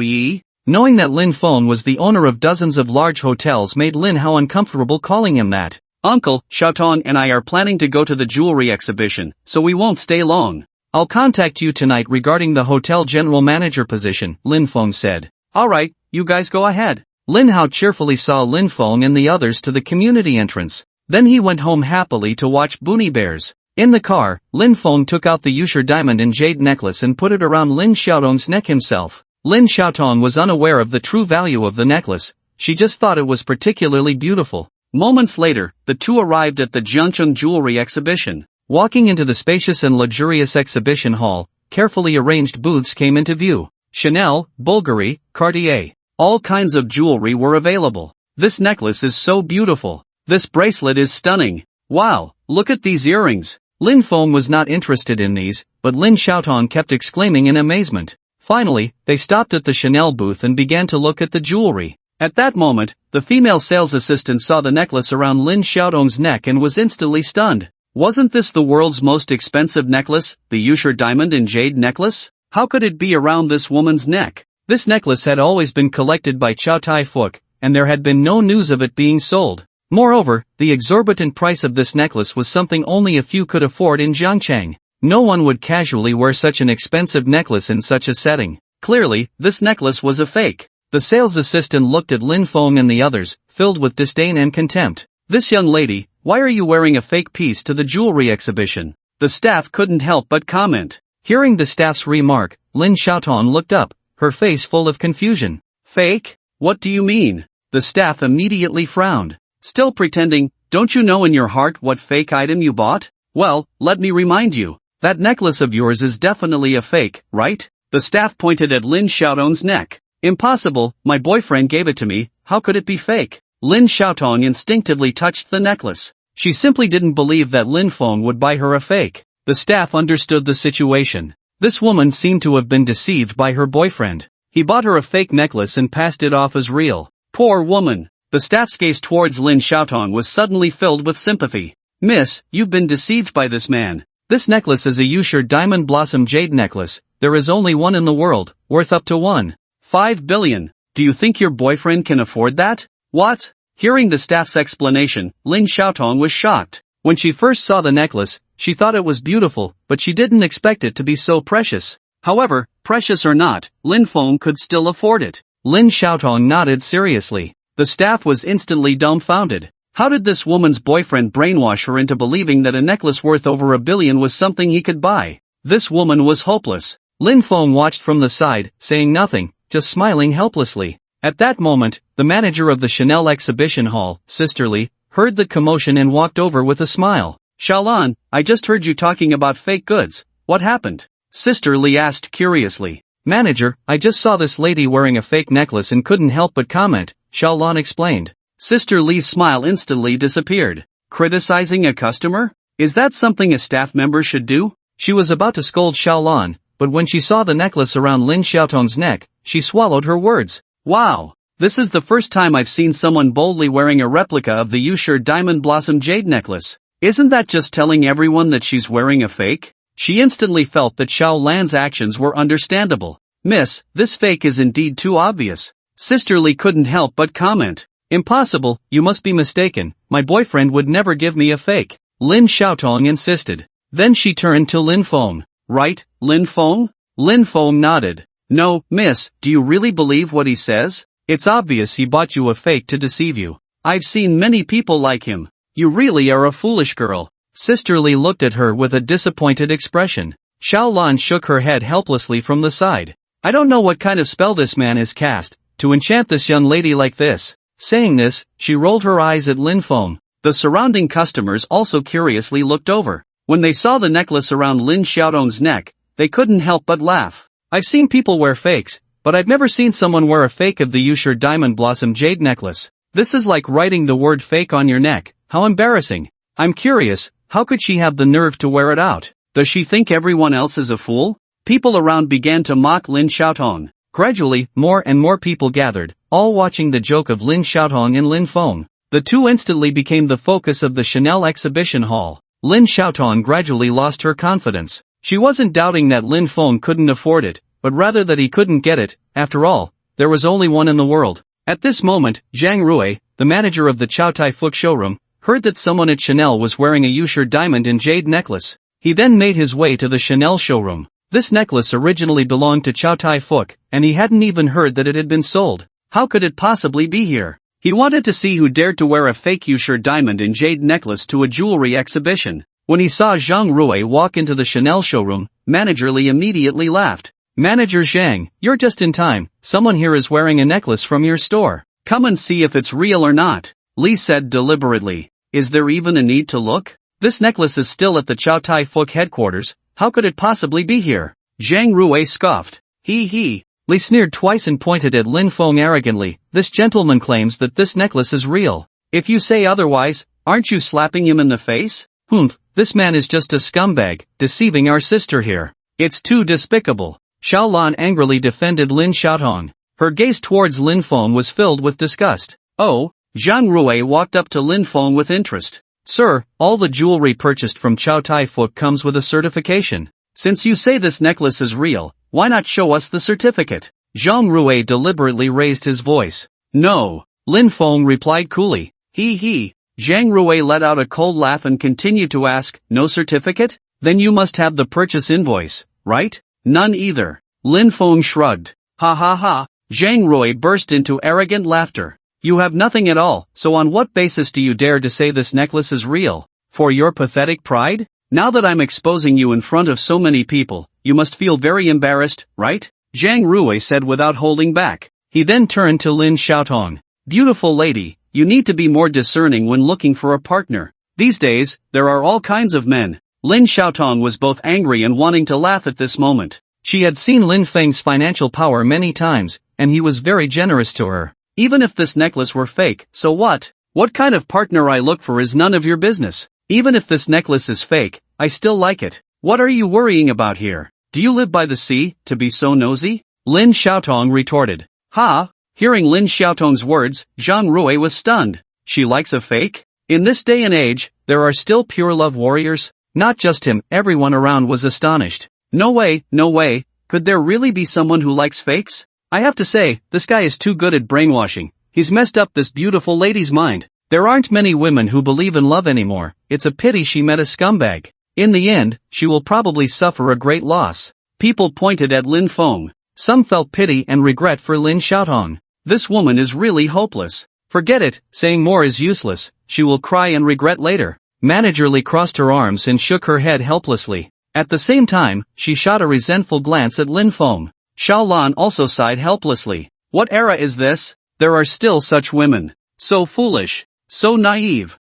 Yi. Knowing that Lin Feng was the owner of dozens of large hotels made Lin Hao uncomfortable calling him that. Uncle, Xiaotong and I are planning to go to the jewelry exhibition, so we won't stay long. I'll contact you tonight regarding the hotel general manager position, Lin Feng said. Alright, you guys go ahead. Lin Hao cheerfully saw Lin Feng and the others to the community entrance. Then he went home happily to watch Boonie Bears. In the car, Lin Feng took out the Yusher diamond and jade necklace and put it around Lin Xiaotong's neck himself. Lin Xiaotong was unaware of the true value of the necklace, she just thought it was particularly beautiful. Moments later, the two arrived at the Jiangcheng jewelry exhibition. Walking into the spacious and luxurious exhibition hall, carefully arranged booths came into view. Chanel, Bulgari, Cartier. All kinds of jewelry were available. This necklace is so beautiful. This bracelet is stunning. Wow, look at these earrings. Lin Feng was not interested in these, but Lin Xiaotong kept exclaiming in amazement. Finally, they stopped at the Chanel booth and began to look at the jewelry. At that moment, the female sales assistant saw the necklace around Lin Xiaotong's neck and was instantly stunned. Wasn't this the world's most expensive necklace, the Yusher diamond and jade necklace? How could it be around this woman's neck? This necklace had always been collected by Chow Tai Fook, and there had been no news of it being sold. Moreover, the exorbitant price of this necklace was something only a few could afford in Jiangcheng. No one would casually wear such an expensive necklace in such a setting. Clearly, this necklace was a fake. The sales assistant looked at Lin Feng and the others, filled with disdain and contempt. This young lady, why are you wearing a fake piece to the jewelry exhibition? The staff couldn't help but comment. Hearing the staff's remark, Lin Xiaotong looked up, her face full of confusion. Fake? What do you mean? The staff immediately frowned. Still pretending, don't you know in your heart what fake item you bought? Well, let me remind you. That necklace of yours is definitely a fake, right? The staff pointed at Lin Xiaotong's neck. Impossible, my boyfriend gave it to me, how could it be fake? Lin Xiaotong instinctively touched the necklace. She simply didn't believe that Lin Feng would buy her a fake. The staff understood the situation. This woman seemed to have been deceived by her boyfriend. He bought her a fake necklace and passed it off as real. Poor woman. The staff's gaze towards Lin Xiaotong was suddenly filled with sympathy. Miss, you've been deceived by this man. This necklace is a Yusher diamond blossom jade necklace. There is only one in the world, worth up to 1.5 billion. Do you think your boyfriend can afford that? What? Hearing the staff's explanation, Lin Xiaotong was shocked. When she first saw the necklace, she thought it was beautiful, but she didn't expect it to be so precious. However, precious or not, Lin Feng could still afford it. Lin Xiaotong nodded seriously. The staff was instantly dumbfounded. How did this woman's boyfriend brainwash her into believing that a necklace worth over 1 billion was something he could buy? This woman was hopeless. Lin Feng watched from the side, saying nothing, just smiling helplessly. At that moment, the manager of the Chanel exhibition hall, Sister Li, heard the commotion and walked over with a smile. Xiaolan, I just heard you talking about fake goods. What happened? Sister Li asked curiously. Manager, I just saw this lady wearing a fake necklace and couldn't help but comment, Xiaolan explained. Sister Li's smile instantly disappeared. Criticizing a customer? Is that something a staff member should do? She was about to scold Xiaolan, but when she saw the necklace around Lin Xiaotong's neck, she swallowed her words. Wow! This is the first time I've seen someone boldly wearing a replica of the Yusher diamond blossom jade necklace. Isn't that just telling everyone that she's wearing a fake? She instantly felt that Xiaolan's actions were understandable. Miss, this fake is indeed too obvious. Sister Li couldn't help but comment. Impossible, you must be mistaken, my boyfriend would never give me a fake. Lin Xiaotong insisted. Then she turned to Lin Feng. Right, Lin Feng? Lin Feng nodded. No, miss, do you really believe what he says? It's obvious he bought you a fake to deceive you. I've seen many people like him. You really are a foolish girl. Sister Li looked at her with a disappointed expression. Xiaolan shook her head helplessly from the side. I don't know what kind of spell this man has cast, to enchant this young lady like this. Saying this, she rolled her eyes at Lin Feng. The surrounding customers also curiously looked over. When they saw the necklace around Lin Xiaotong's neck, they couldn't help but laugh. I've seen people wear fakes, but I've never seen someone wear a fake of the Yushur Diamond Blossom Jade necklace. This is like writing the word fake on your neck. How embarrassing. I'm curious, how could she have the nerve to wear it out? Does she think everyone else is a fool? People around began to mock Lin Xiaotong. Gradually, more and more people gathered, all watching the joke of Lin Xiaotong and Lin Feng. The two instantly became the focus of the Chanel exhibition hall. Lin Xiaotong gradually lost her confidence. She wasn't doubting that Lin Feng couldn't afford it, but rather that he couldn't get it. After all, there was only one in the world. At this moment, Zhang Rui, the manager of the Chow Tai Fook showroom, heard that someone at Chanel was wearing a Yushur diamond and jade necklace. He then made his way to the Chanel showroom. This necklace originally belonged to Chow Tai Fook, and he hadn't even heard that it had been sold. How could it possibly be here? He wanted to see who dared to wear a fake Yushur diamond and jade necklace to a jewelry exhibition. When he saw Zhang Rui walk into the Chanel showroom, Manager Li immediately laughed. Manager Zhang, you're just in time. Someone here is wearing a necklace from your store. Come and see if it's real or not. Li said deliberately. Is there even a need to look? This necklace is still at the Chow Tai Fook headquarters. How could it possibly be here? Zhang Rui scoffed. He. Li sneered twice and pointed at Lin Feng arrogantly. This gentleman claims that this necklace is real. If you say otherwise, aren't you slapping him in the face? This man is just a scumbag, deceiving our sister here. It's too despicable. Xiao Lan angrily defended Lin Xiaotong. Her gaze towards Lin Feng was filled with disgust. Oh, Zhang Rui walked up to Lin Feng with interest. Sir, all the jewelry purchased from Chow Tai Fook comes with a certification. Since you say this necklace is real, why not show us the certificate? Zhang Rui deliberately raised his voice. No, Lin Feng replied coolly. He. Zhang Rui let out a cold laugh and continued to ask, no certificate? Then you must have the purchase invoice, right? None either. Lin Feng shrugged. Ha. Zhang Rui burst into arrogant laughter. You have nothing at all, so on what basis do you dare to say this necklace is real? For your pathetic pride? Now that I'm exposing you in front of so many people, you must feel very embarrassed, right? Zhang Rui said without holding back. He then turned to Lin Xiaotong. Beautiful lady, you need to be more discerning when looking for a partner. These days, there are all kinds of men. Lin Xiaotong was both angry and wanting to laugh at this moment. She had seen Lin Feng's financial power many times, and he was very generous to her. Even if this necklace were fake, so what? What kind of partner I look for is none of your business. Even if this necklace is fake, I still like it. What are you worrying about here? Do you live by the sea, to be so nosy? Lin Xiaotong retorted. Ha! Hearing Lin Xiaotong's words, Zhang Rui was stunned. She likes a fake? In this day and age, there are still pure love warriors? Not just him, everyone around was astonished. No way. Could there really be someone who likes fakes? I have to say, this guy is too good at brainwashing. He's messed up this beautiful lady's mind. There aren't many women who believe in love anymore. It's a pity she met a scumbag. In the end, she will probably suffer a great loss. People pointed at Lin Feng. Some felt pity and regret for Lin Xiaotong. This woman is really hopeless. Forget it, saying more is useless. She will cry and regret later. Manager Li crossed her arms and shook her head helplessly. At the same time, she shot a resentful glance at Lin Feng. Xiao Lan also sighed helplessly. What era is this? There are still such women. So foolish. So naive.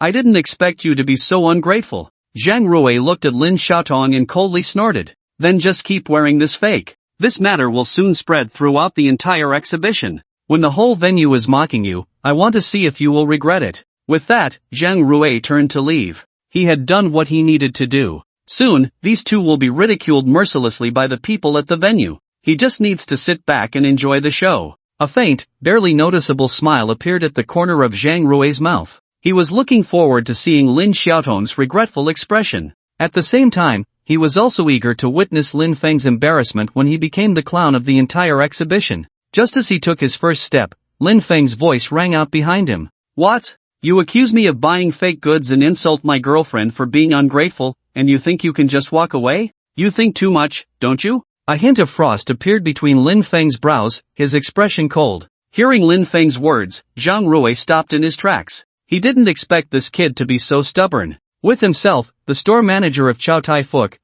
I didn't expect you to be so ungrateful. Zhang Rui looked at Lin Xiaotong and coldly snorted. Then just keep wearing this fake. This matter will soon spread throughout the entire exhibition. When the whole venue is mocking you, I want to see if you will regret it. With that, Zhang Rui turned to leave. He had done what he needed to do. Soon, these two will be ridiculed mercilessly by the people at the venue. He just needs to sit back and enjoy the show. A faint, barely noticeable smile appeared at the corner of Zhang Rui's mouth. He was looking forward to seeing Lin Xiaotong's regretful expression. At the same time, he was also eager to witness Lin Feng's embarrassment when he became the clown of the entire exhibition. Just as he took his first step, Lin Feng's voice rang out behind him. What? You accuse me of buying fake goods and insult my girlfriend for being ungrateful, and you think you can just walk away? You think too much, don't you? A hint of frost appeared between Lin Feng's brows, his expression cold. Hearing Lin Feng's words, Zhang Rui stopped in his tracks. He didn't expect this kid to be so stubborn. With himself, the store manager of Chow Tai Fook,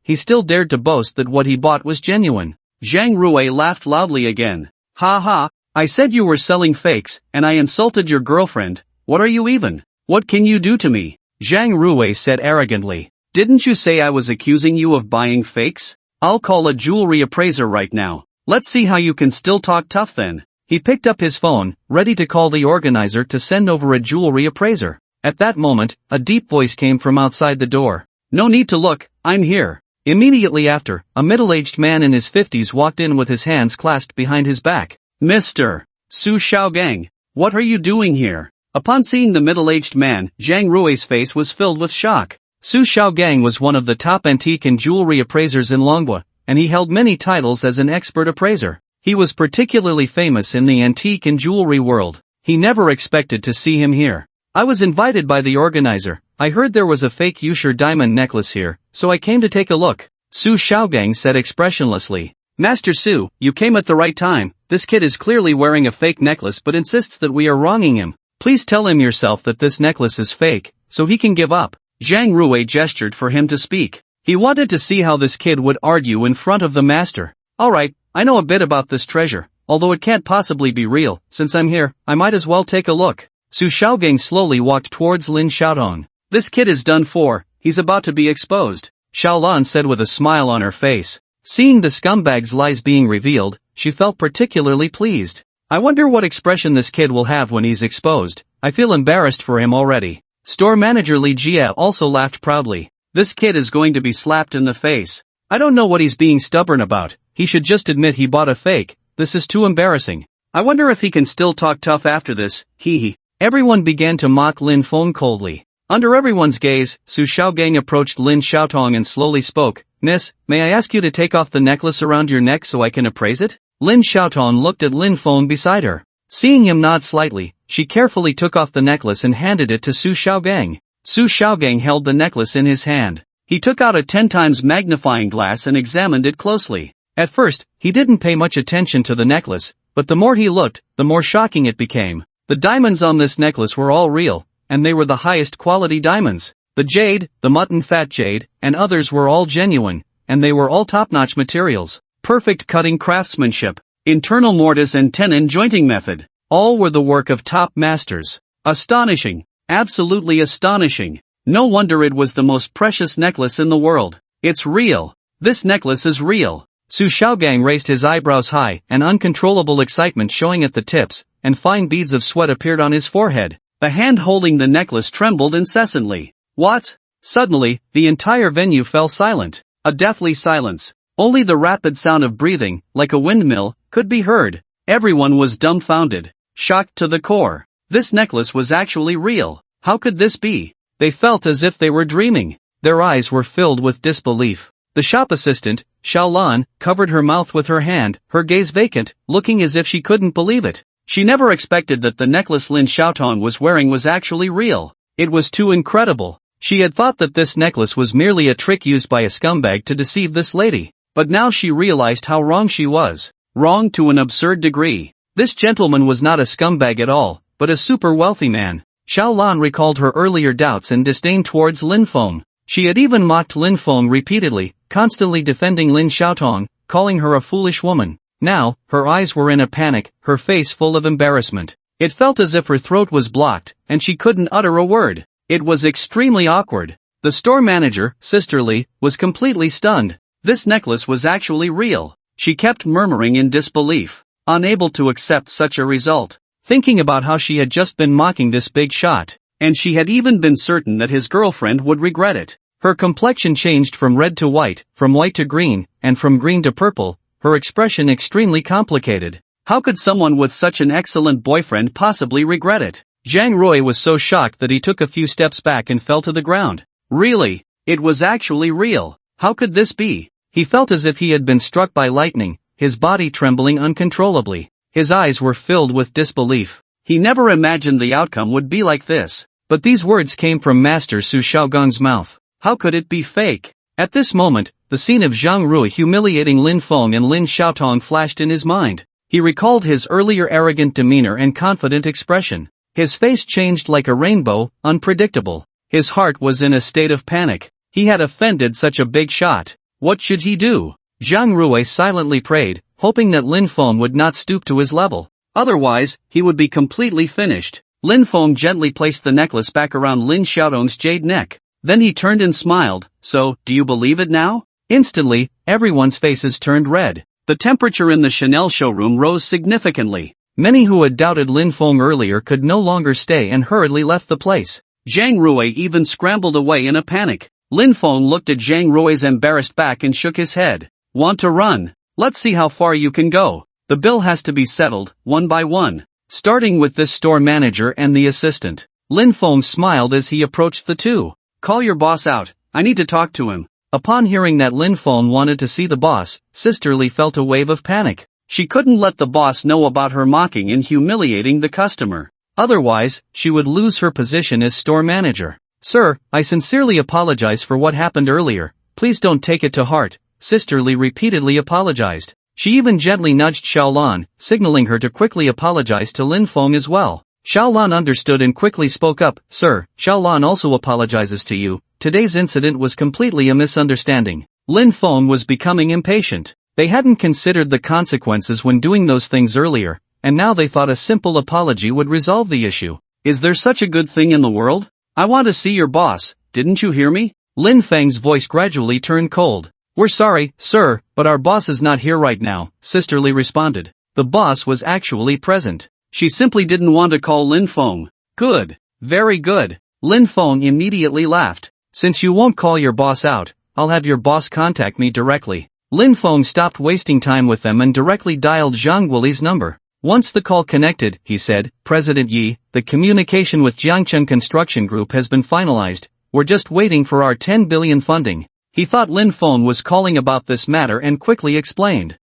he still dared to boast that what he bought was genuine. Zhang Rui laughed loudly again. Ha ha, I said you were selling fakes, and I insulted your girlfriend. What are you even? What can you do to me? Zhang Ruwei said arrogantly. Didn't you say I was accusing you of buying fakes? I'll call a jewelry appraiser right now. Let's see how you can still talk tough then. He picked up his phone, ready to call the organizer to send over a jewelry appraiser. At that moment, a deep voice came from outside the door. No need to look, I'm here. Immediately after, a middle-aged man in his 50s walked in with his hands clasped behind his back. Mr. Su Xiaogang, what are you doing here? Upon seeing the middle-aged man, Zhang Rui's face was filled with shock. Su Xiaogang was one of the top antique and jewelry appraisers in Manhwa, and he held many titles as an expert appraiser. He was particularly famous in the antique and jewelry world. He never expected to see him here. I was invited by the organizer. I heard there was a fake Yusher diamond necklace here, so I came to take a look. Su Xiaogang said expressionlessly. Master Su, you came at the right time. This kid is clearly wearing a fake necklace but insists that we are wronging him. Please tell him yourself that this necklace is fake, so he can give up. Zhang Ruwei gestured for him to speak. He wanted to see how this kid would argue in front of the master. Alright, I know a bit about this treasure, although it can't possibly be real. Since I'm here, I might as well take a look. Su Xiaogang slowly walked towards Lin Xiaotong. This kid is done for, he's about to be exposed, Xiaolan said with a smile on her face. Seeing the scumbag's lies being revealed, she felt particularly pleased. I wonder what expression this kid will have when he's exposed. I feel embarrassed for him already. Store manager Li Jia also laughed proudly. This kid is going to be slapped in the face. I don't know what he's being stubborn about. He should just admit he bought a fake. This is too embarrassing. I wonder if he can still talk tough after this. Hee. Everyone began to mock Lin Feng coldly. Under everyone's gaze, Su Xiaogang approached Lin Xiaotong and slowly spoke. Miss, may I ask you to take off the necklace around your neck so I can appraise it? Lin Xiaotong looked at Lin Feng beside her. Seeing him nod slightly, she carefully took off the necklace and handed it to Su Xiaogang. Su Xiaogang held the necklace in his hand. He took out a 10 times magnifying glass and examined it closely. At first, he didn't pay much attention to the necklace, but the more he looked, the more shocking it became. The diamonds on this necklace were all real, and they were the highest quality diamonds. The jade, the mutton fat jade, and others were all genuine, and they were all top-notch materials. Perfect cutting craftsmanship, internal mortise and tenon jointing method. All were the work of top masters. Astonishing. Absolutely astonishing. No wonder it was the most precious necklace in the world. It's real. This necklace is real. Su Xiaogang raised his eyebrows high, and uncontrollable excitement showing at the tips, and fine beads of sweat appeared on his forehead. The hand holding the necklace trembled incessantly. What? Suddenly, the entire venue fell silent. A deathly silence. Only the rapid sound of breathing, like a windmill, could be heard. Everyone was dumbfounded, shocked to the core. This necklace was actually real. How could this be? They felt as if they were dreaming. Their eyes were filled with disbelief. The shop assistant, Xiaolan, covered her mouth with her hand, her gaze vacant, looking as if she couldn't believe it. She never expected that the necklace Lin Xiaotong was wearing was actually real. It was too incredible. She had thought that this necklace was merely a trick used by a scumbag to deceive this lady. But now she realized how wrong she was. Wrong to an absurd degree. This gentleman was not a scumbag at all, but a super wealthy man. Xiaolan recalled her earlier doubts and disdain towards Lin Feng. She had even mocked Lin Feng repeatedly, constantly defending Lin Xiaotong, calling her a foolish woman. Now, her eyes were in a panic, her face full of embarrassment. It felt as if her throat was blocked, and she couldn't utter a word. It was extremely awkward. The store manager, Sister Li, was completely stunned. This necklace was actually real. She kept murmuring in disbelief, unable to accept such a result, thinking about how she had just been mocking this big shot, and she had even been certain that his girlfriend would regret it. Her complexion changed from red to white, from white to green, and from green to purple, her expression extremely complicated. How could someone with such an excellent boyfriend possibly regret it? Zhang Rui was so shocked that he took a few steps back and fell to the ground. Really? It was actually real. How could this be? He felt as if he had been struck by lightning, his body trembling uncontrollably. His eyes were filled with disbelief. He never imagined the outcome would be like this. But these words came from Master Su Xiaogang's mouth. How could it be fake? At this moment, the scene of Zhang Rui humiliating Lin Feng and Lin Xiaotong flashed in his mind. He recalled his earlier arrogant demeanor and confident expression. His face changed like a rainbow, unpredictable. His heart was in a state of panic. He had offended such a big shot. What should he do? Zhang Rui silently prayed, hoping that Lin Feng would not stoop to his level. Otherwise, he would be completely finished. Lin Feng gently placed the necklace back around Lin Xiaodong's jade neck. Then he turned and smiled. So, do you believe it now? Instantly, everyone's faces turned red. The temperature in the Chanel showroom rose significantly. Many who had doubted Lin Feng earlier could no longer stay and hurriedly left the place. Zhang Rui even scrambled away in a panic. Lin Feng looked at Zhang Rui's embarrassed back and shook his head. Want to run? Let's see how far you can go. The bill has to be settled, one by one. Starting with this store manager and the assistant. Lin Feng smiled as he approached the two. Call your boss out, I need to talk to him. Upon hearing that Lin Feng wanted to see the boss, Sister Li felt a wave of panic. She couldn't let the boss know about her mocking and humiliating the customer. Otherwise, she would lose her position as store manager. Sir, I sincerely apologize for what happened earlier. Please don't take it to heart. Sister Li repeatedly apologized. She even gently nudged Xiaolan, signaling her to quickly apologize to Lin Feng as well. Xiaolan understood and quickly spoke up. Sir, Xiaolan also apologizes to you. Today's incident was completely a misunderstanding. Lin Feng was becoming impatient. They hadn't considered the consequences when doing those things earlier, and now they thought a simple apology would resolve the issue. Is there such a good thing in the world? I want to see your boss, didn't you hear me? Lin Feng's voice gradually turned cold. We're sorry, sir, but our boss is not here right now, Sister Li responded. The boss was actually present. She simply didn't want to call Lin Feng. Good. Very good. Lin Feng immediately laughed. Since you won't call your boss out, I'll have your boss contact me directly. Lin Feng stopped wasting time with them and directly dialed Zhang Guoli's number. Once the call connected, he said, President Yi, the communication with Jiangcheng Construction Group has been finalized. We're just waiting for our 10 billion funding. He thought Lin Feng was calling about this matter and quickly explained.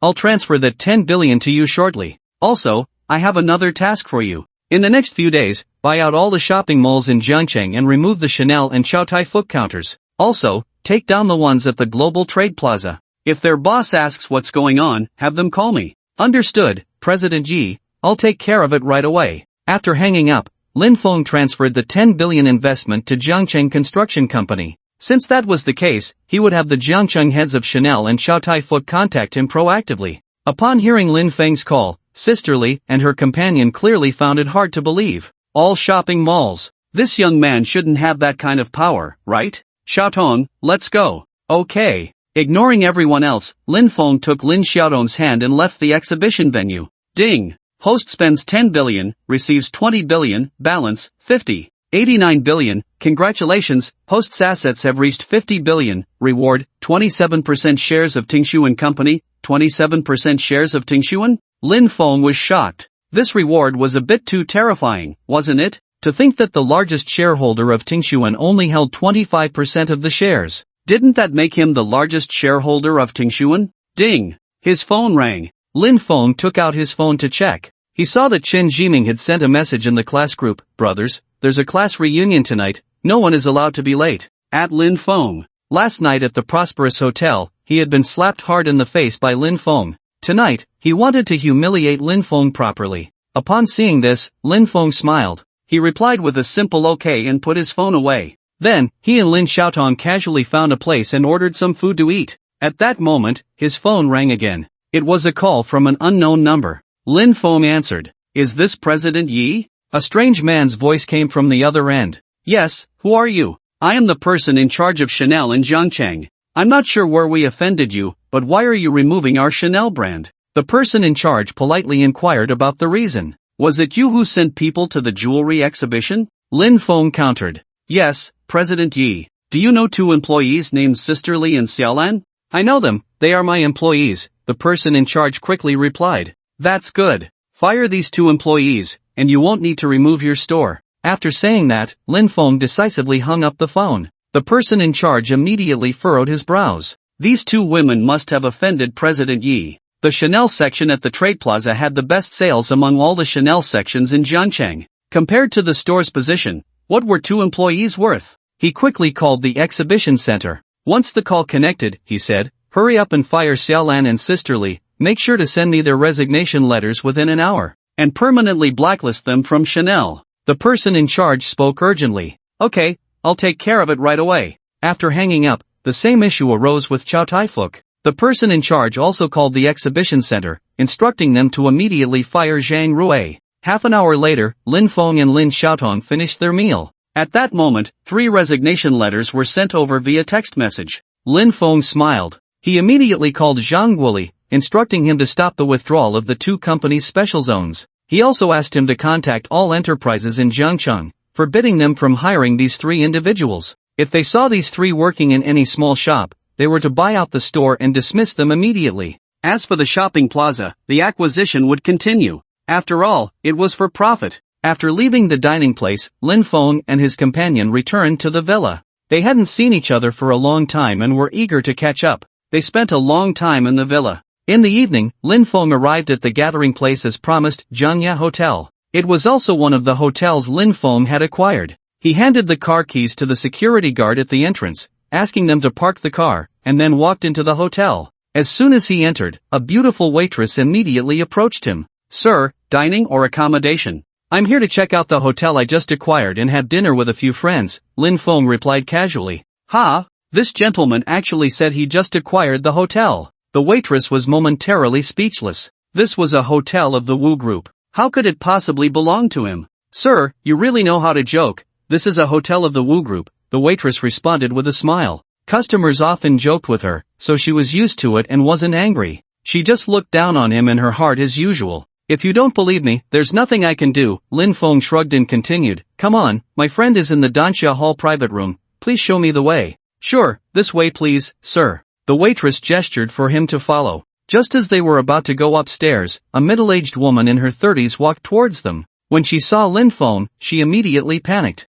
I'll transfer that 10 billion to you shortly. Also, I have another task for you. In the next few days, buy out all the shopping malls in Jiangcheng and remove the Chanel and Chow Tai Fook counters. Also, take down the ones at the Global Trade Plaza. If their boss asks what's going on, have them call me. Understood, President Yi, I'll take care of it right away. After hanging up, Lin Feng transferred the 10 billion investment to Jiangcheng Construction Company. Since that was the case, he would have the Jiangcheng heads of Chanel and Chow Tai Fook contact him proactively. Upon hearing Lin Feng's call, Sister Li and her companion clearly found it hard to believe. All shopping malls. This young man shouldn't have that kind of power, right? Xiaotong, let's go. Okay. Ignoring everyone else, Lin Feng took Lin Xiaodong's hand and left the exhibition venue. Ding. Host spends 10 billion, receives 20 billion, balance, 50. 89 billion, congratulations, host's assets have reached 50 billion, reward, 27% shares of Tingshuan Company, 27% shares of Tingshuan? Lin Feng was shocked. This reward was a bit too terrifying, wasn't it? To think that the largest shareholder of Tingshuan only held 25% of the shares. Didn't that make him the largest shareholder of Tingshuan? Ding! His phone rang. Lin Feng took out his phone to check. He saw that Chen Jiming had sent a message in the class group. Brothers, there's a class reunion tonight, no one is allowed to be late. At Lin Feng. Last night at the Prosperous Hotel, he had been slapped hard in the face by Lin Feng. Tonight, he wanted to humiliate Lin Feng properly. Upon seeing this, Lin Feng smiled. He replied with a simple okay and put his phone away. Then, he and Lin Xiaotong casually found a place and ordered some food to eat. At that moment, his phone rang again. It was a call from an unknown number. Lin Feng answered. Is this President Yi? A strange man's voice came from the other end. Yes, who are you? I am the person in charge of Chanel in Jiangcheng. I'm not sure where we offended you, but why are you removing our Chanel brand? The person in charge politely inquired about the reason. Was it you who sent people to the jewelry exhibition? Lin Feng countered. Yes, President Yi. Do you know two employees named Sister Li and Xiaolan? I know them, they are my employees, the person in charge quickly replied. That's good. Fire these two employees, and you won't need to remove your store. After saying that, Lin Feng decisively hung up the phone. The person in charge immediately furrowed his brows. These two women must have offended President Yi. The Chanel section at the Trade Plaza had the best sales among all the Chanel sections in Jiangcheng. Compared to the store's position, what were two employees worth? He quickly called the exhibition center. Once the call connected, he said, hurry up and fire Xiaolan and Sister Li. Make sure to send me their resignation letters within an hour, and permanently blacklist them from Chanel. The person in charge spoke urgently. Okay, I'll take care of it right away. After hanging up, the same issue arose with Chow Tai Fook. The person in charge also called the exhibition center, instructing them to immediately fire Zhang Rui. Half an hour later, Lin Feng and Lin Xiaotong finished their meal. At that moment, 3 resignation letters were sent over via text message. Lin Feng smiled. He immediately called Zhang Guoli, instructing him to stop the withdrawal of the 2 companies' special zones. He also asked him to contact all enterprises in Jiangcheng, forbidding them from hiring these 3 individuals. If they saw these 3 working in any small shop, they were to buy out the store and dismiss them immediately. As for the shopping plaza, the acquisition would continue. After all, it was for profit. After leaving the dining place, Lin Feng and his companion returned to the villa. They hadn't seen each other for a long time and were eager to catch up. They spent a long time in the villa. In the evening, Lin Feng arrived at the gathering place as promised, Jiangya Hotel. It was also one of the hotels Lin Feng had acquired. He handed the car keys to the security guard at the entrance, asking them to park the car, and then walked into the hotel. As soon as he entered, a beautiful waitress immediately approached him. "Sir, dining or accommodation?" "I'm here to check out the hotel I just acquired and have dinner with a few friends," Lin Feng replied casually. "Ha? This gentleman actually said he just acquired the hotel." The waitress was momentarily speechless. This was a hotel of the Wu Group. How could it possibly belong to him? "Sir, you really know how to joke. This is a hotel of the Wu Group," the waitress responded with a smile. Customers often joked with her, so she was used to it and wasn't angry. She just looked down on him in her heart as usual. "If you don't believe me, there's nothing I can do," Lin Feng shrugged and continued. "Come on, my friend is in the Danxia Hall private room. Please show me the way." "Sure, this way please, sir." The waitress gestured for him to follow. Just as they were about to go upstairs, a middle-aged woman in her 30s walked towards them. When she saw Lin Feng, she immediately panicked.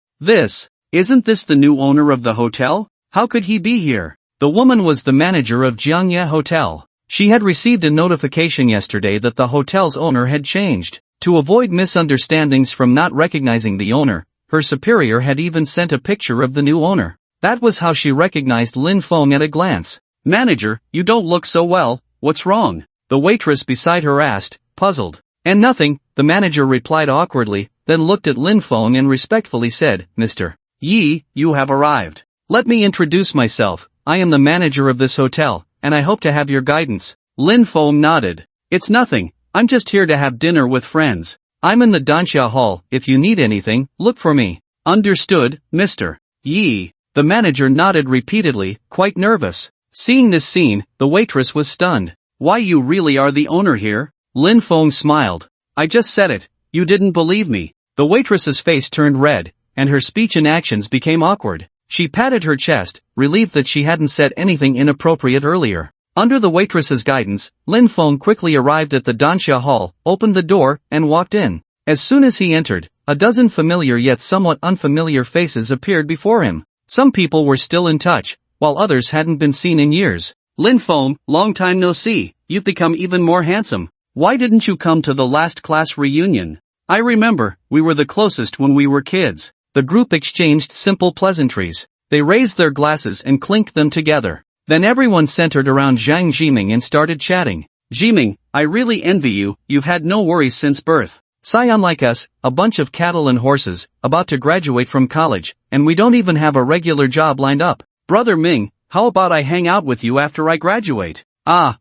Isn't this the new owner of the hotel? How could he be here?" The woman was the manager of Jiangya Hotel. She had received a notification yesterday that the hotel's owner had changed. To avoid misunderstandings from not recognizing the owner, her superior had even sent a picture of the new owner. That was how she recognized Lin Feng at a glance. "Manager, you don't look so well, what's wrong?" the waitress beside her asked, puzzled. "And nothing," the manager replied awkwardly, then looked at Lin Feng and respectfully said, "Mr. Yi, you have arrived. Let me introduce myself, I am the manager of this hotel, and I hope to have your guidance." Lin Feng nodded. "It's nothing, I'm just here to have dinner with friends. I'm in the Danxia Hall, if you need anything, look for me." "Understood, Mr. Yi." The manager nodded repeatedly, quite nervous. Seeing this scene, the waitress was stunned. "Why, you really are the owner here?" Lin Feng smiled. "I just said it, you didn't believe me." The waitress's face turned red, and her speech and actions became awkward. She patted her chest, relieved that she hadn't said anything inappropriate earlier. Under the waitress's guidance, Lin Feng quickly arrived at the Danxia Hall, opened the door, and walked in. As soon as he entered, a dozen familiar yet somewhat unfamiliar faces appeared before him. Some people were still in touch, while others hadn't been seen in years. "Lin Feng, long time no see, you've become even more handsome. Why didn't you come to the last class reunion?" "I remember, we were the closest when we were kids." The group exchanged simple pleasantries. They raised their glasses and clinked them together. Then everyone centered around Zhang Jiming and started chatting. "Jiming, I really envy you, you've had no worries since birth. Scion like us, a bunch of cattle and horses, about to graduate from college, and we don't even have a regular job lined up. Brother Ming, how about I hang out with you after I graduate?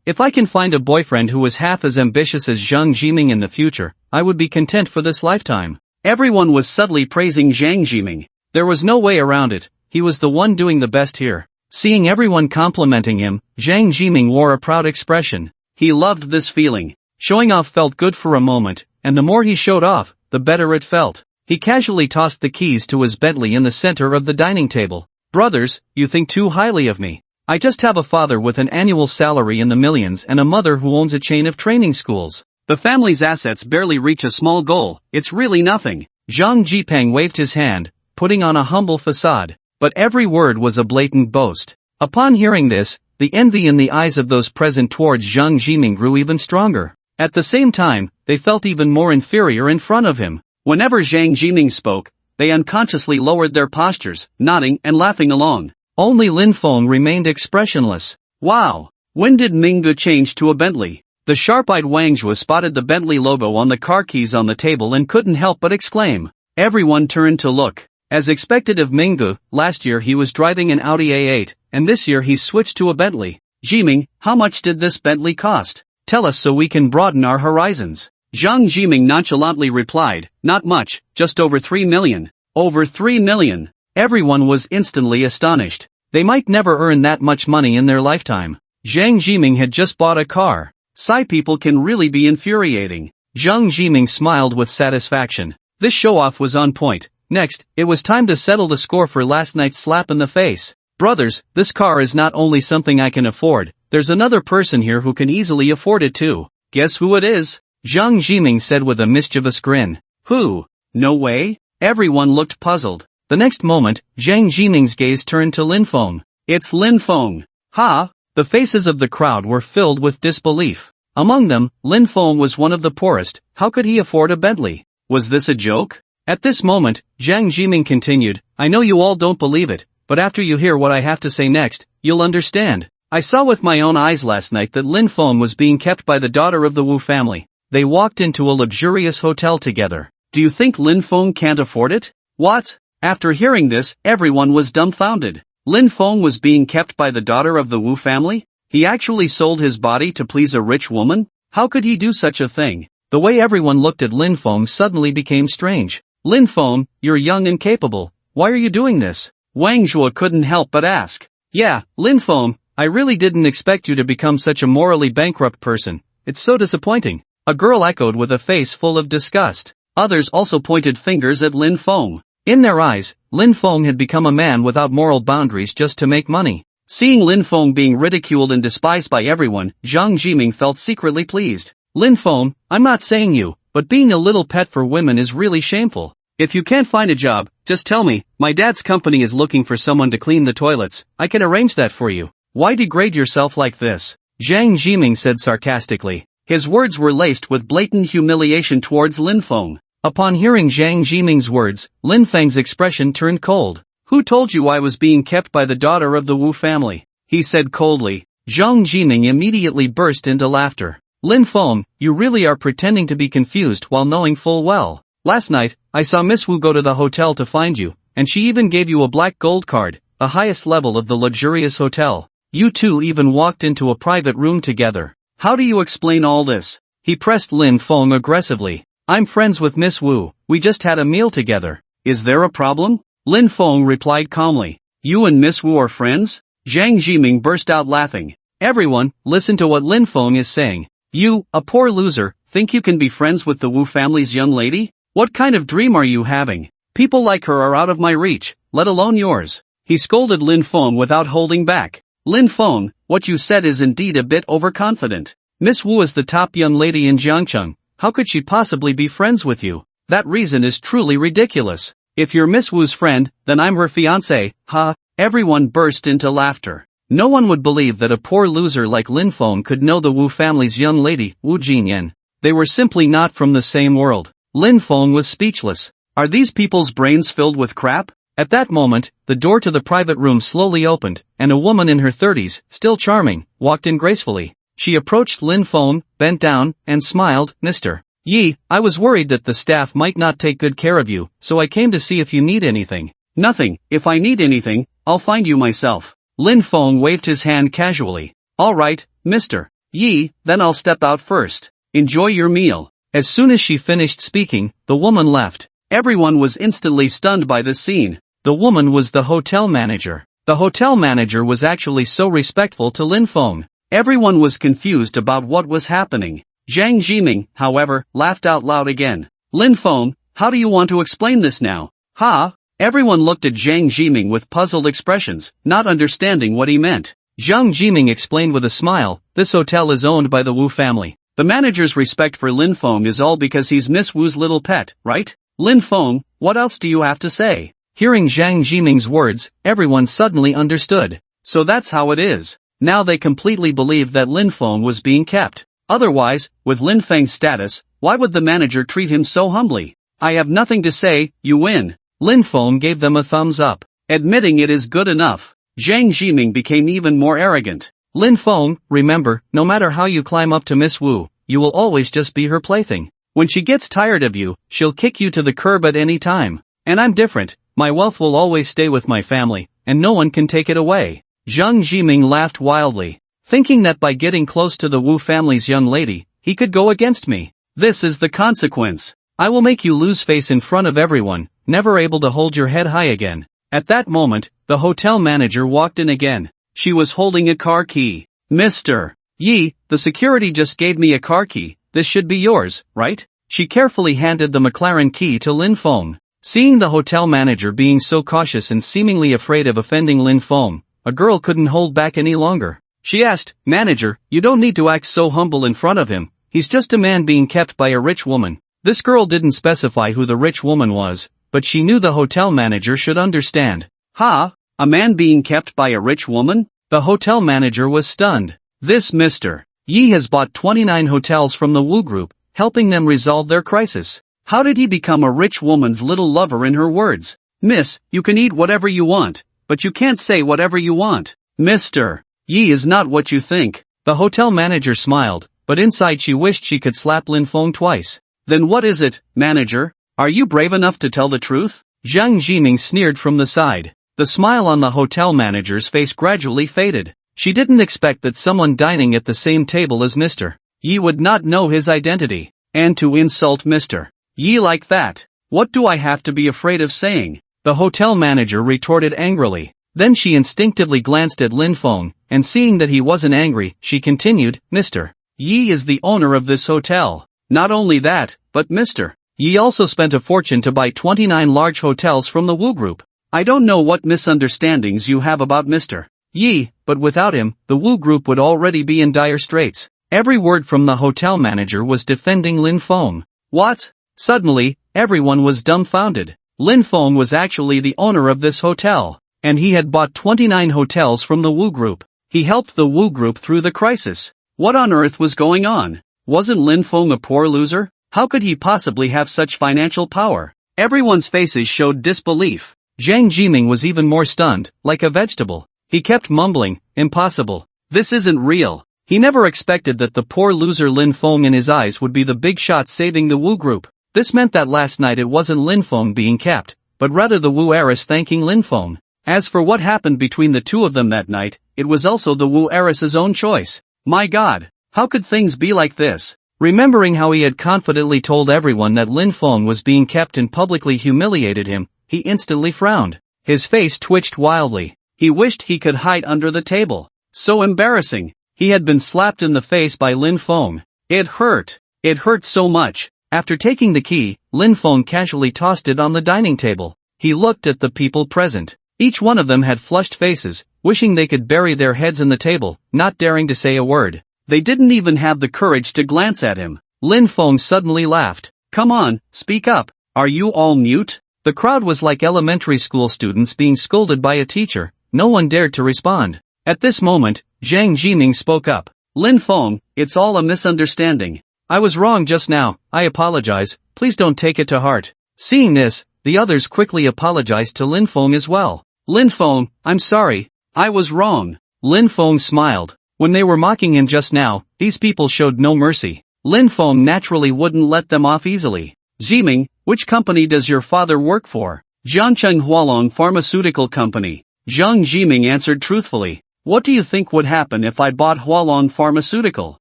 If I can find a boyfriend who is half as ambitious as Zhang Jiming in the future, I would be content for this lifetime." Everyone was subtly praising Zhang Jiming. There was no way around it, he was the one doing the best here. Seeing everyone complimenting him, Zhang Jiming wore a proud expression. He loved this feeling. Showing off felt good for a moment, and the more he showed off, the better it felt. He casually tossed the keys to his Bentley in the center of the dining table. "Brothers, you think too highly of me. I just have a father with an annual salary in the millions and a mother who owns a chain of training schools. The family's assets barely reach a small goal, it's really nothing." Zhang Jipeng waved his hand, putting on a humble facade. But every word was a blatant boast. Upon hearing this, the envy in the eyes of those present towards Zhang Jiming grew even stronger. At the same time, they felt even more inferior in front of him. Whenever Zhang Jiming spoke, they unconsciously lowered their postures, nodding and laughing along. Only Lin Feng remained expressionless. "Wow! When did Minggu change to a Bentley?" The sharp-eyed Wang Zhua spotted the Bentley logo on the car keys on the table and couldn't help but exclaim. Everyone turned to look. As expected of Minggu, last year he was driving an Audi A8, and this year he's switched to a Bentley. Jiming, how much did this Bentley cost? Tell us so we can broaden our horizons. Zhang Jiming nonchalantly replied, not much, just over 3 million. Over 3 million. Everyone was instantly astonished. They might never earn that much money in their lifetime. Zhang Jiming had just bought a car. Psy people can really be infuriating. Zhang Jiming smiled with satisfaction. This show-off was on point. Next, it was time to settle the score for last night's slap in the face. Brothers, this car is not only something I can afford, there's another person here who can easily afford it too. Guess who it is? Zhang Jiming said with a mischievous grin. Who? No way? Everyone looked puzzled. The next moment, Zhang Jiming's gaze turned to Lin Feng. It's Lin Feng. Ha! The faces of the crowd were filled with disbelief. Among them, Lin Feng was one of the poorest. How could he afford a Bentley? Was this a joke? At this moment, Zhang Jiming continued, I know you all don't believe it, but after you hear what I have to say next, you'll understand. I saw with my own eyes last night that Lin Feng was being kept by the daughter of the Wu family. They walked into a luxurious hotel together. Do you think Lin Feng can't afford it? What? After hearing this, everyone was dumbfounded. Lin Feng was being kept by the daughter of the Wu family? He actually sold his body to please a rich woman? How could he do such a thing? The way everyone looked at Lin Feng suddenly became strange. Lin Feng, you're young and capable. Why are you doing this? Wang Zhuo couldn't help but ask. Yeah, Lin Feng, I really didn't expect you to become such a morally bankrupt person. It's so disappointing. A girl echoed with a face full of disgust. Others also pointed fingers at Lin Feng. In their eyes, Lin Feng had become a man without moral boundaries just to make money. Seeing Lin Feng being ridiculed and despised by everyone, Zhang Jiming felt secretly pleased. Lin Feng, I'm not saying you, but being a little pet for women is really shameful. If you can't find a job, just tell me, my dad's company is looking for someone to clean the toilets, I can arrange that for you. Why degrade yourself like this? Zhang Jiming said sarcastically. His words were laced with blatant humiliation towards Lin Feng. Upon hearing Zhang Jiming's words, Lin Feng's expression turned cold. Who told you I was being kept by the daughter of the Wu family? He said coldly. Zhang Jiming immediately burst into laughter. Lin Feng, you really are pretending to be confused while knowing full well. Last night, I saw Miss Wu go to the hotel to find you, and she even gave you a black gold card, the highest level of the luxurious hotel. You two even walked into a private room together. How do you explain all this? He pressed Lin Feng aggressively. I'm friends with Miss Wu, we just had a meal together. Is there a problem? Lin Feng replied calmly. You and Miss Wu are friends? Zhang Jiming burst out laughing. Everyone, listen to what Lin Feng is saying. You, a poor loser, think you can be friends with the Wu family's young lady? What kind of dream are you having? People like her are out of my reach, let alone yours. He scolded Lin Feng without holding back. Lin Feng, what you said is indeed a bit overconfident. Miss Wu is the top young lady in Jiangcheng. How could she possibly be friends with you? That reason is truly ridiculous. If you're Miss Wu's friend, then I'm her fiancé, ha! Everyone burst into laughter. No one would believe that a poor loser like Lin Feng could know the Wu family's young lady, Wu Jinyan. They were simply not from the same world. Lin Feng was speechless. Are these people's brains filled with crap? At that moment, the door to the private room slowly opened, and a woman in her 30s, still charming, walked in gracefully. She approached Lin Feng, bent down, and smiled. Mr. Yi, I was worried that the staff might not take good care of you, so I came to see if you need anything. Nothing, if I need anything, I'll find you myself. Lin Feng waved his hand casually. Alright, Mr. Yi, then I'll step out first. Enjoy your meal. As soon as she finished speaking, the woman left. Everyone was instantly stunned by this scene. The woman was the hotel manager. The hotel manager was actually so respectful to Lin Feng. Everyone was confused about what was happening. Zhang Jiming, however, laughed out loud again. Lin Feng, how do you want to explain this now? Ha! Everyone looked at Zhang Jiming with puzzled expressions, not understanding what he meant. Zhang Jiming explained with a smile, this hotel is owned by the Wu family. The manager's respect for Lin Feng is all because he's Miss Wu's little pet, right? Lin Feng, what else do you have to say? Hearing Zhang Jiming's words, everyone suddenly understood. So that's how it is. Now they completely believed that Lin Feng was being kept. Otherwise, with Lin Feng's status, why would the manager treat him so humbly? I have nothing to say, you win. Lin Feng gave them a thumbs up. Admitting it is good enough. Zhang Jiming became even more arrogant. Lin Feng, remember, no matter how you climb up to Miss Wu, you will always just be her plaything. When she gets tired of you, she'll kick you to the curb at any time. And I'm different, my wealth will always stay with my family, and no one can take it away. Zhang Jiming laughed wildly. thinking that by getting close to the Wu family's young lady, he could go against me. This is the consequence. I will make you lose face in front of everyone, never able to hold your head high again. At that moment, the hotel manager walked in again. She was holding a car key. Mr. Yi, the security just gave me a car key, this should be yours, right? She carefully handed the McLaren key to Lin Feng. Seeing the hotel manager being so cautious and seemingly afraid of offending Lin Feng, a girl couldn't hold back any longer. She asked, "Manager, you don't need to act so humble in front of him, he's just a man being kept by a rich woman." This girl didn't specify who the rich woman was, but she knew the hotel manager should understand. Ha? A man being kept by a rich woman? The hotel manager was stunned. This Mr. Yi has bought 29 hotels from the Wu Group, helping them resolve their crisis. How did he become a rich woman's little lover in her words? Miss, you can eat whatever you want, but you can't say whatever you want. Mr. Yi is not what you think. The hotel manager smiled, but inside she wished she could slap Lin Feng twice. Then what is it, manager? Are you brave enough to tell the truth? Zhang Jiming sneered from the side. The smile on the hotel manager's face gradually faded. She didn't expect that someone dining at the same table as Mr. Yi would not know his identity. And to insult Mr. Yi like that, what do I have to be afraid of saying? The hotel manager retorted angrily. Then she instinctively glanced at Lin Feng, and seeing that he wasn't angry, she continued, Mr. Yi is the owner of this hotel. Not only that, but Mr. Yi also spent a fortune to buy 29 large hotels from the Wu Group. I don't know what misunderstandings you have about Mr. Yi, but without him, the Wu Group would already be in dire straits. Every word from the hotel manager was defending Lin Feng. What? Suddenly, everyone was dumbfounded. Lin Feng was actually the owner of this hotel, and he had bought 29 hotels from the Wu Group. He helped the Wu Group through the crisis. What on earth was going on? Wasn't Lin Feng a poor loser? How could he possibly have such financial power? Everyone's faces showed disbelief. Zhang Jiming was even more stunned, like a vegetable. He kept mumbling, impossible. This isn't real. He never expected that the poor loser Lin Feng in his eyes would be the big shot saving the Wu Group. This meant that last night it wasn't Lin Feng being kept, but rather the Wu heiress thanking Lin Feng. As for what happened between the two of them that night, it was also the Wu heiress's own choice. My God, how could things be like this? Remembering how he had confidently told everyone that Lin Feng was being kept and publicly humiliated him, he instantly frowned. His face twitched wildly. He wished he could hide under the table. So embarrassing. He had been slapped in the face by Lin Feng. It hurt. It hurt so much. After taking the key, Lin Feng casually tossed it on the dining table. He looked at the people present. Each one of them had flushed faces, wishing they could bury their heads in the table, not daring to say a word. They didn't even have the courage to glance at him. Lin Feng suddenly laughed. Come on, speak up. Are you all mute? The crowd was like elementary school students being scolded by a teacher. No one dared to respond. At this moment, Zhang Jiming spoke up. Lin Feng, it's all a misunderstanding. I was wrong just now, I apologize, please don't take it to heart. Seeing this, the others quickly apologized to Lin Feng as well. Lin Feng, I'm sorry, I was wrong. Lin Feng smiled. When they were mocking him just now, these people showed no mercy. Lin Feng naturally wouldn't let them off easily. Jiming, which company does your father work for? Jiancheng Hualong Pharmaceutical Company. Zhang Jiming answered truthfully. What do you think would happen if I bought Hualong Pharmaceutical?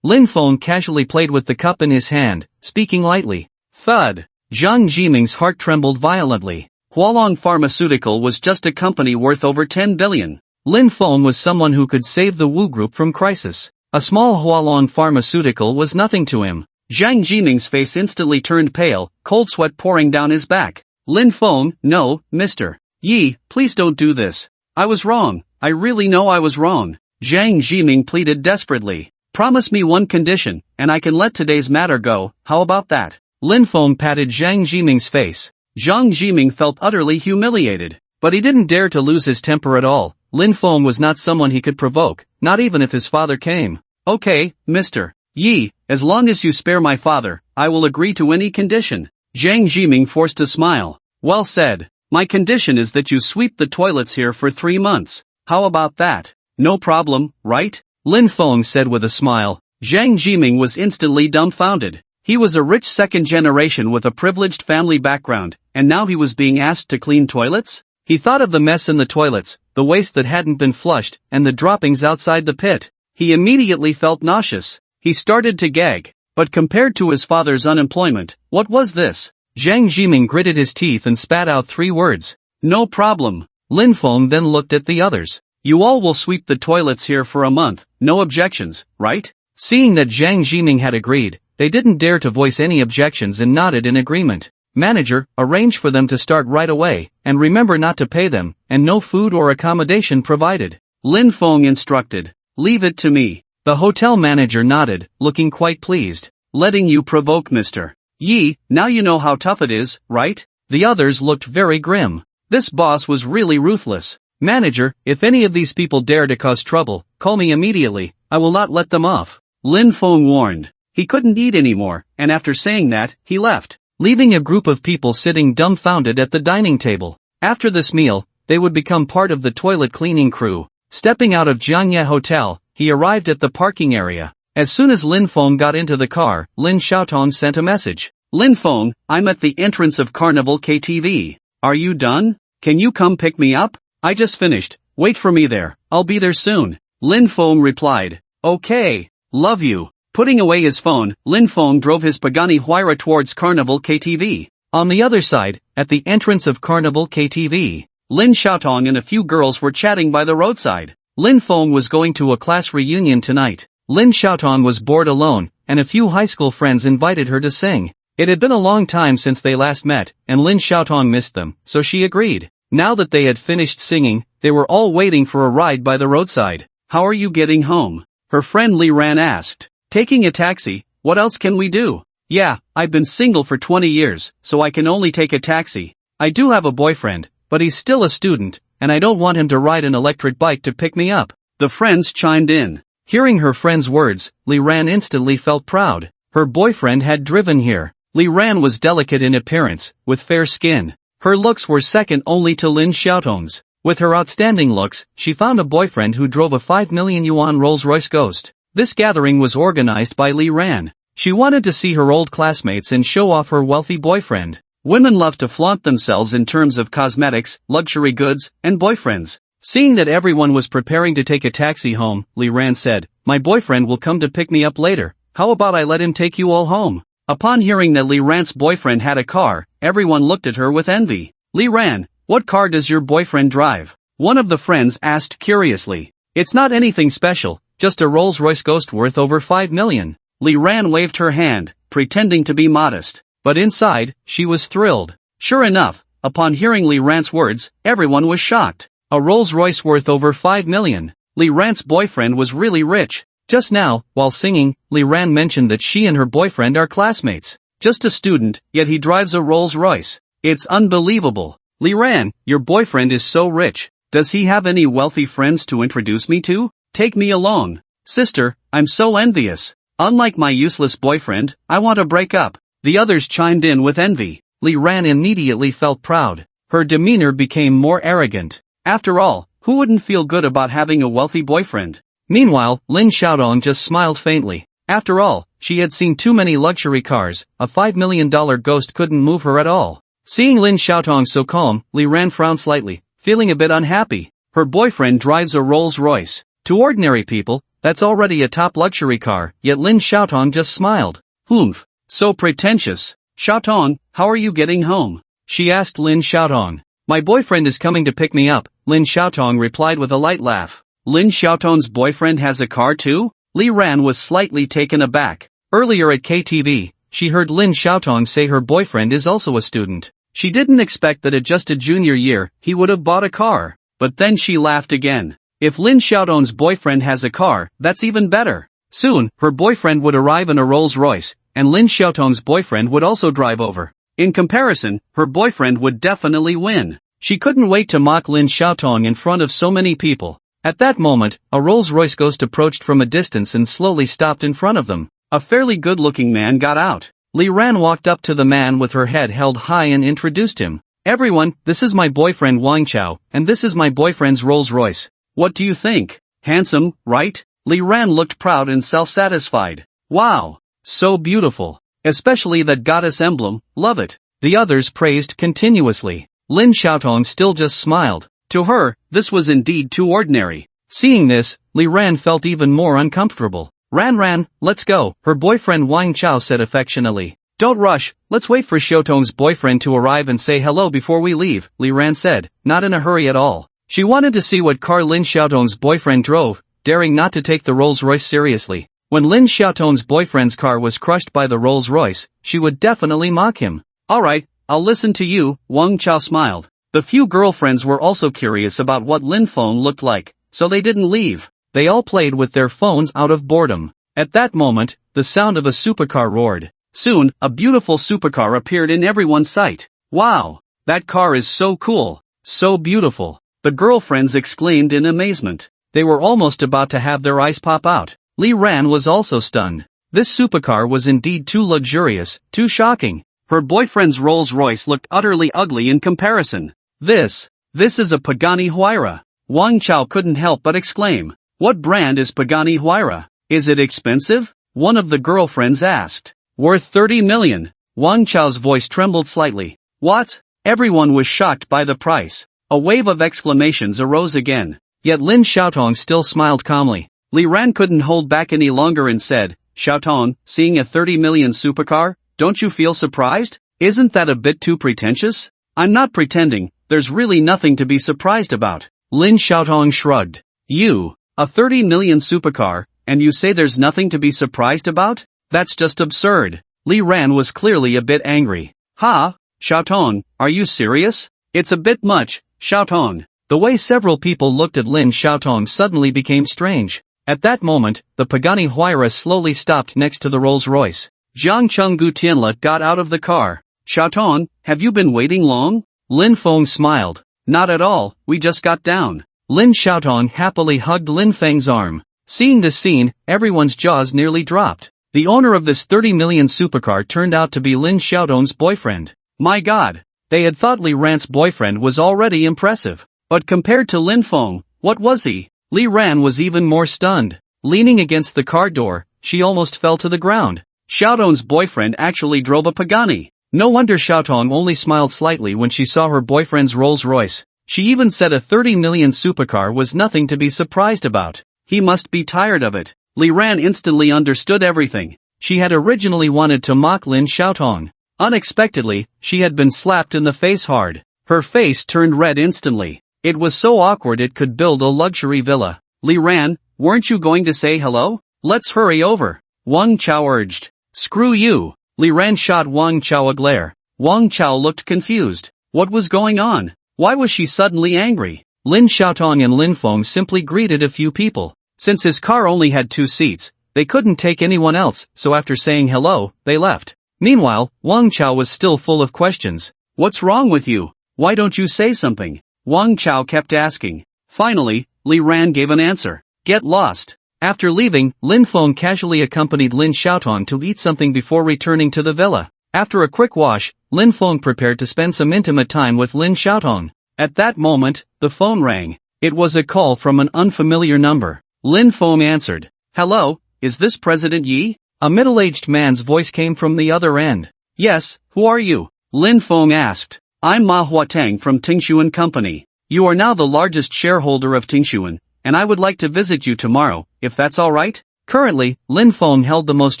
Lin Feng casually played with the cup in his hand, speaking lightly. Thud. Zhang Jiming's heart trembled violently. Hualong Pharmaceutical was just a company worth over 10 billion. Lin Feng was someone who could save the Wu Group from crisis. A small Hualong Pharmaceutical was nothing to him. Zhang Jiming's face instantly turned pale, cold sweat pouring down his back. Lin Feng, no, Mr. Yi, please don't do this. I was wrong, I really know I was wrong. Zhang Jiming pleaded desperately. Promise me one condition, and I can let today's matter go, how about that? Lin Feng patted Zhang Jiming's face. Zhang Jiming felt utterly humiliated, but he didn't dare to lose his temper at all. Lin Feng was not someone he could provoke, not even if his father came. Okay, Mr. Yi, as long as you spare my father, I will agree to any condition. Zhang Jiming forced a smile. Well said. My condition is that you sweep the toilets here for 3 months. How about that? No problem, right? Lin Feng said with a smile. Zhang Jiming was instantly dumbfounded. He was a rich second generation with a privileged family background, and now he was being asked to clean toilets? He thought of the mess in the toilets, the waste that hadn't been flushed, and the droppings outside the pit. He immediately felt nauseous. He started to gag. But compared to his father's unemployment, what was this? Zhang Jiming gritted his teeth and spat out 3 words. No problem. Lin Feng then looked at the others. You all will sweep the toilets here for a month, no objections, right? Seeing that Zhang Jiming had agreed, they didn't dare to voice any objections and nodded in agreement. Manager, arrange for them to start right away, and remember not to pay them, and no food or accommodation provided. Lin Feng instructed. Leave it to me. The hotel manager nodded, looking quite pleased. Letting you provoke Mr. Yi, now you know how tough it is, right? The others looked very grim. This boss was really ruthless. Manager, if any of these people dare to cause trouble, call me immediately, I will not let them off. Lin Feng warned. He couldn't eat anymore, and after saying that, he left, leaving a group of people sitting dumbfounded at the dining table. After this meal, they would become part of the toilet cleaning crew. Stepping out of Jiangye Hotel, he arrived at the parking area. As soon as Lin Feng got into the car, Lin Xiaotong sent a message. Lin Feng, I'm at the entrance of Carnival KTV. Are you done? Can you come pick me up? I just finished. Wait for me there. I'll be there soon. Lin Feng replied. Okay. Love you. Putting away his phone, Lin Feng drove his Pagani Huayra towards Carnival KTV. On the other side, at the entrance of Carnival KTV, Lin Xiaotong and a few girls were chatting by the roadside. Lin Feng was going to a class reunion tonight. Lin Xiaotong was bored alone, and a few high school friends invited her to sing. It had been a long time since they last met, and Lin Xiaotong missed them, so she agreed. Now that they had finished singing, they were all waiting for a ride by the roadside. How are you getting home? Her friend Li Ran asked. Taking a taxi. What else can we do? Yeah, I've been single for 20 years, so I can only take a taxi. I do have a boyfriend, but he's still a student, and I don't want him to ride an electric bike to pick me up. The friends chimed in. Hearing her friend's words, Li Ran instantly felt proud. Her boyfriend had driven here. Li Ran was delicate in appearance, with fair skin. Her looks were second only to Lin Xiaotong's. With her outstanding looks, she found a boyfriend who drove a 5 million yuan Rolls-Royce Ghost. This gathering was organized by Li Ran. She wanted to see her old classmates and show off her wealthy boyfriend. Women love to flaunt themselves in terms of cosmetics, luxury goods, and boyfriends. Seeing that everyone was preparing to take a taxi home, Li Ran said, My boyfriend will come to pick me up later. How about I let him take you all home? Upon hearing that Li Ran's boyfriend had a car, everyone looked at her with envy. Li Ran, what car does your boyfriend drive? One of the friends asked curiously. It's not anything special, just a Rolls-Royce Ghost worth over 5 million. Li Ran waved her hand, pretending to be modest. But inside, she was thrilled. Sure enough, upon hearing Li Ran's words, everyone was shocked. A Rolls-Royce worth over 5 million. Li Ran's boyfriend was really rich. Just now, while singing, Li Ran mentioned that she and her boyfriend are classmates. Just a student, yet he drives a Rolls-Royce. It's unbelievable. Li Ran, your boyfriend is so rich. Does he have any wealthy friends to introduce me to? Take me along. Sister, I'm so envious. Unlike my useless boyfriend, I want to break up. The others chimed in with envy. Li Ran immediately felt proud. Her demeanor became more arrogant. After all, who wouldn't feel good about having a wealthy boyfriend? Meanwhile, Lin Xiaodong just smiled faintly. After all, she had seen too many luxury cars. A $5 million Ghost couldn't move her at all. Seeing Lin Xiaotong so calm, Li Ran frowned slightly, feeling a bit unhappy. Her boyfriend drives a Rolls-Royce. To ordinary people, that's already a top luxury car, yet Lin Xiaotong just smiled. Humph. So pretentious. Xiaotong, how are you getting home? She asked Lin Xiaotong. My boyfriend is coming to pick me up, Lin Xiaotong replied with a light laugh. Lin Xiaotong's boyfriend has a car too? Li Ran was slightly taken aback. Earlier at KTV, she heard Lin Xiaotong say her boyfriend is also a student. She didn't expect that at just a junior year, he would have bought a car. But then she laughed again. If Lin Xiaotong's boyfriend has a car, that's even better. Soon, her boyfriend would arrive in a Rolls-Royce, and Lin Xiaotong's boyfriend would also drive over. In comparison, her boyfriend would definitely win. She couldn't wait to mock Lin Xiaotong in front of so many people. At that moment, a Rolls-Royce Ghost approached from a distance and slowly stopped in front of them. A fairly good-looking man got out. Li Ran walked up to the man with her head held high and introduced him. Everyone, this is my boyfriend Wang Chao, and this is my boyfriend's Rolls-Royce. What do you think? Handsome, right? Li Ran looked proud and self-satisfied. Wow! So beautiful. Especially that goddess emblem, love it. The others praised continuously. Lin Xiaotong still just smiled. To her, this was indeed too ordinary. Seeing this, Li Ran felt even more uncomfortable. Ran, let's go, her boyfriend Wang Chao said affectionately. Don't rush, let's wait for Xiaotong's boyfriend to arrive and say hello before we leave, Li Ran said, not in a hurry at all. She wanted to see what car Lin Xiaotong's boyfriend drove, daring not to take the Rolls-Royce seriously. When Lin Xiaotong's boyfriend's car was crushed by the Rolls-Royce, she would definitely mock him. Alright, I'll listen to you, Wang Chao smiled. The few girlfriends were also curious about what Lin Feng looked like, so they didn't leave. They all played with their phones out of boredom. At that moment, the sound of a supercar roared. Soon, a beautiful supercar appeared in everyone's sight. Wow! That car is so cool! So beautiful! The girlfriends exclaimed in amazement. They were almost about to have their eyes pop out. Li Ran was also stunned. This supercar was indeed too luxurious, too shocking. Her boyfriend's Rolls-Royce looked utterly ugly in comparison. This is a Pagani Huayra. Wang Chao couldn't help but exclaim. What brand is Pagani Huayra? Is it expensive? One of the girlfriends asked. Worth 30 million. Wang Chao's voice trembled slightly. What? Everyone was shocked by the price. A wave of exclamations arose again. Yet Lin Xiaotong still smiled calmly. Li Ran couldn't hold back any longer and said, Xiaotong, seeing a 30 million supercar, don't you feel surprised? Isn't that a bit too pretentious? I'm not pretending, there's really nothing to be surprised about. Lin Xiaotong shrugged. You, a 30 million supercar, and you say there's nothing to be surprised about? That's just absurd. Li Ran was clearly a bit angry. Ha, Xiaotong, are you serious? It's a bit much, Xiaotong. The way several people looked at Lin Xiaotong suddenly became strange. At that moment, the Pagani Huayra slowly stopped next to the Rolls-Royce. Zhang Chenggu Tianla got out of the car. Xiaotong, have you been waiting long? Lin Feng smiled. Not at all, we just got down. Lin Xiaotong happily hugged Lin Feng's arm. Seeing this scene, everyone's jaws nearly dropped. The owner of this 30 million supercar turned out to be Lin Xiaotong's boyfriend. My god! They had thought Li Ran's boyfriend was already impressive. But compared to Lin Feng, what was he? Li Ran was even more stunned. Leaning against the car door, she almost fell to the ground. Xiaotong's boyfriend actually drove a Pagani. No wonder Xiaotong only smiled slightly when she saw her boyfriend's Rolls-Royce. She even said a 30 million supercar was nothing to be surprised about. He must be tired of it. Li Ran instantly understood everything. She had originally wanted to mock Lin Xiaotong. Unexpectedly, she had been slapped in the face hard. Her face turned red instantly. It was so awkward it could build a luxury villa. Li Ran, weren't you going to say hello? Let's hurry over. Wang Chao urged. Screw you. Li Ran shot Wang Chao a glare. Wang Chao looked confused. What was going on? Why was she suddenly angry? Lin Xiaotong and Lin Feng simply greeted a few people. Since his car only had 2 seats, they couldn't take anyone else, so after saying hello, they left. Meanwhile, Wang Chao was still full of questions. What's wrong with you? Why don't you say something? Wang Chao kept asking. Finally, Li Ran gave an answer. Get lost. After leaving, Lin Feng casually accompanied Lin Xiaotong to eat something before returning to the villa. After a quick wash, Lin Feng prepared to spend some intimate time with Lin Xiaotong. At that moment, the phone rang. It was a call from an unfamiliar number. Lin Feng answered. Hello, is this President Yi? A middle-aged man's voice came from the other end. Yes, who are you? Lin Feng asked. I'm Manhwa Tang from Tingshuan Company. You are now the largest shareholder of Tingshuan, and I would like to visit you tomorrow, if that's alright? Currently, Lin Feng held the most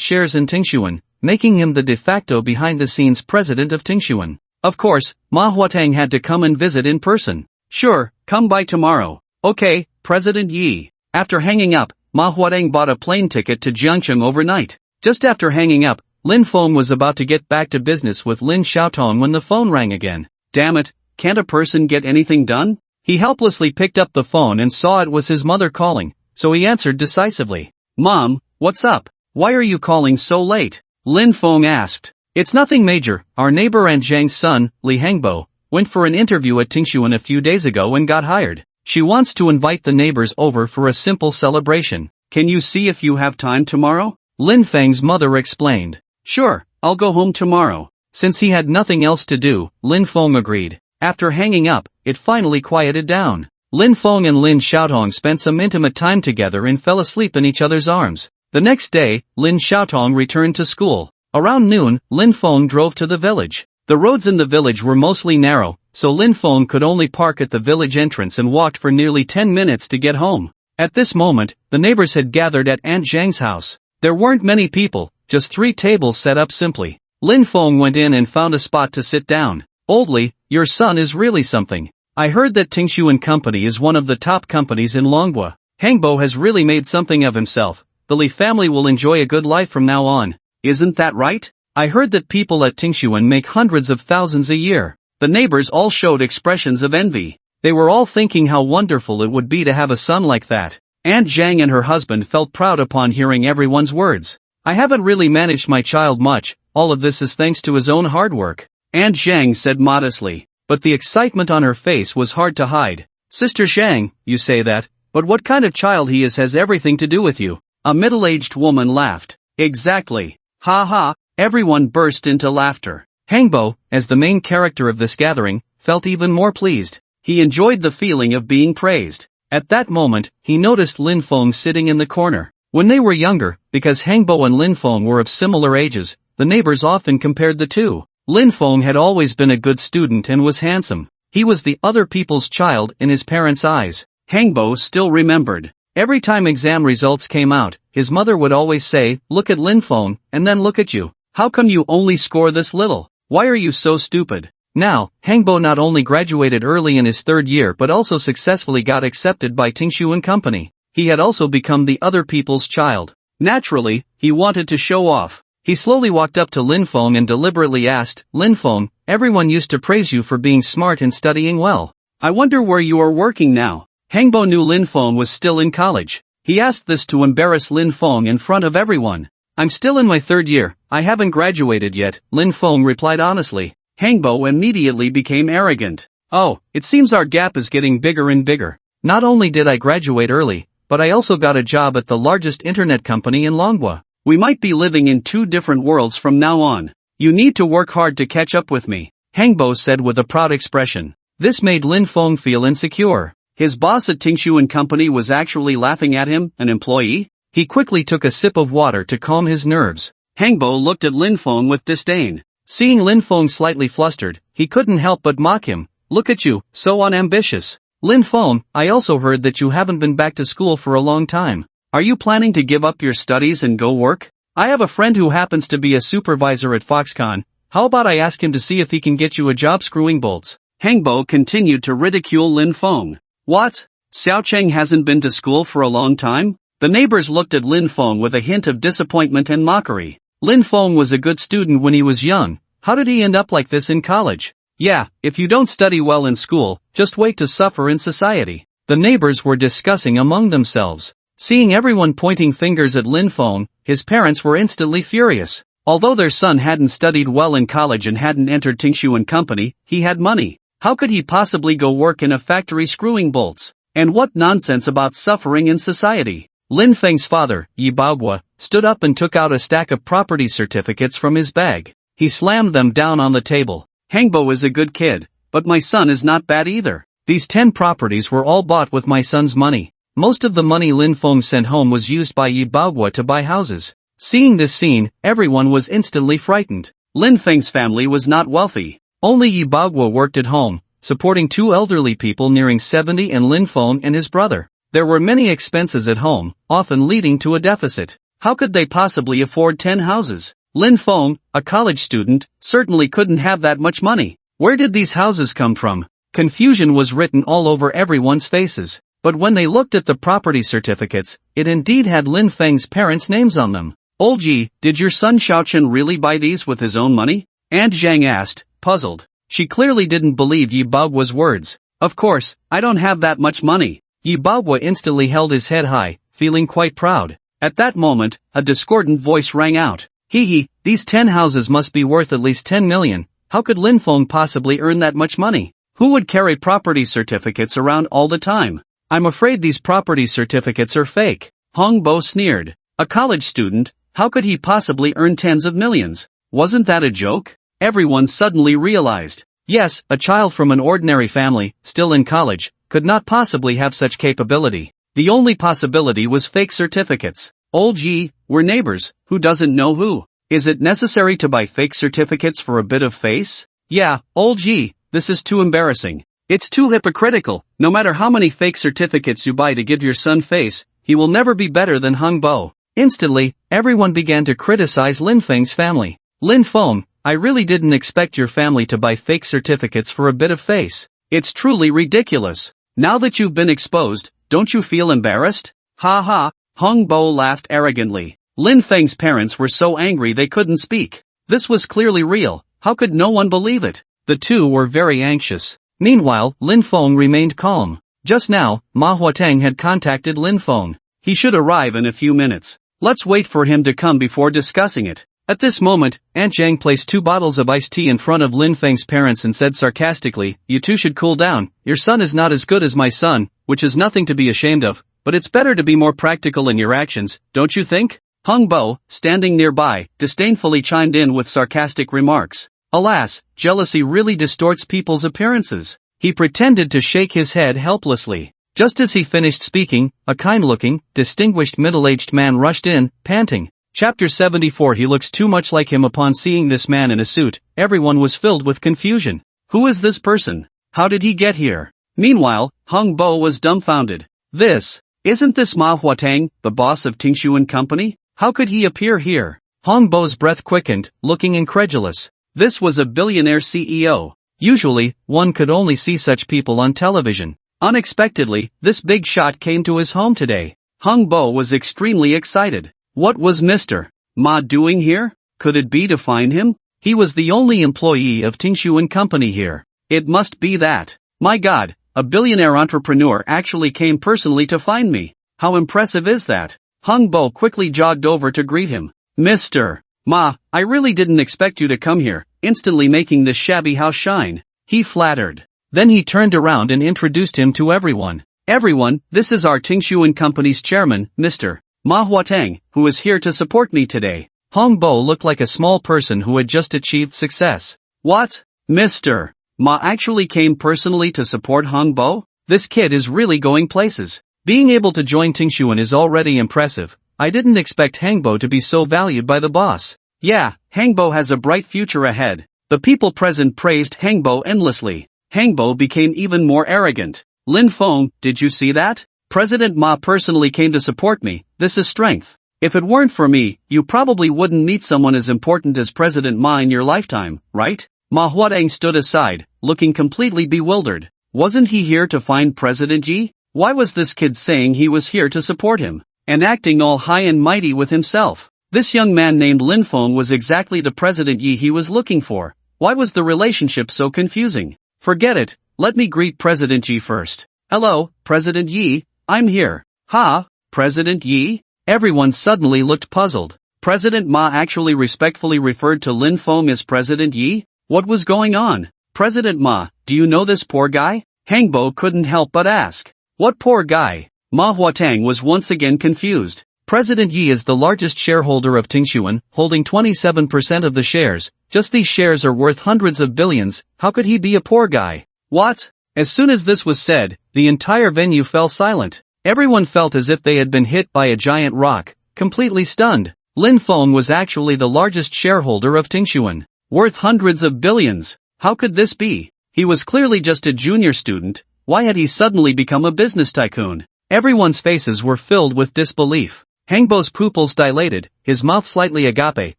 shares in Tingshuan, making him the de facto behind-the-scenes president of Tingshuan. Of course, Manhwa Tang had to come and visit in person. Sure, come by tomorrow. Okay, President Yi. After hanging up, Manhwa Tang bought a plane ticket to Jiangcheng overnight. Just after hanging up, Lin Feng was about to get back to business with Lin Xiaotong when the phone rang again. Damn it, can't a person get anything done? He helplessly picked up the phone and saw it was his mother calling, so he answered decisively. Mom, what's up? Why are you calling so late? Lin Feng asked. It's nothing major. Our neighbor Aunt Zhang's son, Li Hengbo, went for an interview at Tingshuan a few days ago and got hired. She wants to invite the neighbors over for a simple celebration. Can you see if you have time tomorrow? Lin Feng's mother explained. Sure, I'll go home tomorrow. Since he had nothing else to do, Lin Feng agreed. After hanging up, it finally quieted down. Lin Feng and Lin Xiaotong spent some intimate time together and fell asleep in each other's arms. The next day, Lin Xiaotong returned to school. Around noon, Lin Feng drove to the village. The roads in the village were mostly narrow, so Lin Feng could only park at the village entrance and walked for nearly 10 minutes to get home. At this moment, the neighbors had gathered at Aunt Zhang's house. There weren't many people, just 3 tables set up simply. Lin Feng went in and found a spot to sit down. "Oldly, your son is really something. I heard that Tingshu and Company is one of the top companies in Longhua. Hangbo has really made something of himself. The Li family will enjoy a good life from now on. Isn't that right? I heard that people at Tingshuan make hundreds of thousands a year." The neighbors all showed expressions of envy. They were all thinking how wonderful it would be to have a son like that. Aunt Zhang and her husband felt proud upon hearing everyone's words. "I haven't really managed my child much, all of this is thanks to his own hard work," Aunt Zhang said modestly, but the excitement on her face was hard to hide. "Sister Zhang, you say that, but what kind of child he is has everything to do with you." A middle-aged woman laughed. "Exactly. Ha ha." Everyone burst into laughter. Hangbo, as the main character of this gathering, felt even more pleased. He enjoyed the feeling of being praised. At that moment, he noticed Lin Feng sitting in the corner. When they were younger, because Hangbo and Lin Feng were of similar ages, the neighbors often compared the two. Lin Feng had always been a good student and was handsome. He was the other people's child in his parents' eyes. Hangbo still remembered. Every time exam results came out, his mother would always say, "Look at Lin Feng, and then look at you. How come you only score this little? Why are you so stupid?" Now, Hangbo not only graduated early in his 3rd year but also successfully got accepted by Tingshu and Company. He had also become the other people's child. Naturally, he wanted to show off. He slowly walked up to Lin Feng and deliberately asked, "Lin Feng, everyone used to praise you for being smart and studying well. I wonder where you are working now." Hangbo knew Lin Feng was still in college. He asked this to embarrass Lin Feng in front of everyone. "I'm still in my 3rd year, I haven't graduated yet," Lin Feng replied honestly. Hangbo immediately became arrogant. "Oh, it seems our gap is getting bigger and bigger. Not only did I graduate early, but I also got a job at the largest internet company in Longhua. We might be living in 2 different worlds from now on. You need to work hard to catch up with me," Hangbo said with a proud expression. This made Lin Feng feel insecure. His boss at Tingshu and Company was actually laughing at him, an employee? He quickly took a sip of water to calm his nerves. Hangbo looked at Lin Feng with disdain. Seeing Lin Feng slightly flustered, he couldn't help but mock him. "Look at you, so unambitious. Lin Feng, I also heard that you haven't been back to school for a long time. Are you planning to give up your studies and go work? I have a friend who happens to be a supervisor at Foxconn. How about I ask him to see if he can get you a job screwing bolts?" Hangbo continued to ridicule Lin Feng. "What? Xiao Cheng hasn't been to school for a long time?" The neighbors looked at Lin Feng with a hint of disappointment and mockery. Lin Feng was a good student when he was young. How did he end up like this in college? "Yeah, if you don't study well in school, just wait to suffer in society." The neighbors were discussing among themselves. Seeing everyone pointing fingers at Lin Feng, his parents were instantly furious. Although their son hadn't studied well in college and hadn't entered Tingshu and Company, he had money. How could he possibly go work in a factory screwing bolts? And what nonsense about suffering in society? Lin Feng's father, Yi Baogua, stood up and took out a stack of property certificates from his bag. He slammed them down on the table. "Hangbo is a good kid, but my son is not bad either. These 10 properties were all bought with my son's money." Most of the money Lin Feng sent home was used by Yi Baogua to buy houses. Seeing this scene, everyone was instantly frightened. Lin Feng's family was not wealthy. Only Yi Baogua worked at home, supporting 2 elderly people nearing 70 and Lin Feng and his brother. There were many expenses at home, often leading to a deficit. How could they possibly afford 10 houses? Lin Feng, a college student, certainly couldn't have that much money. Where did these houses come from? Confusion was written all over everyone's faces. But when they looked at the property certificates, it indeed had Lin Feng's parents' names on them. "Old Yi, did your son Xiaochen really buy these with his own money?" Aunt Zhang asked, puzzled. She clearly didn't believe Yi Baogua's words. "Of course, I don't have that much money." Yi Baogua instantly held his head high, feeling quite proud. At that moment, a discordant voice rang out. "Hee, these 10 houses must be worth at least 10 million. How could Lin Feng possibly earn that much money? Who would carry property certificates around all the time? I'm afraid these property certificates are fake." Hong Bo sneered. "A college student, how could he possibly earn tens of millions? Wasn't that a joke?" Everyone suddenly realized. Yes, a child from an ordinary family, still in college, could not possibly have such capability. The only possibility was fake certificates. "Old Yi, we're neighbors, who doesn't know who? Is it necessary to buy fake certificates for a bit of face?" "Yeah, Old Yi, this is too embarrassing. It's too hypocritical. No matter how many fake certificates you buy to give your son face, he will never be better than Hung Bo. Instantly, everyone began to criticize Lin Feng's family. Lin Feng, I really didn't expect your family to buy fake certificates for a bit of face. It's truly ridiculous. Now that you've been exposed, don't you feel embarrassed? Ha ha, Hung Bo laughed arrogantly. Lin Feng's parents were so angry they couldn't speak. This was clearly real. How could no one believe it? The two were very anxious. Meanwhile, Lin Feng remained calm. Just now, Ma Huateng had contacted Lin Feng. He should arrive in a few minutes. Let's wait for him to come before discussing it. At this moment, Aunt Zhang placed 2 bottles of iced tea in front of Lin Feng's parents and said sarcastically, "You two should cool down. Your son is not as good as my son, which is nothing to be ashamed of, but it's better to be more practical in your actions, don't you think?" Hung Bo, standing nearby, disdainfully chimed in with sarcastic remarks. Alas, jealousy really distorts people's appearances. He pretended to shake his head helplessly. Just as he finished speaking, a kind-looking, distinguished middle-aged man rushed in, panting. Chapter 74. He looks too much like him. Upon seeing this man in a suit, everyone was filled with confusion. Who is this person? How did he get here? Meanwhile, Hung Bo was dumbfounded. Isn't this Ma Huateng, the boss of Tingshuan Company? How could he appear here? Hung Bo's breath quickened, looking incredulous. This was a billionaire CEO. Usually, one could only see such people on television. Unexpectedly, this big shot came to his home today. Hung Bo was extremely excited. What was Mr. Ma doing here? Could it be to find him? He was the only employee of Tingshuan Company here. It must be that. My God, a billionaire entrepreneur actually came personally to find me. How impressive is that? Hung Bo quickly jogged over to greet him. Mr. Ma, I really didn't expect you to come here, instantly making this shabby house shine. He flattered. Then he turned around and introduced him to everyone. Everyone, this is our Tingshuan Company's chairman, Mr. Ma Huateng, who is here to support me today. Hung Bo looked like a small person who had just achieved success. What? Mr. Ma actually came personally to support Hung Bo? This kid is really going places. Being able to join Tingshuan is already impressive. I didn't expect Hang Bo to be so valued by the boss. Yeah, Hang Bo has a bright future ahead. The people present praised Hang Bo endlessly. Hang Bo became even more arrogant. Lin Feng, did you see that? President Ma personally came to support me. This is strength. If it weren't for me, you probably wouldn't meet someone as important as President Ma in your lifetime, right? Ma Huateng stood aside, looking completely bewildered. Wasn't he here to find President Yi? Why was this kid saying he was here to support him, and acting all high and mighty with himself? This young man named Lin Feng was exactly the President Yi he was looking for. Why was the relationship so confusing? Forget it, let me greet President Yi first. Hello, President Yi, I'm here. Ha, President Yi? Everyone suddenly looked puzzled. President Ma actually respectfully referred to Lin Feng as President Yi? What was going on? President Ma, do you know this poor guy? Hang Bo couldn't help but ask. What poor guy? Ma Huateng was once again confused. President Yi is the largest shareholder of Tingshuan, holding 27% of the shares. Just these shares are worth hundreds of billions. How could he be a poor guy? What? As soon as this was said, the entire venue fell silent. Everyone felt as if they had been hit by a giant rock, completely stunned. Lin Feng was actually the largest shareholder of Tingshuan, worth hundreds of billions. How could this be? He was clearly just a junior student. Why had he suddenly become a business tycoon? Everyone's faces were filled with disbelief. Hang Bo's pupils dilated, his mouth slightly agape,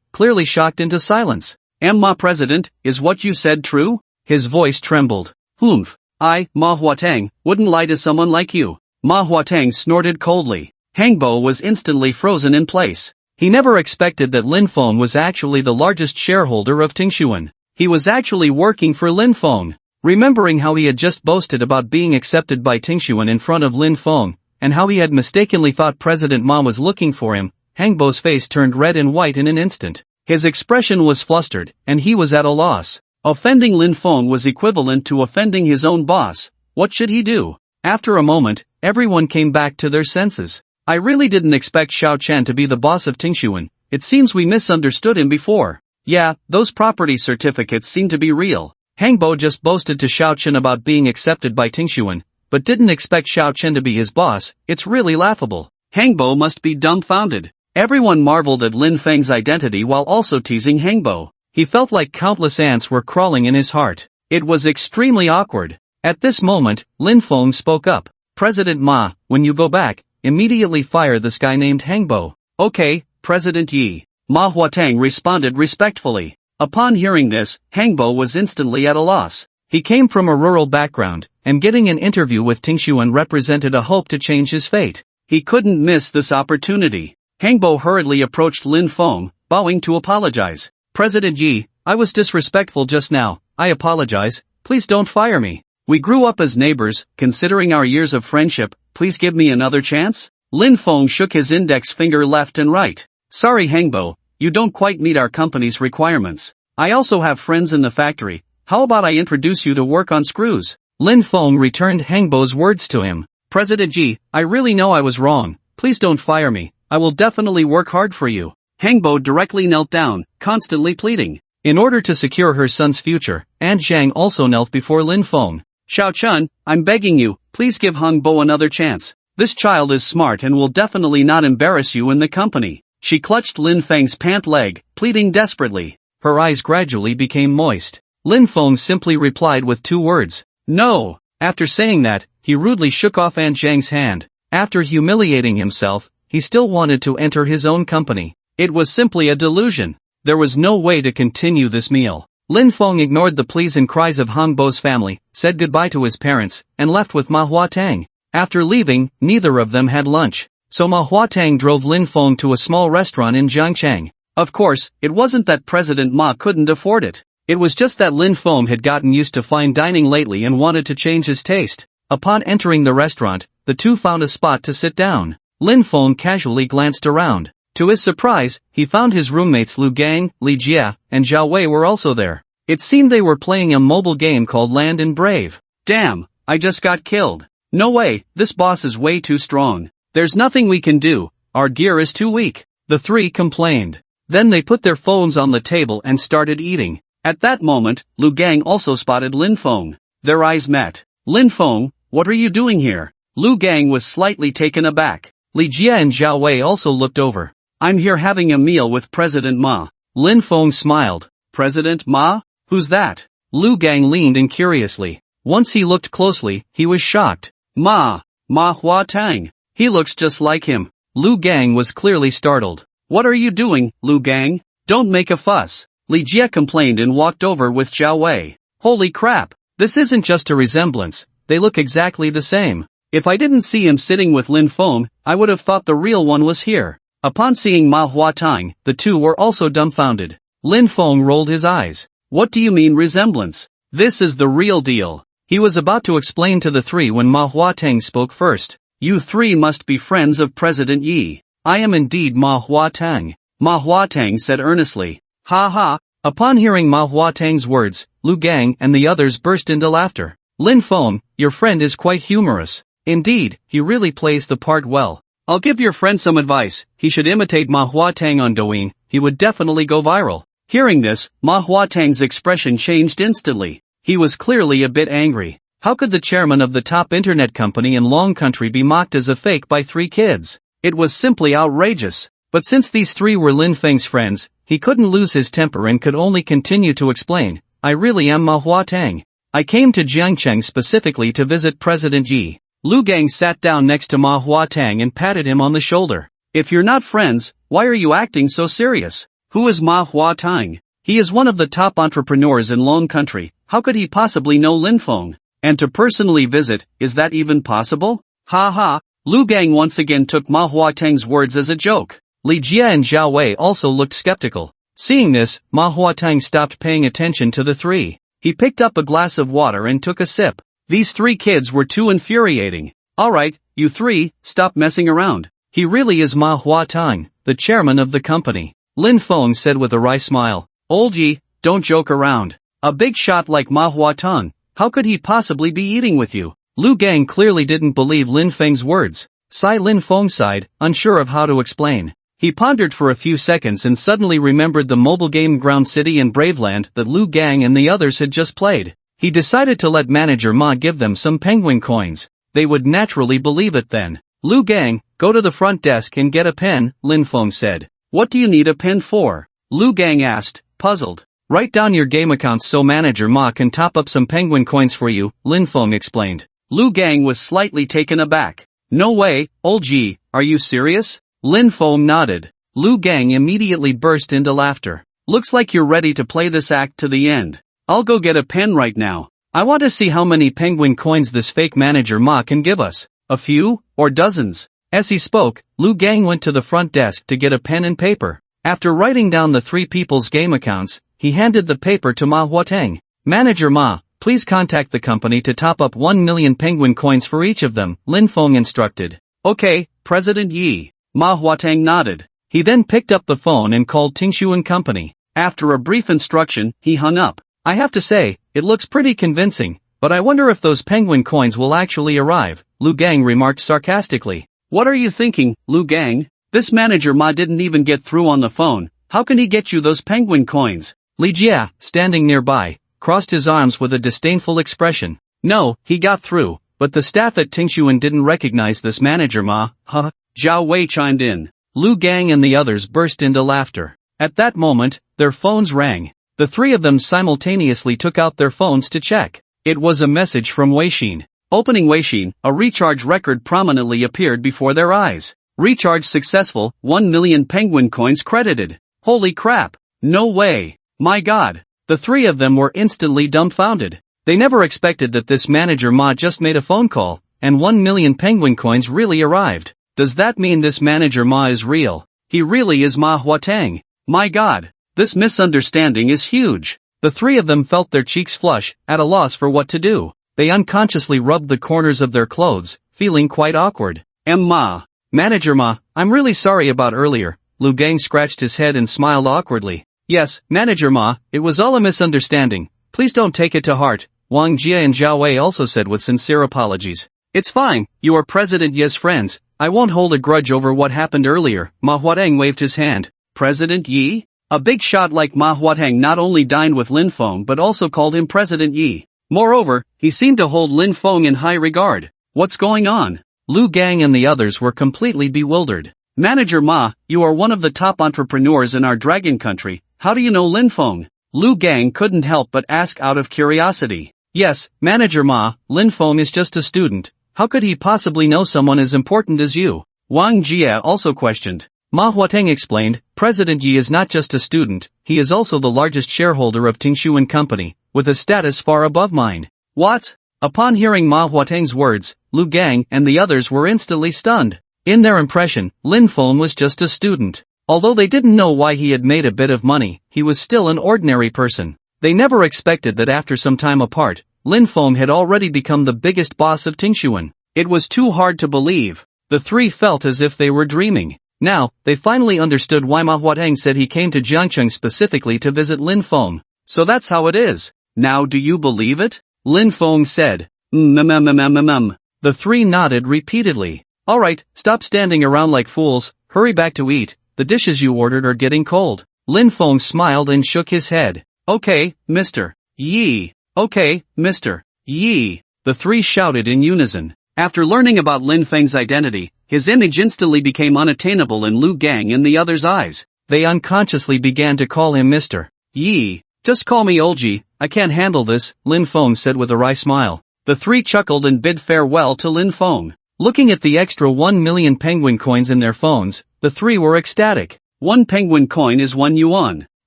clearly shocked into silence. Ma President, is what you said true? His voice trembled. Humph. I, Ma Huateng, wouldn't lie to someone like you. Ma Huateng snorted coldly. Hang Bo was instantly frozen in place. He never expected that Lin Feng was actually the largest shareholder of Tingshuan. He was actually working for Lin Feng. Remembering how he had just boasted about being accepted by Tingshuan in front of Lin Feng, and how he had mistakenly thought President Ma was looking for him, Hang Bo's face turned red and white in an instant. His expression was flustered, and he was at a loss. Offending Lin Feng was equivalent to offending his own boss. What should he do? After a moment, everyone came back to their senses. I really didn't expect Xiao Chen to be the boss of Tingshuan. It seems we misunderstood him before. Yeah, those property certificates seem to be real. Hang Bo just boasted to Xiao Chen about being accepted by Tingshuan, but didn't expect Xiao Chen to be his boss. It's really laughable. Hang Bo must be dumbfounded. Everyone marveled at Lin Feng's identity while also teasing Hang Bo. He felt like countless ants were crawling in his heart. It was extremely awkward. At this moment, Lin Feng spoke up. President Ma, when you go back, immediately fire this guy named Hangbo. Okay, President Yi. Ma Huatang responded respectfully. Upon hearing this, Hangbo was instantly at a loss. He came from a rural background, and getting an interview with Tingshuan represented a hope to change his fate. He couldn't miss this opportunity. Hangbo hurriedly approached Lin Feng, bowing to apologize. President Yi, I was disrespectful just now, I apologize, please don't fire me. We grew up as neighbors, considering our years of friendship, please give me another chance? Lin Feng shook his index finger left and right. Sorry Hangbo, you don't quite meet our company's requirements. I also have friends in the factory, how about I introduce you to work on screws? Lin Feng returned Hangbo's words to him. President Ji, I really know I was wrong, please don't fire me, I will definitely work hard for you. Hangbo directly knelt down, constantly pleading. In order to secure her son's future, Aunt Zhang also knelt before Lin Feng. Xiao Chun, I'm begging you, please give Hangbo another chance. This child is smart and will definitely not embarrass you in the company. She clutched Lin Feng's pant leg, pleading desperately. Her eyes gradually became moist. Lin Feng simply replied with 2 words. No. After saying that, he rudely shook off Aunt Zhang's hand. After humiliating himself, he still wanted to enter his own company. It was simply a delusion. There was no way to continue this meal. Lin Feng ignored the pleas and cries of Hangbo's family, said goodbye to his parents, and left with Ma Huatang. After leaving, neither of them had lunch. So Ma Huatang drove Lin Feng to a small restaurant in Jiangcheng. Of course, it wasn't that President Ma couldn't afford it. It was just that Lin Feng had gotten used to fine dining lately and wanted to change his taste. Upon entering the restaurant, the two found a spot to sit down. Lin Feng casually glanced around. To his surprise, he found his roommates Lu Gang, Li Jia, and Zhao Wei were also there. It seemed they were playing a mobile game called Land and Brave. Damn, I just got killed. No way, this boss is way too strong. There's nothing we can do, our gear is too weak. The 3 complained. Then they put their phones on the table and started eating. At that moment, Lu Gang also spotted Lin Feng. Their eyes met. Lin Feng, what are you doing here? Lu Gang was slightly taken aback. Li Jia and Zhao Wei also looked over. I'm here having a meal with President Ma. Lin Feng smiled. President Ma? Who's that? Lu Gang leaned in curiously. Once he looked closely, he was shocked. Ma Huatang. He looks just like him. Lu Gang was clearly startled. What are you doing, Lu Gang? Don't make a fuss. Li Jia complained and walked over with Zhao Wei. Holy crap, this isn't just a resemblance, they look exactly the same. If I didn't see him sitting with Lin Feng, I would have thought the real one was here. Upon seeing Ma Huatang, the two were also dumbfounded. Lin Feng rolled his eyes. What do you mean resemblance? This is the real deal. He was about to explain to the 3 when Ma Huatang spoke first. You 3 must be friends of President Yi. I am indeed Ma Huatang. Ma Huatang said earnestly. Ha ha. Upon hearing Ma Huatang's words, Lu Gang and the others burst into laughter. Lin Feng, your friend is quite humorous. Indeed, he really plays the part well. I'll give your friend some advice, he should imitate Ma Huatang on Douyin, he would definitely go viral. Hearing this, Ma Huatang's expression changed instantly. He was clearly a bit angry. How could the chairman of the top internet company in Long Country be mocked as a fake by 3 kids? It was simply outrageous. But since these 3 were Lin Feng's friends, he couldn't lose his temper and could only continue to explain. I really am Ma Huatang. I came to Jiangcheng specifically to visit President Yi. Lu Gang sat down next to Ma Huatang and patted him on the shoulder. If you're not friends, why are you acting so serious? Who is Ma Huatang? He is one of the top entrepreneurs in Long Country, how could he possibly know Lin Feng? And to personally visit, is that even possible? Ha ha, Lu Gang once again took Ma Huatang's words as a joke. Li Jia and Zhao Wei also looked skeptical. Seeing this, Ma Huatang stopped paying attention to the 3. He picked up a glass of water and took a sip. These 3 kids were too infuriating. Alright, you 3, stop messing around. He really is Ma Huatang, the chairman of the company. Lin Feng said with a wry smile. Old Yi, don't joke around. A big shot like Ma Huatang, how could he possibly be eating with you? Lu Gang clearly didn't believe Lin Feng's words. Lin Feng sighed, unsure of how to explain. He pondered for a few seconds and suddenly remembered the mobile game Ground City and Braveland that Lu Gang and the others had just played. He decided to let manager Ma give them some penguin coins. They would naturally believe it then. Lu Gang, go to the front desk and get a pen, Lin Feng said. What do you need a pen for? Lu Gang asked, puzzled. Write down your game accounts so Manager Ma can top up some penguin coins for you, Lin Feng explained. Lu Gang was slightly taken aback. No way, old G, are you serious? Lin Feng nodded. Lu Gang immediately burst into laughter. Looks like you're ready to play this act to the end. I'll go get a pen right now. I want to see how many penguin coins this fake Manager Ma can give us. A few, or dozens. As he spoke, Lu Gang went to the front desk to get a pen and paper. After writing down the three people's game accounts, he handed the paper to Ma Huateng. Manager Ma, please contact the company to top up 1 million penguin coins for each of them, Lin Feng instructed. Okay, President Yi. Ma Huateng nodded. He then picked up the phone and called Tingshu and Company. After a brief instruction, he hung up. I have to say, it looks pretty convincing, but I wonder if those penguin coins will actually arrive, Lu Gang remarked sarcastically. What are you thinking, Lu Gang? This Manager Ma didn't even get through on the phone. How can he get you those penguin coins? Li Jia, standing nearby, crossed his arms with a disdainful expression. No, he got through, but the staff at Tingshuan didn't recognize this Manager Ma, huh? Zhao Wei chimed in. Lu Gang and the others burst into laughter. At that moment, their phones rang. The three of them simultaneously took out their phones to check. It was a message from Weishin. Opening Weishin, a recharge record prominently appeared before their eyes. Recharge successful, 1 million penguin coins credited. Holy crap! No way! My god! The three of them were instantly dumbfounded. They never expected that this Manager Ma just made a phone call, and 1 million penguin coins really arrived. Does that mean this Manager Ma is real? He really is Ma Huateng. My god! This misunderstanding is huge. The three of them felt their cheeks flush, at a loss for what to do. They unconsciously rubbed the corners of their clothes, feeling quite awkward. Ma. Manager Ma, I'm really sorry about earlier. Lu Gang scratched his head and smiled awkwardly. Yes, Manager Ma, it was all a misunderstanding. Please don't take it to heart, Wang Jia and Zhao Wei also said with sincere apologies. It's fine, you are President Ye's friends. I won't hold a grudge over what happened earlier. Ma Huateng waved his hand. President Yi? A big shot like Ma Huateng not only dined with Lin Feng but also called him President Yi. Moreover, he seemed to hold Lin Feng in high regard. What's going on? Lu Gang and the others were completely bewildered. Manager Ma, you are one of the top entrepreneurs in our dragon country. How do you know Lin Feng? Lu Gang couldn't help but ask out of curiosity. Yes, Manager Ma, Lin Feng is just a student. How could he possibly know someone as important as you? Wang Jia also questioned. Ma Huateng explained, President Yi is not just a student, he is also the largest shareholder of Tingshu & Company, with a status far above mine. What? Upon hearing Ma Huateng's words, Lu Gang and the others were instantly stunned. In their impression, Lin Feng was just a student. Although they didn't know why he had made a bit of money, he was still an ordinary person. They never expected that after some time apart, Lin Feng had already become the biggest boss of Tingshuan. It was too hard to believe. The three felt as if they were dreaming. Now, they finally understood why Ma Huateng said he came to Jiangcheng specifically to visit Lin Feng. So that's how it is. Now do you believe it? Lin Feng said. The three nodded repeatedly. Alright, stop standing around like fools, hurry back to eat, the dishes you ordered are getting cold. Lin Feng smiled and shook his head. Okay, Mr. Yi. Okay, Mr. Yi. The three shouted in unison. After learning about Lin Feng's identity, his image instantly became unattainable in Lu Gang and the others' eyes. They unconsciously began to call him Mr. Yi. Just call me Olji, I can't handle this, Lin Feng said with a wry smile. The three chuckled and bid farewell to Lin Feng. Looking at the extra 1 million penguin coins in their phones, the three were ecstatic. 1 penguin coin is 1 yuan.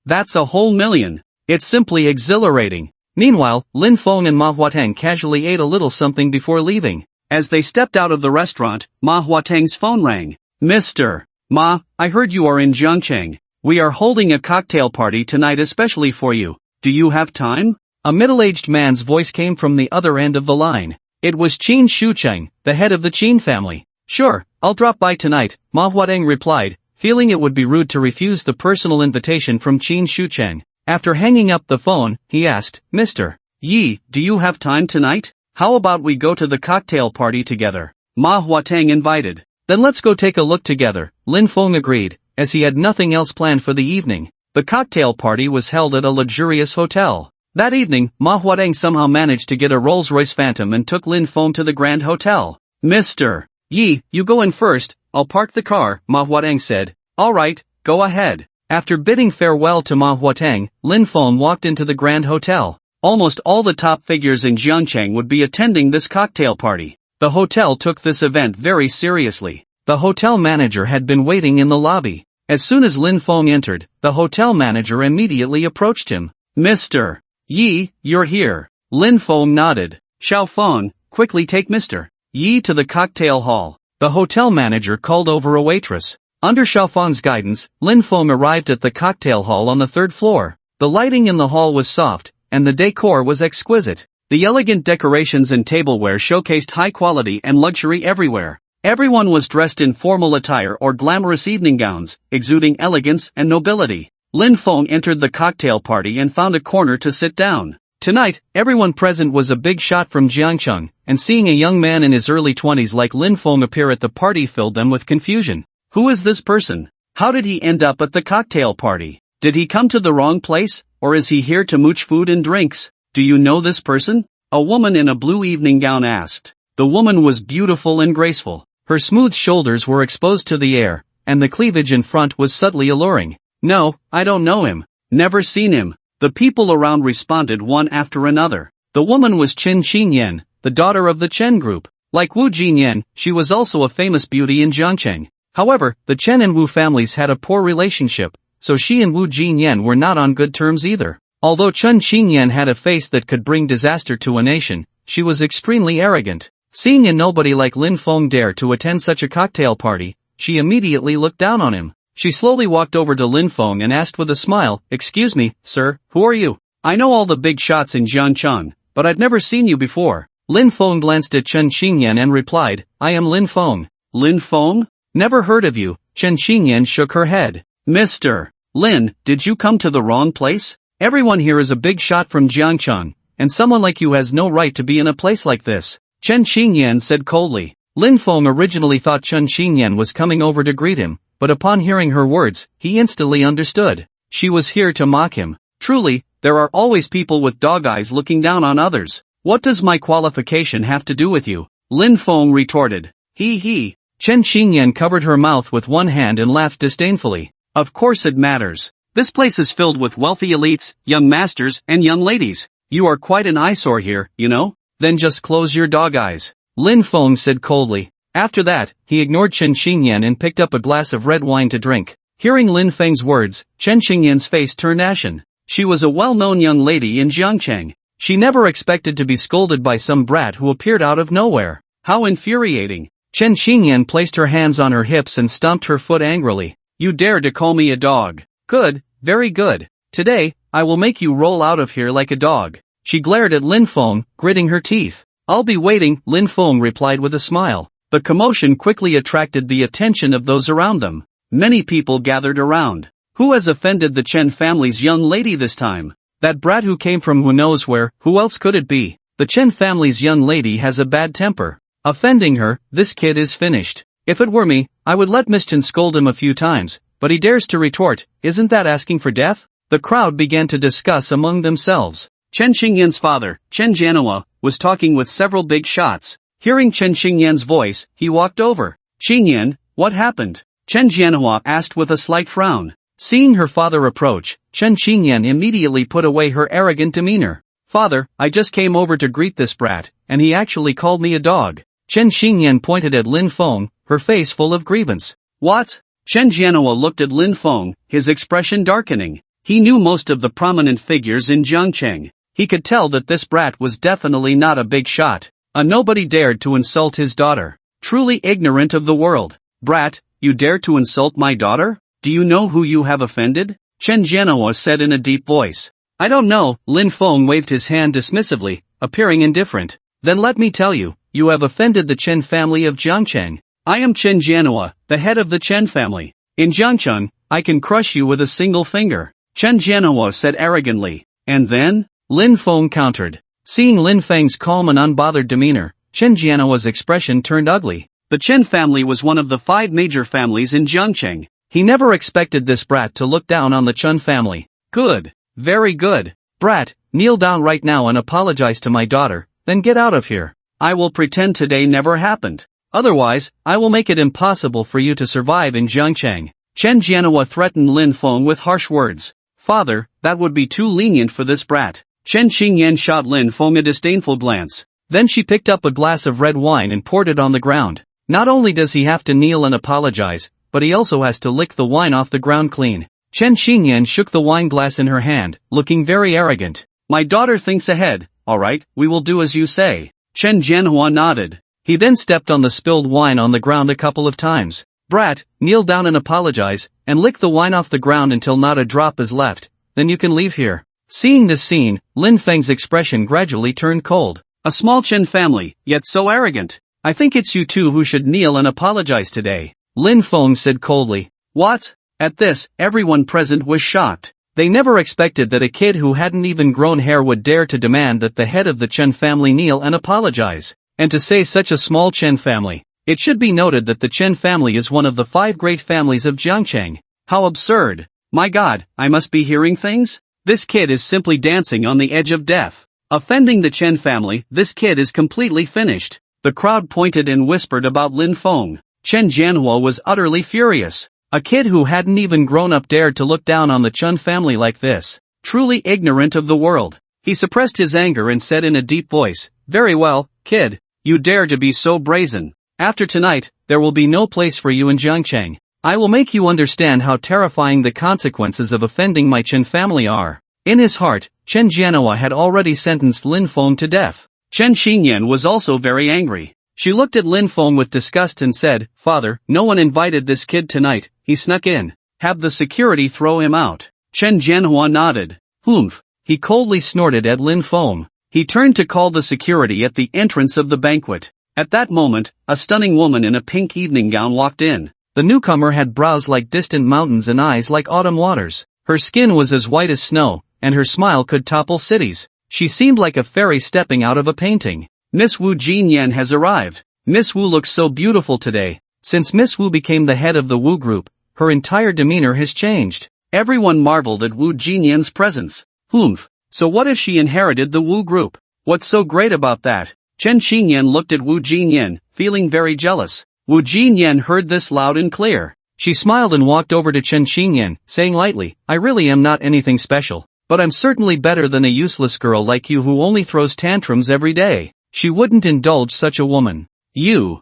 That's a whole million. It's simply exhilarating. Meanwhile, Lin Feng and Ma Huateng casually ate a little something before leaving. As they stepped out of the restaurant, Ma Huateng's phone rang. Mr. Ma, I heard you are in Jiangcheng. We are holding a cocktail party tonight especially for you. Do you have time? A middle-aged man's voice came from the other end of the line. It was Qin Shucheng, the head of the Qin family. Sure, I'll drop by tonight, Ma Huateng replied, feeling it would be rude to refuse the personal invitation from Qin Shucheng. After hanging up the phone, he asked, Mr. Yi, do you have time tonight? How about we go to the cocktail party together? Ma Huateng invited. Then let's go take a look together, Lin Feng agreed, as he had nothing else planned for the evening. The cocktail party was held at a luxurious hotel. That evening, Ma Huateng somehow managed to get a Rolls-Royce Phantom and took Lin Feng to the Grand Hotel. Mr. Yi, you go in first, I'll park the car, Ma Huateng said. Alright, go ahead. After bidding farewell to Manhwa, Lin Feng walked into the Grand Hotel. Almost all the top figures in Jiangcheng would be attending this cocktail party. The hotel took this event very seriously. The hotel manager had been waiting in the lobby. As soon as Lin Feng entered, the hotel manager immediately approached him. Mr. Yi, you're here. Lin Feng nodded. Xiao Feng, quickly take Mr. Yi to the cocktail hall. The hotel manager called over a waitress. Under Xiao Feng's guidance, Lin Feng arrived at the cocktail hall on the 3rd floor. The lighting in the hall was soft, and the decor was exquisite. The elegant decorations and tableware showcased high quality and luxury everywhere. Everyone was dressed in formal attire or glamorous evening gowns, exuding elegance and nobility. Lin Feng entered the cocktail party and found a corner to sit down. Tonight, everyone present was a big shot from Jiangcheng, and seeing a young man in his early 20s like Lin Feng appear at the party filled them with confusion. Who is this person? How did he end up at the cocktail party? Did he come to the wrong place, or is he here to mooch food and drinks? Do you know this person? A woman in a blue evening gown asked. The woman was beautiful and graceful. Her smooth shoulders were exposed to the air, and the cleavage in front was subtly alluring. No, I don't know him. Never seen him. The people around responded one after another. The woman was Chen Xinyan, the daughter of the Chen group. Like Wu Jinyan, she was also a famous beauty in Jiangcheng. However, the Chen and Wu families had a poor relationship, so she and Wu Jinyan were not on good terms either. Although Chen Xinyan had a face that could bring disaster to a nation, she was extremely arrogant. Seeing a nobody like Lin Feng dare to attend such a cocktail party, she immediately looked down on him. She slowly walked over to Lin Feng and asked with a smile, "Excuse me, sir, who are you? I know all the big shots in Jiangcheng, but I've never seen you before." Lin Feng glanced at Chen Xinyan and replied, "I am Lin Feng." "Lin Feng? Never heard of you." Chen Xinyan shook her head. "Mr. Lin, did you come to the wrong place? Everyone here is a big shot from Jiangcheng, and someone like you has no right to be in a place like this," Chen Xinyan said coldly. Lin Feng originally thought Chen Xinyan was coming over to greet him, but upon hearing her words, he instantly understood. She was here to mock him. Truly, there are always people with dog eyes looking down on others. "What does my qualification have to do with you?" Lin Feng retorted. He. Chen Xinyan covered her mouth with one hand and laughed disdainfully. "Of course it matters. This place is filled with wealthy elites, young masters, and young ladies. You are quite an eyesore here, you know? Then just close your dog eyes," Lin Feng said coldly. After that, he ignored Chen Xinyan and picked up a glass of red wine to drink. Hearing Lin Feng's words, Chen Xinyan's face turned ashen. She was a well-known young lady in Jiangcheng. She never expected to be scolded by some brat who appeared out of nowhere. How infuriating. Chen Xinyan placed her hands on her hips and stomped her foot angrily. "You dare to call me a dog? Good, very good. Today, I will make you roll out of here like a dog." She glared at Lin Feng, gritting her teeth. "I'll be waiting," Lin Feng replied with a smile. The commotion quickly attracted the attention of those around them. Many people gathered around. Who has offended the Chen family's young lady this time? That brat who came from who knows where, who else could it be? The Chen family's young lady has a bad temper. Offending her, this kid is finished. If it were me, I would let Miss Chen scold him a few times, but he dares to retort, "Isn't that asking for death?" The crowd began to discuss among themselves. Chen Xingyan's father, Chen Jianhua, was talking with several big shots. Hearing Chen Xingyan's voice, he walked over. "Xingyan, what happened?" Chen Jianhua asked with a slight frown. Seeing her father approach, Chen Xingyan immediately put away her arrogant demeanor. "Father, I just came over to greet this brat, and he actually called me a dog." Chen Xingyan pointed at Lin Feng, her face full of grievance. "What?" Chen Jianhua looked at Lin Feng, his expression darkening. He knew most of the prominent figures in Jiangcheng. He could tell that this brat was definitely not a big shot. A nobody dared to insult his daughter. Truly ignorant of the world. "Brat, you dare to insult my daughter? Do you know who you have offended?" Chen Jianhua said in a deep voice. "I don't know," Lin Feng waved his hand dismissively, appearing indifferent. "Then let me tell you, you have offended the Chen family of Jiangcheng. I am Chen Jianhua, the head of the Chen family. In Jiangcheng, I can crush you with a single finger," Chen Jianhua said arrogantly. "And then?" Lin Feng countered. Seeing Lin Feng's calm and unbothered demeanor, Chen Jianhua's expression turned ugly. The Chen family was one of the 5 major families in Jiangcheng. He never expected this brat to look down on the Chen family. "Good. Very good. Brat, kneel down right now and apologize to my daughter, then get out of here. I will pretend today never happened. Otherwise, I will make it impossible for you to survive in Jiangcheng." Chen Jianhua threatened Lin Feng with harsh words. Father, that would be too lenient for this brat. Chen Qingyan shot Lin Feng a disdainful glance. Then she picked up a glass of red wine and poured it on the ground. Not only does he have to kneel and apologize, but he also has to lick the wine off the ground clean. Chen Qingyan shook the wine glass in her hand, looking very arrogant. My daughter thinks ahead. Alright, we will do as you say. Chen Jianhua nodded. He then stepped on the spilled wine on the ground a couple of times. Brat, kneel down and apologize, and lick the wine off the ground until not a drop is left, then you can leave here. Seeing this scene, Lin Feng's expression gradually turned cold. A small Chen family, yet so arrogant. I think it's you two who should kneel and apologize today. Lin Feng said coldly. What? At this, everyone present was shocked. They never expected that a kid who hadn't even grown hair would dare to demand that the head of the Chen family kneel and apologize. And to say such a small Chen family. It should be noted that the Chen family is one of the 5 great families of Jiangcheng. How absurd. My God, I must be hearing things? This kid is simply dancing on the edge of death. Offending the Chen family, this kid is completely finished. The crowd pointed and whispered about Lin Feng. Chen Jianhua was utterly furious. A kid who hadn't even grown up dared to look down on the Chen family like this. Truly ignorant of the world. He suppressed his anger and said in a deep voice, Very well, kid. You dare to be so brazen. After tonight, there will be no place for you in Jiangcheng. I will make you understand how terrifying the consequences of offending my Chen family are. In his heart, Chen Jianhua had already sentenced Lin Feng to death. Chen Qingyan was also very angry. She looked at Lin Feng with disgust and said, Father, no one invited this kid tonight, he snuck in. Have the security throw him out. Chen Jianhua nodded. Humph. He coldly snorted at Lin Feng. He turned to call the security at the entrance of the banquet. At that moment, a stunning woman in a pink evening gown walked in. The newcomer had brows like distant mountains and eyes like autumn waters. Her skin was as white as snow, and her smile could topple cities. She seemed like a fairy stepping out of a painting. Miss Wu Jinyan has arrived. Miss Wu looks so beautiful today. Since Miss Wu became the head of the Wu group, her entire demeanor has changed. Everyone marveled at Wu Jinyan's presence. Humph. So what if she inherited the Wu group? What's so great about that? Chen Qingyan looked at Wu Jinyan, feeling very jealous. Wu Jinyan heard this loud and clear. She smiled and walked over to Chen Qingyan, saying lightly, I really am not anything special, but I'm certainly better than a useless girl like you who only throws tantrums every day. She wouldn't indulge such a woman. You.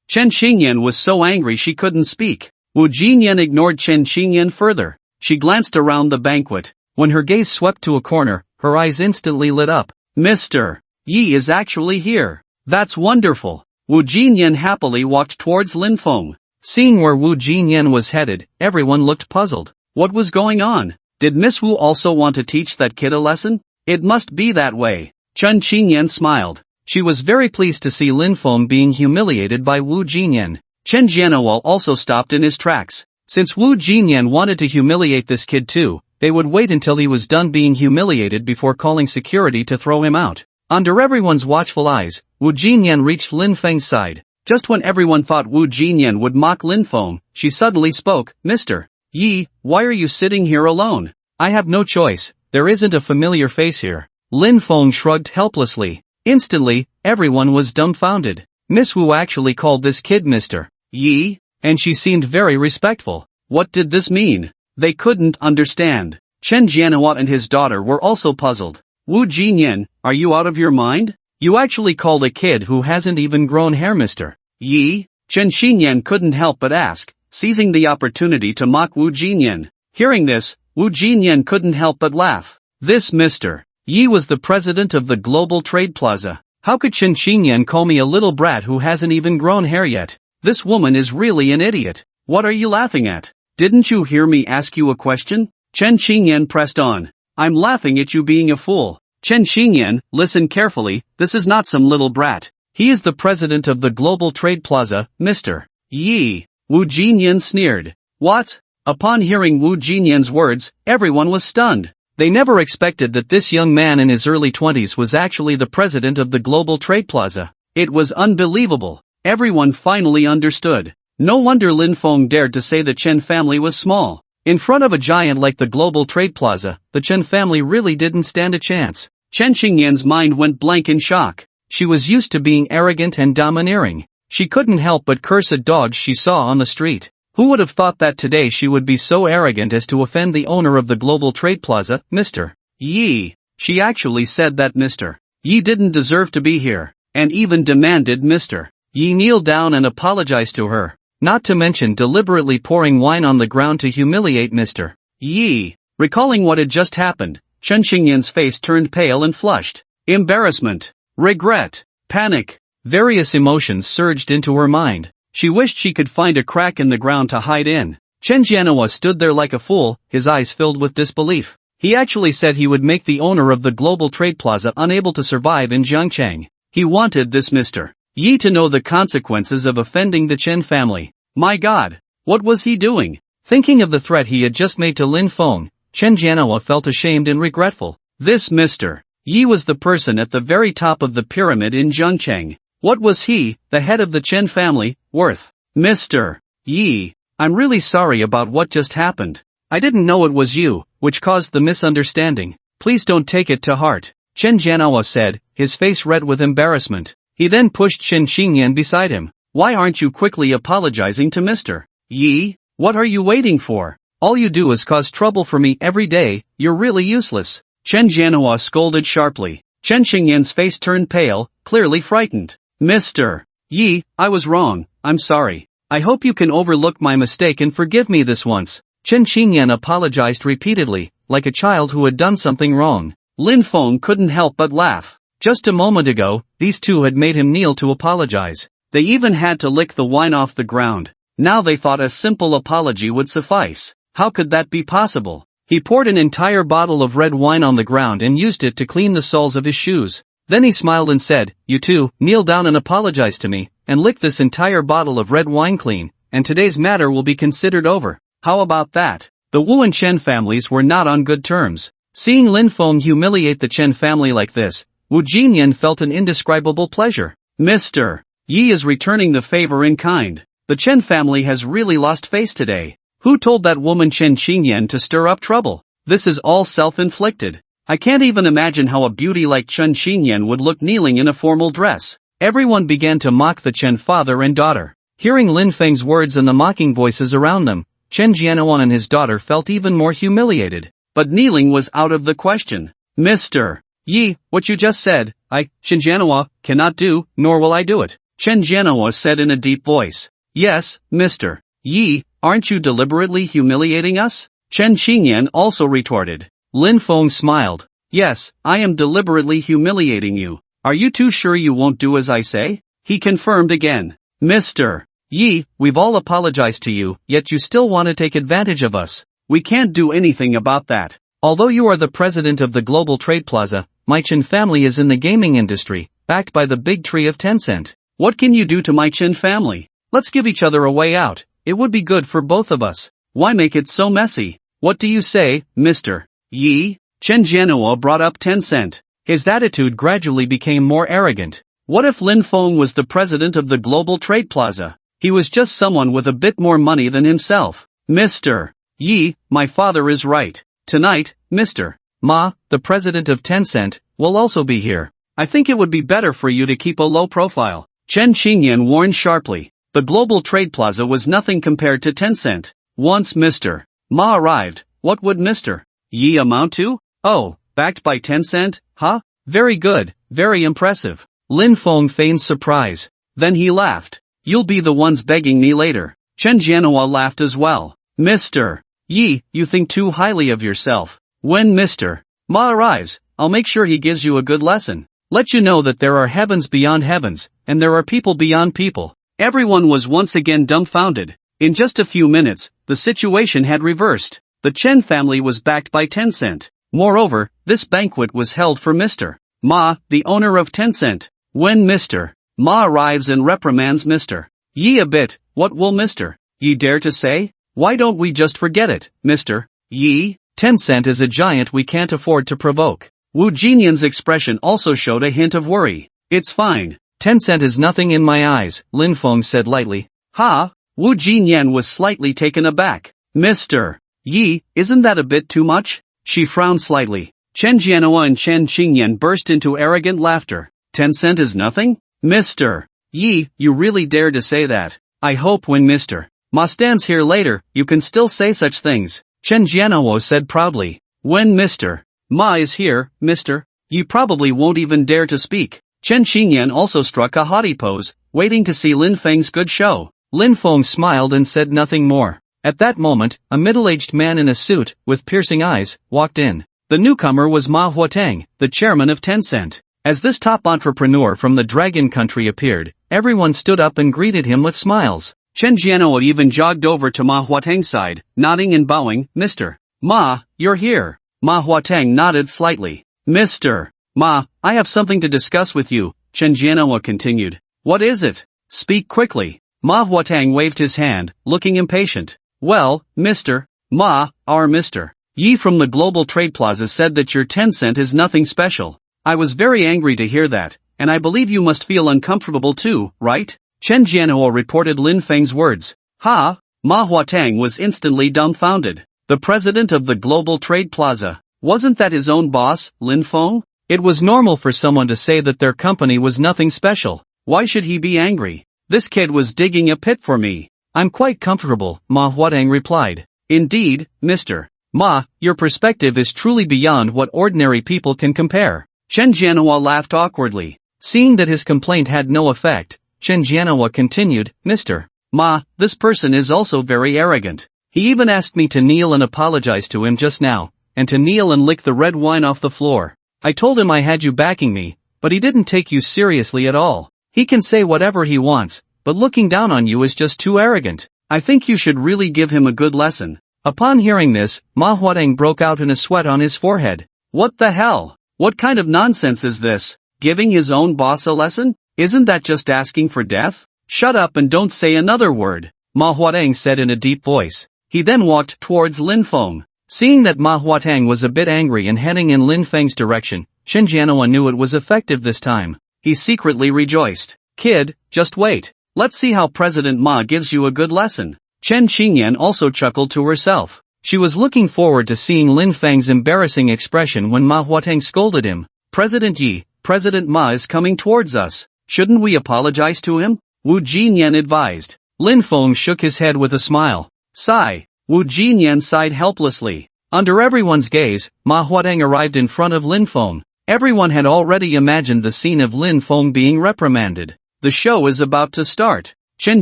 Chen Qingyan was so angry she couldn't speak. Wu Jinyan ignored Chen Qingyan further. She glanced around the banquet. When her gaze swept to a corner, her eyes instantly lit up. Mr. Yi is actually here. That's wonderful. Wu Jinyan happily walked towards Lin Feng. Seeing where Wu Jinyan was headed, everyone looked puzzled. What was going on? Did Miss Wu also want to teach that kid a lesson? It must be that way. Chen Qingyan smiled. She was very pleased to see Lin Feng being humiliated by Wu Jinyan. Chen Jianhua also stopped in his tracks. Since Wu Jinyan wanted to humiliate this kid too, they would wait until he was done being humiliated before calling security to throw him out. Under everyone's watchful eyes, Wu Jinyan reached Lin Feng's side. Just when everyone thought Wu Jinyan would mock Lin Feng, she suddenly spoke, Mr. Yi, why are you sitting here alone? I have no choice, there isn't a familiar face here. Lin Feng shrugged helplessly. Instantly, everyone was dumbfounded. Miss Wu actually called this kid Mr. Yi, and she seemed very respectful. What did this mean? They couldn't understand. Chen Jianhua and his daughter were also puzzled. Wu Jinyan, are you out of your mind? You actually called a kid who hasn't even grown hair Mr. Yi? Chen Qingyan couldn't help but ask, seizing the opportunity to mock Wu Jinyan. Hearing this, Wu Jinyan couldn't help but laugh. This Mr. Yi was the president of the Global Trade Plaza. How could Chen Qingyan call me a little brat who hasn't even grown hair yet? This woman is really an idiot. What are you laughing at? Didn't you hear me ask you a question? Chen Qingyan pressed on. I'm laughing at you being a fool. Chen Qingyan, listen carefully, this is not some little brat. He is the president of the Global Trade Plaza, Mr. Yi. Wu Jinyan sneered. What? Upon hearing Wu Jinyan's words, everyone was stunned. They never expected that this young man in his early 20s was actually the president of the Global Trade Plaza. It was unbelievable. Everyone finally understood. No wonder Lin Feng dared to say the Chen family was small. In front of a giant like the Global Trade Plaza, the Chen family really didn't stand a chance. Chen Qingyan's mind went blank in shock. She was used to being arrogant and domineering. She couldn't help but curse at dogs she saw on the street. Who would have thought that today she would be so arrogant as to offend the owner of the Global Trade Plaza, Mr. Yi? She actually said that Mr. Yi didn't deserve to be here, and even demanded Mr. Yi kneel down and apologize to her, not to mention deliberately pouring wine on the ground to humiliate Mr. Yi. Recalling what had just happened, Chen Xingyan's face turned pale and flushed. Embarrassment, regret, panic, various emotions surged into her mind. She wished she could find a crack in the ground to hide in. Chen Jianhua stood there like a fool, his eyes filled with disbelief. He actually said he would make the owner of the Global Trade Plaza unable to survive in Jiangcheng. He wanted this Mr. Yi to know the consequences of offending the Chen family. My God, what was he doing? Thinking of the threat he had just made to Lin Feng, Chen Jianhua felt ashamed and regretful. This Mr. Yi was the person at the very top of the pyramid in Jiangcheng. What was he, the head of the Chen family, worth? Mr. Yi, I'm really sorry about what just happened. I didn't know it was you, which caused the misunderstanding. Please don't take it to heart, Chen Jianhua said, his face red with embarrassment. He then pushed Chen Xingyan beside him. Why aren't you quickly apologizing to Mr. Yi? What are you waiting for? All you do is cause trouble for me every day, you're really useless. Chen Jianhua scolded sharply. Chen Xingyan's face turned pale, clearly frightened. Mr. Yi, I was wrong, I'm sorry. I hope you can overlook my mistake and forgive me this once. Chen Xingyan apologized repeatedly, like a child who had done something wrong. Lin Feng couldn't help but laugh. Just a moment ago, these two had made him kneel to apologize. They even had to lick the wine off the ground. Now they thought a simple apology would suffice. How could that be possible? He poured an entire bottle of red wine on the ground and used it to clean the soles of his shoes. Then he smiled and said, "You two, kneel down and apologize to me, and lick this entire bottle of red wine clean, and today's matter will be considered over." How about that? The Wu and Chen families were not on good terms. Seeing Lin Feng humiliate the Chen family like this, Wu Jinyan felt an indescribable pleasure. Mr. Yi is returning the favor in kind. The Chen family has really lost face today. Who told that woman Chen Xingyan to stir up trouble? This is all self-inflicted. I can't even imagine how a beauty like Chen Xingyan would look kneeling in a formal dress. Everyone began to mock the Chen father and daughter. Hearing Lin Feng's words and the mocking voices around them, Chen Jianhuan and his daughter felt even more humiliated. But kneeling was out of the question. Mr. Yi, what you just said, Chen Jianhua, cannot do, nor will I do it. Chen Jianhua said in a deep voice. Yes, Mr. Yi, aren't you deliberately humiliating us? Chen Xingyan also retorted. Lin Feng smiled. Yes, I am deliberately humiliating you. Are you too sure you won't do as I say? He confirmed again. Mr. Yi, we've all apologized to you, yet you still want to take advantage of us. We can't do anything about that. Although you are the president of the Global Trade Plaza, my Chen family is in the gaming industry, backed by the big tree of Tencent. What can you do to my Chen family? Let's give each other a way out. It would be good for both of us. Why make it so messy? What do you say, Mr. Yi? Chen Jianhua brought up Tencent. His attitude gradually became more arrogant. What if Lin Feng was the president of the Global Trade Plaza? He was just someone with a bit more money than himself. Mr. Yi, my father is right. Tonight, Mr. Ma, the president of Tencent, will also be here. I think it would be better for you to keep a low profile. Chen Xingyan warned sharply. The Global Trade Plaza was nothing compared to Tencent. Once Mr. Ma arrived, what would Mr. Yi amount to? Oh, backed by Tencent, huh? Very good, very impressive. Lin Feng feigned surprise. Then he laughed. You'll be the ones begging me later. Chen Jianhua laughed as well. Mr. Yi, you think too highly of yourself. When Mr. Ma arrives, I'll make sure he gives you a good lesson. Let you know that there are heavens beyond heavens, and there are people beyond people. Everyone was once again dumbfounded. In just a few minutes, the situation had reversed. The Chen family was backed by Tencent. Moreover, this banquet was held for Mr. Ma, the owner of Tencent. When Mr. Ma arrives and reprimands Mr. Yi a bit, what will Mr. Yi dare to say? Why don't we just forget it, Mr. Yi? Tencent is a giant we can't afford to provoke. Wu Jinyan's expression also showed a hint of worry. It's fine. Tencent is nothing in my eyes, Lin Feng said lightly. Ha? Wu Jinyan was slightly taken aback. Mr. Yi, isn't that a bit too much? She frowned slightly. Chen Jianhua and Chen Xingyan burst into arrogant laughter. Tencent is nothing? Mr. Yi, you really dare to say that? I hope when Mr. Ma stands here later, you can still say such things, Chen Jianhuo said proudly. When Mr. Ma is here, Mr. You probably won't even dare to speak. Chen Qingyan also struck a haughty pose, waiting to see Lin Feng's good show. Lin Feng smiled and said nothing more. At that moment, a middle-aged man in a suit, with piercing eyes, walked in. The newcomer was Ma Huateng, the chairman of Tencent. As this top entrepreneur from the Dragon Country appeared, everyone stood up and greeted him with smiles. Chen Jianhuo even jogged over to Ma Huateng's side, nodding and bowing. Mr. Ma, you're here. Ma Huateng nodded slightly. Mr. Ma, I have something to discuss with you, Chen Jianhuo continued. What is it? Speak quickly. Ma Huateng waved his hand, looking impatient. Well, Mr. Ma, our Mr. Yi from the Global Trade Plaza said that your Tencent is nothing special. I was very angry to hear that, and I believe you must feel uncomfortable too, right? Chen Jianhuo reported Lin Feng's words. Ha! Ma Huateng was instantly dumbfounded. The president of the Global Trade Plaza. Wasn't that his own boss, Lin Feng? It was normal for someone to say that their company was nothing special. Why should he be angry? This kid was digging a pit for me. I'm quite comfortable, Ma Huateng replied. Indeed, Mr. Ma, your perspective is truly beyond what ordinary people can compare. Chen Jianhuo laughed awkwardly. Seeing that his complaint had no effect, Chen Jianhuo continued, Mr. Ma, this person is also very arrogant. He even asked me to kneel and apologize to him just now, and to kneel and lick the red wine off the floor. I told him I had you backing me, but he didn't take you seriously at all. He can say whatever he wants, but looking down on you is just too arrogant. I think you should really give him a good lesson. Upon hearing this, Ma Huateng broke out in a sweat on his forehead. What the hell? What kind of nonsense is this? Giving his own boss a lesson? Isn't that just asking for death? Shut up and don't say another word, Ma Huateng said in a deep voice. He then walked towards Lin Feng. Seeing that Ma Huateng was a bit angry and heading in Lin Feng's direction, Chen Jianhuo knew it was effective this time. He secretly rejoiced. Kid, just wait. Let's see how President Ma gives you a good lesson. Chen Qingyan also chuckled to herself. She was looking forward to seeing Lin Feng's embarrassing expression when Ma Huateng scolded him. President Yi, President Ma is coming towards us. Shouldn't we apologize to him? Wu Jinyan advised. Lin Feng shook his head with a smile. Sigh. Wu Jinyan sighed helplessly. Under everyone's gaze, Ma Huateng arrived in front of Lin Feng. Everyone had already imagined the scene of Lin Feng being reprimanded. The show is about to start. Chen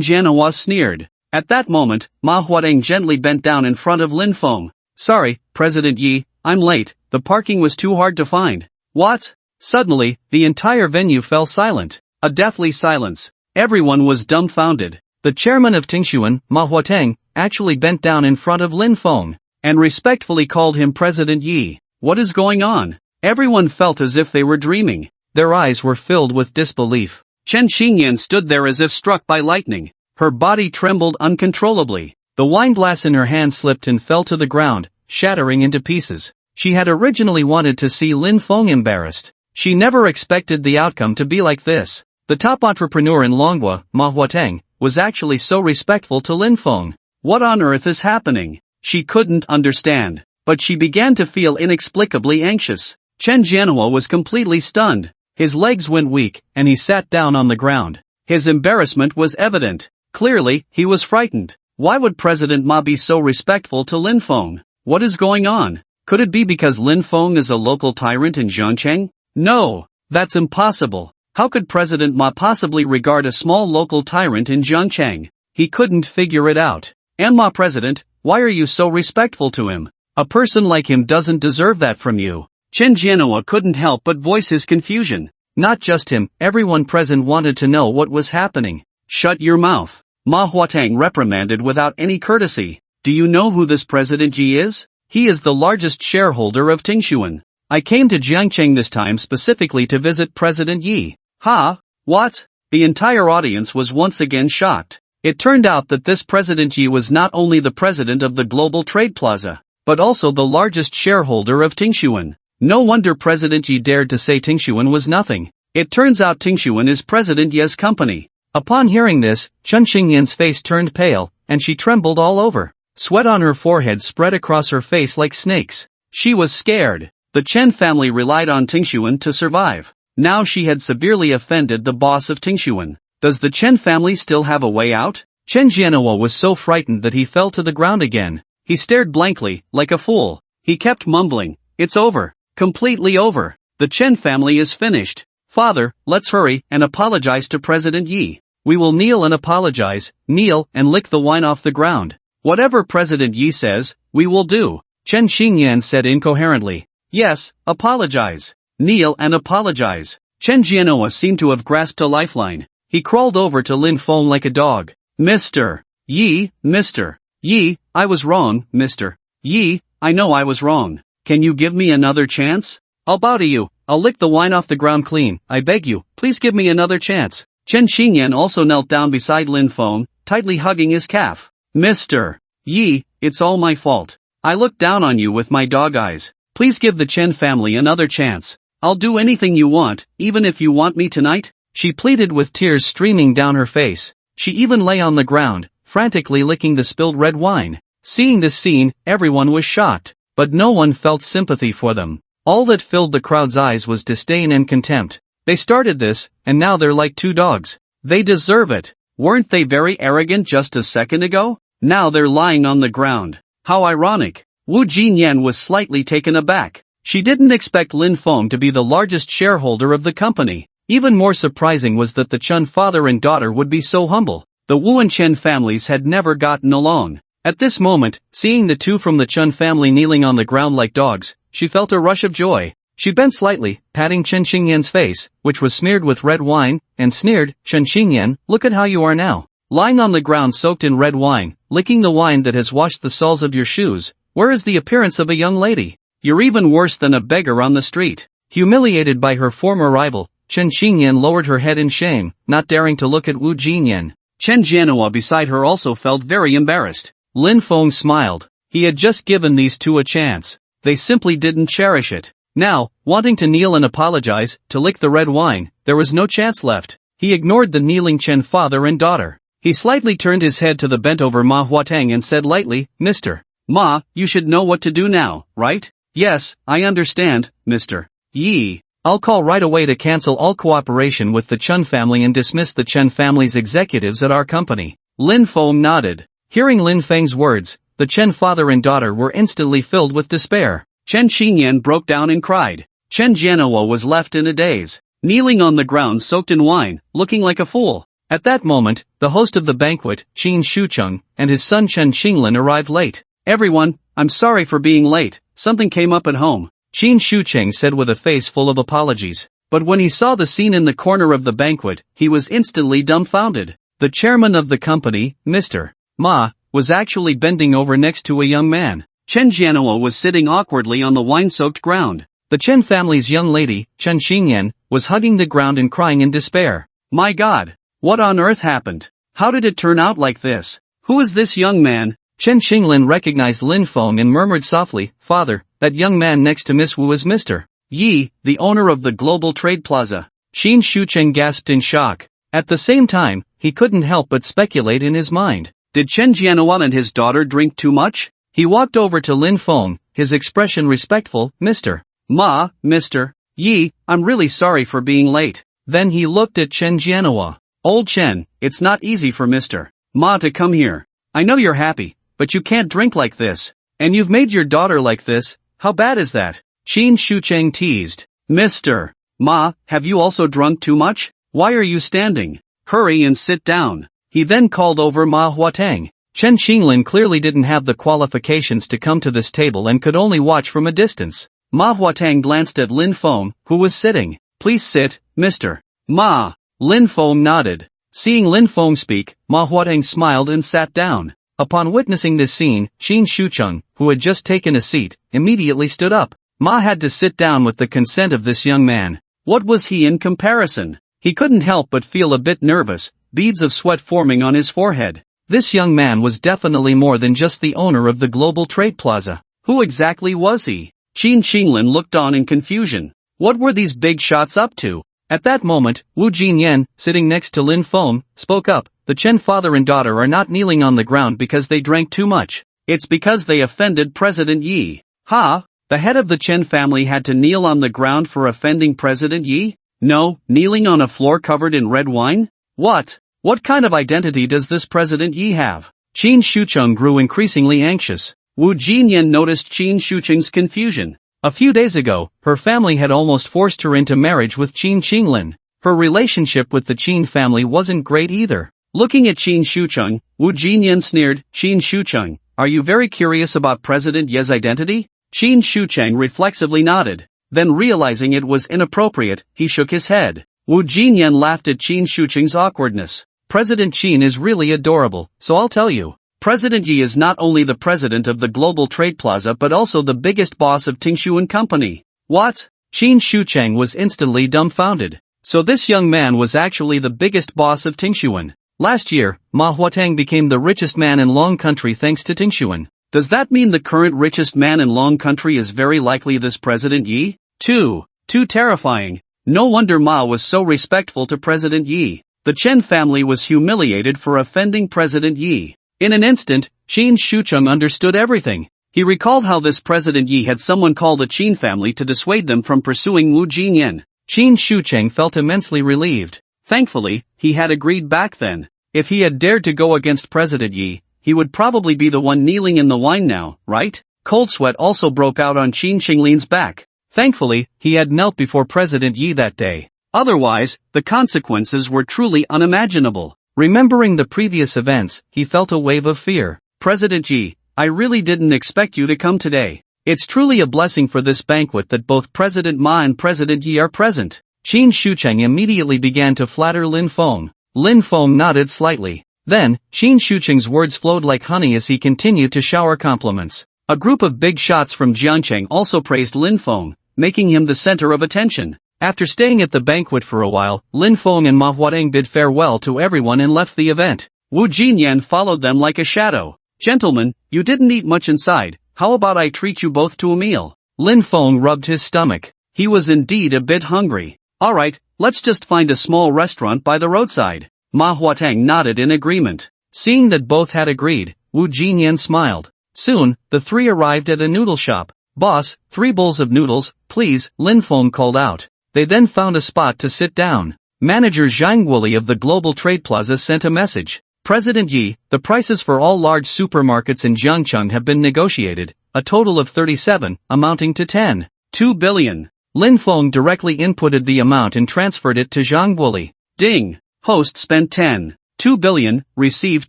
Jianhuo sneered. At that moment, Ma Huateng gently bent down in front of Lin Feng. Sorry, President Yi, I'm late, the parking was too hard to find. What? Suddenly, the entire venue fell silent. A deathly silence. Everyone was dumbfounded. The chairman of Tingshuan, Ma Huateng, actually bent down in front of Lin Feng, and respectfully called him President Yi. What is going on? Everyone felt as if they were dreaming. Their eyes were filled with disbelief. Chen Qingyan stood there as if struck by lightning. Her body trembled uncontrollably. The wine glass in her hand slipped and fell to the ground, shattering into pieces. She had originally wanted to see Lin Feng embarrassed. She never expected the outcome to be like this. The top entrepreneur in Longhua, Ma Huateng, was actually so respectful to Lin Feng. What on earth is happening? She couldn't understand. But she began to feel inexplicably anxious. Chen Jianhuo was completely stunned. His legs went weak, and he sat down on the ground. His embarrassment was evident. Clearly, he was frightened. Why would President Ma be so respectful to Lin Feng? What is going on? Could it be because Lin Feng is a local tyrant in Zhangcheng? No, that's impossible. How could President Ma possibly regard a small local tyrant in Zhangcheng? He couldn't figure it out. And Ma President, why are you so respectful to him? A person like him doesn't deserve that from you. Chen Jianhuo couldn't help but voice his confusion. Not just him, everyone present wanted to know what was happening. Shut your mouth. Ma Huateng reprimanded without any courtesy. Do you know who this President Yi is? He is the largest shareholder of Tingshuan. I came to Jiangcheng this time specifically to visit President Yi. Ha? What? The entire audience was once again shocked. It turned out that this President Yi was not only the president of the Global Trade Plaza, but also the largest shareholder of Tingshuan. No wonder President Yi dared to say Tingshuan was nothing. It turns out Tingshuan is President Ye's company. Upon hearing this, Chen Qingyan's face turned pale, and she trembled all over. Sweat on her forehead spread across her face like snakes. She was scared. The Chen family relied on Tingshuan to survive. Now she had severely offended the boss of Tingshuan. Does the Chen family still have a way out? Chen Jianhua was so frightened that he fell to the ground again. He stared blankly, like a fool. He kept mumbling, "It's over. Completely over. The Chen family is finished. Father, let's hurry and apologize to President Yi. We will kneel and apologize, kneel and lick the wine off the ground. Whatever President Yi says, we will do." Chen Xingyan said incoherently. "Yes, apologize. Kneel and apologize." Chen Jianhua seemed to have grasped a lifeline. He crawled over to Lin Feng like a dog. Mr. Yi, Mr. Yi, I was wrong, Mr. Yi, I know I was wrong. Can you give me another chance? I'll bow to you. I'll lick the wine off the ground clean. I beg you, please give me another chance. Chen Xingyan also knelt down beside Lin Feng, tightly hugging his calf. Mr. Yi, it's all my fault. I looked down on you with my dog eyes. Please give the Chen family another chance. I'll do anything you want, even if you want me tonight. She pleaded with tears streaming down her face. She even lay on the ground, frantically licking the spilled red wine. Seeing this scene, everyone was shocked, but no one felt sympathy for them. All that filled the crowd's eyes was disdain and contempt. They started this, and now they're like two dogs. They deserve it. Weren't they very arrogant just a second ago? Now they're lying on the ground. How ironic. Wu Jinyan was slightly taken aback. She didn't expect Lin Feng to be the largest shareholder of the company. Even more surprising was that the Chen father and daughter would be so humble. The Wu and Chen families had never gotten along. At this moment, seeing the two from the Chen family kneeling on the ground like dogs, she felt a rush of joy. She bent slightly, patting Chen Xingyan's face, which was smeared with red wine, and sneered, "Chen Xingyan, look at how you are now. Lying on the ground soaked in red wine, licking the wine that has washed the soles of your shoes. Where is the appearance of a young lady? You're even worse than a beggar on the street." Humiliated by her former rival, Chen Xingyan lowered her head in shame, not daring to look at Wu Jinyan. Chen Jianhua beside her also felt very embarrassed. Lin Feng smiled. He had just given these two a chance. They simply didn't cherish it. Now, wanting to kneel and apologize, to lick the red wine, there was no chance left. He ignored the kneeling Chen father and daughter. He slightly turned his head to the bent-over Ma Huateng and said lightly, "Mr. Ma, you should know what to do now, right?" "Yes, I understand, Mr. Yi. I'll call right away to cancel all cooperation with the Chen family and dismiss the Chen family's executives at our company." Lin Feng nodded. Hearing Lin Feng's words, the Chen father and daughter were instantly filled with despair. Chen Xingyan broke down and cried. Chen Jianhua was left in a daze, kneeling on the ground soaked in wine, looking like a fool. At that moment, the host of the banquet, Qin Shucheng, and his son Chen Xinglin arrived late. "Everyone, I'm sorry for being late, something came up at home," Qin Shucheng said with a face full of apologies. But when he saw the scene in the corner of the banquet, he was instantly dumbfounded. The chairman of the company, Mr. Ma, was actually bending over next to a young man. Chen Jianhua was sitting awkwardly on the wine-soaked ground. The Chen family's young lady, Chen Xingyan, was hugging the ground and crying in despair. "My God! What on earth happened? How did it turn out like this? Who is this young man?" Chen Xinglin recognized Lin Feng and murmured softly, "Father, that young man next to Miss Wu is Mr. Yi, the owner of the Global Trade Plaza." Qin Shucheng gasped in shock. At the same time, he couldn't help but speculate in his mind. Did Chen Jianhua and his daughter drink too much? He walked over to Lin Feng, his expression respectful. "Mr. Ma, Mr. Yi, I'm really sorry for being late." Then he looked at Chen Jianhua. "Old Chen, it's not easy for Mr. Ma to come here. I know you're happy, but you can't drink like this. And you've made your daughter like this, how bad is that?" Qin Shucheng teased. "Mr. Ma, have you also drunk too much? Why are you standing? Hurry and sit down." He then called over Ma Huateng. Chen Xinglin clearly didn't have the qualifications to come to this table and could only watch from a distance. Ma Huateng glanced at Lin Feng, who was sitting. "Please sit, Mr. Ma." Lin Feng nodded. Seeing Lin Feng speak, Ma Huateng smiled and sat down. Upon witnessing this scene, Qin Shucheng, who had just taken a seat, immediately stood up. Ma had to sit down with the consent of this young man. What was he in comparison? He couldn't help but feel a bit nervous, beads of sweat forming on his forehead. This young man was definitely more than just the owner of the Global Trade Plaza. Who exactly was he? Qin Xinglin looked on in confusion. What were these big shots up to? At that moment, Wu Jinyan, sitting next to Lin Feng, spoke up. "The Chen father and daughter are not kneeling on the ground because they drank too much. It's because they offended President Yi." "Ha? The head of the Chen family had to kneel on the ground for offending President Yi? No, kneeling on a floor covered in red wine? What? What kind of identity does this President Yi have? Qin Shucheng grew increasingly anxious. Wu Jinyan noticed Qin Shucheng's confusion. A few days ago, her family had almost forced her into marriage with Qin Qinglin. Her relationship with the Qin family wasn't great either. Looking at Qin Shucheng, Wu Jinyan sneered, "Qin Shucheng, are you very curious about President Ye's identity?" Qin Shucheng reflexively nodded. Then realizing it was inappropriate, he shook his head. Wu Jinyan laughed at Qin Shucheng's awkwardness. President Qin is really adorable, so I'll tell you. President Yi is not only the president of the global trade plaza but also the biggest boss of Tingshuan Company. What? Qin Shucheng was instantly dumbfounded. So this young man was actually the biggest boss of Tingshuan. Last year, Ma Huatang became the richest man in Long Country thanks to Tingshuan. Does that mean the current richest man in Long Country is very likely this President Yi? Too terrifying. No wonder Ma was so respectful to President Yi. The Chen family was humiliated for offending President Yi. In an instant, Qin Shucheng understood everything. He recalled how this President Yi had someone call the Qin family to dissuade them from pursuing Wu Jinyan. Qin Shucheng felt immensely relieved. Thankfully, he had agreed back then. If he had dared to go against President Yi, he would probably be the one kneeling in the wine now, right? Cold sweat also broke out on Qin Qinglin's back. Thankfully, he had knelt before President Yi that day. Otherwise, the consequences were truly unimaginable. Remembering the previous events, he felt a wave of fear. President Yi, I really didn't expect you to come today. It's truly a blessing for this banquet that both President Ma and President Yi are present. Qin Shucheng immediately began to flatter Lin Feng. Lin Feng nodded slightly. Then, Qin Shucheng's words flowed like honey as he continued to shower compliments. A group of big shots from Jiangcheng also praised Lin Feng, making him the center of attention. After staying at the banquet for a while, Lin Feng and Ma Huatang bid farewell to everyone and left the event. Wu Jinyan followed them like a shadow. Gentlemen, you didn't eat much inside, how about I treat you both to a meal? Lin Feng rubbed his stomach. He was indeed a bit hungry. Alright, let's just find a small restaurant by the roadside. Ma Huatang nodded in agreement. Seeing that both had agreed, Wu Jinyan smiled. Soon, the three arrived at a noodle shop. Boss, 3 bowls of noodles, please, Lin Feng called out. They then found a spot to sit down. Manager Zhang Wuli of the Global Trade Plaza sent a message. President Yi, the prices for all large supermarkets in Jiangcheng have been negotiated, a total of 37, amounting to 10.2 billion. Lin Feng directly inputted the amount and transferred it to Zhang Wuli. Ding! Host spent 10.2 billion, received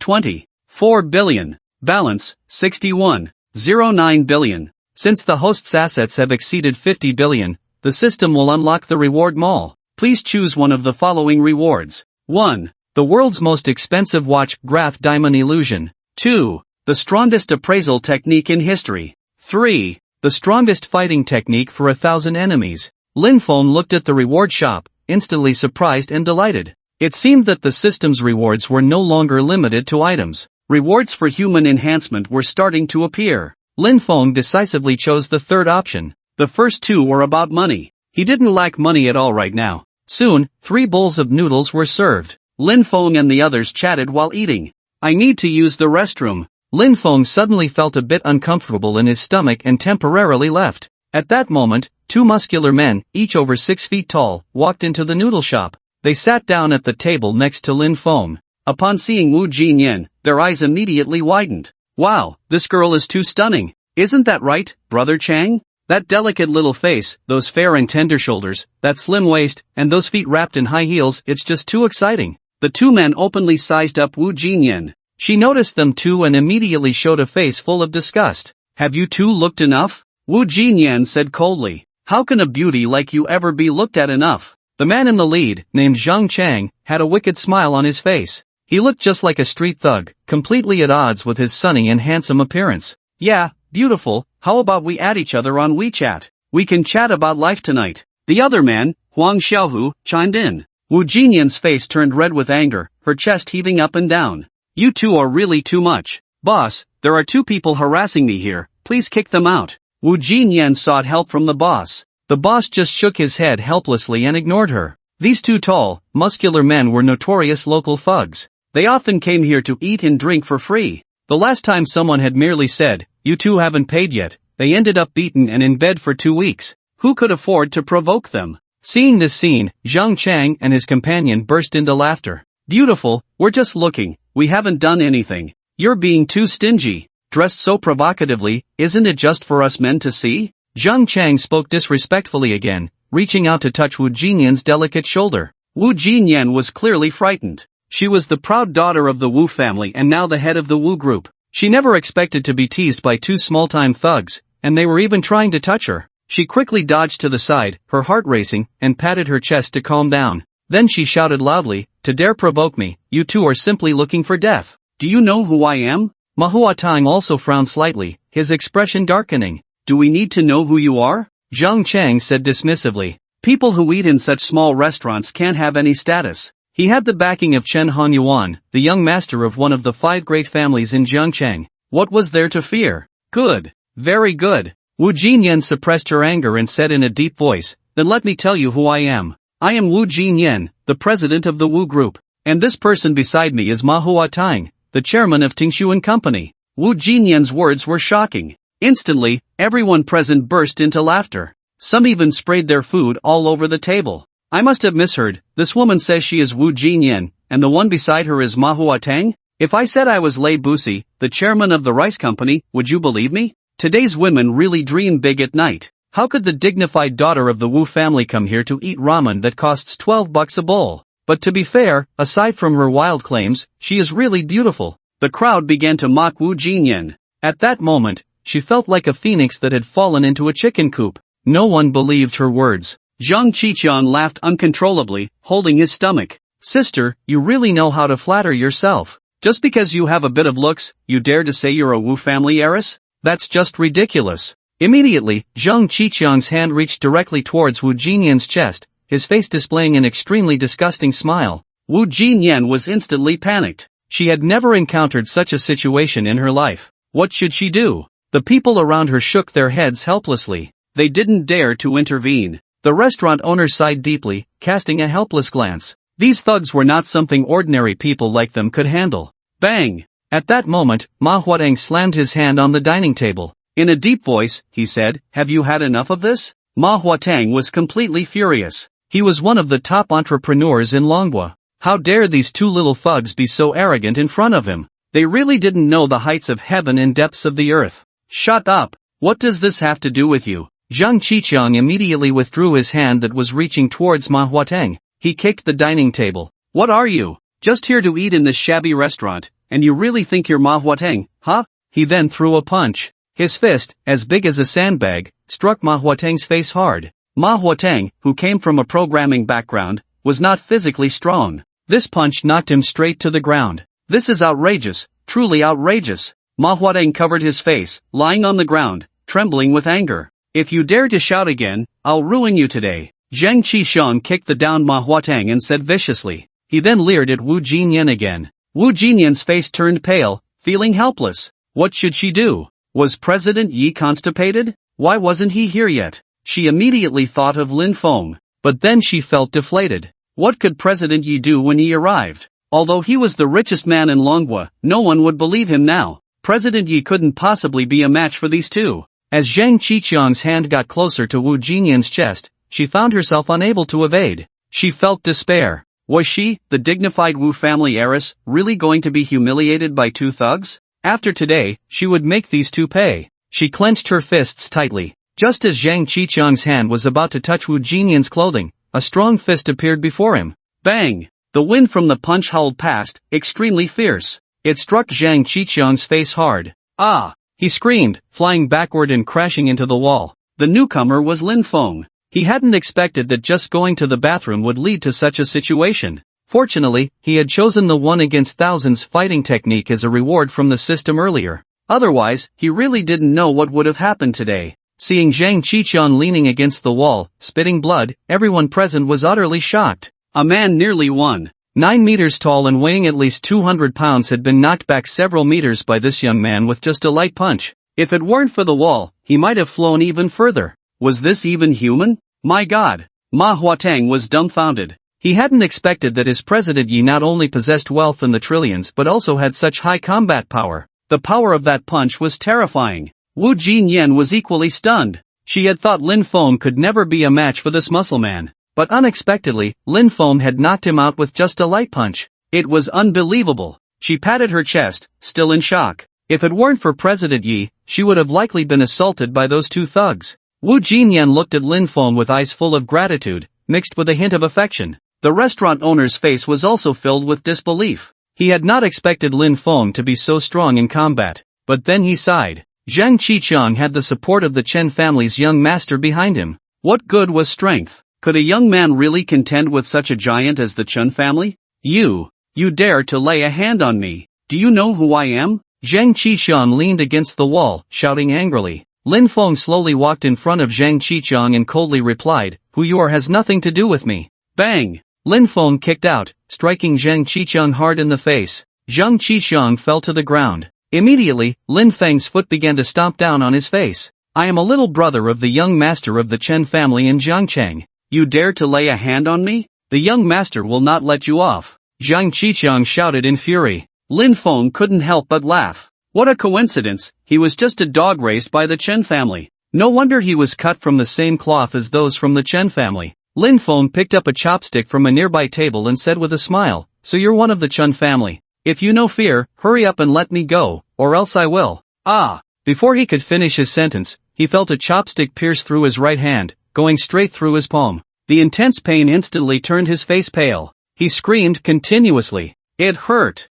24 billion. Balance, 61.09 billion. Since the host's assets have exceeded 50 billion, the system will unlock the reward mall. Please choose one of the following rewards. 1. The world's most expensive watch, Graph Diamond Illusion. 2. The strongest appraisal technique in history. 3. The strongest fighting technique for 1,000 enemies. Lin Feng looked at the reward shop, instantly surprised and delighted. It seemed that the system's rewards were no longer limited to items. Rewards for human enhancement were starting to appear. Lin Feng decisively chose the third option. The first two were about money. He didn't lack money at all right now. Soon, 3 bowls of noodles were served. Lin Feng and the others chatted while eating. I need to use the restroom. Lin Feng suddenly felt a bit uncomfortable in his stomach and temporarily left. At that moment, 2 muscular men, each over 6 feet tall, walked into the noodle shop. They sat down at the table next to Lin Feng. Upon seeing Wu Jinyan, their eyes immediately widened. Wow, this girl is too stunning. Isn't that right, Brother Chang? That delicate little face, those fair and tender shoulders, that slim waist, and those feet wrapped in high heels, it's just too exciting. The 2 men openly sized up Wu Jinyan. She noticed them too and immediately showed a face full of disgust. Have you 2 looked enough? Wu Jinyan said coldly. How can a beauty like you ever be looked at enough? The man in the lead, named Zhang Chang, had a wicked smile on his face. He looked just like a street thug, completely at odds with his sunny and handsome appearance. Yeah, beautiful, how about we add each other on WeChat? We can chat about life tonight. The other man, Huang Xiaohu, chimed in. Wu Jinyan's face turned red with anger, her chest heaving up and down. You 2 are really too much. Boss, there are 2 people harassing me here, please kick them out. Wu Jinyan sought help from the boss. The boss just shook his head helplessly and ignored her. These 2 tall, muscular men were notorious local thugs. They often came here to eat and drink for free. The last time someone had merely said, you 2 haven't paid yet, they ended up beaten and in bed for 2 weeks. Who could afford to provoke them? Seeing this scene, Zhang Chang and his companion burst into laughter. Beautiful, we're just looking, we haven't done anything. You're being too stingy. Dressed so provocatively, isn't it just for us men to see? Zhang Chang spoke disrespectfully again, reaching out to touch Wu Jinyan's delicate shoulder. Wu Jinyan was clearly frightened. She was the proud daughter of the Wu family and now the head of the Wu group. She never expected to be teased by two small-time thugs, and they were even trying to touch her. She quickly dodged to the side, her heart racing, and patted her chest to calm down. Then she shouted loudly, "To dare provoke me, you two are simply looking for death. Do you know who I am?" Manhwa Tang also frowned slightly, his expression darkening. "Do we need to know who you are?" Zhang Chang said dismissively. "People who eat in such small restaurants can't have any status." He had the backing of Chen Hanyuan, the young master of one of the 5 great families in Jiangcheng. What was there to fear? Good. Very good. Wu Jinyan suppressed her anger and said in a deep voice, "Then let me tell you who I am. I am Wu Jinyan, the president of the Wu Group. And this person beside me is Manhwa Tang, the chairman of Tingshu and Company." Wu Jinyan's words were shocking. Instantly, everyone present burst into laughter. Some even sprayed their food all over the table. "I must have misheard, this woman says she is Wu Jinyan, and the one beside her is Manhwa Tang? If I said I was Lei Busi, the chairman of the rice company, would you believe me? Today's women really dream big at night. How could the dignified daughter of the Wu family come here to eat ramen that costs $12 a bowl? But to be fair, aside from her wild claims, she is really beautiful." The crowd began to mock Wu Jinyan. At that moment, she felt like a phoenix that had fallen into a chicken coop. No one believed her words. Zhang Qiqian laughed uncontrollably, holding his stomach. "Sister, you really know how to flatter yourself. Just because you have a bit of looks, you dare to say you're a Wu family heiress? That's just ridiculous." Immediately, Zhang Qiqiang's hand reached directly towards Wu Jinyan's chest, his face displaying an extremely disgusting smile. Wu Jinyan was instantly panicked. She had never encountered such a situation in her life. What should she do? The people around her shook their heads helplessly. They didn't dare to intervene. The restaurant owner sighed deeply, casting a helpless glance. These thugs were not something ordinary people like them could handle. Bang! At that moment, Ma Huateng slammed his hand on the dining table. In a deep voice, he said, "Have you had enough of this?" Ma Huateng was completely furious. He was one of the top entrepreneurs in Longwa. How dare these two little thugs be so arrogant in front of him? They really didn't know the heights of heaven and depths of the earth. "Shut up! What does this have to do with you?" Zhang Qiqiang immediately withdrew his hand that was reaching towards Ma Huateng. He kicked the dining table. "What are you? Just here to eat in this shabby restaurant, and you really think you're Ma Huateng, huh?" He then threw a punch. His fist, as big as a sandbag, struck Ma Huateng's face hard. Ma Huateng, who came from a programming background, was not physically strong. This punch knocked him straight to the ground. "This is outrageous, truly outrageous." Ma Huateng covered his face, lying on the ground, trembling with anger. "If you dare to shout again, I'll ruin you today." Zhang Qixiang kicked the down Ma Huateng and said viciously. He then leered at Wu Jinyan again. Wu Jinyan's face turned pale, feeling helpless. What should she do? Was President Yi constipated? Why wasn't he here yet? She immediately thought of Lin Feng, but then she felt deflated. What could President Yi do when he arrived? Although he was the richest man in Longwa, no one would believe him now. President Yi couldn't possibly be a match for these two. As Zhang Qiqiang's hand got closer to Wu Jinyan's chest, she found herself unable to evade. She felt despair. Was she, the dignified Wu family heiress, really going to be humiliated by two thugs? After today, she would make these two pay. She clenched her fists tightly. Just as Zhang Qiqiang's hand was about to touch Wu Jinyan's clothing, a strong fist appeared before him. Bang! The wind from the punch howled past, extremely fierce. It struck Zhang Qiqiang's face hard. "Ah!" he screamed, flying backward and crashing into the wall. The newcomer was Lin Feng. He hadn't expected that just going to the bathroom would lead to such a situation. Fortunately, he had chosen the one against thousands fighting technique as a reward from the system earlier. Otherwise, he really didn't know what would have happened today. Seeing Zhang Qiqiang leaning against the wall, spitting blood, everyone present was utterly shocked. A man nearly 1.9 meters tall and weighing at least 200 pounds had been knocked back several meters by this young man with just a light punch. If it weren't for the wall, he might have flown even further. Was this even human? My God! Ma Huateng was dumbfounded. He hadn't expected that his President Yi not only possessed wealth in the trillions but also had such high combat power. The power of that punch was terrifying. Wu Jinyan was equally stunned. She had thought Lin Feng could never be a match for this muscle man. But unexpectedly, Lin Feng had knocked him out with just a light punch. It was unbelievable. She patted her chest, still in shock. If it weren't for President Yi, she would have likely been assaulted by those two thugs. Wu Jinyan looked at Lin Feng with eyes full of gratitude, mixed with a hint of affection. The restaurant owner's face was also filled with disbelief. He had not expected Lin Feng to be so strong in combat, but then he sighed. Zhang Qichang had the support of the Chen family's young master behind him. What good was strength? Could a young man really contend with such a giant as the Chen family? You dare to lay a hand on me. Do you know who I am? Zhang Qichang leaned against the wall, shouting angrily. Lin Feng slowly walked in front of Zhang Qichang and coldly replied, "Who you are has nothing to do with me." Bang! Lin Feng kicked out, striking Zhang Qichang hard in the face. Zhang Qichang fell to the ground. Immediately, Lin Feng's foot began to stomp down on his face. "I am a little brother of the young master of the Chen family in Jiangcheng. You dare to lay a hand on me? The young master will not let you off." Zhang Qichang shouted in fury. Lin Feng couldn't help but laugh. What a coincidence, he was just a dog raised by the Chen family. No wonder he was cut from the same cloth as those from the Chen family. Lin Feng picked up a chopstick from a nearby table and said with a smile, "So you're one of the Chen family. If you no fear, hurry up and let me go, or else I will." Ah! Before he could finish his sentence, he felt a chopstick pierce through his right hand, going straight through his palm. The intense pain instantly turned his face pale. He screamed continuously. It hurt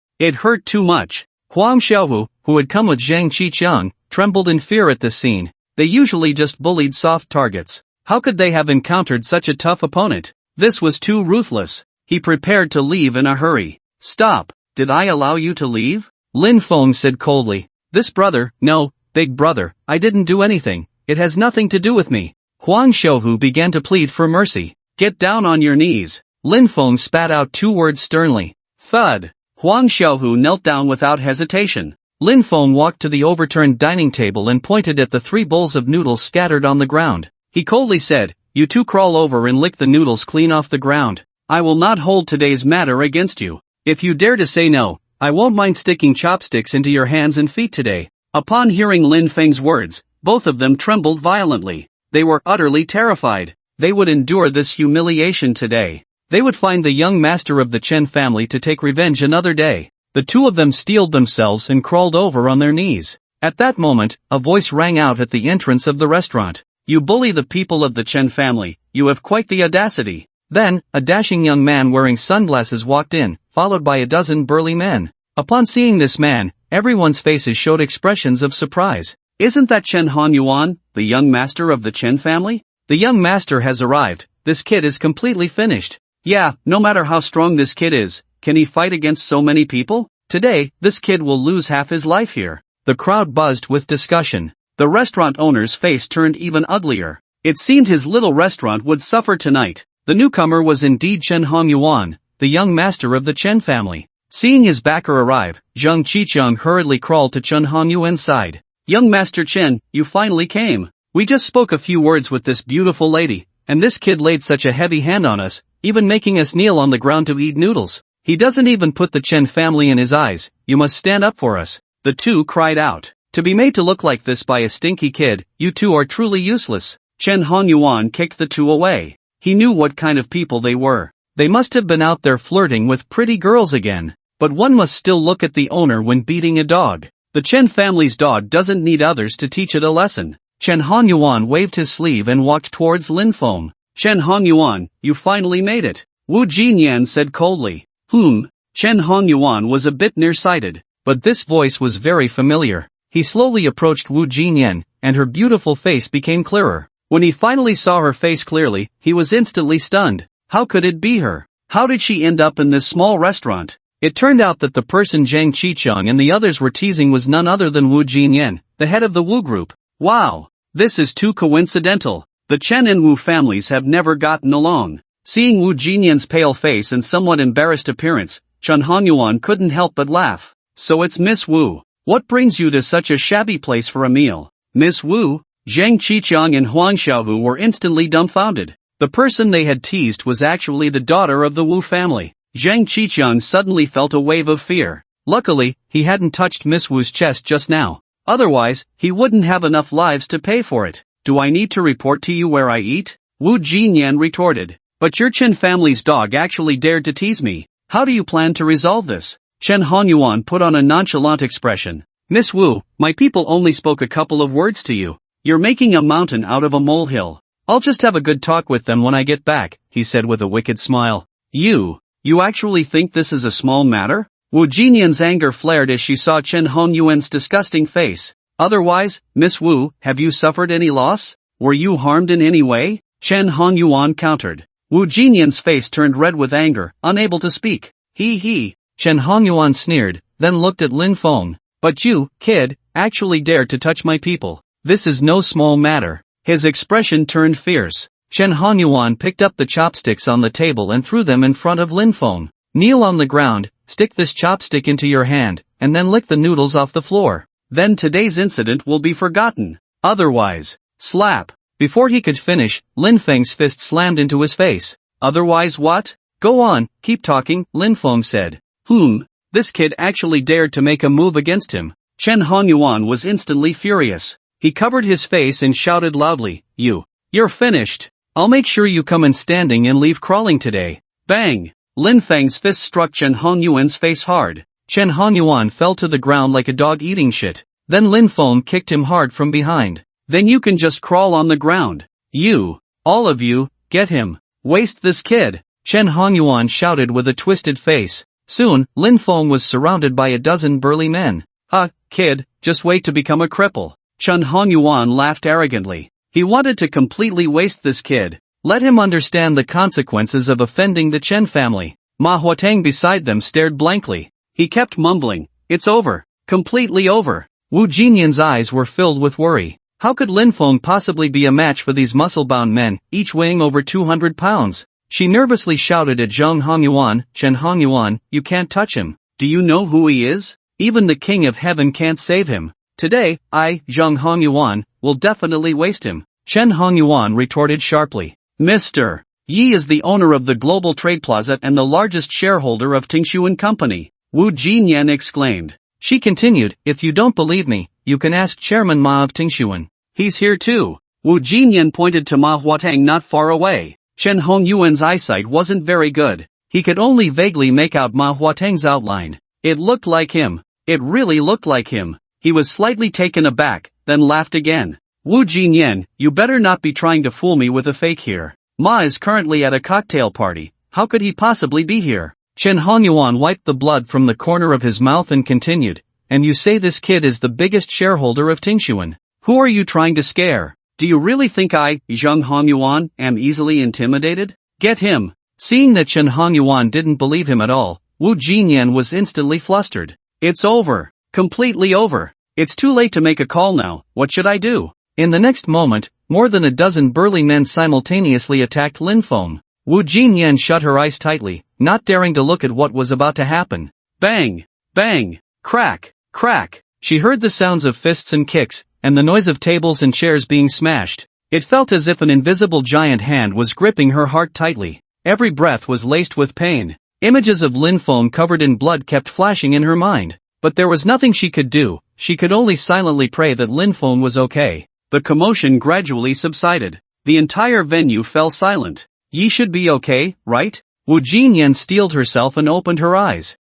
too much. Huang Xiaohu, who had come with Zhang Qichang, trembled in fear at this scene. They usually just bullied soft targets. How could they have encountered such a tough opponent? This was too ruthless. He prepared to leave in a hurry. "Stop, did I allow you to leave?" Lin Feng said coldly. "This brother, no, big brother, I didn't do anything, it has nothing to do with me." Huang Xiaohu began to plead for mercy. "Get down on your knees." Lin Feng spat out two words sternly. Thud. Huang Xiaohu knelt down without hesitation. Lin Feng walked to the overturned dining table and pointed at the 3 bowls of noodles scattered on the ground. He coldly said, "You two crawl over and lick the noodles clean off the ground. I will not hold today's matter against you. If you dare to say no, I won't mind sticking chopsticks into your hands and feet today." Upon hearing Lin Feng's words, both of them trembled violently. They were utterly terrified. They would endure this humiliation today. They would find the young master of the Chen family to take revenge another day. The two of them steeled themselves and crawled over on their knees. At that moment, a voice rang out at the entrance of the restaurant. "You bully the people of the Chen family, you have quite the audacity." Then, a dashing young man wearing sunglasses walked in, followed by a dozen burly men. Upon seeing this man, everyone's faces showed expressions of surprise. "Isn't that Chen Hanyuan, the young master of the Chen family? The young master has arrived, this kid is completely finished. Yeah, no matter how strong this kid is, can he fight against so many people? Today, this kid will lose half his life here." The crowd buzzed with discussion. The restaurant owner's face turned even uglier. It seemed his little restaurant would suffer tonight. The newcomer was indeed Chen Hongyuan, the young master of the Chen family. Seeing his backer arrive, Zhang Qichang hurriedly crawled to Chen Hongyuan's side. "Young Master Chen, you finally came. We just spoke a few words with this beautiful lady, and this kid laid such a heavy hand on us, even making us kneel on the ground to eat noodles. He doesn't even put the Chen family in his eyes. You must stand up for us." The two cried out. "To be made to look like this by a stinky kid, you two are truly useless." Chen Honyuan kicked the two away. He knew what kind of people they were. They must have been out there flirting with pretty girls again. But one must still look at the owner when beating a dog. The Chen family's dog doesn't need others to teach it a lesson. Chen Honyuan waved his sleeve and walked towards Lin Feng. "Chen Honyuan, you finally made it," Wu Jinyan said coldly. Chen Honyuan was a bit nearsighted, but this voice was very familiar. He slowly approached Wu Jinyan, and her beautiful face became clearer. When he finally saw her face clearly, he was instantly stunned. How could it be her? How did she end up in this small restaurant? It turned out that the person Zhang Qichang and the others were teasing was none other than Wu Jinyan, the head of the Wu group. Wow! This is too coincidental. The Chen and Wu families have never gotten along. Seeing Wu Jinyan's pale face and somewhat embarrassed appearance, Chen Honyuan couldn't help but laugh. "So it's Miss Wu. What brings you to such a shabby place for a meal?" "Miss Wu?" Zhang Qichang and Huang Xiaohu were instantly dumbfounded. The person they had teased was actually the daughter of the Wu family. Zhang Qichang suddenly felt a wave of fear. Luckily, he hadn't touched Miss Wu's chest just now. Otherwise, he wouldn't have enough lives to pay for it. "Do I need to report to you where I eat?" Wu Jinyan retorted. "But your Chen family's dog actually dared to tease me. How do you plan to resolve this? Chen Hongyuan put on a nonchalant expression. Miss Wu, my people only spoke a couple of words to you. You're making a mountain out of a molehill. I'll just have a good talk with them when I get back, he said with a wicked smile. You actually think this is a small matter? Wu Jinyan's anger flared as she saw Chen Hongyuan's disgusting face. Otherwise, Miss Wu, have you suffered any loss? Were you harmed in any way? Chen Hongyuan countered. Wu Jinyan's face turned red with anger, unable to speak. He. Chen Hongyuan sneered, then looked at Lin Feng. But you, kid, actually dared to touch my people. This is no small matter. His expression turned fierce. Chen Hongyuan picked up the chopsticks on the table and threw them in front of Lin Feng. Kneel on the ground, stick this chopstick into your hand, and then lick the noodles off the floor. Then today's incident will be forgotten. Otherwise, slap. Before he could finish, Lin Feng's fist slammed into his face. Otherwise what? Go on, keep talking, Lin Feng said. This kid actually dared to make a move against him. Chen Hongyuan was instantly furious. He covered his face and shouted loudly, You're finished. I'll make sure you come in standing and leave crawling today. Bang! Lin Feng's fist struck Chen Hongyuan's face hard. Chen Hongyuan fell to the ground like a dog eating shit. Then Lin Feng kicked him hard from behind. Then you can just crawl on the ground. All of you, get him. Waste this kid. Chen Hongyuan shouted with a twisted face. Soon, Lin Feng was surrounded by a dozen burly men. Kid, just wait to become a cripple. Chen Hongyuan laughed arrogantly. He wanted to completely waste this kid. Let him understand the consequences of offending the Chen family. Ma Huateng beside them stared blankly. He kept mumbling, it's over. Completely over. Wu Jinyan's eyes were filled with worry. How could Lin Feng possibly be a match for these muscle-bound men, each weighing over 200 pounds? She nervously shouted at Zheng Hongyuan, Chen Hongyuan, you can't touch him. Do you know who he is? Even the King of Heaven can't save him. Today, I, Zheng Hongyuan, will definitely waste him. Chen Hongyuan retorted sharply. Mr. Yi is the owner of the Global Trade Plaza and the largest shareholder of Tingshuan Company. Wu Jinyan exclaimed. She continued, if you don't believe me, you can ask Chairman Ma of Tingshuan. He's here too. Wu Jinyan pointed to Ma Huateng not far away. Chen Hongyuan's eyesight wasn't very good. He could only vaguely make out Ma Huateng's outline. It looked like him. It really looked like him. He was slightly taken aback, then laughed again. Wu Jinyan, you better not be trying to fool me with a fake here. Ma is currently at a cocktail party. How could he possibly be here? Chen Hongyuan wiped the blood from the corner of his mouth and continued. And you say this kid is the biggest shareholder of Tingshuan. Who are you trying to scare? Do you really think I, Zheng Hongyuan, am easily intimidated? Get him. Seeing that Chen Hongyuan didn't believe him at all, Wu Jinyan was instantly flustered. It's over. Completely over. It's too late to make a call now. What should I do? In the next moment, more than a dozen burly men simultaneously attacked Lin Feng. Wu Jinyan shut her eyes tightly, not daring to look at what was about to happen. Bang! Bang! Crack! Crack! She heard the sounds of fists and kicks, and the noise of tables and chairs being smashed. It felt as if an invisible giant hand was gripping her heart tightly. Every breath was laced with pain. Images of Lin Feng covered in blood kept flashing in her mind. But there was nothing she could do. She could only silently pray that Lin Feng was okay. The commotion gradually subsided. The entire venue fell silent. Yi should be okay, right? Wu Jinyan steeled herself and opened her eyes.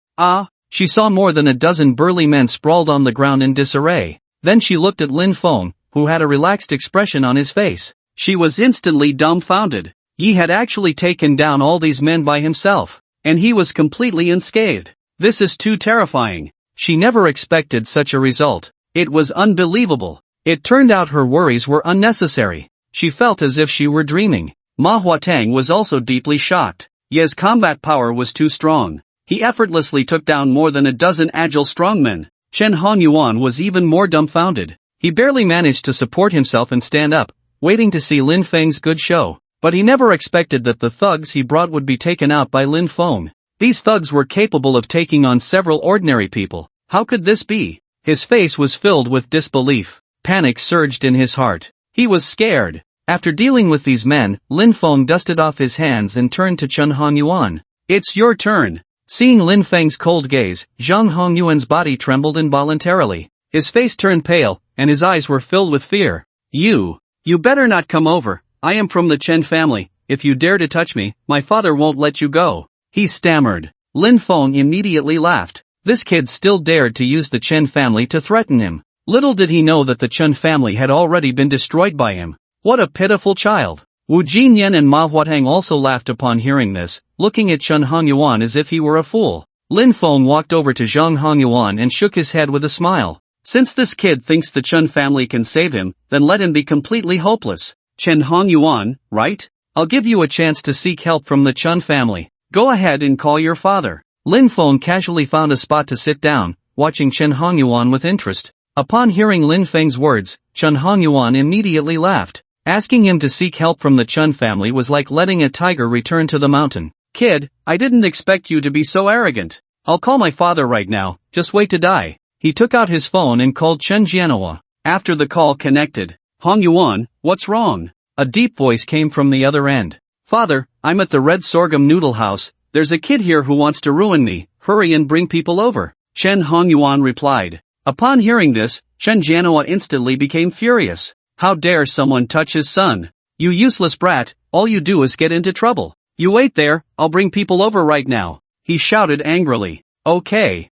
She saw more than a dozen burly men sprawled on the ground in disarray. Then she looked at Lin Feng, who had a relaxed expression on his face. She was instantly dumbfounded. Yi had actually taken down all these men by himself. And he was completely unscathed. This is too terrifying. She never expected such a result. It was unbelievable. It turned out her worries were unnecessary. She felt as if she were dreaming. Ma Huateng was also deeply shocked. Ye's combat power was too strong. He effortlessly took down more than a dozen agile strongmen. Chen Hongyuan was even more dumbfounded. He barely managed to support himself and stand up, waiting to see Lin Feng's good show. But he never expected that the thugs he brought would be taken out by Lin Feng. These thugs were capable of taking on several ordinary people. How could this be? His face was filled with disbelief. Panic surged in his heart. He was scared. After dealing with these men, Lin Feng dusted off his hands and turned to Chen Hongyuan. It's your turn. Seeing Lin Feng's cold gaze, Zheng Hongyuan's body trembled involuntarily. His face turned pale, and his eyes were filled with fear. You better not come over. I am from the Chen family. If you dare to touch me, my father won't let you go. He stammered. Lin Feng immediately laughed. This kid still dared to use the Chen family to threaten him. Little did he know that the Chen family had already been destroyed by him. What a pitiful child. Wu Jinyan and Ma Huatang also laughed upon hearing this, looking at Chen Hongyuan as if he were a fool. Lin Feng walked over to Zhang Hongyuan and shook his head with a smile. Since this kid thinks the Chen family can save him, then let him be completely hopeless. Chen Hongyuan, right? I'll give you a chance to seek help from the Chen family. Go ahead and call your father. Lin Feng casually found a spot to sit down, watching Chen Hongyuan with interest. Upon hearing Lin Feng's words, Chen Hongyuan immediately laughed. Asking him to seek help from the Chen family was like letting a tiger return to the mountain. Kid, I didn't expect you to be so arrogant. I'll call my father right now, just wait to die. He took out his phone and called Chen Jianhua. After the call connected, Hongyuan, what's wrong? A deep voice came from the other end. Father, I'm at the Red Sorghum Noodle House. There's a kid here who wants to ruin me. Hurry and bring people over. Chen Hongyuan replied. Upon hearing this, Chen Jianhua instantly became furious. How dare someone touch his son? You useless brat, all you do is get into trouble. You wait there, I'll bring people over right now. He shouted angrily. Okay,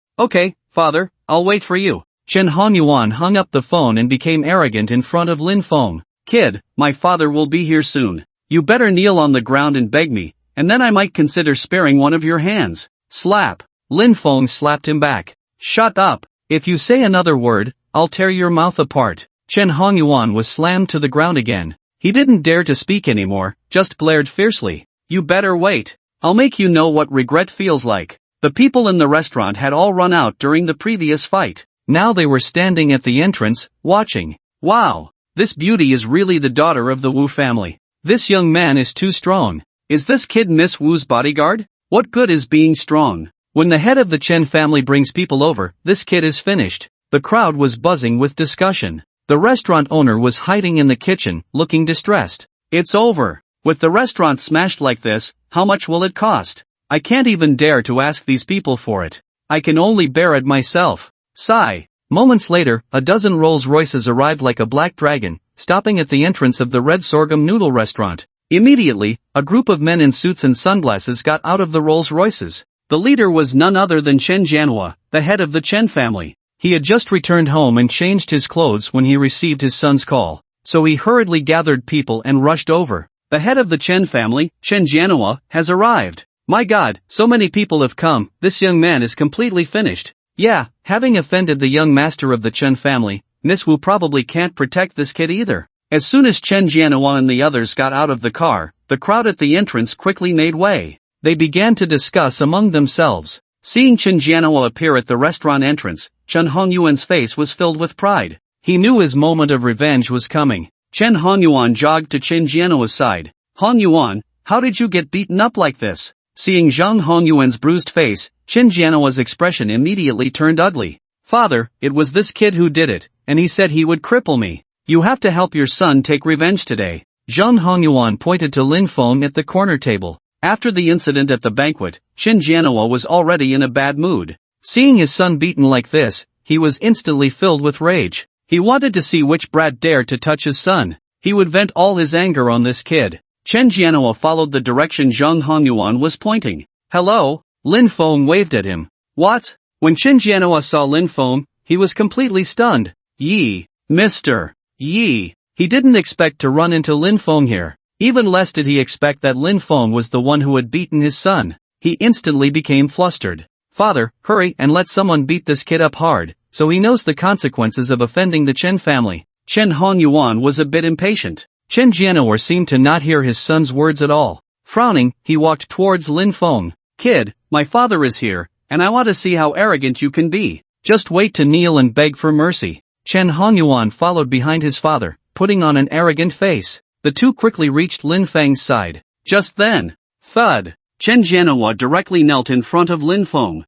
father, I'll wait for you. Chen Hongyuan hung up the phone and became arrogant in front of Lin Feng. Kid, my father will be here soon. You better kneel on the ground and beg me, and then I might consider sparing one of your hands. Slap. Lin Feng slapped him back. Shut up. If you say another word, I'll tear your mouth apart. Chen Hongyuan was slammed to the ground again. He didn't dare to speak anymore, just glared fiercely. You better wait. I'll make you know what regret feels like. The people in the restaurant had all run out during the previous fight. Now they were standing at the entrance, watching. Wow, this beauty is really the daughter of the Wu family. This young man is too strong. Is this kid Miss Wu's bodyguard? What good is being strong? When the head of the Chen family brings people over, this kid is finished. The crowd was buzzing with discussion. The restaurant owner was hiding in the kitchen, looking distressed. It's over. With the restaurant smashed like this, how much will it cost? I can't even dare to ask these people for it. I can only bear it myself. Sigh. Moments later, a dozen Rolls Royces arrived like a black dragon, stopping at the entrance of the Red Sorghum Noodle restaurant. Immediately, a group of men in suits and sunglasses got out of the Rolls Royces. The leader was none other than Chen Jianhua, the head of the Chen family. He had just returned home and changed his clothes when he received his son's call, so he hurriedly gathered people and rushed over. The head of the Chen family, Chen Jianhua, has arrived. My God, so many people have come, this young man is completely finished. Yeah, having offended the young master of the Chen family, Miss Wu probably can't protect this kid either. As soon as Chen Jianhua and the others got out of the car, the crowd at the entrance quickly made way. They began to discuss among themselves. Seeing Chen Jianhua appear at the restaurant entrance, Chen Hongyuan's face was filled with pride. He knew his moment of revenge was coming. Chen Hongyuan jogged to Chen Jianhua's side. Hongyuan, how did you get beaten up like this? Seeing Zhang Hongyuan's bruised face, Chen Jianhua's expression immediately turned ugly. Father, it was this kid who did it, and he said he would cripple me. You have to help your son take revenge today. Zhang Hongyuan pointed to Lin Feng at the corner table. After the incident at the banquet, Chen Jianhua was already in a bad mood. Seeing his son beaten like this, he was instantly filled with rage. He wanted to see which brat dared to touch his son. He would vent all his anger on this kid. Chen Jianhua followed the direction Zhang Hongyuan was pointing. Hello? Lin Feng waved at him. What? When Chen Jianhua saw Lin Feng, he was completely stunned. Yi, Mr. Yi. He didn't expect to run into Lin Feng here. Even less did he expect that Lin Feng was the one who had beaten his son. He instantly became flustered. Father, hurry and let someone beat this kid up hard, so he knows the consequences of offending the Chen family. Chen Hongyuan was a bit impatient. Chen Jianhua seemed to not hear his son's words at all. Frowning, he walked towards Lin Feng. Kid, my father is here, and I want to see how arrogant you can be. Just wait to kneel and beg for mercy. Chen Hongyuan followed behind his father, putting on an arrogant face. The two quickly reached Lin Feng's side. Just then, thud, Chen Jianhua directly knelt in front of Lin Feng.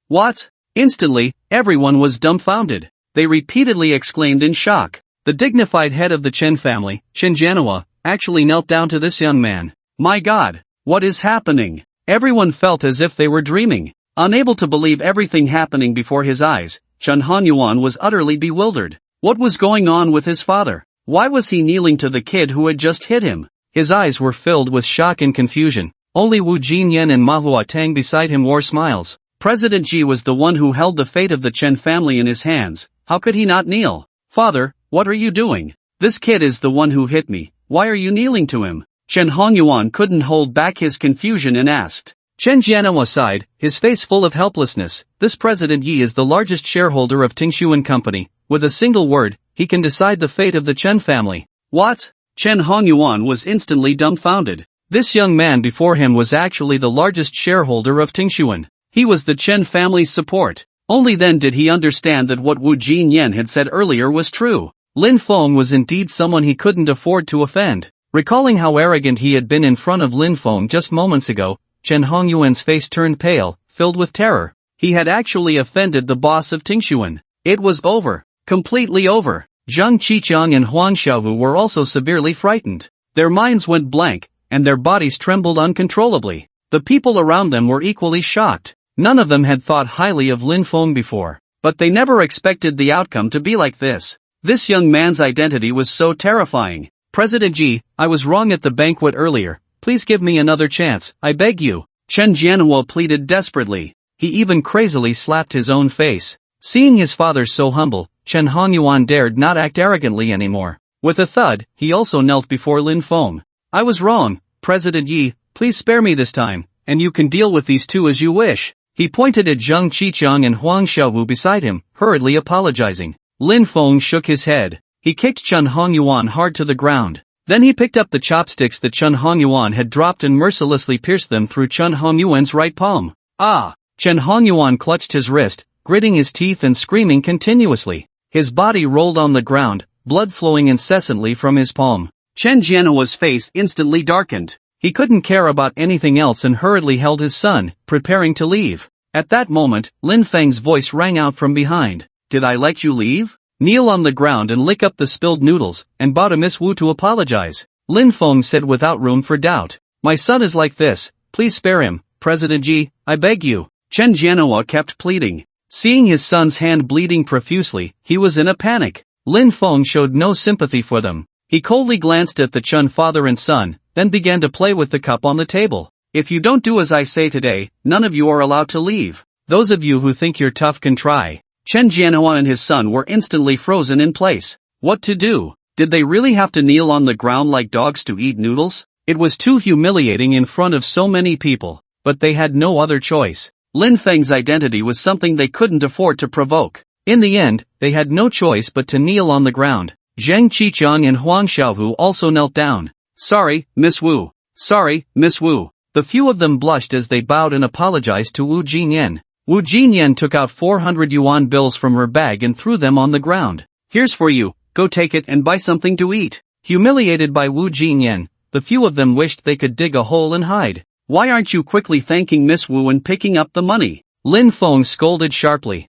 What? Instantly, everyone was dumbfounded. They repeatedly exclaimed in shock. The dignified head of the Chen family, Chen Jianhua, actually knelt down to this young man. My God, what is happening? Everyone felt as if they were dreaming. Unable to believe everything happening before his eyes, Chen Hongyuan was utterly bewildered. What was going on with his father? Why was he kneeling to the kid who had just hit him? His eyes were filled with shock and confusion. Only Wu Jinyan and Manhwa Tang beside him wore smiles. President Ji was the one who held the fate of the Chen family in his hands. How could he not kneel? Father, what are you doing? This kid is the one who hit me. Why are you kneeling to him? Chen Hongyuan couldn't hold back his confusion and asked. Chen Jianhua sighed, his face full of helplessness. This President Yi is the largest shareholder of Tingshuan Company. With a single word, he can decide the fate of the Chen family. What? Chen Hongyuan was instantly dumbfounded. This young man before him was actually the largest shareholder of Tingshuan. He was the Chen family's support. Only then did he understand that what Wu Jinyan had said earlier was true. Lin Feng was indeed someone he couldn't afford to offend. Recalling how arrogant he had been in front of Lin Feng just moments ago, Chen Hongyuan's face turned pale, filled with terror. He had actually offended the boss of Tingshuan. It was over. Completely over. Zhang Qiqiang and Huang Xiaowu were also severely frightened. Their minds went blank, and their bodies trembled uncontrollably. The people around them were equally shocked. None of them had thought highly of Lin Feng before, but they never expected the outcome to be like this. This young man's identity was so terrifying. President Ji, I was wrong at the banquet earlier. Please give me another chance, I beg you. Chen Jianhua pleaded desperately. He even crazily slapped his own face. Seeing his father so humble, Chen Hongyuan dared not act arrogantly anymore. With a thud, he also knelt before Lin Feng. I was wrong, President Yi, please spare me this time, and you can deal with these two as you wish. He pointed at Zhang Qiqiang and Huang Xiaowu beside him, hurriedly apologizing. Lin Feng shook his head. He kicked Chen Hongyuan hard to the ground. Then he picked up the chopsticks that Chen Hongyuan had dropped and mercilessly pierced them through Chen Hongyuan's right palm. Ah! Chen Hongyuan clutched his wrist, gritting his teeth and screaming continuously. His body rolled on the ground, blood flowing incessantly from his palm. Chen Jianhua's face instantly darkened. He couldn't care about anything else and hurriedly held his son, preparing to leave. At that moment, Lin Feng's voice rang out from behind. Did I let you leave? Kneel on the ground and lick up the spilled noodles, and bow to Miss Wu to apologize. Lin Feng said without room for doubt. My son is like this, please spare him, President Ji, I beg you. Chen Jianhua kept pleading. Seeing his son's hand bleeding profusely, he was in a panic. Lin Feng showed no sympathy for them. He coldly glanced at the Chen father and son, then began to play with the cup on the table. If you don't do as I say today, none of you are allowed to leave. Those of you who think you're tough can try. Chen Jianhua and his son were instantly frozen in place. What to do? Did they really have to kneel on the ground like dogs to eat noodles? It was too humiliating in front of so many people, but they had no other choice. Lin Feng's identity was something they couldn't afford to provoke. In the end, they had no choice but to kneel on the ground. Zhang Qiqiang and Huang Xiaowu also knelt down. Sorry, Miss Wu. Sorry, Miss Wu. The few of them blushed as they bowed and apologized to Wu Jinyan. Wu Jinyan took out 400 yuan bills from her bag and threw them on the ground. Here's for you, go take it and buy something to eat. Humiliated by Wu Jinyan, the few of them wished they could dig a hole and hide. Why aren't you quickly thanking Miss Wu and picking up the money? Lin Feng scolded sharply.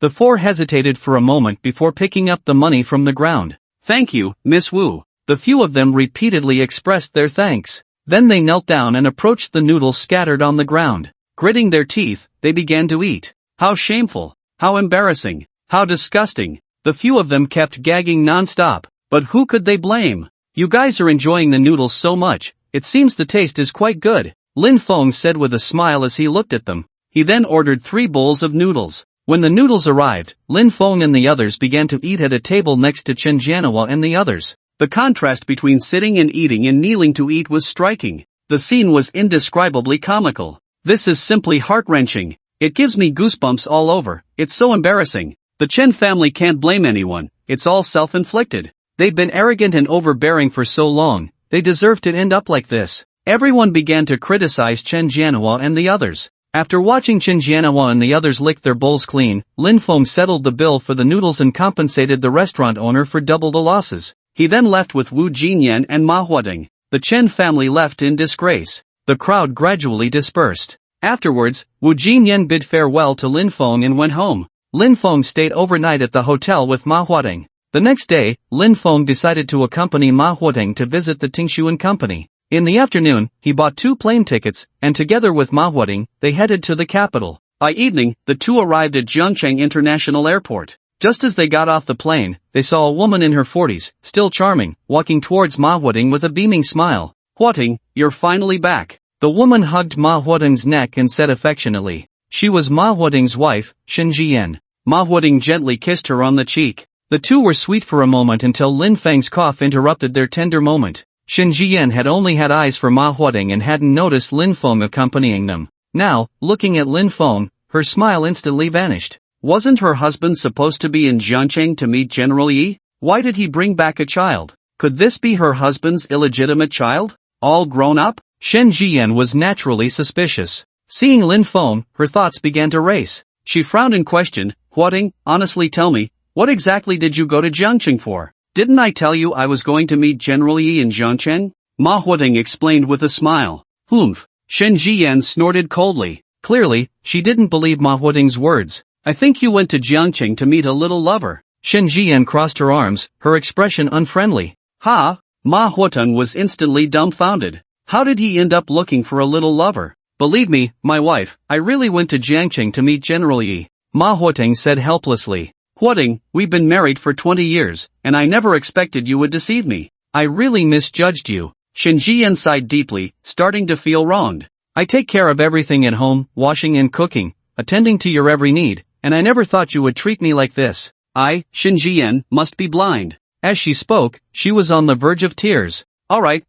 The four hesitated for a moment before picking up the money from the ground. Thank you, Miss Wu. The few of them repeatedly expressed their thanks. Then they knelt down and approached the noodles scattered on the ground. Gritting their teeth, they began to eat. How shameful! How embarrassing! How disgusting! The few of them kept gagging non-stop. But who could they blame? You guys are enjoying the noodles so much, it seems the taste is quite good, Lin Feng said with a smile as he looked at them. He then ordered 3 bowls of noodles. When the noodles arrived, Lin Feng and the others began to eat at a table next to Chen Jianhua and the others. The contrast between sitting and eating and kneeling to eat was striking. The scene was indescribably comical. This is simply heart-wrenching. It gives me goosebumps all over. It's so embarrassing. The Chen family can't blame anyone. It's all self-inflicted. They've been arrogant and overbearing for so long. They deserve to end up like this. Everyone began to criticize Chen Jianhua and the others. After watching Chen Jianhua and the others lick their bowls clean, Lin Feng settled the bill for the noodles and compensated the restaurant owner for double the losses. He then left with Wu Jinyan and Ma Huading. The Chen family left in disgrace. The crowd gradually dispersed. Afterwards, Wu Jinyan bid farewell to Lin Feng and went home. Lin Feng stayed overnight at the hotel with Ma Huading. The next day, Lin Feng decided to accompany Ma Huading to visit the Tingshuan company. In the afternoon, he bought 2 plane tickets, and together with Ma Huading, they headed to the capital. By evening, the two arrived at Zhengcheng International Airport. Just as they got off the plane, they saw a woman in her 40s, still charming, walking towards Ma Huading with a beaming smile. Huading, you're finally back. The woman hugged Ma Huateng's neck and said affectionately. She was Ma Huateng's wife, Shen Jian. Ma Huateng gently kissed her on the cheek. The two were sweet for a moment until Lin Feng's cough interrupted their tender moment. Shen Jian had only had eyes for Ma Huateng and hadn't noticed Lin Feng accompanying them. Now, looking at Lin Feng, her smile instantly vanished. Wasn't her husband supposed to be in Jiangcheng to meet General Yi? Why did he bring back a child? Could this be her husband's illegitimate child? All grown up? Shen Jian was naturally suspicious. Seeing Lin Feng, her thoughts began to race. She frowned and questioned, Huateng, honestly tell me, what exactly did you go to Jiangcheng for? Didn't I tell you I was going to meet General Yi in Jiangcheng? Ma Huateng explained with a smile. Humph. Shen Jian snorted coldly. Clearly, she didn't believe Ma Huateng's words. I think you went to Jiangcheng to meet a little lover. Shen Jian crossed her arms, her expression unfriendly. Ha! Ma Huateng was instantly dumbfounded. How did he end up looking for a little lover? Believe me, my wife, I really went to Jiangcheng to meet General Yi. Ma Huateng said helplessly. Huateng, we've been married for 20 years, and I never expected you would deceive me. I really misjudged you. Shen Jian sighed deeply, starting to feel wronged. I take care of everything at home, washing and cooking, attending to your every need, and I never thought you would treat me like this. I, Shen Jian, must be blind. As she spoke, she was on the verge of tears. Alright,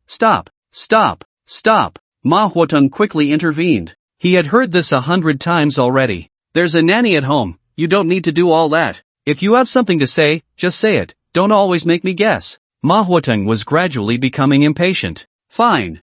stop. Ma Huateng quickly intervened. He had heard this 100 times already. There's a nanny at home. You don't need to do all that. If you have something to say, just say it. Don't always make me guess. Ma Huateng was gradually becoming impatient. Fine.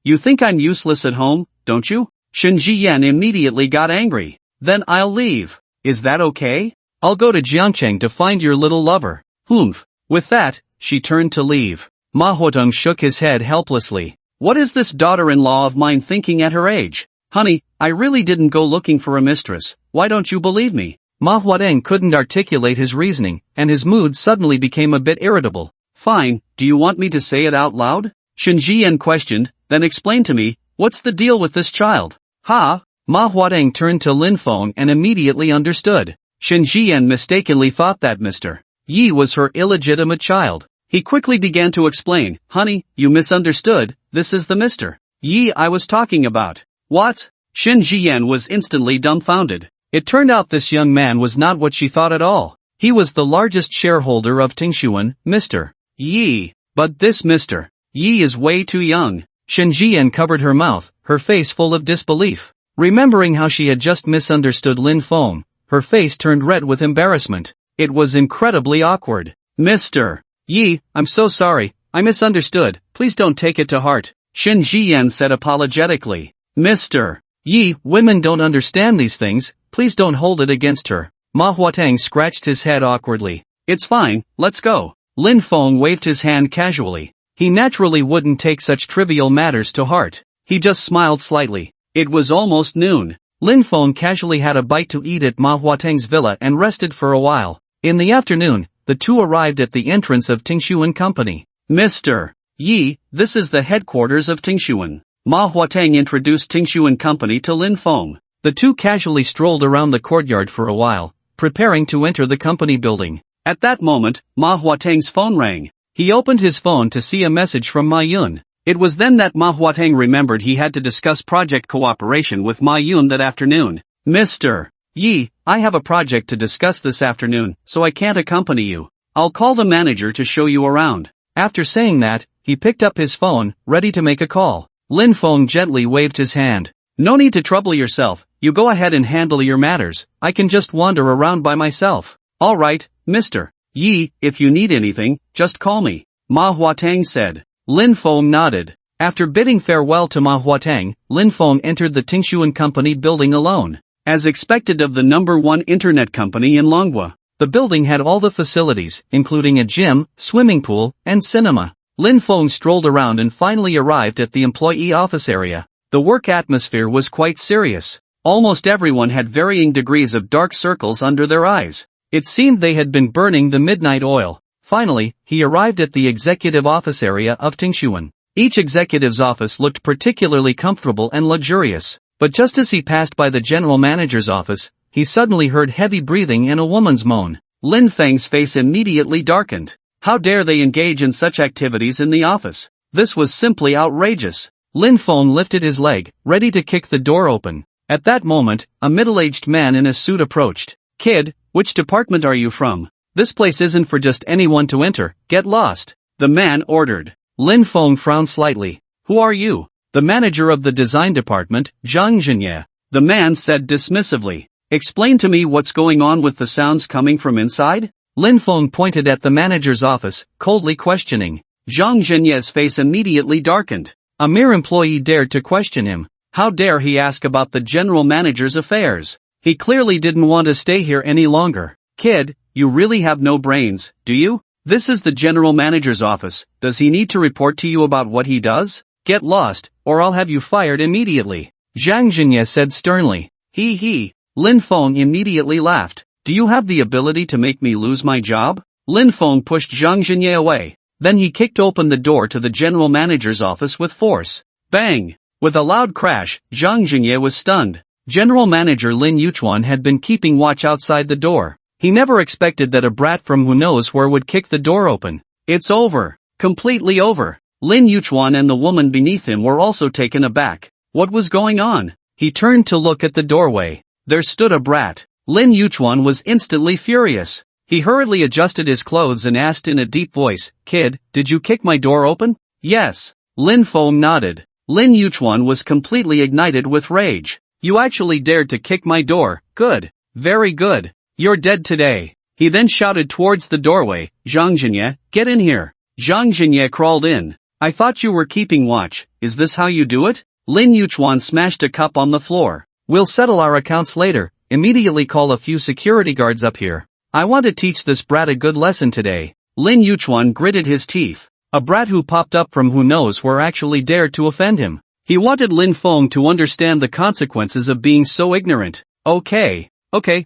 You think I'm useless at home, don't you? Shen Jian immediately got angry. Then I'll leave. Is that okay? I'll go to Jiangcheng to find your little lover. Humph. With that, she turned to leave. Ma Huateng shook his head helplessly. What is this daughter-in-law of mine thinking at her age? Honey, I really didn't go looking for a mistress. Why don't you believe me? Ma Huateng couldn't articulate his reasoning, and his mood suddenly became a bit irritable. Fine, do you want me to say it out loud? Shen Jian questioned, then explain to me, what's the deal with this child? Ha! Ma Huateng turned to Lin Feng and immediately understood. Shen Jian mistakenly thought that Mr. Yi was her illegitimate child. He quickly began to explain, honey, you misunderstood, this is the Mr. Yi I was talking about. What? Shen Jian was instantly dumbfounded. It turned out this young man was not what she thought at all. He was the largest shareholder of Tingshuan, Mr. Yi. But this Mr. Yi is way too young. Shen Jian covered her mouth, her face full of disbelief. Remembering how she had just misunderstood Lin Feng, her face turned red with embarrassment. It was incredibly awkward. Mr. Yi, I'm so sorry, I misunderstood, please don't take it to heart. Shen Jian said apologetically. Mr. Yi, women don't understand these things, please don't hold it against her. Ma Huateng scratched his head awkwardly. It's fine, let's go. Lin Feng waved his hand casually. He naturally wouldn't take such trivial matters to heart. He just smiled slightly. It was almost noon. Lin Feng casually had a bite to eat at Ma Huateng's villa and rested for a while. In the afternoon, the two arrived at the entrance of Tingshuan Company. Mr. Yi, this is the headquarters of Tingshuan. Ma Huateng introduced Tingshuan Company to Lin Feng. The two casually strolled around the courtyard for a while, preparing to enter the company building. At that moment, Ma Huateng's phone rang. He opened his phone to see a message from Ma Yun. It was then that Ma Huateng remembered he had to discuss project cooperation with Ma Yun that afternoon. Mr. Yi, I have a project to discuss this afternoon, so I can't accompany you. I'll call the manager to show you around. After saying that, he picked up his phone, ready to make a call. Lin Feng gently waved his hand. No need to trouble yourself, you go ahead and handle your matters, I can just wander around by myself. Alright, Mr. Yi, if you need anything, just call me. Ma Huateng said. Lin Feng nodded. After bidding farewell to Ma Huateng, Lin Feng entered the Tingshuan Company building alone. As expected of the #1 internet company in Manhwa, the building had all the facilities, including a gym, swimming pool, and cinema. Lin Feng strolled around and finally arrived at the employee office area. The work atmosphere was quite serious. Almost everyone had varying degrees of dark circles under their eyes. It seemed they had been burning the midnight oil. Finally, he arrived at the executive office area of Tingshuan. Each executive's office looked particularly comfortable and luxurious. But just as he passed by the general manager's office, he suddenly heard heavy breathing and a woman's moan. Lin Feng's face immediately darkened. How dare they engage in such activities in the office? This was simply outrageous. Lin Feng lifted his leg, ready to kick the door open. At that moment, a middle-aged man in a suit approached. "Kid, which department are you from? This place isn't for just anyone to enter, get lost," the man ordered. Lin Feng frowned slightly. "Who are you?" "The manager of the design department, Zhang Zhenye," the man said dismissively. "Explain to me what's going on with the sounds coming from inside?" Lin Feng pointed at the manager's office, coldly questioning. Zhang Zhenye's face immediately darkened. A mere employee dared to question him. How dare he ask about the general manager's affairs? He clearly didn't want to stay here any longer. "Kid, you really have no brains, do you? This is the general manager's office. Does he need to report to you about what he does? Get lost, or I'll have you fired immediately," Zhang Zhenye said sternly. He. Lin Feng immediately laughed. "Do you have the ability to make me lose my job?" Lin Feng pushed Zhang Zhenye away. Then he kicked open the door to the general manager's office with force. Bang! With a loud crash, Zhang Zhenye was stunned. General manager Lin Yuchuan had been keeping watch outside the door. He never expected that a brat from who knows where would kick the door open. It's over. Completely over. Lin Yuchuan and the woman beneath him were also taken aback. What was going on? He turned to look at the doorway. There stood a brat. Lin Yuchuan was instantly furious. He hurriedly adjusted his clothes and asked in a deep voice, "Kid, did you kick my door open?" "Yes." Lin Feng nodded. Lin Yuchuan was completely ignited with rage. "You actually dared to kick my door, good. Very good. You're dead today." He then shouted towards the doorway, "Zhang Zhenye, get in here." Zhang Zhenye crawled in. "I thought you were keeping watch, is this how you do it?" Lin Yuchuan smashed a cup on the floor. "We'll settle our accounts later, immediately call a few security guards up here. I want to teach this brat a good lesson today." Lin Yuchuan gritted his teeth. A brat who popped up from who knows where actually dared to offend him. He wanted Lin Feng to understand the consequences of being so ignorant. Okay,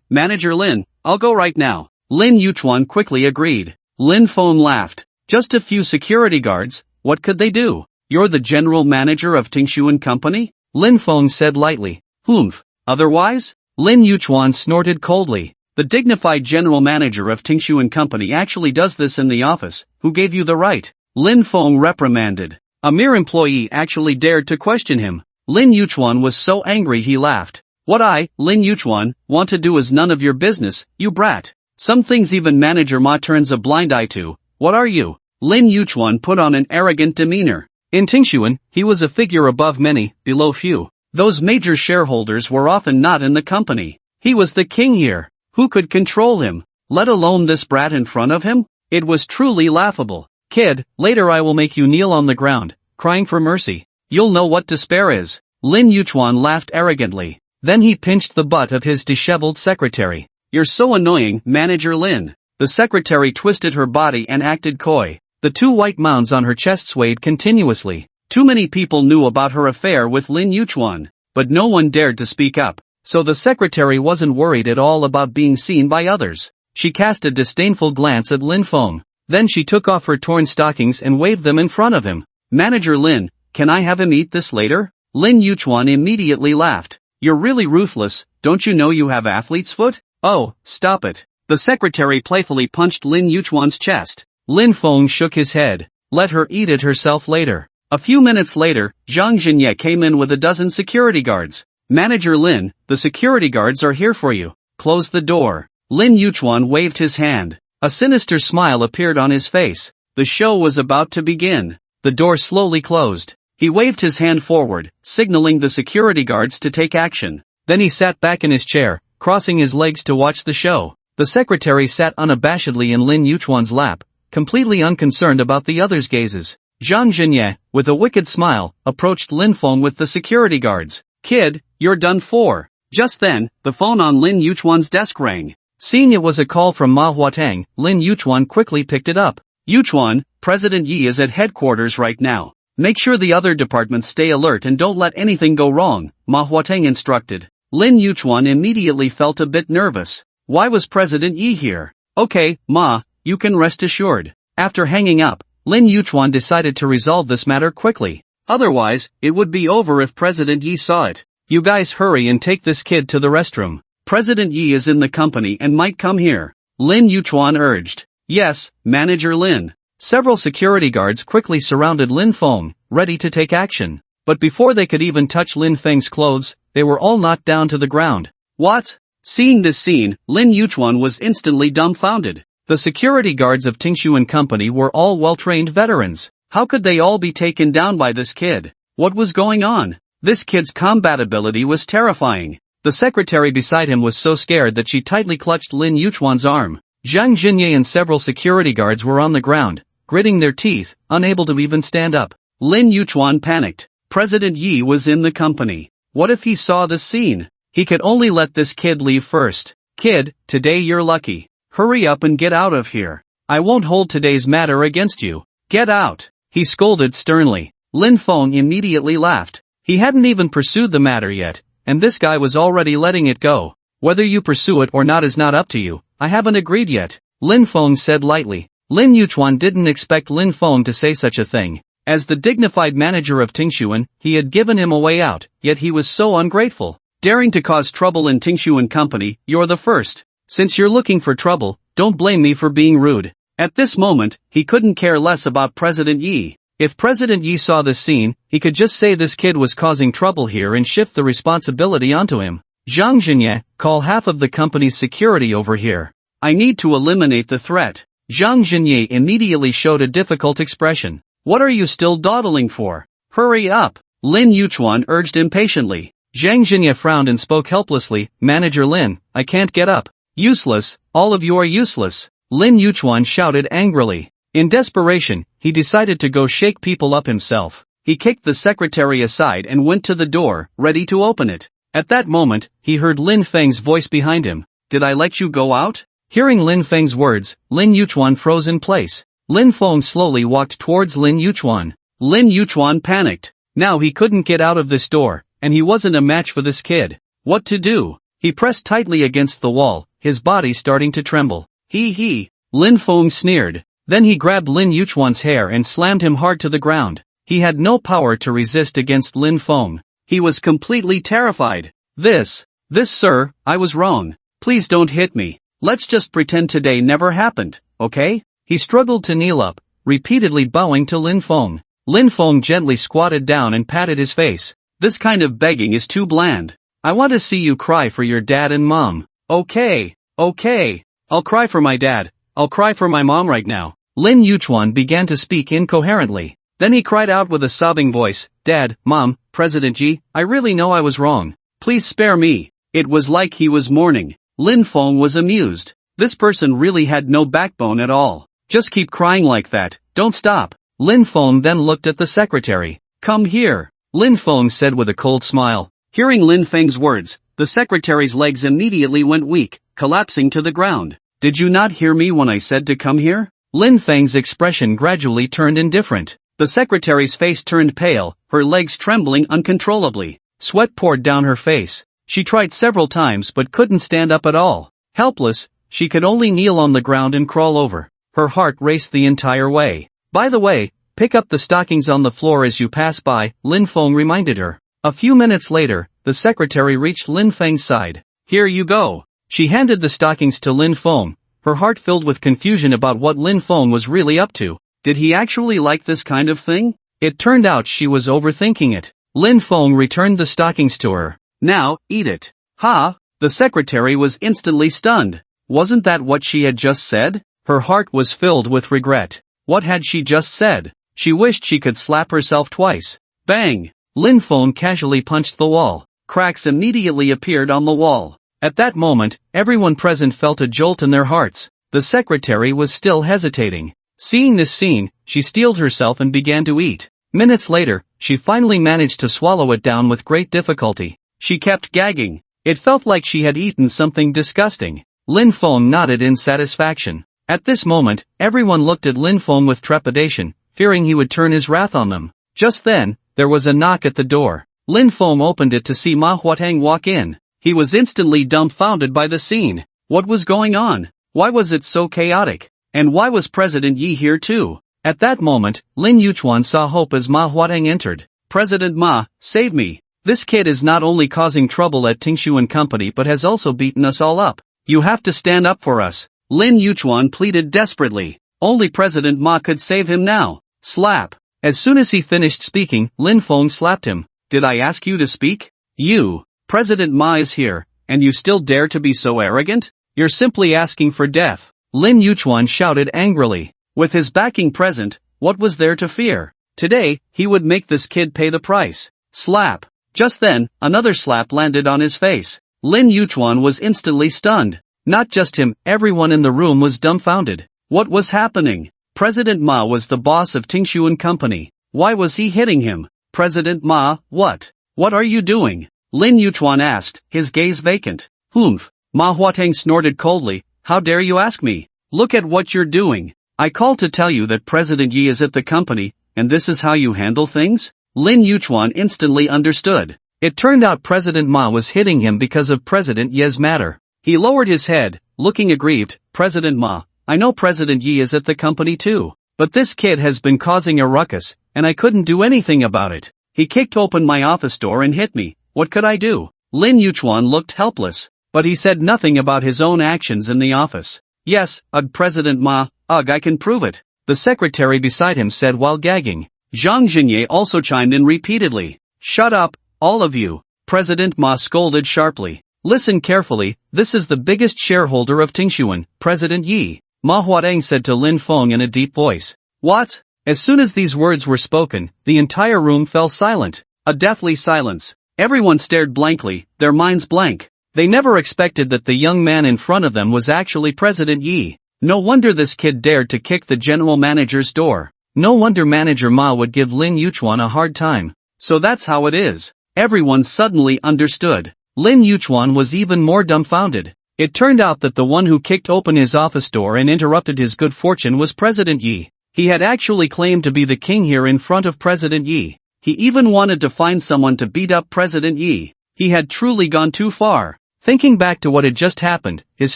Manager Lin, I'll go right now." Lin Yuchuan quickly agreed. Lin Feng laughed. "Just a few security guards, what could they do? You're the general manager of Tingshuan Company?" Lin Feng said lightly. "Humph. Otherwise?" Lin Yuchuan snorted coldly. "The dignified general manager of Tingshuan Company actually does this in the office. Who gave you the right?" Lin Feng reprimanded. A mere employee actually dared to question him. Lin Yuchuan was so angry he laughed. "What I, Lin Yuchuan, want to do is none of your business, you brat. Some things even Manager Ma turns a blind eye to. What are you?" Lin Yuchuan put on an arrogant demeanor. In Tingshuan, he was a figure above many, below few. Those major shareholders were often not in the company. He was the king here. Who could control him? Let alone this brat in front of him? It was truly laughable. "Kid, later I will make you kneel on the ground, crying for mercy. You'll know what despair is." Lin Yuchuan laughed arrogantly. Then he pinched the butt of his disheveled secretary. "You're so annoying, Manager Lin." The secretary twisted her body and acted coy. The two white mounds on her chest swayed continuously. Too many people knew about her affair with Lin Yuchuan, but no one dared to speak up. So the secretary wasn't worried at all about being seen by others. She cast a disdainful glance at Lin Feng. Then she took off her torn stockings and waved them in front of him. "Manager Lin, can I have him eat this later?" Lin Yuchuan immediately laughed. "You're really ruthless, don't you know you have athlete's foot?" "Oh, stop it." The secretary playfully punched Lin Yuchuan's chest. Lin Feng shook his head. Let her eat it herself later. A few minutes later, Zhang Zhenye came in with a dozen security guards. "Manager Lin, the security guards are here for you. Close the door." Lin Yuchuan waved his hand. A sinister smile appeared on his face. The show was about to begin. The door slowly closed. He waved his hand forward, signaling the security guards to take action. Then he sat back in his chair, crossing his legs to watch the show. The secretary sat unabashedly in Lin Yuchuan's lap, completely unconcerned about the others' gazes. Zhang Zhenye, with a wicked smile, approached Lin Feng with the security guards. "Kid, you're done for." Just then, the phone on Lin Yuchuan's desk rang. Seeing it was a call from Manhwa, Lin Yuchuan quickly picked it up. "Yuchuan, President Yi is at headquarters right now. Make sure the other departments stay alert and don't let anything go wrong," Manhwa instructed. Lin Yuchuan immediately felt a bit nervous. Why was President Yi here? "Okay, Ma, you can rest assured." After hanging up, Lin Yuchuan decided to resolve this matter quickly. Otherwise, it would be over if President Yi saw it. "You guys hurry and take this kid to the restroom. President Yi is in the company and might come here," Lin Yuchuan urged. "Yes, Manager Lin." Several security guards quickly surrounded Lin Feng, ready to take action. But before they could even touch Lin Feng's clothes, they were all knocked down to the ground. What? Seeing this scene, Lin Yuchuan was instantly dumbfounded. The security guards of Tingshu and Company were all well-trained veterans. How could they all be taken down by this kid? What was going on? This kid's combat ability was terrifying. The secretary beside him was so scared that she tightly clutched Lin Yuchuan's arm. Zhang Jinye and several security guards were on the ground, gritting their teeth, unable to even stand up. Lin Yuchuan panicked. President Yi was in the company. What if he saw this scene? He could only let this kid leave first. Kid, today you're lucky. Hurry up and get out of here. I won't hold today's matter against you. Get out. He scolded sternly. Lin Feng immediately laughed. He hadn't even pursued the matter yet, and this guy was already letting it go. Whether you pursue it or not is not up to you. I haven't agreed yet, Lin Feng said lightly. Lin Yuchuan didn't expect Lin Feng to say such a thing. As the dignified manager of Tingshuan, he had given him a way out, yet he was so ungrateful. Daring to cause trouble in Tingshu and Company, you're the first. Since you're looking for trouble, don't blame me for being rude. At this moment, he couldn't care less about President Yi. If President Yi saw this scene, he could just say this kid was causing trouble here and shift the responsibility onto him. Zhang Jinye, call half of the company's security over here. I need to eliminate the threat. Zhang Jinye immediately showed a difficult expression. What are you still dawdling for? Hurry up! Lin Yuchuan urged impatiently. Zhang Jinye frowned and spoke helplessly. Manager Lin, I can't get up. Useless, all of you are useless. Lin Yuchuan shouted angrily. In desperation, he decided to go shake people up himself. He kicked the secretary aside and went to the door, ready to open it. At that moment, he heard Lin Feng's voice behind him. Did I let you go out? Hearing Lin Feng's words, Lin Yuchuan froze in place. Lin Feng slowly walked towards Lin Yuchuan. Lin Yuchuan panicked. Now he couldn't get out of this door, and he wasn't a match for this kid. What to do? He pressed tightly against the wall, his body starting to tremble. He. Lin Feng sneered. Then he grabbed Lin Yuchuan's hair and slammed him hard to the ground. He had no power to resist against Lin Feng. He was completely terrified. This, sir, I was wrong. Please don't hit me. Let's just pretend today never happened, okay? He struggled to kneel up, repeatedly bowing to Lin Feng. Lin Feng gently squatted down and patted his face. This kind of begging is too bland. I want to see you cry for your dad and mom. Okay. I'll cry for my dad. I'll cry for my mom right now. Lin Yuchuan began to speak incoherently. Then he cried out with a sobbing voice, Dad, Mom, President Ji, I really know I was wrong. Please spare me. It was like he was mourning. Lin Feng was amused. This person really had no backbone at all. Just keep crying like that, don't stop. Lin Feng then looked at the secretary. Come here, Lin Feng said with a cold smile. Hearing Lin Feng's words, the secretary's legs immediately went weak, collapsing to the ground. Did you not hear me when I said to come here? Lin Feng's expression gradually turned indifferent. The secretary's face turned pale, her legs trembling uncontrollably. Sweat poured down her face. She tried several times but couldn't stand up at all. Helpless, she could only kneel on the ground and crawl over. Her heart raced the entire way. By the way, pick up the stockings on the floor as you pass by, Lin Feng reminded her. A few minutes later, the secretary reached Lin Feng's side. Here you go. She handed the stockings to Lin Feng, her heart filled with confusion about what Lin Feng was really up to. Did he actually like this kind of thing? It turned out she was overthinking it. Lin Feng returned the stockings to her. Now, eat it. Ha! The secretary was instantly stunned. Wasn't that what she had just said? Her heart was filled with regret. What had she just said? She wished she could slap herself twice. Bang! Lin Feng casually punched the wall. Cracks immediately appeared on the wall. At that moment, everyone present felt a jolt in their hearts. The secretary was still hesitating. Seeing this scene, she steeled herself and began to eat. Minutes later, she finally managed to swallow it down with great difficulty. She kept gagging. It felt like she had eaten something disgusting. Lin Feng nodded in satisfaction. At this moment, everyone looked at Lin Feng with trepidation, fearing he would turn his wrath on them. Just then, there was a knock at the door. Lin Feng opened it to see Ma Huatang walk in. He was instantly dumbfounded by the scene. What was going on? Why was it so chaotic? And why was President Yi here too? At that moment, Lin Yuchuan saw hope as Ma Huatang entered. President Ma, save me. This kid is not only causing trouble at Tingshu and Company but has also beaten us all up. You have to stand up for us. Lin Yuchuan pleaded desperately. Only President Ma could save him now. Slap. As soon as he finished speaking, Lin Feng slapped him. Did I ask you to speak? You. President Ma is here, and you still dare to be so arrogant? You're simply asking for death. Lin Yuchuan shouted angrily. With his backing present, what was there to fear? Today, he would make this kid pay the price. Slap. Just then, another slap landed on his face. Lin Yuchuan was instantly stunned. Not just him, everyone in the room was dumbfounded. What was happening? President Ma was the boss of Tingshuan Company. Why was he hitting him? President Ma, what? What are you doing? Lin Yuchuan asked, his gaze vacant. Humph. Ma Huateng snorted coldly. How dare you ask me? Look at what you're doing. I called to tell you that President Yi is at the company, and this is how you handle things? Lin Yuchuan instantly understood. It turned out President Ma was hitting him because of President Ye's matter. He lowered his head, looking aggrieved. President Ma, I know President Yi is at the company too, but this kid has been causing a ruckus, and I couldn't do anything about it. He kicked open my office door and hit me. What could I do? Lin Yuchuan looked helpless, but he said nothing about his own actions in the office. Yes, President Ma, I can prove it. The secretary beside him said while gagging. Zhang Jinye also chimed in repeatedly. Shut up, all of you. President Ma scolded sharply. Listen carefully, this is the biggest shareholder of Tingshuan, President Yi. Ma Huateng said to Lin Feng in a deep voice. What? As soon as these words were spoken, the entire room fell silent. A deathly silence. Everyone stared blankly, their minds blank. They never expected that the young man in front of them was actually President Yi. No wonder this kid dared to kick the general manager's door. No wonder Manager Ma would give Lin Yuchuan a hard time. So that's how it is. Everyone suddenly understood. Lin Yuchuan was even more dumbfounded. It turned out that the one who kicked open his office door and interrupted his good fortune was President Yi. He had actually claimed to be the king here in front of President Yi. He even wanted to find someone to beat up President Yi. He had truly gone too far. Thinking back to what had just happened, his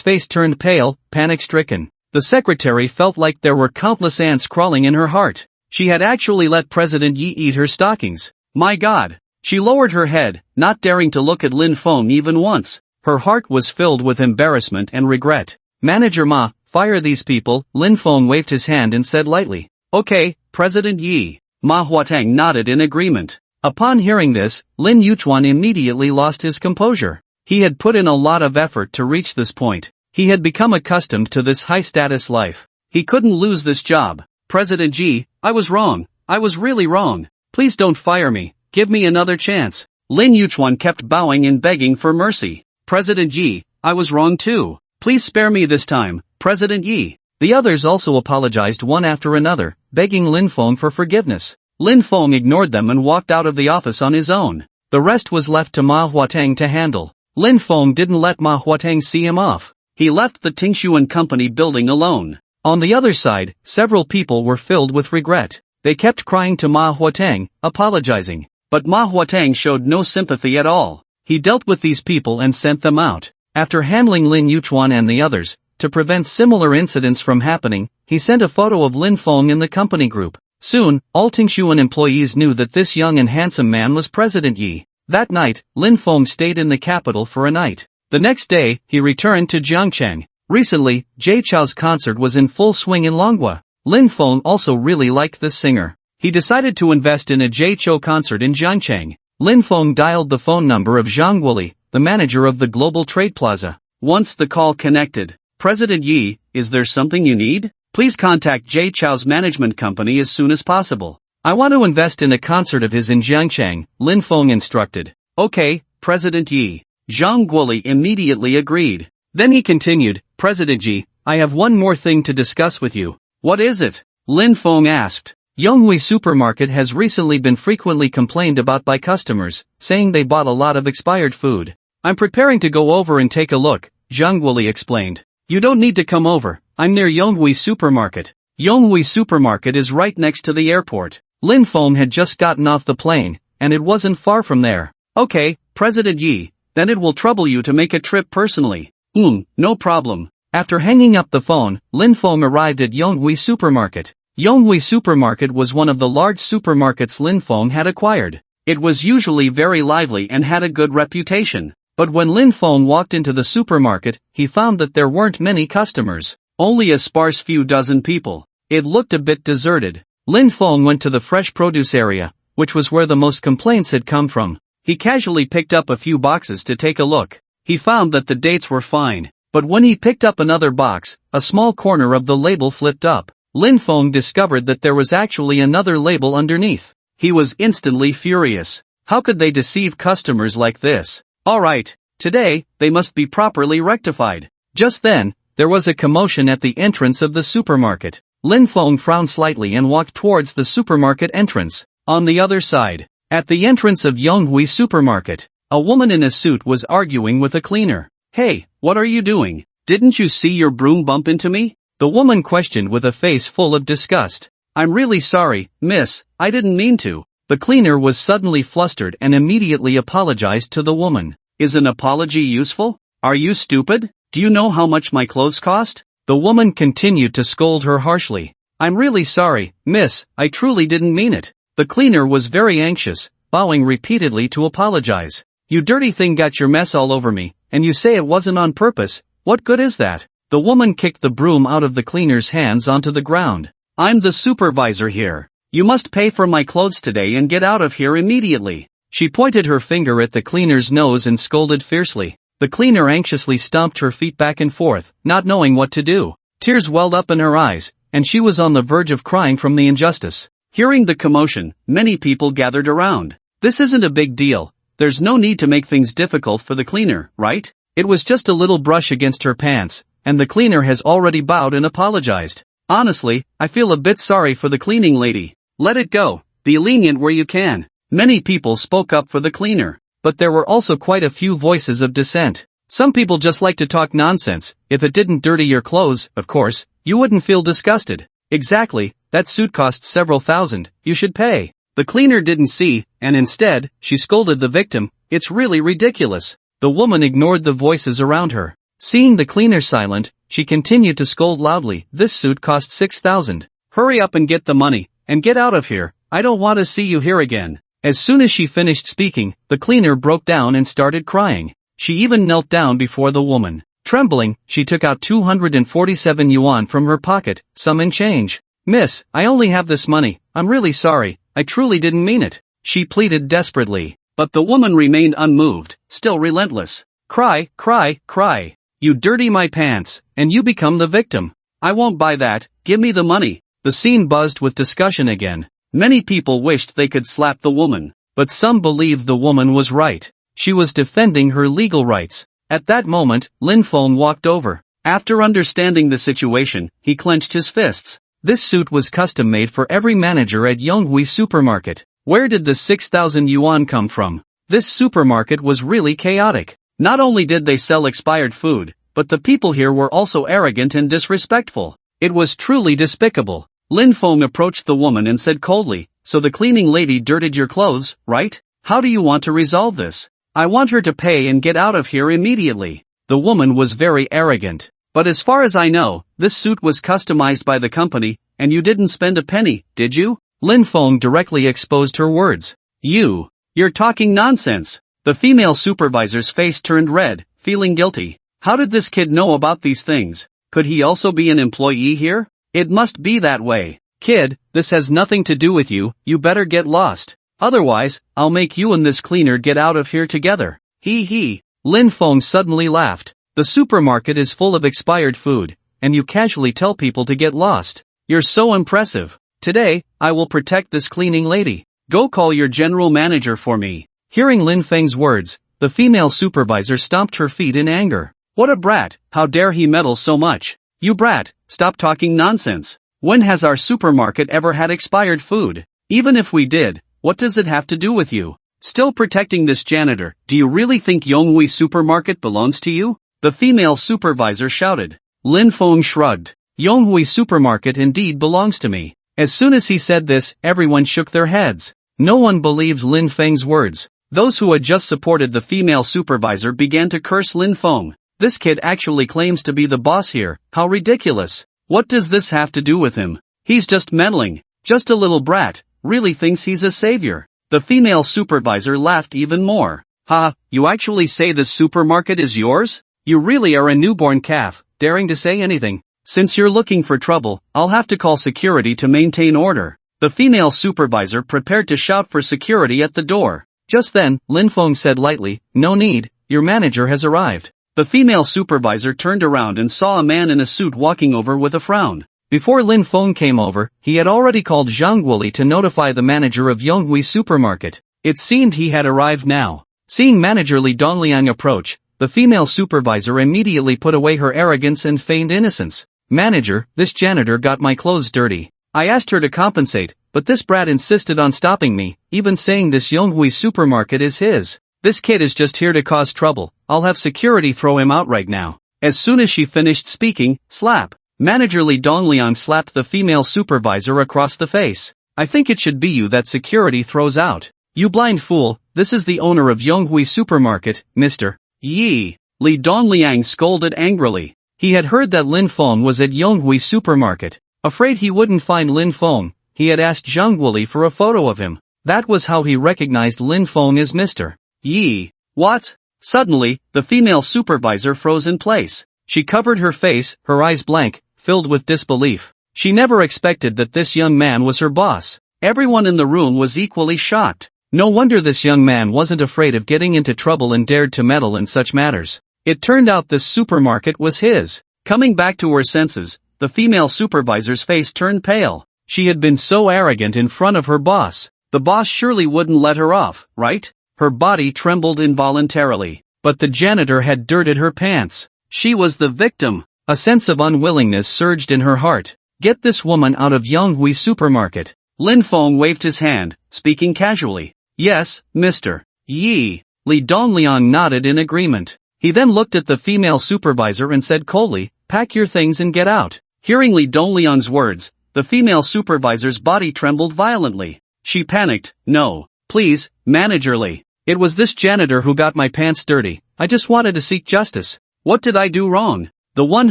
face turned pale, panic-stricken. The secretary felt like there were countless ants crawling in her heart. She had actually let President Yi eat her stockings. My God! She lowered her head, not daring to look at Lin Feng even once. Her heart was filled with embarrassment and regret. Manager Ma, fire these people. Lin Feng waved his hand and said lightly. Okay, President Yi. Ma Huateng nodded in agreement. Upon hearing this, Lin Yuchuan immediately lost his composure. He had put in a lot of effort to reach this point. He had become accustomed to this high-status life. He couldn't lose this job. President Yi, I was wrong. I was really wrong. Please don't fire me. Give me another chance. Lin Yuchuan kept bowing and begging for mercy. President Yi, I was wrong too. Please spare me this time, President Yi. The others also apologized one after another, begging Lin Feng for forgiveness. Lin Feng ignored them and walked out of the office on his own. The rest was left to Ma Huateng to handle. Lin Feng didn't let Ma Huateng see him off. He left the Tingshuan Company building alone. On the other side, several people were filled with regret. They kept crying to Ma Huateng, apologizing. But Ma Huateng showed no sympathy at all. He dealt with these people and sent them out. After handling Lin Yuchuan and the others, to prevent similar incidents from happening, he sent a photo of Lin Feng in the company group. Soon, all Tingshuan employees knew that this young and handsome man was President Yi. That night, Lin Feng stayed in the capital for a night. The next day, he returned to Jiangcheng. Recently, Jay Chou's concert was in full swing in Longhua. Lin Feng also really liked this singer. He decided to invest in a Jay Chou concert in Jiangcheng. Lin Feng dialed the phone number of Zhang Guoli, the manager of the Global Trade Plaza. Once the call connected, President Yi, is there something you need? Please contact Jay Chou's management company as soon as possible. I want to invest in a concert of his in Jiangcheng, Lin Feng instructed. Okay, President Yi. Zhang Guoli immediately agreed. Then he continued, President Yi, I have one more thing to discuss with you. What is it? Lin Feng asked. Yonghui Supermarket has recently been frequently complained about by customers, saying they bought a lot of expired food. I'm preparing to go over and take a look, Zhang Guoli explained. You don't need to come over, I'm near Yonghui Supermarket. Yonghui Supermarket is right next to the airport. Lin Feng had just gotten off the plane, and it wasn't far from there. Okay, President Yi, then it will trouble you to make a trip personally. No problem. After hanging up the phone, Lin Feng arrived at Yonghui Supermarket. Yonghui Supermarket was one of the large supermarkets Lin Feng had acquired. It was usually very lively and had a good reputation. But when Lin Feng walked into the supermarket, he found that there weren't many customers. Only a sparse few dozen people. It looked a bit deserted. Lin Feng went to the fresh produce area, which was where the most complaints had come from. He casually picked up a few boxes to take a look. He found that the dates were fine, but when he picked up another box, a small corner of the label flipped up. Lin Feng discovered that there was actually another label underneath. He was instantly furious. How could they deceive customers like this? Alright, today, they must be properly rectified. Just then, there was a commotion at the entrance of the supermarket. Lin Feng frowned slightly and walked towards the supermarket entrance. On the other side, at the entrance of Yonghui supermarket, a woman in a suit was arguing with a cleaner. Hey, what are you doing? Didn't you see your broom bump into me? The woman questioned with a face full of disgust. I'm really sorry, miss, I didn't mean to. The cleaner was suddenly flustered and immediately apologized to the woman. Is an apology useful? Are you stupid? Do you know how much my clothes cost? The woman continued to scold her harshly. I'm really sorry, miss, I truly didn't mean it. The cleaner was very anxious, bowing repeatedly to apologize. You dirty thing, got your mess all over me, and you say it wasn't on purpose. What good is that? The woman kicked the broom out of the cleaner's hands onto the ground. I'm the supervisor here. You must pay for my clothes today and get out of here immediately. She pointed her finger at the cleaner's nose and scolded fiercely. The cleaner anxiously stomped her feet back and forth, not knowing what to do. Tears welled up in her eyes, and she was on the verge of crying from the injustice. Hearing the commotion, many people gathered around. This isn't a big deal. There's no need to make things difficult for the cleaner, right? It was just a little brush against her pants, and the cleaner has already bowed and apologized. Honestly, I feel a bit sorry for the cleaning lady. Let it go. Be lenient where you can. Many people spoke up for the cleaner, but there were also quite a few voices of dissent. Some people just like to talk nonsense. If it didn't dirty your clothes, of course, you wouldn't feel disgusted. Exactly, that suit costs several thousand, you should pay. The cleaner didn't see, and instead, she scolded the victim. It's really ridiculous. The woman ignored the voices around her. Seeing the cleaner silent, she continued to scold loudly. This suit cost 6,000. Hurry up and get the money, and get out of here. I don't want to see you here again. As soon as she finished speaking, the cleaner broke down and started crying. She even knelt down before the woman. Trembling, she took out 247 yuan from her pocket, some in change. Miss, I only have this money. I'm really sorry. I truly didn't mean it. She pleaded desperately. But the woman remained unmoved, still relentless. Cry, cry, cry. You dirty my pants, and you become the victim. I won't buy that. Give me the money. The scene buzzed with discussion again. Many people wished they could slap the woman, but some believed the woman was right. She was defending her legal rights. At that moment, Lin Feng walked over. After understanding the situation, he clenched his fists. This suit was custom-made for every manager at Yonghui supermarket. Where did the 6,000 yuan come from? This supermarket was really chaotic. Not only did they sell expired food, but the people here were also arrogant and disrespectful. It was truly despicable. Lin Feng approached the woman and said coldly, so the cleaning lady dirtied your clothes, right? How do you want to resolve this? I want her to pay and get out of here immediately. The woman was very arrogant. But as far as I know, this suit was customized by the company, and you didn't spend a penny, did you? Lin Feng directly exposed her words. You're talking nonsense. The female supervisor's face turned red, feeling guilty. How did this kid know about these things? Could he also be an employee here? It must be that way. Kid, this has nothing to do with you, you better get lost. Otherwise, I'll make you and this cleaner get out of here together. He. Lin Feng suddenly laughed. The supermarket is full of expired food, and you casually tell people to get lost. You're so impressive. Today, I will protect this cleaning lady. Go call your general manager for me. Hearing Lin Feng's words, the female supervisor stomped her feet in anger. What a brat, how dare he meddle so much? You brat, stop talking nonsense. When has our supermarket ever had expired food? Even if we did, what does it have to do with you? Still protecting this janitor, do you really think Yonghui supermarket belongs to you? The female supervisor shouted. Lin Feng shrugged. Yonghui supermarket indeed belongs to me. As soon as he said this, everyone shook their heads. No one believed Lin Feng's words. Those who had just supported the female supervisor began to curse Lin Feng. This kid actually claims to be the boss here, how ridiculous. What does this have to do with him? He's just meddling, just a little brat, really thinks he's a savior. The female supervisor laughed even more. Ha, you actually say this supermarket is yours? You really are a newborn calf, daring to say anything. Since you're looking for trouble, I'll have to call security to maintain order. The female supervisor prepared to shout for security at the door. Just then, Lin Feng said lightly, "No need, your manager has arrived." The female supervisor turned around and saw a man in a suit walking over with a frown. Before Lin Feng came over, he had already called Zhang Guoli to notify the manager of Yonghui Supermarket. It seemed he had arrived now. Seeing manager Li Dongliang approach, the female supervisor immediately put away her arrogance and feigned innocence. "Manager, this janitor got my clothes dirty. I asked her to compensate, but this brat insisted on stopping me, even saying this Yonghui Supermarket is his. This kid is just here to cause trouble. I'll have security throw him out right now." As soon as she finished speaking, slap. Manager Li Dongliang slapped the female supervisor across the face. "I think it should be you that security throws out. You blind fool, this is the owner of Yonghui Supermarket, Mr. Yi." Li Dongliang scolded angrily. He had heard that Lin Feng was at Yonghui Supermarket. Afraid he wouldn't find Lin Feng, he had asked Zhang Guoli for a photo of him. That was how he recognized Lin Feng as Mr. Yi. What? Suddenly, the female supervisor froze in place. She covered her face, her eyes blank, filled with disbelief. She never expected that this young man was her boss. Everyone in the room was equally shocked. No wonder this young man wasn't afraid of getting into trouble and dared to meddle in such matters. It turned out this supermarket was his. Coming back to her senses, the female supervisor's face turned pale. She had been so arrogant in front of her boss. The boss surely wouldn't let her off, right? Her body trembled involuntarily. But the janitor had dirted her pants. She was the victim. A sense of unwillingness surged in her heart. Get this woman out of Yonghui Supermarket. Lin Feng waved his hand, speaking casually. Yes, Mr. Yi. Li Dongliang nodded in agreement. He then looked at the female supervisor and said coldly, "Pack your things and get out." Hearing Li Dongliang's words, the female supervisor's body trembled violently. She panicked, "No, please, Manager Li. It was this janitor who got my pants dirty. I just wanted to seek justice. What did I do wrong? The one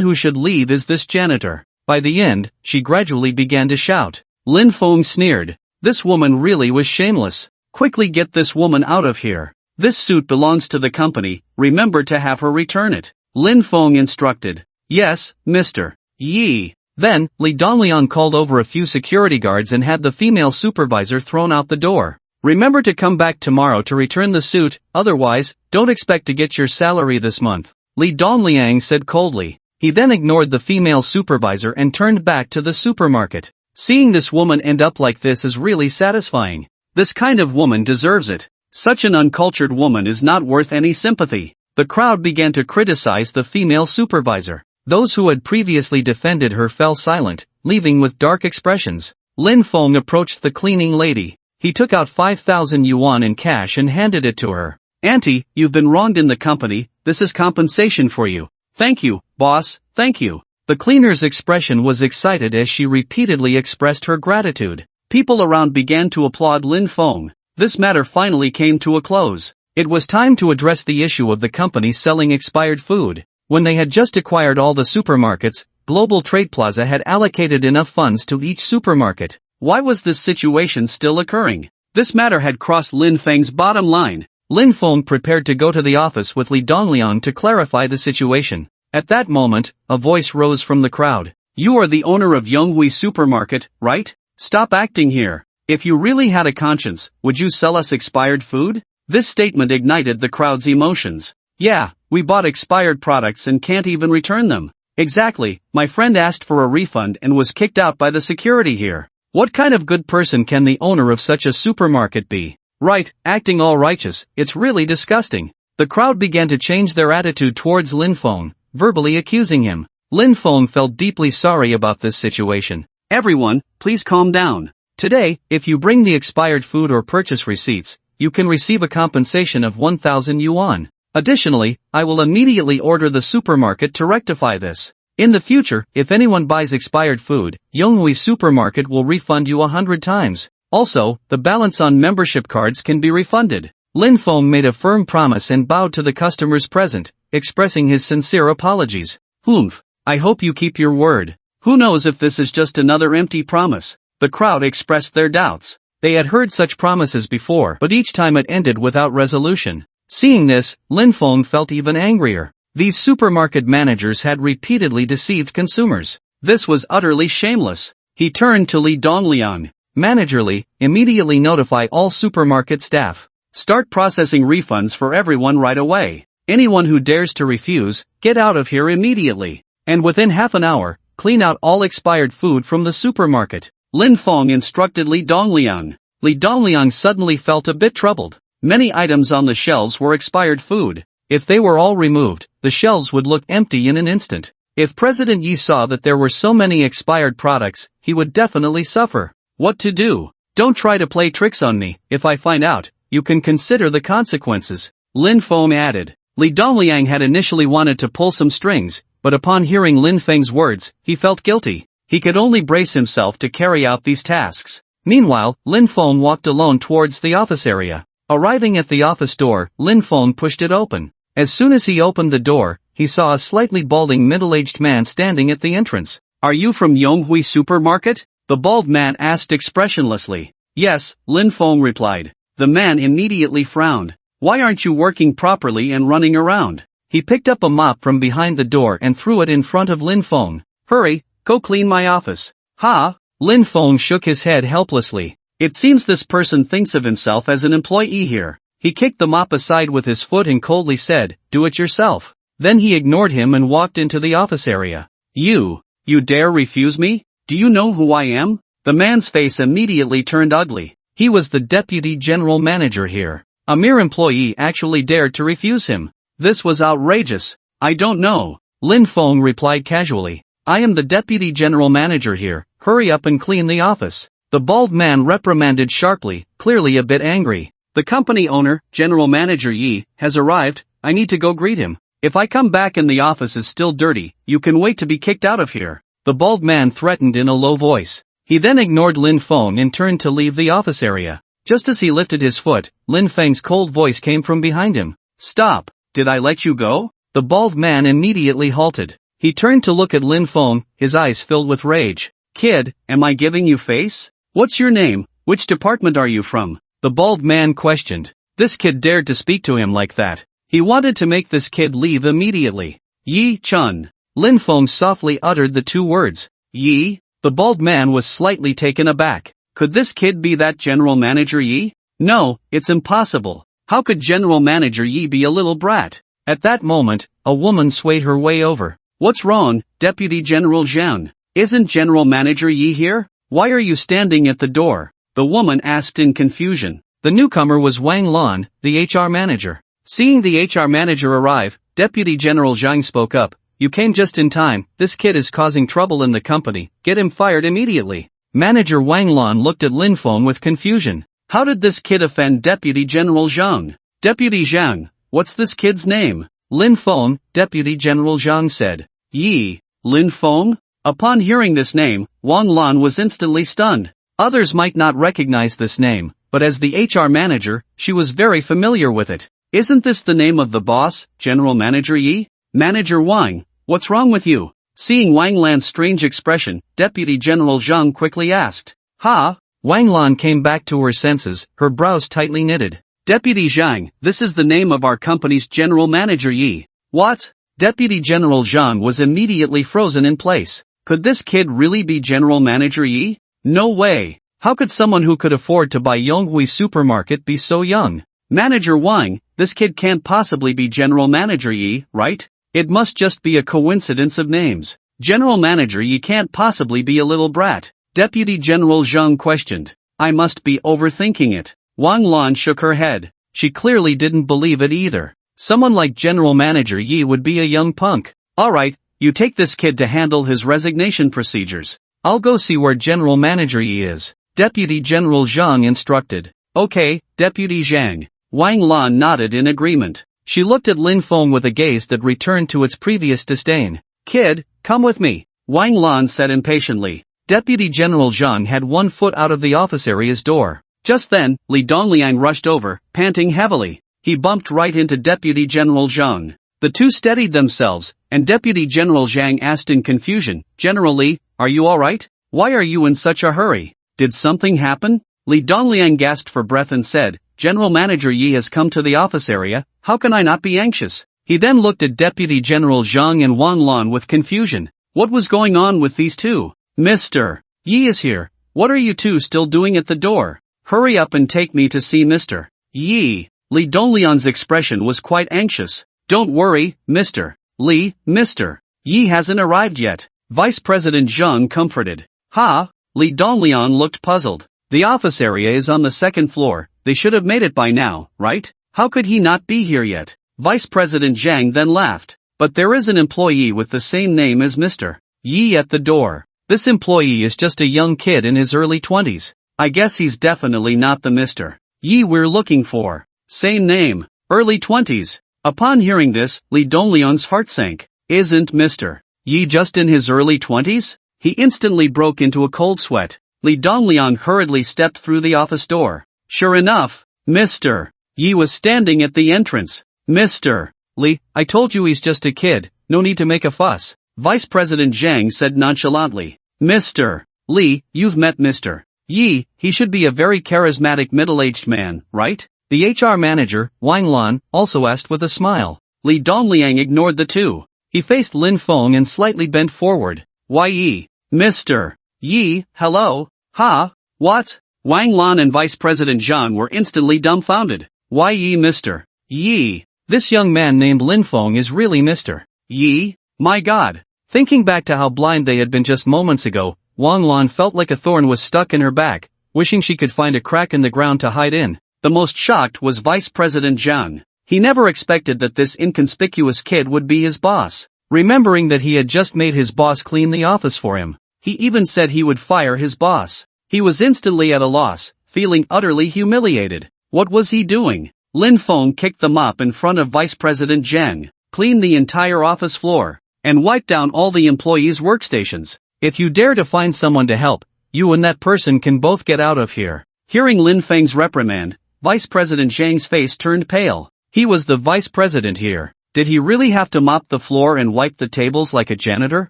who should leave is this janitor." By the end, she gradually began to shout. Lin Feng sneered. This woman really was shameless. Quickly get this woman out of here. This suit belongs to the company, remember to have her return it. Lin Feng instructed. Yes, Mr. Yi. Then, Li Dongliang called over a few security guards and had the female supervisor thrown out the door. Remember to come back tomorrow to return the suit, otherwise, don't expect to get your salary this month. Li Dongliang said coldly. He then ignored the female supervisor and turned back to the supermarket. Seeing this woman end up like this is really satisfying. This kind of woman deserves it. Such an uncultured woman is not worth any sympathy. The crowd began to criticize the female supervisor. Those who had previously defended her fell silent, leaving with dark expressions. Lin Feng approached the cleaning lady. He took out 5,000 yuan in cash and handed it to her. Auntie, you've been wronged in the company, this is compensation for you. Thank you, boss, thank you. The cleaner's expression was excited as she repeatedly expressed her gratitude. People around began to applaud Lin Feng. This matter finally came to a close. It was time to address the issue of the company selling expired food. When they had just acquired all the supermarkets, Global Trade Plaza had allocated enough funds to each supermarket. Why was this situation still occurring? This matter had crossed Lin Feng's bottom line. Lin Feng prepared to go to the office with Li Dongliang to clarify the situation. At that moment, a voice rose from the crowd. You are the owner of Yonghui Supermarket, right? Stop acting here. If you really had a conscience, would you sell us expired food? This statement ignited the crowd's emotions. Yeah, we bought expired products and can't even return them. Exactly, my friend asked for a refund and was kicked out by the security here. What kind of good person can the owner of such a supermarket be? Right, acting all righteous, it's really disgusting. The crowd began to change their attitude towards Lin Feng, verbally accusing him. Lin Feng felt deeply sorry about this situation. Everyone, please calm down. Today, if you bring the expired food or purchase receipts, you can receive a compensation of 1,000 yuan. Additionally, I will immediately order the supermarket to rectify this. In the future, if anyone buys expired food, Yonghui Supermarket will refund you 100 times. Also, the balance on membership cards can be refunded. Lin Feng made a firm promise and bowed to the customers present, expressing his sincere apologies. Humph, I hope you keep your word. Who knows if this is just another empty promise? The crowd expressed their doubts. They had heard such promises before, but each time it ended without resolution. Seeing this, Lin Feng felt even angrier. These supermarket managers had repeatedly deceived consumers. This was utterly shameless. He turned to Li Dongliang. Manager Li, immediately notify all supermarket staff. Start processing refunds for everyone right away. Anyone who dares to refuse, get out of here immediately. And within half an hour, clean out all expired food from the supermarket. Lin Feng instructed Li Dongliang. Li Dongliang suddenly felt a bit troubled. Many items on the shelves were expired food. If they were all removed, the shelves would look empty in an instant. If President Yi saw that there were so many expired products, he would definitely suffer. What to do? Don't try to play tricks on me. If I find out, you can consider the consequences. Lin Feng added. Li Dongliang had initially wanted to pull some strings, but upon hearing Lin Feng's words, he felt guilty. He could only brace himself to carry out these tasks. Meanwhile, Lin Feng walked alone towards the office area. Arriving at the office door, Lin Feng pushed it open. As soon as he opened the door, he saw a slightly balding middle-aged man standing at the entrance. Are you from Yonghui Supermarket? The bald man asked expressionlessly. Yes, Lin Feng replied. The man immediately frowned. Why aren't you working properly and running around? He picked up a mop from behind the door and threw it in front of Lin Feng. Hurry, go clean my office. Ha! Lin Feng shook his head helplessly. It seems this person thinks of himself as an employee here. He kicked the mop aside with his foot and coldly said, do it yourself. Then he ignored him and walked into the office area. You dare refuse me? Do you know who I am? The man's face immediately turned ugly. He was the deputy general manager here. A mere employee actually dared to refuse him. This was outrageous. I don't know. Lin Feng replied casually. I am the deputy general manager here. Hurry up and clean the office. The bald man reprimanded sharply, clearly a bit angry. The company owner, General Manager Yi, has arrived. I need to go greet him. If I come back and the office is still dirty, you can wait to be kicked out of here. The bald man threatened in a low voice. He then ignored Lin Feng and turned to leave the office area. Just as he lifted his foot, Lin Feng's cold voice came from behind him. Stop! Did I let you go? The bald man immediately halted. He turned to look at Lin Feng, his eyes filled with rage. Kid, am I giving you face? What's your name? Which department are you from? The bald man questioned. This kid dared to speak to him like that. He wanted to make this kid leave immediately. Yi Chun. Lin Feng softly uttered the two words. Yi? The bald man was slightly taken aback. Could this kid be that General Manager Yi? No, it's impossible. How could General Manager Yi be a little brat? At that moment, a woman swayed her way over. What's wrong, Deputy General Zhang? Isn't General Manager Yi here? Why are you standing at the door? The woman asked in confusion. The newcomer was Wang Lan, the HR manager. Seeing the HR manager arrive, Deputy General Zhang spoke up. You came just in time. This kid is causing trouble in the company. Get him fired immediately. Manager Wang Lan looked at Lin Feng with confusion. How did this kid offend Deputy General Zhang? Deputy Zhang, what's this kid's name? Lin Feng, Deputy General Zhang said. Yi, Lin Feng? Upon hearing this name, Wang Lan was instantly stunned. Others might not recognize this name, but as the HR manager, she was very familiar with it. Isn't this the name of the boss, General Manager Yi? Manager Wang, what's wrong with you? Seeing Wang Lan's strange expression, Deputy General Zhang quickly asked. Ha? Wang Lan came back to her senses, her brows tightly knitted. Deputy Zhang, this is the name of our company's General Manager Yi. What? Deputy General Zhang was immediately frozen in place. Could this kid really be General Manager Yi? No way. How could someone who could afford to buy Yonghui Supermarket be so young? Manager Wang, this kid can't possibly be General Manager Yi, right? It must just be a coincidence of names. General Manager Yi can't possibly be a little brat. Deputy General Zhang questioned. I must be overthinking it. Wang Lan shook her head. She clearly didn't believe it either. Someone like General Manager Yi would be a young punk. Alright, you take this kid to handle his resignation procedures. I'll go see where General Manager Yi is. Deputy General Zhang instructed. Okay, Deputy Zhang. Wang Lan nodded in agreement. She looked at Lin Feng with a gaze that returned to its previous disdain. Kid, come with me. Wang Lan said impatiently. Deputy General Zhang had one foot out of the office area's door. Just then, Li Dongliang rushed over, panting heavily. He bumped right into Deputy General Zhang. The two steadied themselves, and Deputy General Zhang asked in confusion, General Li, are you alright? Why are you in such a hurry? Did something happen? Li Dongliang gasped for breath and said, General Manager Yi has come to the office area, how can I not be anxious? He then looked at Deputy General Zhang and Wang Lan with confusion. What was going on with these two? Mr. Yi is here. What are you two still doing at the door? Hurry up and take me to see Mr. Yi. Li Donglian's expression was quite anxious. Don't worry, Mr. Li, Mr. Yi hasn't arrived yet. Vice President Zhang comforted. Ha? Li Donglian looked puzzled. The office area is on the second floor. They should have made it by now, right? How could he not be here yet? Vice President Zhang then laughed. But there is an employee with the same name as Mr. Yi at the door. This employee is just a young kid in his early 20s. I guess he's definitely not the Mr. Yi we're looking for. Same name. Early 20s. Upon hearing this, Li Donglian's heart sank. Isn't Mr. Yi just in his early 20s? He instantly broke into a cold sweat. Li Donglian hurriedly stepped through the office door. Sure enough, Mr. Yi was standing at the entrance. Mr. Li, I told you he's just a kid, no need to make a fuss. Vice President Zhang said nonchalantly. Mr. Li, you've met Mr. Yi, he should be a very charismatic middle-aged man, right? The HR manager, Wang Lan, also asked with a smile. Li Dongliang ignored the two. He faced Lin Feng and slightly bent forward. Yi, Mr. Yi, hello? Ha? What? Wang Lan and Vice President Zhang were instantly dumbfounded. Yi, Mr. Yi. This young man named Lin Feng is really Mr. Yi? My God. Thinking back to how blind they had been just moments ago, Wang Lan felt like a thorn was stuck in her back, wishing she could find a crack in the ground to hide in. The most shocked was Vice President Zhang. He never expected that this inconspicuous kid would be his boss. Remembering that he had just made his boss clean the office for him, he even said he would fire his boss. He was instantly at a loss, feeling utterly humiliated. What was he doing? Lin Feng kicked the mop in front of Vice President Zhang, cleaned the entire office floor, and wiped down all the employees' workstations. If you dare to find someone to help, you and that person can both get out of here. Hearing Lin Feng's reprimand, Vice President Zhang's face turned pale. He was the vice president here. Did he really have to mop the floor and wipe the tables like a janitor?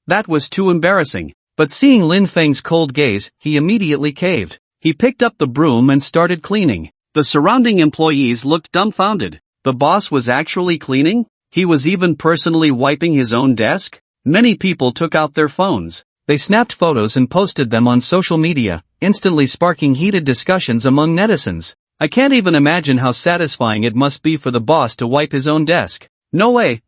That was too embarrassing. But seeing Lin Feng's cold gaze, he immediately caved. He picked up the broom and started cleaning. The surrounding employees looked dumbfounded. The boss was actually cleaning? He was even personally wiping his own desk? Many people took out their phones. They snapped photos and posted them on social media, instantly sparking heated discussions among netizens. I can't even imagine how satisfying it must be for the boss to wipe his own desk. No way,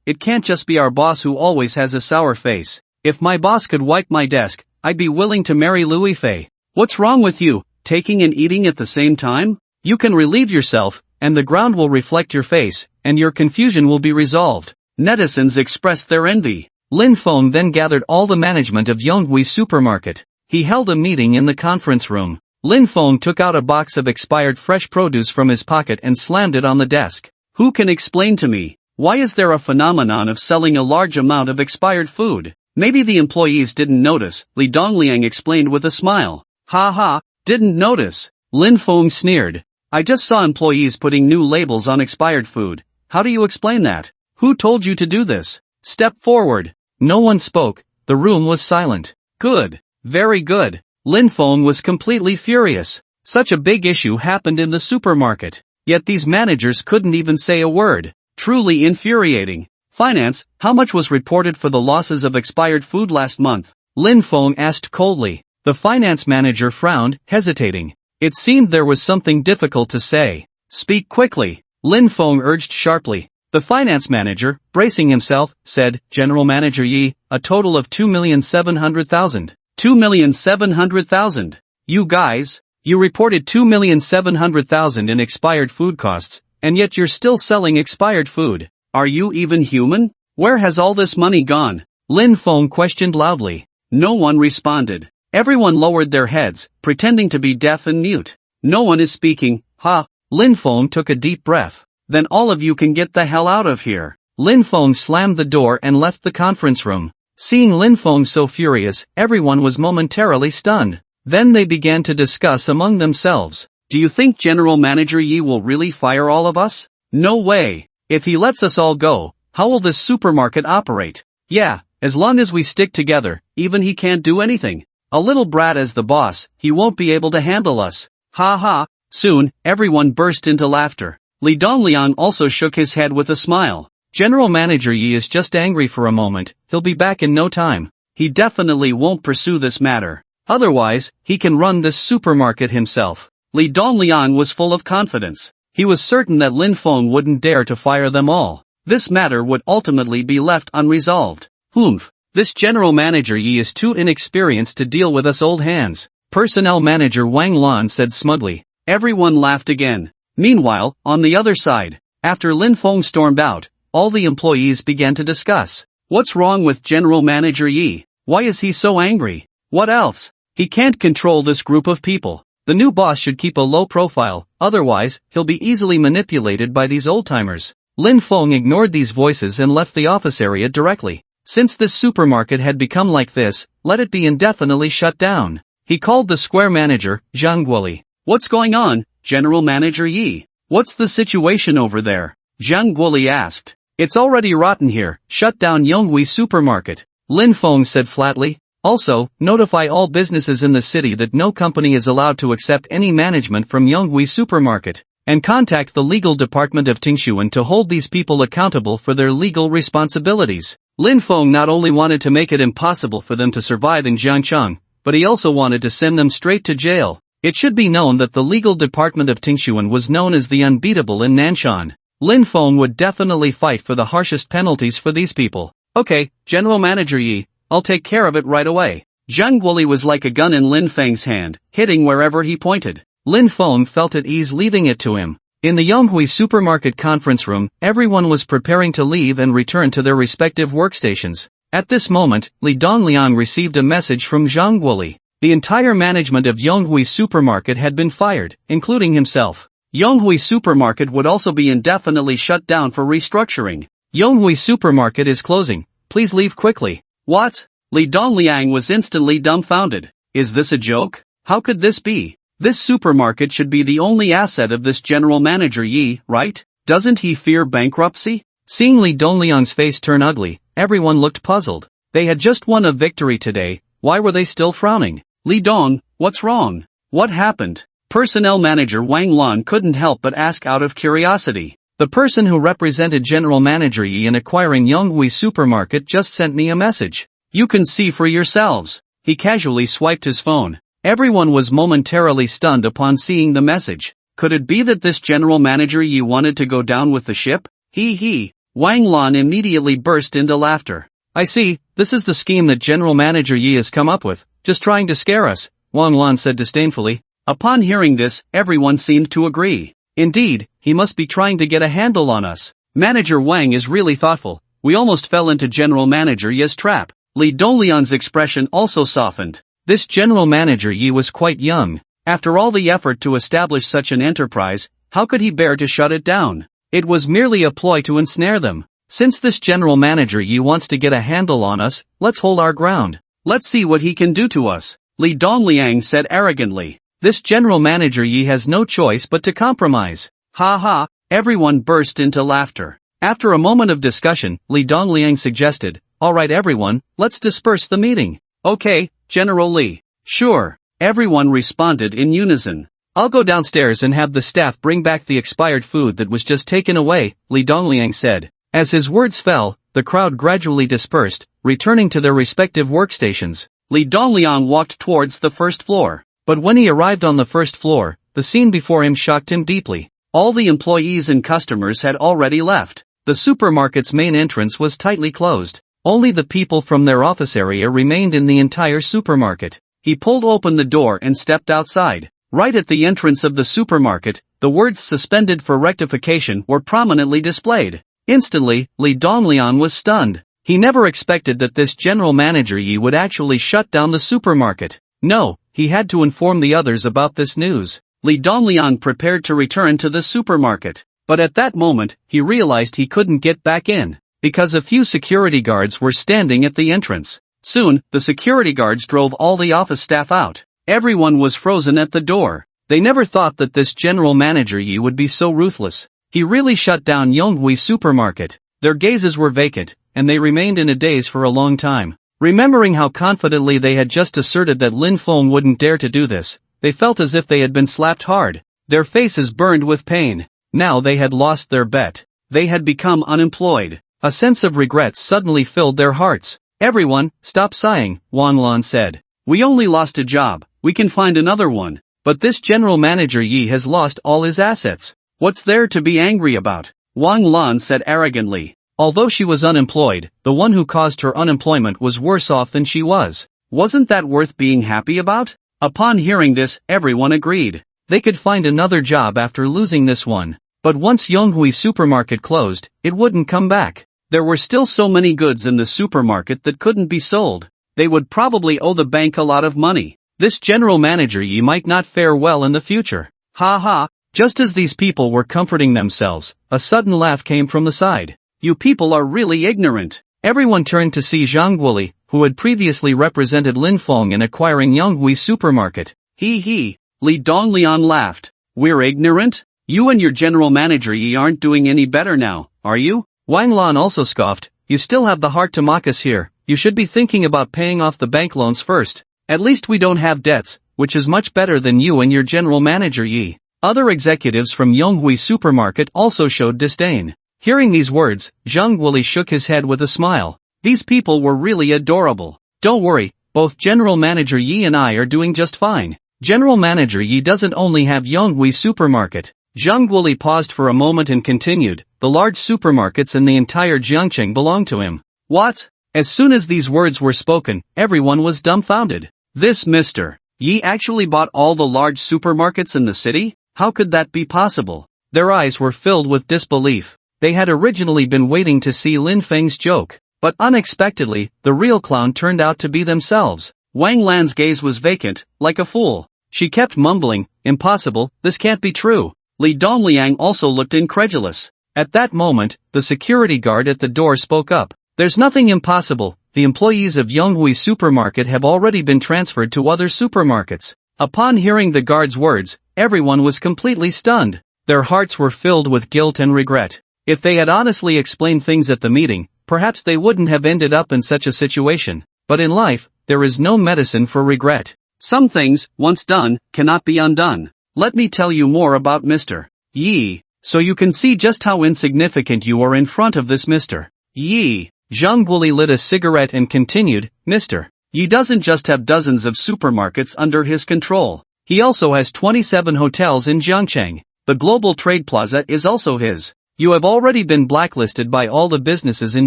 it can't just be our boss who always has a sour face. If my boss could wipe my desk, I'd be willing to marry Louis Fei. What's wrong with you, taking and eating at the same time? You can relieve yourself, and the ground will reflect your face, and your confusion will be resolved. Netizens expressed their envy. Lin Feng then gathered all the management of Yonghui Supermarket. He held a meeting in the conference room. Lin Feng took out a box of expired fresh produce from his pocket and slammed it on the desk. Who can explain to me, why is there a phenomenon of selling a large amount of expired food? Maybe the employees didn't notice, Li Dongliang explained with a smile. Ha ha, didn't notice. Lin Feng sneered. I just saw employees putting new labels on expired food. How do you explain that? Who told you to do this? Step forward. No one spoke, the room was silent. Good. Very good. Lin Feng was completely furious. Such a big issue happened in the supermarket. Yet these managers couldn't even say a word. Truly infuriating. Finance, how much was reported for the losses of expired food last month? Lin Feng asked coldly. The finance manager frowned, hesitating. It seemed there was something difficult to say. Speak quickly. Lin Feng urged sharply. The finance manager, bracing himself, said, General Manager Yi, a total of 2,700,000. 2,700,000. You guys, you reported 2,700,000 in expired food costs, and yet you're still selling expired food. Are you even human? Where has all this money gone? Lin Feng questioned loudly. No one responded. Everyone lowered their heads, pretending to be deaf and mute. No one is speaking. Ha! Lin Feng took a deep breath. Then all of you can get the hell out of here. Lin Feng slammed the door and left the conference room. Seeing Lin Feng so furious, everyone was momentarily stunned. Then they began to discuss among themselves. Do you think General Manager Yi will really fire all of us? No way. If he lets us all go, how will this supermarket operate? Yeah, as long as we stick together, even he can't do anything. A little brat as the boss, he won't be able to handle us. Ha ha. Soon, everyone burst into laughter. Li Dongliang also shook his head with a smile. General Manager Yi is just angry for a moment, he'll be back in no time. He definitely won't pursue this matter. Otherwise, he can run this supermarket himself. Li Dongliang was full of confidence. He was certain that Lin Feng wouldn't dare to fire them all. This matter would ultimately be left unresolved. Humph. This General Manager Yi is too inexperienced to deal with us old hands. Personnel Manager Wang Lan said smugly. Everyone laughed again. Meanwhile, on the other side, after Lin Feng stormed out, all the employees began to discuss. What's wrong with General Manager Yi? Why is he so angry? What else? He can't control this group of people. The new boss should keep a low profile, otherwise, he'll be easily manipulated by these old-timers. Lin Feng ignored these voices and left the office area directly. Since this supermarket had become like this, let it be indefinitely shut down. He called the square manager, Zhang Guoli. What's going on, General Manager Yi? What's the situation over there? Zhang Guoli asked. It's already rotten here, shut down Yonghui supermarket. Lin Feng said flatly. Also, notify all businesses in the city that no company is allowed to accept any management from Yonghui supermarket. And contact the legal department of Tingshuan to hold these people accountable for their legal responsibilities. Lin Feng not only wanted to make it impossible for them to survive in Jiangcheng, but he also wanted to send them straight to jail. It should be known that the legal department of Tingshuan was known as the unbeatable in Nanshan. Lin Feng would definitely fight for the harshest penalties for these people. Okay, General Manager Yi, I'll take care of it right away. Zhang Guoli was like a gun in Lin Feng's hand, hitting wherever he pointed. Lin Feng felt at ease leaving it to him. In the Yonghui supermarket conference room, everyone was preparing to leave and return to their respective workstations. At this moment, Li Dongliang received a message from Zhang Guoli. The entire management of Yonghui supermarket had been fired, including himself. Yonghui supermarket would also be indefinitely shut down for restructuring. Yonghui supermarket is closing. Please leave quickly. What? Li Dongliang was instantly dumbfounded. Is this a joke? How could this be? This supermarket should be the only asset of this General Manager Yi, right? Doesn't he fear bankruptcy? Seeing Li Dongliang's face turn ugly, everyone looked puzzled. They had just won a victory today, why were they still frowning? Li Dong, what's wrong? What happened? Personnel Manager Wang Lan couldn't help but ask out of curiosity. The person who represented General Manager Yi in acquiring Yonghui supermarket just sent me a message. You can see for yourselves. He casually swiped his phone. Everyone was momentarily stunned upon seeing the message. Could it be that this General Manager Yi wanted to go down with the ship? He. Wang Lan immediately burst into laughter. I see, this is the scheme that General Manager Yi has come up with, just trying to scare us, Wang Lan said disdainfully. Upon hearing this, everyone seemed to agree. Indeed, he must be trying to get a handle on us. Manager Wang is really thoughtful. We almost fell into General Manager Yi's trap. Li Dongliang's expression also softened. This General Manager Yi was quite young. After all the effort to establish such an enterprise, how could he bear to shut it down? It was merely a ploy to ensnare them. Since this General Manager Yi wants to get a handle on us, let's hold our ground. Let's see what he can do to us. Li Dongliang said arrogantly. This General Manager Yi has no choice but to compromise. Ha ha, everyone burst into laughter. After a moment of discussion, Li Dongliang suggested, alright everyone, let's disperse the meeting. Okay, General Li. Sure. Everyone responded in unison. I'll go downstairs and have the staff bring back the expired food that was just taken away, Li Dongliang said. As his words fell, the crowd gradually dispersed, returning to their respective workstations. Li Dongliang walked towards the first floor. But when he arrived on the first floor, the scene before him shocked him deeply. All the employees and customers had already left. The supermarket's main entrance was tightly closed. Only the people from their office area remained in the entire supermarket. He pulled open the door and stepped outside. Right at the entrance of the supermarket, the words suspended for rectification were prominently displayed. Instantly, Li Dongliang was stunned. He never expected that this General Manager Yi would actually shut down the supermarket. No, he had to inform the others about this news. Li Dongliang prepared to return to the supermarket. But at that moment, he realized he couldn't get back in, because a few security guards were standing at the entrance. Soon, the security guards drove all the office staff out. Everyone was frozen at the door. They never thought that this General Manager Yi would be so ruthless. He really shut down Yonghui supermarket. Their gazes were vacant, and they remained in a daze for a long time. Remembering how confidently they had just asserted that Lin Feng wouldn't dare to do this, they felt as if they had been slapped hard. Their faces burned with pain. Now they had lost their bet. They had become unemployed. A sense of regret suddenly filled their hearts. "Everyone, stop sighing," Wang Lan said. "We only lost a job, we can find another one. But this general manager Yi has lost all his assets. What's there to be angry about?" Wang Lan said arrogantly. Although she was unemployed, the one who caused her unemployment was worse off than she was. Wasn't that worth being happy about? Upon hearing this, everyone agreed. They could find another job after losing this one. But once Yonghui supermarket closed, it wouldn't come back. There were still so many goods in the supermarket that couldn't be sold. They would probably owe the bank a lot of money. This general manager Yi might not fare well in the future. Ha ha. Just as these people were comforting themselves, a sudden laugh came from the side. "You people are really ignorant." Everyone turned to see Zhang Guoli, who had previously represented Lin Feng in acquiring Yonghui supermarket. He. Li Dongliang laughed. "We're ignorant? You and your general manager Yi aren't doing any better now, are you?" Wang Lan also scoffed. "You still have the heart to mock us here. You should be thinking about paying off the bank loans first. At least we don't have debts, which is much better than you and your general manager Yi." Other executives from Yonghui supermarket also showed disdain. Hearing these words, Zhang Guoli shook his head with a smile. These people were really adorable. "Don't worry, both General Manager Yi and I are doing just fine. General Manager Yi doesn't only have Yonghui supermarket." Zhang Guoli paused for a moment and continued, "The large supermarkets in the entire Jiangcheng belong to him." What? As soon as these words were spoken, everyone was dumbfounded. This Mr. Yi actually bought all the large supermarkets in the city? How could that be possible? Their eyes were filled with disbelief. They had originally been waiting to see Lin Feng's joke, but unexpectedly, the real clown turned out to be themselves. Wang Lan's gaze was vacant, like a fool. She kept mumbling, "Impossible, this can't be true." Li Dongliang also looked incredulous. At that moment, the security guard at the door spoke up. "There's nothing impossible, the employees of Yonghui supermarket have already been transferred to other supermarkets." Upon hearing the guard's words, everyone was completely stunned. Their hearts were filled with guilt and regret. If they had honestly explained things at the meeting, perhaps they wouldn't have ended up in such a situation. But in life, there is no medicine for regret. Some things, once done, cannot be undone. Let me tell you more about Mr. Yi, so you can see just how insignificant you are in front of this Mr. Yi. Zhang Guoli lit a cigarette and continued, "Mr. Yi doesn't just have dozens of supermarkets under his control. He also has 27 hotels in Jiangcheng. The Global Trade Plaza is also his. You have already been blacklisted by all the businesses in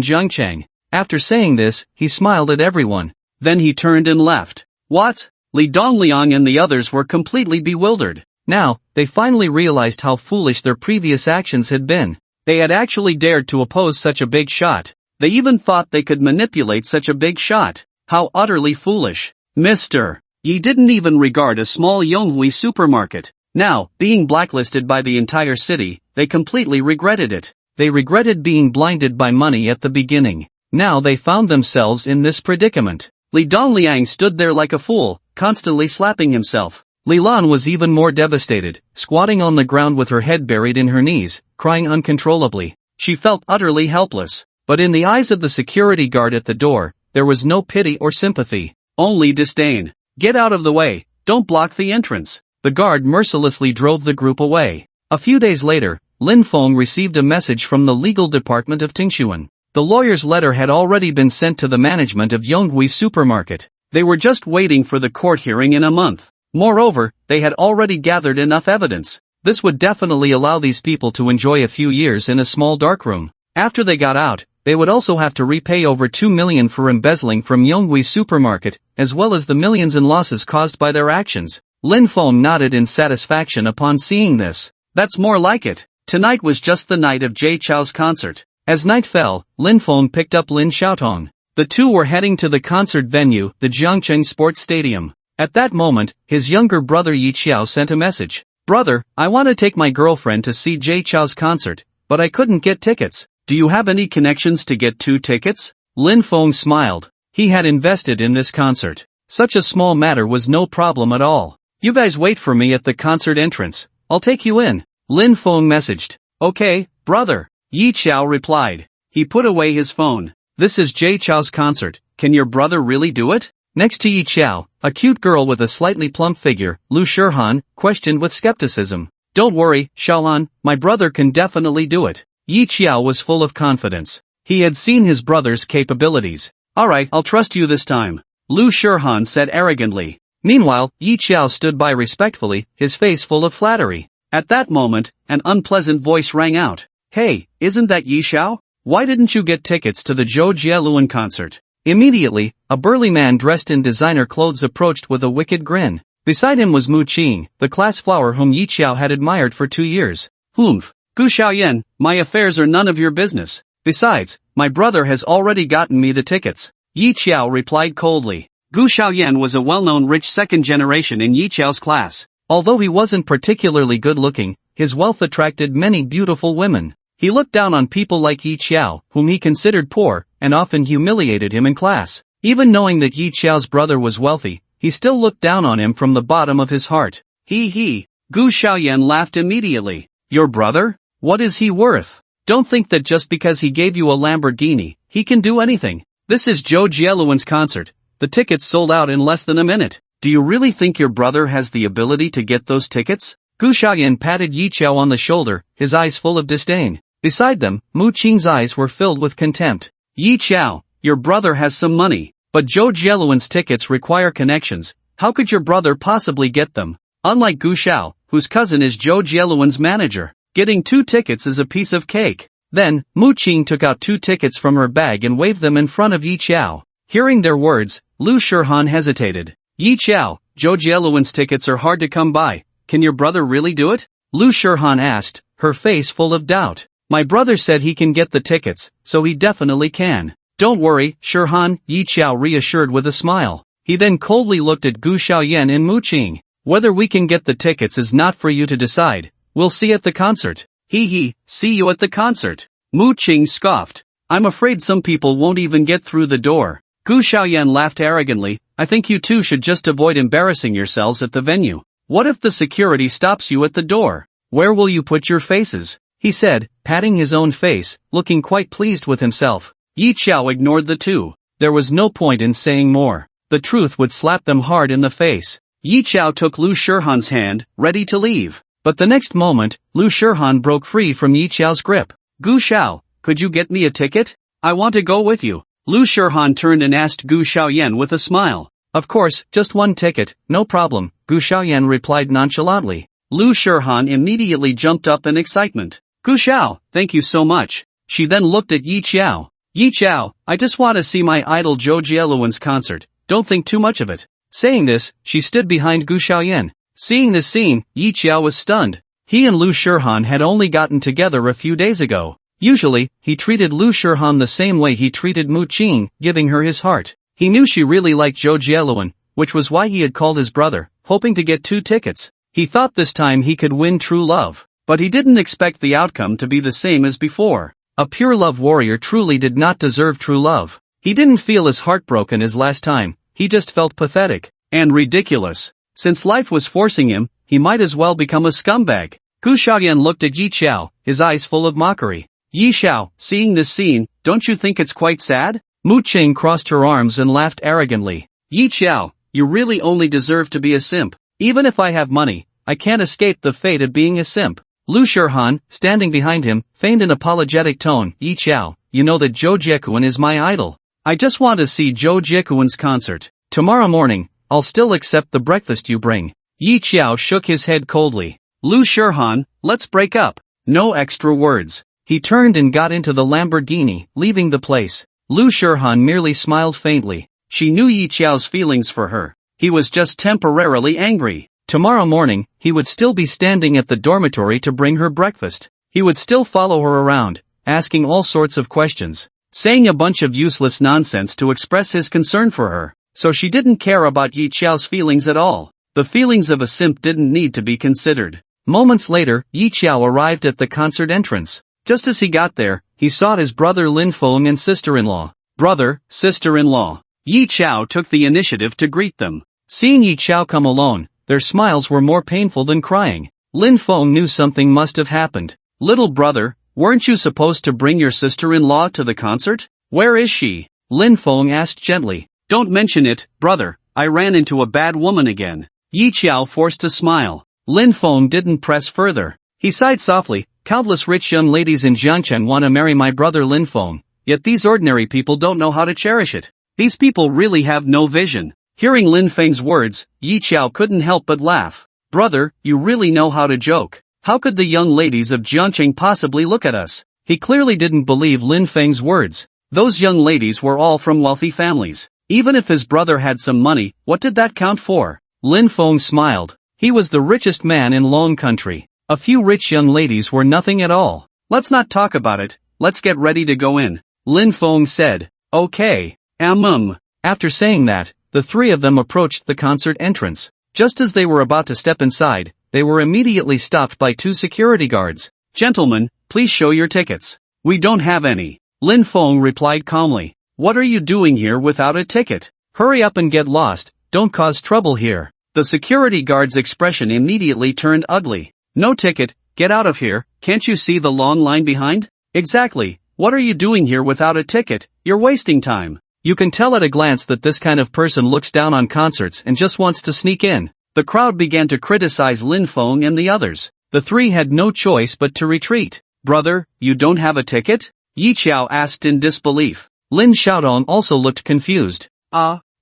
Jiangcheng." After saying this, he smiled at everyone. Then he turned and left. What? Li Dongliang and the others were completely bewildered. Now, they finally realized how foolish their previous actions had been. They had actually dared to oppose such a big shot. They even thought they could manipulate such a big shot. How utterly foolish. Mr. Yi didn't even regard a small Yonghui supermarket. Now, being blacklisted by the entire city, they completely regretted it. They regretted being blinded by money at the beginning. Now they found themselves in this predicament. Li Dongliang stood there like a fool, constantly slapping himself. Li Lan was even more devastated, squatting on the ground with her head buried in her knees, crying uncontrollably. She felt utterly helpless. But in the eyes of the security guard at the door, there was no pity or sympathy, only disdain. "Get out of the way, don't block the entrance." The guard mercilessly drove the group away. A few days later, Lin Feng received a message from the legal department of Tingshuan. The lawyer's letter had already been sent to the management of Yonghui supermarket. They were just waiting for the court hearing in a month. Moreover, they had already gathered enough evidence. This would definitely allow these people to enjoy a few years in a small darkroom. After they got out, they would also have to repay over 2 million for embezzling from Yonghui supermarket, as well as the millions in losses caused by their actions. Lin Feng nodded in satisfaction upon seeing this. That's more like it. Tonight was just the night of Jay Chou's concert. As night fell, Lin Feng picked up Lin Xiaotong. The two were heading to the concert venue, the Jiangcheng Sports Stadium. At that moment, his younger brother Yi Qiao sent a message. "Brother, I want to take my girlfriend to see Jay Chou's concert, but I couldn't get tickets. Do you have any connections to get 2 tickets? Lin Feng smiled. He had invested in this concert. Such a small matter was no problem at all. "You guys wait for me at the concert entrance. I'll take you in," Lin Feng messaged. "Okay, brother," Yi Qiao replied. He put away his phone. "This is Jay Chou's concert. Can your brother really do it?" Next to Yi Qiao, a cute girl with a slightly plump figure, Lu Shirhan, questioned with skepticism. "Don't worry, Xiaolan, my brother can definitely do it. Yi Qiao was full of confidence. He had seen his brother's capabilities. Alright, I'll trust you this time, Lu Shurhan said arrogantly. Meanwhile, Yi Qiao stood by respectfully, his face full of flattery. At that moment, an unpleasant voice rang out. Hey, isn't that Yi Qiao? Why didn't you get tickets to the Zhou Jieluan concert? Immediately, a burly man dressed in designer clothes approached with a wicked grin. Beside him was Mu Qing, the class flower whom Yi Qiao had admired for 2 years. Humph, Gu Xiaoyan, my affairs are none of your business. Besides, my brother has already gotten me the tickets. Yi Qiao replied coldly. Gu Xiaoyan was a well-known rich second generation in Yi Qiao's class. Although he wasn't particularly good-looking, his wealth attracted many beautiful women. He looked down on people like Yi Qiao, whom he considered poor, and often humiliated him in class. Even knowing that Yi Qiao's brother was wealthy, he still looked down on him from the bottom of his heart. He. Gu Xiaoyan laughed immediately. Your brother? What is he worth? Don't think that just because he gave you a Lamborghini, he can do anything. This is Zhou Jieluan's concert. The tickets sold out in less than a minute. Do you really think your brother has the ability to get those tickets? Gu Xiaoyan patted Yi Qiao on the shoulder, his eyes full of disdain. Beside them, Mu Qing's eyes were filled with contempt. Yi Qiao, your brother has some money, but Zhou Jieluan's tickets require connections. How could your brother possibly get them? Unlike Gu Xiao, whose cousin is Zhou Jieluan's manager, getting 2 tickets is a piece of cake. Then, Mu Qing took out 2 tickets from her bag and waved them in front of Yi Qiao. Hearing their words, Lu Shurhan hesitated. Yi Qiao, Zhou Jieluan's tickets are hard to come by. Can your brother really do it? Lu Shurhan asked, her face full of doubt. My brother said he can get the tickets, so he definitely can. Don't worry, Shurhan, Yi Qiao reassured with a smile. He then coldly looked at Gu Xiaoyan and Mu Qing. Whether we can get the tickets is not for you to decide. We'll see at the concert. See you at the concert. Mu Qing scoffed. I'm afraid some people won't even get through the door. Gu Xiaoyan laughed arrogantly. I think you two should just avoid embarrassing yourselves at the venue. What if the security stops you at the door? Where will you put your faces? He said, patting his own face, looking quite pleased with himself. Yi Qiao ignored the two. There was no point in saying more. The truth would slap them hard in the face. Yi Qiao took Lu Shurhan's hand, ready to leave. But the next moment, Lu Shurhan broke free from Yi Qiao's grip. Gu Xiao, could you get me a ticket? I want to go with you. Lu Shurhan turned and asked Gu Xiaoyan with a smile. Of course, just one ticket, no problem, Gu Xiaoyan replied nonchalantly. Lu Shurhan immediately jumped up in excitement. Gu Xiao, thank you so much. She then looked at Yi Qiao. Yi Qiao, I just want to see my idol Zhou Jieluan's concert, don't think too much of it. Saying this, she stood behind Gu Xiaoyan. Seeing this scene, Yi Qiao was stunned. He and Lu Shurhan had only gotten together a few days ago. Usually, he treated Lu Shurhan the same way he treated Mu Qing, giving her his heart. He knew she really liked Zhou Jieluan, which was why he had called his brother, hoping to get 2 tickets. He thought this time he could win true love. But he didn't expect the outcome to be the same as before. A pure love warrior truly did not deserve true love. He didn't feel as heartbroken as last time, he just felt pathetic and ridiculous. Since life was forcing him, he might as well become a scumbag. Gu Xiaoyan looked at Yi Qiao, his eyes full of mockery. Yi Qiao, seeing this scene, don't you think it's quite sad? Mu Qing crossed her arms and laughed arrogantly. Yi Qiao, you really only deserve to be a simp. Even if I have money, I can't escape the fate of being a simp. Lu Shurhan, standing behind him, feigned an apologetic tone. Yi Qiao, you know that Zhou Jieluan is my idol. I just want to see Zhou Jieluan's concert. Tomorrow morning, I'll still accept the breakfast you bring. Yi Qiao shook his head coldly. Lu Shurhan, let's break up. No extra words. He turned and got into the Lamborghini, leaving the place. Lu Shurhan merely smiled faintly. She knew Yi Qiao's feelings for her. He was just temporarily angry. Tomorrow morning, he would still be standing at the dormitory to bring her breakfast. He would still follow her around, asking all sorts of questions, saying a bunch of useless nonsense to express his concern for her. So she didn't care about Yi Qiao's feelings at all. The feelings of a simp didn't need to be considered. Moments later, Yi Qiao arrived at the concert entrance. Just as he got there, he saw his brother Lin Feng and sister-in-law. Brother, sister-in-law. Yi Qiao took the initiative to greet them. Seeing Yi Qiao come alone, their smiles were more painful than crying. Lin Feng knew something must have happened. Little brother, weren't you supposed to bring your sister-in-law to the concert? Where is she? Lin Feng asked gently. Don't mention it, brother, I ran into a bad woman again. Yi Qiao forced a smile. Lin Feng didn't press further. He sighed softly, Countless rich young ladies in Jiangchen want to marry my brother Lin Feng, yet these ordinary people don't know how to cherish it. These people really have no vision. Hearing Lin Feng's words, Yi Qiao couldn't help but laugh. Brother, you really know how to joke. How could the young ladies of Jiangchen possibly look at us? He clearly didn't believe Lin Feng's words. Those young ladies were all from wealthy families. Even if his brother had some money, what did that count for? Lin Feng smiled. He was the richest man in Long Country. A few rich young ladies were nothing at all. Let's not talk about it, let's get ready to go in. Lin Feng said. Okay. After saying that, the three of them approached the concert entrance. Just as they were about to step inside, they were immediately stopped by two security guards. Gentlemen, please show your tickets. We don't have any. Lin Feng replied calmly. What are you doing here without a ticket? Hurry up and get lost, don't cause trouble here. The security guard's expression immediately turned ugly. No ticket, get out of here, can't you see the long line behind? Exactly, what are you doing here without a ticket? You're wasting time. You can tell at a glance that this kind of person looks down on concerts and just wants to sneak in. The crowd began to criticize Lin Feng and the others. The three had no choice but to retreat. Brother, you don't have a ticket? Yi Qiao asked in disbelief. Lin Xiaodong also looked confused.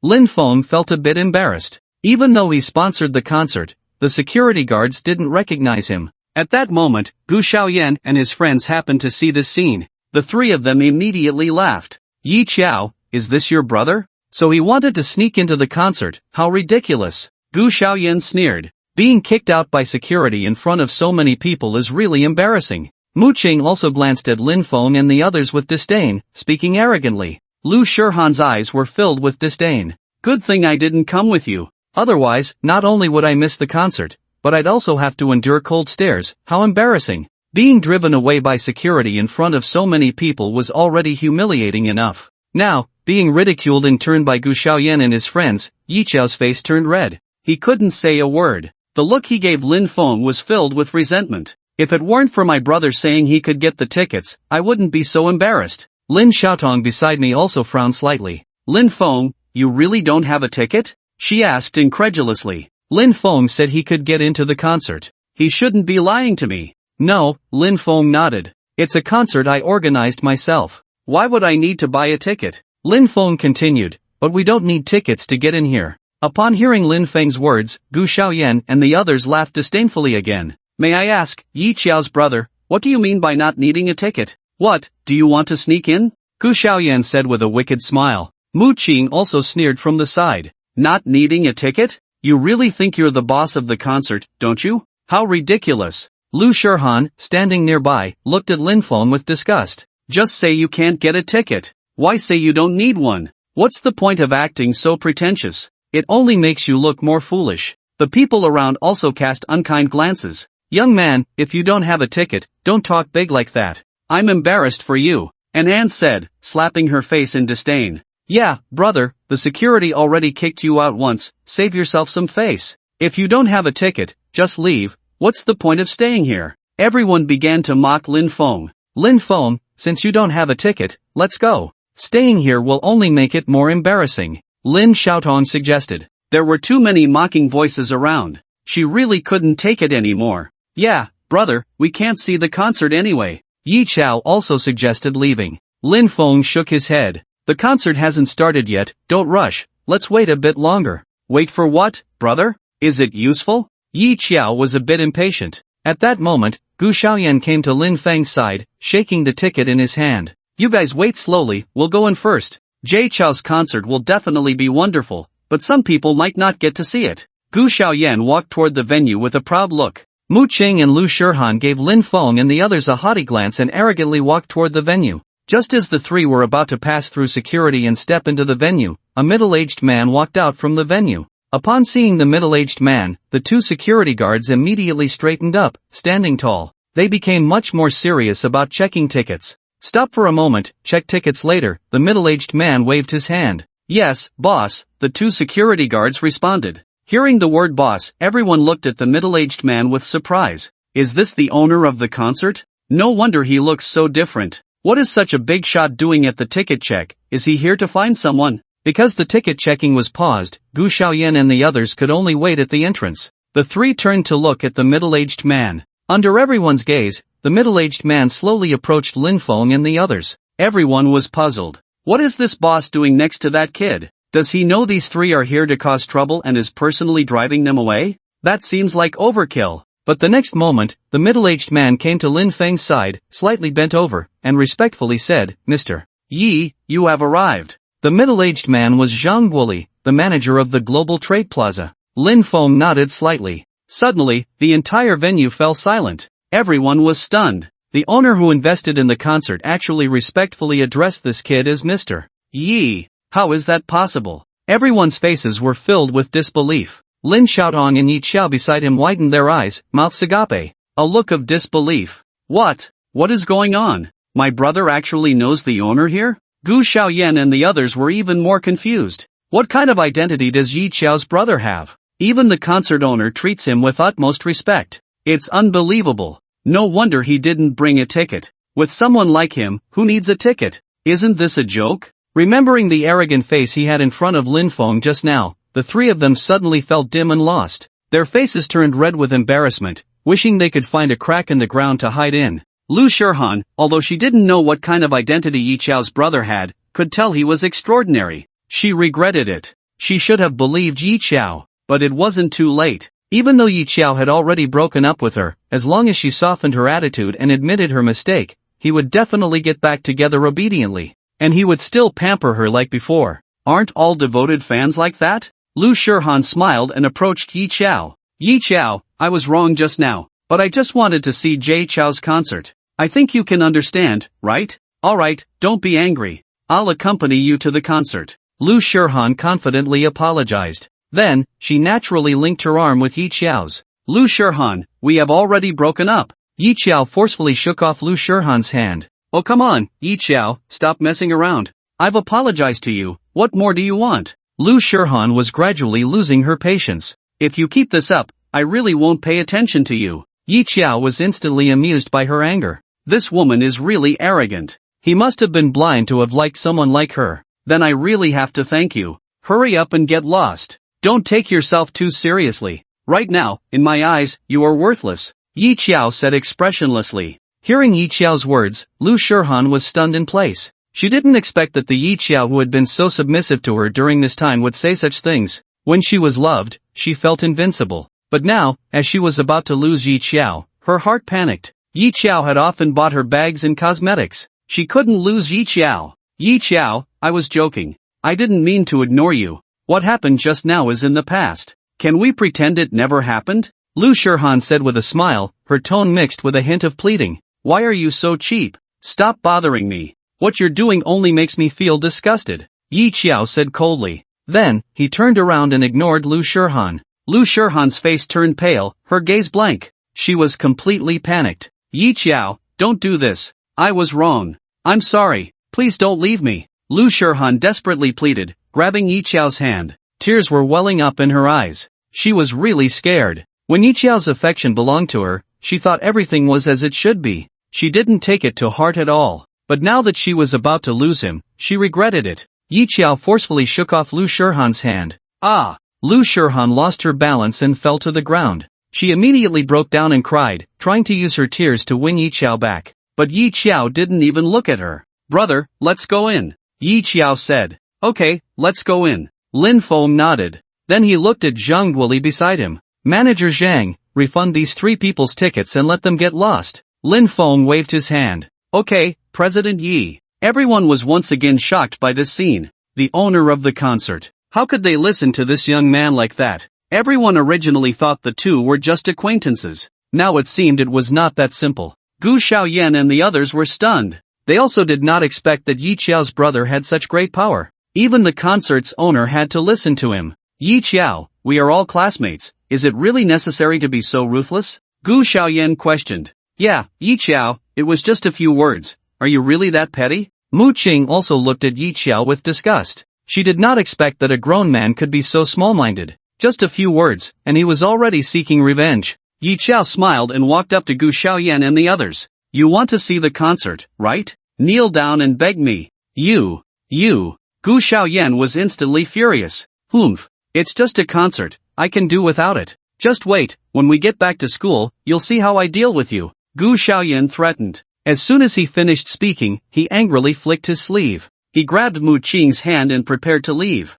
Lin Feng felt a bit embarrassed. Even though he sponsored the concert, the security guards didn't recognize him. At that moment, Gu Xiaoyan and his friends happened to see this scene. The three of them immediately laughed. Yi Qiao, is this your brother? So he wanted to sneak into the concert, how ridiculous. Gu Xiaoyan sneered. Being kicked out by security in front of so many people is really embarrassing. Mu Qing also glanced at Lin Feng and the others with disdain, speaking arrogantly. Lu Shihan's eyes were filled with disdain. Good thing I didn't come with you. Otherwise, not only would I miss the concert, but I'd also have to endure cold stares. How embarrassing. Being driven away by security in front of so many people was already humiliating enough. Now, being ridiculed in turn by Gu Xiaoyan and his friends, Yi Qiao's face turned red. He couldn't say a word. The look he gave Lin Feng was filled with resentment. If it weren't for my brother saying he could get the tickets, I wouldn't be so embarrassed. Lin Xiaotong beside me also frowned slightly. Lin Feng, you really don't have a ticket? She asked incredulously. Lin Feng said he could get into the concert. He shouldn't be lying to me. No, Lin Feng nodded. It's a concert I organized myself. Why would I need to buy a ticket? Lin Feng continued, but we don't need tickets to get in here. Upon hearing Lin Feng's words, Gu Xiaoyan and the others laughed disdainfully again. May I ask, Yi Qiao's brother, what do you mean by not needing a ticket? What, do you want to sneak in? Gu Xiaoyan said with a wicked smile. Mu Qing also sneered from the side. Not needing a ticket? You really think you're the boss of the concert, don't you? How ridiculous. Lu Shihan, standing nearby, looked at Lin Feng with disgust. Just say you can't get a ticket. Why say you don't need one? What's the point of acting so pretentious? It only makes you look more foolish. The people around also cast unkind glances. Young man, if you don't have a ticket, don't talk big like that. I'm embarrassed for you, Anne said, slapping her face in disdain. Yeah, brother, the security already kicked you out once, save yourself some face. If you don't have a ticket, just leave, what's the point of staying here? Everyone began to mock Lin Feng. Lin Feng, since you don't have a ticket, let's go. Staying here will only make it more embarrassing, Lin Xiaotong suggested. There were too many mocking voices around. She really couldn't take it anymore. Yeah, brother, we can't see the concert anyway. Yi Qiao also suggested leaving. Lin Feng shook his head. The concert hasn't started yet, don't rush, let's wait a bit longer. Wait for what, brother? Is it useful? Yi Qiao was a bit impatient. At that moment, Gu Xiaoyan came to Lin Feng's side, shaking the ticket in his hand. You guys wait slowly, we'll go in first. Jay Chou's concert will definitely be wonderful, but some people might not get to see it. Gu Xiaoyan walked toward the venue with a proud look. Mu Qing and Lu Shihan gave Lin Feng and the others a haughty glance and arrogantly walked toward the venue. Just as the three were about to pass through security and step into the venue, a middle-aged man walked out from the venue. Upon seeing the middle-aged man, the two security guards immediately straightened up, standing tall. They became much more serious about checking tickets. Stop for a moment, check tickets later, the middle-aged man waved his hand. Yes, boss, the two security guards responded. Hearing the word boss, everyone looked at the middle-aged man with surprise. Is this the owner of the concert? No wonder he looks so different. What is such a big shot doing at the ticket check? Is he here to find someone? Because the ticket checking was paused, Gu Xiaoyan and the others could only wait at the entrance. The three turned to look at the middle-aged man. Under everyone's gaze, the middle-aged man slowly approached Lin Feng and the others. Everyone was puzzled. What is this boss doing next to that kid? Does he know these three are here to cause trouble and is personally driving them away? That seems like overkill. But the next moment, the middle-aged man came to Lin Feng's side, slightly bent over, and respectfully said, Mr. Yi, you have arrived. The middle-aged man was Zhang Guoli, the manager of the Global Trade Plaza. Lin Feng nodded slightly. Suddenly, the entire venue fell silent. Everyone was stunned. The owner who invested in the concert actually respectfully addressed this kid as Mr. Yi. How is that possible? Everyone's faces were filled with disbelief. Lin Xiaodong and Yi Qiao beside him widened their eyes, mouths agape. A look of disbelief. What? What is going on? My brother actually knows the owner here? Gu Xiaoyan and the others were even more confused. What kind of identity does Yi Qiao's brother have? Even the concert owner treats him with utmost respect. It's unbelievable. No wonder he didn't bring a ticket. With someone like him, who needs a ticket? Isn't this a joke? Remembering the arrogant face he had in front of Lin Feng just now, the three of them suddenly felt dim and lost. Their faces turned red with embarrassment, wishing they could find a crack in the ground to hide in. Lu Shihan, although she didn't know what kind of identity Yi Qiao's brother had, could tell he was extraordinary. She regretted it. She should have believed Yi Qiao, but it wasn't too late. Even though Yi Qiao had already broken up with her, as long as she softened her attitude and admitted her mistake, he would definitely get back together obediently. And he would still pamper her like before. Aren't all devoted fans like that? Lu Shihan smiled and approached Yi Qiao. Yi Qiao, I was wrong just now, but I just wanted to see Jay Chao's concert. I think you can understand, right? Alright, don't be angry. I'll accompany you to the concert. Lu Shihan confidently apologized. Then, she naturally linked her arm with Yi Qiao's. Lu Shihan, we have already broken up. Yi Qiao forcefully shook off Lu Shihan's hand. Oh come on, Yi Qiao, stop messing around. I've apologized to you, what more do you want? Lu Shihan was gradually losing her patience. If you keep this up, I really won't pay attention to you. Yi Qiao was instantly amused by her anger. This woman is really arrogant. He must have been blind to have liked someone like her. Then I really have to thank you. Hurry up and get lost. Don't take yourself too seriously. Right now, in my eyes, you are worthless. Yi Qiao said expressionlessly. Hearing Yi Qiao's words, Lu Shihan was stunned in place. She didn't expect that the Yi Qiao who had been so submissive to her during this time would say such things. When she was loved, she felt invincible. But now, as she was about to lose Yi Qiao, her heart panicked. Yi Qiao had often bought her bags and cosmetics. She couldn't lose Yi Qiao. Yi Qiao, I was joking. I didn't mean to ignore you. What happened just now is in the past. Can we pretend it never happened? Lu Shihan said with a smile, her tone mixed with a hint of pleading. Why are you so cheap? Stop bothering me. What you're doing only makes me feel disgusted. Yi Qiao said coldly. Then, he turned around and ignored Lu Shihan. Lu Shihan's face turned pale, her gaze blank. She was completely panicked. Yi Qiao, don't do this. I was wrong. I'm sorry. Please don't leave me. Lu Shihan desperately pleaded, grabbing Yi Qiao's hand. Tears were welling up in her eyes. She was really scared. When Yi Qiao's affection belonged to her, she thought everything was as it should be. She didn't take it to heart at all. But now that she was about to lose him, she regretted it. Yi Qiao forcefully shook off Lu Shihan's hand. Ah! Lu Shihan lost her balance and fell to the ground. She immediately broke down and cried, trying to use her tears to win Yi Qiao back. But Yi Qiao didn't even look at her. Brother, let's go in. Yi Qiao said. Okay, let's go in. Lin Feng nodded. Then he looked at Zhang Guoli beside him. Manager Zhang, refund these three people's tickets and let them get lost. Lin Feng waved his hand. Okay, President Yi. Everyone was once again shocked by this scene. The owner of the concert. How could they listen to this young man like that? Everyone originally thought the two were just acquaintances. Now it seemed it was not that simple. Gu Xiaoyan and the others were stunned. They also did not expect that Yi Qiao's brother had such great power. Even the concert's owner had to listen to him. Yi Qiao, we are all classmates. Is it really necessary to be so ruthless? Gu Xiaoyan questioned. Yeah, Yi Qiao, it was just a few words. Are you really that petty? Mu Qing also looked at Yi Qiao with disgust. She did not expect that a grown man could be so small-minded. Just a few words, and he was already seeking revenge. Yi Qiao smiled and walked up to Gu Xiaoyan and the others. You want to see the concert, right? Kneel down and beg me. You. Gu Xiaoyan was instantly furious. Humph. It's just a concert, I can do without it. Just wait, when we get back to school, you'll see how I deal with you. Gu Xiaoyan threatened. As soon as he finished speaking, he angrily flicked his sleeve. He grabbed Mu Qing's hand and prepared to leave.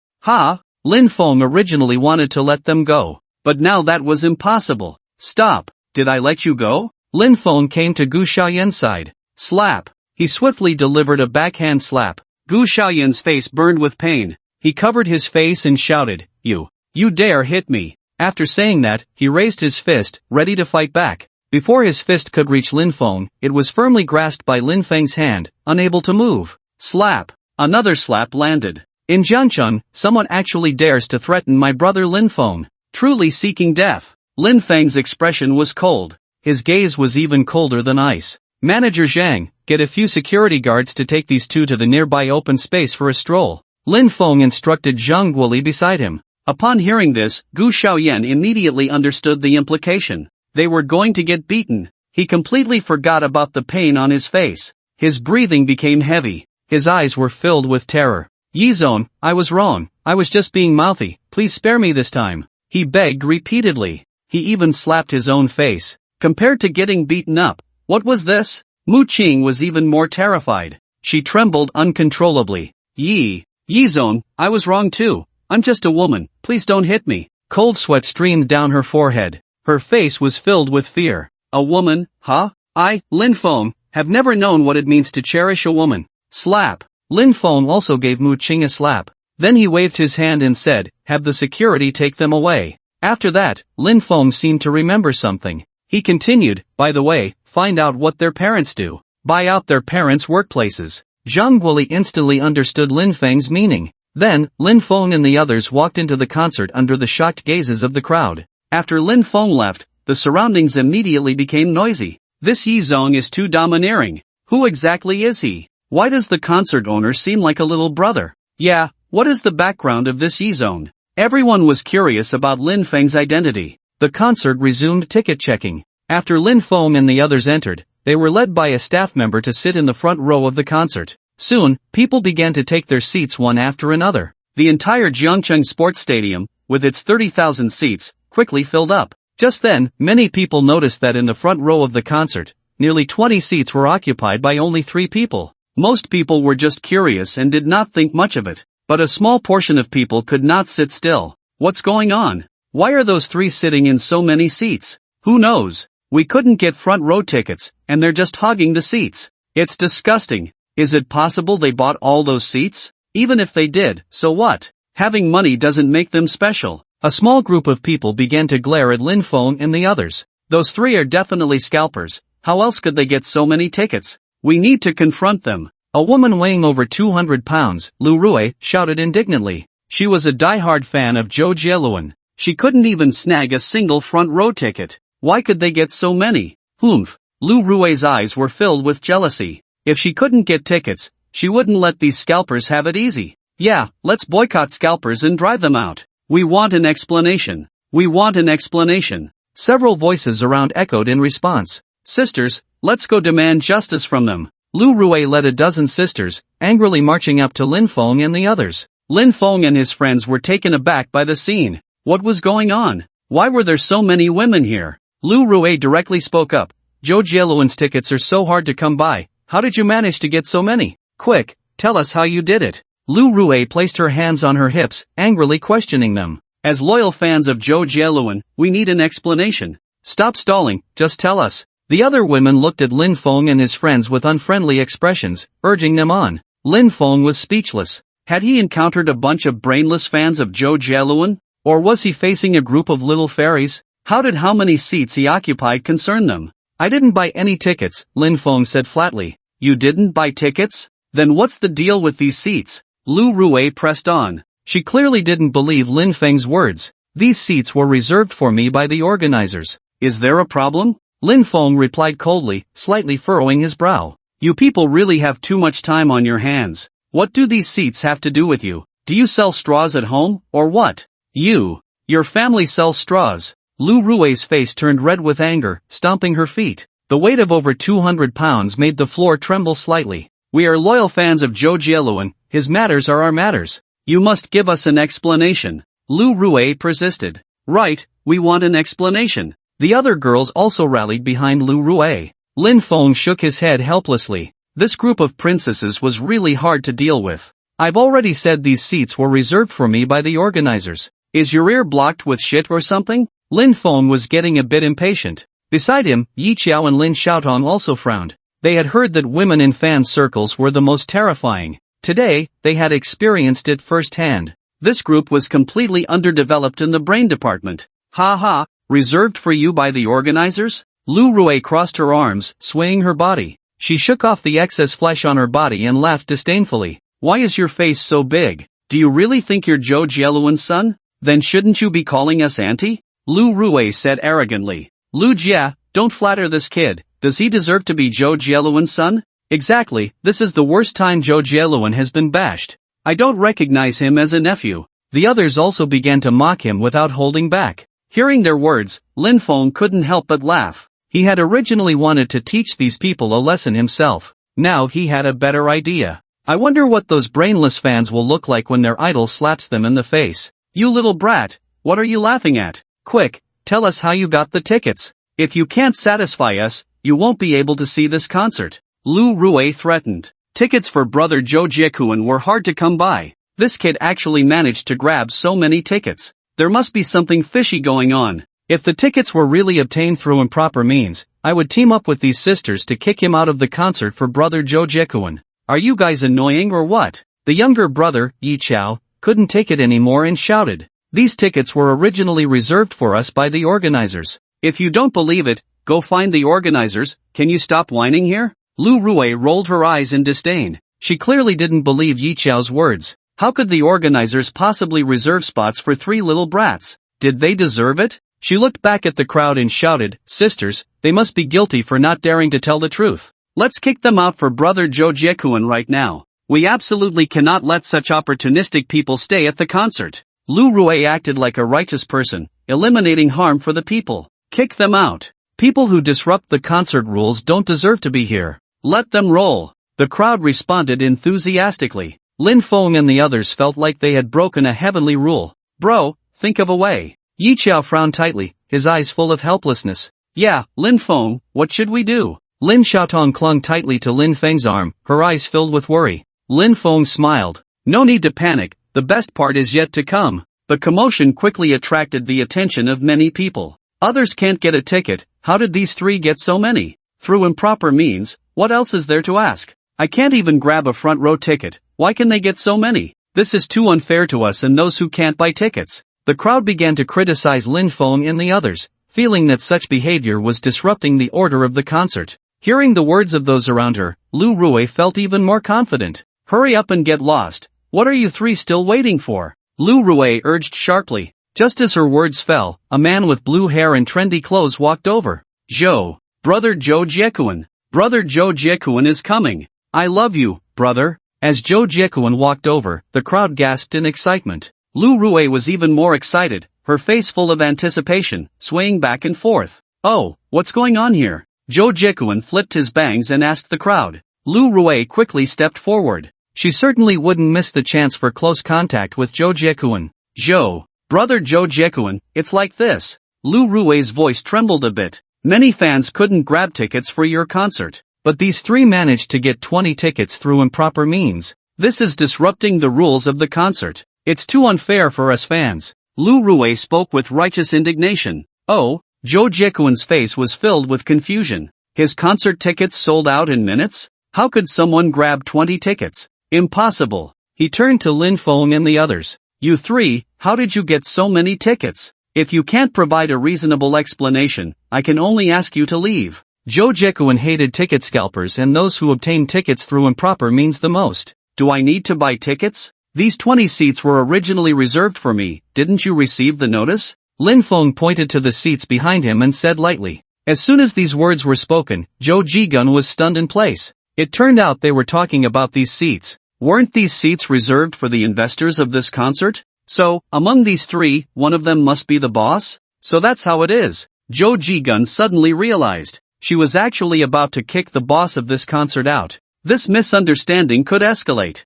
Lin Feng originally wanted to let them go, but now that was impossible. Stop, did I let you go? Lin Feng came to Gu Xiaoyan's side. Slap. He swiftly delivered a backhand slap. Gu Xiaoyan's face burned with pain. He covered his face and shouted, You dare hit me. After saying that, he raised his fist, ready to fight back. Before his fist could reach Lin Feng, it was firmly grasped by Lin Feng's hand, unable to move. Slap. Another slap landed. In Jiangcheng, someone actually dares to threaten my brother Lin Feng, truly seeking death. Lin Feng's expression was cold. His gaze was even colder than ice. Manager Zhang, get a few security guards to take these two to the nearby open space for a stroll. Lin Feng instructed Zhang Guoli beside him. Upon hearing this, Gu Xiaoyan immediately understood the implication. They were going to get beaten. He completely forgot about the pain on his face. His breathing became heavy. His eyes were filled with terror. Yizone, I was wrong. I was just being mouthy. Please spare me this time. He begged repeatedly. He even slapped his own face. Compared to getting beaten up, what was this? Mu Qing was even more terrified. She trembled uncontrollably. Yizone, I was wrong too. I'm just a woman. Please don't hit me. Cold sweat streamed down her forehead. Her face was filled with fear. A woman, huh? I, Lin Feng, have never known what it means to cherish a woman. Slap. Lin Feng also gave Mu Qing a slap. Then he waved his hand and said, have the security take them away. After that, Lin Feng seemed to remember something. He continued, by the way, find out what their parents do. Buy out their parents' workplaces. Zhang Guoli instantly understood Lin Feng's meaning. Then, Lin Feng and the others walked into the concert under the shocked gazes of the crowd. After Lin Feng left, the surroundings immediately became noisy. This Yizong is too domineering. Who exactly is he? Why does the concert owner seem like a little brother? Yeah, what is the background of this Yizong? Everyone was curious about Lin Feng's identity. The concert resumed ticket checking. After Lin Feng and the others entered, they were led by a staff member to sit in the front row of the concert. Soon, people began to take their seats one after another. The entire Jiangcheng Sports Stadium, with its 30,000 seats, quickly filled up. Just then, many people noticed that in the front row of the concert, nearly 20 seats were occupied by only 3 people. Most people were just curious and did not think much of it. But a small portion of people could not sit still. What's going on? Why are those 3 sitting in so many seats? Who knows? We couldn't get front row tickets, and they're just hogging the seats. It's disgusting. Is it possible they bought all those seats? Even if they did, so what? Having money doesn't make them special. A small group of people began to glare at Lin Feng and the others. Those 3 are definitely scalpers. How else could they get so many tickets? We need to confront them. A woman weighing over 200 pounds, Lu Rui, shouted indignantly. She was a die-hard fan of Zhou Jieluan. She couldn't even snag a single front row ticket. Why could they get so many? Humph. Lu Rui's eyes were filled with jealousy. If she couldn't get tickets, she wouldn't let these scalpers have it easy. Yeah, let's boycott scalpers and drive them out. We want an explanation. We want an explanation. Several voices around echoed in response. Sisters, let's go demand justice from them. Lu Rui led a dozen sisters, angrily marching up to Lin Feng and the others. Lin Feng and his friends were taken aback by the scene. What was going on? Why were there so many women here? Lu Rui directly spoke up. Zhou Jieluan's tickets are so hard to come by. How did you manage to get so many? Quick, tell us how you did it. Lu Rui placed her hands on her hips, angrily questioning them. As loyal fans of Zhou Jieluan, we need an explanation. Stop stalling, just tell us. The other women looked at Lin Feng and his friends with unfriendly expressions, urging them on. Lin Feng was speechless. Had he encountered a bunch of brainless fans of Zhou Jieluan? Or was he facing a group of little fairies? How did how many seats he occupied concern them? I didn't buy any tickets, Lin Feng said flatly. You didn't buy tickets? Then what's the deal with these seats? Lu Rui pressed on. She clearly didn't believe Lin Feng's words. These seats were reserved for me by the organizers. Is there a problem? Lin Feng replied coldly, slightly furrowing his brow. You people really have too much time on your hands. What do these seats have to do with you? Do you sell straws at home, or what? Your family sells straws. Lu Rui's face turned red with anger, stomping her feet. The weight of over 200 pounds made the floor tremble slightly. We are loyal fans of Zhou Jieluan, his matters are our matters. You must give us an explanation. Lu Rui persisted. Right, we want an explanation. The other girls also rallied behind Lu Rui. Lin Feng shook his head helplessly. This group of princesses was really hard to deal with. I've already said these seats were reserved for me by the organizers. Is your ear blocked with shit or something? Lin Feng was getting a bit impatient. Beside him, Yi Qiao and Lin Xiaotong also frowned. They had heard that women in fan circles were the most terrifying. Today, they had experienced it firsthand. This group was completely underdeveloped in the brain department. Ha ha, reserved for you by the organizers? Lu Rui crossed her arms, swaying her body. She shook off the excess flesh on her body and laughed disdainfully. Why is your face so big? Do you really think you're Zhou Jieluan's son? Then shouldn't you be calling us auntie? Lu Rui said arrogantly. Lu Jia, don't flatter this kid. Does he deserve to be Zhou Jieluan's son? Exactly, this is the worst time Zhou Jieluan has been bashed. I don't recognize him as a nephew. The others also began to mock him without holding back. Hearing their words, Lin Feng couldn't help but laugh. He had originally wanted to teach these people a lesson himself. Now he had a better idea. I wonder what those brainless fans will look like when their idol slaps them in the face. You little brat, what are you laughing at? Quick, tell us how you got the tickets. If you can't satisfy us, you won't be able to see this concert. Lu Rui threatened. Tickets for brother Zhou Jiekuan were hard to come by. This kid actually managed to grab so many tickets. There must be something fishy going on. If the tickets were really obtained through improper means, I would team up with these sisters to kick him out of the concert for brother Zhou Jiekuan. Are you guys annoying or what? The younger brother, Yi Qiao, couldn't take it anymore and shouted. These tickets were originally reserved for us by the organizers. If you don't believe it, go find the organizers. Can you stop whining here? Lu Rui rolled her eyes in disdain. She clearly didn't believe Yi Qiao's words. How could the organizers possibly reserve spots for three little brats? Did they deserve it? She looked back at the crowd and shouted, Sisters, they must be guilty for not daring to tell the truth. Let's kick them out for brother Zhou Jiekuan right now. We absolutely cannot let such opportunistic people stay at the concert. Lu Rui acted like a righteous person, eliminating harm for the people. Kick them out. People who disrupt the concert rules don't deserve to be here. Let them roll. The crowd responded enthusiastically. Lin Feng and the others felt like they had broken a heavenly rule. Bro, think of a way. Yi Qiao frowned tightly, his eyes full of helplessness. Yeah, Lin Feng, what should we do? Lin Xiaotong clung tightly to Lin Feng's arm, her eyes filled with worry. Lin Feng smiled. No need to panic, the best part is yet to come. The commotion quickly attracted the attention of many people. Others can't get a ticket, how did these three get so many? Through improper means, what else is there to ask? I can't even grab a front row ticket, why can they get so many? This is too unfair to us and those who can't buy tickets. The crowd began to criticize Lin Feng and the others, feeling that such behavior was disrupting the order of the concert. Hearing the words of those around her, Lu Rui felt even more confident. Hurry up and get lost. What are you three still waiting for? Lu Rui urged sharply. Just as her words fell, a man with blue hair and trendy clothes walked over. Zhou, brother Zhou Jiekuan. Brother Zhou Jiekuan is coming. I love you, brother. As Zhou Jiekuan walked over, the crowd gasped in excitement. Lu Rui was even more excited, her face full of anticipation, swaying back and forth. Oh, what's going on here? Zhou Jiekuan flipped his bangs and asked the crowd. Lu Rui quickly stepped forward. She certainly wouldn't miss the chance for close contact with Zhou Jiekuan. Zhou, brother Zhou Jiekuan, it's like this. Lu Rui's voice trembled a bit. Many fans couldn't grab tickets for your concert, but these three managed to get 20 tickets through improper means. This is disrupting the rules of the concert. It's too unfair for us fans. Lu Rui spoke with righteous indignation. Oh, Zhou Jiekuan's face was filled with confusion. His concert tickets sold out in minutes? How could someone grab 20 tickets? Impossible. He turned to Lin Feng and the others. You three, how did you get so many tickets? If you can't provide a reasonable explanation, I can only ask you to leave. Zhou Jiekuan hated ticket scalpers and those who obtain tickets through improper means the most. Do I need to buy tickets? These 20 seats were originally reserved for me, didn't you receive the notice? Lin Feng pointed to the seats behind him and said lightly. As soon as these words were spoken, Zhou Jigun was stunned in place. It turned out they were talking about these seats. Weren't these seats reserved for the investors of this concert? So, among these three, one of them must be the boss? So that's how it is. Zhou Jigun suddenly realized. She was actually about to kick the boss of this concert out. This misunderstanding could escalate.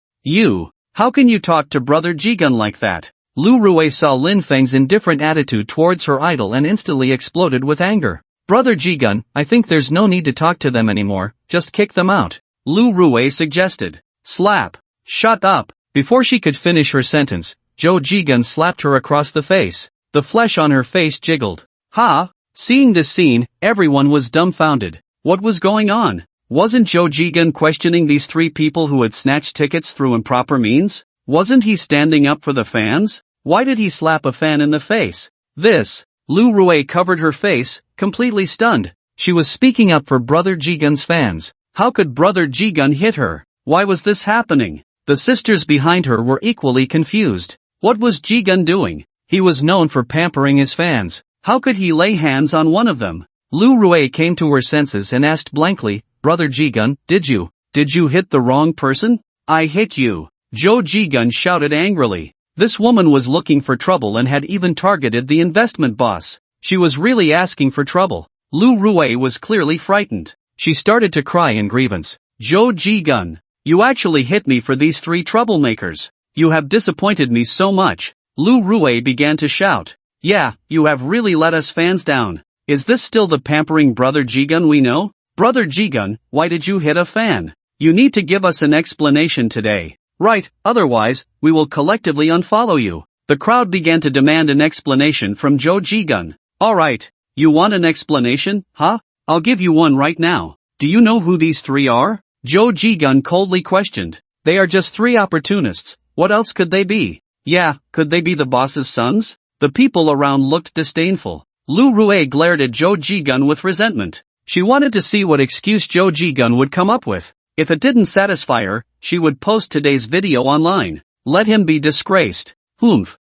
How can you talk to brother Jigun like that? Lu Rui saw Lin Feng's indifferent attitude towards her idol and instantly exploded with anger. Brother Jigun, I think there's no need to talk to them anymore, just kick them out. Lu Rui suggested. Slap. Shut up. Before she could finish her sentence, Jo Jigun slapped her across the face. The flesh on her face jiggled. Ha! Seeing this scene, everyone was dumbfounded. What was going on? Wasn't Jo Jigun questioning these three people who had snatched tickets through improper means? Wasn't he standing up for the fans? Why did he slap a fan in the face? Lu Rui covered her face, completely stunned. She was speaking up for Brother Jigun's fans. How could Brother Jigun hit her? Why was this happening? The sisters behind her were equally confused. What was Jigun doing? He was known for pampering his fans. How could he lay hands on one of them? Lu Rui came to her senses and asked blankly, Brother Jigun, did you hit the wrong person? I hit you. Jo Jigun shouted angrily. This woman was looking for trouble and had even targeted the investment boss. She was really asking for trouble. Lu Rui was clearly frightened. She started to cry in grievance. Jo Jigun, you actually hit me for these three troublemakers. You have disappointed me so much. Lu Rui began to shout. Yeah, you have really let us fans down. Is this still the pampering Brother Jigun we know? Brother Jigun, why did you hit a fan? You need to give us an explanation today. Right, otherwise, we will collectively unfollow you. The crowd began to demand an explanation from Jo Jigun. Alright, you want an explanation, huh? I'll give you one right now. Do you know who these three are? Jo Jigun coldly questioned. They are just three opportunists. What else could they be? Yeah, could they be the boss's sons? The people around looked disdainful. Lu Rui glared at Jo Jigun with resentment. She wanted to see what excuse Jo Jigun would come up with. If it didn't satisfy her, she would post today's video online. Let him be disgraced. Humph.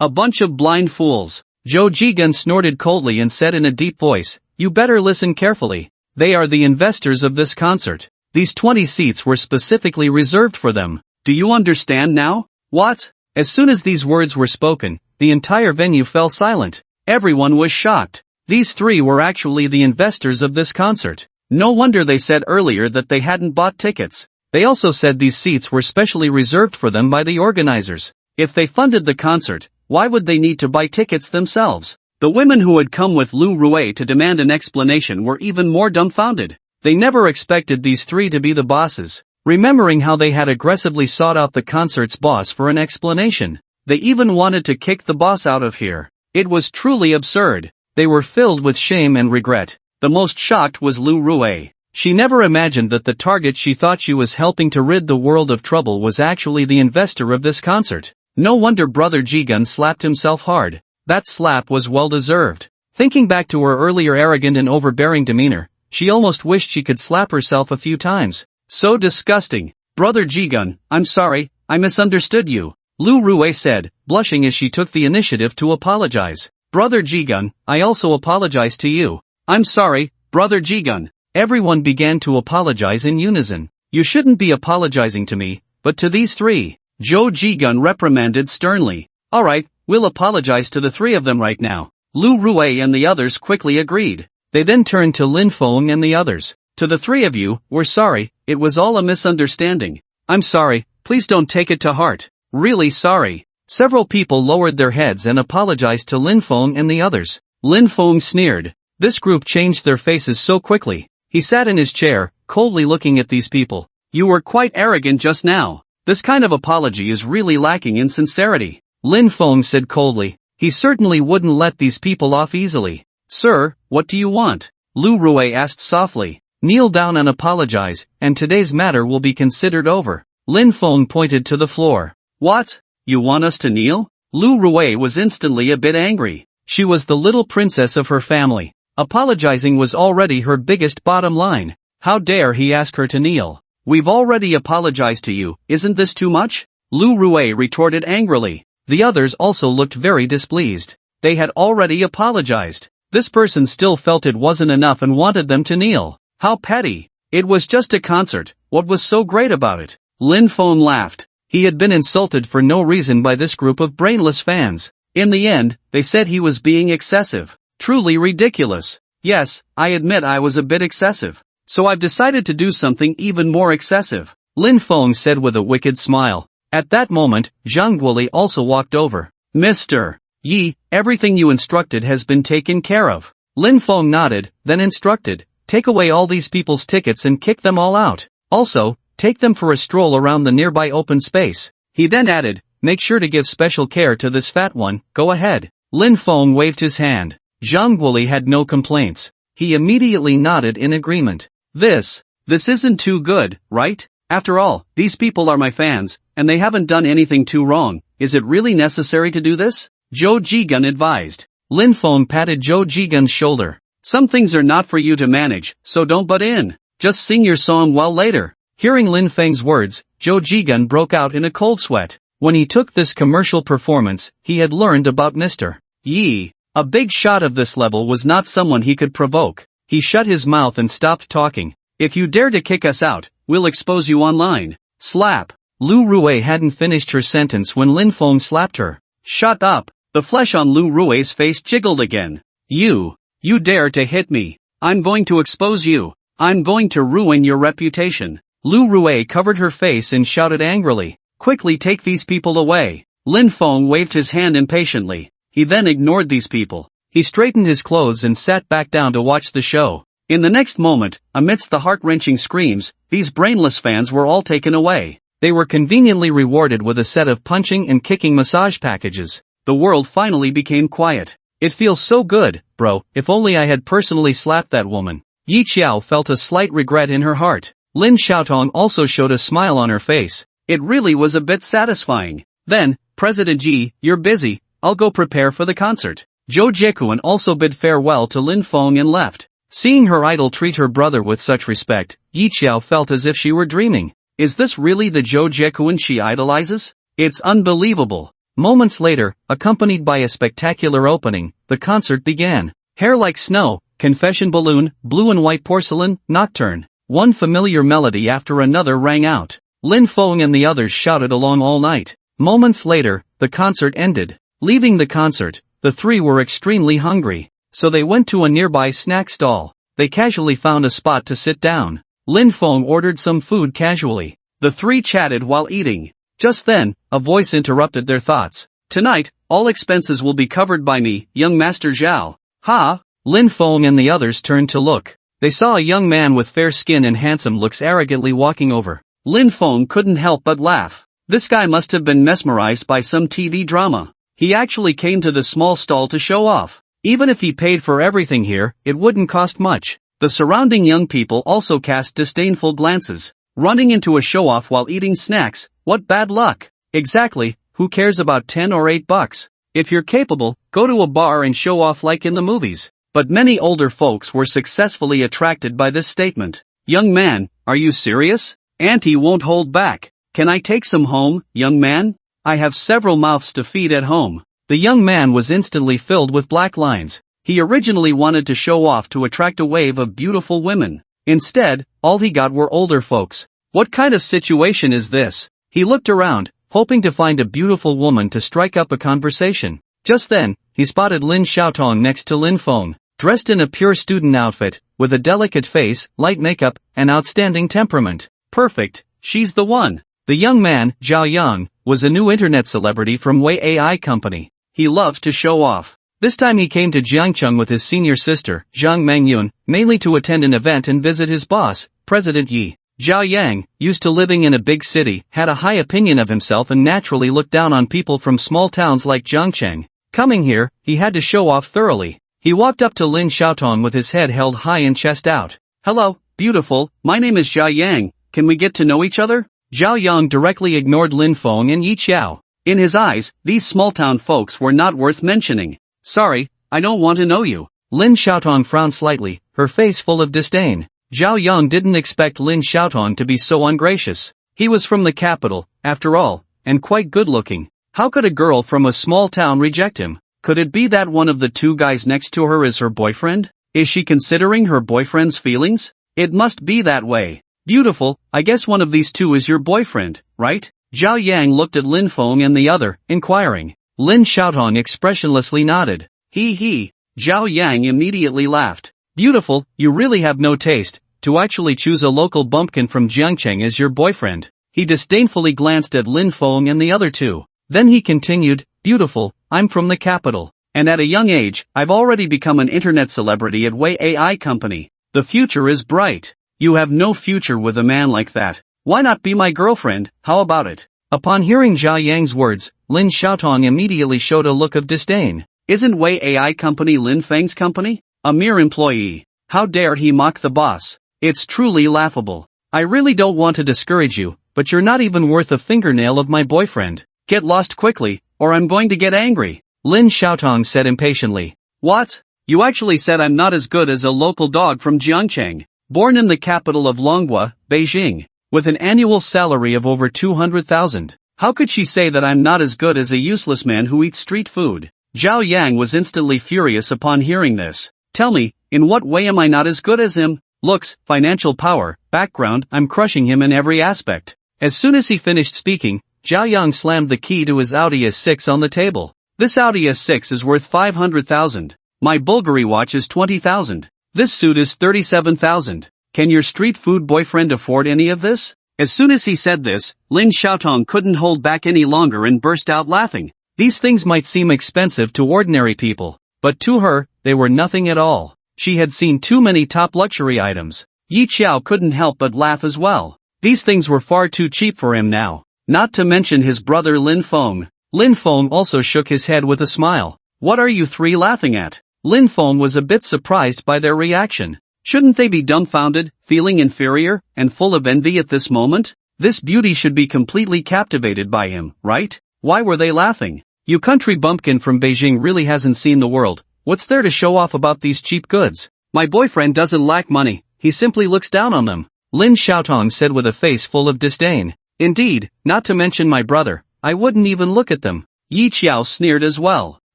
A bunch of blind fools. Jo Jigun snorted coldly and said in a deep voice, you better listen carefully. They are the investors of this concert. These 20 seats were specifically reserved for them. Do you understand now? What? As soon as these words were spoken, the entire venue fell silent. Everyone was shocked. These three were actually the investors of this concert. No wonder they said earlier that they hadn't bought tickets. They also said these seats were specially reserved for them by the organizers. If they funded the concert, why would they need to buy tickets themselves? The women who had come with Lu Rui to demand an explanation were even more dumbfounded. They never expected these three to be the bosses. Remembering how they had aggressively sought out the concert's boss for an explanation. They even wanted to kick the boss out of here. It was truly absurd. They were filled with shame and regret. The most shocked was Lu Rui. She never imagined that the target she thought she was helping to rid the world of trouble was actually the investor of this concert. No wonder Brother Jigun slapped himself hard. That slap was well deserved. Thinking back to her earlier arrogant and overbearing demeanor, she almost wished she could slap herself a few times. So disgusting. Brother Jigun, I'm sorry, I misunderstood you. Lu Rui said, blushing as she took the initiative to apologize. Brother Jigun, I also apologize to you. I'm sorry, Brother Jigun. Everyone began to apologize in unison. You shouldn't be apologizing to me, but to these three. Jo Jigun reprimanded sternly. Alright, we'll apologize to the three of them right now. Lu Rui and the others quickly agreed. They then turned to Lin Feng and the others. To the three of you, we're sorry, it was all a misunderstanding. I'm sorry, please don't take it to heart. Really sorry. Several people lowered their heads and apologized to Lin Feng and the others. Lin Feng sneered. This group changed their faces so quickly. He sat in his chair, coldly looking at these people. You were quite arrogant just now. This kind of apology is really lacking in sincerity. Lin Feng said coldly. He certainly wouldn't let these people off easily. Sir, what do you want? Lu Rui asked softly. Kneel down and apologize, and today's matter will be considered over. Lin Feng pointed to the floor. What? You want us to kneel? Lu Rui was instantly a bit angry. She was the little princess of her family. Apologizing was already her biggest bottom line. How dare he ask her to kneel? We've already apologized to you, isn't this too much? Lu Rui retorted angrily. The others also looked very displeased. They had already apologized. This person still felt it wasn't enough and wanted them to kneel. How petty. It was just a concert, what was so great about it? Lin Feng laughed. He had been insulted for no reason by this group of brainless fans. In the end, they said he was being excessive. Truly ridiculous. Yes, I admit I was a bit excessive. So I've decided to do something even more excessive. Lin Feng said with a wicked smile. At that moment, Zhang Guoli also walked over. Mr. Yi, everything you instructed has been taken care of. Lin Feng nodded, then instructed, take away all these people's tickets and kick them all out. Also, take them for a stroll around the nearby open space. He then added, make sure to give special care to this fat one, go ahead. Lin Feng waved his hand. Zhang Guoli had no complaints. He immediately nodded in agreement. This isn't too good, right? After all, these people are my fans, and they haven't done anything too wrong. Is it really necessary to do this? Zhou Jigun advised. Lin Feng patted Zhou Jigun's shoulder. Some things are not for you to manage, so don't butt in. Just sing your song well later. Hearing Lin Feng's words, Zhou Jigun broke out in a cold sweat. When he took this commercial performance, he had learned about Mr. Yi. A big shot of this level was not someone he could provoke. He shut his mouth and stopped talking. If you dare to kick us out, we'll expose you online. Slap. Lu Rui hadn't finished her sentence when Lin Feng slapped her. Shut up. The flesh on Lu Rui's face jiggled again. You dare to hit me. I'm going to expose you. I'm going to ruin your reputation. Lu Rui covered her face and shouted angrily. Quickly take these people away. Lin Feng waved his hand impatiently. He then ignored these people. He straightened his clothes and sat back down to watch the show. In the next moment, amidst the heart-wrenching screams, these brainless fans were all taken away. They were conveniently rewarded with a set of punching and kicking massage packages. The world finally became quiet. It feels so good, bro, if only I had personally slapped that woman. Yi Qiao felt a slight regret in her heart. Lin Xiaotong also showed a smile on her face. It really was a bit satisfying. Then, President Yi, you're busy, I'll go prepare for the concert. Zhou Jiekuan also bid farewell to Lin Feng and left. Seeing her idol treat her brother with such respect, Yi Qiao felt as if she were dreaming. Is this really the Zhou Jiekuan she idolizes? It's unbelievable. Moments later, accompanied by a spectacular opening, the concert began. Hair Like Snow, Confession Balloon, Blue and White Porcelain, Nocturne. One familiar melody after another rang out. Lin Feng and the others shouted along all night. Moments later, the concert ended. Leaving the concert, the three were extremely hungry. So they went to a nearby snack stall. They casually found a spot to sit down. Lin Feng ordered some food casually. The three chatted while eating. Just then, a voice interrupted their thoughts. Tonight, all expenses will be covered by me, young Master Zhao. Ha! Lin Feng and the others turned to look. They saw a young man with fair skin and handsome looks arrogantly walking over. Lin Feng couldn't help but laugh. This guy must have been mesmerized by some TV drama. He actually came to the small stall to show off. Even if he paid for everything here, it wouldn't cost much. The surrounding young people also cast disdainful glances. Running into a show-off while eating snacks, what bad luck. Exactly, who cares about 10 or 8 bucks? If you're capable, go to a bar and show off like in the movies. But many older folks were successfully attracted by this statement. Young man, are you serious? Auntie won't hold back. Can I take some home, young man? I have several mouths to feed at home. The young man was instantly filled with black lines. He originally wanted to show off to attract a wave of beautiful women. Instead, all he got were older folks. What kind of situation is this? He looked around, hoping to find a beautiful woman to strike up a conversation. Just then, he spotted Lin Xiaotong next to Lin Feng, dressed in a pure student outfit, with a delicate face, light makeup, and outstanding temperament. Perfect, she's the one. The young man, Zhao Yang, was a new internet celebrity from Wei AI company. He loved to show off. This time he came to Jiangcheng with his senior sister, Zhang Mengyun, mainly to attend an event and visit his boss, President Yi. Zhao Yang, used to living in a big city, had a high opinion of himself and naturally looked down on people from small towns like Jiangcheng. Coming here, he had to show off thoroughly. He walked up to Lin Xiaotong with his head held high and chest out. Hello, beautiful, my name is Zhao Yang, can we get to know each other? Zhao Yang directly ignored Lin Feng and Yi Qiao. In his eyes, these small-town folks were not worth mentioning. Sorry, I don't want to know you. Lin Xiaotong frowned slightly, her face full of disdain. Zhao Yang didn't expect Lin Xiaotong to be so ungracious. He was from the capital, after all, and quite good-looking. How could a girl from a small town reject him? Could it be that one of the two guys next to her is her boyfriend? Is she considering her boyfriend's feelings? It must be that way. Beautiful, I guess one of these two is your boyfriend, right? Zhao Yang looked at Lin Feng and the other, inquiring. Lin Xiaotong expressionlessly nodded. He. Zhao Yang immediately laughed. Beautiful, you really have no taste, to actually choose a local bumpkin from Jiangcheng as your boyfriend. He disdainfully glanced at Lin Feng and the other two. Then he continued, beautiful, I'm from the capital, And at a young age, I've already become an internet celebrity at Way AI company. The future is bright. You have no future with a man like that. Why not be my girlfriend, how about it? Upon hearing Zhao Yang's words, Lin Xiaotong immediately showed a look of disdain. Isn't Way AI company Lin Feng's company? A mere employee. How dare he mock the boss? It's truly laughable. I really don't want to discourage you, but you're not even worth a fingernail of my boyfriend. Get lost quickly, or I'm going to get angry. Lin Xiaotong said impatiently. What? You actually said I'm not as good as a local dog from Jiangcheng, born in the capital of Longhua, Beijing, with an annual salary of over 200,000. How could she say that I'm not as good as a useless man who eats street food? Zhao Yang was instantly furious upon hearing this. Tell me, in what way am I not as good as him? Looks, financial power, background, I'm crushing him in every aspect. As soon as he finished speaking, Zhao Yang slammed the key to his Audi S6 on the table. This Audi S6 is worth 500,000. My Bulgari watch is 20,000. This suit is 37,000. Can your street food boyfriend afford any of this? As soon as he said this, Lin Xiaotong couldn't hold back any longer and burst out laughing. These things might seem expensive to ordinary people, but to her, they were nothing at all. She had seen too many top luxury items. Yi Qiao couldn't help but laugh as well. These things were far too cheap for him now. Not to mention his brother Lin Feng. Lin Feng also shook his head with a smile. What are you three laughing at? Lin Feng was a bit surprised by their reaction. Shouldn't they be dumbfounded, feeling inferior, and full of envy at this moment? This beauty should be completely captivated by him, right? Why were they laughing? You country bumpkin from Beijing really hasn't seen the world. What's there to show off about these cheap goods? My boyfriend doesn't lack money, he simply looks down on them. Lin Xiaotong said with a face full of disdain. Indeed, not to mention my brother, I wouldn't even look at them. Yi Qiao sneered as well.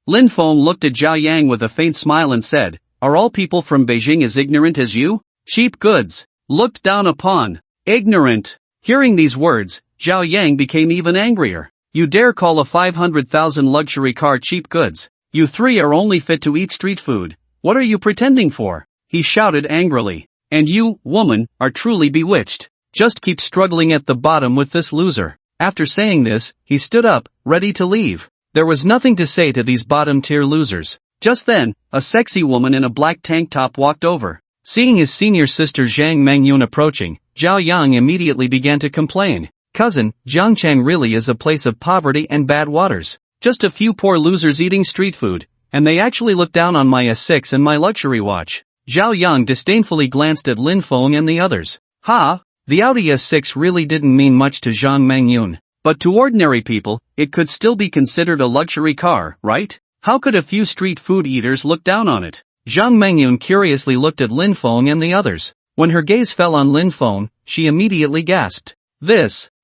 Lin Feng looked at Zhao Yang with a faint smile and said, are all people from Beijing as ignorant as you? Cheap goods. Looked down upon. Ignorant. Hearing these words, Zhao Yang became even angrier. You dare call a 500,000 luxury car cheap goods? You three are only fit to eat street food. What are you pretending for? He shouted angrily. And you, woman, are truly bewitched. Just keep struggling at the bottom with this loser. After saying this, he stood up, ready to leave. There was nothing to say to these bottom-tier losers. Just then, a sexy woman in a black tank top walked over. Seeing his senior sister Zhang Mengyun approaching, Zhao Yang immediately began to complain. Cousin, Jiangcheng really is a place of poverty and bad waters. Just a few poor losers eating street food, and they actually look down on my S6 and my luxury watch. Zhao Yang disdainfully glanced at Lin Feng and the others. Ha! The Audi S6 really didn't mean much to Zhang Mengyun. But to ordinary people, it could still be considered a luxury car, right? How could a few street food eaters look down on it? Zhang Mengyun curiously looked at Lin Feng and the others. When her gaze fell on Lin Feng, she immediately gasped.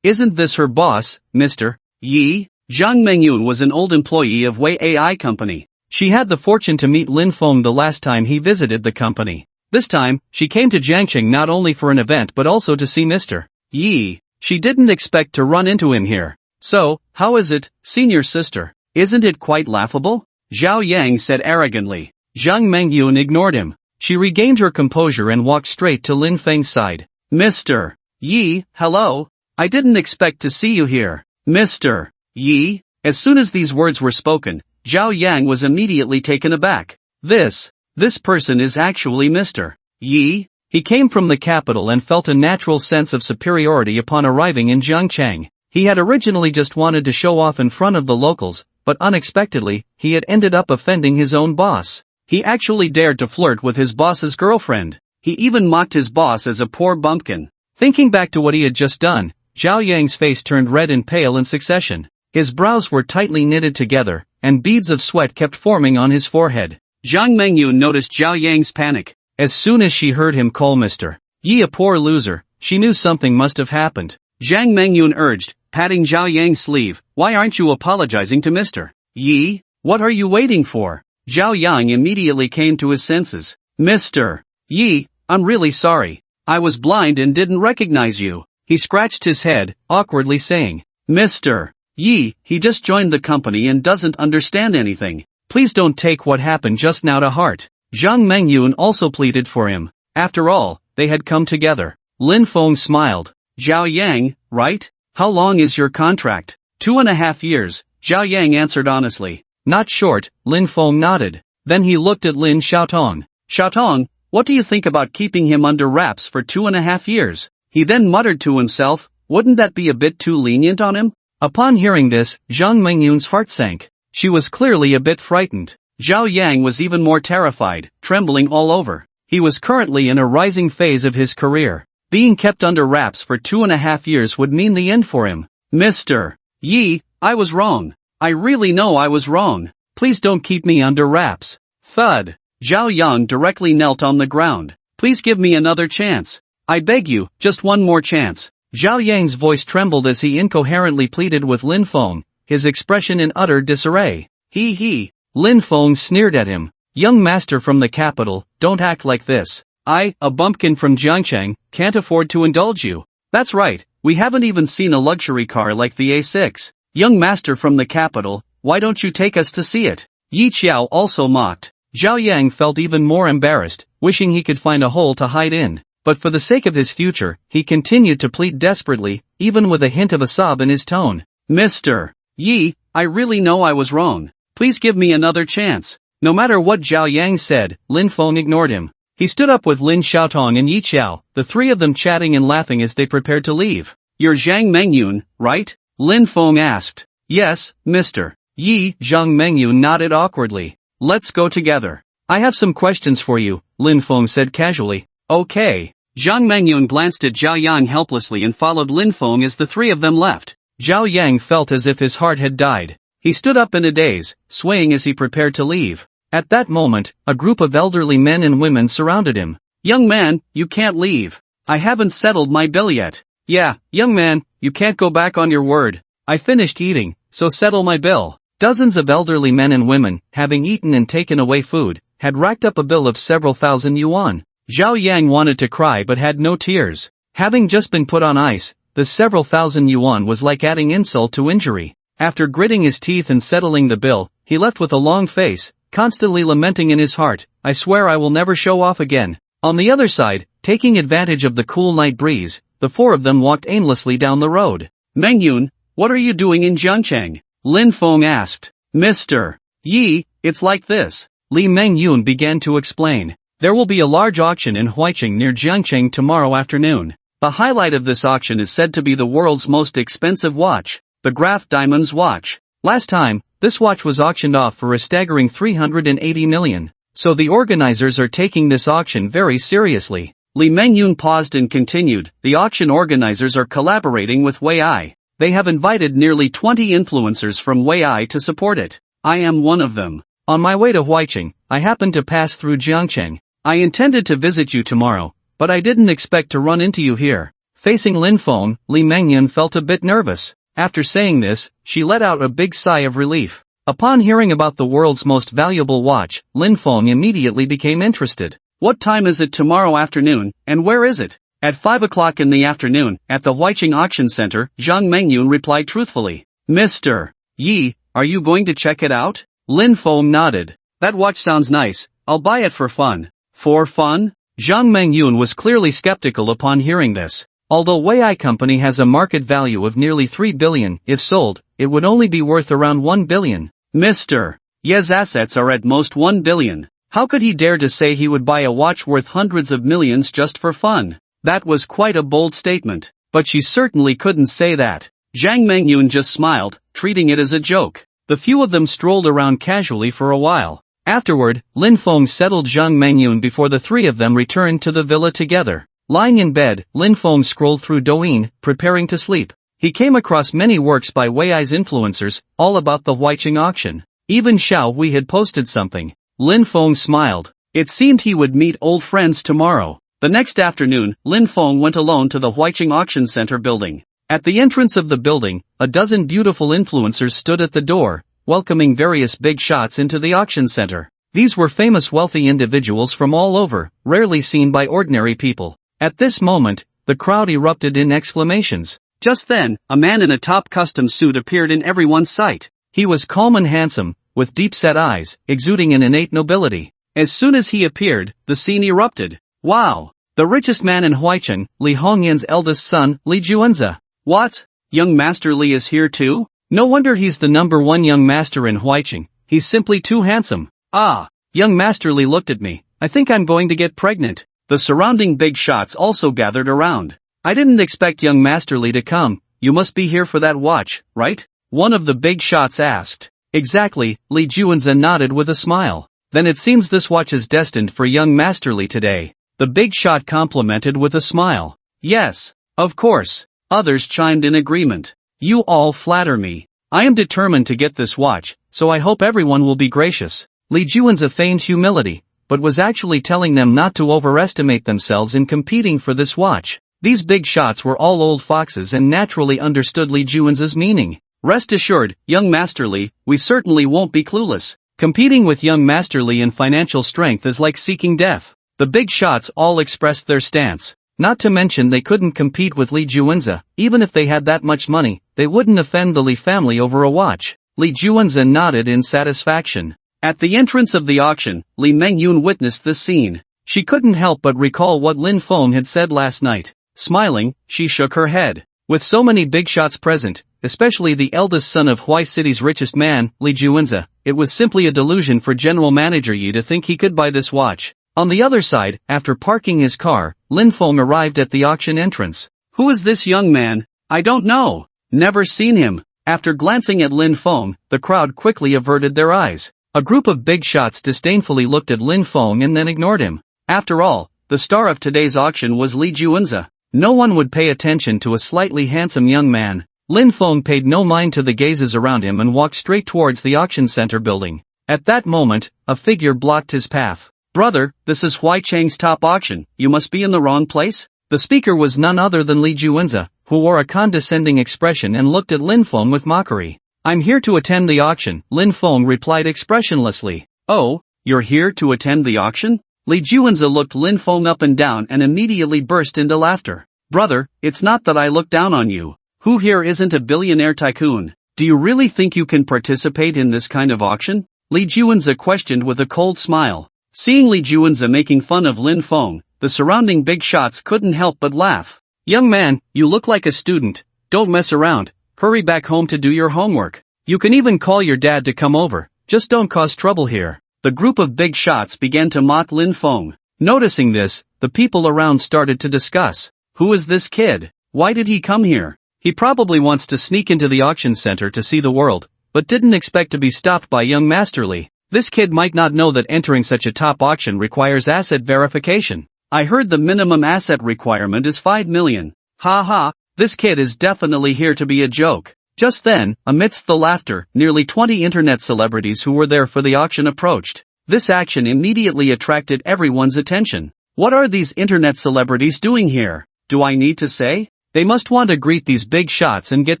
Isn't this her boss, Mr. Yi? Zhang Mengyun was an old employee of Way AI company. She had the fortune to meet Lin Feng the last time he visited the company. This time, she came to Jiangcheng not only for an event but also to see Mr. Yi. She didn't expect to run into him here. So, how is it, senior sister? Isn't it quite laughable? Zhao Yang said arrogantly. Zhang Mengyun ignored him. She regained her composure and walked straight to Lin Feng's side. Mr. Yi, hello? I didn't expect to see you here. Mr. Yi? As soon as these words were spoken, Zhao Yang was immediately taken aback. This person is actually Mr. Yi? He came from the capital and felt a natural sense of superiority upon arriving in Jiangcheng. He had originally just wanted to show off in front of the locals, but unexpectedly, he had ended up offending his own boss. He actually dared to flirt with his boss's girlfriend. He even mocked his boss as a poor bumpkin. Thinking back to what he had just done, Zhao Yang's face turned red and pale in succession. His brows were tightly knitted together, and beads of sweat kept forming on his forehead. Zhang Mengyun noticed Zhao Yang's panic. As soon as she heard him call Mr. Yi a poor loser, she knew something must have happened. Zhang Mengyun urged, patting Zhao Yang's sleeve, why aren't you apologizing to Mr. Yi? What are you waiting for? Zhao Yang immediately came to his senses. Mr. Yi, I'm really sorry. I was blind and didn't recognize you. He scratched his head, awkwardly saying, Mr. Yi, he just joined the company and doesn't understand anything. Please don't take what happened just now to heart. Zhang Mengyun also pleaded for him. After all, they had come together. Lin Feng smiled. Zhao Yang, right? How long is your contract? 2.5 years, Zhao Yang answered honestly. Not short, Lin Feng nodded. Then he looked at Lin Xiaotong. Xiaotong, what do you think about keeping him under wraps for 2.5 years? He then muttered to himself, wouldn't that be a bit too lenient on him? Upon hearing this, Zhang Mengyun's heart sank. She was clearly a bit frightened. Zhao Yang was even more terrified, trembling all over. He was currently in a rising phase of his career. Being kept under wraps for 2.5 years would mean the end for him. Mr. Yi, I was wrong. I really know I was wrong. Please don't keep me under wraps. Thud. Zhao Yang directly knelt on the ground. Please give me another chance. I beg you, just one more chance. Zhao Yang's voice trembled as he incoherently pleaded with Lin Feng, his expression in utter disarray. He. Lin Feng sneered at him. Young master from the capital, don't act like this. I, a bumpkin from Jiangcheng, can't afford to indulge you. That's right, we haven't even seen a luxury car like the A6. Young master from the capital, why don't you take us to see it? Yi Qiao also mocked. Zhao Yang felt even more embarrassed, wishing he could find a hole to hide in. But for the sake of his future, he continued to plead desperately, even with a hint of a sob in his tone. Mr. Yi, I really know I was wrong. Please give me another chance. No matter what Zhao Yang said, Lin Feng ignored him. He stood up with Lin Xiaotong and Yi Qiao, the three of them chatting and laughing as they prepared to leave. You're Zhang Mengyun, right? Lin Feng asked. Yes, Mr. Yi. Zhang Mengyun nodded awkwardly. Let's go together. I have some questions for you, Lin Feng said casually. Okay. Zhang Mengyun glanced at Zhao Yang helplessly and followed Lin Feng as the three of them left. Zhao Yang felt as if his heart had died. He stood up in a daze, swaying as he prepared to leave. At that moment, a group of elderly men and women surrounded him. Young man, you can't leave. I haven't settled my bill yet. Yeah, young man, you can't go back on your word. I finished eating, so settle my bill. Dozens of elderly men and women, having eaten and taken away food, had racked up a bill of several thousand yuan. Zhao Yang wanted to cry but had no tears. Having just been put on ice, the several thousand yuan was like adding insult to injury. After gritting his teeth and settling the bill, he left with a long face, constantly lamenting in his heart, I swear I will never show off again. On the other side, taking advantage of the cool night breeze, the four of them walked aimlessly down the road. Mengyun, what are you doing in Jiangcheng? Lin Feng asked. Mr. Yi, it's like this. Li Mengyun began to explain. There will be a large auction in Huaicheng near Jiangcheng tomorrow afternoon. The highlight of this auction is said to be the world's most expensive watch, the Graf Diamonds watch. Last time, this watch was auctioned off for a staggering 380 million. So the organizers are taking this auction very seriously. Li Mengyun paused and continued, the auction organizers are collaborating with Wei'ai. They have invited nearly 20 influencers from Wei'ai to support it. I am one of them. On my way to Huaicheng, I happened to pass through Jiangcheng. I intended to visit you tomorrow, but I didn't expect to run into you here. Facing Lin Feng, Li Mengyun felt a bit nervous. After saying this, she let out a big sigh of relief. Upon hearing about the world's most valuable watch, Lin Feng immediately became interested. What time is it tomorrow afternoon, and where is it? At 5 o'clock in the afternoon, at the Huaicheng Auction Center, Zhang Mengyun replied truthfully. Mr. Yi, are you going to check it out? Lin Feng nodded. That watch sounds nice, I'll buy it for fun. For fun? Zhang Mengyun was clearly skeptical upon hearing this. Although Wei'ai Company has a market value of nearly 3 billion, if sold, it would only be worth around 1 billion. Mr. Ye's assets are at most 1 billion. How could he dare to say he would buy a watch worth hundreds of millions just for fun? That was quite a bold statement, but she certainly couldn't say that. Zhang Mengyun just smiled, treating it as a joke. The few of them strolled around casually for a while. Afterward, Lin Feng settled Zhang Mengyun before the three of them returned to the villa together. Lying in bed, Lin Feng scrolled through Douyin, preparing to sleep. He came across many works by Wei'ai's influencers, all about the Huaicheng auction. Even Xiao Hui had posted something. Lin Feng smiled. It seemed he would meet old friends tomorrow. The next afternoon, Lin Feng went alone to the Huaicheng Auction Center building. At the entrance of the building, a dozen beautiful influencers stood at the door, welcoming various big shots into the auction center. These were famous wealthy individuals from all over, rarely seen by ordinary people. At this moment, the crowd erupted in exclamations. Just then, a man in a top custom suit appeared in everyone's sight. He was calm and handsome, with deep-set eyes, exuding an innate nobility. As soon as he appeared, the scene erupted. Wow! The richest man in Huaicheng, Li Hongyan's eldest son, Li Juanza. What? Young Master Li is here too? No wonder he's the #1 young master in Huaicheng. he's simply too handsome. Ah! Young Master Li looked at me. I think I'm going to get pregnant. The surrounding big shots also gathered around. I didn't expect young Master Li to come. You must be here for that watch, right? One of the big shots asked. Exactly, Li Juanza nodded with a smile. Then it seems this watch is destined for young Master Li today. The big shot complimented with a smile. Yes, of course. Others chimed in agreement. You all flatter me. I am determined to get this watch, so I hope everyone will be gracious. Li Juanza feigned humility, but was actually telling them not to overestimate themselves in competing for this watch. These big shots were all old foxes and naturally understood Li Juanza's meaning. Rest assured, young Master Li, we certainly won't be clueless. Competing with young Master Li in financial strength is like seeking death. The big shots all expressed their stance. Not to mention they couldn't compete with Li Juanza. Even if they had that much money, they wouldn't offend the Li family over a watch. Li Juanza nodded in satisfaction. At the entrance of the auction, Li Mengyun witnessed this scene. She couldn't help but recall what Lin Feng had said last night. Smiling, she shook her head. With so many big shots present, especially the eldest son of Huai City's richest man, Li Juanza, it was simply a delusion for General Manager Yi to think he could buy this watch. On the other side, after parking his car, Lin Feng arrived at the auction entrance. Who is this young man? I don't know. Never seen him. After glancing at Lin Feng, the crowd quickly averted their eyes. A group of big shots disdainfully looked at Lin Feng and then ignored him. After all, the star of today's auction was Li Juanza. No one would pay attention to a slightly handsome young man. Lin Feng paid no mind to the gazes around him and walked straight towards the auction center building. At that moment, a figure blocked his path. Brother, this is Huai Chang's top auction, you must be in the wrong place? The speaker was none other than Li Juanza, who wore a condescending expression and looked at Lin Feng with mockery. I'm here to attend the auction, Lin Feng replied expressionlessly. Oh, you're here to attend the auction? Li Juanza looked Lin Feng up and down and immediately burst into laughter. Brother, it's not that I look down on you. Who here isn't a billionaire tycoon? Do you really think you can participate in this kind of auction? Li Juanza questioned with a cold smile. Seeing Li Juanza making fun of Lin Feng, the surrounding big shots couldn't help but laugh. Young man, you look like a student. Don't mess around. Hurry back home to do your homework. You can even call your dad to come over. Just don't cause trouble here. The group of big shots began to mock Lin Feng. Noticing this, the people around started to discuss. Who is this kid? Why did he come here? He probably wants to sneak into the auction center to see the world, but didn't expect to be stopped by young Master Li. This kid might not know that entering such a top auction requires asset verification. I heard the minimum asset requirement is 5 million. Ha ha, this kid is definitely here to be a joke. Just then, amidst the laughter, nearly 20 internet celebrities who were there for the auction approached. This action immediately attracted everyone's attention. What are these internet celebrities doing here? Do I need to say? They must want to greet these big shots and get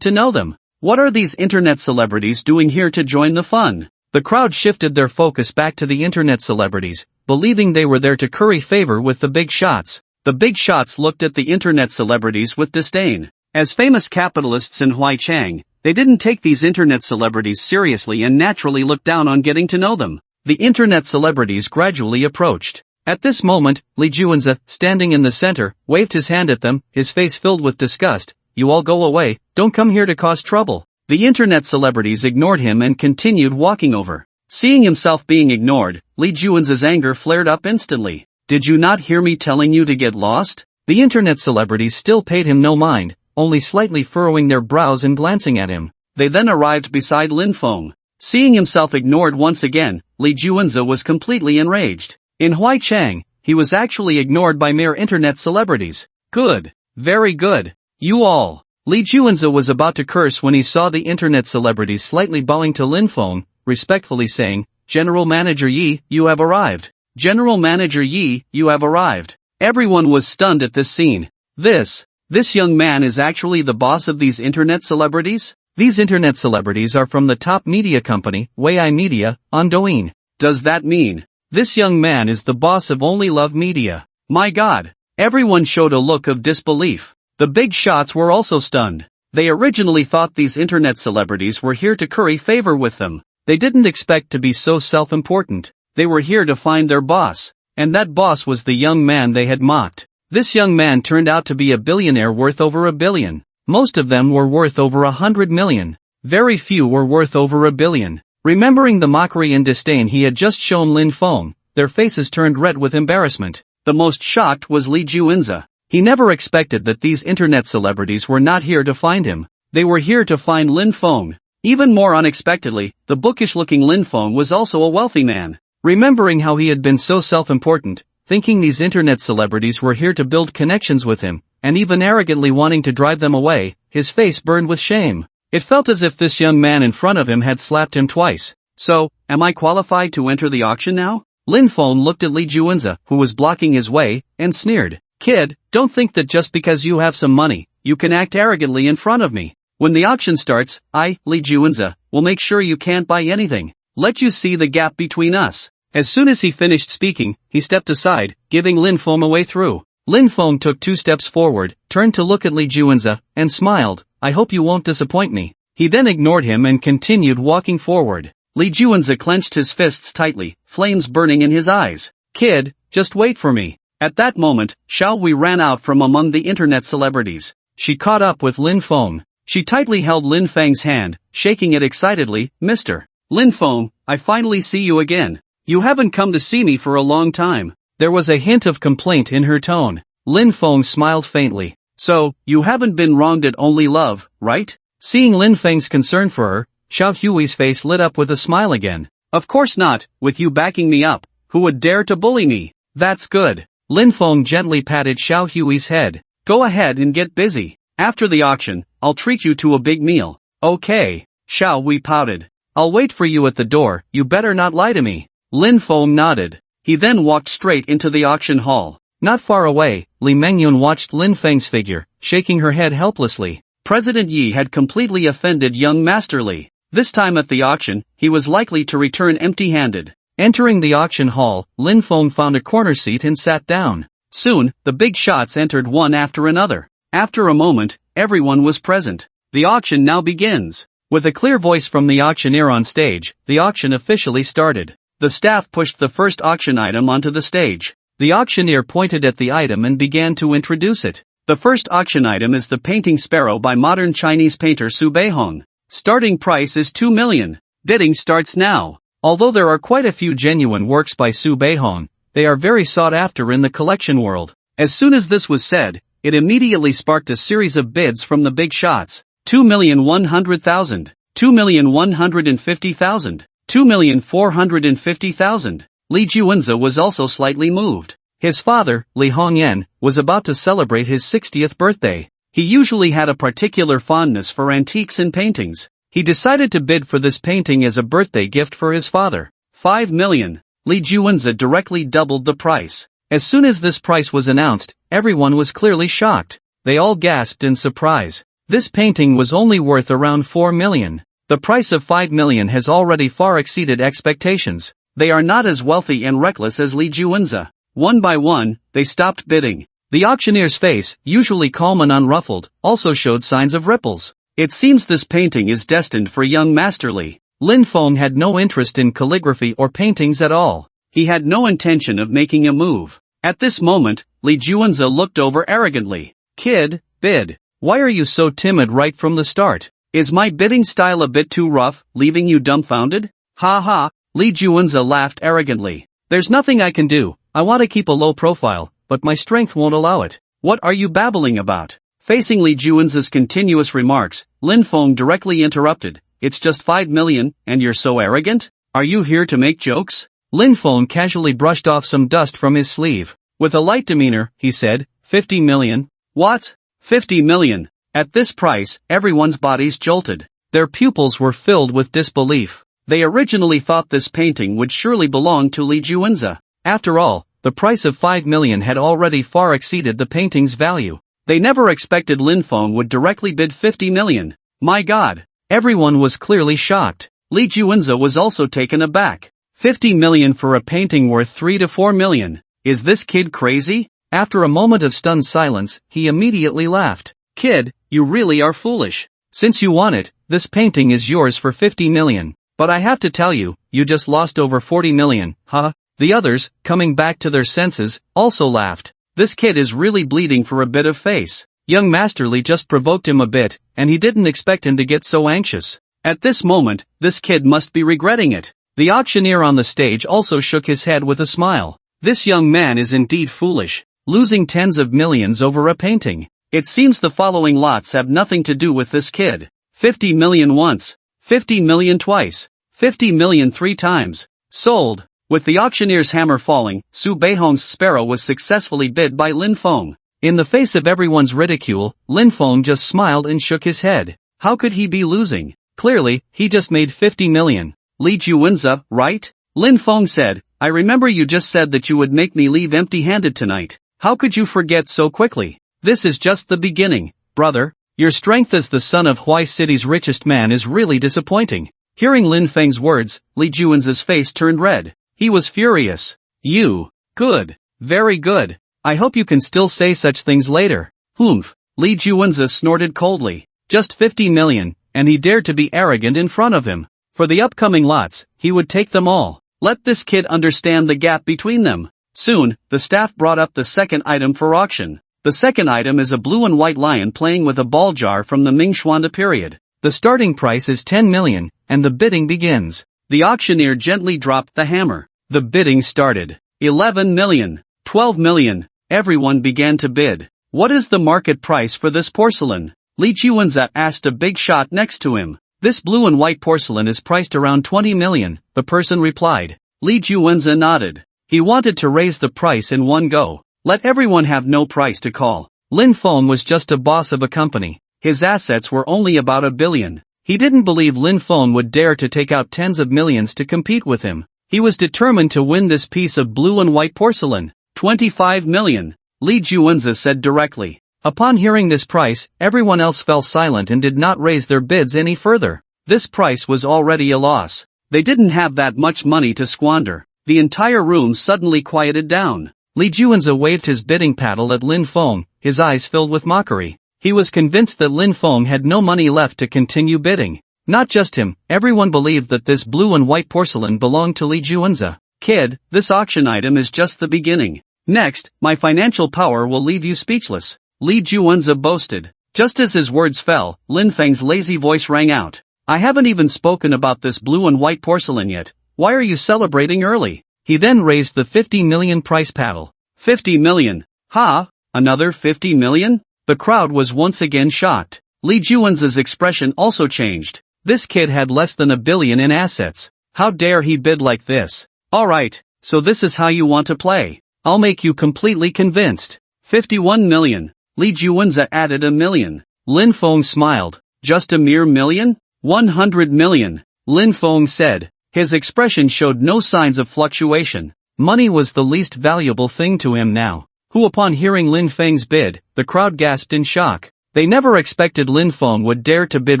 to know them. What are these internet celebrities doing here to join the fun? The crowd shifted their focus back to the internet celebrities, believing they were there to curry favor with the big shots. The big shots looked at the internet celebrities with disdain. As famous capitalists in Huai Chang, they didn't take these internet celebrities seriously and naturally looked down on getting to know them. The internet celebrities gradually approached. At this moment, Li Juanza, standing in the center, waved his hand at them, his face filled with disgust. You all go away, don't come here to cause trouble. The internet celebrities ignored him and continued walking over. Seeing himself being ignored, Li Juanza's anger flared up instantly. Did you not hear me telling you to get lost? The internet celebrities still paid him no mind, only slightly furrowing their brows and glancing at him. They then arrived beside Lin Feng. Seeing himself ignored once again, Li Juanza was completely enraged. In Huai Chang, he was actually ignored by mere internet celebrities. Good. Very good. You all. Li Juanza was about to curse when he saw the internet celebrities slightly bowing to Lin Feng, respectfully saying, General Manager Yi, you have arrived. General Manager Yi, you have arrived. Everyone was stunned at this scene. This young man is actually the boss of these internet celebrities? These internet celebrities are from the top media company, Wei Media, on Douyin. Does that mean this young man is the boss of Only Love Media? My God! Everyone showed a look of disbelief. The big shots were also stunned. They originally thought these internet celebrities were here to curry favor with them. They didn't expect to be so self-important. They were here to find their boss. And that boss was the young man they had mocked. This young man turned out to be a billionaire worth over $1 billion. Most of them were worth over 100 million. Very few were worth over $1 billion. Remembering the mockery and disdain he had just shown Lin Feng, their faces turned red with embarrassment. The most shocked was Li Juinze. He never expected that these internet celebrities were not here to find him. They were here to find Lin Feng. Even more unexpectedly, the bookish-looking Lin Feng was also a wealthy man. Remembering how he had been so self-important, thinking these internet celebrities were here to build connections with him, and even arrogantly wanting to drive them away, his face burned with shame. It felt as if this young man in front of him had slapped him twice. So, am I qualified to enter the auction now? Lin Feng looked at Li Juinze, who was blocking his way, and sneered. Kid, don't think that just because you have some money, you can act arrogantly in front of me. When the auction starts, I, Li Juinze, will make sure you can't buy anything. Let you see the gap between us. As soon as he finished speaking, he stepped aside, giving Lin Feng a way through. Lin Feng took 2 steps forward, turned to look at Li Juinze, and smiled. I hope you won't disappoint me. He then ignored him and continued walking forward. Li Juinze clenched his fists tightly, flames burning in his eyes. Kid, just wait for me. At that moment, Xiao Wei ran out from among the internet celebrities. She caught up with Lin Feng. She tightly held Lin Feng's hand, shaking it excitedly. Mr. Lin Feng, I finally see you again. You haven't come to see me for a long time. There was a hint of complaint in her tone. Lin Feng smiled faintly. So, you haven't been wronged at only love, right? Seeing Lin Feng's concern for her, Xiao Hui's face lit up with a smile again. Of course not, with you backing me up. Who would dare to bully me? That's good. Lin Feng gently patted Xiao Hui's head. Go ahead and get busy. After the auction, I'll treat you to a big meal. Okay. Xiao Hui pouted. I'll wait for you at the door, you better not lie to me. Lin Feng nodded. He then walked straight into the auction hall. Not far away, Li Mengyun watched Lin Feng's figure, shaking her head helplessly. President Yi had completely offended young Master Li. This time at the auction, he was likely to return empty-handed. Entering the auction hall, Lin Feng found a corner seat and sat down. Soon, the big shots entered one after another. After a moment, everyone was present. The auction now begins. With a clear voice from the auctioneer on stage, the auction officially started. The staff pushed the first auction item onto the stage. The auctioneer pointed at the item and began to introduce it. The first auction item is the painting Sparrow by modern Chinese painter Su Beihong. Starting price is 2 million. Bidding starts now. Although there are quite a few genuine works by Su Beihong, they are very sought after in the collection world. As soon as this was said, it immediately sparked a series of bids from the big shots. 2,100,000, 2,150,000, 2,450,000. Li Juinze was also slightly moved. His father, Li Hongyan, was about to celebrate his 60th birthday. He usually had a particular fondness for antiques and paintings. He decided to bid for this painting as a birthday gift for his father. 5 million. Li Juinze directly doubled the price. As soon as this price was announced, everyone was clearly shocked. They all gasped in surprise. This painting was only worth around 4 million. The price of 5 million has already far exceeded expectations. They are not as wealthy and reckless as Li Juinze. One by one, they stopped bidding. The auctioneer's face, usually calm and unruffled, also showed signs of ripples. It seems this painting is destined for young Master Li. Lin Feng had no interest in calligraphy or paintings at all. He had no intention of making a move. At this moment, Li Juinze looked over arrogantly. Kid, bid. Why are you so timid right from the start? Is my bidding style a bit too rough, leaving you dumbfounded? Ha ha. Li Juinze laughed arrogantly. There's nothing I can do. I want to keep a low profile, but my strength won't allow it. What are you babbling about? Facing Li Juinze's continuous remarks, Lin Feng directly interrupted. It's just 5 million, and you're so arrogant? Are you here to make jokes? Lin Feng casually brushed off some dust from his sleeve. With a light demeanor, he said, 50 million? What? 50 million. At this price, everyone's bodies jolted. Their pupils were filled with disbelief. They originally thought this painting would surely belong to Li Juinze. After all, the price of 5 million had already far exceeded the painting's value. They never expected Lin Feng would directly bid 50 million. My God! Everyone was clearly shocked. Li Juinze was also taken aback. 50 million for a painting worth 3 to 4 million. Is this kid crazy? After a moment of stunned silence, he immediately laughed. Kid, you really are foolish. Since you want it, this painting is yours for 50 million. But I have to tell you, you just lost over 40 million, huh? The others, coming back to their senses, also laughed. This kid is really bleeding for a bit of face. Young Master Li just provoked him a bit, and he didn't expect him to get so anxious. At this moment, this kid must be regretting it. The auctioneer on the stage also shook his head with a smile. This young man is indeed foolish, losing tens of millions over a painting. It seems the following lots have nothing to do with this kid. 50 million once, 50 million twice, 50 million 3 times. Sold. With the auctioneer's hammer falling, Su Beihong's sparrow was successfully bid by Lin Feng. In the face of everyone's ridicule, Lin Feng just smiled and shook his head. How could he be losing? Clearly, he just made 50 million. Li Juwenza, right? Lin Feng said, I remember you just said that you would make me leave empty-handed tonight. How could you forget so quickly? This is just the beginning, brother. Your strength as the son of Huai City's richest man is really disappointing. Hearing Lin Feng's words, Li Juwenza's face turned red. He was furious. You. Good. Very good. I hope you can still say such things later. Humph. Li Juwenza snorted coldly. Just 50 million, and he dared to be arrogant in front of him. For the upcoming lots, he would take them all. Let this kid understand the gap between them. Soon, the staff brought up the second item for auction. The second item is a blue and white lion playing with a ball jar from the Ming Xuande period. The starting price is 10 million, and the bidding begins. The auctioneer gently dropped the hammer. The bidding started. 11 million. 12 million. Everyone began to bid. What is the market price for this porcelain? Li Juwenza asked a big shot next to him. This blue and white porcelain is priced around 20 million, the person replied. Li Juwenza nodded. He wanted to raise the price in one go. Let everyone have no price to call. Lin Feng was just a boss of a company. His assets were only about 1 billion. He didn't believe Lin Feng would dare to take out tens of millions to compete with him. He was determined to win this piece of blue and white porcelain. 25 million. Li Juwenza said directly. Upon hearing this price, everyone else fell silent and did not raise their bids any further. This price was already a loss. They didn't have that much money to squander. The entire room suddenly quieted down. Li Juwenza waved his bidding paddle at Lin Feng, his eyes filled with mockery. He was convinced that Lin Feng had no money left to continue bidding. Not just him, everyone believed that this blue and white porcelain belonged to Li Juwenza. Kid, this auction item is just the beginning. Next, my financial power will leave you speechless. Li Juwenza boasted. Just as his words fell, Lin Feng's lazy voice rang out. I haven't even spoken about this blue and white porcelain yet. Why are you celebrating early? He then raised the 50 million price paddle. 50 million. Ha? Another 50 million? The crowd was once again shocked. Li Juwenza's expression also changed. This kid had less than 1 billion in assets. How dare he bid like this? Alright, so this is how you want to play. I'll make you completely convinced. 51 million. Li Juwenza added 1 million. Lin Feng smiled. Just a mere million? 100 million. Lin Feng said. His expression showed no signs of fluctuation. Money was the least valuable thing to him now. Upon hearing Lin Feng's bid, the crowd gasped in shock. They never expected Lin Feng would dare to bid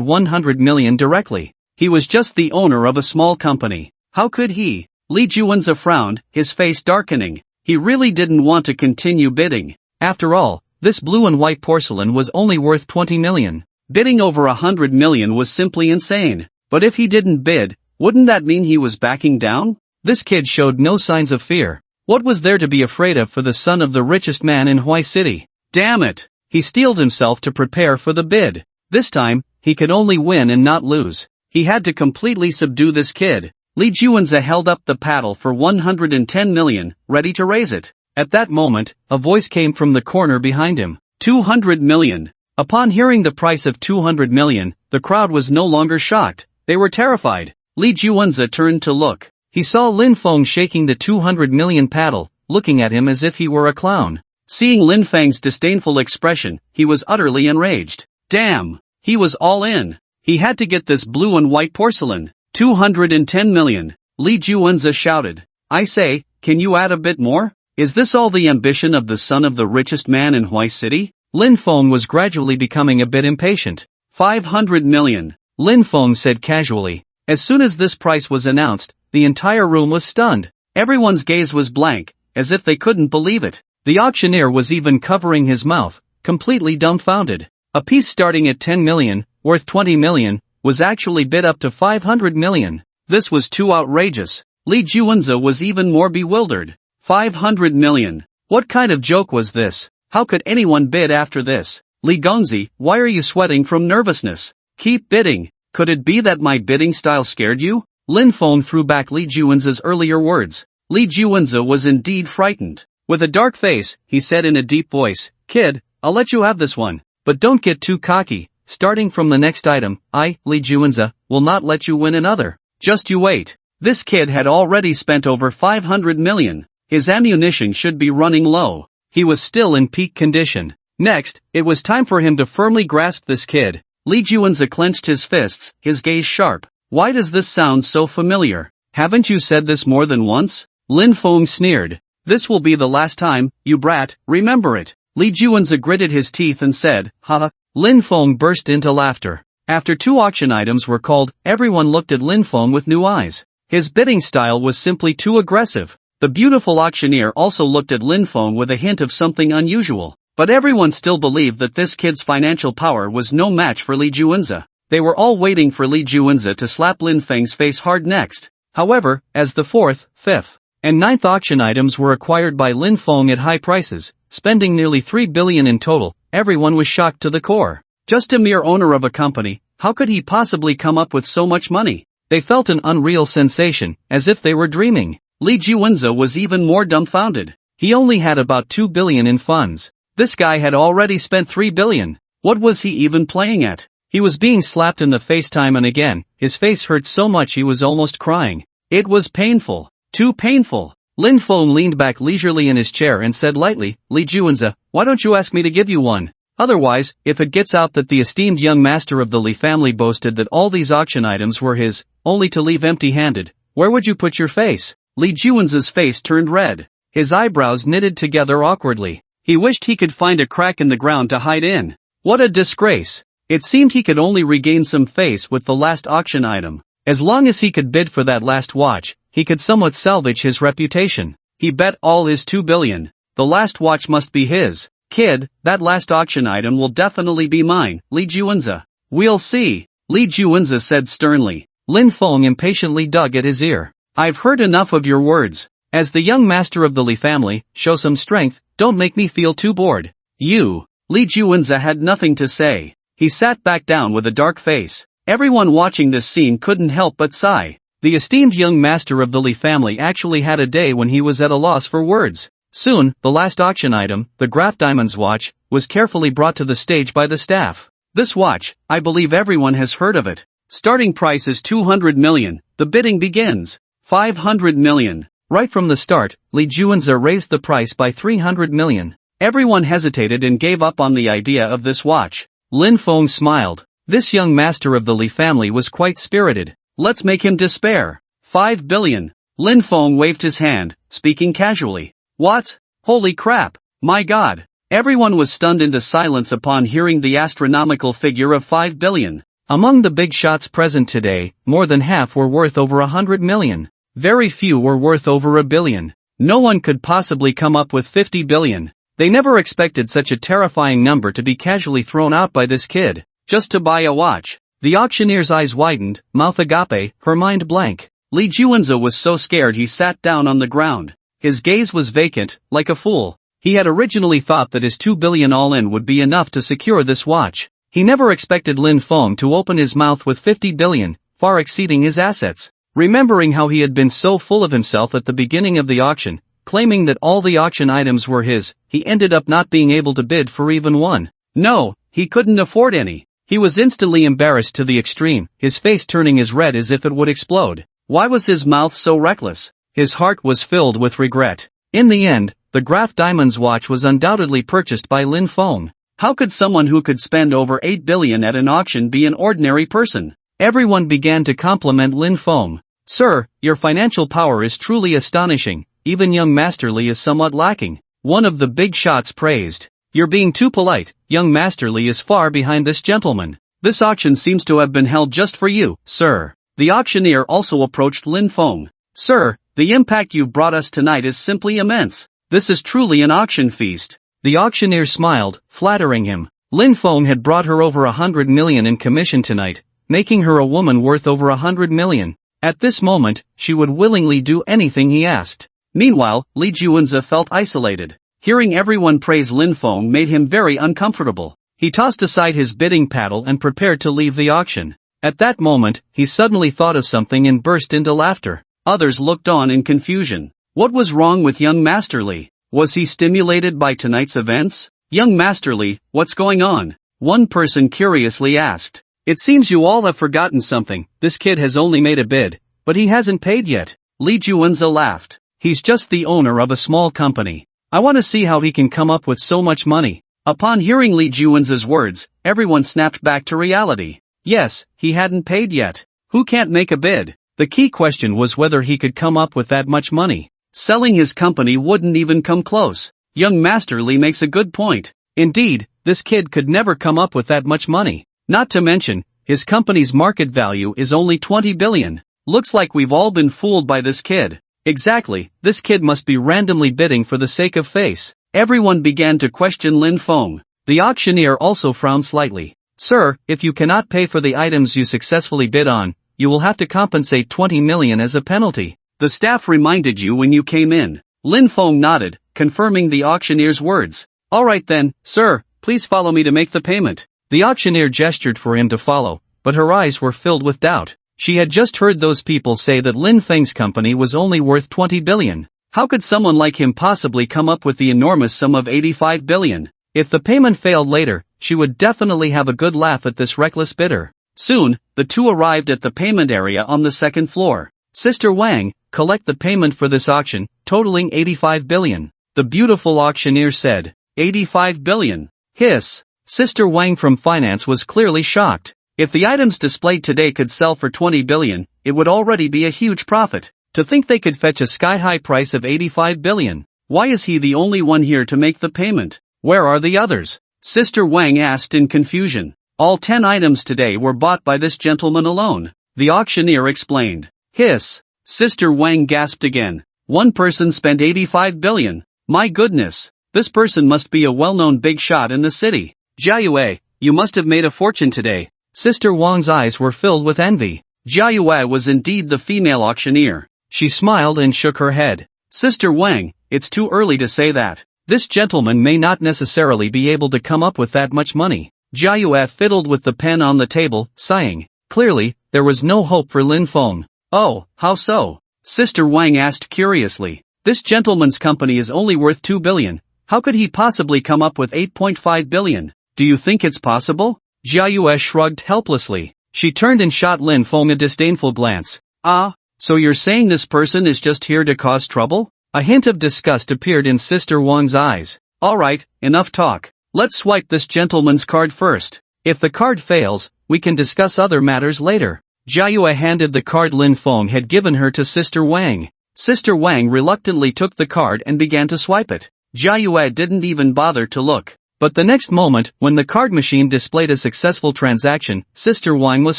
100 million directly. He was just the owner of a small company. How could he? Li Juwenza frowned, his face darkening. He really didn't want to continue bidding. After all, this blue and white porcelain was only worth 20 million. Bidding over 100 million was simply insane. But if he didn't bid, wouldn't that mean he was backing down? This kid showed no signs of fear. What was there to be afraid of for the son of the richest man in Huai City? Damn it! He steeled himself to prepare for the bid. This time, he could only win and not lose. He had to completely subdue this kid. Li Juwenza held up the paddle for 110 million, ready to raise it. At that moment, a voice came from the corner behind him. 200 million. Upon hearing the price of 200 million, the crowd was no longer shocked. They were terrified. Li Juwenza turned to look. He saw Lin Feng shaking the 200 million paddle, looking at him as if he were a clown. Seeing Lin Feng's disdainful expression, he was utterly enraged. Damn! He was all in. He had to get this blue and white porcelain. 210 million. Li Juwenza shouted. I say, can you add a bit more? Is this all the ambition of the son of the richest man in Huai City? Lin Feng was gradually becoming a bid impatient. 500 million. Lin Feng said casually. As soon as this price was announced, the entire room was stunned. Everyone's gaze was blank, as if they couldn't believe it. The auctioneer was even covering his mouth, completely dumbfounded. A piece starting at 10 million, worth 20 million, was actually bid up to 500 million. This was too outrageous. Li Juwenza was even more bewildered. 500 million. What kind of joke was this? How could anyone bid after this? Li Gongzi, why are you sweating from nervousness? Keep bidding. Could it be that my bidding style scared you? Lin Feng threw back Li Juanza's earlier words. Li Juanza was indeed frightened. With a dark face, he said in a deep voice, "Kid, I'll let you have this one. But don't get too cocky. Starting from the next item, I, Li Juanza, will not let you win another. Just you wait." This kid had already spent over 500 million. His ammunition should be running low. He was still in peak condition. Next, it was time for him to firmly grasp this kid. Li Juanza clenched his fists, his gaze sharp. "Why does this sound so familiar? Haven't you said this more than once?" Lin Feng sneered. "This will be the last time, you brat, remember it." Li Juanza gritted his teeth and said, "Ha." Lin Feng burst into laughter. After 2 auction items were called, everyone looked at Lin Feng with new eyes. His bidding style was simply too aggressive. The beautiful auctioneer also looked at Lin Feng with a hint of something unusual. But everyone still believed that this kid's financial power was no match for Li Juanza. They were all waiting for Li Juanza to slap Lin Feng's face hard next. However, as the 4th, 5th, and 9th auction items were acquired by Lin Feng at high prices, spending nearly 3 billion in total, everyone was shocked to the core. Just a mere owner of a company, how could he possibly come up with so much money? They felt an unreal sensation, as if they were dreaming. Li Juanza was even more dumbfounded. He only had about 2 billion in funds. This guy had already spent 3 billion. What was he even playing at? He was being slapped in the face time and again. His face hurt so much he was almost crying. It was painful. Too painful. Lin Feng leaned back leisurely in his chair and said lightly, "Li Juanza, why don't you ask me to give you one? Otherwise, if it gets out that the esteemed young master of the Li family boasted that all these auction items were his, only to leave empty-handed, where would you put your face?" Li Juanza's face turned red. His eyebrows knitted together awkwardly. He wished he could find a crack in the ground to hide in. What a disgrace. It seemed he could only regain some face with the last auction item. As long as he could bid for that last watch, he could somewhat salvage his reputation. He bet all his 2 billion. The last watch must be his. "Kid, that last auction item will definitely be mine, Li Juanza." "We'll see," Li Juanza said sternly. Lin Feng impatiently dug at his ear. "I've heard enough of your words. As the young master of the Li family, show some strength, don't make me feel too bored." "You." Li Juanza had nothing to say. He sat back down with a dark face. Everyone watching this scene couldn't help but sigh. The esteemed young master of the Li family actually had a day when he was at a loss for words. Soon, the last auction item, the Graf Diamonds watch, was carefully brought to the stage by the staff. This watch, I believe everyone has heard of it. Starting price is 200 million. The bidding begins. 500 million. Right from the start, Li Juanza raised the price by 300 million. Everyone hesitated and gave up on the idea of this watch. Lin Feng smiled. This young master of the Li family was quite spirited. Let's make him despair. 5 billion. Lin Feng waved his hand, speaking casually. What? Holy crap. My God. Everyone was stunned into silence upon hearing the astronomical figure of 5 billion. Among the big shots present today, more than half were worth over 100 million. Very few were worth over 1 billion. No one could possibly come up with 50 billion. They never expected such a terrifying number to be casually thrown out by this kid, just to buy a watch. The auctioneer's eyes widened, mouth agape, her mind blank. Li Juanza was so scared he sat down on the ground. His gaze was vacant, like a fool. He had originally thought that his 2 billion all-in would be enough to secure this watch. He never expected Lin Feng to open his mouth with 50 billion, far exceeding his assets. Remembering how he had been so full of himself at the beginning of the auction, claiming that all the auction items were his, he ended up not being able to bid for even one. No, he couldn't afford any. He was instantly embarrassed to the extreme, his face turning as red as if it would explode. Why was his mouth so reckless? His heart was filled with regret. In the end, the Graf Diamonds watch was undoubtedly purchased by Lin Feng. How could someone who could spend over 8 billion at an auction be an ordinary person? Everyone began to compliment Lin Feng. Sir, your financial power is truly astonishing. Even young Master Li is somewhat lacking. One of the big shots praised. You're being too polite. Young Master Li is far behind this gentleman. This auction seems to have been held just for you, sir. The auctioneer also approached Lin Feng. Sir, the impact you've brought us tonight is simply immense. This is truly an auction feast. The auctioneer smiled, flattering him. Lin Feng had brought her over 100 million in commission tonight, making her a woman worth over 100 million. At this moment, she would willingly do anything he asked. Meanwhile, Li Juanza felt isolated. Hearing everyone praise Lin Feng made him very uncomfortable. He tossed aside his bidding paddle and prepared to leave the auction. At that moment, he suddenly thought of something and burst into laughter. Others looked on in confusion. What was wrong with young Master Li? Was he stimulated by tonight's events? Young Master Li, what's going on? One person curiously asked. It seems you all have forgotten something. This kid has only made a bid, but he hasn't paid yet. Li Juanzi laughed. He's just the owner of a small company. I want to see how he can come up with so much money. Upon hearing Li Juanzi's words, everyone snapped back to reality. Yes, he hadn't paid yet. Who can't make a bid? The key question was whether he could come up with that much money. Selling his company wouldn't even come close. Young Master Li makes a good point. Indeed, this kid could never come up with that much money. Not to mention, his company's market value is only 20 billion. Looks like we've all been fooled by this kid. Exactly, this kid must be randomly bidding for the sake of face. Everyone began to question Lin Feng. The auctioneer also frowned slightly. Sir, if you cannot pay for the items you successfully bid on, you will have to compensate 20 million as a penalty. The staff reminded you when you came in. Lin Feng nodded, confirming the auctioneer's words. Alright then, sir, please follow me to make the payment. The auctioneer gestured for him to follow, but her eyes were filled with doubt. She had just heard those people say that Lin Feng's company was only worth 20 billion. How could someone like him possibly come up with the enormous sum of 85 billion? If the payment failed later, she would definitely have a good laugh at this reckless bidder. Soon, the two arrived at the payment area on the second floor. Sister Wang, collect the payment for this auction, totaling 85 billion. The beautiful auctioneer said. 85 billion. Hiss. Sister Wang from finance was clearly shocked. If the items displayed today could sell for 20 billion, it would already be a huge profit. To think they could fetch a sky-high price of 85 billion. Why is he the only one here to make the payment? Where are the others? Sister Wang asked in confusion. All 10 items today were bought by this gentleman alone. The auctioneer explained. Hiss. Sister Wang gasped again. One person spent 85 billion. My goodness. This person must be a well-known big shot in the city. Jiayue, you must have made a fortune today. Sister Wang's eyes were filled with envy. Jiayue was indeed the female auctioneer. She smiled and shook her head. Sister Wang, it's too early to say that. This gentleman may not necessarily be able to come up with that much money. Jiayue fiddled with the pen on the table, sighing. Clearly, there was no hope for Lin Feng. Oh, how so? Sister Wang asked curiously. This gentleman's company is only worth 2 billion. How could he possibly come up with 8.5 billion? Do you think it's possible? Jiayue shrugged helplessly. She turned and shot Lin Feng a disdainful glance. Ah, so you're saying this person is just here to cause trouble? A hint of disgust appeared in Sister Wang's eyes. Alright, enough talk. Let's swipe this gentleman's card first. If the card fails, we can discuss other matters later. Jiayue handed the card Lin Feng had given her to Sister Wang. Sister Wang reluctantly took the card and began to swipe it. Jiayue didn't even bother to look. But the next moment, when the card machine displayed a successful transaction, Sister Wang was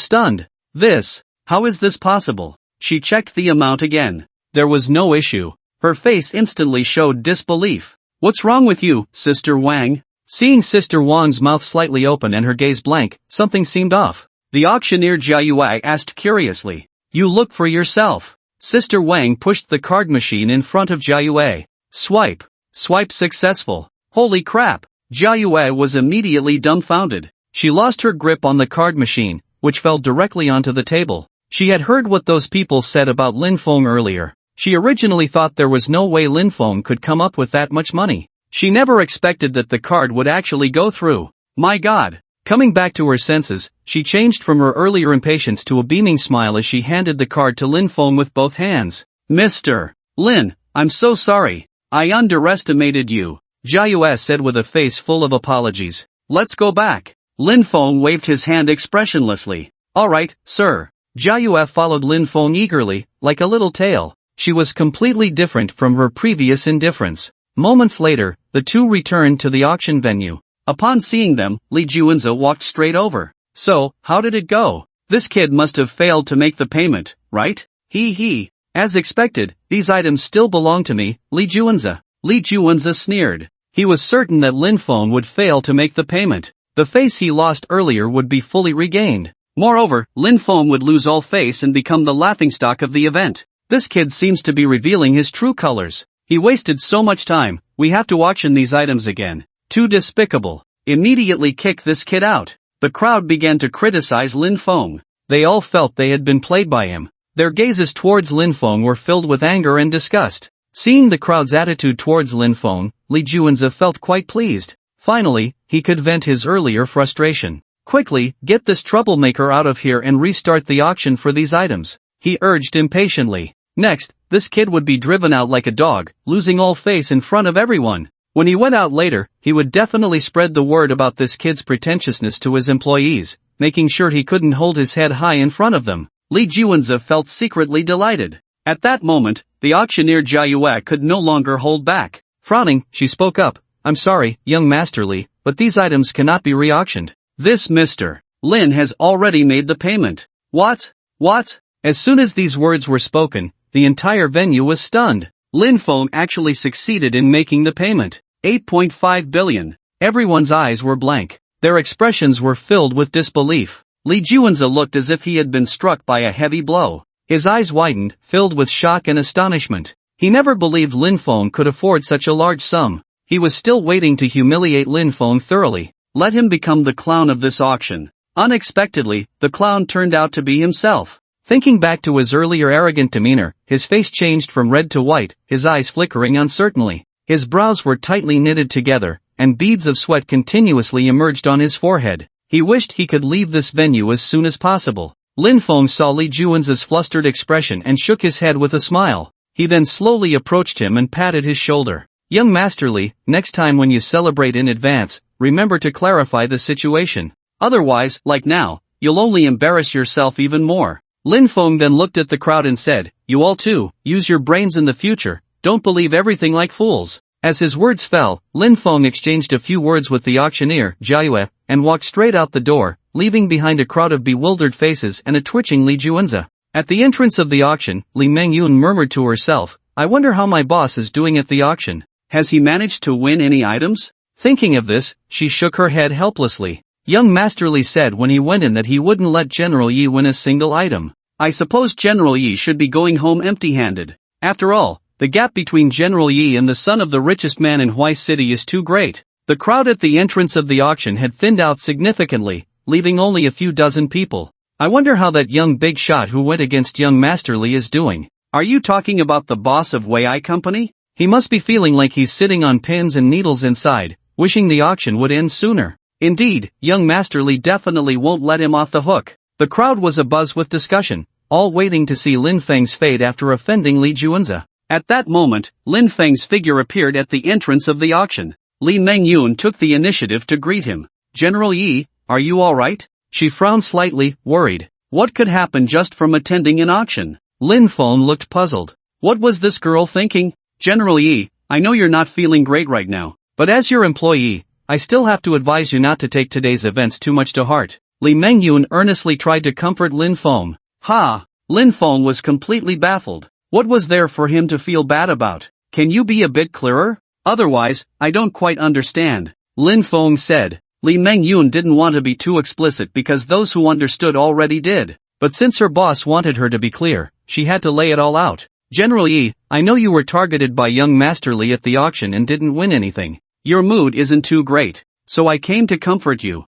stunned. How is this possible? She checked the amount again. There was no issue. Her face instantly showed disbelief. What's wrong with you, Sister Wang? Seeing Sister Wang's mouth slightly open and her gaze blank, something seemed off. The auctioneer Jiayue asked curiously. You look for yourself. Sister Wang pushed the card machine in front of Jiayue. Swipe. Swipe successful. Holy crap. Jiayue was immediately dumbfounded. She lost her grip on the card machine, which fell directly onto the table. She had heard what those people said about Lin Feng earlier. She originally thought there was no way Lin Feng could come up with that much money. She never expected that the card would actually go through. My God. Coming back to her senses, she changed from her earlier impatience to a beaming smile as she handed the card to Lin Feng with both hands. Mr. Lin, I'm so sorry. I underestimated you. Jiayue said with a face full of apologies. Let's go back. Lin Feng waved his hand expressionlessly. Alright, sir. Jiayue followed Lin Feng eagerly, like a little tail. She was completely different from her previous indifference. Moments later, the two returned to the auction venue. Upon seeing them, Li Juanzi walked straight over. So, how did it go? This kid must have failed to make the payment, right? He. As expected, these items still belong to me, Li Juanzi. Li Juanzi sneered. He was certain that Lin Feng would fail to make the payment. The face he lost earlier would be fully regained. Moreover, Lin Feng would lose all face and become the laughingstock of the event. This kid seems to be revealing his true colors. He wasted so much time. We have to auction these items again. Too despicable. Immediately kick this kid out. The crowd began to criticize Lin Feng. They all felt they had been played by him. Their gazes towards Lin Feng were filled with anger and disgust. Seeing the crowd's attitude towards Lin Feng, Li Juanzi felt quite pleased. Finally, he could vent his earlier frustration. Quickly, get this troublemaker out of here and restart the auction for these items, he urged impatiently. Next, this kid would be driven out like a dog, losing all face in front of everyone. When he went out later, he would definitely spread the word about this kid's pretentiousness to his employees, making sure he couldn't hold his head high in front of them. Li Juanzi felt secretly delighted. At that moment, the auctioneer Jia Yue could no longer hold back. Frowning, she spoke up, I'm sorry, young Master Li, but these items cannot be re-auctioned. This Mr. Lin has already made the payment. What? What? As soon as these words were spoken, the entire venue was stunned. Lin Feng actually succeeded in making the payment. 8.5 billion. Everyone's eyes were blank. Their expressions were filled with disbelief. Li Juanzi looked as if he had been struck by a heavy blow. His eyes widened, filled with shock and astonishment. He never believed Lin Feng could afford such a large sum. He was still waiting to humiliate Lin Feng thoroughly. Let him become the clown of this auction. Unexpectedly, the clown turned out to be himself. Thinking back to his earlier arrogant demeanor, his face changed from red to white, his eyes flickering uncertainly. His brows were tightly knitted together, and beads of sweat continuously emerged on his forehead. He wished he could leave this venue as soon as possible. Lin Feng saw Li Juanzi's flustered expression and shook his head with a smile. He then slowly approached him and patted his shoulder. Young Master Li, next time when you celebrate in advance, remember to clarify the situation. Otherwise, like now, you'll only embarrass yourself even more. Lin Feng then looked at the crowd and said, you all too, use your brains in the future, don't believe everything like fools. As his words fell, Lin Feng exchanged a few words with the auctioneer, Jia Yue, and walked straight out the door, leaving behind a crowd of bewildered faces and a twitching Li Juanzi. At the entrance of the auction, Li Mengyun murmured to herself, I wonder how my boss is doing at the auction. Has he managed to win any items? Thinking of this, she shook her head helplessly. Young Master Li said when he went in that he wouldn't let General Yi win a single item. I suppose General Yi should be going home empty-handed. After all, the gap between General Yi and the son of the richest man in Huai City is too great. The crowd at the entrance of the auction had thinned out significantly, leaving only a few dozen people. I wonder how that young big shot who went against young Master Li is doing. Are you talking about the boss of Wei Company? He must be feeling like he's sitting on pins and needles inside, wishing the auction would end sooner. Indeed, young Master Li definitely won't let him off the hook. The crowd was abuzz with discussion, all waiting to see Lin Feng's fate after offending Li Juanzi. At that moment, Lin Feng's figure appeared at the entrance of the auction. Li Mengyun took the initiative to greet him. General Yi, are you alright? She frowned slightly, worried. What could happen just from attending an auction? Lin Feng looked puzzled. What was this girl thinking? General Yi, I know you're not feeling great right now, but as your employee, I still have to advise you not to take today's events too much to heart. Li Mengyun earnestly tried to comfort Lin Feng. Ha! Lin Feng was completely baffled. What was there for him to feel bad about? Can you be a bit clearer? Otherwise, I don't quite understand. Lin Feng said. Li Mengyun didn't want to be too explicit because those who understood already did. But since her boss wanted her to be clear, she had to lay it all out. General Yi, I know you were targeted by young Master Li at the auction and didn't win anything. Your mood isn't too great, so I came to comfort you.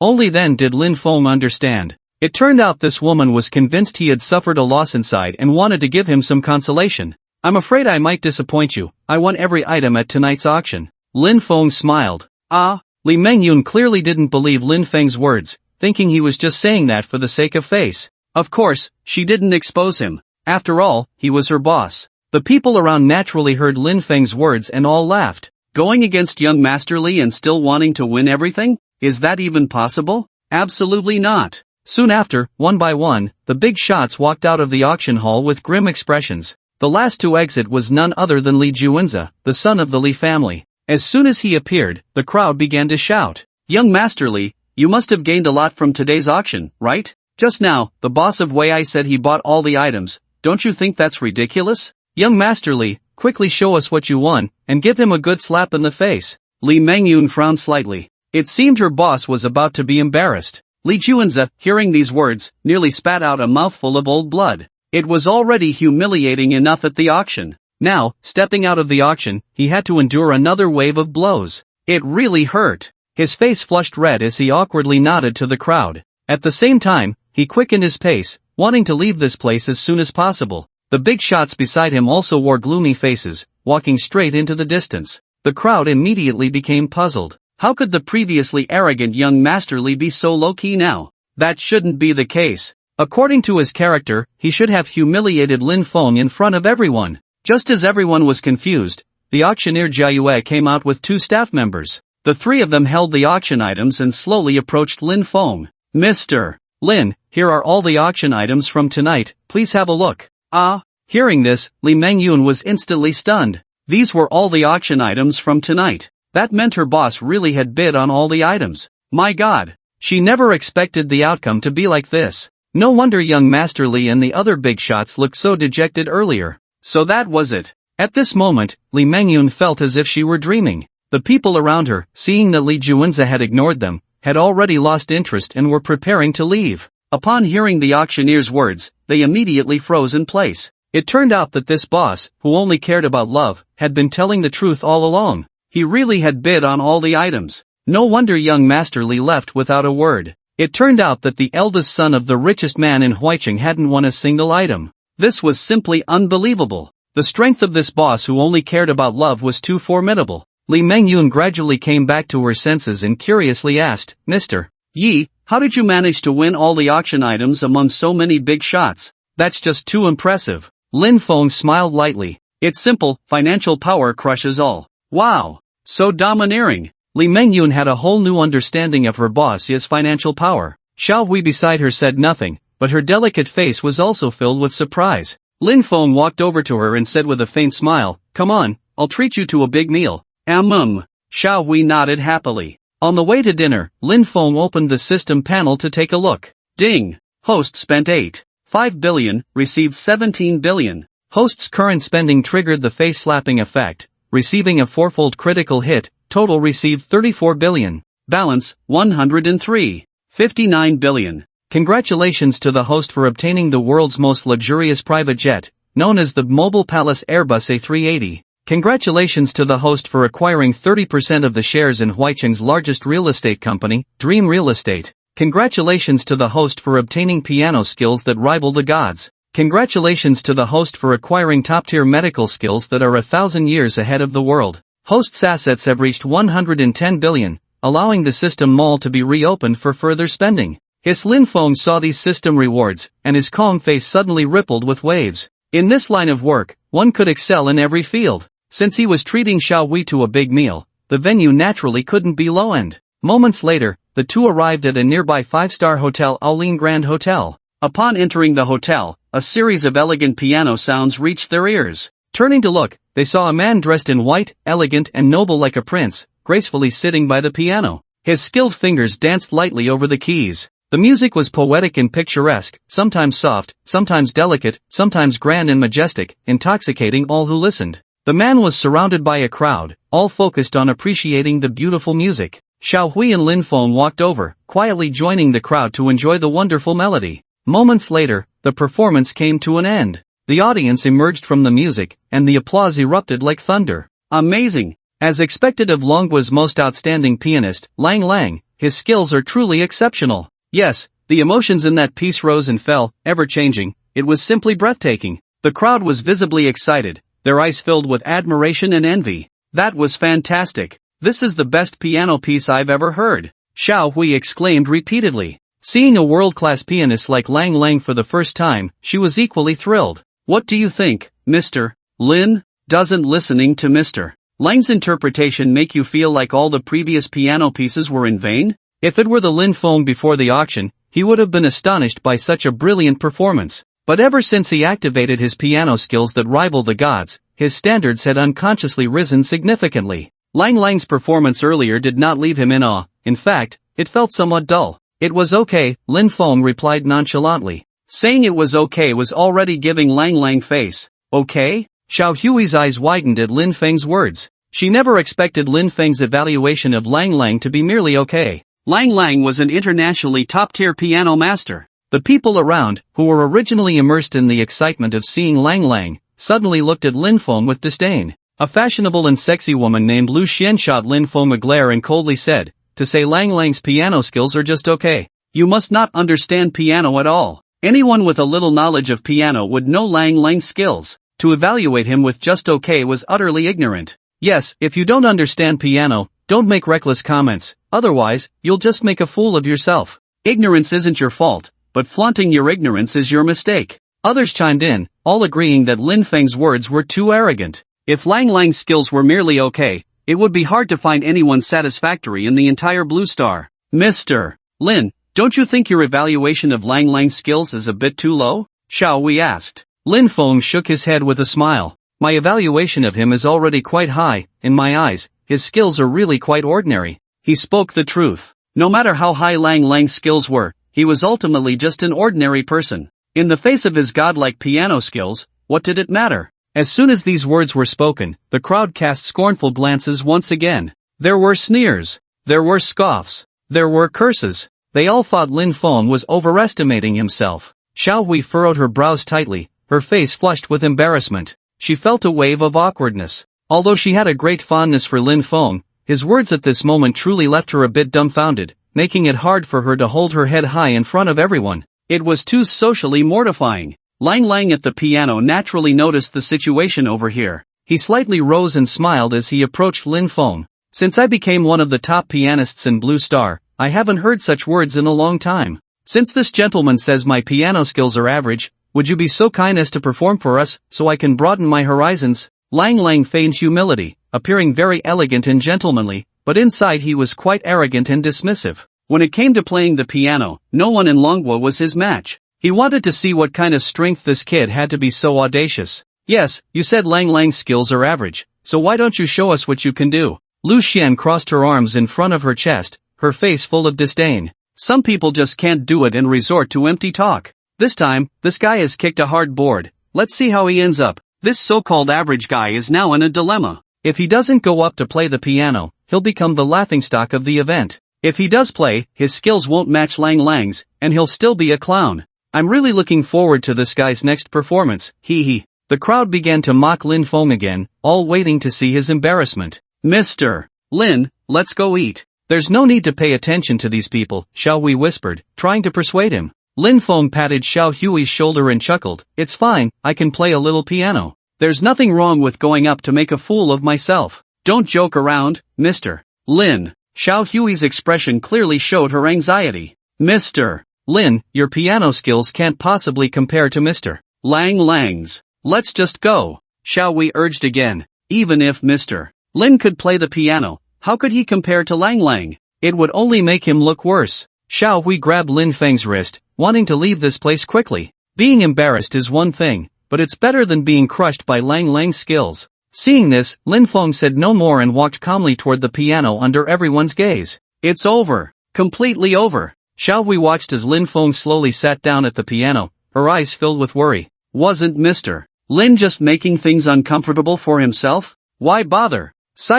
Only then did Lin Feng understand. It turned out this woman was convinced he had suffered a loss inside and wanted to give him some consolation. I'm afraid I might disappoint you, I won every item at tonight's auction. Lin Feng smiled. Li Mengyun clearly didn't believe Lin Feng's words, thinking he was just saying that for the sake of face. Of course, she didn't expose him. After all, he was her boss. The people around naturally heard Lin Feng's words and all laughed. Going against young Master Li and still wanting to win everything? Is that even possible? Absolutely not. Soon after, one by one, the big shots walked out of the auction hall with grim expressions. The last to exit was none other than Li Juanzi, the son of the Li family. As soon as he appeared, the crowd began to shout. Young Master Li, you must have gained a lot from today's auction, right? Just now, the boss of Wei said he bought all the items. Don't you think that's ridiculous? Young Master Li, quickly show us what you won, and give him a good slap in the face. Li Mengyun frowned slightly. It seemed her boss was about to be embarrassed. Li Juanzi, hearing these words, nearly spat out a mouthful of old blood. It was already humiliating enough at the auction. Now, stepping out of the auction, he had to endure another wave of blows. It really hurt. His face flushed red as he awkwardly nodded to the crowd. At the same time, he quickened his pace, wanting to leave this place as soon as possible. The big shots beside him also wore gloomy faces, walking straight into the distance. The crowd immediately became puzzled. How could the previously arrogant young Master Li be so low-key now? That shouldn't be the case. According to his character, he should have humiliated Lin Feng in front of everyone. Just as everyone was confused, the auctioneer Jia Yue came out with 2 staff members. The 3 of them held the auction items and slowly approached Lin Feng. Mr. Lin, here are all the auction items from tonight, please have a look. Ah! Hearing this, Li Mengyun was instantly stunned. These were all the auction items from tonight. That meant her boss really had bid on all the items. My God! She never expected the outcome to be like this. No wonder young Master Li and the other big shots looked so dejected earlier. So that was it. At this moment, Li Mengyun felt as if she were dreaming. The people around her, seeing that Li Juanzi had ignored them, had already lost interest and were preparing to leave. Upon hearing the auctioneer's words, they immediately froze in place. It turned out that this boss, who only cared about love, had been telling the truth all along. He really had bid on all the items. No wonder young Master Li left without a word. It turned out that the eldest son of the richest man in Huicheng hadn't won a single item. This was simply unbelievable. The strength of this boss who only cared about love was too formidable. Li Mengyun gradually came back to her senses and curiously asked, Mr. Yi, how did you manage to win all the auction items among so many big shots? That's just too impressive. Lin Feng smiled lightly. It's simple, financial power crushes all. Wow! So domineering. Li Mengyun had a whole new understanding of her boss's financial power. Xiao Hui beside her said nothing, but her delicate face was also filled with surprise. Lin Feng walked over to her and said with a faint smile, Come on, I'll treat you to a big meal. Xiao Hui nodded happily. On the way to dinner, Lin Feng opened the system panel to take a look. Ding! Host spent 8.5 billion, received 17 billion. Host's current spending triggered the face-slapping effect, receiving a 4-fold critical hit, total received 34 billion. Balance, 103.59 billion. Congratulations to the host for obtaining the world's most luxurious private jet, known as the Mobile Palace Airbus A380. Congratulations to the host for acquiring 30% of the shares in Huicheng's largest real estate company, Dream Real Estate. Congratulations to the host for obtaining piano skills that rival the gods. Congratulations to the host for acquiring top-tier medical skills that are 1,000 years ahead of the world. Host's assets have reached 110 billion, allowing the system mall to be reopened for further spending. His Lin Feng saw these system rewards, and his calm face suddenly rippled with waves. In this line of work, one could excel in every field. Since he was treating Xiao Hui to a big meal, the venue naturally couldn't be low-end. Moments later, the two arrived at a nearby 5-star hotel, Aolin Grand Hotel. Upon entering the hotel, a series of elegant piano sounds reached their ears. Turning to look, they saw a man dressed in white, elegant and noble like a prince, gracefully sitting by the piano. His skilled fingers danced lightly over the keys. The music was poetic and picturesque, sometimes soft, sometimes delicate, sometimes grand and majestic, intoxicating all who listened. The man was surrounded by a crowd, all focused on appreciating the beautiful music. Xiao Hui and Lin Feng walked over, quietly joining the crowd to enjoy the wonderful melody. Moments later, the performance came to an end. The audience emerged from the music, and the applause erupted like thunder. Amazing! As expected of Longgua's most outstanding pianist, Lang Lang, his skills are truly exceptional. Yes, the emotions in that piece rose and fell, ever-changing. It was simply breathtaking. The crowd was visibly excited, their eyes filled with admiration and envy. That was fantastic. This is the best piano piece I've ever heard. Xiao Hui exclaimed repeatedly. Seeing a world-class pianist like Lang Lang for the first time, she was equally thrilled. What do you think, Mr. Lin? Doesn't listening to Mr. Lang's interpretation make you feel like all the previous piano pieces were in vain? If it were the Lin Feng before the auction, he would have been astonished by such a brilliant performance. But ever since he activated his piano skills that rival the gods, his standards had unconsciously risen significantly. Lang Lang's performance earlier did not leave him in awe. In fact, it felt somewhat dull. It was okay, Lin Feng replied nonchalantly. Saying it was okay was already giving Lang Lang face. Okay? Xiao Hui's eyes widened at Lin Feng's words. She never expected Lin Feng's evaluation of Lang Lang to be merely okay. Lang Lang was an internationally top-tier piano master. The people around, who were originally immersed in the excitement of seeing Lang Lang, suddenly looked at Lin Feng with disdain. A fashionable and sexy woman named Lu Xian shot Lin Feng a glare and coldly said, to say Lang Lang's piano skills are just okay. You must not understand piano at all. Anyone with a little knowledge of piano would know Lang Lang's skills. To evaluate him with just okay was utterly ignorant. Yes, if you don't understand piano, don't make reckless comments, otherwise, you'll just make a fool of yourself. Ignorance isn't your fault, but flaunting your ignorance is your mistake. Others chimed in, all agreeing that Lin Feng's words were too arrogant. If Lang Lang's skills were merely okay, it would be hard to find anyone satisfactory in the entire Blue Star. Mr. Lin, don't you think your evaluation of Lang Lang's skills is a bit too low? Xiao Wei asked. Lin Feng shook his head with a smile. My evaluation of him is already quite high, in my eyes, his skills are really quite ordinary. He spoke the truth. No matter how high Lang Lang's skills were, he was ultimately just an ordinary person. In the face of his godlike piano skills, what did it matter? As soon as these words were spoken, the crowd cast scornful glances once again. There were sneers. There were scoffs. There were curses. They all thought Lin Feng was overestimating himself. Xiao Hui furrowed her brows tightly, her face flushed with embarrassment. She felt a wave of awkwardness. Although she had a great fondness for Lin Feng, his words at this moment truly left her a bit dumbfounded, making it hard for her to hold her head high in front of everyone. It was too socially mortifying. Lang Lang at the piano naturally noticed the situation over here. He slightly rose and smiled as he approached Lin Feng. Since I became one of the top pianists in Blue Star, I haven't heard such words in a long time. Since this gentleman says my piano skills are average, would you be so kind as to perform for us, so I can broaden my horizons? Lang Lang feigned humility, appearing very elegant and gentlemanly, but inside he was quite arrogant and dismissive. When it came to playing the piano, no one in Longwa was his match. He wanted to see what kind of strength this kid had to be so audacious. Yes, you said Lang Lang's skills are average, so why don't you show us what you can do? Lu Xian crossed her arms in front of her chest, her face full of disdain. Some people just can't do it and resort to empty talk. This time, this guy has kicked a hard board. Let's see how he ends up. This so-called average guy is now in a dilemma. If he doesn't go up to play the piano, he'll become the laughingstock of the event. If he does play, his skills won't match Lang Lang's, and he'll still be a clown. I'm really looking forward to this guy's next performance, hee hee. The crowd began to mock Lin Feng again, all waiting to see his embarrassment. Mr. Lin, let's go eat. There's no need to pay attention to these people, Xiao Hui whispered, trying to persuade him. Lin Feng patted Xiao Hui's shoulder and chuckled. It's fine, I can play a little piano. There's nothing wrong with going up to make a fool of myself. Don't joke around, Mr. Lin. Xiao Hui's expression clearly showed her anxiety. Mr. Lin, your piano skills can't possibly compare to Mr. Lang Lang's. Let's just go. Xiao Hui urged again. Even if Mr. Lin could play the piano, how could he compare to Lang Lang? It would only make him look worse. Xiao Hui grabbed Lin Feng's wrist, wanting to leave this place quickly. Being embarrassed is one thing, but it's better than being crushed by Lang Lang's skills. Seeing this, Lin Feng said no more and walked calmly toward the piano under everyone's gaze. It's over. Completely over. Xiao Hui watched as Lin Feng slowly sat down at the piano, her eyes filled with worry. Wasn't Mr. Lin just making things uncomfortable for himself? Why bother?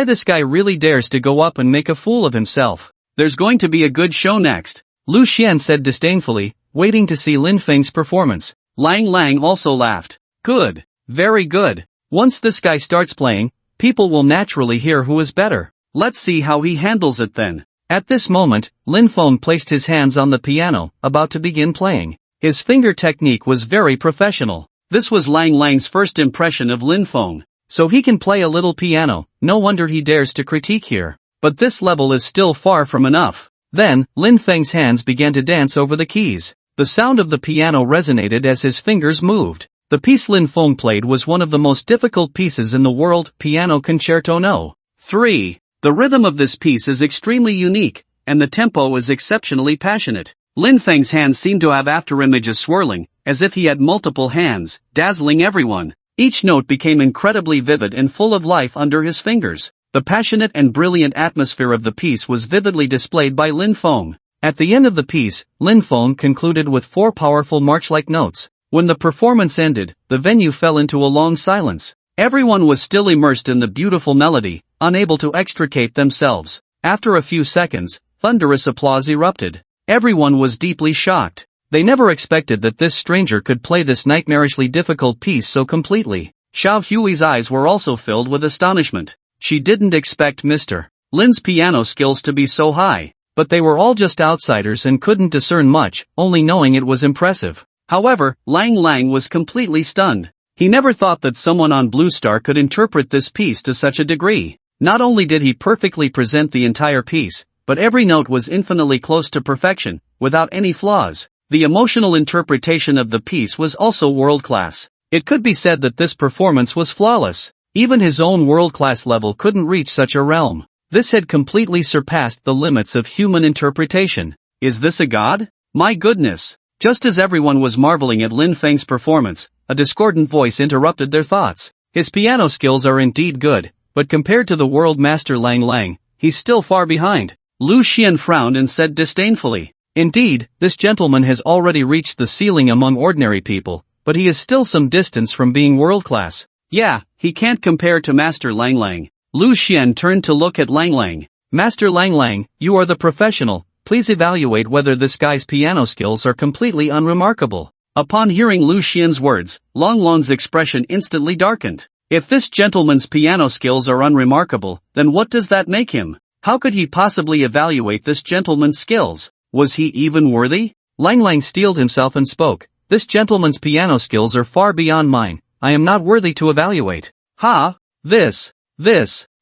This guy really dares to go up and make a fool of himself. There's going to be a good show next. Lu Xian said disdainfully, waiting to see Lin Feng's performance. Lang Lang also laughed. Good. Very good. Once this guy starts playing, people will naturally hear who is better. Let's see how he handles it then. At this moment, Lin Feng placed his hands on the piano, about to begin playing. His finger technique was very professional. This was Lang Lang's first impression of Lin Feng. So he can play a little piano, no wonder he dares to critique here. But this level is still far from enough. Then, Lin Feng's hands began to dance over the keys. The sound of the piano resonated as his fingers moved. The piece Lin Feng played was one of the most difficult pieces in the world, Piano Concerto No. 3. The rhythm of this piece is extremely unique, and the tempo is exceptionally passionate. Lin Feng's hands seemed to have afterimages swirling, as if he had multiple hands, dazzling everyone. Each note became incredibly vivid and full of life under his fingers. The passionate and brilliant atmosphere of the piece was vividly displayed by Lin Feng. At the end of the piece, Lin Feng concluded with 4 powerful march-like notes. When the performance ended, the venue fell into a long silence. Everyone was still immersed in the beautiful melody, unable to extricate themselves. After a few seconds, thunderous applause erupted. Everyone was deeply shocked. They never expected that this stranger could play this nightmarishly difficult piece so completely. Xiao Hui's eyes were also filled with astonishment. She didn't expect Mr. Lin's piano skills to be so high. but they were all just outsiders and couldn't discern much, only knowing it was impressive. However, Lang Lang was completely stunned. He never thought that someone on Blue Star could interpret this piece to such a degree. Not only did he perfectly present the entire piece, but every note was infinitely close to perfection, without any flaws. The emotional interpretation of the piece was also world-class. It could be said that this performance was flawless. Even his own world-class level couldn't reach such a realm. This had completely surpassed the limits of human interpretation. Is this a god? My goodness! Just as everyone was marveling at Lin Feng's performance, a discordant voice interrupted their thoughts. His piano skills are indeed good, but compared to the world master Lang Lang, he's still far behind. Lu Xian frowned and said disdainfully, "Indeed, this gentleman has already reached the ceiling among ordinary people, but he is still some distance from being world-class. Yeah, he can't compare to Master Lang Lang." Lu Xian turned to look at Lang Lang. "Master Lang Lang, you are the professional, please evaluate whether this guy's piano skills are completely unremarkable." Upon hearing Lu Xian's words, Lang Lang's expression instantly darkened. If this gentleman's piano skills are unremarkable, then what does that make him? How could he possibly evaluate this gentleman's skills? Was he even worthy? Lang Lang steeled himself and spoke. "This gentleman's piano skills are far beyond mine. I am not worthy to evaluate." "Ha! This.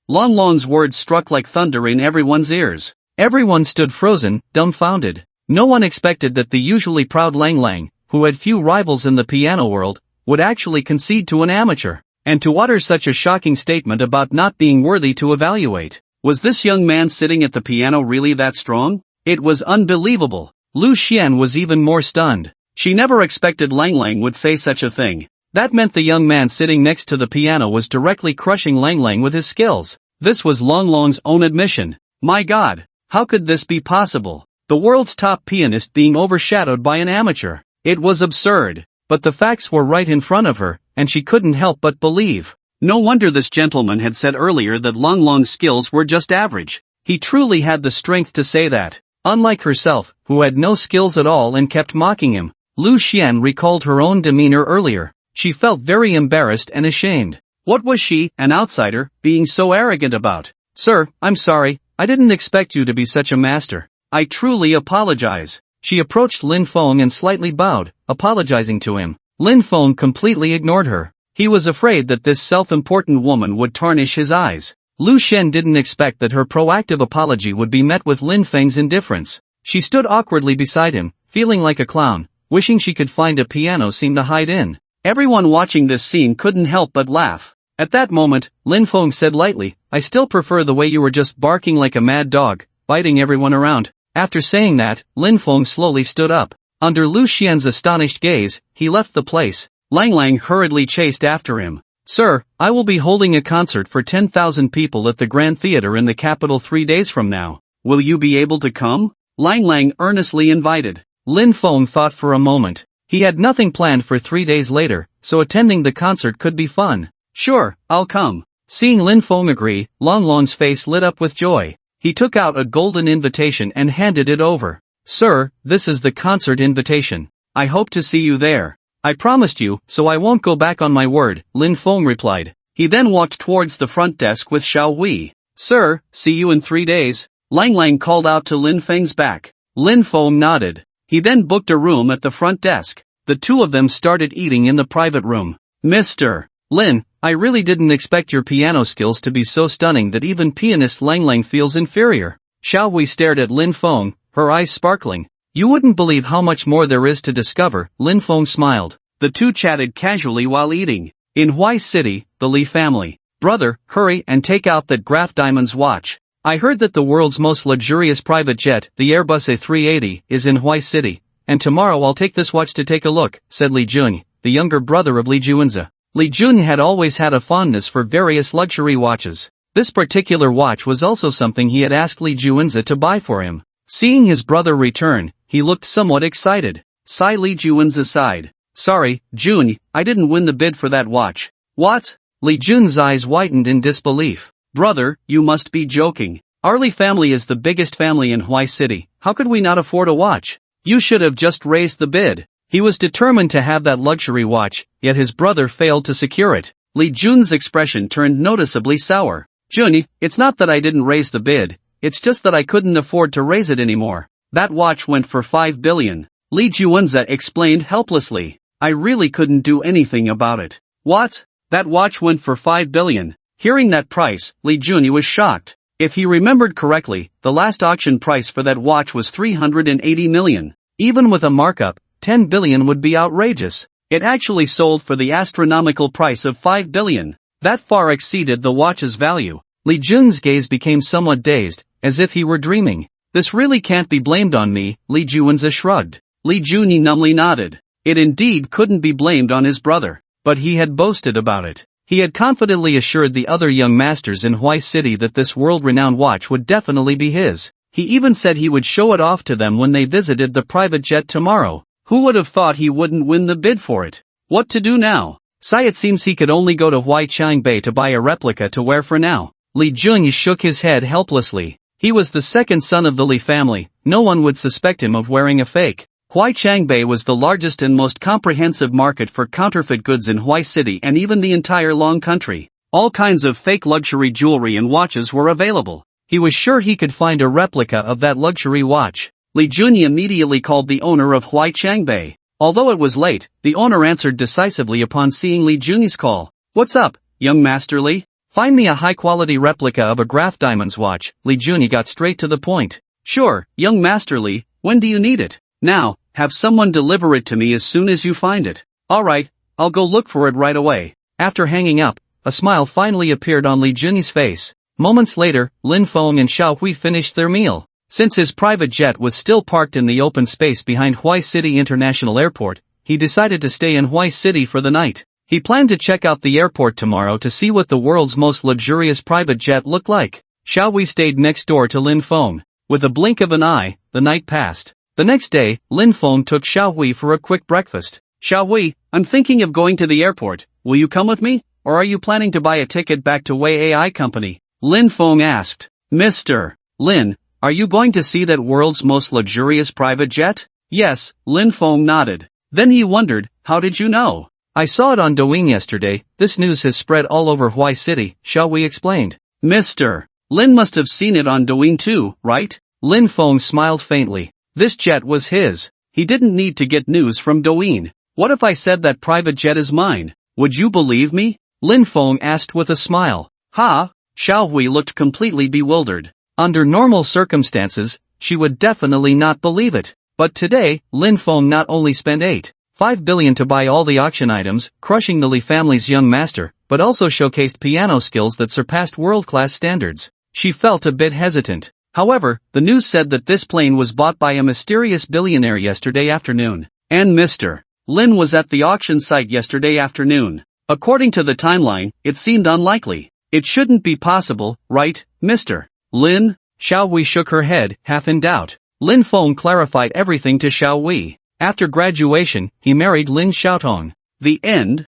Lang Lang's words struck like thunder in everyone's ears. Everyone stood frozen, dumbfounded. No one expected that the usually proud Lang Lang, who had few rivals in the piano world, would actually concede to an amateur. And to utter such a shocking statement about not being worthy to evaluate. Was this young man sitting at the piano really that strong? It was unbelievable. Lu Xian was even more stunned. She never expected Lang Lang would say such a thing. That meant the young man sitting next to the piano was directly crushing Lang Lang with his skills. This was Lang Lang's own admission. My God, how could this be possible? The world's top pianist being overshadowed by an amateur. It was absurd. But the facts were right in front of her, and she couldn't help but believe. No wonder this gentleman had said earlier that Lang Lang's skills were just average. He truly had the strength to say that. Unlike herself, who had no skills at all and kept mocking him, Lu Xian recalled her own demeanor earlier. She felt very embarrassed and ashamed. What was she, an outsider, being so arrogant about? "Sir, I'm sorry, I didn't expect you to be such a master. I truly apologize." She approached Lin Feng and slightly bowed, apologizing to him. Lin Feng completely ignored her. He was afraid that this self-important woman would tarnish his eyes. Lu Xian didn't expect that her proactive apology would be met with Lin Feng's indifference. She stood awkwardly beside him, feeling like a clown, wishing she could find a piano seam to hide in. Everyone watching this scene couldn't help but laugh. At that moment, Lin Feng said lightly, "I still prefer the way you were just barking like a mad dog, biting everyone around." After saying that, Lin Feng slowly stood up. Under Lu Xian's astonished gaze, he left the place. Lang Lang hurriedly chased after him. "Sir, I will be holding a concert for 10,000 people at the Grand Theater in the capital 3 days from now. Will you be able to come?" Lang Lang earnestly invited. Lin Feng thought for a moment. He had nothing planned for 3 days later, so attending the concert could be fun. "Sure, I'll come." Seeing Lin Feng agree, Lang Lang's face lit up with joy. He took out a golden invitation and handed it over. "Sir, this is the concert invitation. I hope to see you there." "I promised you, so I won't go back on my word," Lin Feng replied. He then walked towards the front desk with Xiao Wei. "Sir, see you in 3 days." Lang Lang called out to Lin Feng's back. Lin Feng nodded. He then booked a room at the front desk. The two of them started eating in the private room. "Mr. Lin, I really didn't expect your piano skills to be so stunning that even pianist Lang Lang feels inferior." Xiao Wei stared at Lin Feng, her eyes sparkling. "You wouldn't believe how much more there is to discover," Lin Feng smiled. The two chatted casually while eating. In Huai City, the Li family. "Brother, hurry and take out that Graf Diamond's watch. I heard that the world's most luxurious private jet, the Airbus A380, is in Huai City, and tomorrow I'll take this watch to take a look," said Li Jun, the younger brother of Li Juanzi. Li Jun had always had a fondness for various luxury watches. This particular watch was also something he had asked Li Juanzi to buy for him. Seeing his brother return, he looked somewhat excited. Li Juanzi sighed. "Sorry, Jun, I didn't win the bid for that watch." "What?" Li Jun's eyes widened in disbelief. "Brother, you must be joking. Our Li family is the biggest family in Huai City. How could we not afford a watch? You should have just raised the bid." He was determined to have that luxury watch, yet his brother failed to secure it. Li Jun's expression turned noticeably sour. "Jun, it's not that I didn't raise the bid, it's just that I couldn't afford to raise it anymore. That watch went for 5 billion. Li Juanza explained helplessly. I really couldn't do anything about it. What? That watch went for 5 billion. Hearing that price, Li Junyi was shocked. If he remembered correctly, the last auction price for that watch was 380 million. Even with a markup, 10 billion would be outrageous. It actually sold for the astronomical price of 5 billion. That far exceeded the watch's value. Li Jun's gaze became somewhat dazed, as if he were dreaming. This really can't be blamed on me, Li Juanza shrugged. Li Junyi numbly nodded. It indeed couldn't be blamed on his brother. But he had boasted about it. He had confidently assured the other young masters in Huai City that this world-renowned watch would definitely be his. He even said he would show it off to them when they visited the private jet tomorrow. Who would have thought he wouldn't win the bid for it? What to do now? It seems he could only go to Huaiqiangbei to buy a replica to wear for now. Li Junyi shook his head helplessly. He was the second son of the Li family, no one would suspect him of wearing a fake. Huaiqiangbei was the largest and most comprehensive market for counterfeit goods in Huai City and even the entire Long Country. All kinds of fake luxury jewelry and watches were available. He was sure he could find a replica of that luxury watch. Li Junyi immediately called the owner of Huaiqiangbei. Although it was late, the owner answered decisively upon seeing Li Junyi's call. What's up, young Master Li? Find me a high-quality replica of a Graf Diamonds watch. Li Junyi got straight to the point. Sure, young Master Li, when do you need it? Now, have someone deliver it to me as soon as you find it. Alright, I'll go look for it right away. After hanging up, a smile finally appeared on Li Junyi's face. Moments later, Lin Feng and Xiao Hui finished their meal. Since his private jet was still parked in the open space behind Huai City International Airport, he decided to stay in Huai City for the night. He planned to check out the airport tomorrow to see what the world's most luxurious private jet looked like. Xiao Hui stayed next door to Lin Feng. With a blink of an eye, the night passed. The next day, Lin Feng took Xiao Hui for a quick breakfast. Xiao Hui, I'm thinking of going to the airport. Will you come with me? Or are you planning to buy a ticket back to Wei AI Company? Lin Feng asked. Mr. Lin, are you going to see that world's most luxurious private jet? Yes, Lin Feng nodded. Then he wondered, how did you know? I saw it on Douyin yesterday. This news has spread all over Huai City, Xiao Hui explained. Mr. Lin must have seen it on Douyin too, right? Lin Feng smiled faintly. This jet was his. He didn't need to get news from Douyin. What if I said that private jet is mine? Would you believe me? Lin Feng asked with a smile. Ha? Xiao Hui looked completely bewildered. Under normal circumstances, she would definitely not believe it. But today, Lin Feng not only spent 8.5 billion to buy all the auction items, crushing the Li family's young master, but also showcased piano skills that surpassed world-class standards. She felt a bit hesitant. However, the news said that this plane was bought by a mysterious billionaire yesterday afternoon. And Mr. Lin was at the auction site yesterday afternoon. According to the timeline, it seemed unlikely. It shouldn't be possible, right, Mr. Lin? Xiao Hui shook her head, half in doubt. Lin Feng clarified everything to Xiao Hui. After graduation, he married Lin Xiaotong. The end.